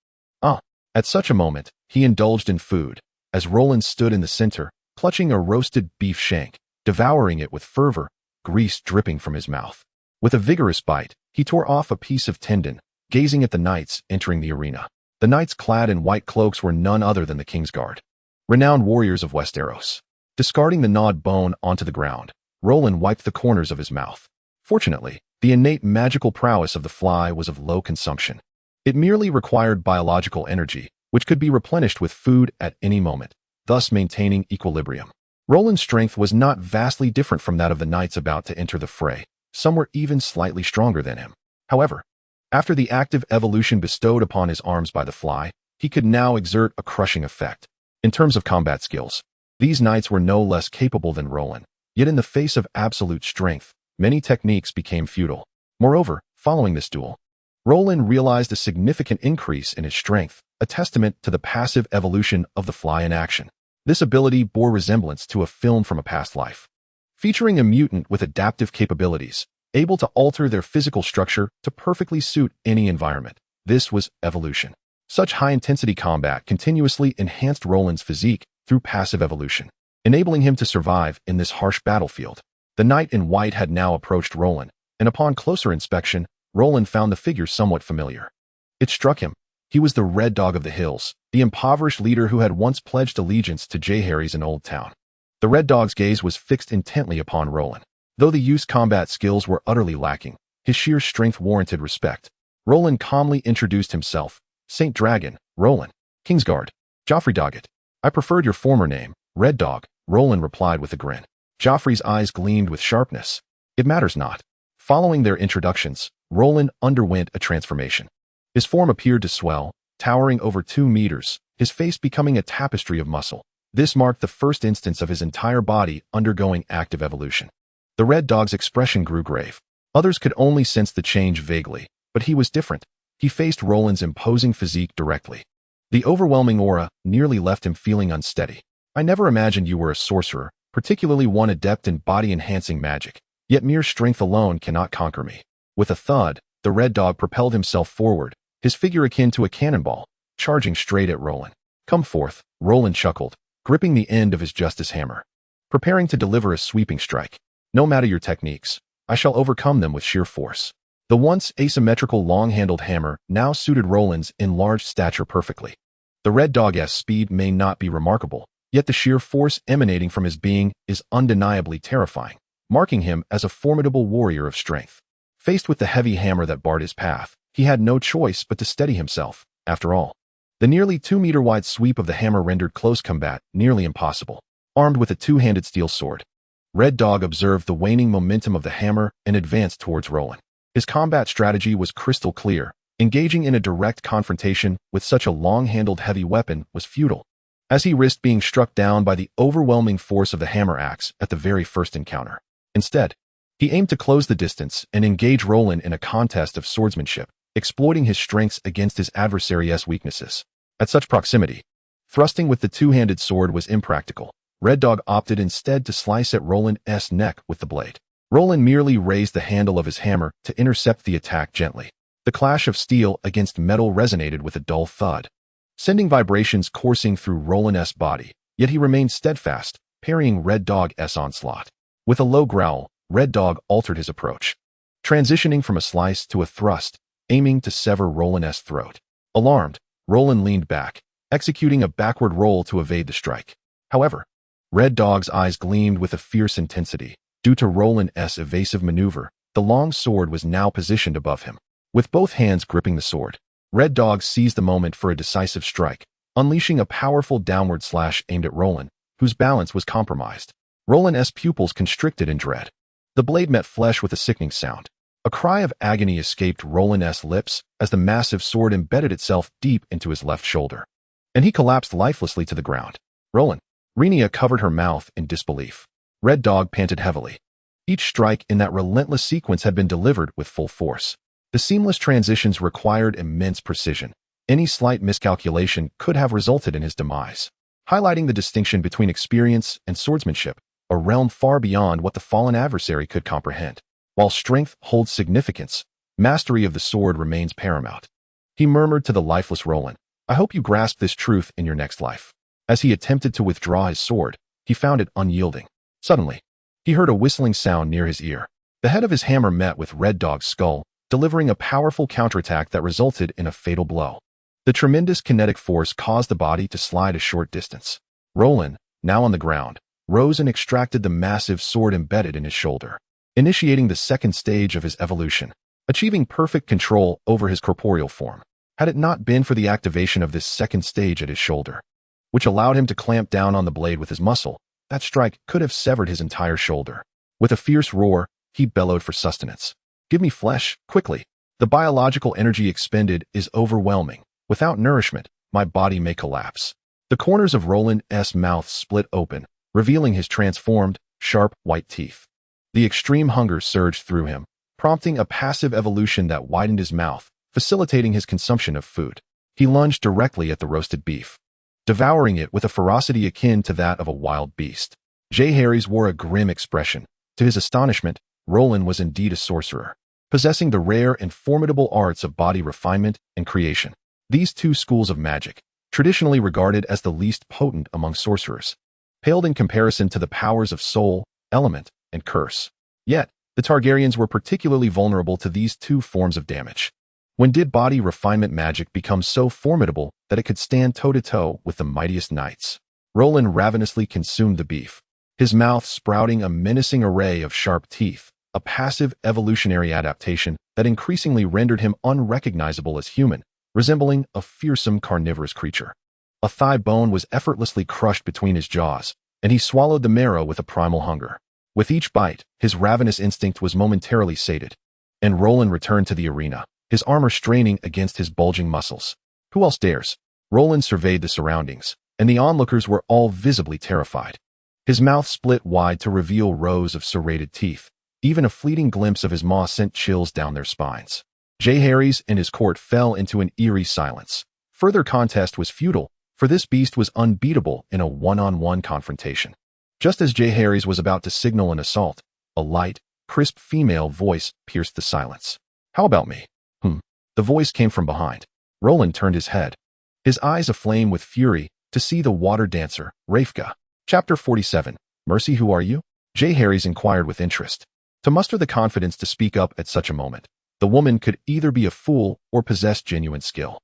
At such a moment, he indulged in food, as Roland stood in the center, clutching a roasted beef shank, devouring it with fervor, grease dripping from his mouth. With a vigorous bite, he tore off a piece of tendon, gazing at the knights entering the arena. The knights clad in white cloaks were none other than the King's Guard, renowned warriors of Westeros. Discarding the gnawed bone onto the ground, Roland wiped the corners of his mouth. Fortunately, the innate magical prowess of the fly was of low consumption. It merely required biological energy, which could be replenished with food at any moment, thus maintaining equilibrium. Roland's strength was not vastly different from that of the knights about to enter the fray. Some were even slightly stronger than him. However, after the active evolution bestowed upon his arms by the fly, he could now exert a crushing effect. In terms of combat skills, these knights were no less capable than Roland, yet in the face of absolute strength, many techniques became futile. Moreover, following this duel, Roland realized a significant increase in his strength, a testament to the passive evolution of the fly in action. This ability bore resemblance to a film from a past life, featuring a mutant with adaptive capabilities, able to alter their physical structure to perfectly suit any environment. This was evolution. Such high-intensity combat continuously enhanced Roland's physique through passive evolution, enabling him to survive in this harsh battlefield. The knight in white had now approached Roland, and upon closer inspection, Roland found the figure somewhat familiar. It struck him. He was the Red Dog of the Hills, the impoverished leader who had once pledged allegiance to Jaehaerys in Old Town. The Red Dog's gaze was fixed intently upon Roland. Though the youth's combat skills were utterly lacking, his sheer strength warranted respect. Roland calmly introduced himself. "Saint Dragon, Roland, Kingsguard, Joffrey Doggett. I preferred your former name, Red Dog," Roland replied with a grin. Joffrey's eyes gleamed with sharpness. "It matters not." Following their introductions, Roland underwent a transformation. His form appeared to swell, towering over 2 meters, his face becoming a tapestry of muscle. This marked the first instance of his entire body undergoing active evolution. The Red Dog's expression grew grave. Others could only sense the change vaguely, but he was different. He faced Roland's imposing physique directly. The overwhelming aura nearly left him feeling unsteady. "I never imagined you were a sorcerer, particularly one adept in body-enhancing magic. Yet mere strength alone cannot conquer me." With a thud, the Red Dog propelled himself forward, his figure akin to a cannonball, charging straight at Roland. "Come forth," Roland chuckled, gripping the end of his justice hammer, preparing to deliver a sweeping strike. "No matter your techniques, I shall overcome them with sheer force." The once asymmetrical long-handled hammer now suited Roland's enlarged stature perfectly. The Red Dog's speed may not be remarkable, yet the sheer force emanating from his being is undeniably terrifying, marking him as a formidable warrior of strength. Faced with the heavy hammer that barred his path, he had no choice but to steady himself. After all, the nearly 2-meter-wide sweep of the hammer rendered close combat nearly impossible. Armed with a 2-handed steel sword, Red Dog observed the waning momentum of the hammer and advanced towards Roland. His combat strategy was crystal clear. Engaging in a direct confrontation with such a long-handled heavy weapon was futile, as he risked being struck down by the overwhelming force of the hammer axe at the very first encounter. Instead, he aimed to close the distance and engage Roland in a contest of swordsmanship, exploiting his strengths against his adversary's weaknesses. At such proximity, thrusting with the 2-handed sword was impractical. Red Dog opted instead to slice at Roland's neck with the blade. Roland merely raised the handle of his hammer to intercept the attack gently. The clash of steel against metal resonated with a dull thud, sending vibrations coursing through Roland's body, yet he remained steadfast, parrying Red Dog's onslaught. With a low growl, Red Dog altered his approach, transitioning from a slice to a thrust, aiming to sever Roland's throat. Alarmed, Roland leaned back, executing a backward roll to evade the strike. However, Red Dog's eyes gleamed with a fierce intensity. Due to Roland's evasive maneuver, the long sword was now positioned above him. With both hands gripping the sword, Red Dog seized the moment for a decisive strike, unleashing a powerful downward slash aimed at Roland, whose balance was compromised. Roland's pupils constricted in dread. The blade met flesh with a sickening sound. A cry of agony escaped Roland's lips as the massive sword embedded itself deep into his left shoulder, and he collapsed lifelessly to the ground. Roland. Rhaenyra covered her mouth in disbelief. Red Dog panted heavily. Each strike in that relentless sequence had been delivered with full force. The seamless transitions required immense precision. Any slight miscalculation could have resulted in his demise, highlighting the distinction between experience and swordsmanship, a realm far beyond what the fallen adversary could comprehend. While strength holds significance, mastery of the sword remains paramount. He murmured to the lifeless Roland, "I hope you grasp this truth in your next life." As he attempted to withdraw his sword, he found it unyielding. Suddenly, he heard a whistling sound near his ear. The head of his hammer met with Red Dog's skull, delivering a powerful counterattack that resulted in a fatal blow. The tremendous kinetic force caused the body to slide a short distance. Roland, now on the ground, rose and extracted the massive sword embedded in his shoulder, initiating the second stage of his evolution, achieving perfect control over his corporeal form. Had it not been for the activation of this second stage at his shoulder, which allowed him to clamp down on the blade with his muscle, that strike could have severed his entire shoulder. With a fierce roar, he bellowed for sustenance. "Give me flesh, quickly. The biological energy expended is overwhelming. Without nourishment, my body may collapse." The corners of Roland's mouth split open, revealing his transformed, sharp, white teeth. The extreme hunger surged through him, prompting a passive evolution that widened his mouth, facilitating his consumption of food. He lunged directly at the roasted beef, devouring it with a ferocity akin to that of a wild beast. Jaehaerys wore a grim expression. To his astonishment, Roland was indeed a sorcerer, possessing the rare and formidable arts of body refinement and creation. These two schools of magic, traditionally regarded as the least potent among sorcerers, paled in comparison to the powers of soul, element, and curse. Yet, the Targaryens were particularly vulnerable to these two forms of damage. When did body refinement magic become so formidable that it could stand toe-to-toe with the mightiest knights? Roland ravenously consumed the beef, his mouth sprouting a menacing array of sharp teeth, a passive evolutionary adaptation that increasingly rendered him unrecognizable as human, resembling a fearsome carnivorous creature. A thigh bone was effortlessly crushed between his jaws, and he swallowed the marrow with a primal hunger. With each bite, his ravenous instinct was momentarily sated, and Roland returned to the arena, his armor straining against his bulging muscles. Who else dares? Roland surveyed the surroundings, and the onlookers were all visibly terrified. His mouth split wide to reveal rows of serrated teeth. Even a fleeting glimpse of his maw sent chills down their spines. Jaehaerys and his court fell into an eerie silence. Further contest was futile, for this beast was unbeatable in a one-on-one confrontation. Just as Jaehaerys was about to signal an assault, a light, crisp female voice pierced the silence. "How about me?" The voice came from behind. Roland turned his head, his eyes aflame with fury, to see the water dancer, Rhaenyra. Chapter 47. Mercy, who are you? Jaehaerys inquired with interest. To muster the confidence to speak up at such a moment, the woman could either be a fool or possess genuine skill.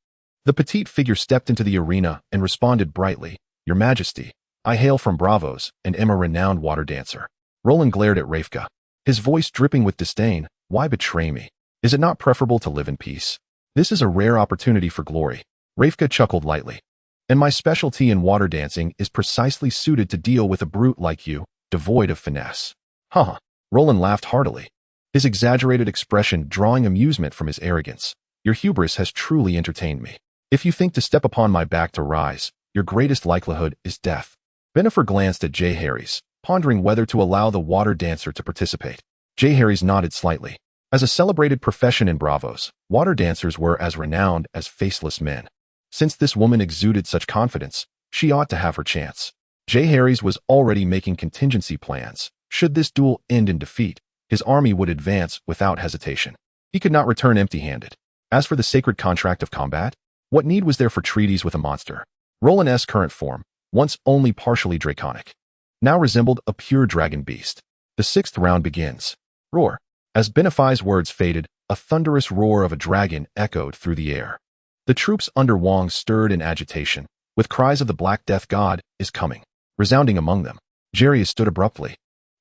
The petite figure stepped into the arena and responded brightly, "Your Majesty, I hail from Bravos and am a renowned water dancer." Roland glared at Rhaenyra, his voice dripping with disdain. "Why betray me? Is it not preferable to live in peace? This is a rare opportunity for glory." Rhaenyra chuckled lightly. "And my specialty in water dancing is precisely suited to deal with a brute like you, devoid of finesse." "Huh." Roland laughed heartily, his exaggerated expression drawing amusement from his arrogance. "Your hubris has truly entertained me. If you think to step upon my back to rise, your greatest likelihood is death." Benifer glanced at Jaehaerys, pondering whether to allow the water dancer to participate. Jaehaerys nodded slightly. As a celebrated profession in Bravos, water dancers were as renowned as faceless men. Since this woman exuded such confidence, she ought to have her chance. Jaehaerys was already making contingency plans. Should this duel end in defeat, his army would advance without hesitation. He could not return empty-handed. As for the sacred contract of combat, what need was there for treaties with a monster? Roland's current form, once only partially draconic, now resembled a pure dragon beast. The sixth round begins. Roar. As Benefai's words faded, a thunderous roar of a dragon echoed through the air. The troops under Wong stirred in agitation, with cries of "the Black Death God is coming" resounding among them. Jaehaerys stood abruptly,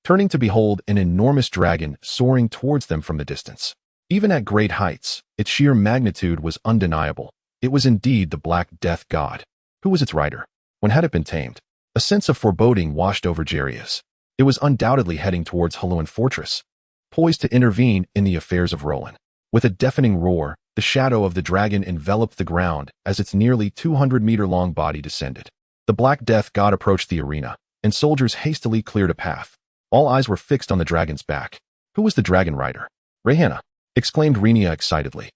turning to behold an enormous dragon soaring towards them from the distance. Even at great heights, its sheer magnitude was undeniable. It was indeed the Black Death God. Who was its rider? When had it been tamed? A sense of foreboding washed over Jaehaerys. It was undoubtedly heading towards Haluan Fortress, poised to intervene in the affairs of Roland. With a deafening roar, the shadow of the dragon enveloped the ground as its nearly 200-meter-long body descended. The Black Death God approached the arena, and soldiers hastily cleared a path. All eyes were fixed on the dragon's back. Who was the dragon rider? Rhaenyra, exclaimed Rhaenyra excitedly.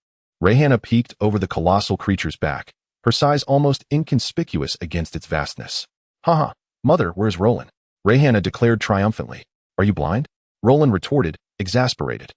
Rhaenyra peeked over the colossal creature's back, her size almost inconspicuous against its vastness. Haha, mother, where's Roland? Rhaenyra declared triumphantly. Are you blind? Roland retorted, exasperated.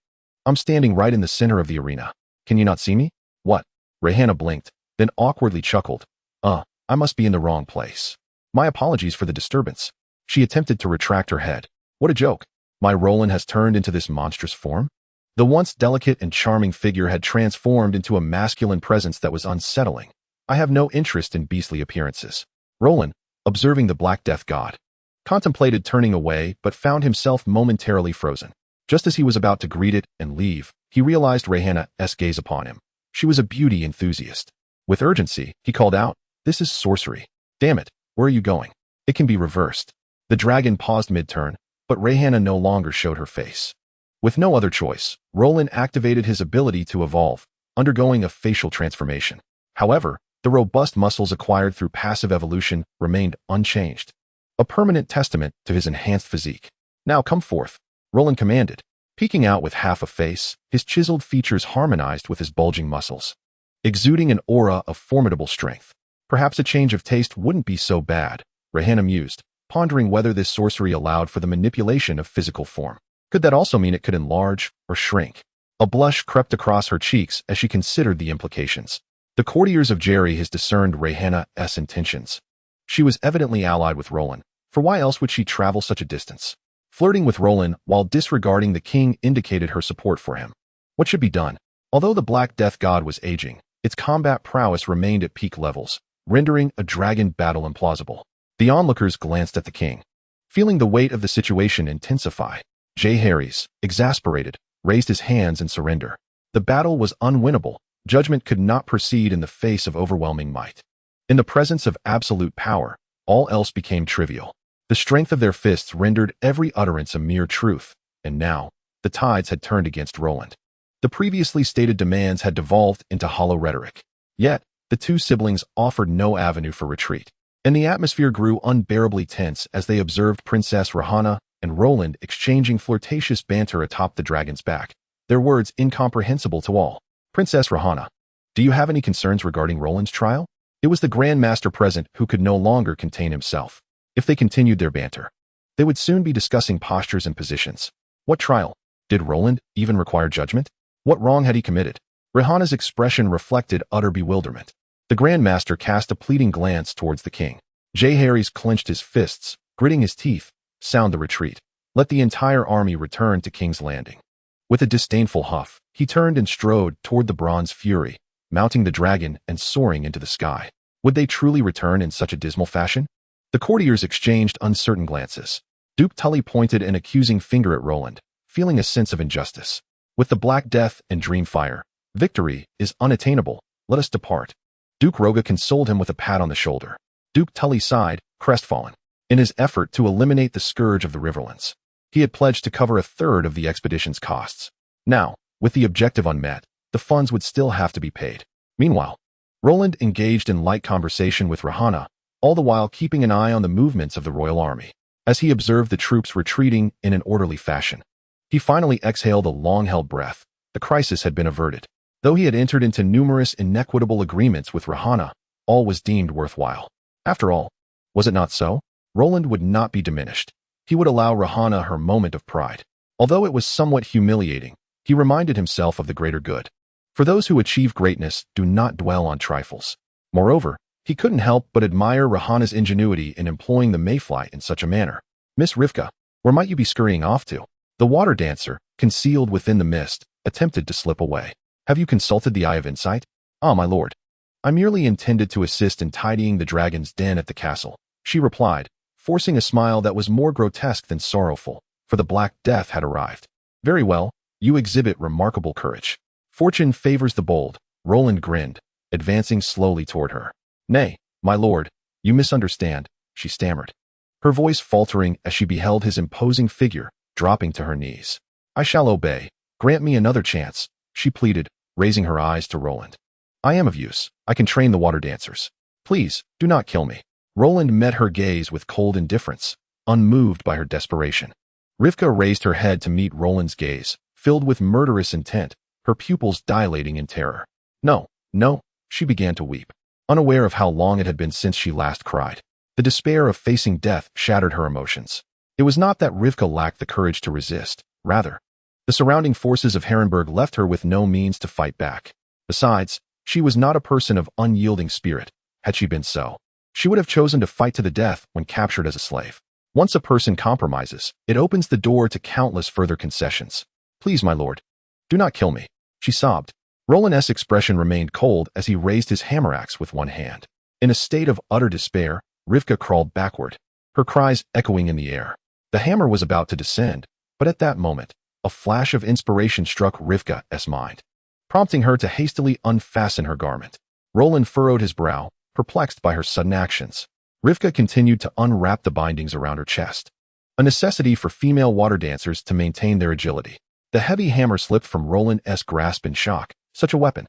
I'm standing right in the center of the arena. Can you not see me? What? Rhaenyra blinked, then awkwardly chuckled. I must be in the wrong place. My apologies for the disturbance. She attempted to retract her head. What a joke. My Roland has turned into this monstrous form? The once delicate and charming figure had transformed into a masculine presence that was unsettling. I have no interest in beastly appearances. Roland, observing the Black Death God, contemplated turning away but found himself momentarily frozen. Just as he was about to greet it and leave, he realized Rhaenyra's gaze upon him. She was a beauty enthusiast. With urgency, he called out, "This is sorcery. Damn it, where are you going? It can be reversed." The dragon paused mid-turn, but Rhaenyra no longer showed her face. With no other choice, Roland activated his ability to evolve, undergoing a facial transformation. However, the robust muscles acquired through passive evolution remained unchanged, a permanent testament to his enhanced physique. Now come forth, Roland commanded. Peeking out with half a face, his chiseled features harmonized with his bulging muscles, exuding an aura of formidable strength. Perhaps a change of taste wouldn't be so bad, Rhaenyra mused, pondering whether this sorcery allowed for the manipulation of physical form. Could that also mean it could enlarge or shrink? A blush crept across her cheeks as she considered the implications. The courtiers of Jaehaerys discerned Rhaenyra's intentions. She was evidently allied with Roland, for why else would she travel such a distance? Flirting with Roland while disregarding the king indicated her support for him. What should be done? Although the Black Death God was aging, its combat prowess remained at peak levels, rendering a dragon battle implausible. The onlookers glanced at the king, feeling the weight of the situation intensify. Jaehaerys, exasperated, raised his hands in surrender. The battle was unwinnable. Judgment could not proceed in the face of overwhelming might. In the presence of absolute power, all else became trivial. The strength of their fists rendered every utterance a mere truth, and now, the tides had turned against Roland. The previously stated demands had devolved into hollow rhetoric. Yet, the two siblings offered no avenue for retreat, and the atmosphere grew unbearably tense as they observed Princess Rhaenyra and Roland exchanging flirtatious banter atop the dragon's back, their words incomprehensible to all. Princess Rhaenyra, do you have any concerns regarding Roland's trial? It was the Grand Master present who could no longer contain himself. If they continued their banter, they would soon be discussing postures and positions. What trial? Did Roland even require judgment? What wrong had he committed? Rhaenyra's expression reflected utter bewilderment. The Grand Master cast a pleading glance towards the king. Jaehaerys clenched his fists, gritting his teeth. Sound the retreat. Let the entire army return to King's Landing. With a disdainful huff, he turned and strode toward the bronze fury, mounting the dragon and soaring into the sky. Would they truly return in such a dismal fashion? The courtiers exchanged uncertain glances. Duke Tully pointed an accusing finger at Roland, feeling a sense of injustice. With the Black Death and Dreamfire, victory is unattainable. Let us depart. Duke Roga consoled him with a pat on the shoulder. Duke Tully sighed, crestfallen. In his effort to eliminate the scourge of the riverlands, he had pledged to cover a third of the expedition's costs. Now, with the objective unmet, the funds would still have to be paid. Meanwhile, Roland engaged in light conversation with Rhaenyra, all the while keeping an eye on the movements of the royal army. As he observed the troops retreating in an orderly fashion, he finally exhaled a long-held breath. The crisis had been averted. Though he had entered into numerous inequitable agreements with Rhaenyra, all was deemed worthwhile. After all, was it not so? Roland would not be diminished. He would allow Rhaenyra her moment of pride. Although it was somewhat humiliating, he reminded himself of the greater good. For those who achieve greatness do not dwell on trifles. Moreover, he couldn't help but admire Rhaenyra's ingenuity in employing the mayfly in such a manner. Miss Rivka, where might you be scurrying off to? The water dancer, concealed within the mist, attempted to slip away. Have you consulted the Eye of Insight? Ah, my lord. I merely intended to assist in tidying the dragon's den at the castle, she replied, forcing a smile that was more grotesque than sorrowful, for the Black Death had arrived. Very well, you exhibit remarkable courage. Fortune favors the bold, Roland grinned, advancing slowly toward her. Nay, my lord, you misunderstand, she stammered, her voice faltering as she beheld his imposing figure dropping to her knees. I shall obey. Grant me another chance, she pleaded, raising her eyes to Roland. I am of use. I can train the water dancers. Please, do not kill me. Roland met her gaze with cold indifference, unmoved by her desperation. Rivka raised her head to meet Roland's gaze, filled with murderous intent, her pupils dilating in terror. No, no, she began to weep, unaware of how long it had been since she last cried. The despair of facing death shattered her emotions. It was not that Rivka lacked the courage to resist, rather, the surrounding forces of Harrenhal left her with no means to fight back. Besides, she was not a person of unyielding spirit. Had she been so, she would have chosen to fight to the death when captured as a slave. Once a person compromises, it opens the door to countless further concessions. Please, my lord, do not kill me, she sobbed. Roland's expression remained cold as he raised his hammer axe with one hand. In a state of utter despair, Rivka crawled backward, her cries echoing in the air. The hammer was about to descend, but at that moment, a flash of inspiration struck Rivka's mind, prompting her to hastily unfasten her garment. Roland furrowed his brow, perplexed by her sudden actions. Rivka continued to unwrap the bindings around her chest, a necessity for female water dancers to maintain their agility. The heavy hammer slipped from Roland's grasp in shock. Such a weapon.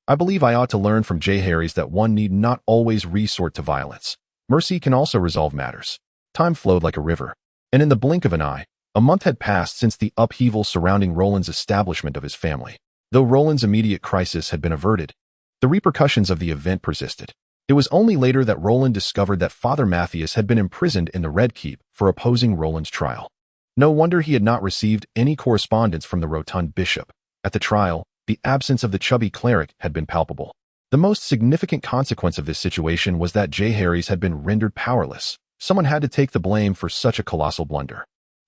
I believe I ought to learn from Jaehaerys that one need not always resort to violence. Mercy can also resolve matters. Time flowed like a river, and in the blink of an eye, a month had passed since the upheaval surrounding Roland's establishment of his family. Though Roland's immediate crisis had been averted, the repercussions of the event persisted. It was only later that Roland discovered that Father Matthias had been imprisoned in the Red Keep for opposing Roland's trial. No wonder he had not received any correspondence from the rotund bishop. At the trial, the absence of the chubby cleric had been palpable. The most significant consequence of this situation was that Jaehaerys had been rendered powerless. Someone had to take the blame for such a colossal blunder.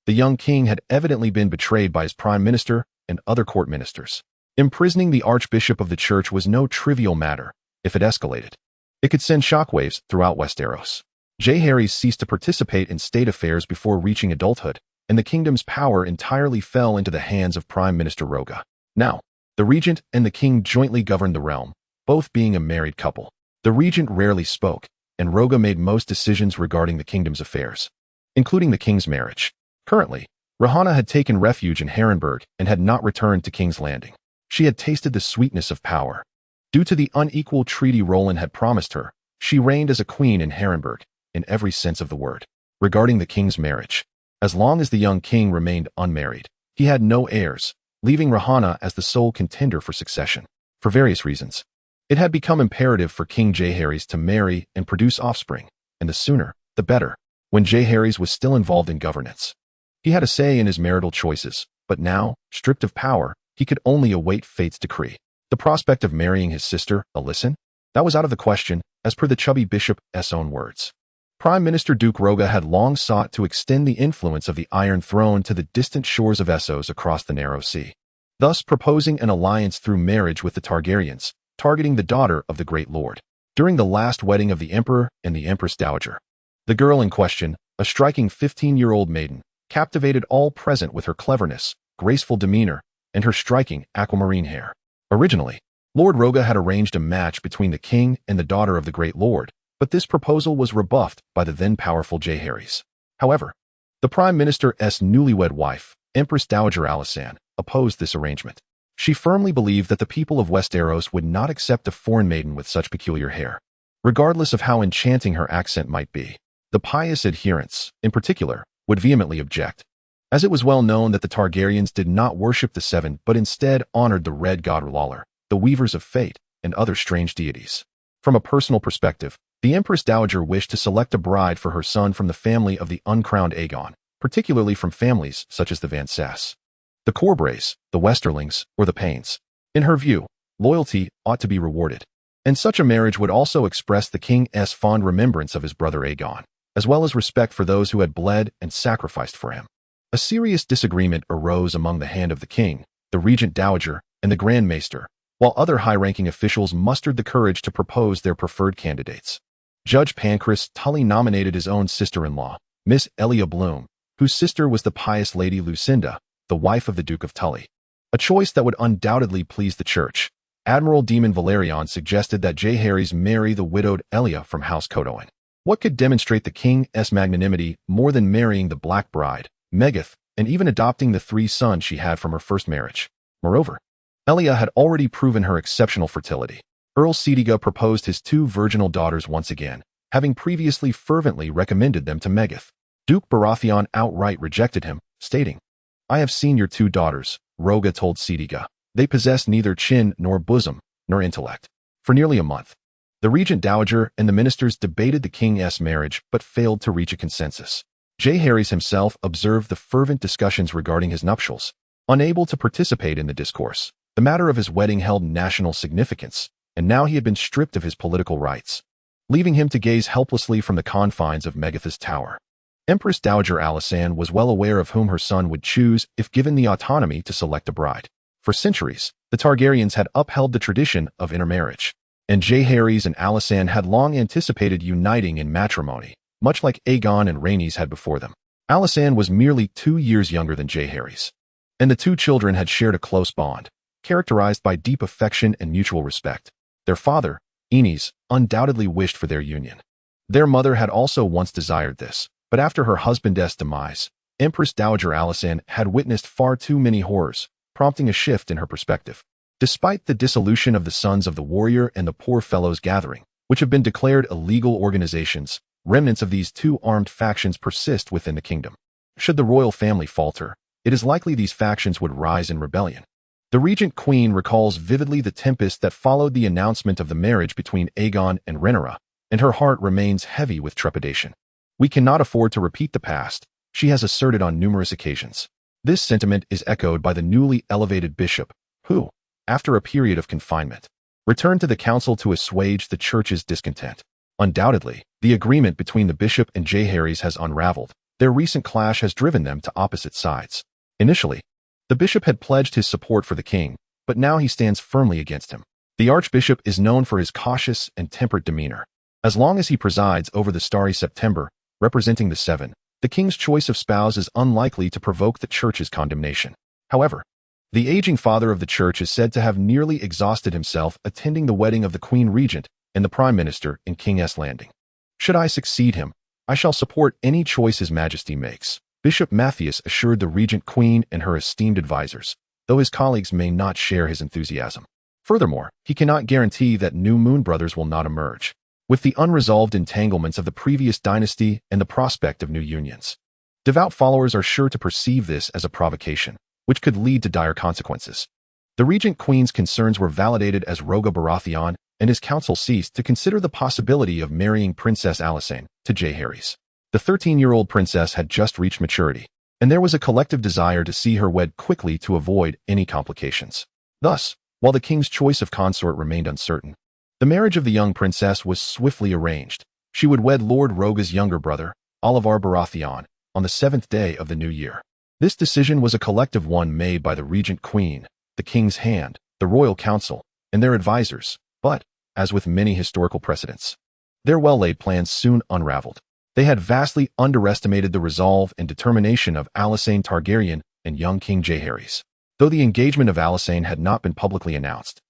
The young king had evidently been betrayed by his prime minister and other court ministers. Imprisoning the archbishop of the church was no trivial matter. If it escalated, it could send shockwaves throughout Westeros. Jaehaerys ceased to participate in state affairs before reaching adulthood, and the kingdom's power entirely fell into the hands of Prime Minister Roga. Now, the regent and the king jointly governed the realm, both being a married couple. The regent rarely spoke, and Roga made most decisions regarding the kingdom's affairs, including the king's marriage. Currently, Rhaenia had taken refuge in Harrenhal and had not returned to King's Landing. She had tasted the sweetness of power. Due to the unequal treaty Roland had promised her, she reigned as a queen in Harrenhal, in every sense of the word. Regarding the king's marriage, as long as the young king remained unmarried, he had no heirs, leaving Rhaenia as the sole contender for succession. For various reasons, it had become imperative for King Jaehaerys to marry and produce offspring, and the sooner, the better. When Jaehaerys was still involved in governance, he had a say in his marital choices, but now, stripped of power, he could only await fate's decree. The prospect of marrying his sister, Alysanne, that was out of the question, as per the chubby bishop's own words. Prime Minister Duke Roga had long sought to extend the influence of the Iron Throne to the distant shores of Essos across the Narrow Sea, thus proposing an alliance through marriage with the Targaryens, targeting the daughter of the Great Lord. During the last wedding of the Emperor and the Empress Dowager, the girl in question, a striking 15-year-old maiden, captivated all present with her cleverness, graceful demeanor, and her striking aquamarine hair. Originally, Lord Roga had arranged a match between the king and the daughter of the Great Lord, but this proposal was rebuffed by the then-powerful Jaehaerys. However, the Prime Minister's newlywed wife, Empress Dowager Alysanne, opposed this arrangement. She firmly believed that the people of Westeros would not accept a foreign maiden with such peculiar hair, regardless of how enchanting her accent might be. The pious adherents, in particular, would vehemently object, as it was well known that the Targaryens did not worship the Seven but instead honored the Red God R'hllor, the Weavers of Fate, and other strange deities. From a personal perspective, the Empress Dowager wished to select a bride for her son from the family of the uncrowned Aegon, particularly from families such as the Van Sass, the Corbrays, the Westerlings, or the Paynes. In her view, loyalty ought to be rewarded, and such a marriage would also express the king's fond remembrance of his brother Aegon, as well as respect for those who had bled and sacrificed for him. A serious disagreement arose among the hand of the king, the regent dowager, and the Grand Maester, while other high-ranking officials mustered the courage to propose their preferred candidates. Judge Pancras Tully nominated his own sister-in-law, Miss Elia Bloom, whose sister was the pious Lady Lucinda, the wife of the Duke of Tully. A choice that would undoubtedly please the church. Admiral Demon Valerion suggested that Jaehaerys marry the widowed Elia from House Targaryen. What could demonstrate the king's magnanimity more than marrying the Black Bride, Megath, and even adopting the 3 sons she had from her first marriage? Moreover, Elia had already proven her exceptional fertility. Earl Setiga proposed his 2 virginal daughters once again, having previously fervently recommended them to Megath. Duke Baratheon outright rejected him, stating, "I have seen your 2 daughters," Roga told Setiga. "They possess neither chin nor bosom, nor intellect." For nearly a month, the Regent Dowager and the ministers debated the king's marriage but failed to reach a consensus. Jaehaerys himself observed the fervent discussions regarding his nuptials. Unable to participate in the discourse, the matter of his wedding held national significance, and now he had been stripped of his political rights, leaving him to gaze helplessly from the confines of Megath's tower. Empress Dowager Alysanne was well aware of whom her son would choose if given the autonomy to select a bride. For centuries, the Targaryens had upheld the tradition of intermarriage, and Jaehaerys and Alysanne had long anticipated uniting in matrimony, much like Aegon and Rhaenys had before them. Alysanne was merely 2 years younger than Jaehaerys, and the 2 children had shared a close bond, characterized by deep affection and mutual respect. Their father, Aenys, undoubtedly wished for their union. Their mother had also once desired this, but after her husband's demise, Empress Dowager Alysanne had witnessed far too many horrors, prompting a shift in her perspective. Despite the dissolution of the Sons of the Warrior and the Poor Fellows Gathering, which have been declared illegal organizations, remnants of these 2 armed factions persist within the kingdom. Should the royal family falter, it is likely these factions would rise in rebellion. The Regent Queen recalls vividly the tempest that followed the announcement of the marriage between Aegon and Rhaenyra, and her heart remains heavy with trepidation. "We cannot afford to repeat the past," she has asserted on numerous occasions. This sentiment is echoed by the newly elevated bishop, who, after a period of confinement, returned to the council to assuage the church's discontent. Undoubtedly, the agreement between the bishop and Jaehaerys has unraveled. Their recent clash has driven them to opposite sides. Initially, the bishop had pledged his support for the king, but now he stands firmly against him. The archbishop is known for his cautious and temperate demeanor. As long as he presides over the starry September, representing the 7, the king's choice of spouse is unlikely to provoke the church's condemnation. However, the aging father of the church is said to have nearly exhausted himself attending the wedding of the queen regent and the prime minister in King's Landing. "Should I succeed him, I shall support any choice His Majesty makes," Bishop Matthias assured the regent queen and her esteemed advisors, though his colleagues may not share his enthusiasm. Furthermore, he cannot guarantee that new Moon brothers will not emerge, with the unresolved entanglements of the previous dynasty and the prospect of new unions. Devout followers are sure to perceive this as a provocation, which could lead to dire consequences. The regent queen's concerns were validated as Roga Baratheon and his council ceased to consider the possibility of marrying Princess Alysanne to Jaehaerys. The 13-year-old princess had just reached maturity, and there was a collective desire to see her wed quickly to avoid any complications. Thus, while the king's choice of consort remained uncertain, the marriage of the young princess was swiftly arranged. She would wed Lord Roga's younger brother, Olyvar Baratheon, on the 7th day of the new year. This decision was a collective one made by the regent queen, the king's hand, the royal council, and their advisors, but, as with many historical precedents, their well-laid plans soon unraveled. They had vastly underestimated the resolve and determination of Alysanne Targaryen and young King Jaehaerys. Though the engagement of Alysanne had not been publicly announced,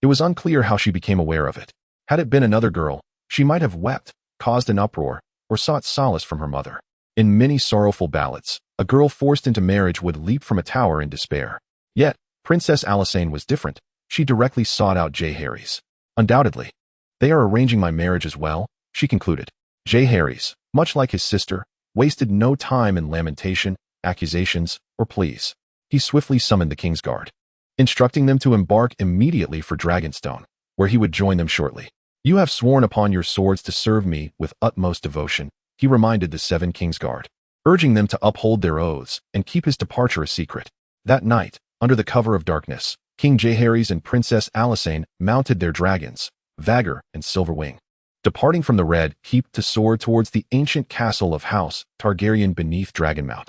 it was unclear how she became aware of it. Had it been another girl, she might have wept, caused an uproar, or sought solace from her mother. In many sorrowful ballads, a girl forced into marriage would leap from a tower in despair. Yet, Princess Alysanne was different. She directly sought out Jaehaerys. "Undoubtedly, they are arranging my marriage as well," she concluded. Jaehaerys, much like his sister, wasted no time in lamentation, accusations, or pleas. He swiftly summoned the king's guard, instructing them to embark immediately for Dragonstone, where he would join them shortly. "You have sworn upon your swords to serve me with utmost devotion," he reminded the 7 King's Guard, urging them to uphold their oaths and keep his departure a secret. That night, under the cover of darkness, King Jaehaerys and Princess Alysanne mounted their dragons, Vhagar and Silverwing, departing from the Red Keep to soar towards the ancient castle of House Targaryen beneath Dragonmount.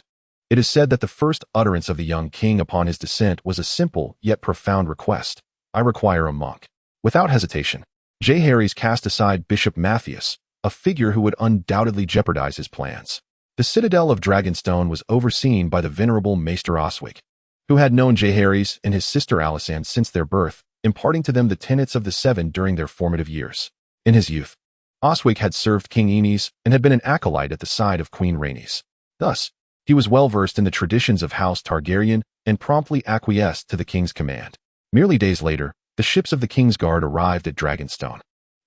It is said that the first utterance of the young king upon his descent was a simple yet profound request: "I require a monk." Without hesitation, Jaehaerys cast aside Bishop Matthias, a figure who would undoubtedly jeopardize his plans. The citadel of Dragonstone was overseen by the venerable Maester Oswig, who had known Jaehaerys and his sister Alysanne since their birth, imparting to them the tenets of the Seven during their formative years. In his youth, Oswig had served King Aenys and had been an acolyte at the side of Queen Rhaenys. Thus, he was well versed in the traditions of House Targaryen and promptly acquiesced to the king's command. Merely days later, the ships of the king's guard arrived at Dragonstone.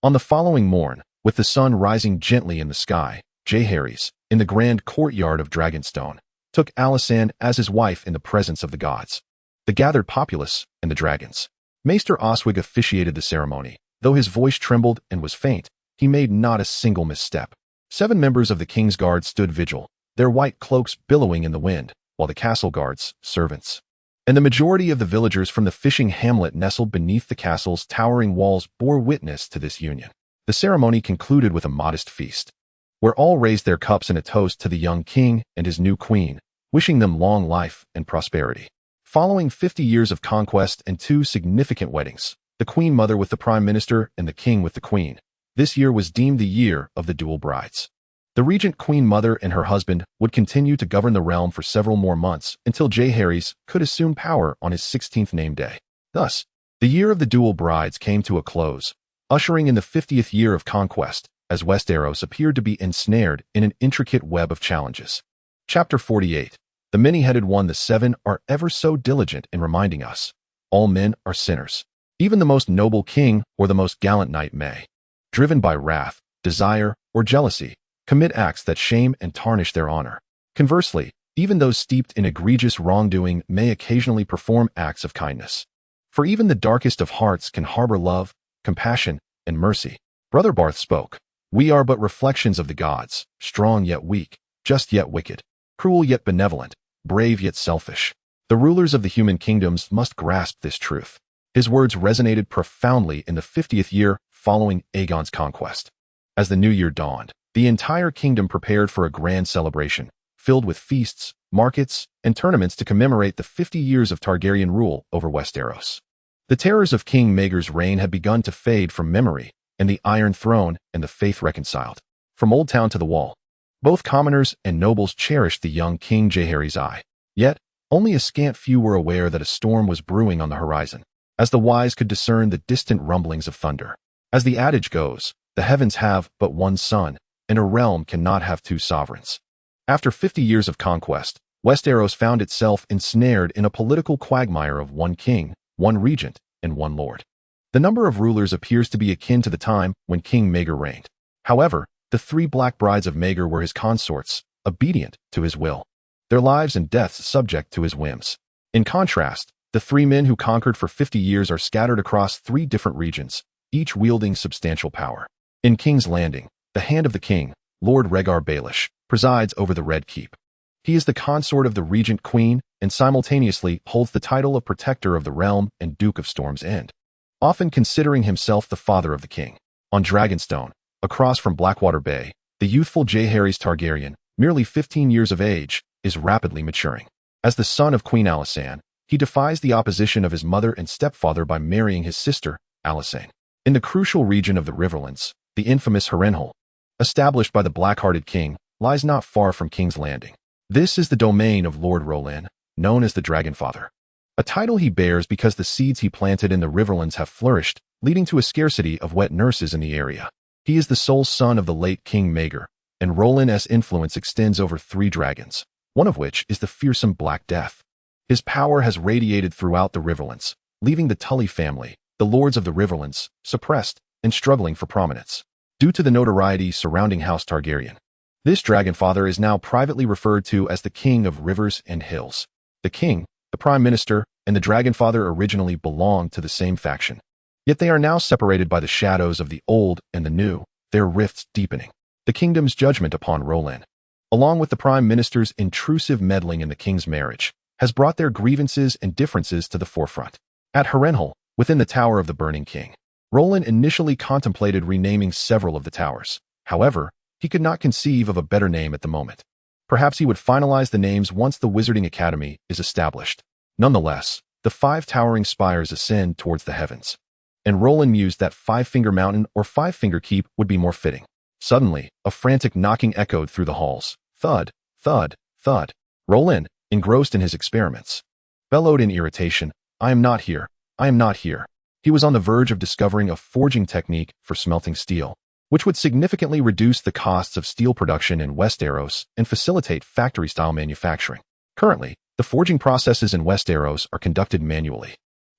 On the following morn, with the sun rising gently in the sky, Jaehaerys, in the grand courtyard of Dragonstone, took Alysanne as his wife in the presence of the gods, the gathered populace, and the dragons. Maester Oswig officiated the ceremony. Though his voice trembled and was faint, he made not a single misstep. 7 members of the king's guard stood vigil, their white cloaks billowing in the wind, while the castle guards, servants, and the majority of the villagers from the fishing hamlet nestled beneath the castle's towering walls bore witness to this union. The ceremony concluded with a modest feast, where all raised their cups in a toast to the young king and his new queen, wishing them long life and prosperity. Following 50 years of conquest and 2 significant weddings, the queen mother with the prime minister and the king with the queen, this year was deemed the year of the dual brides. The regent queen mother and her husband would continue to govern the realm for several more months until Jaehaerys could assume power on his 16th name day. Thus, the year of the dual brides came to a close, ushering in the 50th year of conquest, as Westeros appeared to be ensnared in an intricate web of challenges. Chapter 48. The many-headed one. The 7 are ever so diligent in reminding us, all men are sinners. Even the most noble king or the most gallant knight may, driven by wrath, desire, or jealousy, commit acts that shame and tarnish their honor. Conversely, even those steeped in egregious wrongdoing may occasionally perform acts of kindness. For even the darkest of hearts can harbor love, compassion, and mercy. Brother Barth spoke. We are but reflections of the gods, strong yet weak, just yet wicked, cruel yet benevolent, brave yet selfish. The rulers of the human kingdoms must grasp this truth. His words resonated profoundly in the 50th year following Aegon's conquest. As the new year dawned, the entire kingdom prepared for a grand celebration, filled with feasts, markets, and tournaments to commemorate the 50 years of Targaryen rule over Westeros. The terrors of King Maegor's reign had begun to fade from memory, and the Iron Throne and the Faith reconciled. From Old Town to the Wall, both commoners and nobles cherished the young King Jaehaerys' eye. Yet, only a scant few were aware that a storm was brewing on the horizon, as the wise could discern the distant rumblings of thunder. As the adage goes, the heavens have but one sun, and a realm cannot have 2 sovereigns. After 50 years of conquest, Westeros found itself ensnared in a political quagmire of 1 king, 1 regent, and 1 lord. The number of rulers appears to be akin to the time when King Maegor reigned. However, the 3 black brides of Maegor were his consorts, obedient to his will, their lives and deaths subject to his whims. In contrast, the 3 men who conquered for 50 years are scattered across 3 different regions, each wielding substantial power. In King's Landing, the hand of the king, Lord Rhaegar Baelish, presides over the Red Keep. He is the consort of the regent queen and simultaneously holds the title of protector of the realm and Duke of Storm's End, often considering himself the father of the king. On Dragonstone, across from Blackwater Bay, the youthful Jaehaerys Targaryen, merely 15 years of age, is rapidly maturing. As the son of Queen Alysanne, he defies the opposition of his mother and stepfather by marrying his sister, Alysanne. In the crucial region of the Riverlands, the infamous Harrenhal, established by the black-hearted king, lies not far from King's Landing. This is the domain of Lord Roland, known as the Dragonfather, a title he bears because the seeds he planted in the Riverlands have flourished, leading to a scarcity of wet nurses in the area. He is the sole son of the late King Maegor, and Roland's influence extends over 3 dragons, one of which is the fearsome Black Death. His power has radiated throughout the Riverlands, leaving the Tully family, the lords of the Riverlands, suppressed and struggling for prominence. Due to the notoriety surrounding House Targaryen, this Dragonfather is now privately referred to as the King of Rivers and Hills. The king, the prime minister, and the Dragonfather originally belonged to the same faction. Yet they are now separated by the shadows of the old and the new, their rifts deepening. The kingdom's judgment upon Roland, along with the prime minister's intrusive meddling in the king's marriage, has brought their grievances and differences to the forefront. At Harrenhal, within the Tower of the Burning King, Roland initially contemplated renaming several of the towers. However, he could not conceive of a better name at the moment. Perhaps he would finalize the names once the Wizarding Academy is established. Nonetheless, the 5 towering spires ascend towards the heavens, and Roland mused that 5-Finger Mountain or 5-Finger Keep would be more fitting. Suddenly, a frantic knocking echoed through the halls. Thud, Thud, thud. Rolin, engrossed in his experiments, bellowed in irritation, I am not here. I am not here. He was on the verge of discovering a forging technique for smelting steel, which would significantly reduce the costs of steel production in Westeros and facilitate factory-style manufacturing. Currently, the forging processes in Westeros are conducted manually.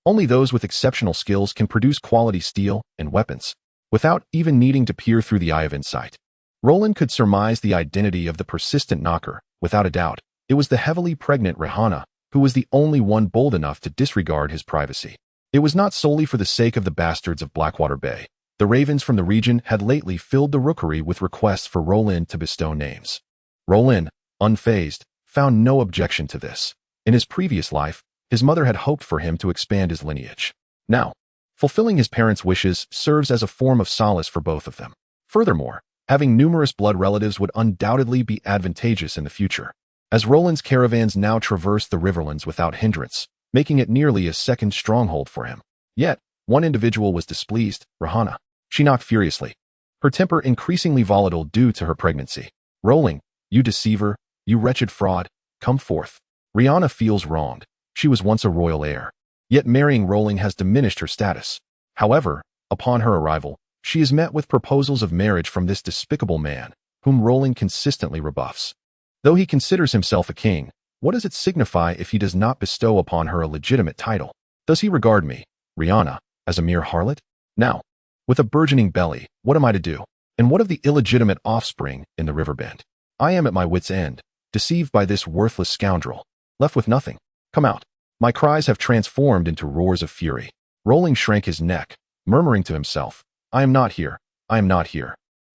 Only those with exceptional skills can produce quality steel and weapons, without even needing to peer through the eye of insight. Roland could surmise the identity of the persistent knocker. Without a doubt, it was the heavily pregnant Rhaenyra, who was the only one bold enough to disregard his privacy. It was not solely for the sake of the bastards of Blackwater Bay. The ravens from the region had lately filled the rookery with requests for Rolin to bestow names. Rolin, unfazed, found no objection to this. In his previous life, his mother had hoped for him to expand his lineage. Now, fulfilling his parents' wishes serves as a form of solace for both of them. Furthermore, having numerous blood relatives would undoubtedly be advantageous in the future, as Roland's caravans now traversed the riverlands without hindrance, making it nearly a second stronghold for him. Yet, one individual was displeased, Rhaenyra. She knocked furiously, her temper increasingly volatile due to her pregnancy. Rolling, you deceiver, you wretched fraud, come forth. Rhaenyra feels wronged. She was once a royal heir. Yet marrying Rolling has diminished her status. However, upon her arrival, she is met with proposals of marriage from this despicable man, whom Rolling consistently rebuffs. Though he considers himself a king, what does it signify if he does not bestow upon her a legitimate title? Does he regard me, Rhaenyra, as a mere harlot? Now, with a burgeoning belly, what am I to do? And what of the illegitimate offspring in the riverbend? I am at my wit's end, deceived by this worthless scoundrel, left with nothing. Come out. My cries have transformed into roars of fury. Rolling shrank his neck, murmuring to himself, I am not here. I am not here.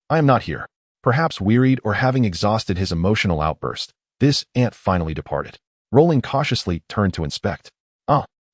I am not here. Perhaps wearied or having exhausted his emotional outburst, this ant finally departed. Rolling cautiously turned to inspect.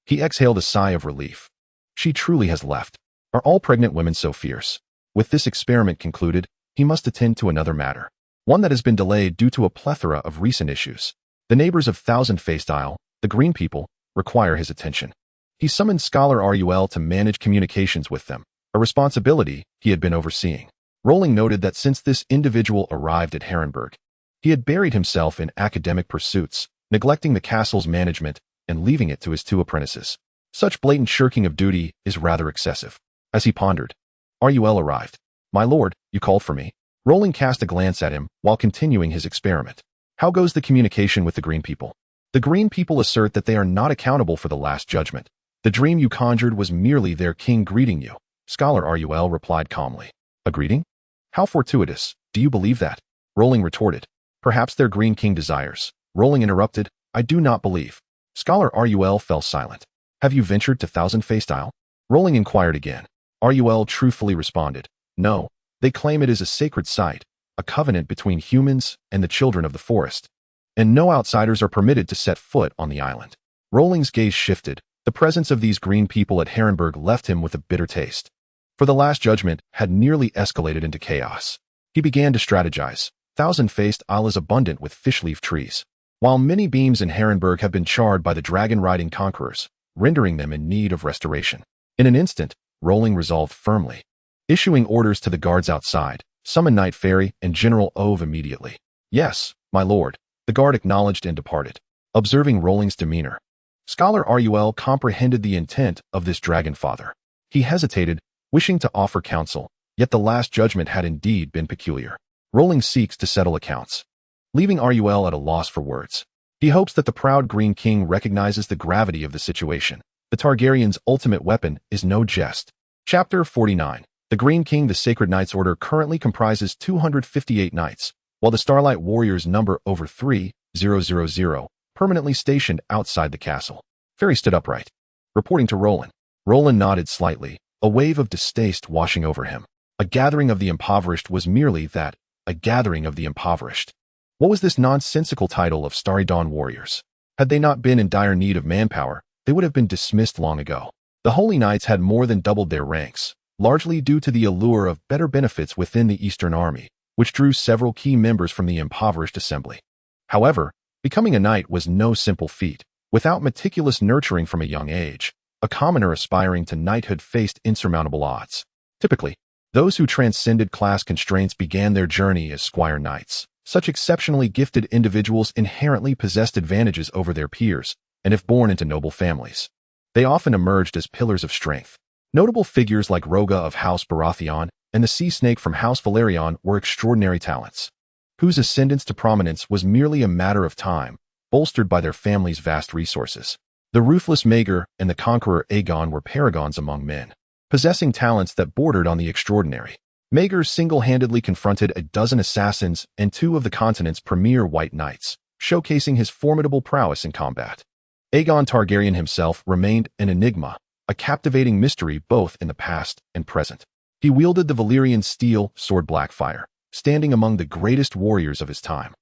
He exhaled a sigh of relief. She truly has left. Are all pregnant women so fierce? With this experiment concluded, he must attend to another matter, one that has been delayed due to a plethora of recent issues. The neighbors of Thousand-Faced Isle, the Green People, require his attention. He summoned Scholar Rul to manage communications with them, a responsibility he had been overseeing. Rolling noted that since this individual arrived at Harrenhal, he had buried himself in academic pursuits, neglecting the castle's management and leaving it to his two apprentices. Such blatant shirking of duty is rather excessive. As he pondered, Rul arrived. My lord, you called for me. Rolling cast a glance at him while continuing his experiment. How goes the communication with the Green People? The Green People assert that they are not accountable for the Last Judgment. The dream you conjured was merely their king greeting you. Scholar Rul replied calmly. A greeting? How fortuitous. Do you believe that? Rolling retorted. Perhaps their Green King desires. Rolling interrupted. I do not believe. Scholar Rul fell silent. Have you ventured to Thousand-Faced Isle? Rolling inquired again. Rul truthfully responded. No, they claim it is a sacred site, a covenant between humans and the children of the forest, and no outsiders are permitted to set foot on the island. Rolling's gaze shifted. The presence of these Green People at Harrenhal left him with a bitter taste. For the Last Judgment had nearly escalated into chaos. He began to strategize. Thousand-Faced Isle is abundant with fishleaf trees, while many beams in Harrenhal have been charred by the dragon-riding conquerors, rendering them in need of restoration. In an instant, Rolling resolved firmly. Issuing orders to the guards outside, summon Knight Fairy and General Ove immediately. Yes, my lord, the guard acknowledged and departed. Observing Rolling's demeanor, Scholar Rul comprehended the intent of this dragon father. He hesitated, wishing to offer counsel, yet the Last Judgment had indeed been peculiar. Rolling seeks to settle accounts, leaving Rul at a loss for words. He hopes that the proud Green King recognizes the gravity of the situation. The Targaryens' ultimate weapon is no jest. Chapter 49. The Green King. The Sacred Knights Order currently comprises 258 knights, while the Starlight Warriors number over 3,000, permanently stationed outside the castle. Fairy stood upright, reporting to Roland. Roland nodded slightly, a wave of distaste washing over him. A gathering of the impoverished was merely that, a gathering of the impoverished. What was this nonsensical title of Starry Dawn Warriors? Had they not been in dire need of manpower, they would have been dismissed long ago. The Holy Knights had more than doubled their ranks, largely due to the allure of better benefits within the Eastern Army, which drew several key members from the impoverished assembly. However, becoming a knight was no simple feat. Without meticulous nurturing from a young age, a commoner aspiring to knighthood faced insurmountable odds. Typically, those who transcended class constraints began their journey as squire knights, Such exceptionally gifted individuals inherently possessed advantages over their peers, and if born into noble families, they often emerged as pillars of strength. Notable figures like Roga of House Baratheon and the Sea Snake from House Velaryon were extraordinary talents, whose ascendance to prominence was merely a matter of time, bolstered by their family's vast resources. The ruthless Maegor and the conqueror Aegon were paragons among men, possessing talents that bordered on the extraordinary. Maegor single-handedly confronted a dozen assassins and two of the continent's premier white knights, showcasing his formidable prowess in combat. Aegon Targaryen himself remained an enigma, a captivating mystery both in the past and present. He wielded the Valyrian steel sword Blackfire, standing among the greatest warriors of his time,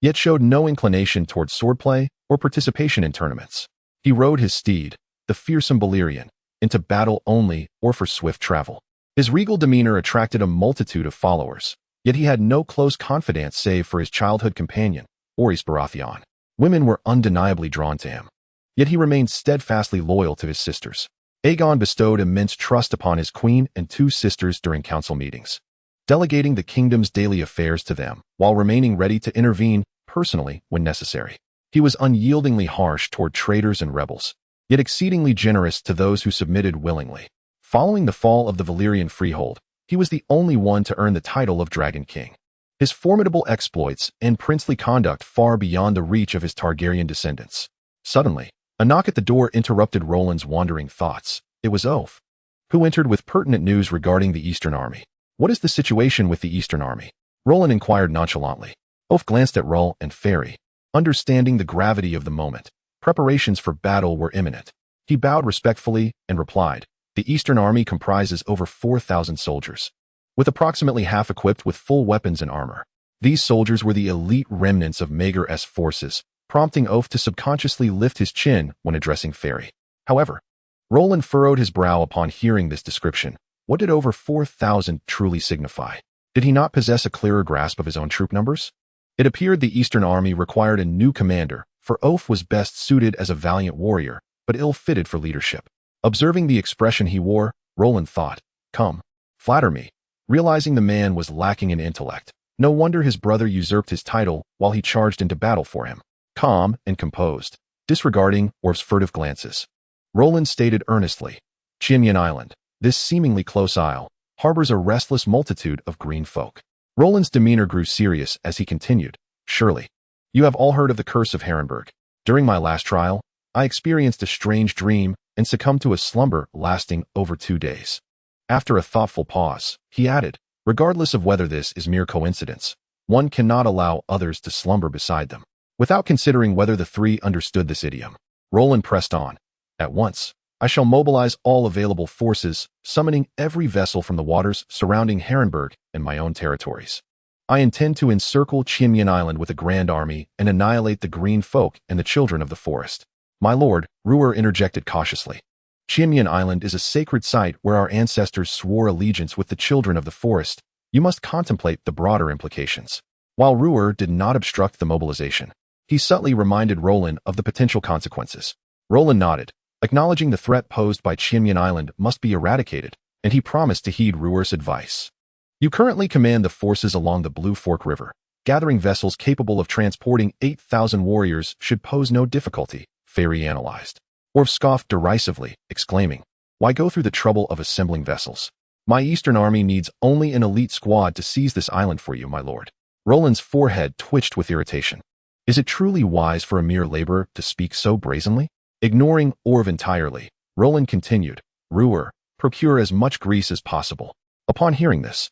yet showed no inclination toward swordplay or participation in tournaments. He rode his steed, the fearsome Balerion, into battle only or for swift travel. His regal demeanor attracted a multitude of followers, yet he had no close confidants save for his childhood companion, Orys Baratheon. Women were undeniably drawn to him, yet he remained steadfastly loyal to his sisters. Aegon bestowed immense trust upon his queen and two sisters during council meetings, delegating the kingdom's daily affairs to them while remaining ready to intervene personally when necessary. He was unyieldingly harsh toward traitors and rebels, yet exceedingly generous to those who submitted willingly. Following the fall of the Valyrian freehold, he was the only one to earn the title of Dragon King. His formidable exploits and princely conduct far beyond the reach of his Targaryen descendants. Suddenly, a knock at the door interrupted Roland's wandering thoughts. It was Ulf, who entered with pertinent news regarding the Eastern Army. "What is the situation with the Eastern Army?" Roland inquired nonchalantly. Ulf glanced at Rull and Ferry, understanding the gravity of the moment. Preparations for battle were imminent. He bowed respectfully and replied, "The Eastern Army comprises over 4,000 soldiers, with approximately half equipped with full weapons and armor. These soldiers were the elite remnants of Maegor's forces," prompting Ulf to subconsciously lift his chin when addressing Ferry. However, Roland furrowed his brow upon hearing this description. What did over 4,000 truly signify? Did he not possess a clearer grasp of his own troop numbers? It appeared the Eastern Army required a new commander, for Ulf was best suited as a valiant warrior, but ill-fitted for leadership. Observing the expression he wore, Roland thought, "Come, flatter me." Realizing the man was lacking in intellect, no wonder his brother usurped his title while he charged into battle for him. Calm and composed, disregarding Orf's furtive glances, Roland stated earnestly, "Chimyon Island, this seemingly close isle, harbors a restless multitude of green folk." Roland's demeanor grew serious as he continued, "Surely, you have all heard of the curse of Harrenhal. During my last trial, I experienced a strange dream and succumbed to a slumber lasting over 2 days." After a thoughtful pause, he added, "Regardless of whether this is mere coincidence, one cannot allow others to slumber beside them." Without considering whether the three understood this idiom, Roland pressed on, "At once, I shall mobilize all available forces, summoning every vessel from the waters surrounding Harrenhal and my own territories. I intend to encircle Chimyon Island with a grand army and annihilate the green folk and the children of the forest." "My lord," Rhaenyra interjected cautiously, "Chimyon Island is a sacred site where our ancestors swore allegiance with the children of the forest. You must contemplate the broader implications." While Rhaenyra did not obstruct the mobilization, he subtly reminded Roland of the potential consequences. Roland nodded, acknowledging the threat posed by Chimyon Island must be eradicated, and he promised to heed Rhaenyra's advice. "You currently command the forces along the Blue Fork River. Gathering vessels capable of transporting 8,000 warriors should pose no difficulty," Ferry analyzed. Orf scoffed derisively, exclaiming, "Why go through the trouble of assembling vessels? My Eastern Army needs only an elite squad to seize this island for you, my lord." Roland's forehead twitched with irritation. Is it truly wise for a mere laborer to speak so brazenly? Ignoring Orv entirely, Roland continued, "Rhaenyra, procure as much grease as possible." Upon hearing this,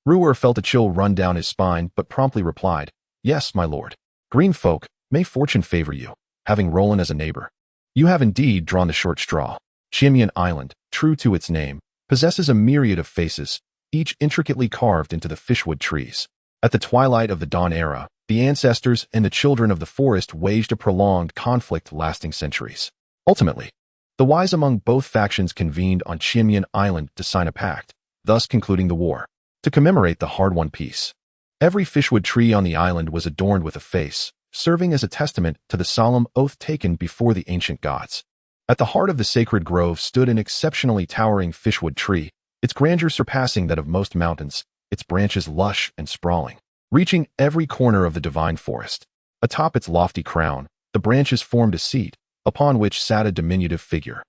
Rhaenyra felt a chill run down his spine but promptly replied, "Yes, my lord. Green folk, may fortune favor you, having Roland as a neighbor. You have indeed drawn the short straw. Chimyon Island, true to its name, possesses a myriad of faces, each intricately carved into the fishwood trees. At the twilight of the Dawn era, the ancestors and the children of the forest waged a prolonged conflict lasting centuries. Ultimately, the wise among both factions convened on Chimyon Island to sign a pact, thus concluding the war. To commemorate the hard-won peace, every fishwood tree on the island was adorned with a face, serving as a testament to the solemn oath taken before the ancient gods. At the heart of the sacred grove stood an exceptionally towering fishwood tree, its grandeur surpassing that of most mountains, its branches lush and sprawling. reaching every corner of the divine forest. Atop its lofty crown, the branches formed a seat, upon which sat a diminutive figure.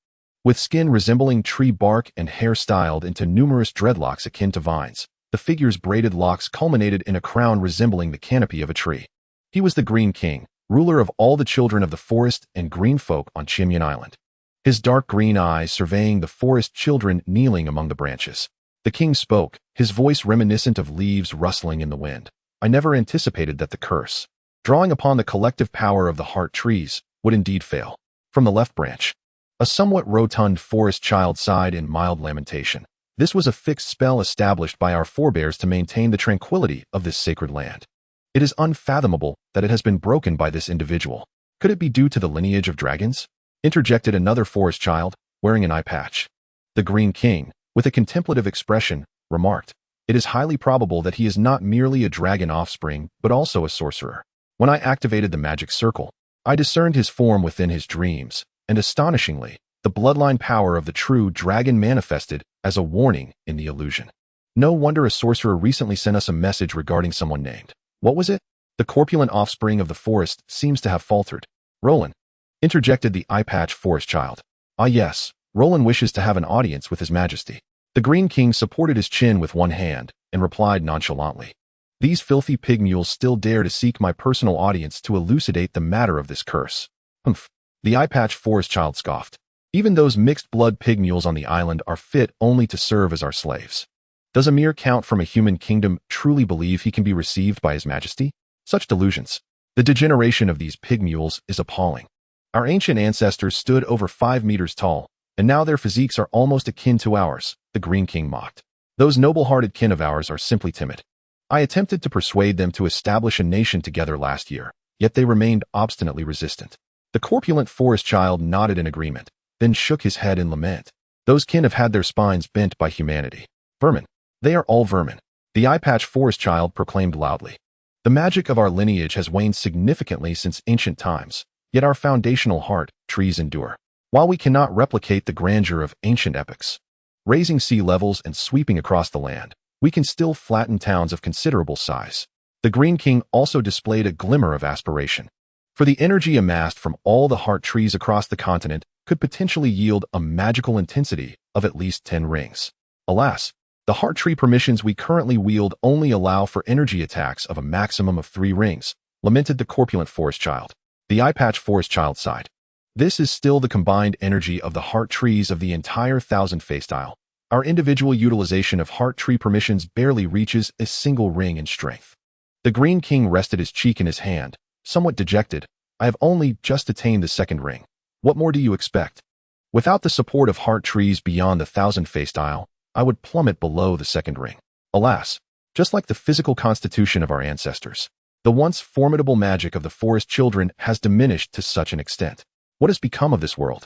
With skin resembling tree bark and hair styled into numerous dreadlocks akin to vines, the figure's braided locks culminated in a crown resembling the canopy of a tree. He was the Green King, ruler of all the children of the forest and green folk on Chimyon Island. His dark green eyes surveying the forest children kneeling among the branches. The king spoke, his voice reminiscent of leaves rustling in the wind. I never anticipated that the curse, drawing upon the collective power of the heart trees, would indeed fail. From the left branch, a somewhat rotund forest child sighed in mild lamentation. This was a fixed spell established by our forebears to maintain the tranquility of this sacred land. It is unfathomable that it has been broken by this individual. Could it be due to the lineage of dragons? Interjected another forest child, wearing an eye patch. The Green King, with a contemplative expression, remarked, "It is highly probable that he is not merely a dragon offspring, but also a sorcerer. When I activated the magic circle, I discerned his form within his dreams, and astonishingly, the bloodline power of the true dragon manifested as a warning in the illusion. No wonder a sorcerer recently sent us a message regarding someone named. What was it? The corpulent offspring of the forest seems to have faltered. Roland," interjected the eye-patch forest child. "Ah yes, Roland wishes to have an audience with his majesty." The Green King supported his chin with one hand and replied nonchalantly, "These filthy pig mules still dare to seek my personal audience to elucidate the matter of this curse." Humph. The eye-patch forest child scoffed. "Even those mixed-blood pig mules on the island are fit only to serve as our slaves. Does a mere count from a human kingdom truly believe he can be received by his majesty? Such delusions. The degeneration of these pig mules is appalling. Our ancient ancestors stood over 5 meters tall, and now their physiques are almost akin to ours," the Green King mocked. "Those noble-hearted kin of ours are simply timid. I attempted to persuade them to establish a nation together last year, yet they remained obstinately resistant." The corpulent forest child nodded in agreement, then shook his head in lament. "Those kin have had their spines bent by humanity. Vermin. They are all vermin," the eye-patch forest child proclaimed loudly. "The magic of our lineage has waned significantly since ancient times, yet our foundational heart trees endure. While we cannot replicate the grandeur of ancient epics, raising sea levels and sweeping across the land, we can still flatten towns of considerable size." The Green King also displayed a glimmer of aspiration. For the energy amassed from all the heart trees across the continent could potentially yield a magical intensity of at least 10 rings. Alas, the heart tree permissions we currently wield only allow for energy attacks of a maximum of 3 rings, lamented the corpulent forest child. The eye-patch forest child sighed. "This is still the combined energy of the heart trees of the entire thousand-faced isle. Our individual utilization of heart tree permissions barely reaches a single ring in strength." The Green King rested his cheek in his hand, somewhat dejected. "I have only just attained the 2nd ring. What more do you expect? Without the support of heart trees beyond the thousand-faced isle, I would plummet below the 2nd ring. Alas, just like the physical constitution of our ancestors, the once formidable magic of the forest children has diminished to such an extent. What has become of this world?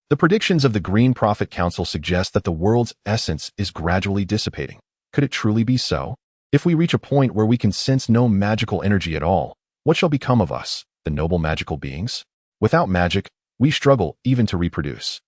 The predictions of the Green Prophet Council suggest that the world's essence is gradually dissipating. Could it truly be so? If we reach a point where we can sense no magical energy at all, what shall become of us, the noble magical beings? Without magic, we struggle even to reproduce.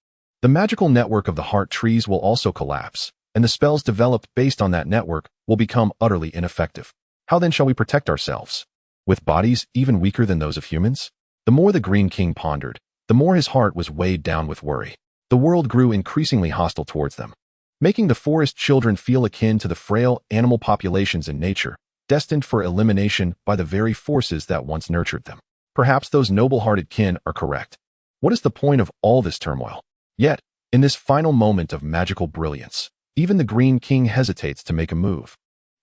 The magical network of the heart trees will also collapse, and the spells developed based on that network will become utterly ineffective. How then shall we protect ourselves? With bodies even weaker than those of humans? The more the Green King pondered, the more his heart was weighed down with worry. The world grew increasingly hostile towards them, making the forest children feel akin to the frail animal populations in nature, destined for elimination by the very forces that once nurtured them. Perhaps those noble-hearted kin are correct. What is the point of all this turmoil? Yet, in this final moment of magical brilliance, even the Green King hesitates to make a move,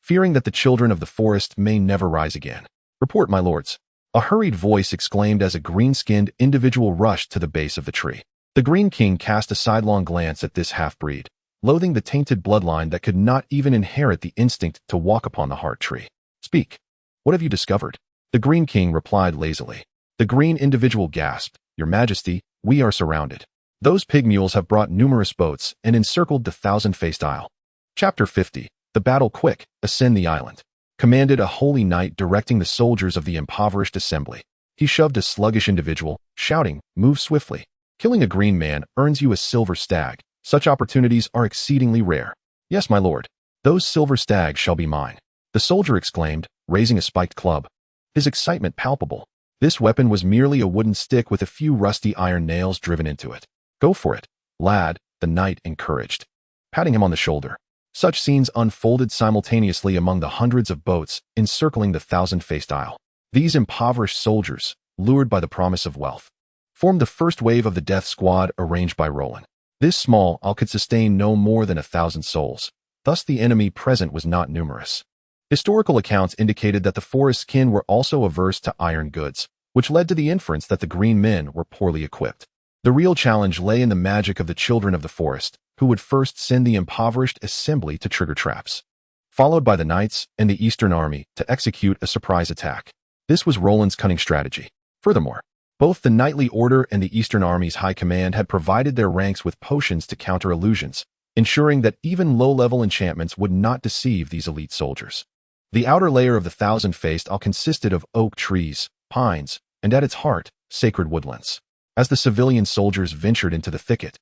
fearing that the children of the forest may never rise again. "Report, my lords," a hurried voice exclaimed as a green-skinned individual rushed to the base of the tree. The Green King cast a sidelong glance at this half-breed, loathing the tainted bloodline that could not even inherit the instinct to walk upon the heart tree. "Speak. What have you discovered?" The Green King replied lazily. The green individual gasped, "Your Majesty, we are surrounded. Those pig mules have brought numerous boats and encircled the thousand-faced isle." Chapter 50. The battle quick, ascend the island. Commanded a holy knight directing the soldiers of the impoverished assembly. He shoved a sluggish individual, shouting, "Move swiftly. Killing a green man earns you a silver stag. Such opportunities are exceedingly rare." "Yes, my lord. Those silver stags shall be mine," the soldier exclaimed, raising a spiked club. His excitement palpable. This weapon was merely a wooden stick with a few rusty iron nails driven into it. "Go for it, lad," the knight encouraged, patting him on the shoulder. Such scenes unfolded simultaneously among the hundreds of boats encircling the thousand-faced isle. These impoverished soldiers, lured by the promise of wealth, formed the first wave of the death squad arranged by Roland. This small isle could sustain no more than 1,000 souls. Thus the enemy present was not numerous. Historical accounts indicated that the forest kin were also averse to iron goods, which led to the inference that the green men were poorly equipped. The real challenge lay in the magic of the children of the forest, who would first send the impoverished assembly to trigger traps, followed by the knights and the Eastern army to execute a surprise attack. This was Roland's cunning strategy. Furthermore, both the knightly order and the Eastern army's high command had provided their ranks with potions to counter illusions, ensuring that even low-level enchantments would not deceive these elite soldiers. The outer layer of the thousand-faced isle consisted of oak trees, pines, and at its heart, sacred woodlands. As the civilian soldiers ventured into the thicket,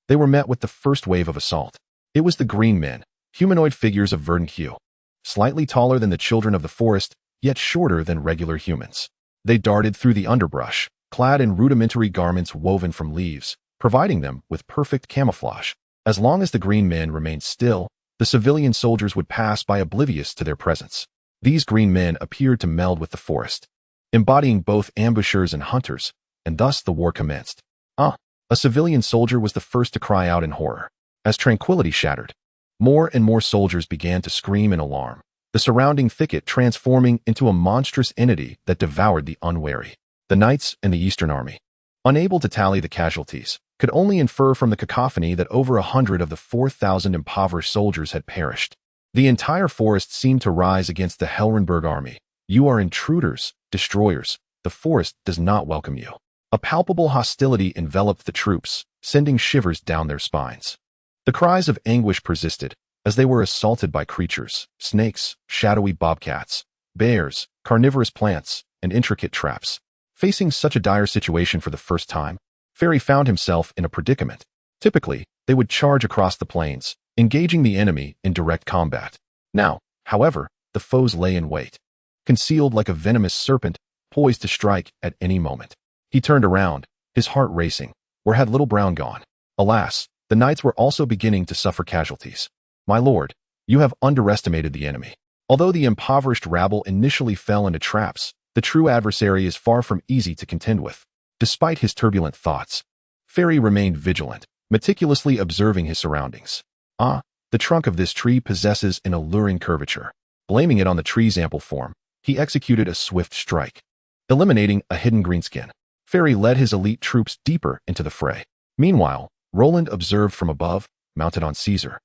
they were met with the first wave of assault. It was the green men, humanoid figures of verdant hue, slightly taller than the children of the forest, yet shorter than regular humans. They darted through the underbrush, clad in rudimentary garments woven from leaves, providing them with perfect camouflage. As long as the green men remained still, the civilian soldiers would pass by oblivious to their presence. These green men appeared to meld with the forest, embodying both ambushers and hunters, and thus the war commenced. A civilian soldier was the first to cry out in horror. As tranquility shattered, more and more soldiers began to scream in alarm, the surrounding thicket transforming into a monstrous entity that devoured the unwary. The knights and the Eastern army, unable to tally the casualties, could only infer from the cacophony that over 100 of the 4,000 impoverished soldiers had perished. The entire forest seemed to rise against the Helrenberg army. "You are intruders, destroyers. The forest does not welcome you." A palpable hostility enveloped the troops, sending shivers down their spines. The cries of anguish persisted, as they were assaulted by creatures, snakes, shadowy bobcats, bears, carnivorous plants, and intricate traps. Facing such a dire situation for the first time, Ferry found himself in a predicament. Typically, they would charge across the plains, engaging the enemy in direct combat. Now, however, the foes lay in wait, concealed like a venomous serpent, poised to strike at any moment. He turned around, his heart racing. Where had Little Brown gone? Alas, the knights were also beginning to suffer casualties. "My lord, you have underestimated the enemy. Although the impoverished rabble initially fell into traps, the true adversary is far from easy to contend with." Despite his turbulent thoughts, Ferry remained vigilant, meticulously observing his surroundings. The trunk of this tree possesses an alluring curvature. Blaming it on the tree's ample form, he executed a swift strike, eliminating a hidden greenskin. Ferry led his elite troops deeper into the fray. Meanwhile, Roland observed from above, mounted on Caesar.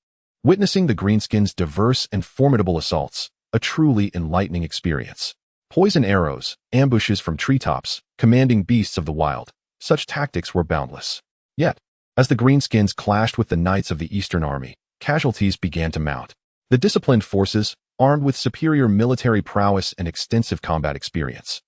Witnessing the greenskins' diverse and formidable assaults, a truly enlightening experience. Poison arrows, ambushes from treetops, commanding beasts of the wild, such tactics were boundless. Yet, as the greenskins clashed with the knights of the Eastern army, casualties began to mount. The disciplined forces, armed with superior military prowess and extensive combat experience,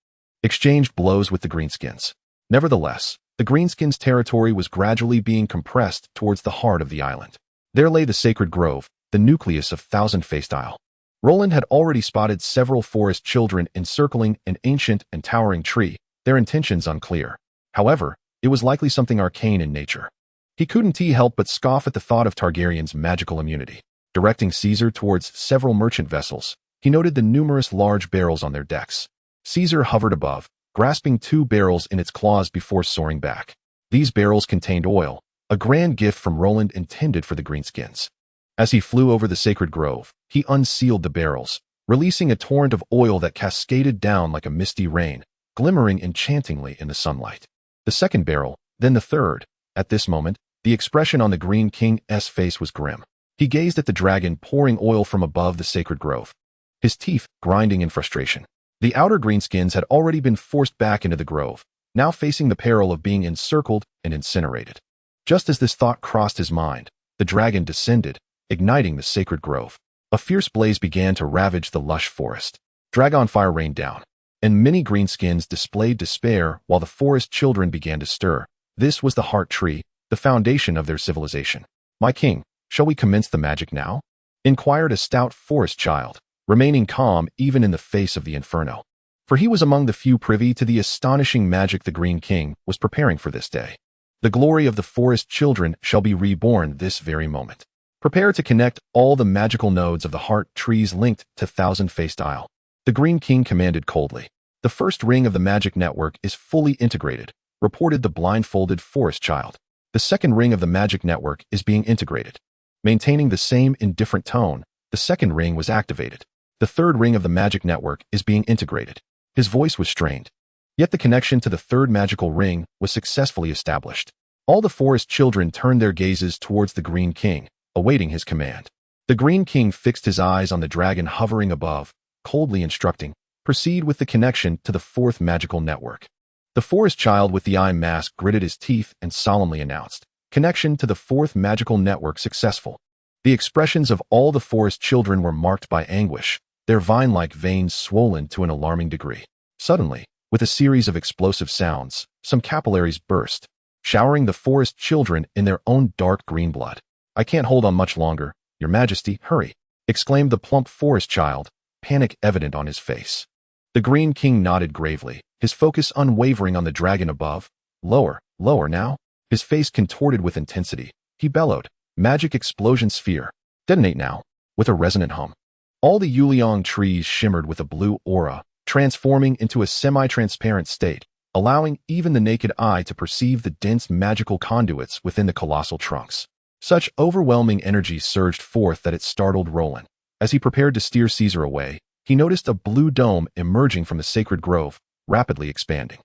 exchanged blows with the greenskins. Nevertheless, the greenskins' territory was gradually being compressed towards the heart of the island. There lay the sacred grove, the nucleus of thousand-faced isle. Roland had already spotted several forest children encircling an ancient and towering tree, their intentions unclear. However, it was likely something arcane in nature. He couldn't help but scoff at the thought of Targaryen's magical immunity. Directing Caesar towards several merchant vessels, he noted the numerous large barrels on their decks. Caesar hovered above, grasping 2 barrels in its claws before soaring back. These barrels contained oil, a grand gift from Roland intended for the greenskins. As he flew over the sacred grove, he unsealed the barrels, releasing a torrent of oil that cascaded down like a misty rain, glimmering enchantingly in the sunlight. The second barrel, then the third. At this moment, the expression on the Green King's face was grim. He gazed at the dragon pouring oil from above the sacred grove, his teeth grinding in frustration. The outer greenskins had already been forced back into the grove, now facing the peril of being encircled and incinerated. Just as this thought crossed his mind, the dragon descended, igniting the sacred grove. A fierce blaze began to ravage the lush forest. Dragon fire rained down, and many greenskins displayed despair while the forest children began to stir. This was the heart tree, the foundation of their civilization. "My king, shall we commence the magic now?" inquired a stout forest child, remaining calm even in the face of the inferno. For he was among the few privy to the astonishing magic the Green King was preparing for this day. The glory of the forest children shall be reborn this very moment. Prepare to connect all the magical nodes of the heart trees linked to Thousand-Faced Isle. The Green King commanded coldly. The first ring of the magic network is fully integrated, reported the blindfolded forest child. The second ring of the magic network is being integrated. Maintaining the same indifferent tone, the second ring was activated. The third ring of the magic network is being integrated. His voice was strained. Yet the connection to the third magical ring was successfully established. All the forest children turned their gazes towards the Green King, awaiting his command. The Green King fixed his eyes on the dragon hovering above, coldly instructing, proceed with the connection to the fourth magical network. The forest child with the eye mask gritted his teeth and solemnly announced, connection to the fourth magical network successful. The expressions of all the forest children were marked by anguish, their vine-like veins swollen to an alarming degree. Suddenly, with a series of explosive sounds, some capillaries burst, showering the forest children in their own dark green blood. "I can't hold on much longer, Your Majesty, hurry," exclaimed the plump forest child, panic evident on his face. The Green King nodded gravely, his focus unwavering on the dragon above. "Lower, lower now." His face contorted with intensity. He bellowed, "Magic explosion sphere. Detonate now." With a resonant hum, all the Yuliang trees shimmered with a blue aura, transforming into a semi-transparent state, allowing even the naked eye to perceive the dense magical conduits within the colossal trunks. Such overwhelming energy surged forth that it startled Roland. As he prepared to steer Caesar away, he noticed a blue dome emerging from the sacred grove, rapidly expanding.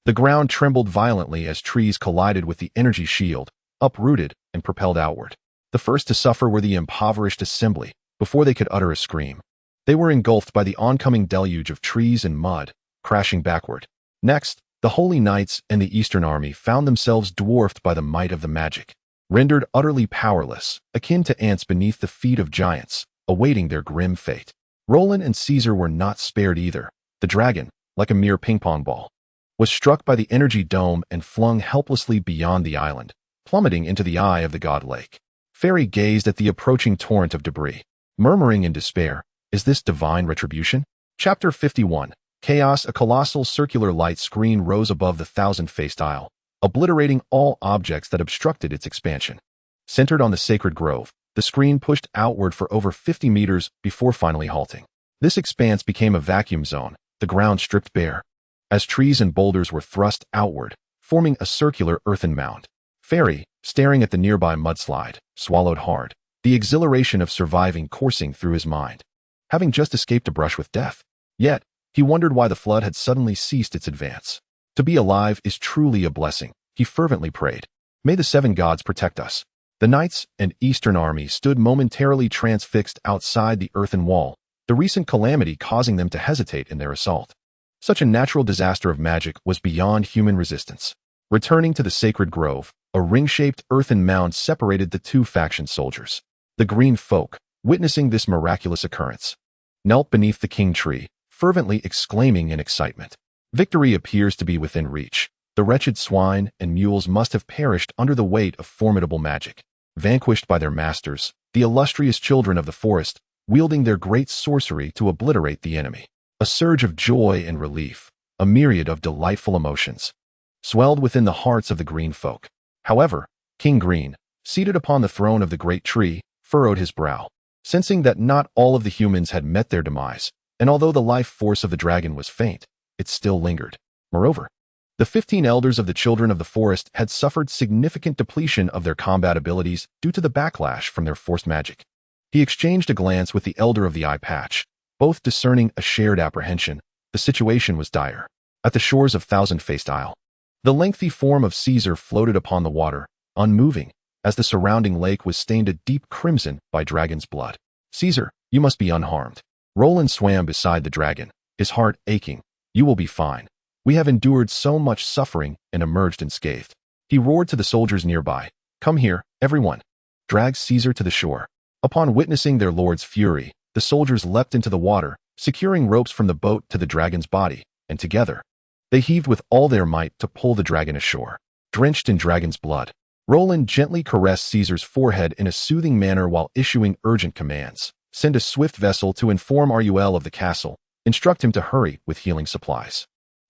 The ground trembled violently as trees collided with the energy shield, uprooted and propelled outward. The first to suffer were the impoverished assembly, before they could utter a scream. They were engulfed by the oncoming deluge of trees and mud, crashing backward. Next, the Holy Knights and the Eastern Army found themselves dwarfed by the might of the magic, rendered utterly powerless, akin to ants beneath the feet of giants, awaiting their grim fate. Roland and Caesar were not spared either. The dragon, like a mere ping-pong ball, was struck by the energy dome and flung helplessly beyond the island, plummeting into the eye of the god lake. Fairy gazed at the approaching torrent of debris, murmuring in despair, "Is this divine retribution?" Chapter 51. Chaos. A colossal circular light screen rose above the Thousand-Faced Isle, obliterating all objects that obstructed its expansion. Centered on the sacred grove, the screen pushed outward for over 50 meters before finally halting. This expanse became a vacuum zone, the ground stripped bare, as trees and boulders were thrust outward, forming a circular earthen mound. Fairy, staring at the nearby mudslide, swallowed hard, the exhilaration of surviving coursing through his mind. Having just escaped a brush with death. Yet, he wondered why the flood had suddenly ceased its advance. To be alive is truly a blessing, he fervently prayed. May the seven gods protect us. The Knights and Eastern Army stood momentarily transfixed outside the earthen wall, the recent calamity causing them to hesitate in their assault. Such a natural disaster of magic was beyond human resistance. Returning to the sacred grove, a ring-shaped earthen mound separated the two faction soldiers. The green folk, witnessing this miraculous occurrence, knelt beneath the king tree, fervently exclaiming in excitement. Victory appears to be within reach. The wretched swine and mules must have perished under the weight of formidable magic. Vanquished by their masters, the illustrious children of the forest, wielding their great sorcery to obliterate the enemy. A surge of joy and relief, a myriad of delightful emotions, swelled within the hearts of the green folk. However, King Green, seated upon the throne of the great tree, furrowed his brow, sensing that not all of the humans had met their demise, and although the life force of the dragon was faint, it still lingered. Moreover, the 15 elders of the children of the forest had suffered significant depletion of their combat abilities due to the backlash from their forced magic. He exchanged a glance with the elder of the eye patch, both discerning a shared apprehension. The situation was dire. At the shores of Thousand-Faced Isle, the lengthy form of Caesar floated upon the water, unmoving, as the surrounding lake was stained a deep crimson by dragon's blood. "Caesar, you must be unharmed." Roland swam beside the dragon, his heart aching. "You will be fine. We have endured so much suffering and emerged unscathed." He roared to the soldiers nearby, "Come here, everyone." Dragged Caesar to the shore. Upon witnessing their lord's fury, the soldiers leapt into the water, securing ropes from the boat to the dragon's body, and together, they heaved with all their might to pull the dragon ashore. Drenched in dragon's blood, Roland gently caressed Caesar's forehead in a soothing manner while issuing urgent commands. Send a swift vessel to inform Rul of the castle. Instruct him to hurry with healing supplies.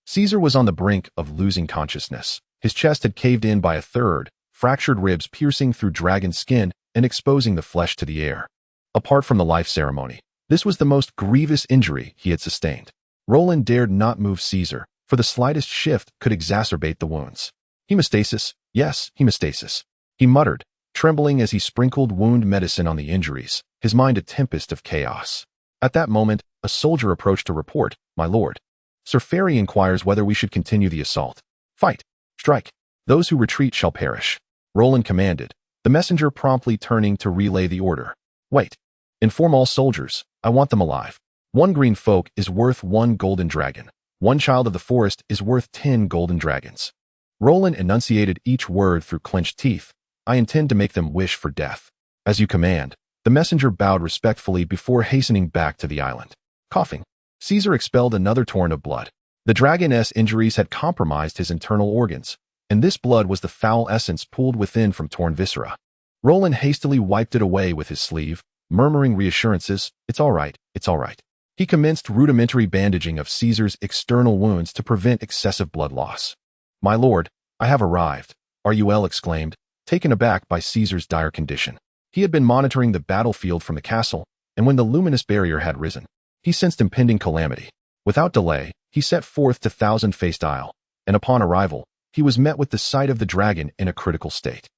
Caesar was on the brink of losing consciousness. His chest had caved in by a third, fractured ribs piercing through dragon skin and exposing the flesh to the air. Apart from the life ceremony, this was the most grievous injury he had sustained. Roland dared not move Caesar, for the slightest shift could exacerbate the wounds. Hemostasis, yes, hemostasis, he muttered, trembling as he sprinkled wound medicine on the injuries, his mind a tempest of chaos. At that moment, a soldier approached to report, "My lord, Sir Ferry inquires whether we should continue the assault. Fight! Strike! Those who retreat shall perish." Roland commanded, the messenger promptly turning to relay the order. "Wait. Inform all soldiers, I want them alive. 1 green folk is worth 1 golden dragon. 1 child of the forest is worth 10 golden dragons." Roland enunciated each word through clenched teeth. "I intend to make them wish for death." "As you command." The messenger bowed respectfully before hastening back to the island. Coughing, Caesar expelled another torrent of blood. The dragoness injuries had compromised his internal organs, and this blood was the foul essence pulled within from torn viscera. Roland hastily wiped it away with his sleeve, murmuring reassurances, "It's all right, it's all right." He commenced rudimentary bandaging of Caesar's external wounds to prevent excessive blood loss. "My lord, I have arrived," Rul exclaimed, taken aback by Caesar's dire condition. He had been monitoring the battlefield from the castle, and when the luminous barrier had risen, he sensed impending calamity. Without delay, he set forth to Thousand-Faced Isle, and upon arrival, he was met with the sight of the dragon in a critical state.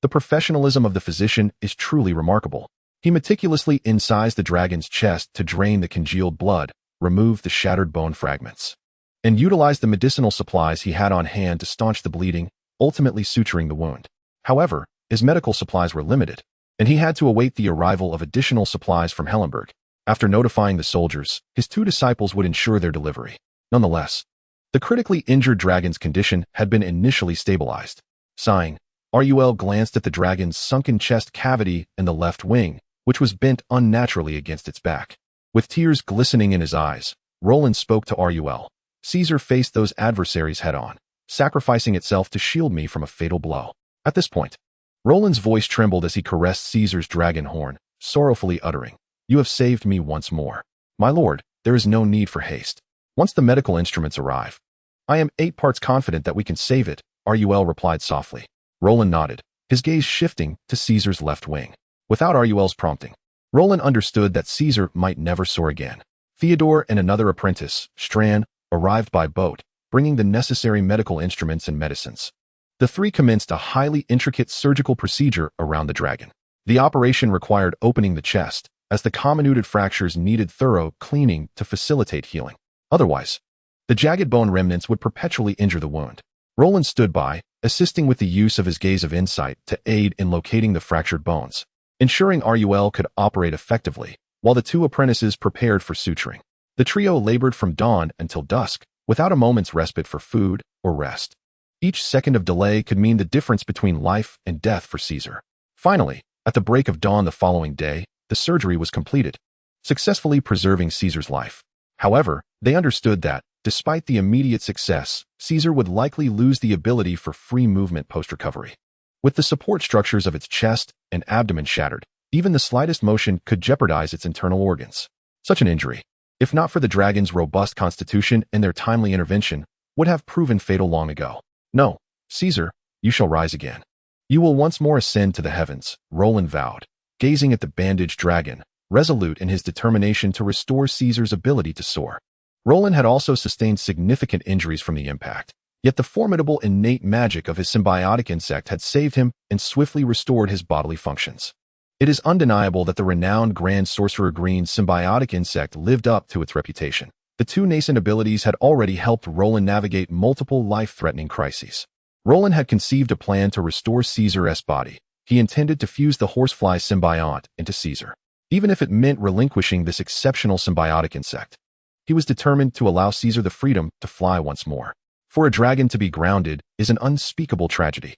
The professionalism of the physician is truly remarkable. He meticulously incised the dragon's chest to drain the congealed blood, removed the shattered bone fragments, and utilized the medicinal supplies he had on hand to staunch the bleeding, ultimately suturing the wound. However, his medical supplies were limited, and he had to await the arrival of additional supplies from Hellenberg. After notifying the soldiers, his 2 disciples would ensure their delivery. Nonetheless, the critically injured dragon's condition had been initially stabilized. Sighing, Rul glanced at the dragon's sunken chest cavity in the left wing, which was bent unnaturally against its back. With tears glistening in his eyes, Roland spoke to Rul. "Caesar faced those adversaries head-on, sacrificing itself to shield me from a fatal blow." At this point, Roland's voice trembled as he caressed Caesar's dragon horn, sorrowfully uttering, "You have saved me once more. My lord, there is no need for haste. Once the medical instruments arrive, I am 8 parts confident that we can save it," Rul replied softly. Roland nodded, his gaze shifting to Caesar's left wing. Without Rul's prompting, Roland understood that Caesar might never soar again. Theodore and another apprentice, Stran, arrived by boat, bringing the necessary medical instruments and medicines. The 3 commenced a highly intricate surgical procedure around the dragon. The operation required opening the chest, as the comminuted fractures needed thorough cleaning to facilitate healing. Otherwise, the jagged bone remnants would perpetually injure the wound. Roland stood by, assisting with the use of his gaze of insight to aid in locating the fractured bones, ensuring Rul could operate effectively, while the 2 apprentices prepared for suturing. The trio labored from dawn until dusk, without a moment's respite for food or rest. Each second of delay could mean the difference between life and death for Caesar. Finally, at the break of dawn the following day, the surgery was completed, successfully preserving Caesar's life. However, they understood that, despite the immediate success, Caesar would likely lose the ability for free movement post-recovery. With the support structures of its chest and abdomen shattered, even the slightest motion could jeopardize its internal organs. Such an injury, if not for the dragon's robust constitution and their timely intervention, would have proven fatal long ago. "No, Caesar, you shall rise again. You will once more ascend to the heavens," Roland vowed, gazing at the bandaged dragon, resolute in his determination to restore Caesar's ability to soar. Roland had also sustained significant injuries from the impact, yet the formidable innate magic of his symbiotic insect had saved him and swiftly restored his bodily functions. It is undeniable that the renowned Grand Sorcerer Green's symbiotic insect lived up to its reputation. The 2 nascent abilities had already helped Roland navigate multiple life-threatening crises. Roland had conceived a plan to restore Caesar's body. He intended to fuse the horsefly symbiont into Caesar, even if it meant relinquishing this exceptional symbiotic insect. He was determined to allow Caesar the freedom to fly once more. For a dragon to be grounded is an unspeakable tragedy.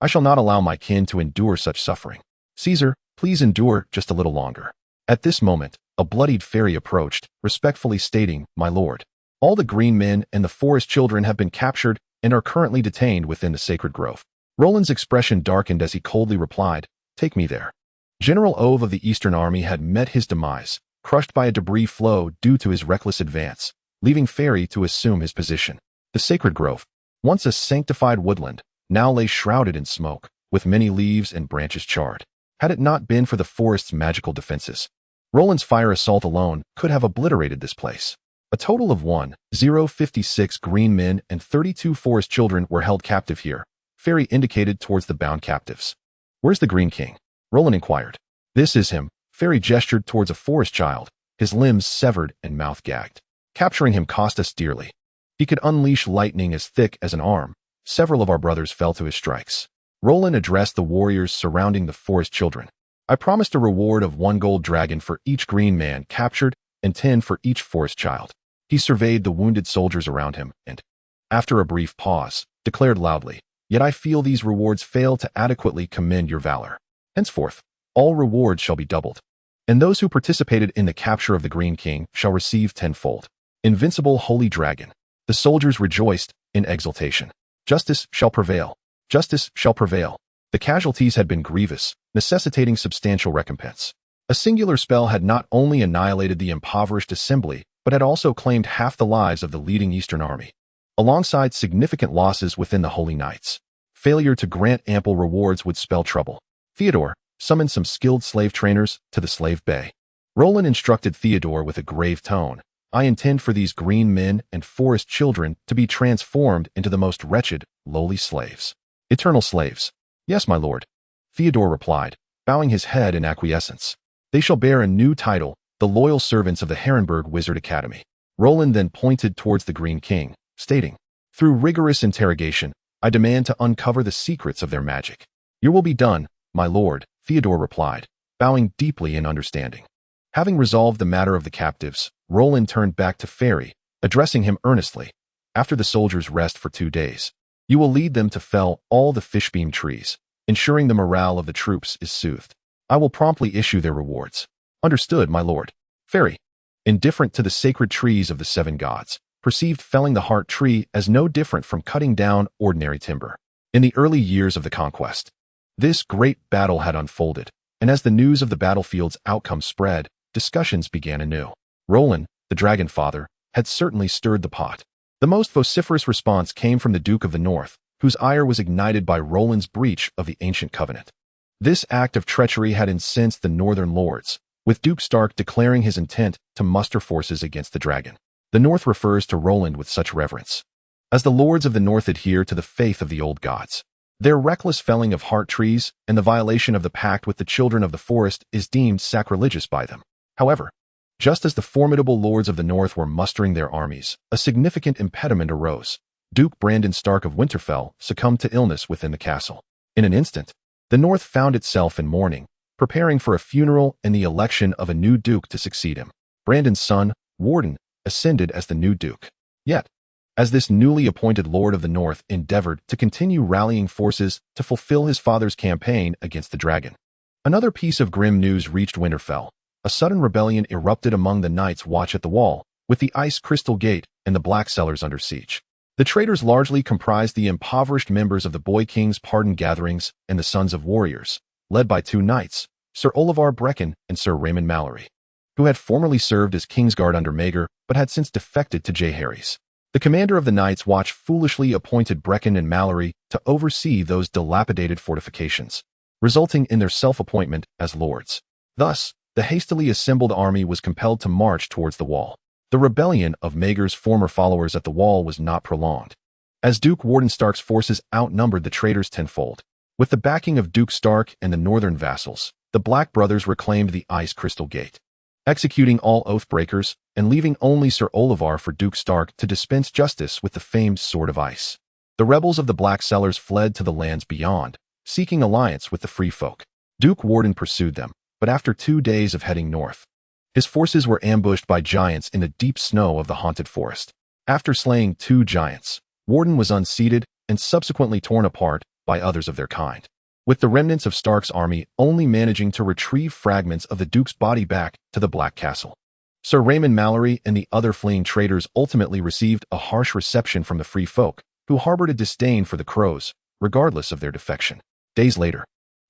I shall not allow my kin to endure such suffering. Caesar, please endure just a little longer." At this moment, a bloodied fairy approached, respectfully stating, "My lord, all the green men and the forest children have been captured and are currently detained within the sacred grove." Roland's expression darkened as he coldly replied, "Take me there." General Ove of the Eastern Army had met his demise, crushed by a debris flow due to his reckless advance, leaving Ferry to assume his position. The sacred grove, once a sanctified woodland, now lay shrouded in smoke, with many leaves and branches charred. Had it not been for the forest's magical defenses, Roland's fire assault alone could have obliterated this place. A total of 1,056 green men and 32 forest children were held captive here. Ferry indicated towards the bound captives. "Where's the Green King?" Roland inquired. "This is him." Ferry gestured towards a forest child, his limbs severed and mouth gagged. "Capturing him cost us dearly. He could unleash lightning as thick as an arm. Several of our brothers fell to his strikes." Roland addressed the warriors surrounding the forest children. "I promised a reward of 1 gold dragon for each green man captured and 10 for each forest child." He surveyed the wounded soldiers around him and, after a brief pause, declared loudly, "Yet I feel these rewards fail to adequately commend your valor. Henceforth, all rewards shall be doubled, and those who participated in the capture of the Green King shall receive tenfold. Invincible holy dragon." The soldiers rejoiced in exultation. "Justice shall prevail. Justice shall prevail." The casualties had been grievous, necessitating substantial recompense. A singular spell had not only annihilated the impoverished assembly, but had also claimed half the lives of the leading Eastern army, alongside significant losses within the Holy Knights. Failure to grant ample rewards would spell trouble. Theodore summoned some skilled slave trainers to the slave bay. Roland instructed Theodore with a grave tone, "I intend for these green men and forest children to be transformed into the most wretched, lowly slaves. Eternal slaves." "Yes, my lord," Theodore replied, bowing his head in acquiescence. "They shall bear a new title, the loyal servants of the Harrenhal Wizard Academy." Roland then pointed towards the Green King, stating, "Through rigorous interrogation, I demand to uncover the secrets of their magic." "Your will be done, my lord," Theodore replied, bowing deeply in understanding. Having resolved the matter of the captives, Roland turned back to Ferry, addressing him earnestly. "After the soldiers rest for 2 days, you will lead them to fell all the fishbeam trees, ensuring the morale of the troops is soothed. I will promptly issue their rewards." "Understood, my lord." Ferry, indifferent to the sacred trees of the 7 gods, perceived felling the heart tree as no different from cutting down ordinary timber. In the early years of the Conquest, this great battle had unfolded, and as the news of the battlefield's outcome spread, discussions began anew. Roland, the Dragon Father, had certainly stirred the pot. The most vociferous response came from the Duke of the North, whose ire was ignited by Roland's breach of the ancient covenant. This act of treachery had incensed the northern lords, with Duke Stark declaring his intent to muster forces against the dragon. The North refers to Roland with such reverence, as the lords of the North adhere to the faith of the old gods. Their reckless felling of heart trees and the violation of the pact with the children of the forest is deemed sacrilegious by them. However, just as the formidable lords of the North were mustering their armies, a significant impediment arose. Duke Brandon Stark of Winterfell succumbed to illness within the castle. In an instant, the North found itself in mourning, preparing for a funeral and the election of a new duke to succeed him. Brandon's son, Warden, ascended as the new duke. Yet, as this newly appointed Lord of the North endeavored to continue rallying forces to fulfill his father's campaign against the dragon, another piece of grim news reached Winterfell. A sudden rebellion erupted among the Knights Watch at the Wall, with the Ice Crystal Gate and the Black Cellars under siege. The traitors largely comprised the impoverished members of the Boy King's pardon gatherings and the Sons of Warriors, led by 2 knights, Sir Olyvar Brecken and Sir Raymond Mallory, who had formerly served as Kingsguard under Maegor but had since defected to Jaehaerys. The commander of the Night's Watch foolishly appointed Brecken and Mallory to oversee those dilapidated fortifications, resulting in their self-appointment as lords. Thus, the hastily assembled army was compelled to march towards the Wall. The rebellion of Maegor's former followers at the Wall was not prolonged, as Duke Warden Stark's forces outnumbered the traitors tenfold. With the backing of Duke Stark and the northern vassals, the Black brothers reclaimed the Ice Crystal Gate, executing all oath-breakers and leaving only Sir Olyvar for Duke Stark to dispense justice with the famed Sword of Ice. The rebels of the Black Cellars fled to the lands beyond, seeking alliance with the free folk. Duke Warden pursued them, but after 2 days of heading north, his forces were ambushed by giants in the deep snow of the haunted forest. After slaying 2 giants, Warden was unseated and subsequently torn apart by others of their kind, with the remnants of Stark's army only managing to retrieve fragments of the Duke's body back to the Black Castle. Sir Raymond Mallory and the other fleeing traitors ultimately received a harsh reception from the free folk, who harbored a disdain for the Crows, regardless of their defection. Days later,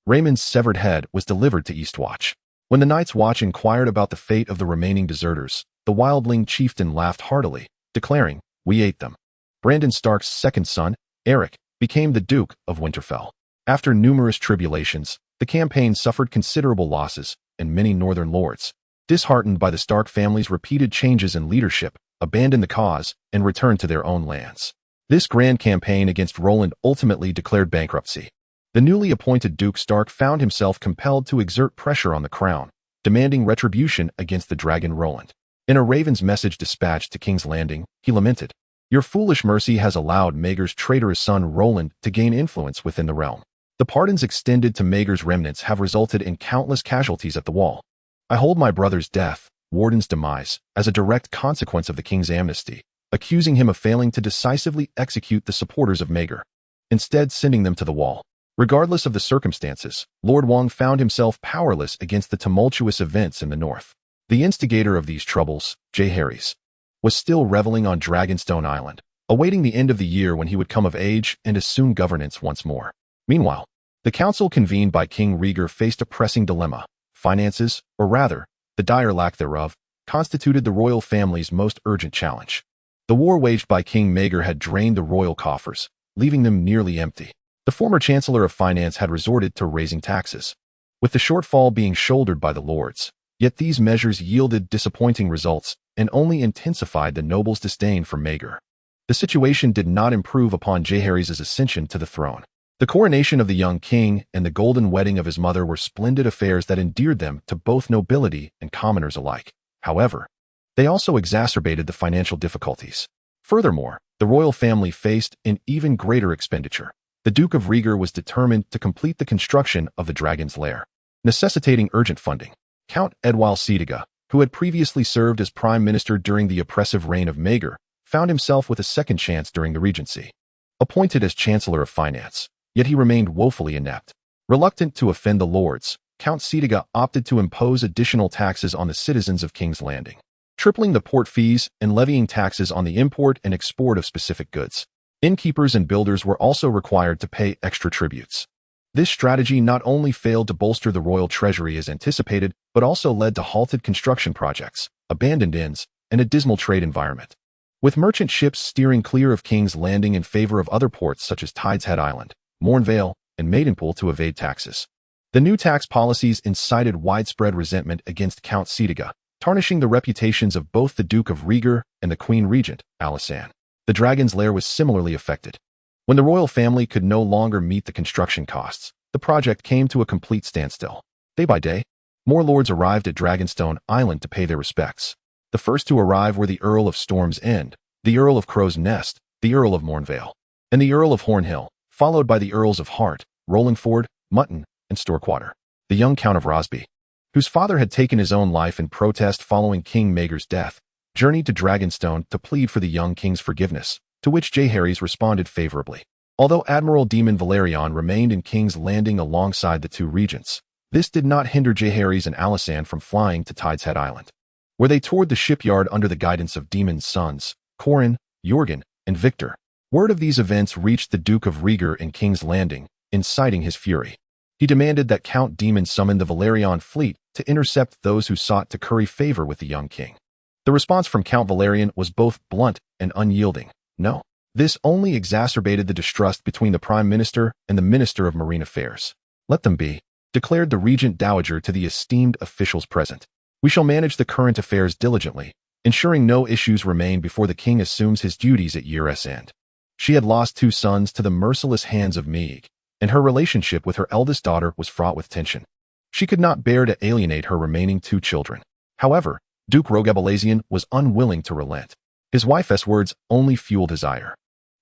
Raymond's severed head was delivered to Eastwatch. When the Night's Watch inquired about the fate of the remaining deserters, the wildling chieftain laughed heartily, declaring, "We ate them." Brandon Stark's second son, Eric, became the Duke of Winterfell. After numerous tribulations, the campaign suffered considerable losses, and many northern lords, disheartened by the Stark family's repeated changes in leadership, abandoned the cause and returned to their own lands. This grand campaign against Roland ultimately declared bankruptcy. The newly appointed Duke Stark found himself compelled to exert pressure on the crown, demanding retribution against the dragon Roland. In a raven's message dispatched to King's Landing, he lamented, "Your foolish mercy has allowed Maegor's traitorous son Roland to gain influence within the realm. The pardons extended to Maegor's remnants have resulted in countless casualties at the wall. I hold my brother's death, Warden's demise, as a direct consequence of the king's amnesty, accusing him of failing to decisively execute the supporters of Maegor, instead sending them to the wall." Regardless of the circumstances, Lord Wong found himself powerless against the tumultuous events in the north. The instigator of these troubles, Jaehaerys, was still reveling on Dragonstone Island, awaiting the end of the year when he would come of age and assume governance once more. Meanwhile, the council convened by King Rhaegar faced a pressing dilemma. Finances, or rather, the dire lack thereof, constituted the royal family's most urgent challenge. The war waged by King Maegor had drained the royal coffers, leaving them nearly empty. The former Chancellor of Finance had resorted to raising taxes, with the shortfall being shouldered by the lords. Yet these measures yielded disappointing results and only intensified the nobles' disdain for Maegor. The situation did not improve upon Jaehaerys' ascension to the throne. The coronation of the young king and the golden wedding of his mother were splendid affairs that endeared them to both nobility and commoners alike. However, they also exacerbated the financial difficulties. Furthermore, the royal family faced an even greater expenditure. The Duke of Rhaegar was determined to complete the construction of the Dragon's Lair, necessitating urgent funding. Count Edwal Setiga, who had previously served as prime minister during the oppressive reign of Maegor, found himself with a second chance during the regency. Appointed as Chancellor of Finance, yet he remained woefully inept. Reluctant to offend the lords, Count Setiga opted to impose additional taxes on the citizens of King's Landing, tripling the port fees and levying taxes on the import and export of specific goods. Innkeepers and builders were also required to pay extra tributes. This strategy not only failed to bolster the royal treasury as anticipated, but also led to halted construction projects, abandoned inns, and a dismal trade environment. With merchant ships steering clear of King's Landing in favor of other ports such as Tideshead Island, Mornvale, and Maidenpool to evade taxes. The new tax policies incited widespread resentment against Count Setiga, tarnishing the reputations of both the Duke of Rhaegar and the Queen Regent, Alysanne. The Dragon's Lair was similarly affected. When the royal family could no longer meet the construction costs, the project came to a complete standstill. Day by day, more lords arrived at Dragonstone Island to pay their respects. The first to arrive were the Earl of Storm's End, the Earl of Crow's Nest, the Earl of Mornvale, and the Earl of Hornhill, followed by the Earls of Hart, Rollingford, Mutton, and Storkwater. The young Count of Rosby, whose father had taken his own life in protest following King Maegor's death, journeyed to Dragonstone to plead for the young king's forgiveness, to which Jaehaerys responded favorably. Although Admiral Daemon Valerion remained in King's Landing alongside the two regents, this did not hinder Jaehaerys and Alysanne from flying to Tideshead Island, where they toured the shipyard under the guidance of Daemon's sons, Corin, Jorgen, and Victor. Word of these events reached the Duke of Rhaegar in King's Landing, inciting his fury. He demanded that Count Daemon summon the Valerion fleet to intercept those who sought to curry favor with the young king. The response from Count Valerian was both blunt and unyielding. No. This only exacerbated the distrust between the Prime Minister and the Minister of Marine Affairs. "Let them be," declared the Regent Dowager to the esteemed officials present. "We shall manage the current affairs diligently, ensuring no issues remain before the king assumes his duties at year's end." She had lost two sons to the merciless hands of Maegor, and her relationship with her eldest daughter was fraught with tension. She could not bear to alienate her remaining two children. However, Duke Rogebelazian was unwilling to relent. His wife's words only fueled his ire.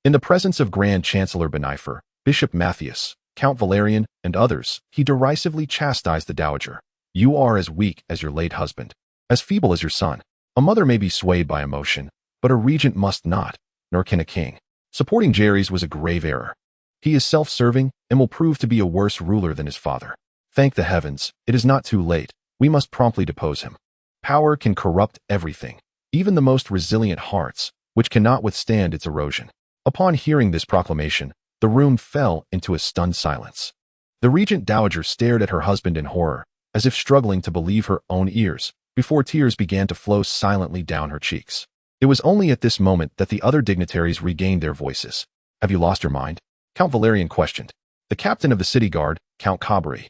In the presence of Grand Chancellor Benifer, Bishop Matthias, Count Valerian, and others, he derisively chastised the dowager. "You are as weak as your late husband, as feeble as your son. A mother may be swayed by emotion, but a regent must not, nor can a king." Supporting Jaehaerys was a grave error. He is self-serving and will prove to be a worse ruler than his father. Thank the heavens, it is not too late. We must promptly depose him. Power can corrupt everything, even the most resilient hearts, which cannot withstand its erosion. Upon hearing this proclamation, the room fell into a stunned silence. The regent dowager stared at her husband in horror, as if struggling to believe her own ears, before tears began to flow silently down her cheeks. It was only at this moment that the other dignitaries regained their voices. "Have you lost your mind?" Count Valerian questioned. The captain of the city guard, Count Cabri,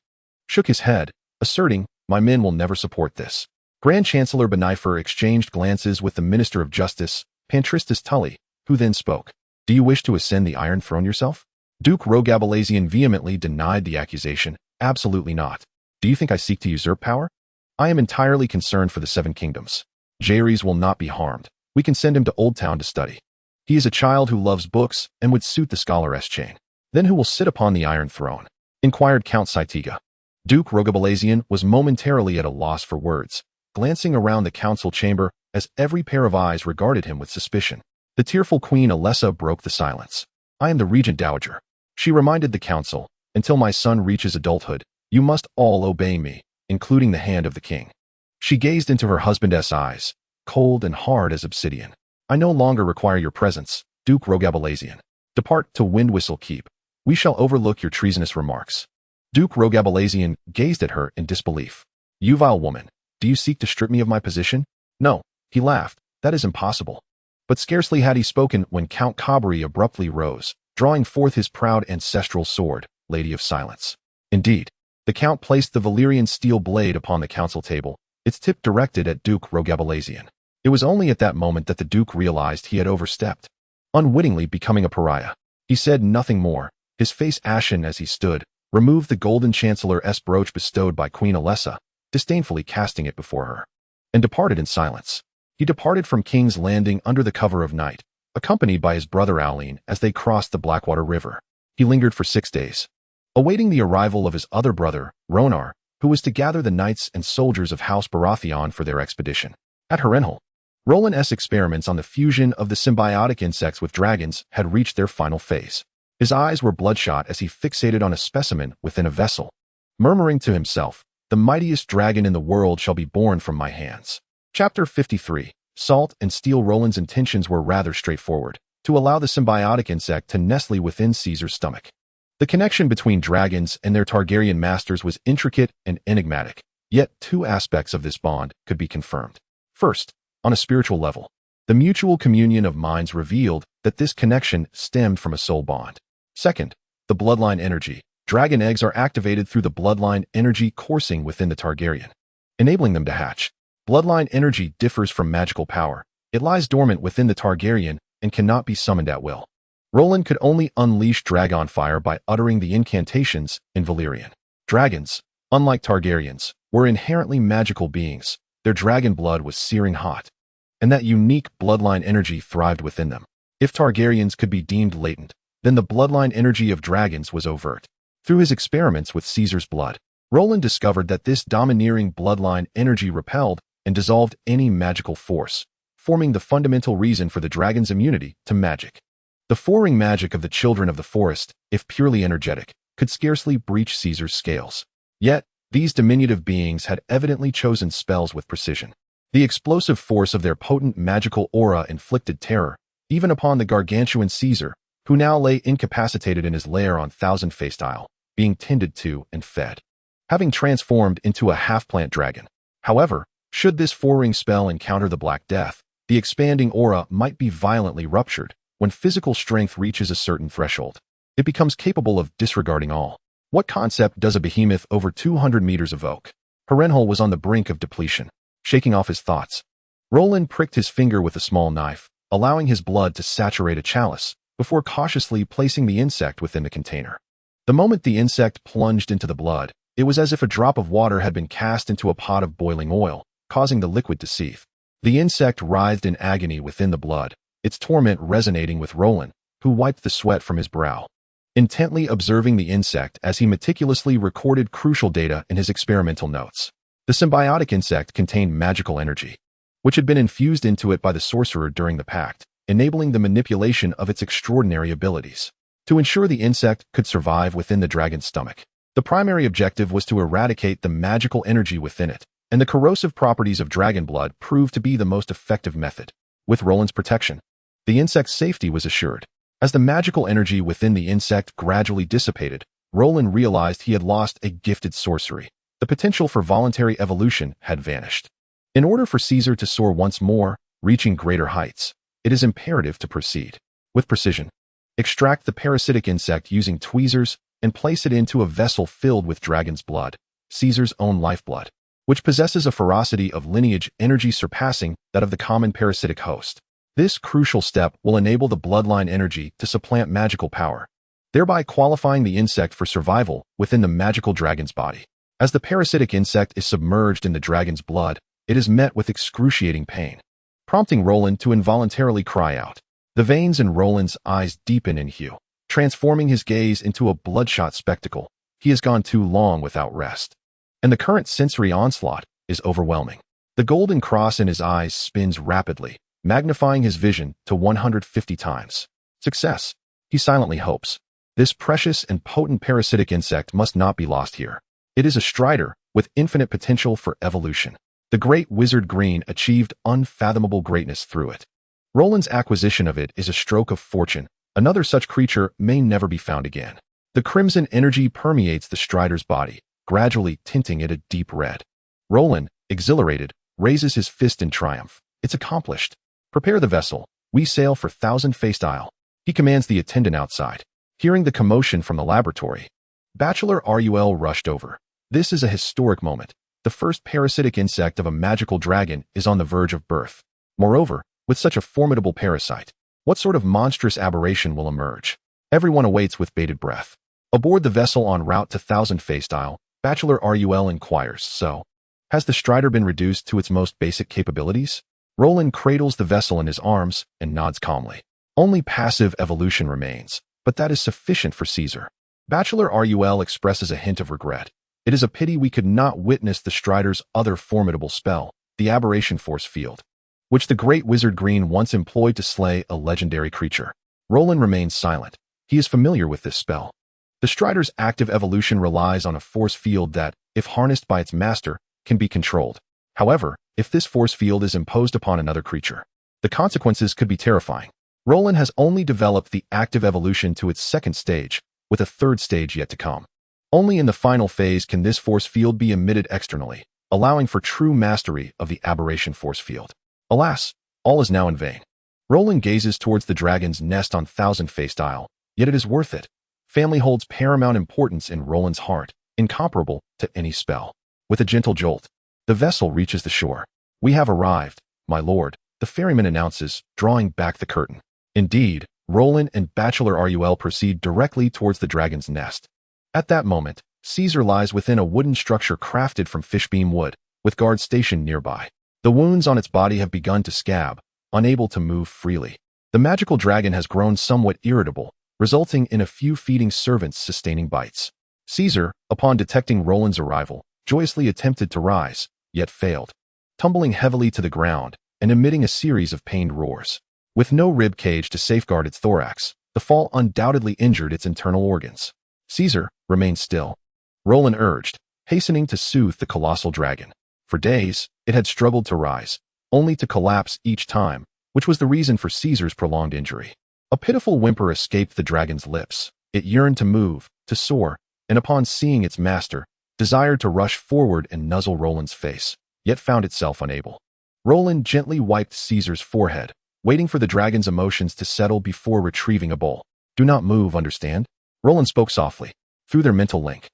shook his head, asserting, "My men will never support this." Grand Chancellor Benifer exchanged glances with the Minister of Justice, Pantristus Tully, who then spoke. "Do you wish to ascend the Iron Throne yourself?" Duke Rogabalazian vehemently denied the accusation. "Absolutely not. Do you think I seek to usurp power? I am entirely concerned for the Seven Kingdoms. Jaehaerys will not be harmed. We can send him to Old Town to study. He is a child who loves books and would suit the scholar S-chain. Then who will sit upon the Iron Throne?" inquired Count Saitiga. Duke Rogabalazian was momentarily at a loss for words, glancing around the council chamber as every pair of eyes regarded him with suspicion. The tearful Queen Alessa broke the silence. "I am the Regent Dowager," she reminded the council. "Until my son reaches adulthood, you must all obey me, including the hand of the king." She gazed into her husband's eyes, cold and hard as obsidian. "I no longer require your presence, Duke Rogabalazian. Depart to Windwhistle Keep. We shall overlook your treasonous remarks." Duke Rogabalazian gazed at her in disbelief. "You vile woman, do you seek to strip me of my position?" "No," he laughed, "that is impossible." But scarcely had he spoken when Count Cabri abruptly rose, drawing forth his proud ancestral sword, Lady of Silence. Indeed, the Count placed the Valyrian steel blade upon the council table, its tip directed at Duke Rogabalazian. It was only at that moment that the Duke realized he had overstepped, unwittingly becoming a pariah. He said nothing more, his face ashen as he stood, removed the golden Chancellor's brooch bestowed by Queen Alessa, disdainfully casting it before her, and departed in silence. He departed from King's Landing under the cover of night, accompanied by his brother Aline as they crossed the Blackwater River. He lingered for 6 days, awaiting the arrival of his other brother, Rhonar, who was to gather the knights and soldiers of House Baratheon for their expedition. At Harrenhal, Roland's experiments on the fusion of the symbiotic insects with dragons had reached their final phase. His eyes were bloodshot as he fixated on a specimen within a vessel, murmuring to himself, "The mightiest dragon in the world shall be born from my hands." Chapter 53. Salt and Steel. Roland's intentions were rather straightforward, to allow the symbiotic insect to nestle within Caesar's stomach. The connection between dragons and their Targaryen masters was intricate and enigmatic, yet 2 aspects of this bond could be confirmed. First, on a spiritual level, the mutual communion of minds revealed that this connection stemmed from a soul bond. Second, the bloodline energy. Dragon eggs are activated through the bloodline energy coursing within the Targaryen, enabling them to hatch. Bloodline energy differs from magical power. It lies dormant within the Targaryen and cannot be summoned at will. Roland could only unleash dragon fire by uttering the incantations in Valyrian. Dragons, unlike Targaryens, were inherently magical beings. Their dragon blood was searing hot, and that unique bloodline energy thrived within them. If Targaryens could be deemed latent, then the bloodline energy of dragons was overt. Through his experiments with Caesar's blood, Roland discovered that this domineering bloodline energy repelled and dissolved any magical force, forming the fundamental reason for the dragon's immunity to magic. The foreign magic of the children of the forest, if purely energetic, could scarcely breach Caesar's scales. Yet, these diminutive beings had evidently chosen spells with precision. The explosive force of their potent magical aura inflicted terror, even upon the gargantuan Caesar, who now lay incapacitated in his lair on Thousand-Faced Isle, being tended to and fed, having transformed into a half-plant dragon. However, should this foreign spell encounter the Black Death, the expanding aura might be violently ruptured. When physical strength reaches a certain threshold, it becomes capable of disregarding all. What concept does a behemoth over 200 meters evoke? Harrenhal was on the brink of depletion. Shaking off his thoughts, Roland pricked his finger with a small knife, allowing his blood to saturate a chalice, before cautiously placing the insect within the container. The moment the insect plunged into the blood, it was as if a drop of water had been cast into a pot of boiling oil, causing the liquid to seethe. The insect writhed in agony within the blood, its torment resonating with Roland, who wiped the sweat from his brow, intently observing the insect as he meticulously recorded crucial data in his experimental notes. The symbiotic insect contained magical energy, which had been infused into it by the sorcerer during the pact, enabling the manipulation of its extraordinary abilities. To ensure the insect could survive within the dragon's stomach, the primary objective was to eradicate the magical energy within it, and the corrosive properties of dragon blood proved to be the most effective method. With Roland's protection, the insect's safety was assured. As the magical energy within the insect gradually dissipated, Roland realized he had lost a gifted sorcery. The potential for voluntary evolution had vanished. In order for Caesar to soar once more, reaching greater heights, it is imperative to proceed with precision. Extract the parasitic insect using tweezers and place it into a vessel filled with dragon's blood, Caesar's own lifeblood, which possesses a ferocity of lineage energy surpassing that of the common parasitic host. This crucial step will enable the bloodline energy to supplant magical power, thereby qualifying the insect for survival within the magical dragon's body. As the parasitic insect is submerged in the dragon's blood, it is met with excruciating pain, prompting Roland to involuntarily cry out. The veins in Roland's eyes deepen in hue, transforming his gaze into a bloodshot spectacle. He has gone too long without rest, and the current sensory onslaught is overwhelming. The golden cross in his eyes spins rapidly, magnifying his vision to 150 times. Success, he silently hopes. This precious and potent parasitic insect must not be lost here. It is a strider with infinite potential for evolution. The great wizard Green achieved unfathomable greatness through it. Roland's acquisition of it is a stroke of fortune. Another such creature may never be found again. The crimson energy permeates the strider's body, gradually tinting it a deep red. Roland, exhilarated, raises his fist in triumph. It's accomplished. Prepare the vessel. We sail for Thousand-Faced Isle. He commands the attendant outside. Hearing the commotion from the laboratory, Bachelor Rul rushed over. This is a historic moment. The first parasitic insect of a magical dragon is on the verge of birth. Moreover, with such a formidable parasite, what sort of monstrous aberration will emerge? Everyone awaits with bated breath. Aboard the vessel en route to Thousand-Faced Isle, Bachelor Rul inquires, so, has the strider been reduced to its most basic capabilities? Roland cradles the vessel in his arms and nods calmly. Only passive evolution remains, but that is sufficient for Caesar. Bachelor Rul expresses a hint of regret. It is a pity we could not witness the strider's other formidable spell, the aberration force field, which the great wizard Green once employed to slay a legendary creature. Roland remains silent. He is familiar with this spell. The strider's active evolution relies on a force field that, if harnessed by its master, can be controlled. However, if this force field is imposed upon another creature, the consequences could be terrifying. Roland has only developed the active evolution to its second stage, with a third stage yet to come. Only in the final phase can this force field be emitted externally, allowing for true mastery of the aberration force field. Alas, all is now in vain. Roland gazes towards the dragon's nest on Thousand-Faced Isle, yet it is worth it. Family holds paramount importance in Roland's heart, incomparable to any spell. With a gentle jolt, the vessel reaches the shore. We have arrived, my lord, the ferryman announces, drawing back the curtain. Indeed, Roland and Bachelor Rul proceed directly towards the dragon's nest. At that moment, Caesar lies within a wooden structure crafted from fishbeam wood, with guards stationed nearby. The wounds on its body have begun to scab, unable to move freely. The magical dragon has grown somewhat irritable, resulting in a few feeding servants sustaining bites. Caesar, upon detecting Roland's arrival, joyously attempted to rise, yet failed, tumbling heavily to the ground and emitting a series of pained roars. With no rib cage to safeguard its thorax, the fall undoubtedly injured its internal organs. Caesar, remain still, Roland urged, hastening to soothe the colossal dragon. For days, it had struggled to rise, only to collapse each time, which was the reason for Caesar's prolonged injury. A pitiful whimper escaped the dragon's lips. It yearned to move, to soar, and upon seeing its master, desired to rush forward and nuzzle Roland's face, yet found itself unable. Roland gently wiped Caesar's forehead, waiting for the dragon's emotions to settle before retrieving a bowl. Do not move, understand? Roland spoke softly. Through their mental link,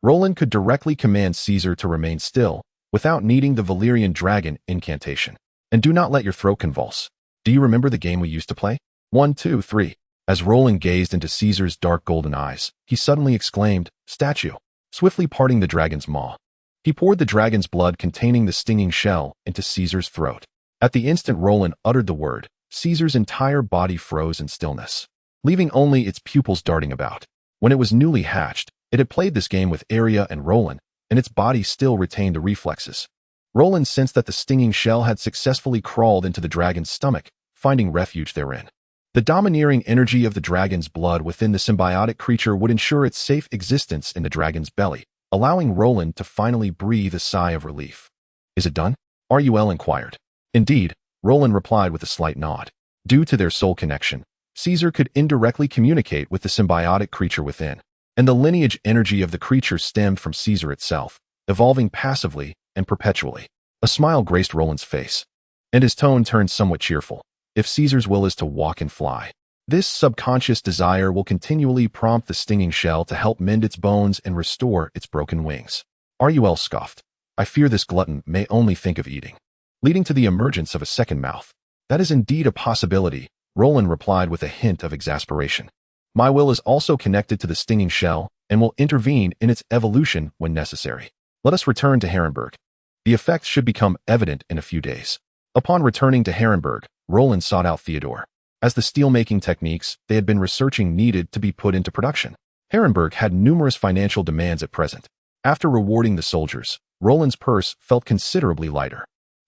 Roland could directly command Caesar to remain still, without needing the Valyrian dragon incantation. And do not let your throat convulse. Do you remember the game we used to play? 1, 2, 3. As Roland gazed into Caesar's dark golden eyes, he suddenly exclaimed, statue, swiftly parting the dragon's maw. He poured the dragon's blood containing the stinging shell into Caesar's throat. At the instant Roland uttered the word, Caesar's entire body froze in stillness, leaving only its pupils darting about. When it was newly hatched, it had played this game with Arya and Roland, and its body still retained the reflexes. Roland sensed that the stinging shell had successfully crawled into the dragon's stomach, finding refuge therein. The domineering energy of the dragon's blood within the symbiotic creature would ensure its safe existence in the dragon's belly, allowing Roland to finally breathe a sigh of relief. Is it done? Rul inquired. Indeed, Roland replied with a slight nod. Due to their soul connection, Caesar could indirectly communicate with the symbiotic creature within. and the lineage energy of the creature stemmed from Caesar itself, evolving passively and perpetually. A smile graced Roland's face, and his tone turned somewhat cheerful. If Caesar's will is to walk and fly, this subconscious desire will continually prompt the stinging shell to help mend its bones and restore its broken wings. Rul scoffed. I fear this glutton may only think of eating, leading to the emergence of a second mouth. That is indeed a possibility, Roland replied with a hint of exasperation. My will is also connected to the stinging shell and will intervene in its evolution when necessary. Let us return to Harrenhal. The effects should become evident in a few days. Upon returning to Harrenhal, Roland sought out Theodore, as the steel-making techniques they had been researching needed to be put into production. Harrenhal had numerous financial demands at present. After rewarding the soldiers, Roland's purse felt considerably lighter.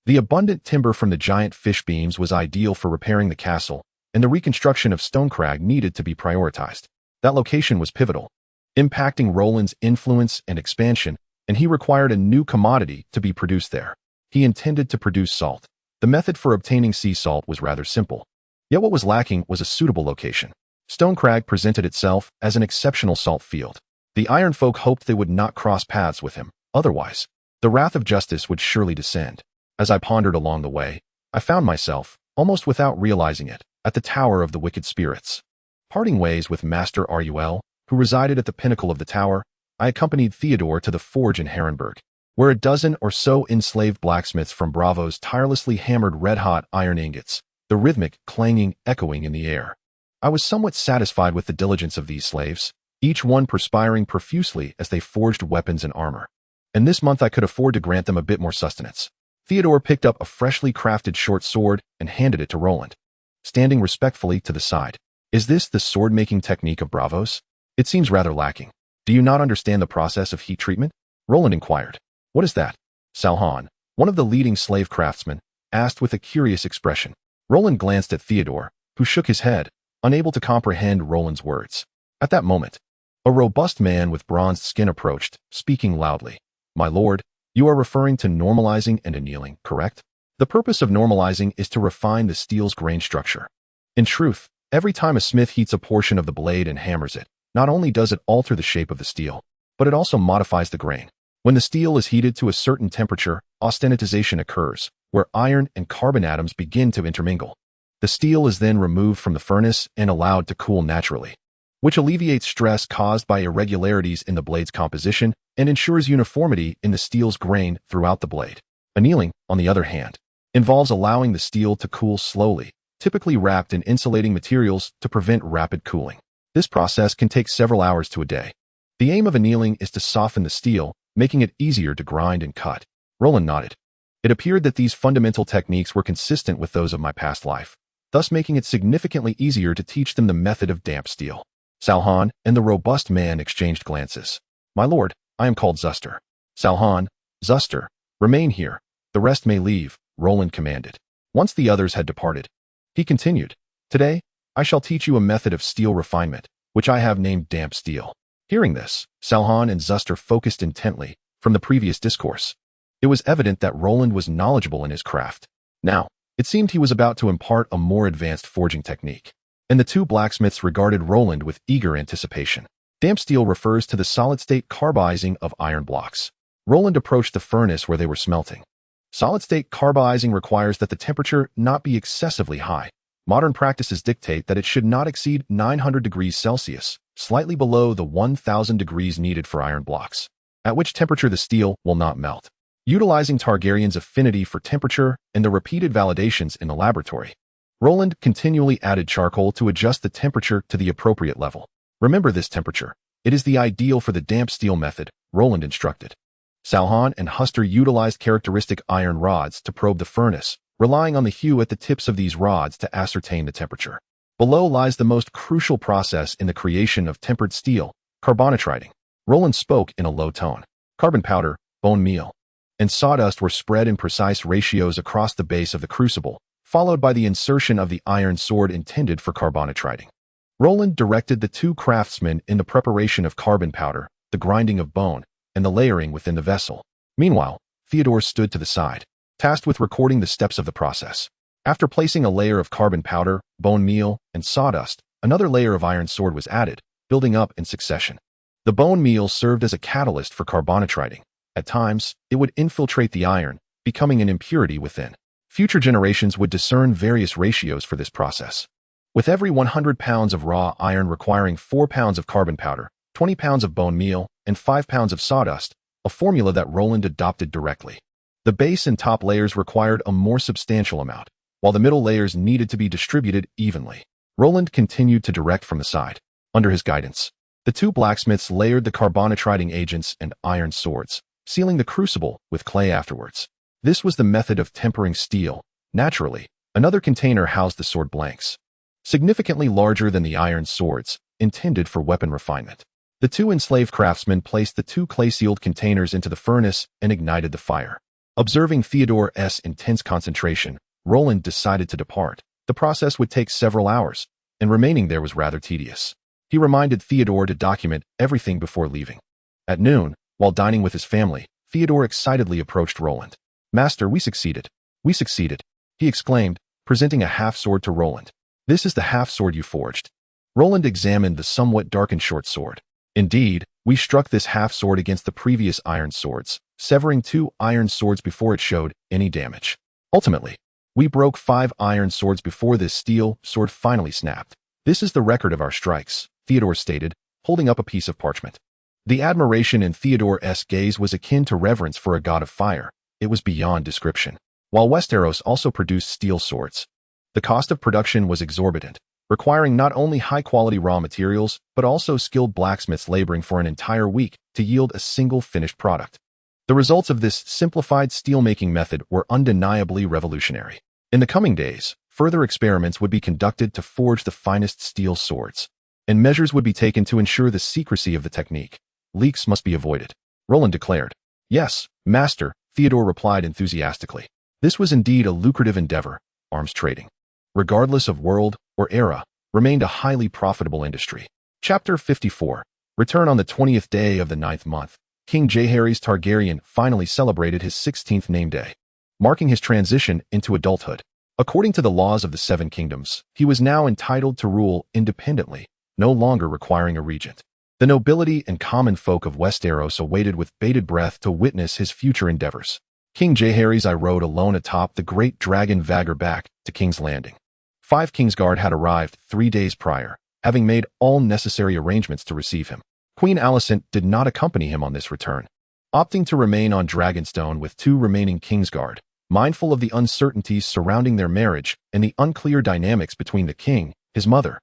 The abundant timber from the giant fish beams was ideal for repairing the castle, and the reconstruction of Stonecrag needed to be prioritized. That location was pivotal, impacting Roland's influence and expansion, and he required a new commodity to be produced there. He intended to produce salt. The method for obtaining sea salt was rather simple. Yet what was lacking was a suitable location. Stonecrag presented itself as an exceptional salt field. The Iron Folk hoped they would not cross paths with him, otherwise, the wrath of justice would surely descend. As I pondered along the way, I found myself, almost without realizing it, at the Tower of the Wicked Spirits. Parting ways with Master Rul, who resided at the pinnacle of the tower, I accompanied Theodore to the forge in Harrenhal, where a dozen or so enslaved blacksmiths from Bravos tirelessly hammered red-hot iron ingots, the rhythmic clanging echoing in the air. I was somewhat satisfied with the diligence of these slaves, each one perspiring profusely as they forged weapons and armor. And this month I could afford to grant them a bit more sustenance. Theodore picked up a freshly crafted short sword and handed it to Roland, standing respectfully to the side. Is this the sword-making technique of Bravos? It seems rather lacking. Do you not understand the process of heat treatment? Roland inquired. What is that? Salhan, one of the leading slave craftsmen, asked with a curious expression. Roland glanced at Theodore, who shook his head, unable to comprehend Roland's words. At that moment, a robust man with bronzed skin approached, speaking loudly. My lord, you are referring to normalizing and annealing, correct? The purpose of normalizing is to refine the steel's grain structure. In truth, every time a smith heats a portion of the blade and hammers it, not only does it alter the shape of the steel, but it also modifies the grain. When the steel is heated to a certain temperature, austenitization occurs, where iron and carbon atoms begin to intermingle. The steel is then removed from the furnace and allowed to cool naturally, which alleviates stress caused by irregularities in the blade's composition and ensures uniformity in the steel's grain throughout the blade. Annealing, on the other hand, involves allowing the steel to cool slowly, typically wrapped in insulating materials to prevent rapid cooling. This process can take several hours to a day. The aim of annealing is to soften the steel, making it easier to grind and cut. Roland nodded. It appeared that these fundamental techniques were consistent with those of my past life, thus making it significantly easier to teach them the method of damp steel. Salhan and the robust man exchanged glances. My lord, I am called Zuster. Salhan, Zuster, remain here. The rest may leave, Roland commanded. Once the others had departed, he continued, Today, I shall teach you a method of steel refinement, which I have named damp steel. Hearing this, Salhan and Zuster focused intently from the previous discourse. It was evident that Roland was knowledgeable in his craft. Now, it seemed he was about to impart a more advanced forging technique, and the two blacksmiths regarded Roland with eager anticipation. Damp steel refers to the solid-state carbizing of iron blocks. Roland approached the furnace where they were smelting. Solid-state carbizing requires that the temperature not be excessively high. Modern practices dictate that it should not exceed 900 degrees Celsius, slightly below the 1000 degrees needed for iron blocks, at which temperature the steel will not melt. Utilizing Targaryen's affinity for temperature and the repeated validations in the laboratory, Roland continually added charcoal to adjust the temperature to the appropriate level. Remember this temperature. It is the ideal for the damp steel method, Roland instructed. Salhan and Huster utilized characteristic iron rods to probe the furnace, relying on the hue at the tips of these rods to ascertain the temperature. Below lies the most crucial process in the creation of tempered steel, carbonitriding. Roland spoke in a low tone. Carbon powder, bone meal, and sawdust were spread in precise ratios across the base of the crucible, followed by the insertion of the iron sword intended for carbonitriding. Roland directed the two craftsmen in the preparation of carbon powder, the grinding of bone, and the layering within the vessel. Meanwhile, Theodore stood to the side, tasked with recording the steps of the process. After placing a layer of carbon powder, bone meal, and sawdust, another layer of iron sword was added, building up in succession. The bone meal served as a catalyst for carbonitriding. At times, it would infiltrate the iron, becoming an impurity within. Future generations would discern various ratios for this process, with every 100 pounds of raw iron requiring 4 pounds of carbon powder, 20 pounds of bone meal, and 5 pounds of sawdust, a formula that Roland adopted directly. The base and top layers required a more substantial amount, while the middle layers needed to be distributed evenly. Roland continued to direct from the side. Under his guidance, the two blacksmiths layered the carbonitriding agents and iron swords, sealing the crucible with clay afterwards. This was the method of tempering steel. Naturally, another container housed the sword blanks, significantly larger than the iron swords, intended for weapon refinement. The two enslaved craftsmen placed the two clay-sealed containers into the furnace and ignited the fire. Observing Theodore's intense concentration, Roland decided to depart. The process would take several hours, and remaining there was rather tedious. He reminded Theodore to document everything before leaving. At noon, while dining with his family, Theodore excitedly approached Roland. "Master, we succeeded. We succeeded," he exclaimed, presenting a half-sword to Roland. "This is the half-sword you forged." Roland examined the somewhat darkened short sword. "Indeed, we struck this half-sword against the previous iron swords, severing 2 iron swords before it showed any damage. Ultimately, we broke 5 iron swords before this steel sword finally snapped. This is the record of our strikes," Theodore stated, holding up a piece of parchment. The admiration in Theodore's gaze was akin to reverence for a god of fire. It was beyond description. While Westeros also produced steel swords, the cost of production was exorbitant, requiring not only high-quality raw materials, but also skilled blacksmiths laboring for an entire week to yield a single finished product. The results of this simplified steelmaking method were undeniably revolutionary. In the coming days, further experiments would be conducted to forge the finest steel swords, and measures would be taken to ensure the secrecy of the technique. Leaks must be avoided, Roland declared. "Yes, master," Theodore replied enthusiastically. This was indeed a lucrative endeavor. Arms trading, regardless of world or era, remained a highly profitable industry. Chapter 54. Return. On the 20th day of the 9th month, King Aenys Targaryen finally celebrated his 16th name day, marking his transition into adulthood. According to the laws of the Seven Kingdoms, he was now entitled to rule independently, no longer requiring a regent. The nobility and common folk of Westeros awaited with bated breath to witness his future endeavors. King Aenys rode alone atop the great dragon Vhagar back to King's Landing. 5 Kingsguard had arrived 3 days prior, having made all necessary arrangements to receive him. Queen Alicent did not accompany him on this return, opting to remain on Dragonstone with 2 remaining Kingsguard, mindful of the uncertainties surrounding their marriage and the unclear dynamics between the king, his mother,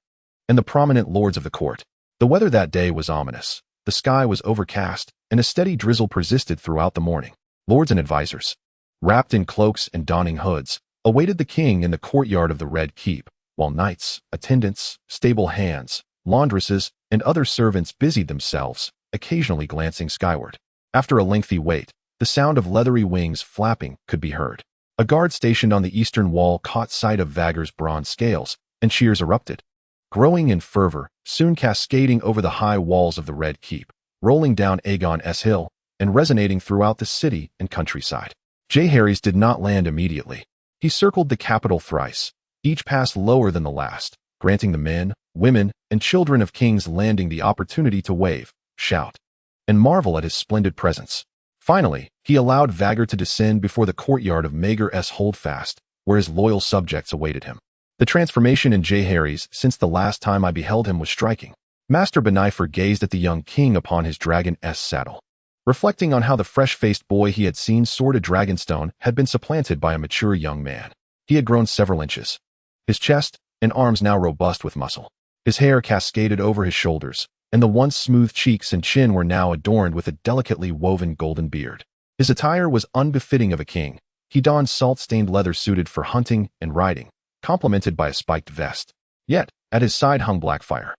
and the prominent lords of the court. The weather that day was ominous. The sky was overcast, and a steady drizzle persisted throughout the morning. Lords and advisors, wrapped in cloaks and donning hoods, awaited the king in the courtyard of the Red Keep, while knights, attendants, stable hands, laundresses, and other servants busied themselves, occasionally glancing skyward. After a lengthy wait, the sound of leathery wings flapping could be heard. A guard stationed on the eastern wall caught sight of Vhagar's bronze scales, and cheers erupted, growing in fervor, soon cascading over the high walls of the Red Keep, rolling down Aegon's hill, and resonating throughout the city and countryside. Aenys did not land immediately. He circled the capital thrice, each pass lower than the last, granting the men, women, and children of King's Landing the opportunity to wave, shout, and marvel at his splendid presence. Finally, he allowed Vhagar to descend before the courtyard of Maegor's Holdfast, where his loyal subjects awaited him. The transformation in Aenys since the last time I beheld him was striking. Master Benifer gazed at the young king upon his dragon's saddle, reflecting on how the fresh-faced boy he had seen soar to Dragonstone had been supplanted by a mature young man. He had grown several inches, his chest and arms now robust with muscle. His hair cascaded over his shoulders, and the once smooth cheeks and chin were now adorned with a delicately woven golden beard. His attire was unbefitting of a king. He donned salt-stained leather suited for hunting and riding, complemented by a spiked vest. Yet, at his side hung Blackfire,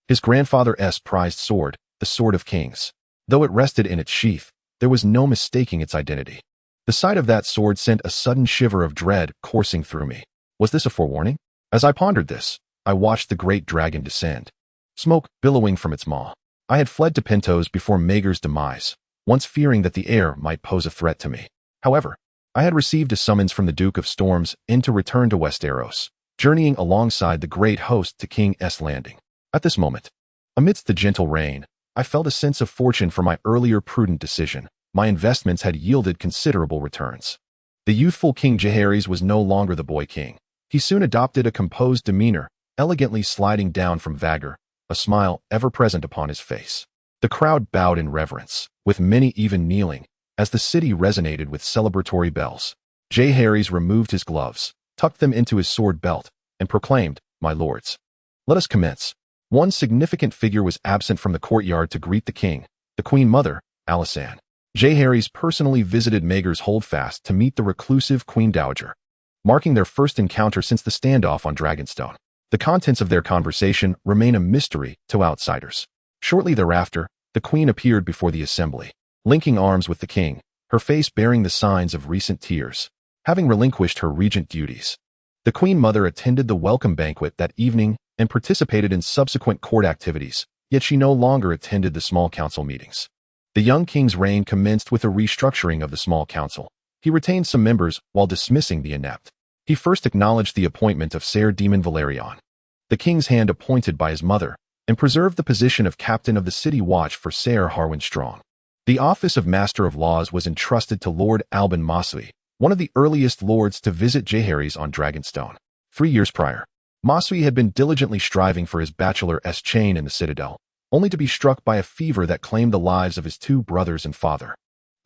his grandfather's prized sword, the Sword of Kings. Though it rested in its sheath, there was no mistaking its identity. The sight of that sword sent a sudden shiver of dread coursing through me. Was this a forewarning? As I pondered this, I watched the great dragon descend, smoke billowing from its maw. I had fled to Pentos before Maegor's demise, once fearing that the air might pose a threat to me. However, I had received a summons from the Duke of Storms to return to Westeros, journeying alongside the great host to King's Landing. At this moment, amidst the gentle rain, I felt a sense of fortune for my earlier prudent decision. My investments had yielded considerable returns. The youthful King Jaehaerys was no longer the boy king. He soon adopted a composed demeanor, elegantly sliding down from Vagor, a smile ever present upon his face. The crowd bowed in reverence, with many even kneeling, as the city resonated with celebratory bells. Jaehaerys removed his gloves, tucked them into his sword belt, and proclaimed, "My lords, let us commence." One significant figure was absent from the courtyard to greet the king, the queen mother, Alysanne. Jaehaerys personally visited Maegor's holdfast to meet the reclusive queen dowager, marking their first encounter since the standoff on Dragonstone. The contents of their conversation remain a mystery to outsiders. Shortly thereafter, the queen appeared before the assembly, linking arms with the king, her face bearing the signs of recent tears, having relinquished her regent duties. The queen mother attended the welcome banquet that evening and participated in subsequent court activities, yet she no longer attended the small council meetings. The young king's reign commenced with a restructuring of the small council. He retained some members while dismissing the inept. He first acknowledged the appointment of Ser Demon Valerion, the king's hand appointed by his mother, and preserved the position of captain of the city watch for Ser Harwin Strong. The office of Master of Laws was entrusted to Lord Albin Masui, one of the earliest lords to visit Jaehaerys on Dragonstone. 3 years prior, Masui had been diligently striving for his bachelor's chain in the citadel, only to be struck by a fever that claimed the lives of his 2 brothers and father.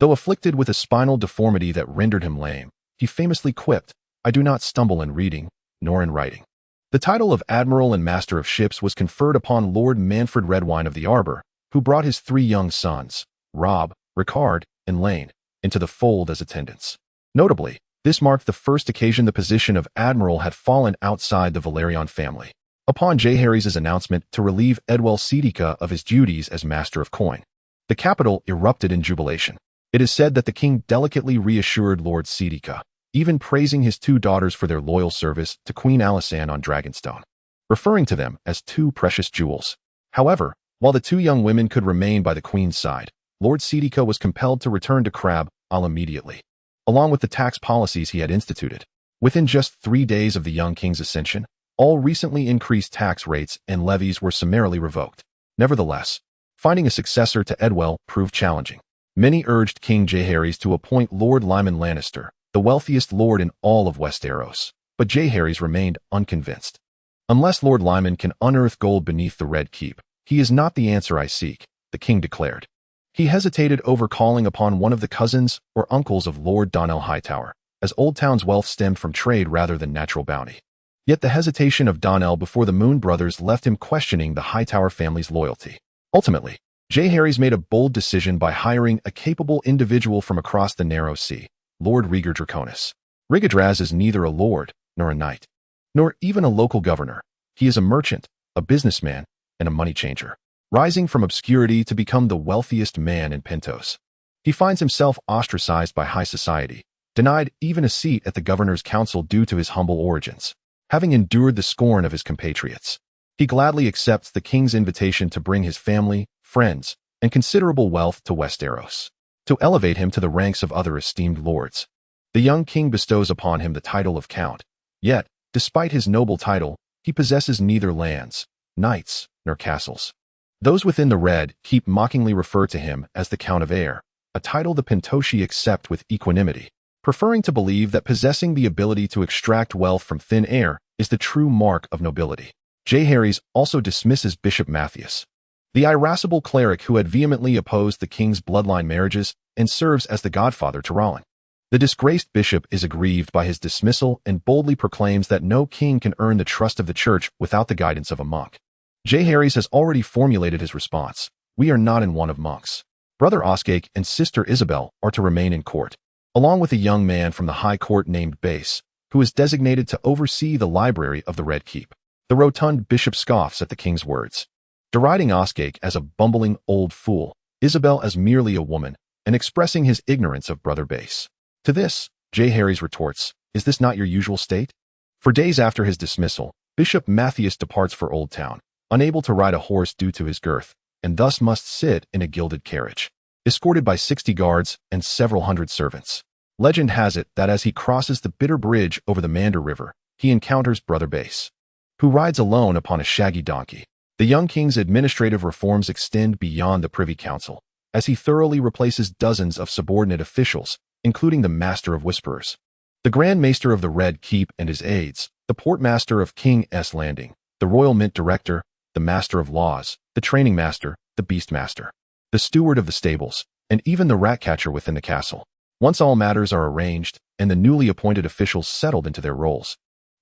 Though afflicted with a spinal deformity that rendered him lame, he famously quipped, "I do not stumble in reading, nor in writing." The title of Admiral and Master of Ships was conferred upon Lord Manfred Redwine of the Arbor, who brought his 3 young sons, Rob, Ricard, and Lane, into the fold as attendants. Notably, this marked the first occasion the position of Admiral had fallen outside the Valerion family. Upon Jaehaerys' announcement to relieve Edwell Sedica of his duties as Master of Coin, the capital erupted in jubilation. It is said that the king delicately reassured Lord Sedica, even praising his 2 daughters for their loyal service to Queen Alysanne on Dragonstone, referring to them as 2 precious jewels. However, while the 2 young women could remain by the queen's side, Lord Sedica was compelled to return to Crab Isle immediately, along with the tax policies he had instituted. Within just 3 days of the young king's ascension, all recently increased tax rates and levies were summarily revoked. Nevertheless, finding a successor to Edwell proved challenging. Many urged King Jaehaerys to appoint Lord Lyman Lannister, the wealthiest lord in all of Westeros, but Jaehaerys remained unconvinced. "Unless Lord Lyman can unearth gold beneath the Red Keep, he is not the answer I seek," the king declared. He hesitated over calling upon one of the cousins or uncles of Lord Donnell Hightower, as Old Town's wealth stemmed from trade rather than natural bounty. Yet the hesitation of Donnell before the Moon brothers left him questioning the Hightower family's loyalty. Ultimately, Jaehaerys made a bold decision by hiring a capable individual from across the narrow sea, Lord Rhaegar Draconis. Rhaegar is neither a lord, nor a knight, nor even a local governor. He is a merchant, a businessman, and a money changer, rising from obscurity to become the wealthiest man in Pentos. He finds himself ostracized by high society, denied even a seat at the governor's council due to his humble origins. Having endured the scorn of his compatriots, he gladly accepts the king's invitation to bring his family, friends, and considerable wealth to Westeros, to elevate him to the ranks of other esteemed lords. The young king bestows upon him the title of Count, yet, despite his noble title, he possesses neither lands, knights, nor castles. Those within the Red Keep mockingly refer to him as the Count of Air, a title the Pentoshi accept with equanimity, preferring to believe that possessing the ability to extract wealth from thin air is the true mark of nobility. Jaehaerys also dismisses Bishop Matthias, the irascible cleric who had vehemently opposed the king's bloodline marriages and serves as the godfather to Roland. The disgraced bishop is aggrieved by his dismissal and boldly proclaims that no king can earn the trust of the church without the guidance of a monk. Jaehaerys has already formulated his response: "We are not in want of monks. Brother Oscake and sister Isabel are to remain in court, along with a young man from the high court named Base, who is designated to oversee the library of the Red Keep." The rotund bishop scoffs at the king's words, deriding Oscake as a bumbling old fool, Isabel as merely a woman, and expressing his ignorance of Brother Base. To this, Jaehaerys retorts, "Is this not your usual state?" For days after his dismissal, Bishop Matthias departs for Old Town, unable to ride a horse due to his girth, and thus must sit in a gilded carriage, escorted by 60 guards and several hundred servants. Legend has it that as he crosses the bitter bridge over the Mander River, he encounters Brother Base, who rides alone upon a shaggy donkey. The young king's administrative reforms extend beyond the Privy Council, as he thoroughly replaces dozens of subordinate officials, including the Master of Whisperers, the Grand Maester of the Red Keep and his aides, the Portmaster of King S Landing, the Royal Mint Director, the Master of Laws, the Training Master, the Beastmaster, the Steward of the Stables, and even the Ratcatcher within the castle. Once all matters are arranged and the newly appointed officials settled into their roles,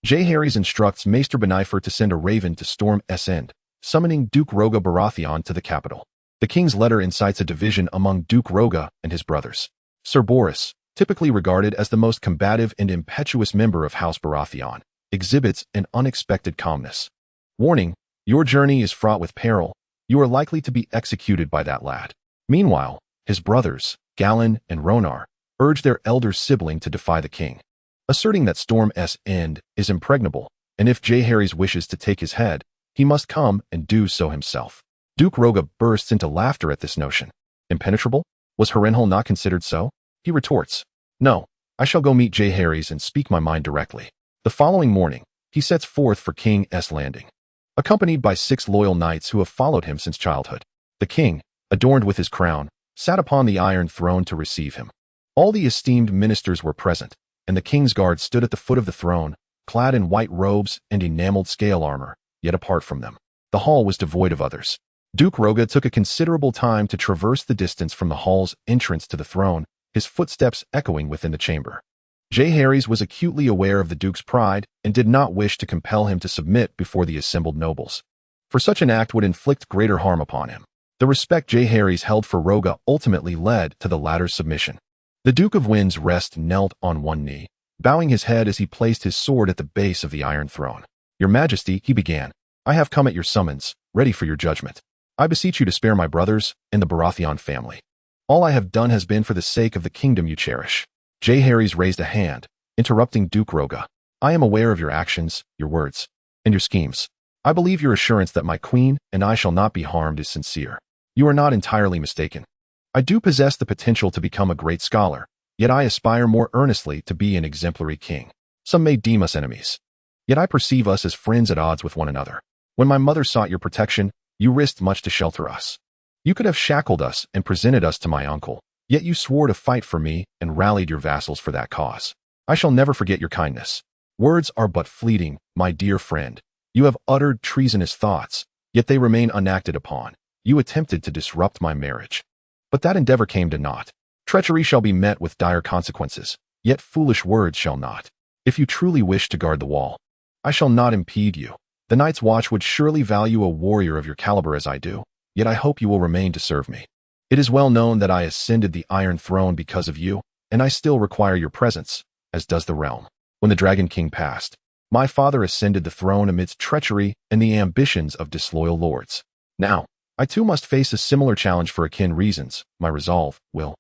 Jaehaerys instructs Maester Benifer to send a raven to Storm End, summoning Duke Roga Baratheon to the capital. The king's letter incites a division among Duke Roga and his brothers. Sir Boris, typically regarded as the most combative and impetuous member of House Baratheon, exhibits an unexpected calmness. Warning, your journey is fraught with peril. You are likely to be executed by that lad. Meanwhile, his brothers, Galen and Ronar, urge their elder sibling to defy the king, asserting that Storm's End is impregnable, and if Jaehaerys wishes to take his head, he must come and do so himself. Duke Roga bursts into laughter at this notion. Impenetrable? Was Harrenhal not considered so? He retorts, no, I shall go meet Jaehaerys and speak my mind directly. The following morning, he sets forth for King S Landing, accompanied by 6 loyal knights who have followed him since childhood. The king, adorned with his crown, sat upon the Iron Throne to receive him. All the esteemed ministers were present, and the king's guard stood at the foot of the throne, clad in white robes and enameled scale armor, yet apart from them, the hall was devoid of others. Duke Roga took a considerable time to traverse the distance from the hall's entrance to the throne, his footsteps echoing within the chamber. Jaehaerys was acutely aware of the duke's pride and did not wish to compel him to submit before the assembled nobles, for such an act would inflict greater harm upon him. The respect Jaehaerys held for Roga ultimately led to the latter's submission. The Duke of Wind's Rest knelt on one knee, bowing his head as he placed his sword at the base of the Iron Throne. Your Majesty, he began, I have come at your summons, ready for your judgment. I beseech you to spare my brothers and the Baratheon family. All I have done has been for the sake of the kingdom you cherish. Jaehaerys raised a hand, interrupting Duke Roga. I am aware of your actions, your words, and your schemes. I believe your assurance that my queen and I shall not be harmed is sincere. You are not entirely mistaken. I do possess the potential to become a great scholar, yet I aspire more earnestly to be an exemplary king. Some may deem us enemies, yet I perceive us as friends at odds with one another. When my mother sought your protection, you risked much to shelter us. You could have shackled us and presented us to my uncle, yet you swore to fight for me and rallied your vassals for that cause. I shall never forget your kindness. Words are but fleeting, my dear friend. You have uttered treasonous thoughts, yet they remain unacted upon. You attempted to disrupt my marriage, but that endeavor came to naught. Treachery shall be met with dire consequences, yet foolish words shall not. If you truly wish to guard the wall, I shall not impede you. The Night's Watch would surely value a warrior of your caliber as I do, yet I hope you will remain to serve me. It is well known that I ascended the Iron Throne because of you, and I still require your presence, as does the realm. When the Dragon King passed, my father ascended the throne amidst treachery and the ambitions of disloyal lords. Now, I too must face a similar challenge for akin reasons. My resolve, will,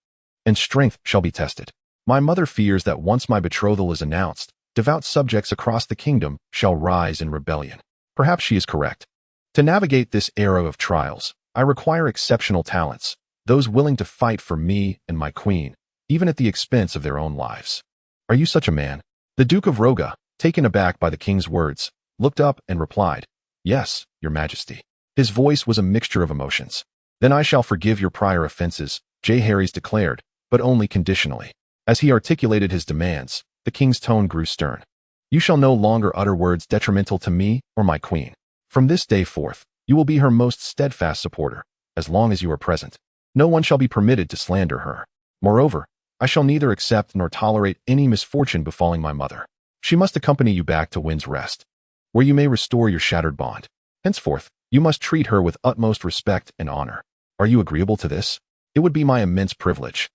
and strength shall be tested. My mother fears that once my betrothal is announced, devout subjects across the kingdom shall rise in rebellion. Perhaps she is correct. To navigate this era of trials, I require exceptional talents, those willing to fight for me and my queen, even at the expense of their own lives. Are you such a man? The Duke of Roga, taken aback by the king's words, looked up and replied, Yes, your Majesty. His voice was a mixture of emotions. Then I shall forgive your prior offenses, Jaehaerys declared, but only conditionally. As he articulated his demands, the king's tone grew stern. You shall no longer utter words detrimental to me or my queen. From this day forth, you will be her most steadfast supporter, as long as you are present. No one shall be permitted to slander her. Moreover, I shall neither accept nor tolerate any misfortune befalling my mother. She must accompany you back to Wind's Rest, where you may restore your shattered bond. Henceforth, you must treat her with utmost respect and honor. Are you agreeable to this? It would be my immense privilege.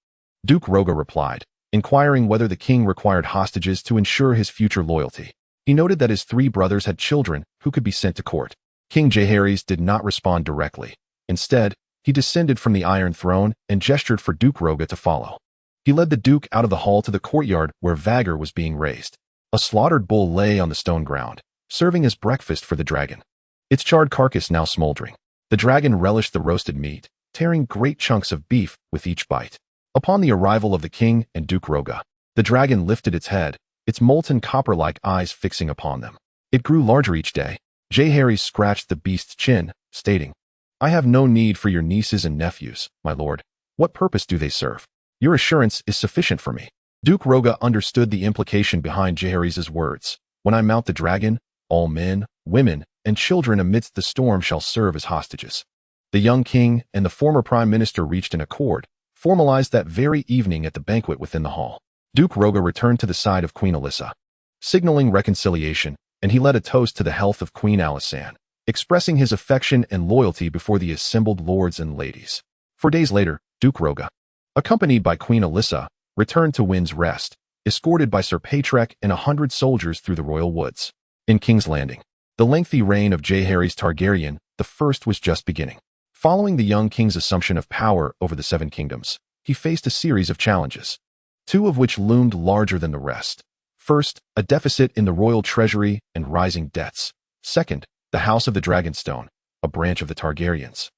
Duke Roga replied, inquiring whether the king required hostages to ensure his future loyalty. He noted that his 3 brothers had children who could be sent to court. King Jaehaerys did not respond directly. Instead, he descended from the Iron Throne and gestured for Duke Roga to follow. He led the Duke out of the hall to the courtyard where Vhagar was being raised. A slaughtered bull lay on the stone ground, serving as breakfast for the dragon, its charred carcass now smoldering. The dragon relished the roasted meat, tearing great chunks of beef with each bite. Upon the arrival of the king and Duke Roga, the dragon lifted its head, its molten copper-like eyes fixing upon them. It grew larger each day, Jaehaerys scratched the beast's chin, stating, "I have no need for your nieces and nephews, my lord. What purpose do they serve? Your assurance is sufficient for me." Duke Roga understood the implication behind Jaehaerys' words. "When I mount the dragon, all men, women, and children amidst the storm shall serve as hostages." The young king and the former prime minister reached an accord, formalized that very evening at the banquet within the hall. Duke Roga returned to the side of Queen Alyssa, signaling reconciliation, and he led a toast to the health of Queen Alysanne, expressing his affection and loyalty before the assembled lords and ladies. 4 days later, Duke Roga, accompanied by Queen Alyssa, returned to Wind's Rest, escorted by Sir Patrek and 100 soldiers through the royal woods. In King's Landing, the lengthy reign of Jaehaerys Targaryen I was just beginning. Following the young king's assumption of power over the Seven Kingdoms, he faced a series of challenges, 2 of which loomed larger than the rest. First, a deficit in the royal treasury and rising debts. Second, the House of the Dragonstone, a branch of the Targaryens,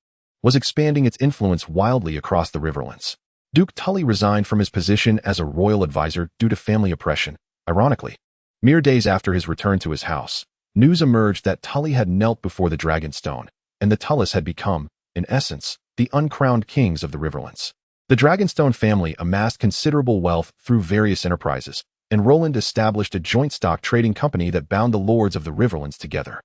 was expanding its influence wildly across the riverlands. Duke Tully resigned from his position as a royal advisor due to family oppression. Ironically, mere days after his return to his house, news emerged that Tully had knelt before the Dragonstone, and the Tullys had become, in essence, the uncrowned kings of the riverlands. The Dragonstone family amassed considerable wealth through various enterprises, and Roland established a joint stock trading company that bound the lords of the riverlands together.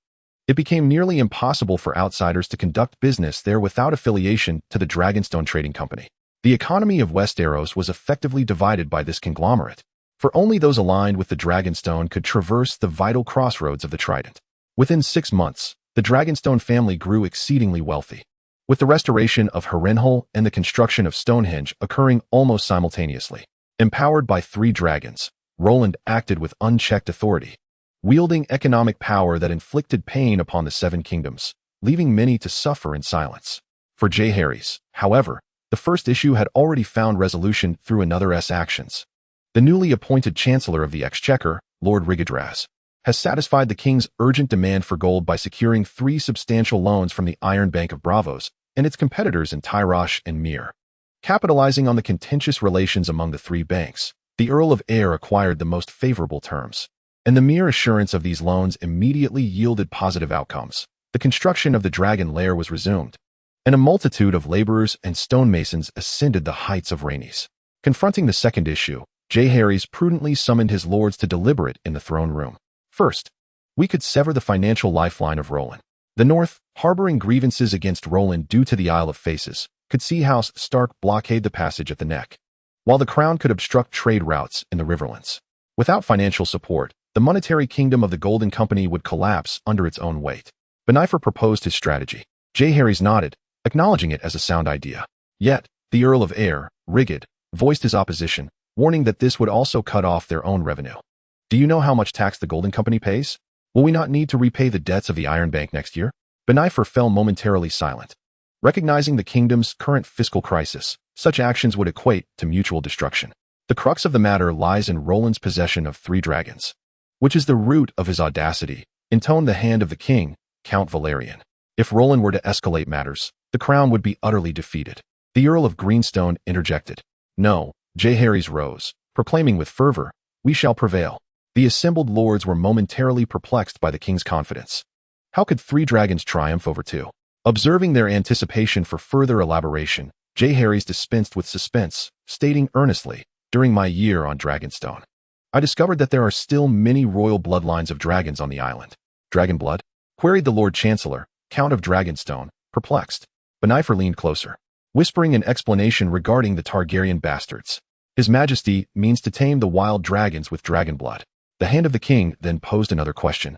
It became nearly impossible for outsiders to conduct business there without affiliation to the Dragonstone Trading Company. The economy of Westeros was effectively divided by this conglomerate, for only those aligned with the Dragonstone could traverse the vital crossroads of the Trident. Within 6 months, the Dragonstone family grew exceedingly wealthy, with the restoration of Harrenhal and the construction of Stonehenge occurring almost simultaneously. Empowered by 3 dragons, Roland acted with unchecked authority, wielding economic power that inflicted pain upon the Seven Kingdoms, leaving many to suffer in silence. For Jaehaerys, however, the first issue had already found resolution through another's actions. The newly appointed Chancellor of the Exchequer, Lord Rigadraz, has satisfied the king's urgent demand for gold by securing 3 substantial loans from the Iron Bank of Bravos and its competitors in Tyrosh and Myr. Capitalizing on the contentious relations among the 3 banks, the Earl of Ayr acquired the most favorable terms, and the mere assurance of these loans immediately yielded positive outcomes. The construction of the Dragon Lair was resumed, and a multitude of laborers and stonemasons ascended the heights of Rhaenys. Confronting the second issue, Jaehaerys prudently summoned his lords to deliberate in the throne room. First, we could sever the financial lifeline of Roland. The North, harboring grievances against Roland due to the Isle of Faces, could see House Stark blockade the passage at the neck, while the Crown could obstruct trade routes in the riverlands. Without financial support, the monetary kingdom of the Golden Company would collapse under its own weight. Benifer proposed his strategy. Jaehaerys nodded, acknowledging it as a sound idea. Yet, the Earl of Ayr, Rigid, voiced his opposition, warning that this would also cut off their own revenue. "Do you know how much tax the Golden Company pays? Will we not need to repay the debts of the Iron Bank next year?" Benifer fell momentarily silent. Recognizing the kingdom's current fiscal crisis, such actions would equate to mutual destruction. The crux of the matter lies in Roland's possession of 3 dragons, which is the root of his audacity, intoned the hand of the king, Count Valerian. If Roland were to escalate matters, the crown would be utterly defeated. The Earl of Greenstone interjected. "No," Jaehaerys rose, proclaiming with fervor, "We shall prevail." The assembled lords were momentarily perplexed by the king's confidence. How could 3 dragons triumph over 2? Observing their anticipation for further elaboration, Jaehaerys dispensed with suspense, stating earnestly, "During my year on Dragonstone, I discovered that there are still many royal bloodlines of dragons on the island." "Dragon blood?" queried the Lord Chancellor, Count of Dragonstone, perplexed. Benifer leaned closer, whispering an explanation regarding the Targaryen bastards. "His Majesty means to tame the wild dragons with dragon blood." The hand of the king then posed another question.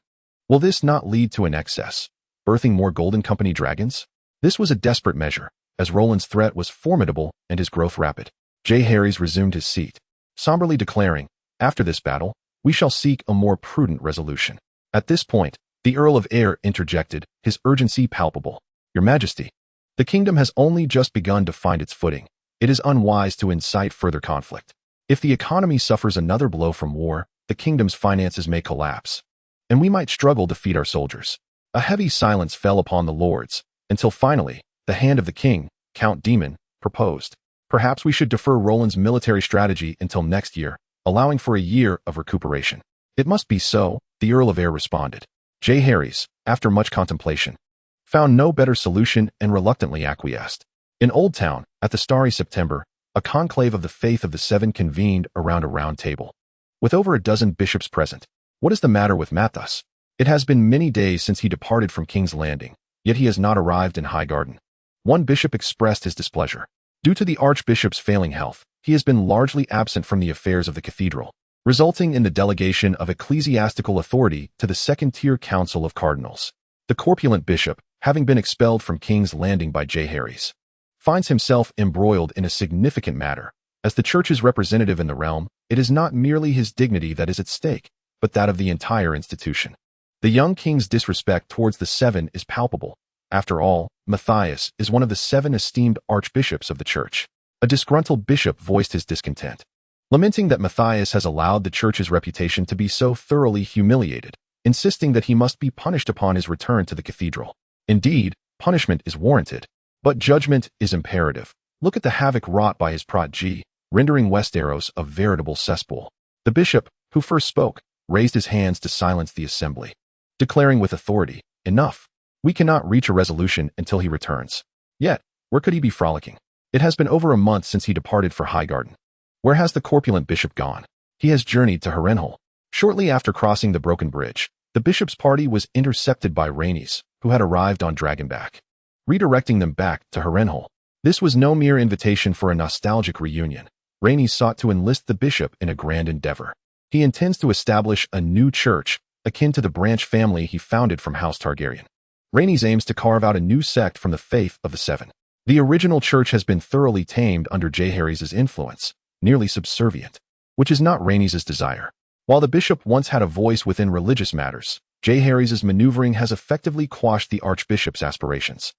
Will this not lead to an excess, birthing more Golden Company dragons? This was a desperate measure, as Roland's threat was formidable and his growth rapid. Jaehaerys resumed his seat, somberly declaring, "After this battle, we shall seek a more prudent resolution." At this point, the Earl of Ayr interjected, his urgency palpable. "Your Majesty, the kingdom has only just begun to find its footing. It is unwise to incite further conflict. If the economy suffers another blow from war, the kingdom's finances may collapse, and we might struggle to feed our soldiers." A heavy silence fell upon the lords, until finally, the hand of the king, Count Demon, proposed, "Perhaps we should defer Roland's military strategy until next year, allowing for a year of recuperation." "It must be so," the Earl of Ayr responded. Harrenhal, after much contemplation, found no better solution and reluctantly acquiesced. In Old Town, at the starry September, a conclave of the Faith of the Seven convened around a round table, with over a dozen bishops present. What is the matter with Mathas? It has been many days since he departed from King's Landing, yet he has not arrived in Highgarden. One bishop expressed his displeasure. Due to the archbishop's failing health, he has been largely absent from the affairs of the cathedral, resulting in the delegation of ecclesiastical authority to the second-tier council of cardinals. The corpulent bishop, having been expelled from King's Landing by Harrenhal, finds himself embroiled in a significant matter. As the church's representative in the realm, it is not merely his dignity that is at stake, but that of the entire institution. The young king's disrespect towards the seven is palpable. After all, Matthias is one of the 7 esteemed archbishops of the church. A disgruntled bishop voiced his discontent, lamenting that Matthias has allowed the church's reputation to be so thoroughly humiliated, insisting that he must be punished upon his return to the cathedral. Indeed, punishment is warranted, but judgment is imperative. Look at the havoc wrought by his protege, rendering Westeros a veritable cesspool. The bishop, who first spoke, raised his hands to silence the assembly, declaring with authority, "Enough. We cannot reach a resolution until he returns." Yet, where could he be frolicking? It has been over a month since he departed for Highgarden. Where has the corpulent bishop gone? He has journeyed to Harrenhal. Shortly after crossing the broken bridge, the bishop's party was intercepted by Rhaenys, who had arrived on Dragonback, redirecting them back to Harrenhal. This was no mere invitation for a nostalgic reunion. Rhaenys sought to enlist the bishop in a grand endeavor. He intends to establish a new church, akin to the branch family he founded from House Targaryen. Rhaenys aims to carve out a new sect from the Faith of the Seven. The original church has been thoroughly tamed under Harrenhal's influence, nearly subservient, which is not Rhaenys' desire. While the bishop once had a voice within religious matters, Harrenhal's maneuvering has effectively quashed the archbishop's aspirations.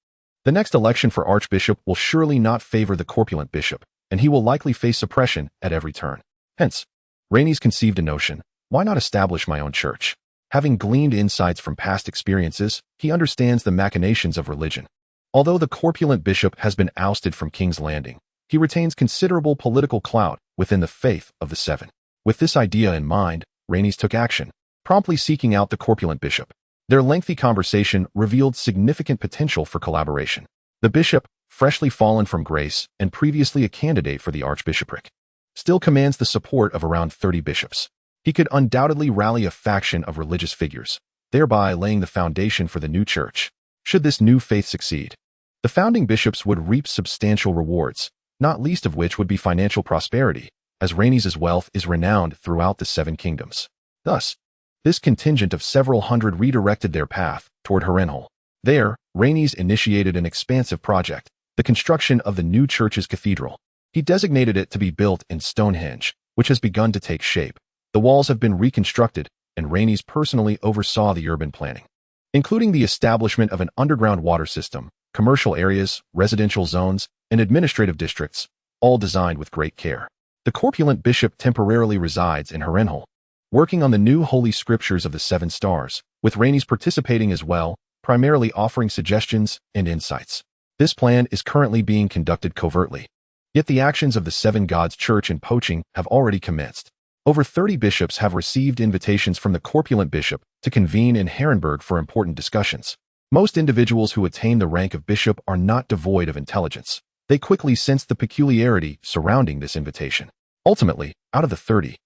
The next election for archbishop will surely not favor the corpulent bishop, and he will likely face suppression at every turn. Hence, Rhaenys conceived a notion: why not establish my own church? Having gleaned insights from past experiences, he understands the machinations of religion. Although the corpulent bishop has been ousted from King's Landing, he retains considerable political clout within the Faith of the Seven. With this idea in mind, Rhaenys took action, promptly seeking out the corpulent bishop. Their lengthy conversation revealed significant potential for collaboration. The bishop, freshly fallen from grace and previously a candidate for the archbishopric, still commands the support of around 30 bishops. He could undoubtedly rally a faction of religious figures, thereby laying the foundation for the new church. Should this new faith succeed, the founding bishops would reap substantial rewards, not least of which would be financial prosperity, as Rhaenys' wealth is renowned throughout the 7 kingdoms. Thus, this contingent of several hundred redirected their path toward Harrenhal. There, Rhaenys initiated an expansive project, the construction of the new church's cathedral. He designated it to be built in Stonehenge, which has begun to take shape. The walls have been reconstructed, and Rhaenys personally oversaw the urban planning, including the establishment of an underground water system, commercial areas, residential zones, and administrative districts, all designed with great care. The corpulent bishop temporarily resides in Harrenhal, working on the new holy scriptures of the 7 stars, with Rhaenys participating as well, primarily offering suggestions and insights. This plan is currently being conducted covertly, yet the actions of the 7 Gods Church in poaching have already commenced. Over 30 bishops have received invitations from the corpulent bishop to convene in Harrenhal for important discussions. Most individuals who attain the rank of bishop are not devoid of intelligence. They quickly sense the peculiarity surrounding this invitation. Ultimately, out of the 30,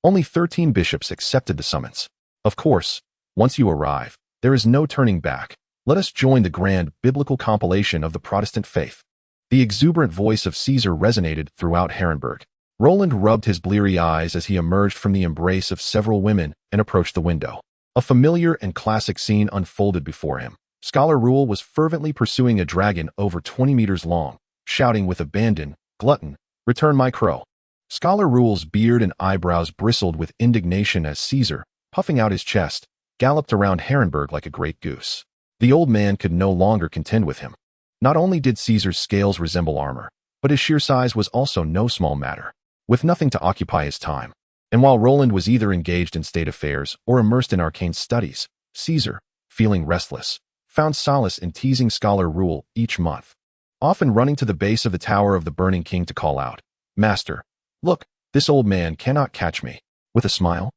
only 13 bishops accepted the summons. Of course, once you arrive, there is no turning back. Let us join the grand biblical compilation of the Protestant faith. The exuberant voice of Caesar resonated throughout Harrenhal. Roland rubbed his bleary eyes as he emerged from the embrace of several women and approached the window. A familiar and classic scene unfolded before him. Scholar Rule was fervently pursuing a dragon over 20 meters long, shouting with abandon, "Glutton, return my crow." Scholar Rule's beard and eyebrows bristled with indignation as Caesar, puffing out his chest, galloped around Harrenhal like a great goose. The old man could no longer contend with him. Not only did Caesar's scales resemble armor, but his sheer size was also no small matter. With nothing to occupy his time, and while Roland was either engaged in state affairs or immersed in arcane studies, Caesar, feeling restless, found solace in teasing Scholar Rule each month, often running to the base of the Tower of the Burning King to call out, "Master, look, this old man cannot catch me." With a smile,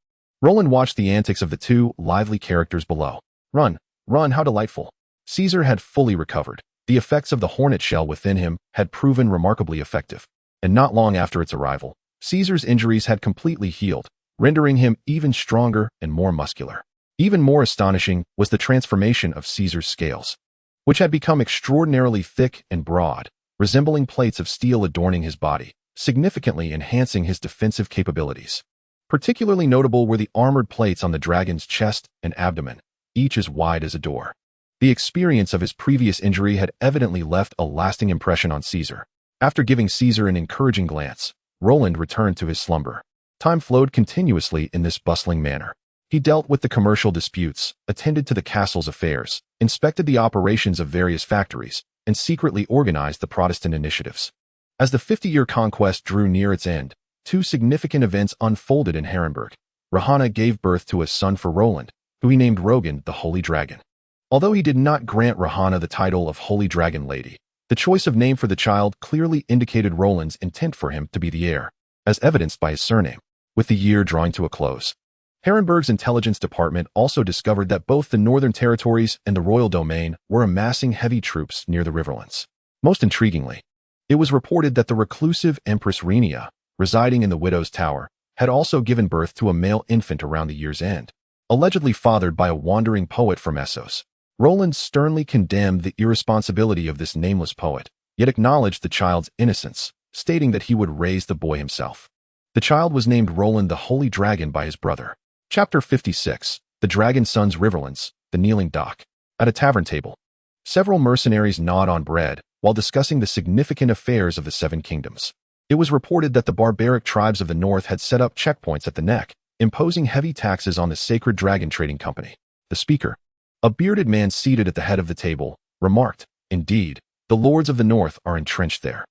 Roland watched the antics of the 2 lively characters below. Run, run, how delightful. Caesar had fully recovered. The effects of the hornet shell within him had proven remarkably effective. And not long after its arrival, Caesar's injuries had completely healed, rendering him even stronger and more muscular. Even more astonishing was the transformation of Caesar's scales, which had become extraordinarily thick and broad, resembling plates of steel adorning his body, significantly enhancing his defensive capabilities. Particularly notable were the armored plates on the dragon's chest and abdomen, each as wide as a door. The experience of his previous injury had evidently left a lasting impression on Caesar. After giving Caesar an encouraging glance, Roland returned to his slumber. Time flowed continuously in this bustling manner. He dealt with the commercial disputes, attended to the castle's affairs, inspected the operations of various factories, and secretly organized the Protestant initiatives. As the 50-year conquest drew near its end, two significant events unfolded in Harrenhal. Rhaenia gave birth to a son for Roland, who he named Rogan the Holy Dragon. Although he did not grant Rhaenia the title of Holy Dragon Lady, the choice of name for the child clearly indicated Roland's intent for him to be the heir, as evidenced by his surname. With the year drawing to a close, Harrenhal's intelligence department also discovered that both the northern territories and the royal domain were amassing heavy troops near the riverlands. Most intriguingly, it was reported that the reclusive Empress Rhaenyra, residing in the Widow's Tower, had also given birth to a male infant around the year's end, allegedly fathered by a wandering poet from Essos. Roland sternly condemned the irresponsibility of this nameless poet, yet acknowledged the child's innocence, stating that he would raise the boy himself. The child was named Roland the Holy Dragon by his brother. Chapter 56. The Dragon Son's Riverlands, the Kneeling Dock. At a tavern table, several mercenaries gnawed on bread while discussing the significant affairs of the Seven Kingdoms. It was reported that the barbaric tribes of the north had set up checkpoints at the neck, imposing heavy taxes on the Sacred Dragon Trading Company. The speaker, a bearded man seated at the head of the table, remarked, "Indeed, the lords of the north are entrenched there.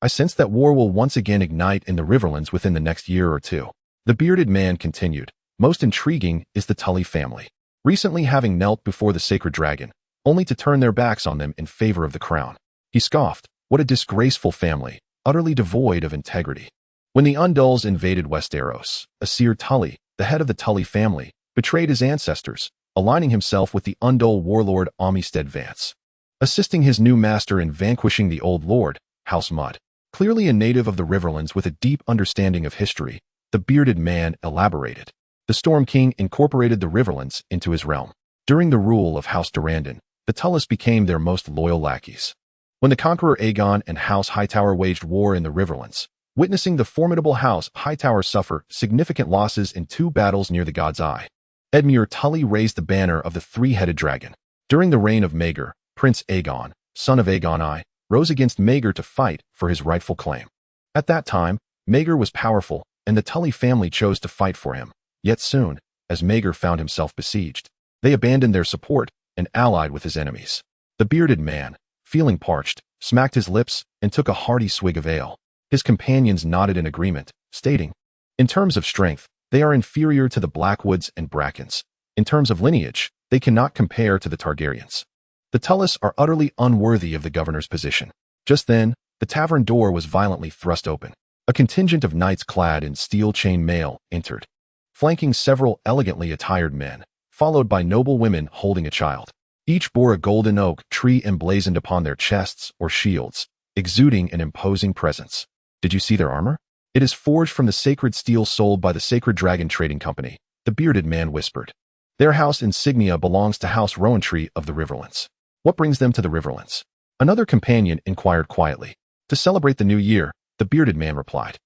I sense that war will once again ignite in the Riverlands within the next year or two." The bearded man continued, "Most intriguing is the Tully family, recently having knelt before the sacred dragon, only to turn their backs on them in favor of the crown." He scoffed, "What a disgraceful family, utterly devoid of integrity." When the Undulls invaded Westeros, Aesir Tully, the head of the Tully family, betrayed his ancestors, aligning himself with the Undull warlord Amistad Vance, assisting his new master in vanquishing the old lord, House Mud. Clearly a native of the Riverlands with a deep understanding of history, the bearded man elaborated. The Storm King incorporated the Riverlands into his realm. During the rule of House Targaryen, the Tullys became their most loyal lackeys. When the conqueror Aegon and House Hightower waged war in the Riverlands, witnessing the formidable House Hightower suffer significant losses in two battles near the God's Eye, Edmure Tully raised the banner of the three-headed dragon. During the reign of Maegor, Prince Aegon, son of Aegon I, rose against Maegor to fight for his rightful claim. At that time, Maegor was powerful, and the Tully family chose to fight for him. Yet soon, as Maegor found himself besieged, they abandoned their support and allied with his enemies. The bearded man, feeling parched, smacked his lips and took a hearty swig of ale. His companions nodded in agreement, stating, "In terms of strength, they are inferior to the Blackwoods and Brackens. In terms of lineage, they cannot compare to the Targaryens. The Tullys are utterly unworthy of the governor's position." Just then, the tavern door was violently thrust open. A contingent of knights clad in steel chain mail entered, flanking several elegantly attired men, followed by noble women holding a child. Each bore a golden oak tree emblazoned upon their chests or shields, exuding an imposing presence. "Did you see their armor? It is forged from the sacred steel sold by the Sacred Dragon Trading Company," the bearded man whispered. "Their house insignia belongs to House Rowan of the Riverlands." "What brings them to the Riverlands?" Another companion inquired quietly. "To celebrate the new year," the bearded man replied.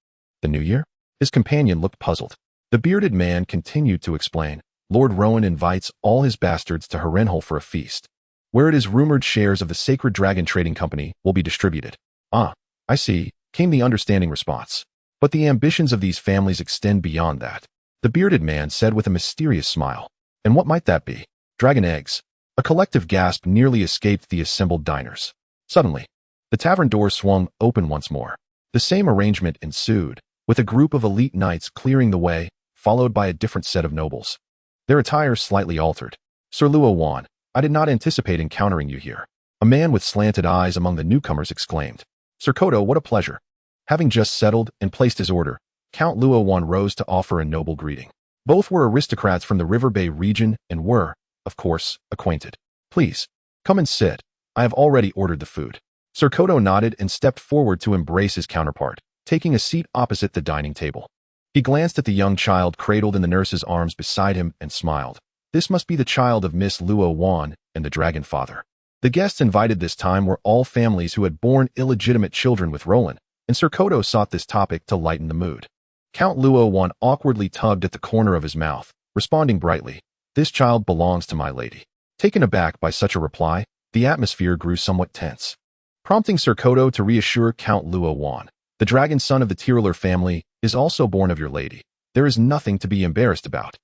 "The new year?" His companion looked puzzled. The bearded man continued to explain. "Lord Rowan invites all his bastards to Harrenhal for a feast, where it is rumored shares of the Sacred Dragon Trading Company will be distributed." "Ah, I see," came the understanding response. "But the ambitions of these families extend beyond that," the bearded man said with a mysterious smile. "And what might that be?" "Dragon eggs." A collective gasp nearly escaped the assembled diners. Suddenly, the tavern door swung open once more. The same arrangement ensued, with a group of elite knights clearing the way, followed by a different set of nobles. Their attire slightly altered. "Sir Luowan, I did not anticipate encountering you here," a man with slanted eyes among the newcomers exclaimed. "Sir Kodo, what a pleasure." Having just settled and placed his order, Count Luowan rose to offer a noble greeting. Both were aristocrats from the River Bay region and were, of course, acquainted. Please, come and sit. I have already ordered the food. Sir Kodo nodded and stepped forward to embrace his counterpart, taking a seat opposite the dining table. He glanced at the young child cradled in the nurse's arms beside him and smiled. This must be the child of Miss Luo Wan and the dragon father. The guests invited this time were all families who had borne illegitimate children with Roland, and Sir Kodo sought this topic to lighten the mood. Count Luo Wan awkwardly tugged at the corner of his mouth, responding brightly, "This child belongs to my lady." Taken aback by such a reply, the atmosphere grew somewhat tense. Prompting Sir Kodo to reassure Count Luo Wan, "The dragon son of the Tyranny family is also born of your lady. There is nothing to be embarrassed about."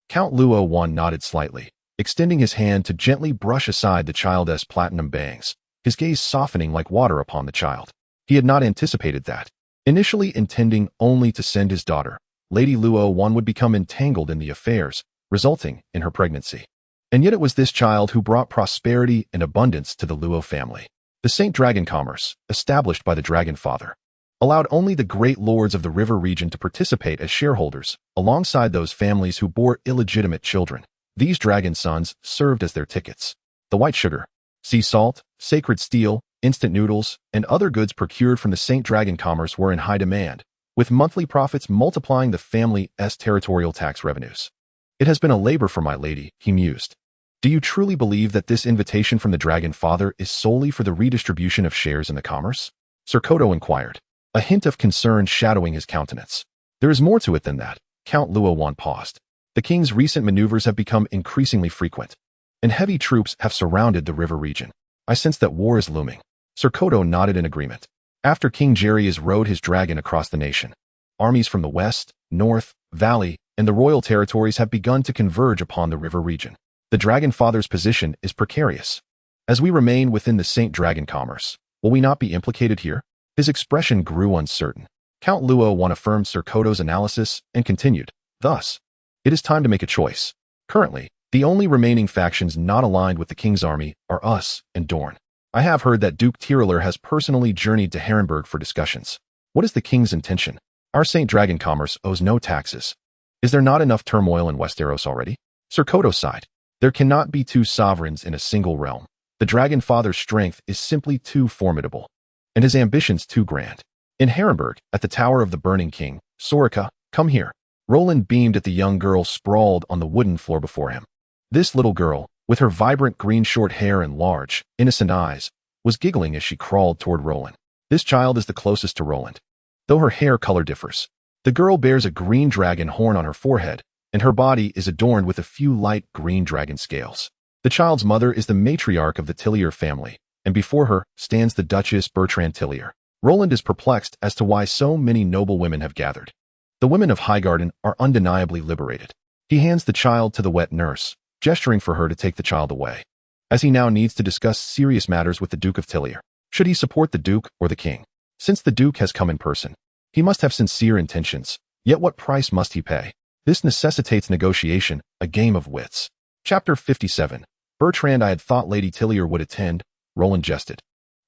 Count Luo Wan nodded slightly, extending his hand to gently brush aside the child's platinum bangs, his gaze softening like water upon the child. He had not anticipated that. Initially intending only to send his daughter, Lady Luo Wan would become entangled in the affairs, resulting in her pregnancy. And yet it was this child who brought prosperity and abundance to the Luo family. The Saint Dragon commerce, established by the Dragon Father, allowed only the great lords of the river region to participate as shareholders, alongside those families who bore illegitimate children. These dragon sons served as their tickets. The white sugar, sea salt, sacred steel, instant noodles, and other goods procured from the Saint Dragon commerce were in high demand, with monthly profits multiplying the family's territorial tax revenues. "It has been a labor for my lady," he mused. "Do you truly believe that this invitation from the Dragon Father is solely for the redistribution of shares in the commerce?" Sir Kodo inquired, a hint of concern shadowing his countenance. "There is more to it than that." Count Luo Wan paused. "The king's recent maneuvers have become increasingly frequent, and heavy troops have surrounded the river region. I sense that war is looming." Sir Kodo nodded in agreement. After King Aenys rode his dragon across the nation, armies from the west, north, valley, and the royal territories have begun to converge upon the river region. The Dragon Father's position is precarious. As we remain within the Saint Dragon commerce, will we not be implicated here? His expression grew uncertain. Count Luo Wan affirmed Sir Kodo's analysis and continued, "Thus, it is time to make a choice. Currently, the only remaining factions not aligned with the king's army are us and Dorne. I have heard that Duke Tyranny has personally journeyed to Harrenhal for discussions. What is the king's intention? Our Saint Dragon commerce owes no taxes. Is there not enough turmoil in Westeros already?" Sir Kodo sighed. "There cannot be two sovereigns in a single realm. The Dragon Father's strength is simply too formidable, and his ambitions too grand. In Harrenhal, at the Tower of the Burning King, Sorica, come here." Roland beamed at the young girl sprawled on the wooden floor before him. This little girl, with her vibrant green short hair and large, innocent eyes, was giggling as she crawled toward Roland. This child is the closest to Roland, though her hair color differs. The girl bears a green dragon horn on her forehead, and her body is adorned with a few light green dragon scales. The child's mother is the matriarch of the Tillier family, and before her stands the Duchess Bertrand Tillier. Roland is perplexed as to why so many noble women have gathered. The women of Highgarden are undeniably liberated. He hands the child to the wet nurse, gesturing for her to take the child away, as he now needs to discuss serious matters with the Duke of Tillier. Should he support the Duke or the King? Since the Duke has come in person, he must have sincere intentions, yet what price must he pay? This necessitates negotiation, a game of wits. Chapter 57. Bertrand. I had thought Lady Tillier would attend, Roland jested,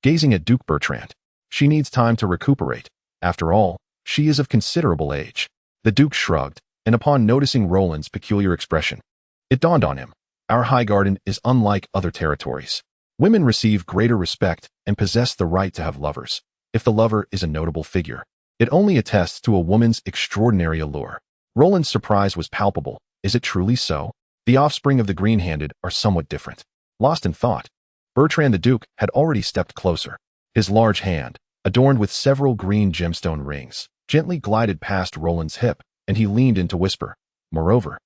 gazing at Duke Bertrand. She needs time to recuperate. After all, she is of considerable age. The Duke shrugged, and upon noticing Roland's peculiar expression, it dawned on him. Our Highgarden is unlike other territories. Women receive greater respect and possess the right to have lovers. If the lover is a notable figure, it only attests to a woman's extraordinary allure. Roland's surprise was palpable. Is it truly so? The offspring of the green-handed are somewhat different. Lost in thought, Bertrand the Duke had already stepped closer. His large hand, adorned with several green gemstone rings, gently glided past Roland's hip, and he leaned in to whisper, "Moreover,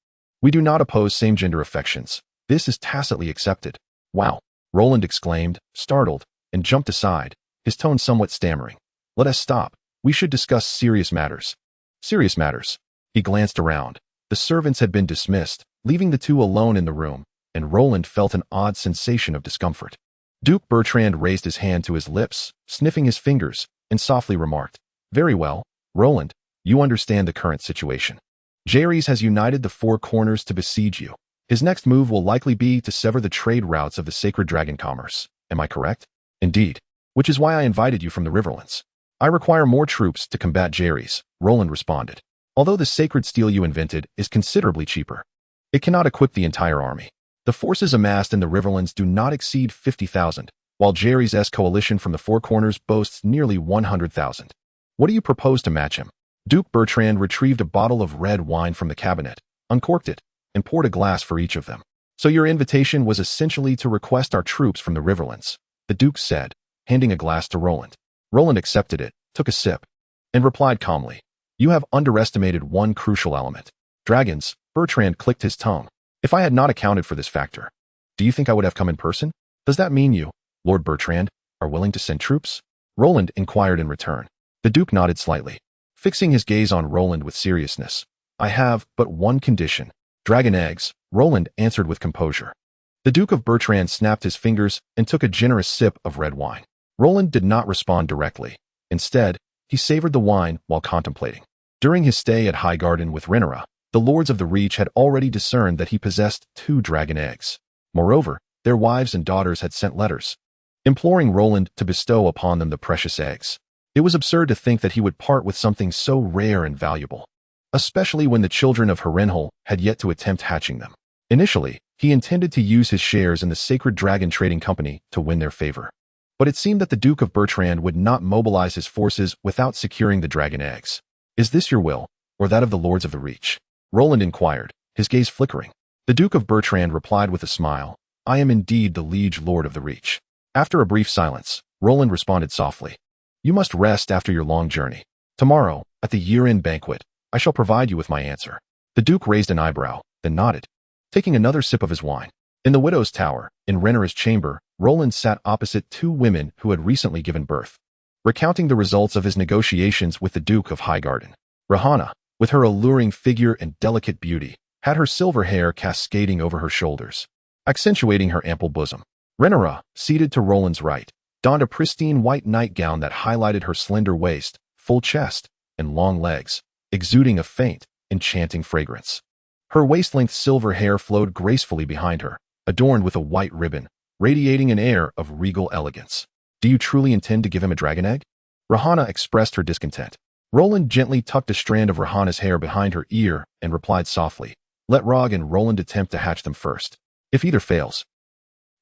we do not oppose same-gender affections. This is tacitly accepted." "Wow," Roland exclaimed, startled, and jumped aside, his tone somewhat stammering. "Let us stop. We should discuss serious matters." Serious matters. He glanced around. The servants had been dismissed, leaving the two alone in the room, and Roland felt an odd sensation of discomfort. Duke Bertrand raised his hand to his lips, sniffing his fingers, and softly remarked, "Very well, Roland, you understand the current situation. Aenys has united the four corners to besiege you. His next move will likely be to sever the trade routes of the sacred dragon commerce. Am I correct?" "Indeed. Which is why I invited you from the riverlands." "I require more troops to combat Aenys," Roland responded. "Although the sacred steel you invented is considerably cheaper, it cannot equip the entire army. The forces amassed in the riverlands do not exceed 50,000, while Jaehaerys' coalition from the Four Corners boasts nearly 100,000. What do you propose to match him? Duke Bertrand retrieved a bottle of red wine from the cabinet, uncorked it, and poured a glass for each of them. So your invitation was essentially to request our troops from the riverlands, the Duke said, handing a glass to Roland. Roland accepted it, took a sip, and replied calmly, "You have underestimated one crucial element. Dragons." Bertrand clicked his tongue. "If I had not accounted for this factor, do you think I would have come in person? Does that mean you, Lord Bertrand, are willing to send troops?" Roland inquired in return. The Duke nodded slightly, fixing his gaze on Roland with seriousness. "I have but one condition. Dragon eggs," Roland answered with composure. The Duke of Bertrand snapped his fingers and took a generous sip of red wine. Roland did not respond directly. Instead, he savored the wine while contemplating. During his stay at Highgarden with Rhaenyra, the lords of the Reach had already discerned that he possessed 2 dragon eggs. Moreover, their wives and daughters had sent letters, imploring Roland to bestow upon them the precious eggs. It was absurd to think that he would part with something so rare and valuable, especially when the children of Harrenhal had yet to attempt hatching them. Initially, he intended to use his shares in the Sacred Dragon Trading Company to win their favor. But it seemed that the Duke of Bertrand would not mobilize his forces without securing the dragon eggs. "Is this your will, or that of the Lords of the Reach?" Roland inquired, his gaze flickering. The Duke of Bertrand replied with a smile, "I am indeed the liege lord of the Reach." After a brief silence, Roland responded softly, "You must rest after your long journey. Tomorrow, at the year-end banquet, I shall provide you with my answer." The Duke raised an eyebrow, then nodded, taking another sip of his wine. In the Widow's Tower, in Rhaenyra's chamber, Roland sat opposite 2 women who had recently given birth, recounting the results of his negotiations with the Duke of Highgarden. Rhaenia, with her alluring figure and delicate beauty, had her silver hair cascading over her shoulders, accentuating her ample bosom. Rhaenyra, seated to Roland's right, donned a pristine white nightgown that highlighted her slender waist, full chest, and long legs, exuding a faint, enchanting fragrance. Her waist-length silver hair flowed gracefully behind her, adorned with a white ribbon, radiating an air of regal elegance. "Do you truly intend to give him a dragon egg?" Rhaenia expressed her discontent. Roland gently tucked a strand of Rhaenia's hair behind her ear and replied softly, "Let Rog and Roland attempt to hatch them first. If either fails..."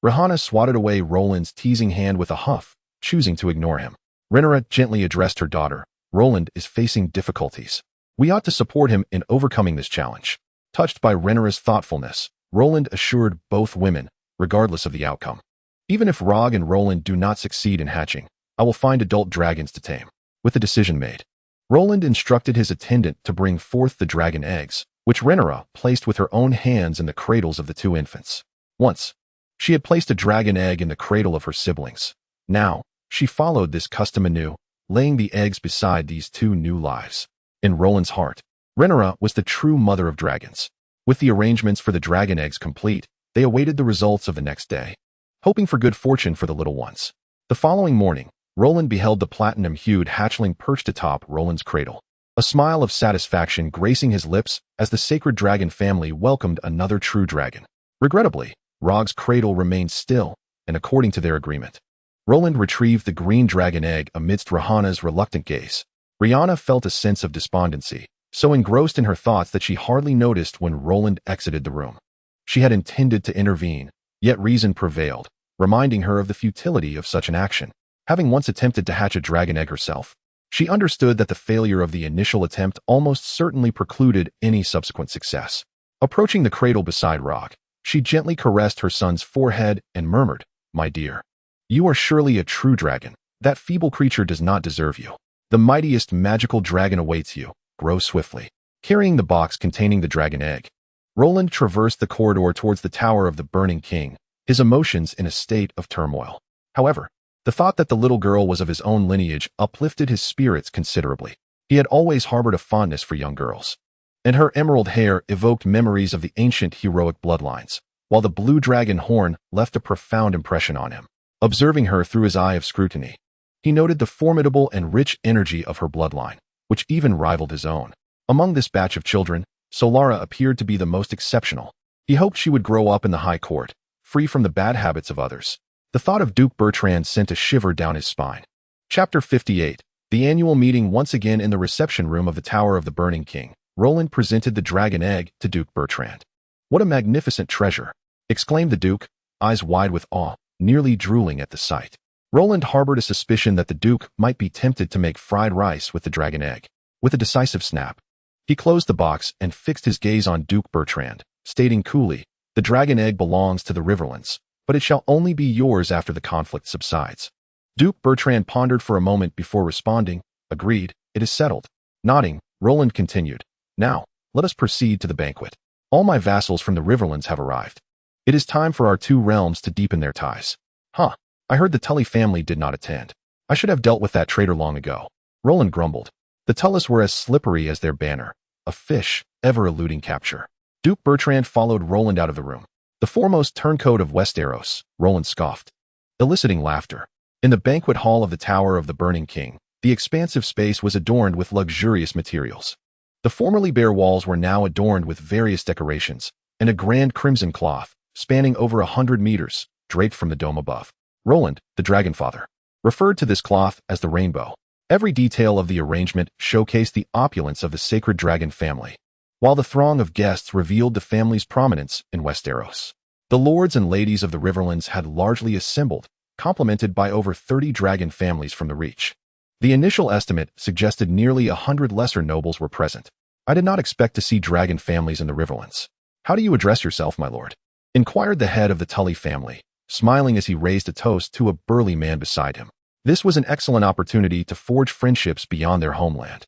Rhaenia swatted away Roland's teasing hand with a huff, choosing to ignore him. Rhaenyra gently addressed her daughter, "Roland is facing difficulties. We ought to support him in overcoming this challenge." Touched by Rhaenyra's thoughtfulness, Roland assured both women, regardless of the outcome, "Even if Rog and Roland do not succeed in hatching, I will find adult dragons to tame." With the decision made, Roland instructed his attendant to bring forth the dragon eggs, which Rhaenyra placed with her own hands in the cradles of the 2 infants. Once, she had placed a dragon egg in the cradle of her siblings. Now, she followed this custom anew, laying the eggs beside these 2 new lives. In Roland's heart, Rhaenyra was the true mother of dragons. With the arrangements for the dragon eggs complete, they awaited the results of the next day, hoping for good fortune for the little ones. The following morning, Roland beheld the platinum-hued hatchling perched atop Roland's cradle, a smile of satisfaction gracing his lips as the sacred dragon family welcomed another true dragon. Regrettably, Rog's cradle remained still, and according to their agreement, Roland retrieved the green dragon egg amidst Rhaenia's reluctant gaze. Rhaenia felt a sense of despondency, so engrossed in her thoughts that she hardly noticed when Roland exited the room. She had intended to intervene, yet reason prevailed, reminding her of the futility of such an action. Having once attempted to hatch a dragon egg herself, she understood that the failure of the initial attempt almost certainly precluded any subsequent success. Approaching the cradle beside Rog, she gently caressed her son's forehead and murmured, "My dear, you are surely a true dragon. That feeble creature does not deserve you. The mightiest magical dragon awaits you. Grow swiftly." Carrying the box containing the dragon egg, Roland traversed the corridor towards the Tower of the Burning King, his emotions in a state of turmoil. However, the thought that the little girl was of his own lineage uplifted his spirits considerably. He had always harbored a fondness for young girls, and her emerald hair evoked memories of the ancient heroic bloodlines, while the blue dragon horn left a profound impression on him. Observing her through his eye of scrutiny, he noted the formidable and rich energy of her bloodline, which even rivaled his own. Among this batch of children, Solara appeared to be the most exceptional. He hoped she would grow up in the high court, free from the bad habits of others. The thought of Duke Bertrand sent a shiver down his spine. Chapter 58. The annual meeting. Once again in the reception room of the Tower of the Burning King, Roland presented the dragon egg to Duke Bertrand. "What a magnificent treasure! exclaimed the Duke, eyes wide with awe, nearly drooling at the sight. Roland harbored a suspicion that the Duke might be tempted to make fried rice with the dragon egg. With a decisive snap, he closed the box and fixed his gaze on Duke Bertrand, stating coolly, "The dragon egg belongs to the riverlands, but it shall only be yours after the conflict subsides." Duke Bertrand pondered for a moment before responding, "Agreed, it is settled." Nodding, Roland continued, "Now, let us proceed to the banquet. All my vassals from the riverlands have arrived. It is time for our two realms to deepen their ties." "Huh, I heard the Tully family did not attend. I should have dealt with that traitor long ago." Roland grumbled. The Tullys were as slippery as their banner, a fish, ever eluding capture. Duke Bertrand followed Roland out of the room. "The foremost turncoat of Westeros," Roland scoffed, eliciting laughter. In the banquet hall of the Tower of the Burning King, the expansive space was adorned with luxurious materials. The formerly bare walls were now adorned with various decorations, and a grand crimson cloth, spanning over 100 meters, draped from the dome above. Roland, the Dragonfather, referred to this cloth as the Rainbow. Every detail of the arrangement showcased the opulence of the sacred dragon family, while the throng of guests revealed the family's prominence in Westeros. The lords and ladies of the Riverlands had largely assembled, complemented by over 30 dragon families from the Reach. The initial estimate suggested nearly 100 lesser nobles were present. "I did not expect to see dragon families in the Riverlands. How do you address yourself, my lord?" inquired the head of the Tully family, smiling as he raised a toast to a burly man beside him. This was an excellent opportunity to forge friendships beyond their homeland,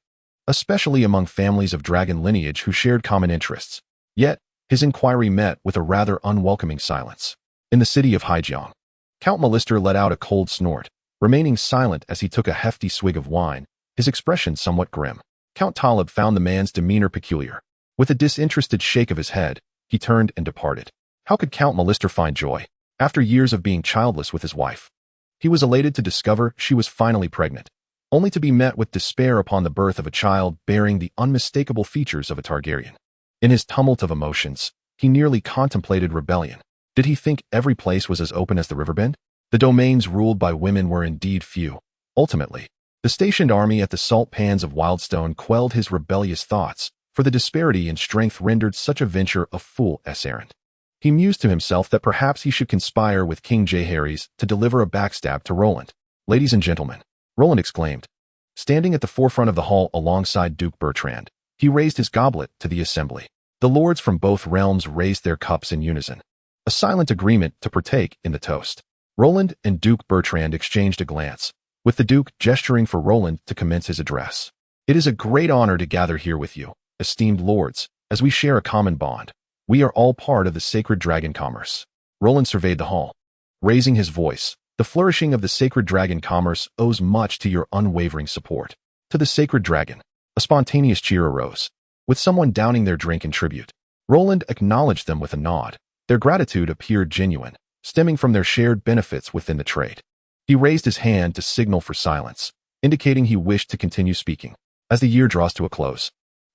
especially among families of dragon lineage who shared common interests. Yet, his inquiry met with a rather unwelcoming silence. In the city of Hyejeong, Count Malister let out a cold snort, remaining silent as he took a hefty swig of wine, his expression somewhat grim. Count Talib found the man's demeanor peculiar. With a disinterested shake of his head, he turned and departed. How could Count Malister find joy, after years of being childless with his wife? He was elated to discover she was finally pregnant, only to be met with despair upon the birth of a child bearing the unmistakable features of a Targaryen. In his tumult of emotions, he nearly contemplated rebellion. Did he think every place was as open as the riverbend? The domains ruled by women were indeed few. Ultimately, the stationed army at the salt pans of Wildstone quelled his rebellious thoughts, for the disparity in strength rendered such a venture a fool's errand. He mused to himself that perhaps he should conspire with King Jaehaerys to deliver a backstab to Roland. "Ladies and gentlemen," Roland exclaimed. Standing at the forefront of the hall alongside Duke Bertrand, he raised his goblet to the assembly. The lords from both realms raised their cups in unison, a silent agreement to partake in the toast. Roland and Duke Bertrand exchanged a glance, with the Duke gesturing for Roland to commence his address. "It is a great honor to gather here with you, esteemed lords, as we share a common bond. We are all part of the sacred dragon commerce." Roland surveyed the hall, raising his voice. "The flourishing of the sacred dragon commerce owes much to your unwavering support." To the sacred dragon, a spontaneous cheer arose, with someone downing their drink in tribute. Roland acknowledged them with a nod. Their gratitude appeared genuine, stemming from their shared benefits within the trade. He raised his hand to signal for silence, indicating he wished to continue speaking. "As the year draws to a close,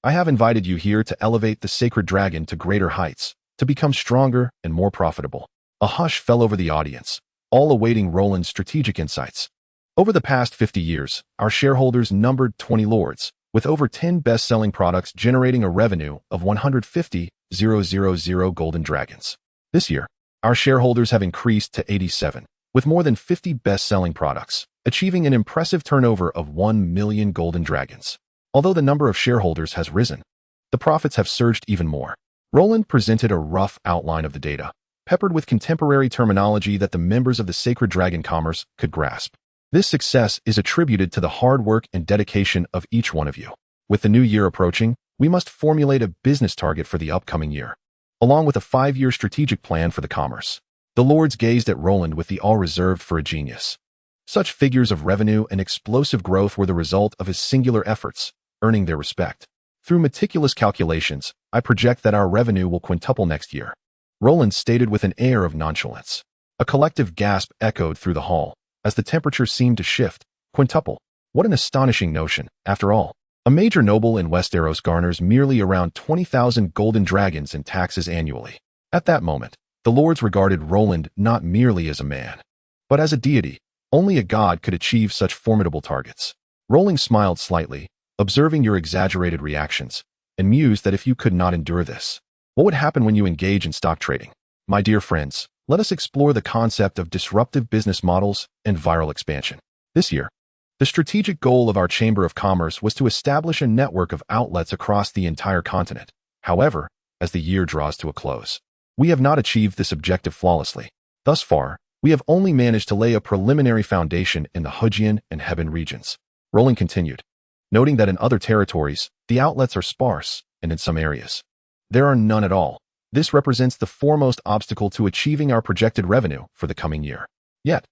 I have invited you here to elevate the sacred dragon to greater heights, to become stronger and more profitable." A hush fell over the audience, all awaiting Roland's strategic insights. Over the past 50 years, our shareholders numbered 20 lords, with over 10 best-selling products generating a revenue of 150,000 golden dragons. This year, our shareholders have increased to 87, with more than 50 best-selling products, achieving an impressive turnover of 1 million golden dragons. Although the number of shareholders has risen, the profits have surged even more. Roland presented a rough outline of the data, peppered with contemporary terminology that the members of the Sacred Dragon Commerce could grasp. This success is attributed to the hard work and dedication of each one of you. With the new year approaching, we must formulate a business target for the upcoming year, along with a 5-year strategic plan for the commerce. The lords gazed at Roland with the awe reserved for a genius. Such figures of revenue and explosive growth were the result of his singular efforts, earning their respect. "Through meticulous calculations, I project that our revenue will quintuple next year," Roland stated with an air of nonchalance. A collective gasp echoed through the hall, as the temperature seemed to shift. Quintuple. What an astonishing notion, after all. A major noble in Westeros garners merely around 20,000 golden dragons in taxes annually. At that moment, the lords regarded Roland not merely as a man, but as a deity. Only a god could achieve such formidable targets. Roland smiled slightly, observing your exaggerated reactions, and mused that if you could not endure this, what would happen when you engage in stock trading? My dear friends, let us explore the concept of disruptive business models and viral expansion. This year, the strategic goal of our Chamber of Commerce was to establish a network of outlets across the entire continent. However, as the year draws to a close, we have not achieved this objective flawlessly. Thus far, we have only managed to lay a preliminary foundation in the Hughian and Hebben regions. Rolin continued, noting that in other territories, the outlets are sparse, and in some areas, there are none at all. This represents the foremost obstacle to achieving our projected revenue for the coming year. Yet,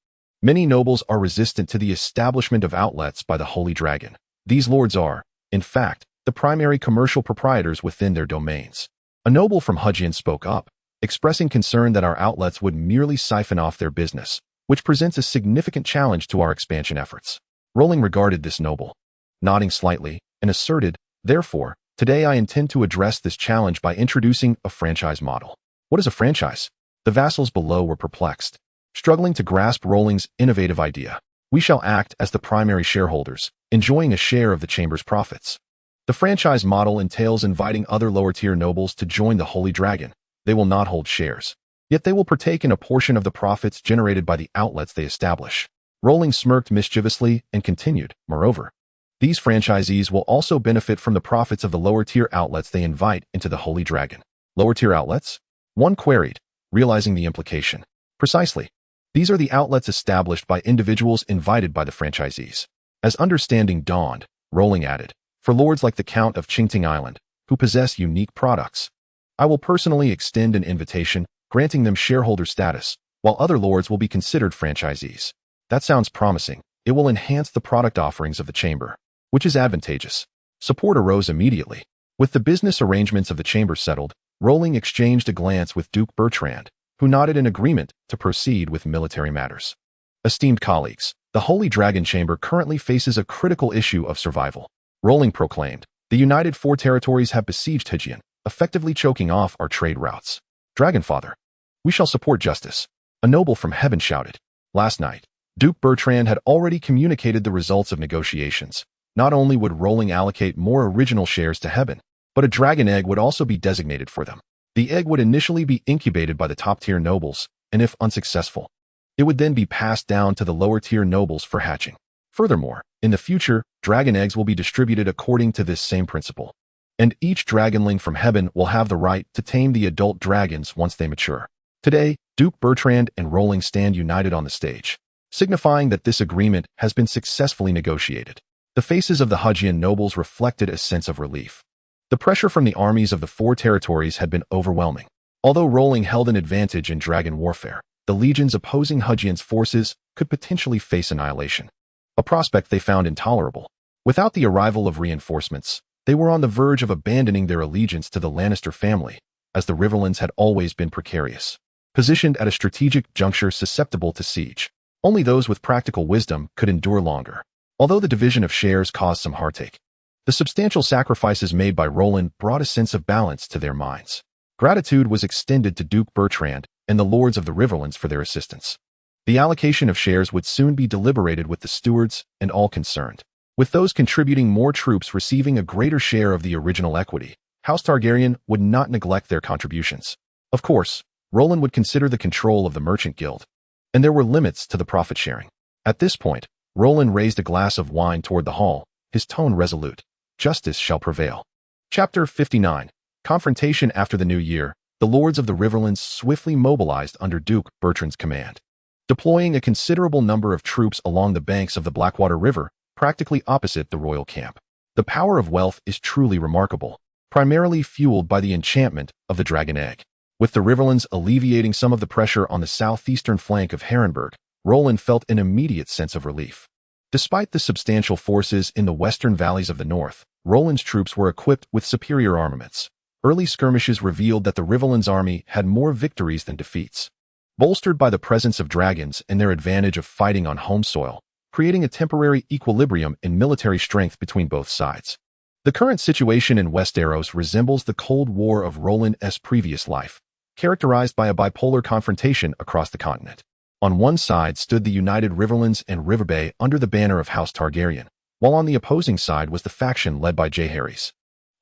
many nobles are resistant to the establishment of outlets by the Holy Dragon. These lords are, in fact, the primary commercial proprietors within their domains. A noble from Hughian spoke up, expressing concern that our outlets would merely siphon off their business, which presents a significant challenge to our expansion efforts. Rolin regarded this noble, nodding slightly, and asserted, therefore, today I intend to address this challenge by introducing a franchise model. What is a franchise? The vassals below were perplexed, struggling to grasp Rolin's innovative idea. We shall act as the primary shareholders, enjoying a share of the chamber's profits. The franchise model entails inviting other lower-tier nobles to join the Holy Dragon. They will not hold shares, yet they will partake in a portion of the profits generated by the outlets they establish. Rolin smirked mischievously and continued, moreover, these franchisees will also benefit from the profits of the lower-tier outlets they invite into the Holy Dragon. Lower-tier outlets? One queried, realizing the implication. Precisely. These are the outlets established by individuals invited by the franchisees. As understanding dawned, Rolin added, for lords like the Count of Qingting Island, who possess unique products, I will personally extend an invitation, granting them shareholder status, while other lords will be considered franchisees. That sounds promising. It will enhance the product offerings of the chamber, which is advantageous. Support arose immediately. With the business arrangements of the chamber settled, Rolin exchanged a glance with Duke Bertrand, who nodded in agreement to proceed with military matters. Esteemed colleagues, the Holy Dragon Chamber currently faces a critical issue of survival. Rolin proclaimed, the United Four Territories have besieged Hughian, effectively choking off our trade routes. Dragonfather, we shall support justice. A noble from Hebben shouted. Last night, Duke Bertrand had already communicated the results of negotiations. Not only would Rolin allocate more original shares to Hebben, but a dragon egg would also be designated for them. The egg would initially be incubated by the top-tier nobles, and if unsuccessful, it would then be passed down to the lower-tier nobles for hatching. Furthermore, in the future, dragon eggs will be distributed according to this same principle, and each dragonling from Hebben will have the right to tame the adult dragons once they mature. Today, Duke Bertrand and Rolin stand united on the stage, signifying that this agreement has been successfully negotiated. The faces of the Hughian nobles reflected a sense of relief. The pressure from the armies of the four territories had been overwhelming. Although Rolin held an advantage in dragon warfare, the legions opposing Hughian's forces could potentially face annihilation, a prospect they found intolerable. Without the arrival of reinforcements, they were on the verge of abandoning their allegiance to the Lannister family, as the riverlands had always been precarious. Positioned at a strategic juncture susceptible to siege, only those with practical wisdom could endure longer. Although the division of shares caused some heartache, the substantial sacrifices made by Rolin brought a sense of balance to their minds. Gratitude was extended to Duke Bertrand and the lords of the Riverlands for their assistance. The allocation of shares would soon be deliberated with the stewards and all concerned, with those contributing more troops receiving a greater share of the original equity. House Targaryen would not neglect their contributions. Of course, Rolin would consider the control of the Merchant Guild, and there were limits to the profit sharing. At this point, Rolin raised a glass of wine toward the hall, his tone resolute. Justice shall prevail. Chapter 59. Confrontation after the New Year. The lords of the Riverlands swiftly mobilized under Duke Bertrand's command, deploying a considerable number of troops along the banks of the Blackwater River, practically opposite the royal camp. The power of wealth is truly remarkable, primarily fueled by the enchantment of the dragon egg. With the Riverlands alleviating some of the pressure on the southeastern flank of Harrenhal, Rolin felt an immediate sense of relief. Despite the substantial forces in the western valleys of the north, Roland's troops were equipped with superior armaments. Early skirmishes revealed that the Riverlands army had more victories than defeats, bolstered by the presence of dragons and their advantage of fighting on home soil, creating a temporary equilibrium in military strength between both sides. The current situation in Westeros resembles the Cold War of Roland's previous life, characterized by a bipolar confrontation across the continent. On one side stood the united Riverlands and Riverbay under the banner of House Targaryen, while on the opposing side was the faction led by Jaehaerys,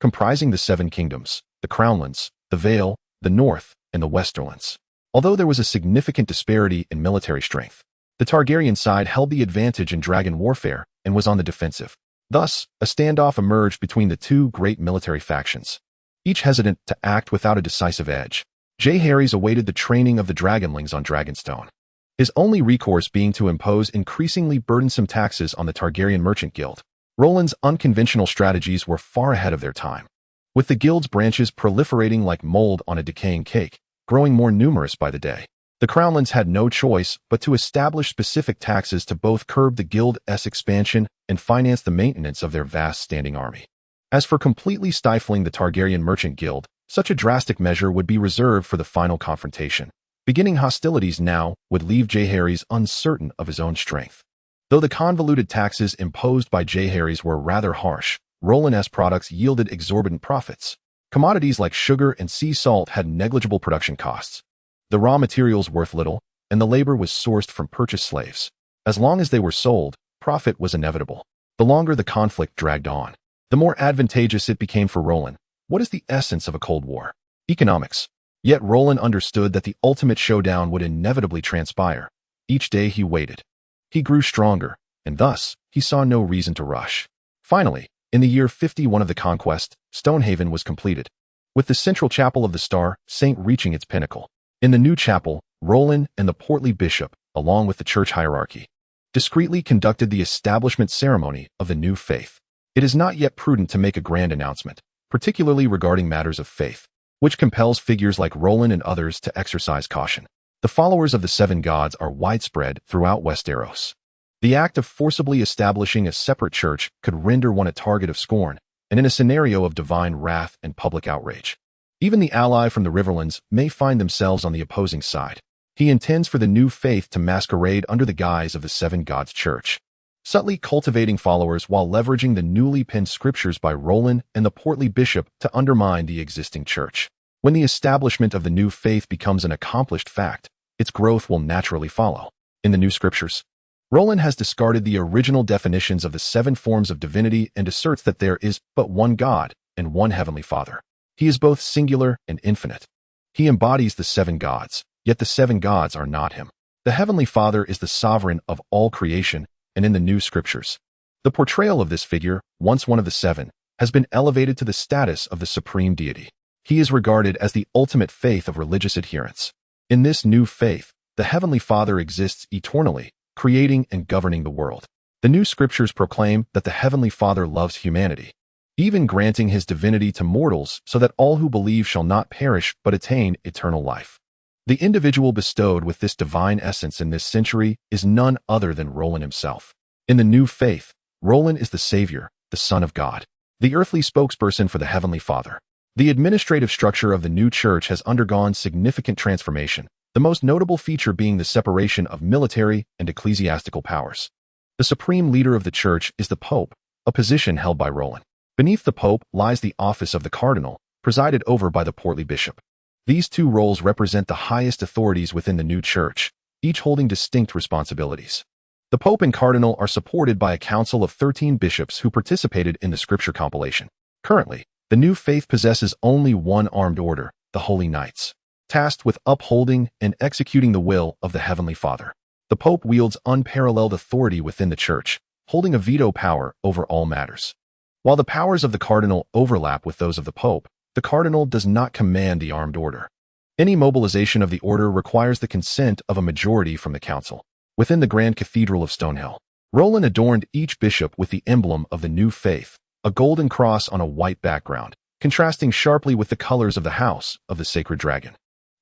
comprising the Seven Kingdoms, the Crownlands, the Vale, the North, and the Westerlands. Although there was a significant disparity in military strength, the Targaryen side held the advantage in dragon warfare and was on the defensive. Thus, a standoff emerged between the two great military factions, each hesitant to act without a decisive edge. Jaehaerys awaited the training of the dragonlings on Dragonstone, his only recourse being to impose increasingly burdensome taxes on the Targaryen merchant guild. Roland's unconventional strategies were far ahead of their time, with the guild's branches proliferating like mold on a decaying cake, growing more numerous by the day. The Crownlands had no choice but to establish specific taxes to both curb the guild's expansion and finance the maintenance of their vast standing army. As for completely stifling the Targaryen merchant guild, such a drastic measure would be reserved for the final confrontation. Beginning hostilities now would leave Jaehaerys uncertain of his own strength. Though the convoluted taxes imposed by Jaehaerys were rather harsh, Roland's products yielded exorbitant profits. Commodities like sugar and sea salt had negligible production costs, the raw materials worth little, and the labor was sourced from purchased slaves. As long as they were sold, profit was inevitable. The longer the conflict dragged on, the more advantageous it became for Roland. What is the essence of a Cold War? Economics. Yet Roland understood that the ultimate showdown would inevitably transpire. Each day he waited. He grew stronger, and thus, he saw no reason to rush. Finally, in the year 51 of the Conquest, Stonehaven was completed, with the central chapel of the Star Saint reaching its pinnacle. In the new chapel, Roland and the portly bishop, along with the church hierarchy, discreetly conducted the establishment ceremony of the new faith. It is not yet prudent to make a grand announcement, particularly regarding matters of faith, which compels figures like Roland and others to exercise caution. The followers of the seven gods are widespread throughout Westeros. The act of forcibly establishing a separate church could render one a target of scorn, and in a scenario of divine wrath and public outrage, even the ally from the riverlands may find themselves on the opposing side. He intends for the new faith to masquerade under the guise of the seven gods church, subtly cultivating followers while leveraging the newly penned scriptures by Roland and the portly bishop to undermine the existing church. When the establishment of the new faith becomes an accomplished fact, its growth will naturally follow. In the new scriptures, Roland has discarded the original definitions of the seven forms of divinity and asserts that there is but one God and one heavenly Father. He is both singular and infinite. He embodies the seven gods, yet the seven gods are not him. The heavenly Father is the sovereign of all creation, and in the new scriptures, the portrayal of this figure, once one of the seven, has been elevated to the status of the supreme deity. He is regarded as the ultimate faith of religious adherents. In this new faith, the heavenly Father exists eternally, creating and governing the world. The new scriptures proclaim that the heavenly Father loves humanity, even granting his divinity to mortals so that all who believe shall not perish but attain eternal life. The individual bestowed with this divine essence in this century is none other than Roland himself. In the new faith, Roland is the Savior, the Son of God, the earthly spokesperson for the Heavenly Father. The administrative structure of the new church has undergone significant transformation, the most notable feature being the separation of military and ecclesiastical powers. The supreme leader of the church is the Pope, a position held by Roland. Beneath the Pope lies the office of the Cardinal, presided over by the portly bishop. These two roles represent the highest authorities within the new church, each holding distinct responsibilities. The Pope and Cardinal are supported by a council of 13 bishops who participated in the scripture compilation. Currently, the new faith possesses only one armed order, the Holy Knights, tasked with upholding and executing the will of the Heavenly Father. The Pope wields unparalleled authority within the church, holding a veto power over all matters. While the powers of the Cardinal overlap with those of the Pope, the Cardinal does not command the armed order. Any mobilization of the order requires the consent of a majority from the council. Within the Grand Cathedral of Stonehill, Roland adorned each bishop with the emblem of the new faith, a golden cross on a white background, contrasting sharply with the colors of the House of the Sacred Dragon.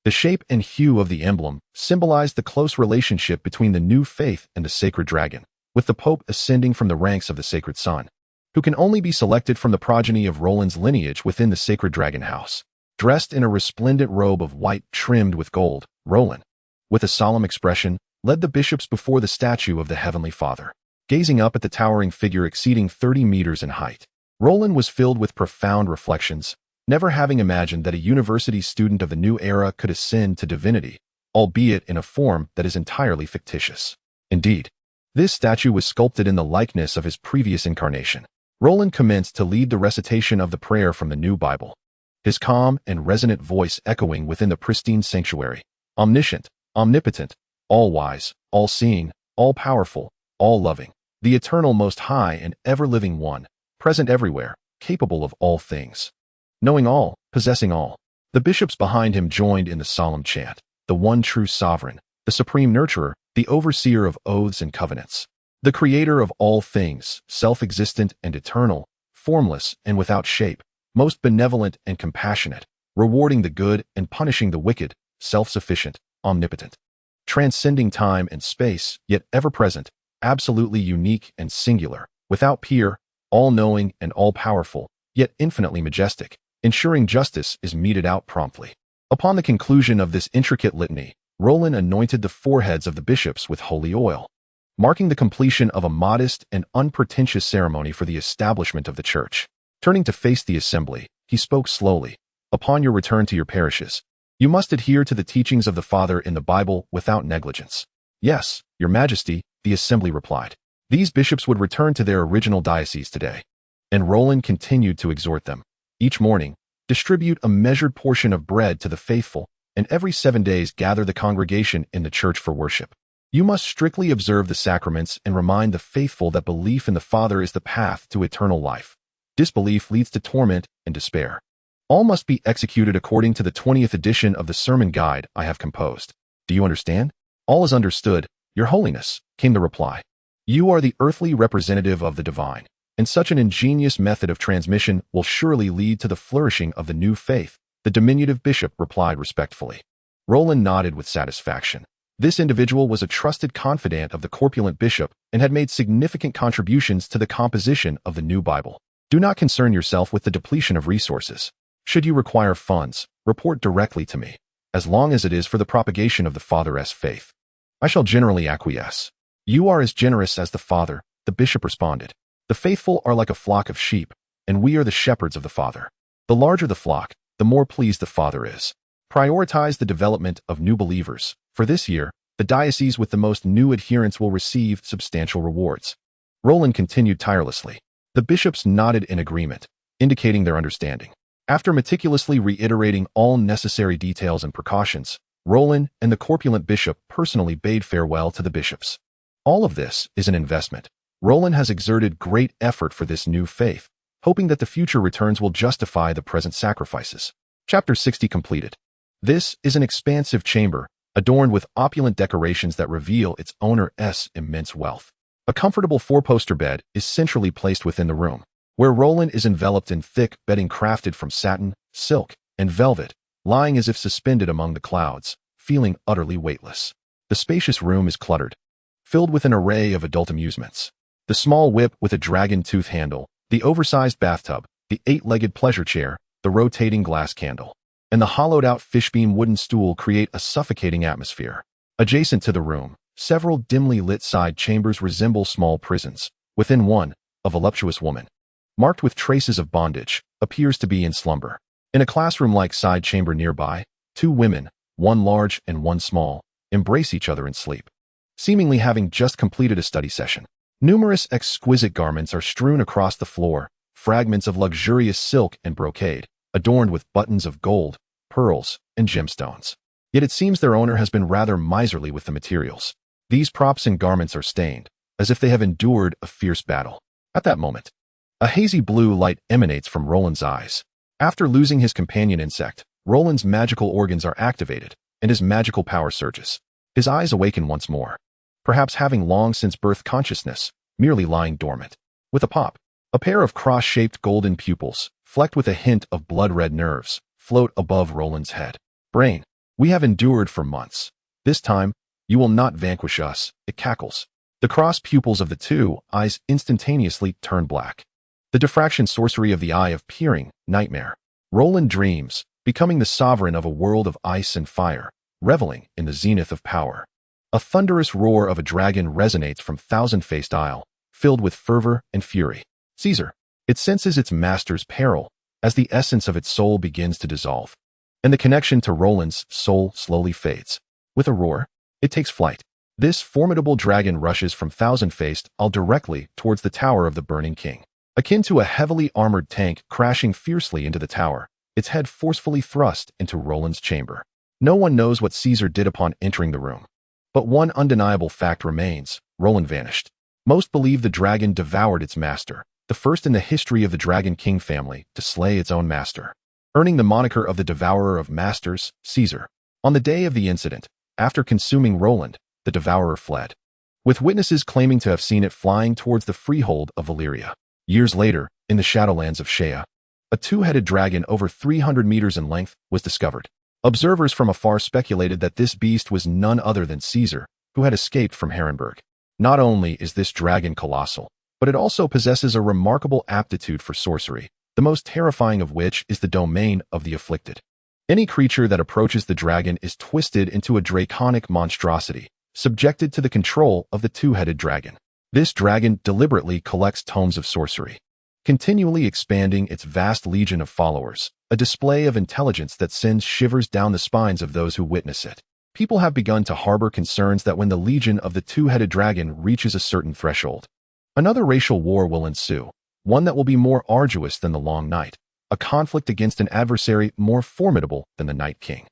The shape and hue of the emblem symbolized the close relationship between the new faith and the Sacred Dragon, with the Pope ascending from the ranks of the Sacred Son, who can only be selected from the progeny of Roland's lineage within the Sacred Dragon House. Dressed in a resplendent robe of white trimmed with gold, Roland, with a solemn expression, led the bishops before the statue of the Heavenly Father. Gazing up at the towering figure exceeding 30 meters in height, Roland was filled with profound reflections, never having imagined that a university student of the new era could ascend to divinity, albeit in a form that is entirely fictitious. Indeed, this statue was sculpted in the likeness of his previous incarnation. Roland commenced to lead the recitation of the prayer from the new Bible, his calm and resonant voice echoing within the pristine sanctuary. omniscient, omnipotent, all-wise, all-seeing, all-powerful, all-loving, the eternal Most High and ever-living One, present everywhere, capable of all things. Knowing all, possessing all. The bishops behind him joined in the solemn chant, the one true sovereign, the supreme nurturer, the overseer of oaths and covenants, the creator of all things, self-existent and eternal, formless and without shape, most benevolent and compassionate, rewarding the good and punishing the wicked, self-sufficient, omnipotent, transcending time and space, yet ever-present, absolutely unique and singular, without peer, all-knowing and all-powerful, yet infinitely majestic, ensuring justice is meted out promptly. Upon the conclusion of this intricate litany, Roland anointed the foreheads of the bishops with holy oil, marking the completion of a modest and unpretentious ceremony for the establishment of the church. Turning to face the assembly, he spoke slowly. Upon your return to your parishes, you must adhere to the teachings of the Father in the Bible without negligence. Yes, Your Majesty, the assembly replied. These bishops would return to their original diocese today. And Roland continued to exhort them. Each morning, distribute a measured portion of bread to the faithful, and every 7 days gather the congregation in the church for worship. You must strictly observe the sacraments and remind the faithful that belief in the Father is the path to eternal life. Disbelief leads to torment and despair. All must be executed according to the 20th edition of the sermon guide I have composed. Do you understand? All is understood, Your Holiness, came the reply. You are the earthly representative of the divine, and such an ingenious method of transmission will surely lead to the flourishing of the new faith, the diminutive bishop replied respectfully. Roland nodded with satisfaction. This individual was a trusted confidant of the corpulent bishop and had made significant contributions to the composition of the new Bible. Do not concern yourself with the depletion of resources. Should you require funds, report directly to me, as long as it is for the propagation of the Father's faith. I shall generally acquiesce. You are as generous as the Father, the bishop responded. The faithful are like a flock of sheep, and we are the shepherds of the Father. The larger the flock, the more pleased the Father is. Prioritize the development of new believers. For this year, the diocese with the most new adherents will receive substantial rewards. Roland continued tirelessly. The bishops nodded in agreement, indicating their understanding. After meticulously reiterating all necessary details and precautions, Roland and the corpulent bishop personally bade farewell to the bishops. All of this is an investment. Roland has exerted great effort for this new faith, hoping that the future returns will justify the present sacrifices. Chapter 60 completed. This is an expansive chamber, adorned with opulent decorations that reveal its owner's immense wealth. A comfortable four-poster bed is centrally placed within the room, where Roland is enveloped in thick bedding crafted from satin, silk, and velvet, lying as if suspended among the clouds, feeling utterly weightless. The spacious room is cluttered, filled with an array of adult amusements. The small whip with a dragon tooth handle, the oversized bathtub, the 8-legged pleasure chair, the rotating glass candle, and the hollowed-out fishbeam wooden stool create a suffocating atmosphere. Adjacent to the room, several dimly lit side chambers resemble small prisons. Within one, a voluptuous woman, marked with traces of bondage, appears to be in slumber. In a classroom-like side chamber nearby, 2 women, one large and one small, embrace each other in sleep, seemingly having just completed a study session. Numerous exquisite garments are strewn across the floor, fragments of luxurious silk and brocade, adorned with buttons of gold, pearls, and gemstones. Yet it seems their owner has been rather miserly with the materials. These props and garments are stained, as if they have endured a fierce battle. At that moment, a hazy blue light emanates from Roland's eyes. After losing his companion insect, Roland's magical organs are activated, and his magical power surges. His eyes awaken once more, perhaps having long since birthed consciousness, merely lying dormant. With a pop, a pair of cross-shaped golden pupils, flecked with a hint of blood-red nerves, float above Roland's head. Brain, we have endured for months. This time, you will not vanquish us, it cackles. The cross pupils of the 2 eyes instantaneously turn black. The diffraction sorcery of the Eye of Peering, nightmare. Roland dreams, becoming the sovereign of a world of ice and fire, reveling in the zenith of power. A thunderous roar of a dragon resonates from thousand-faced isle, filled with fervor and fury. Caesar, it senses its master's peril, as the essence of its soul begins to dissolve, and the connection to Roland's soul slowly fades. With a roar, it takes flight. This formidable dragon rushes from thousand-faced isle directly towards the tower of the burning king. Akin to a heavily armored tank crashing fiercely into the tower, its head forcefully thrust into Roland's chamber. No one knows what Caesar did upon entering the room. But one undeniable fact remains: Roland vanished. Most believe the dragon devoured its master, the first in the history of the Dragon King family to slay its own master, earning the moniker of the devourer of masters, Caesar. On the day of the incident, after consuming Roland, the devourer fled, with witnesses claiming to have seen it flying towards the freehold of Valyria. Years later, in the Shadowlands of Shea, a two-headed dragon over 300 meters in length was discovered. Observers from afar speculated that this beast was none other than Caesar, who had escaped from Harrenhal. Not only is this dragon colossal, but it also possesses a remarkable aptitude for sorcery, the most terrifying of which is the domain of the afflicted. Any creature that approaches the dragon is twisted into a draconic monstrosity, subjected to the control of the two-headed dragon. This dragon deliberately collects tomes of sorcery, continually expanding its vast legion of followers, a display of intelligence that sends shivers down the spines of those who witness it. People have begun to harbor concerns that when the legion of the two-headed dragon reaches a certain threshold, another racial war will ensue, one that will be more arduous than the Long Night, a conflict against an adversary more formidable than the Night King.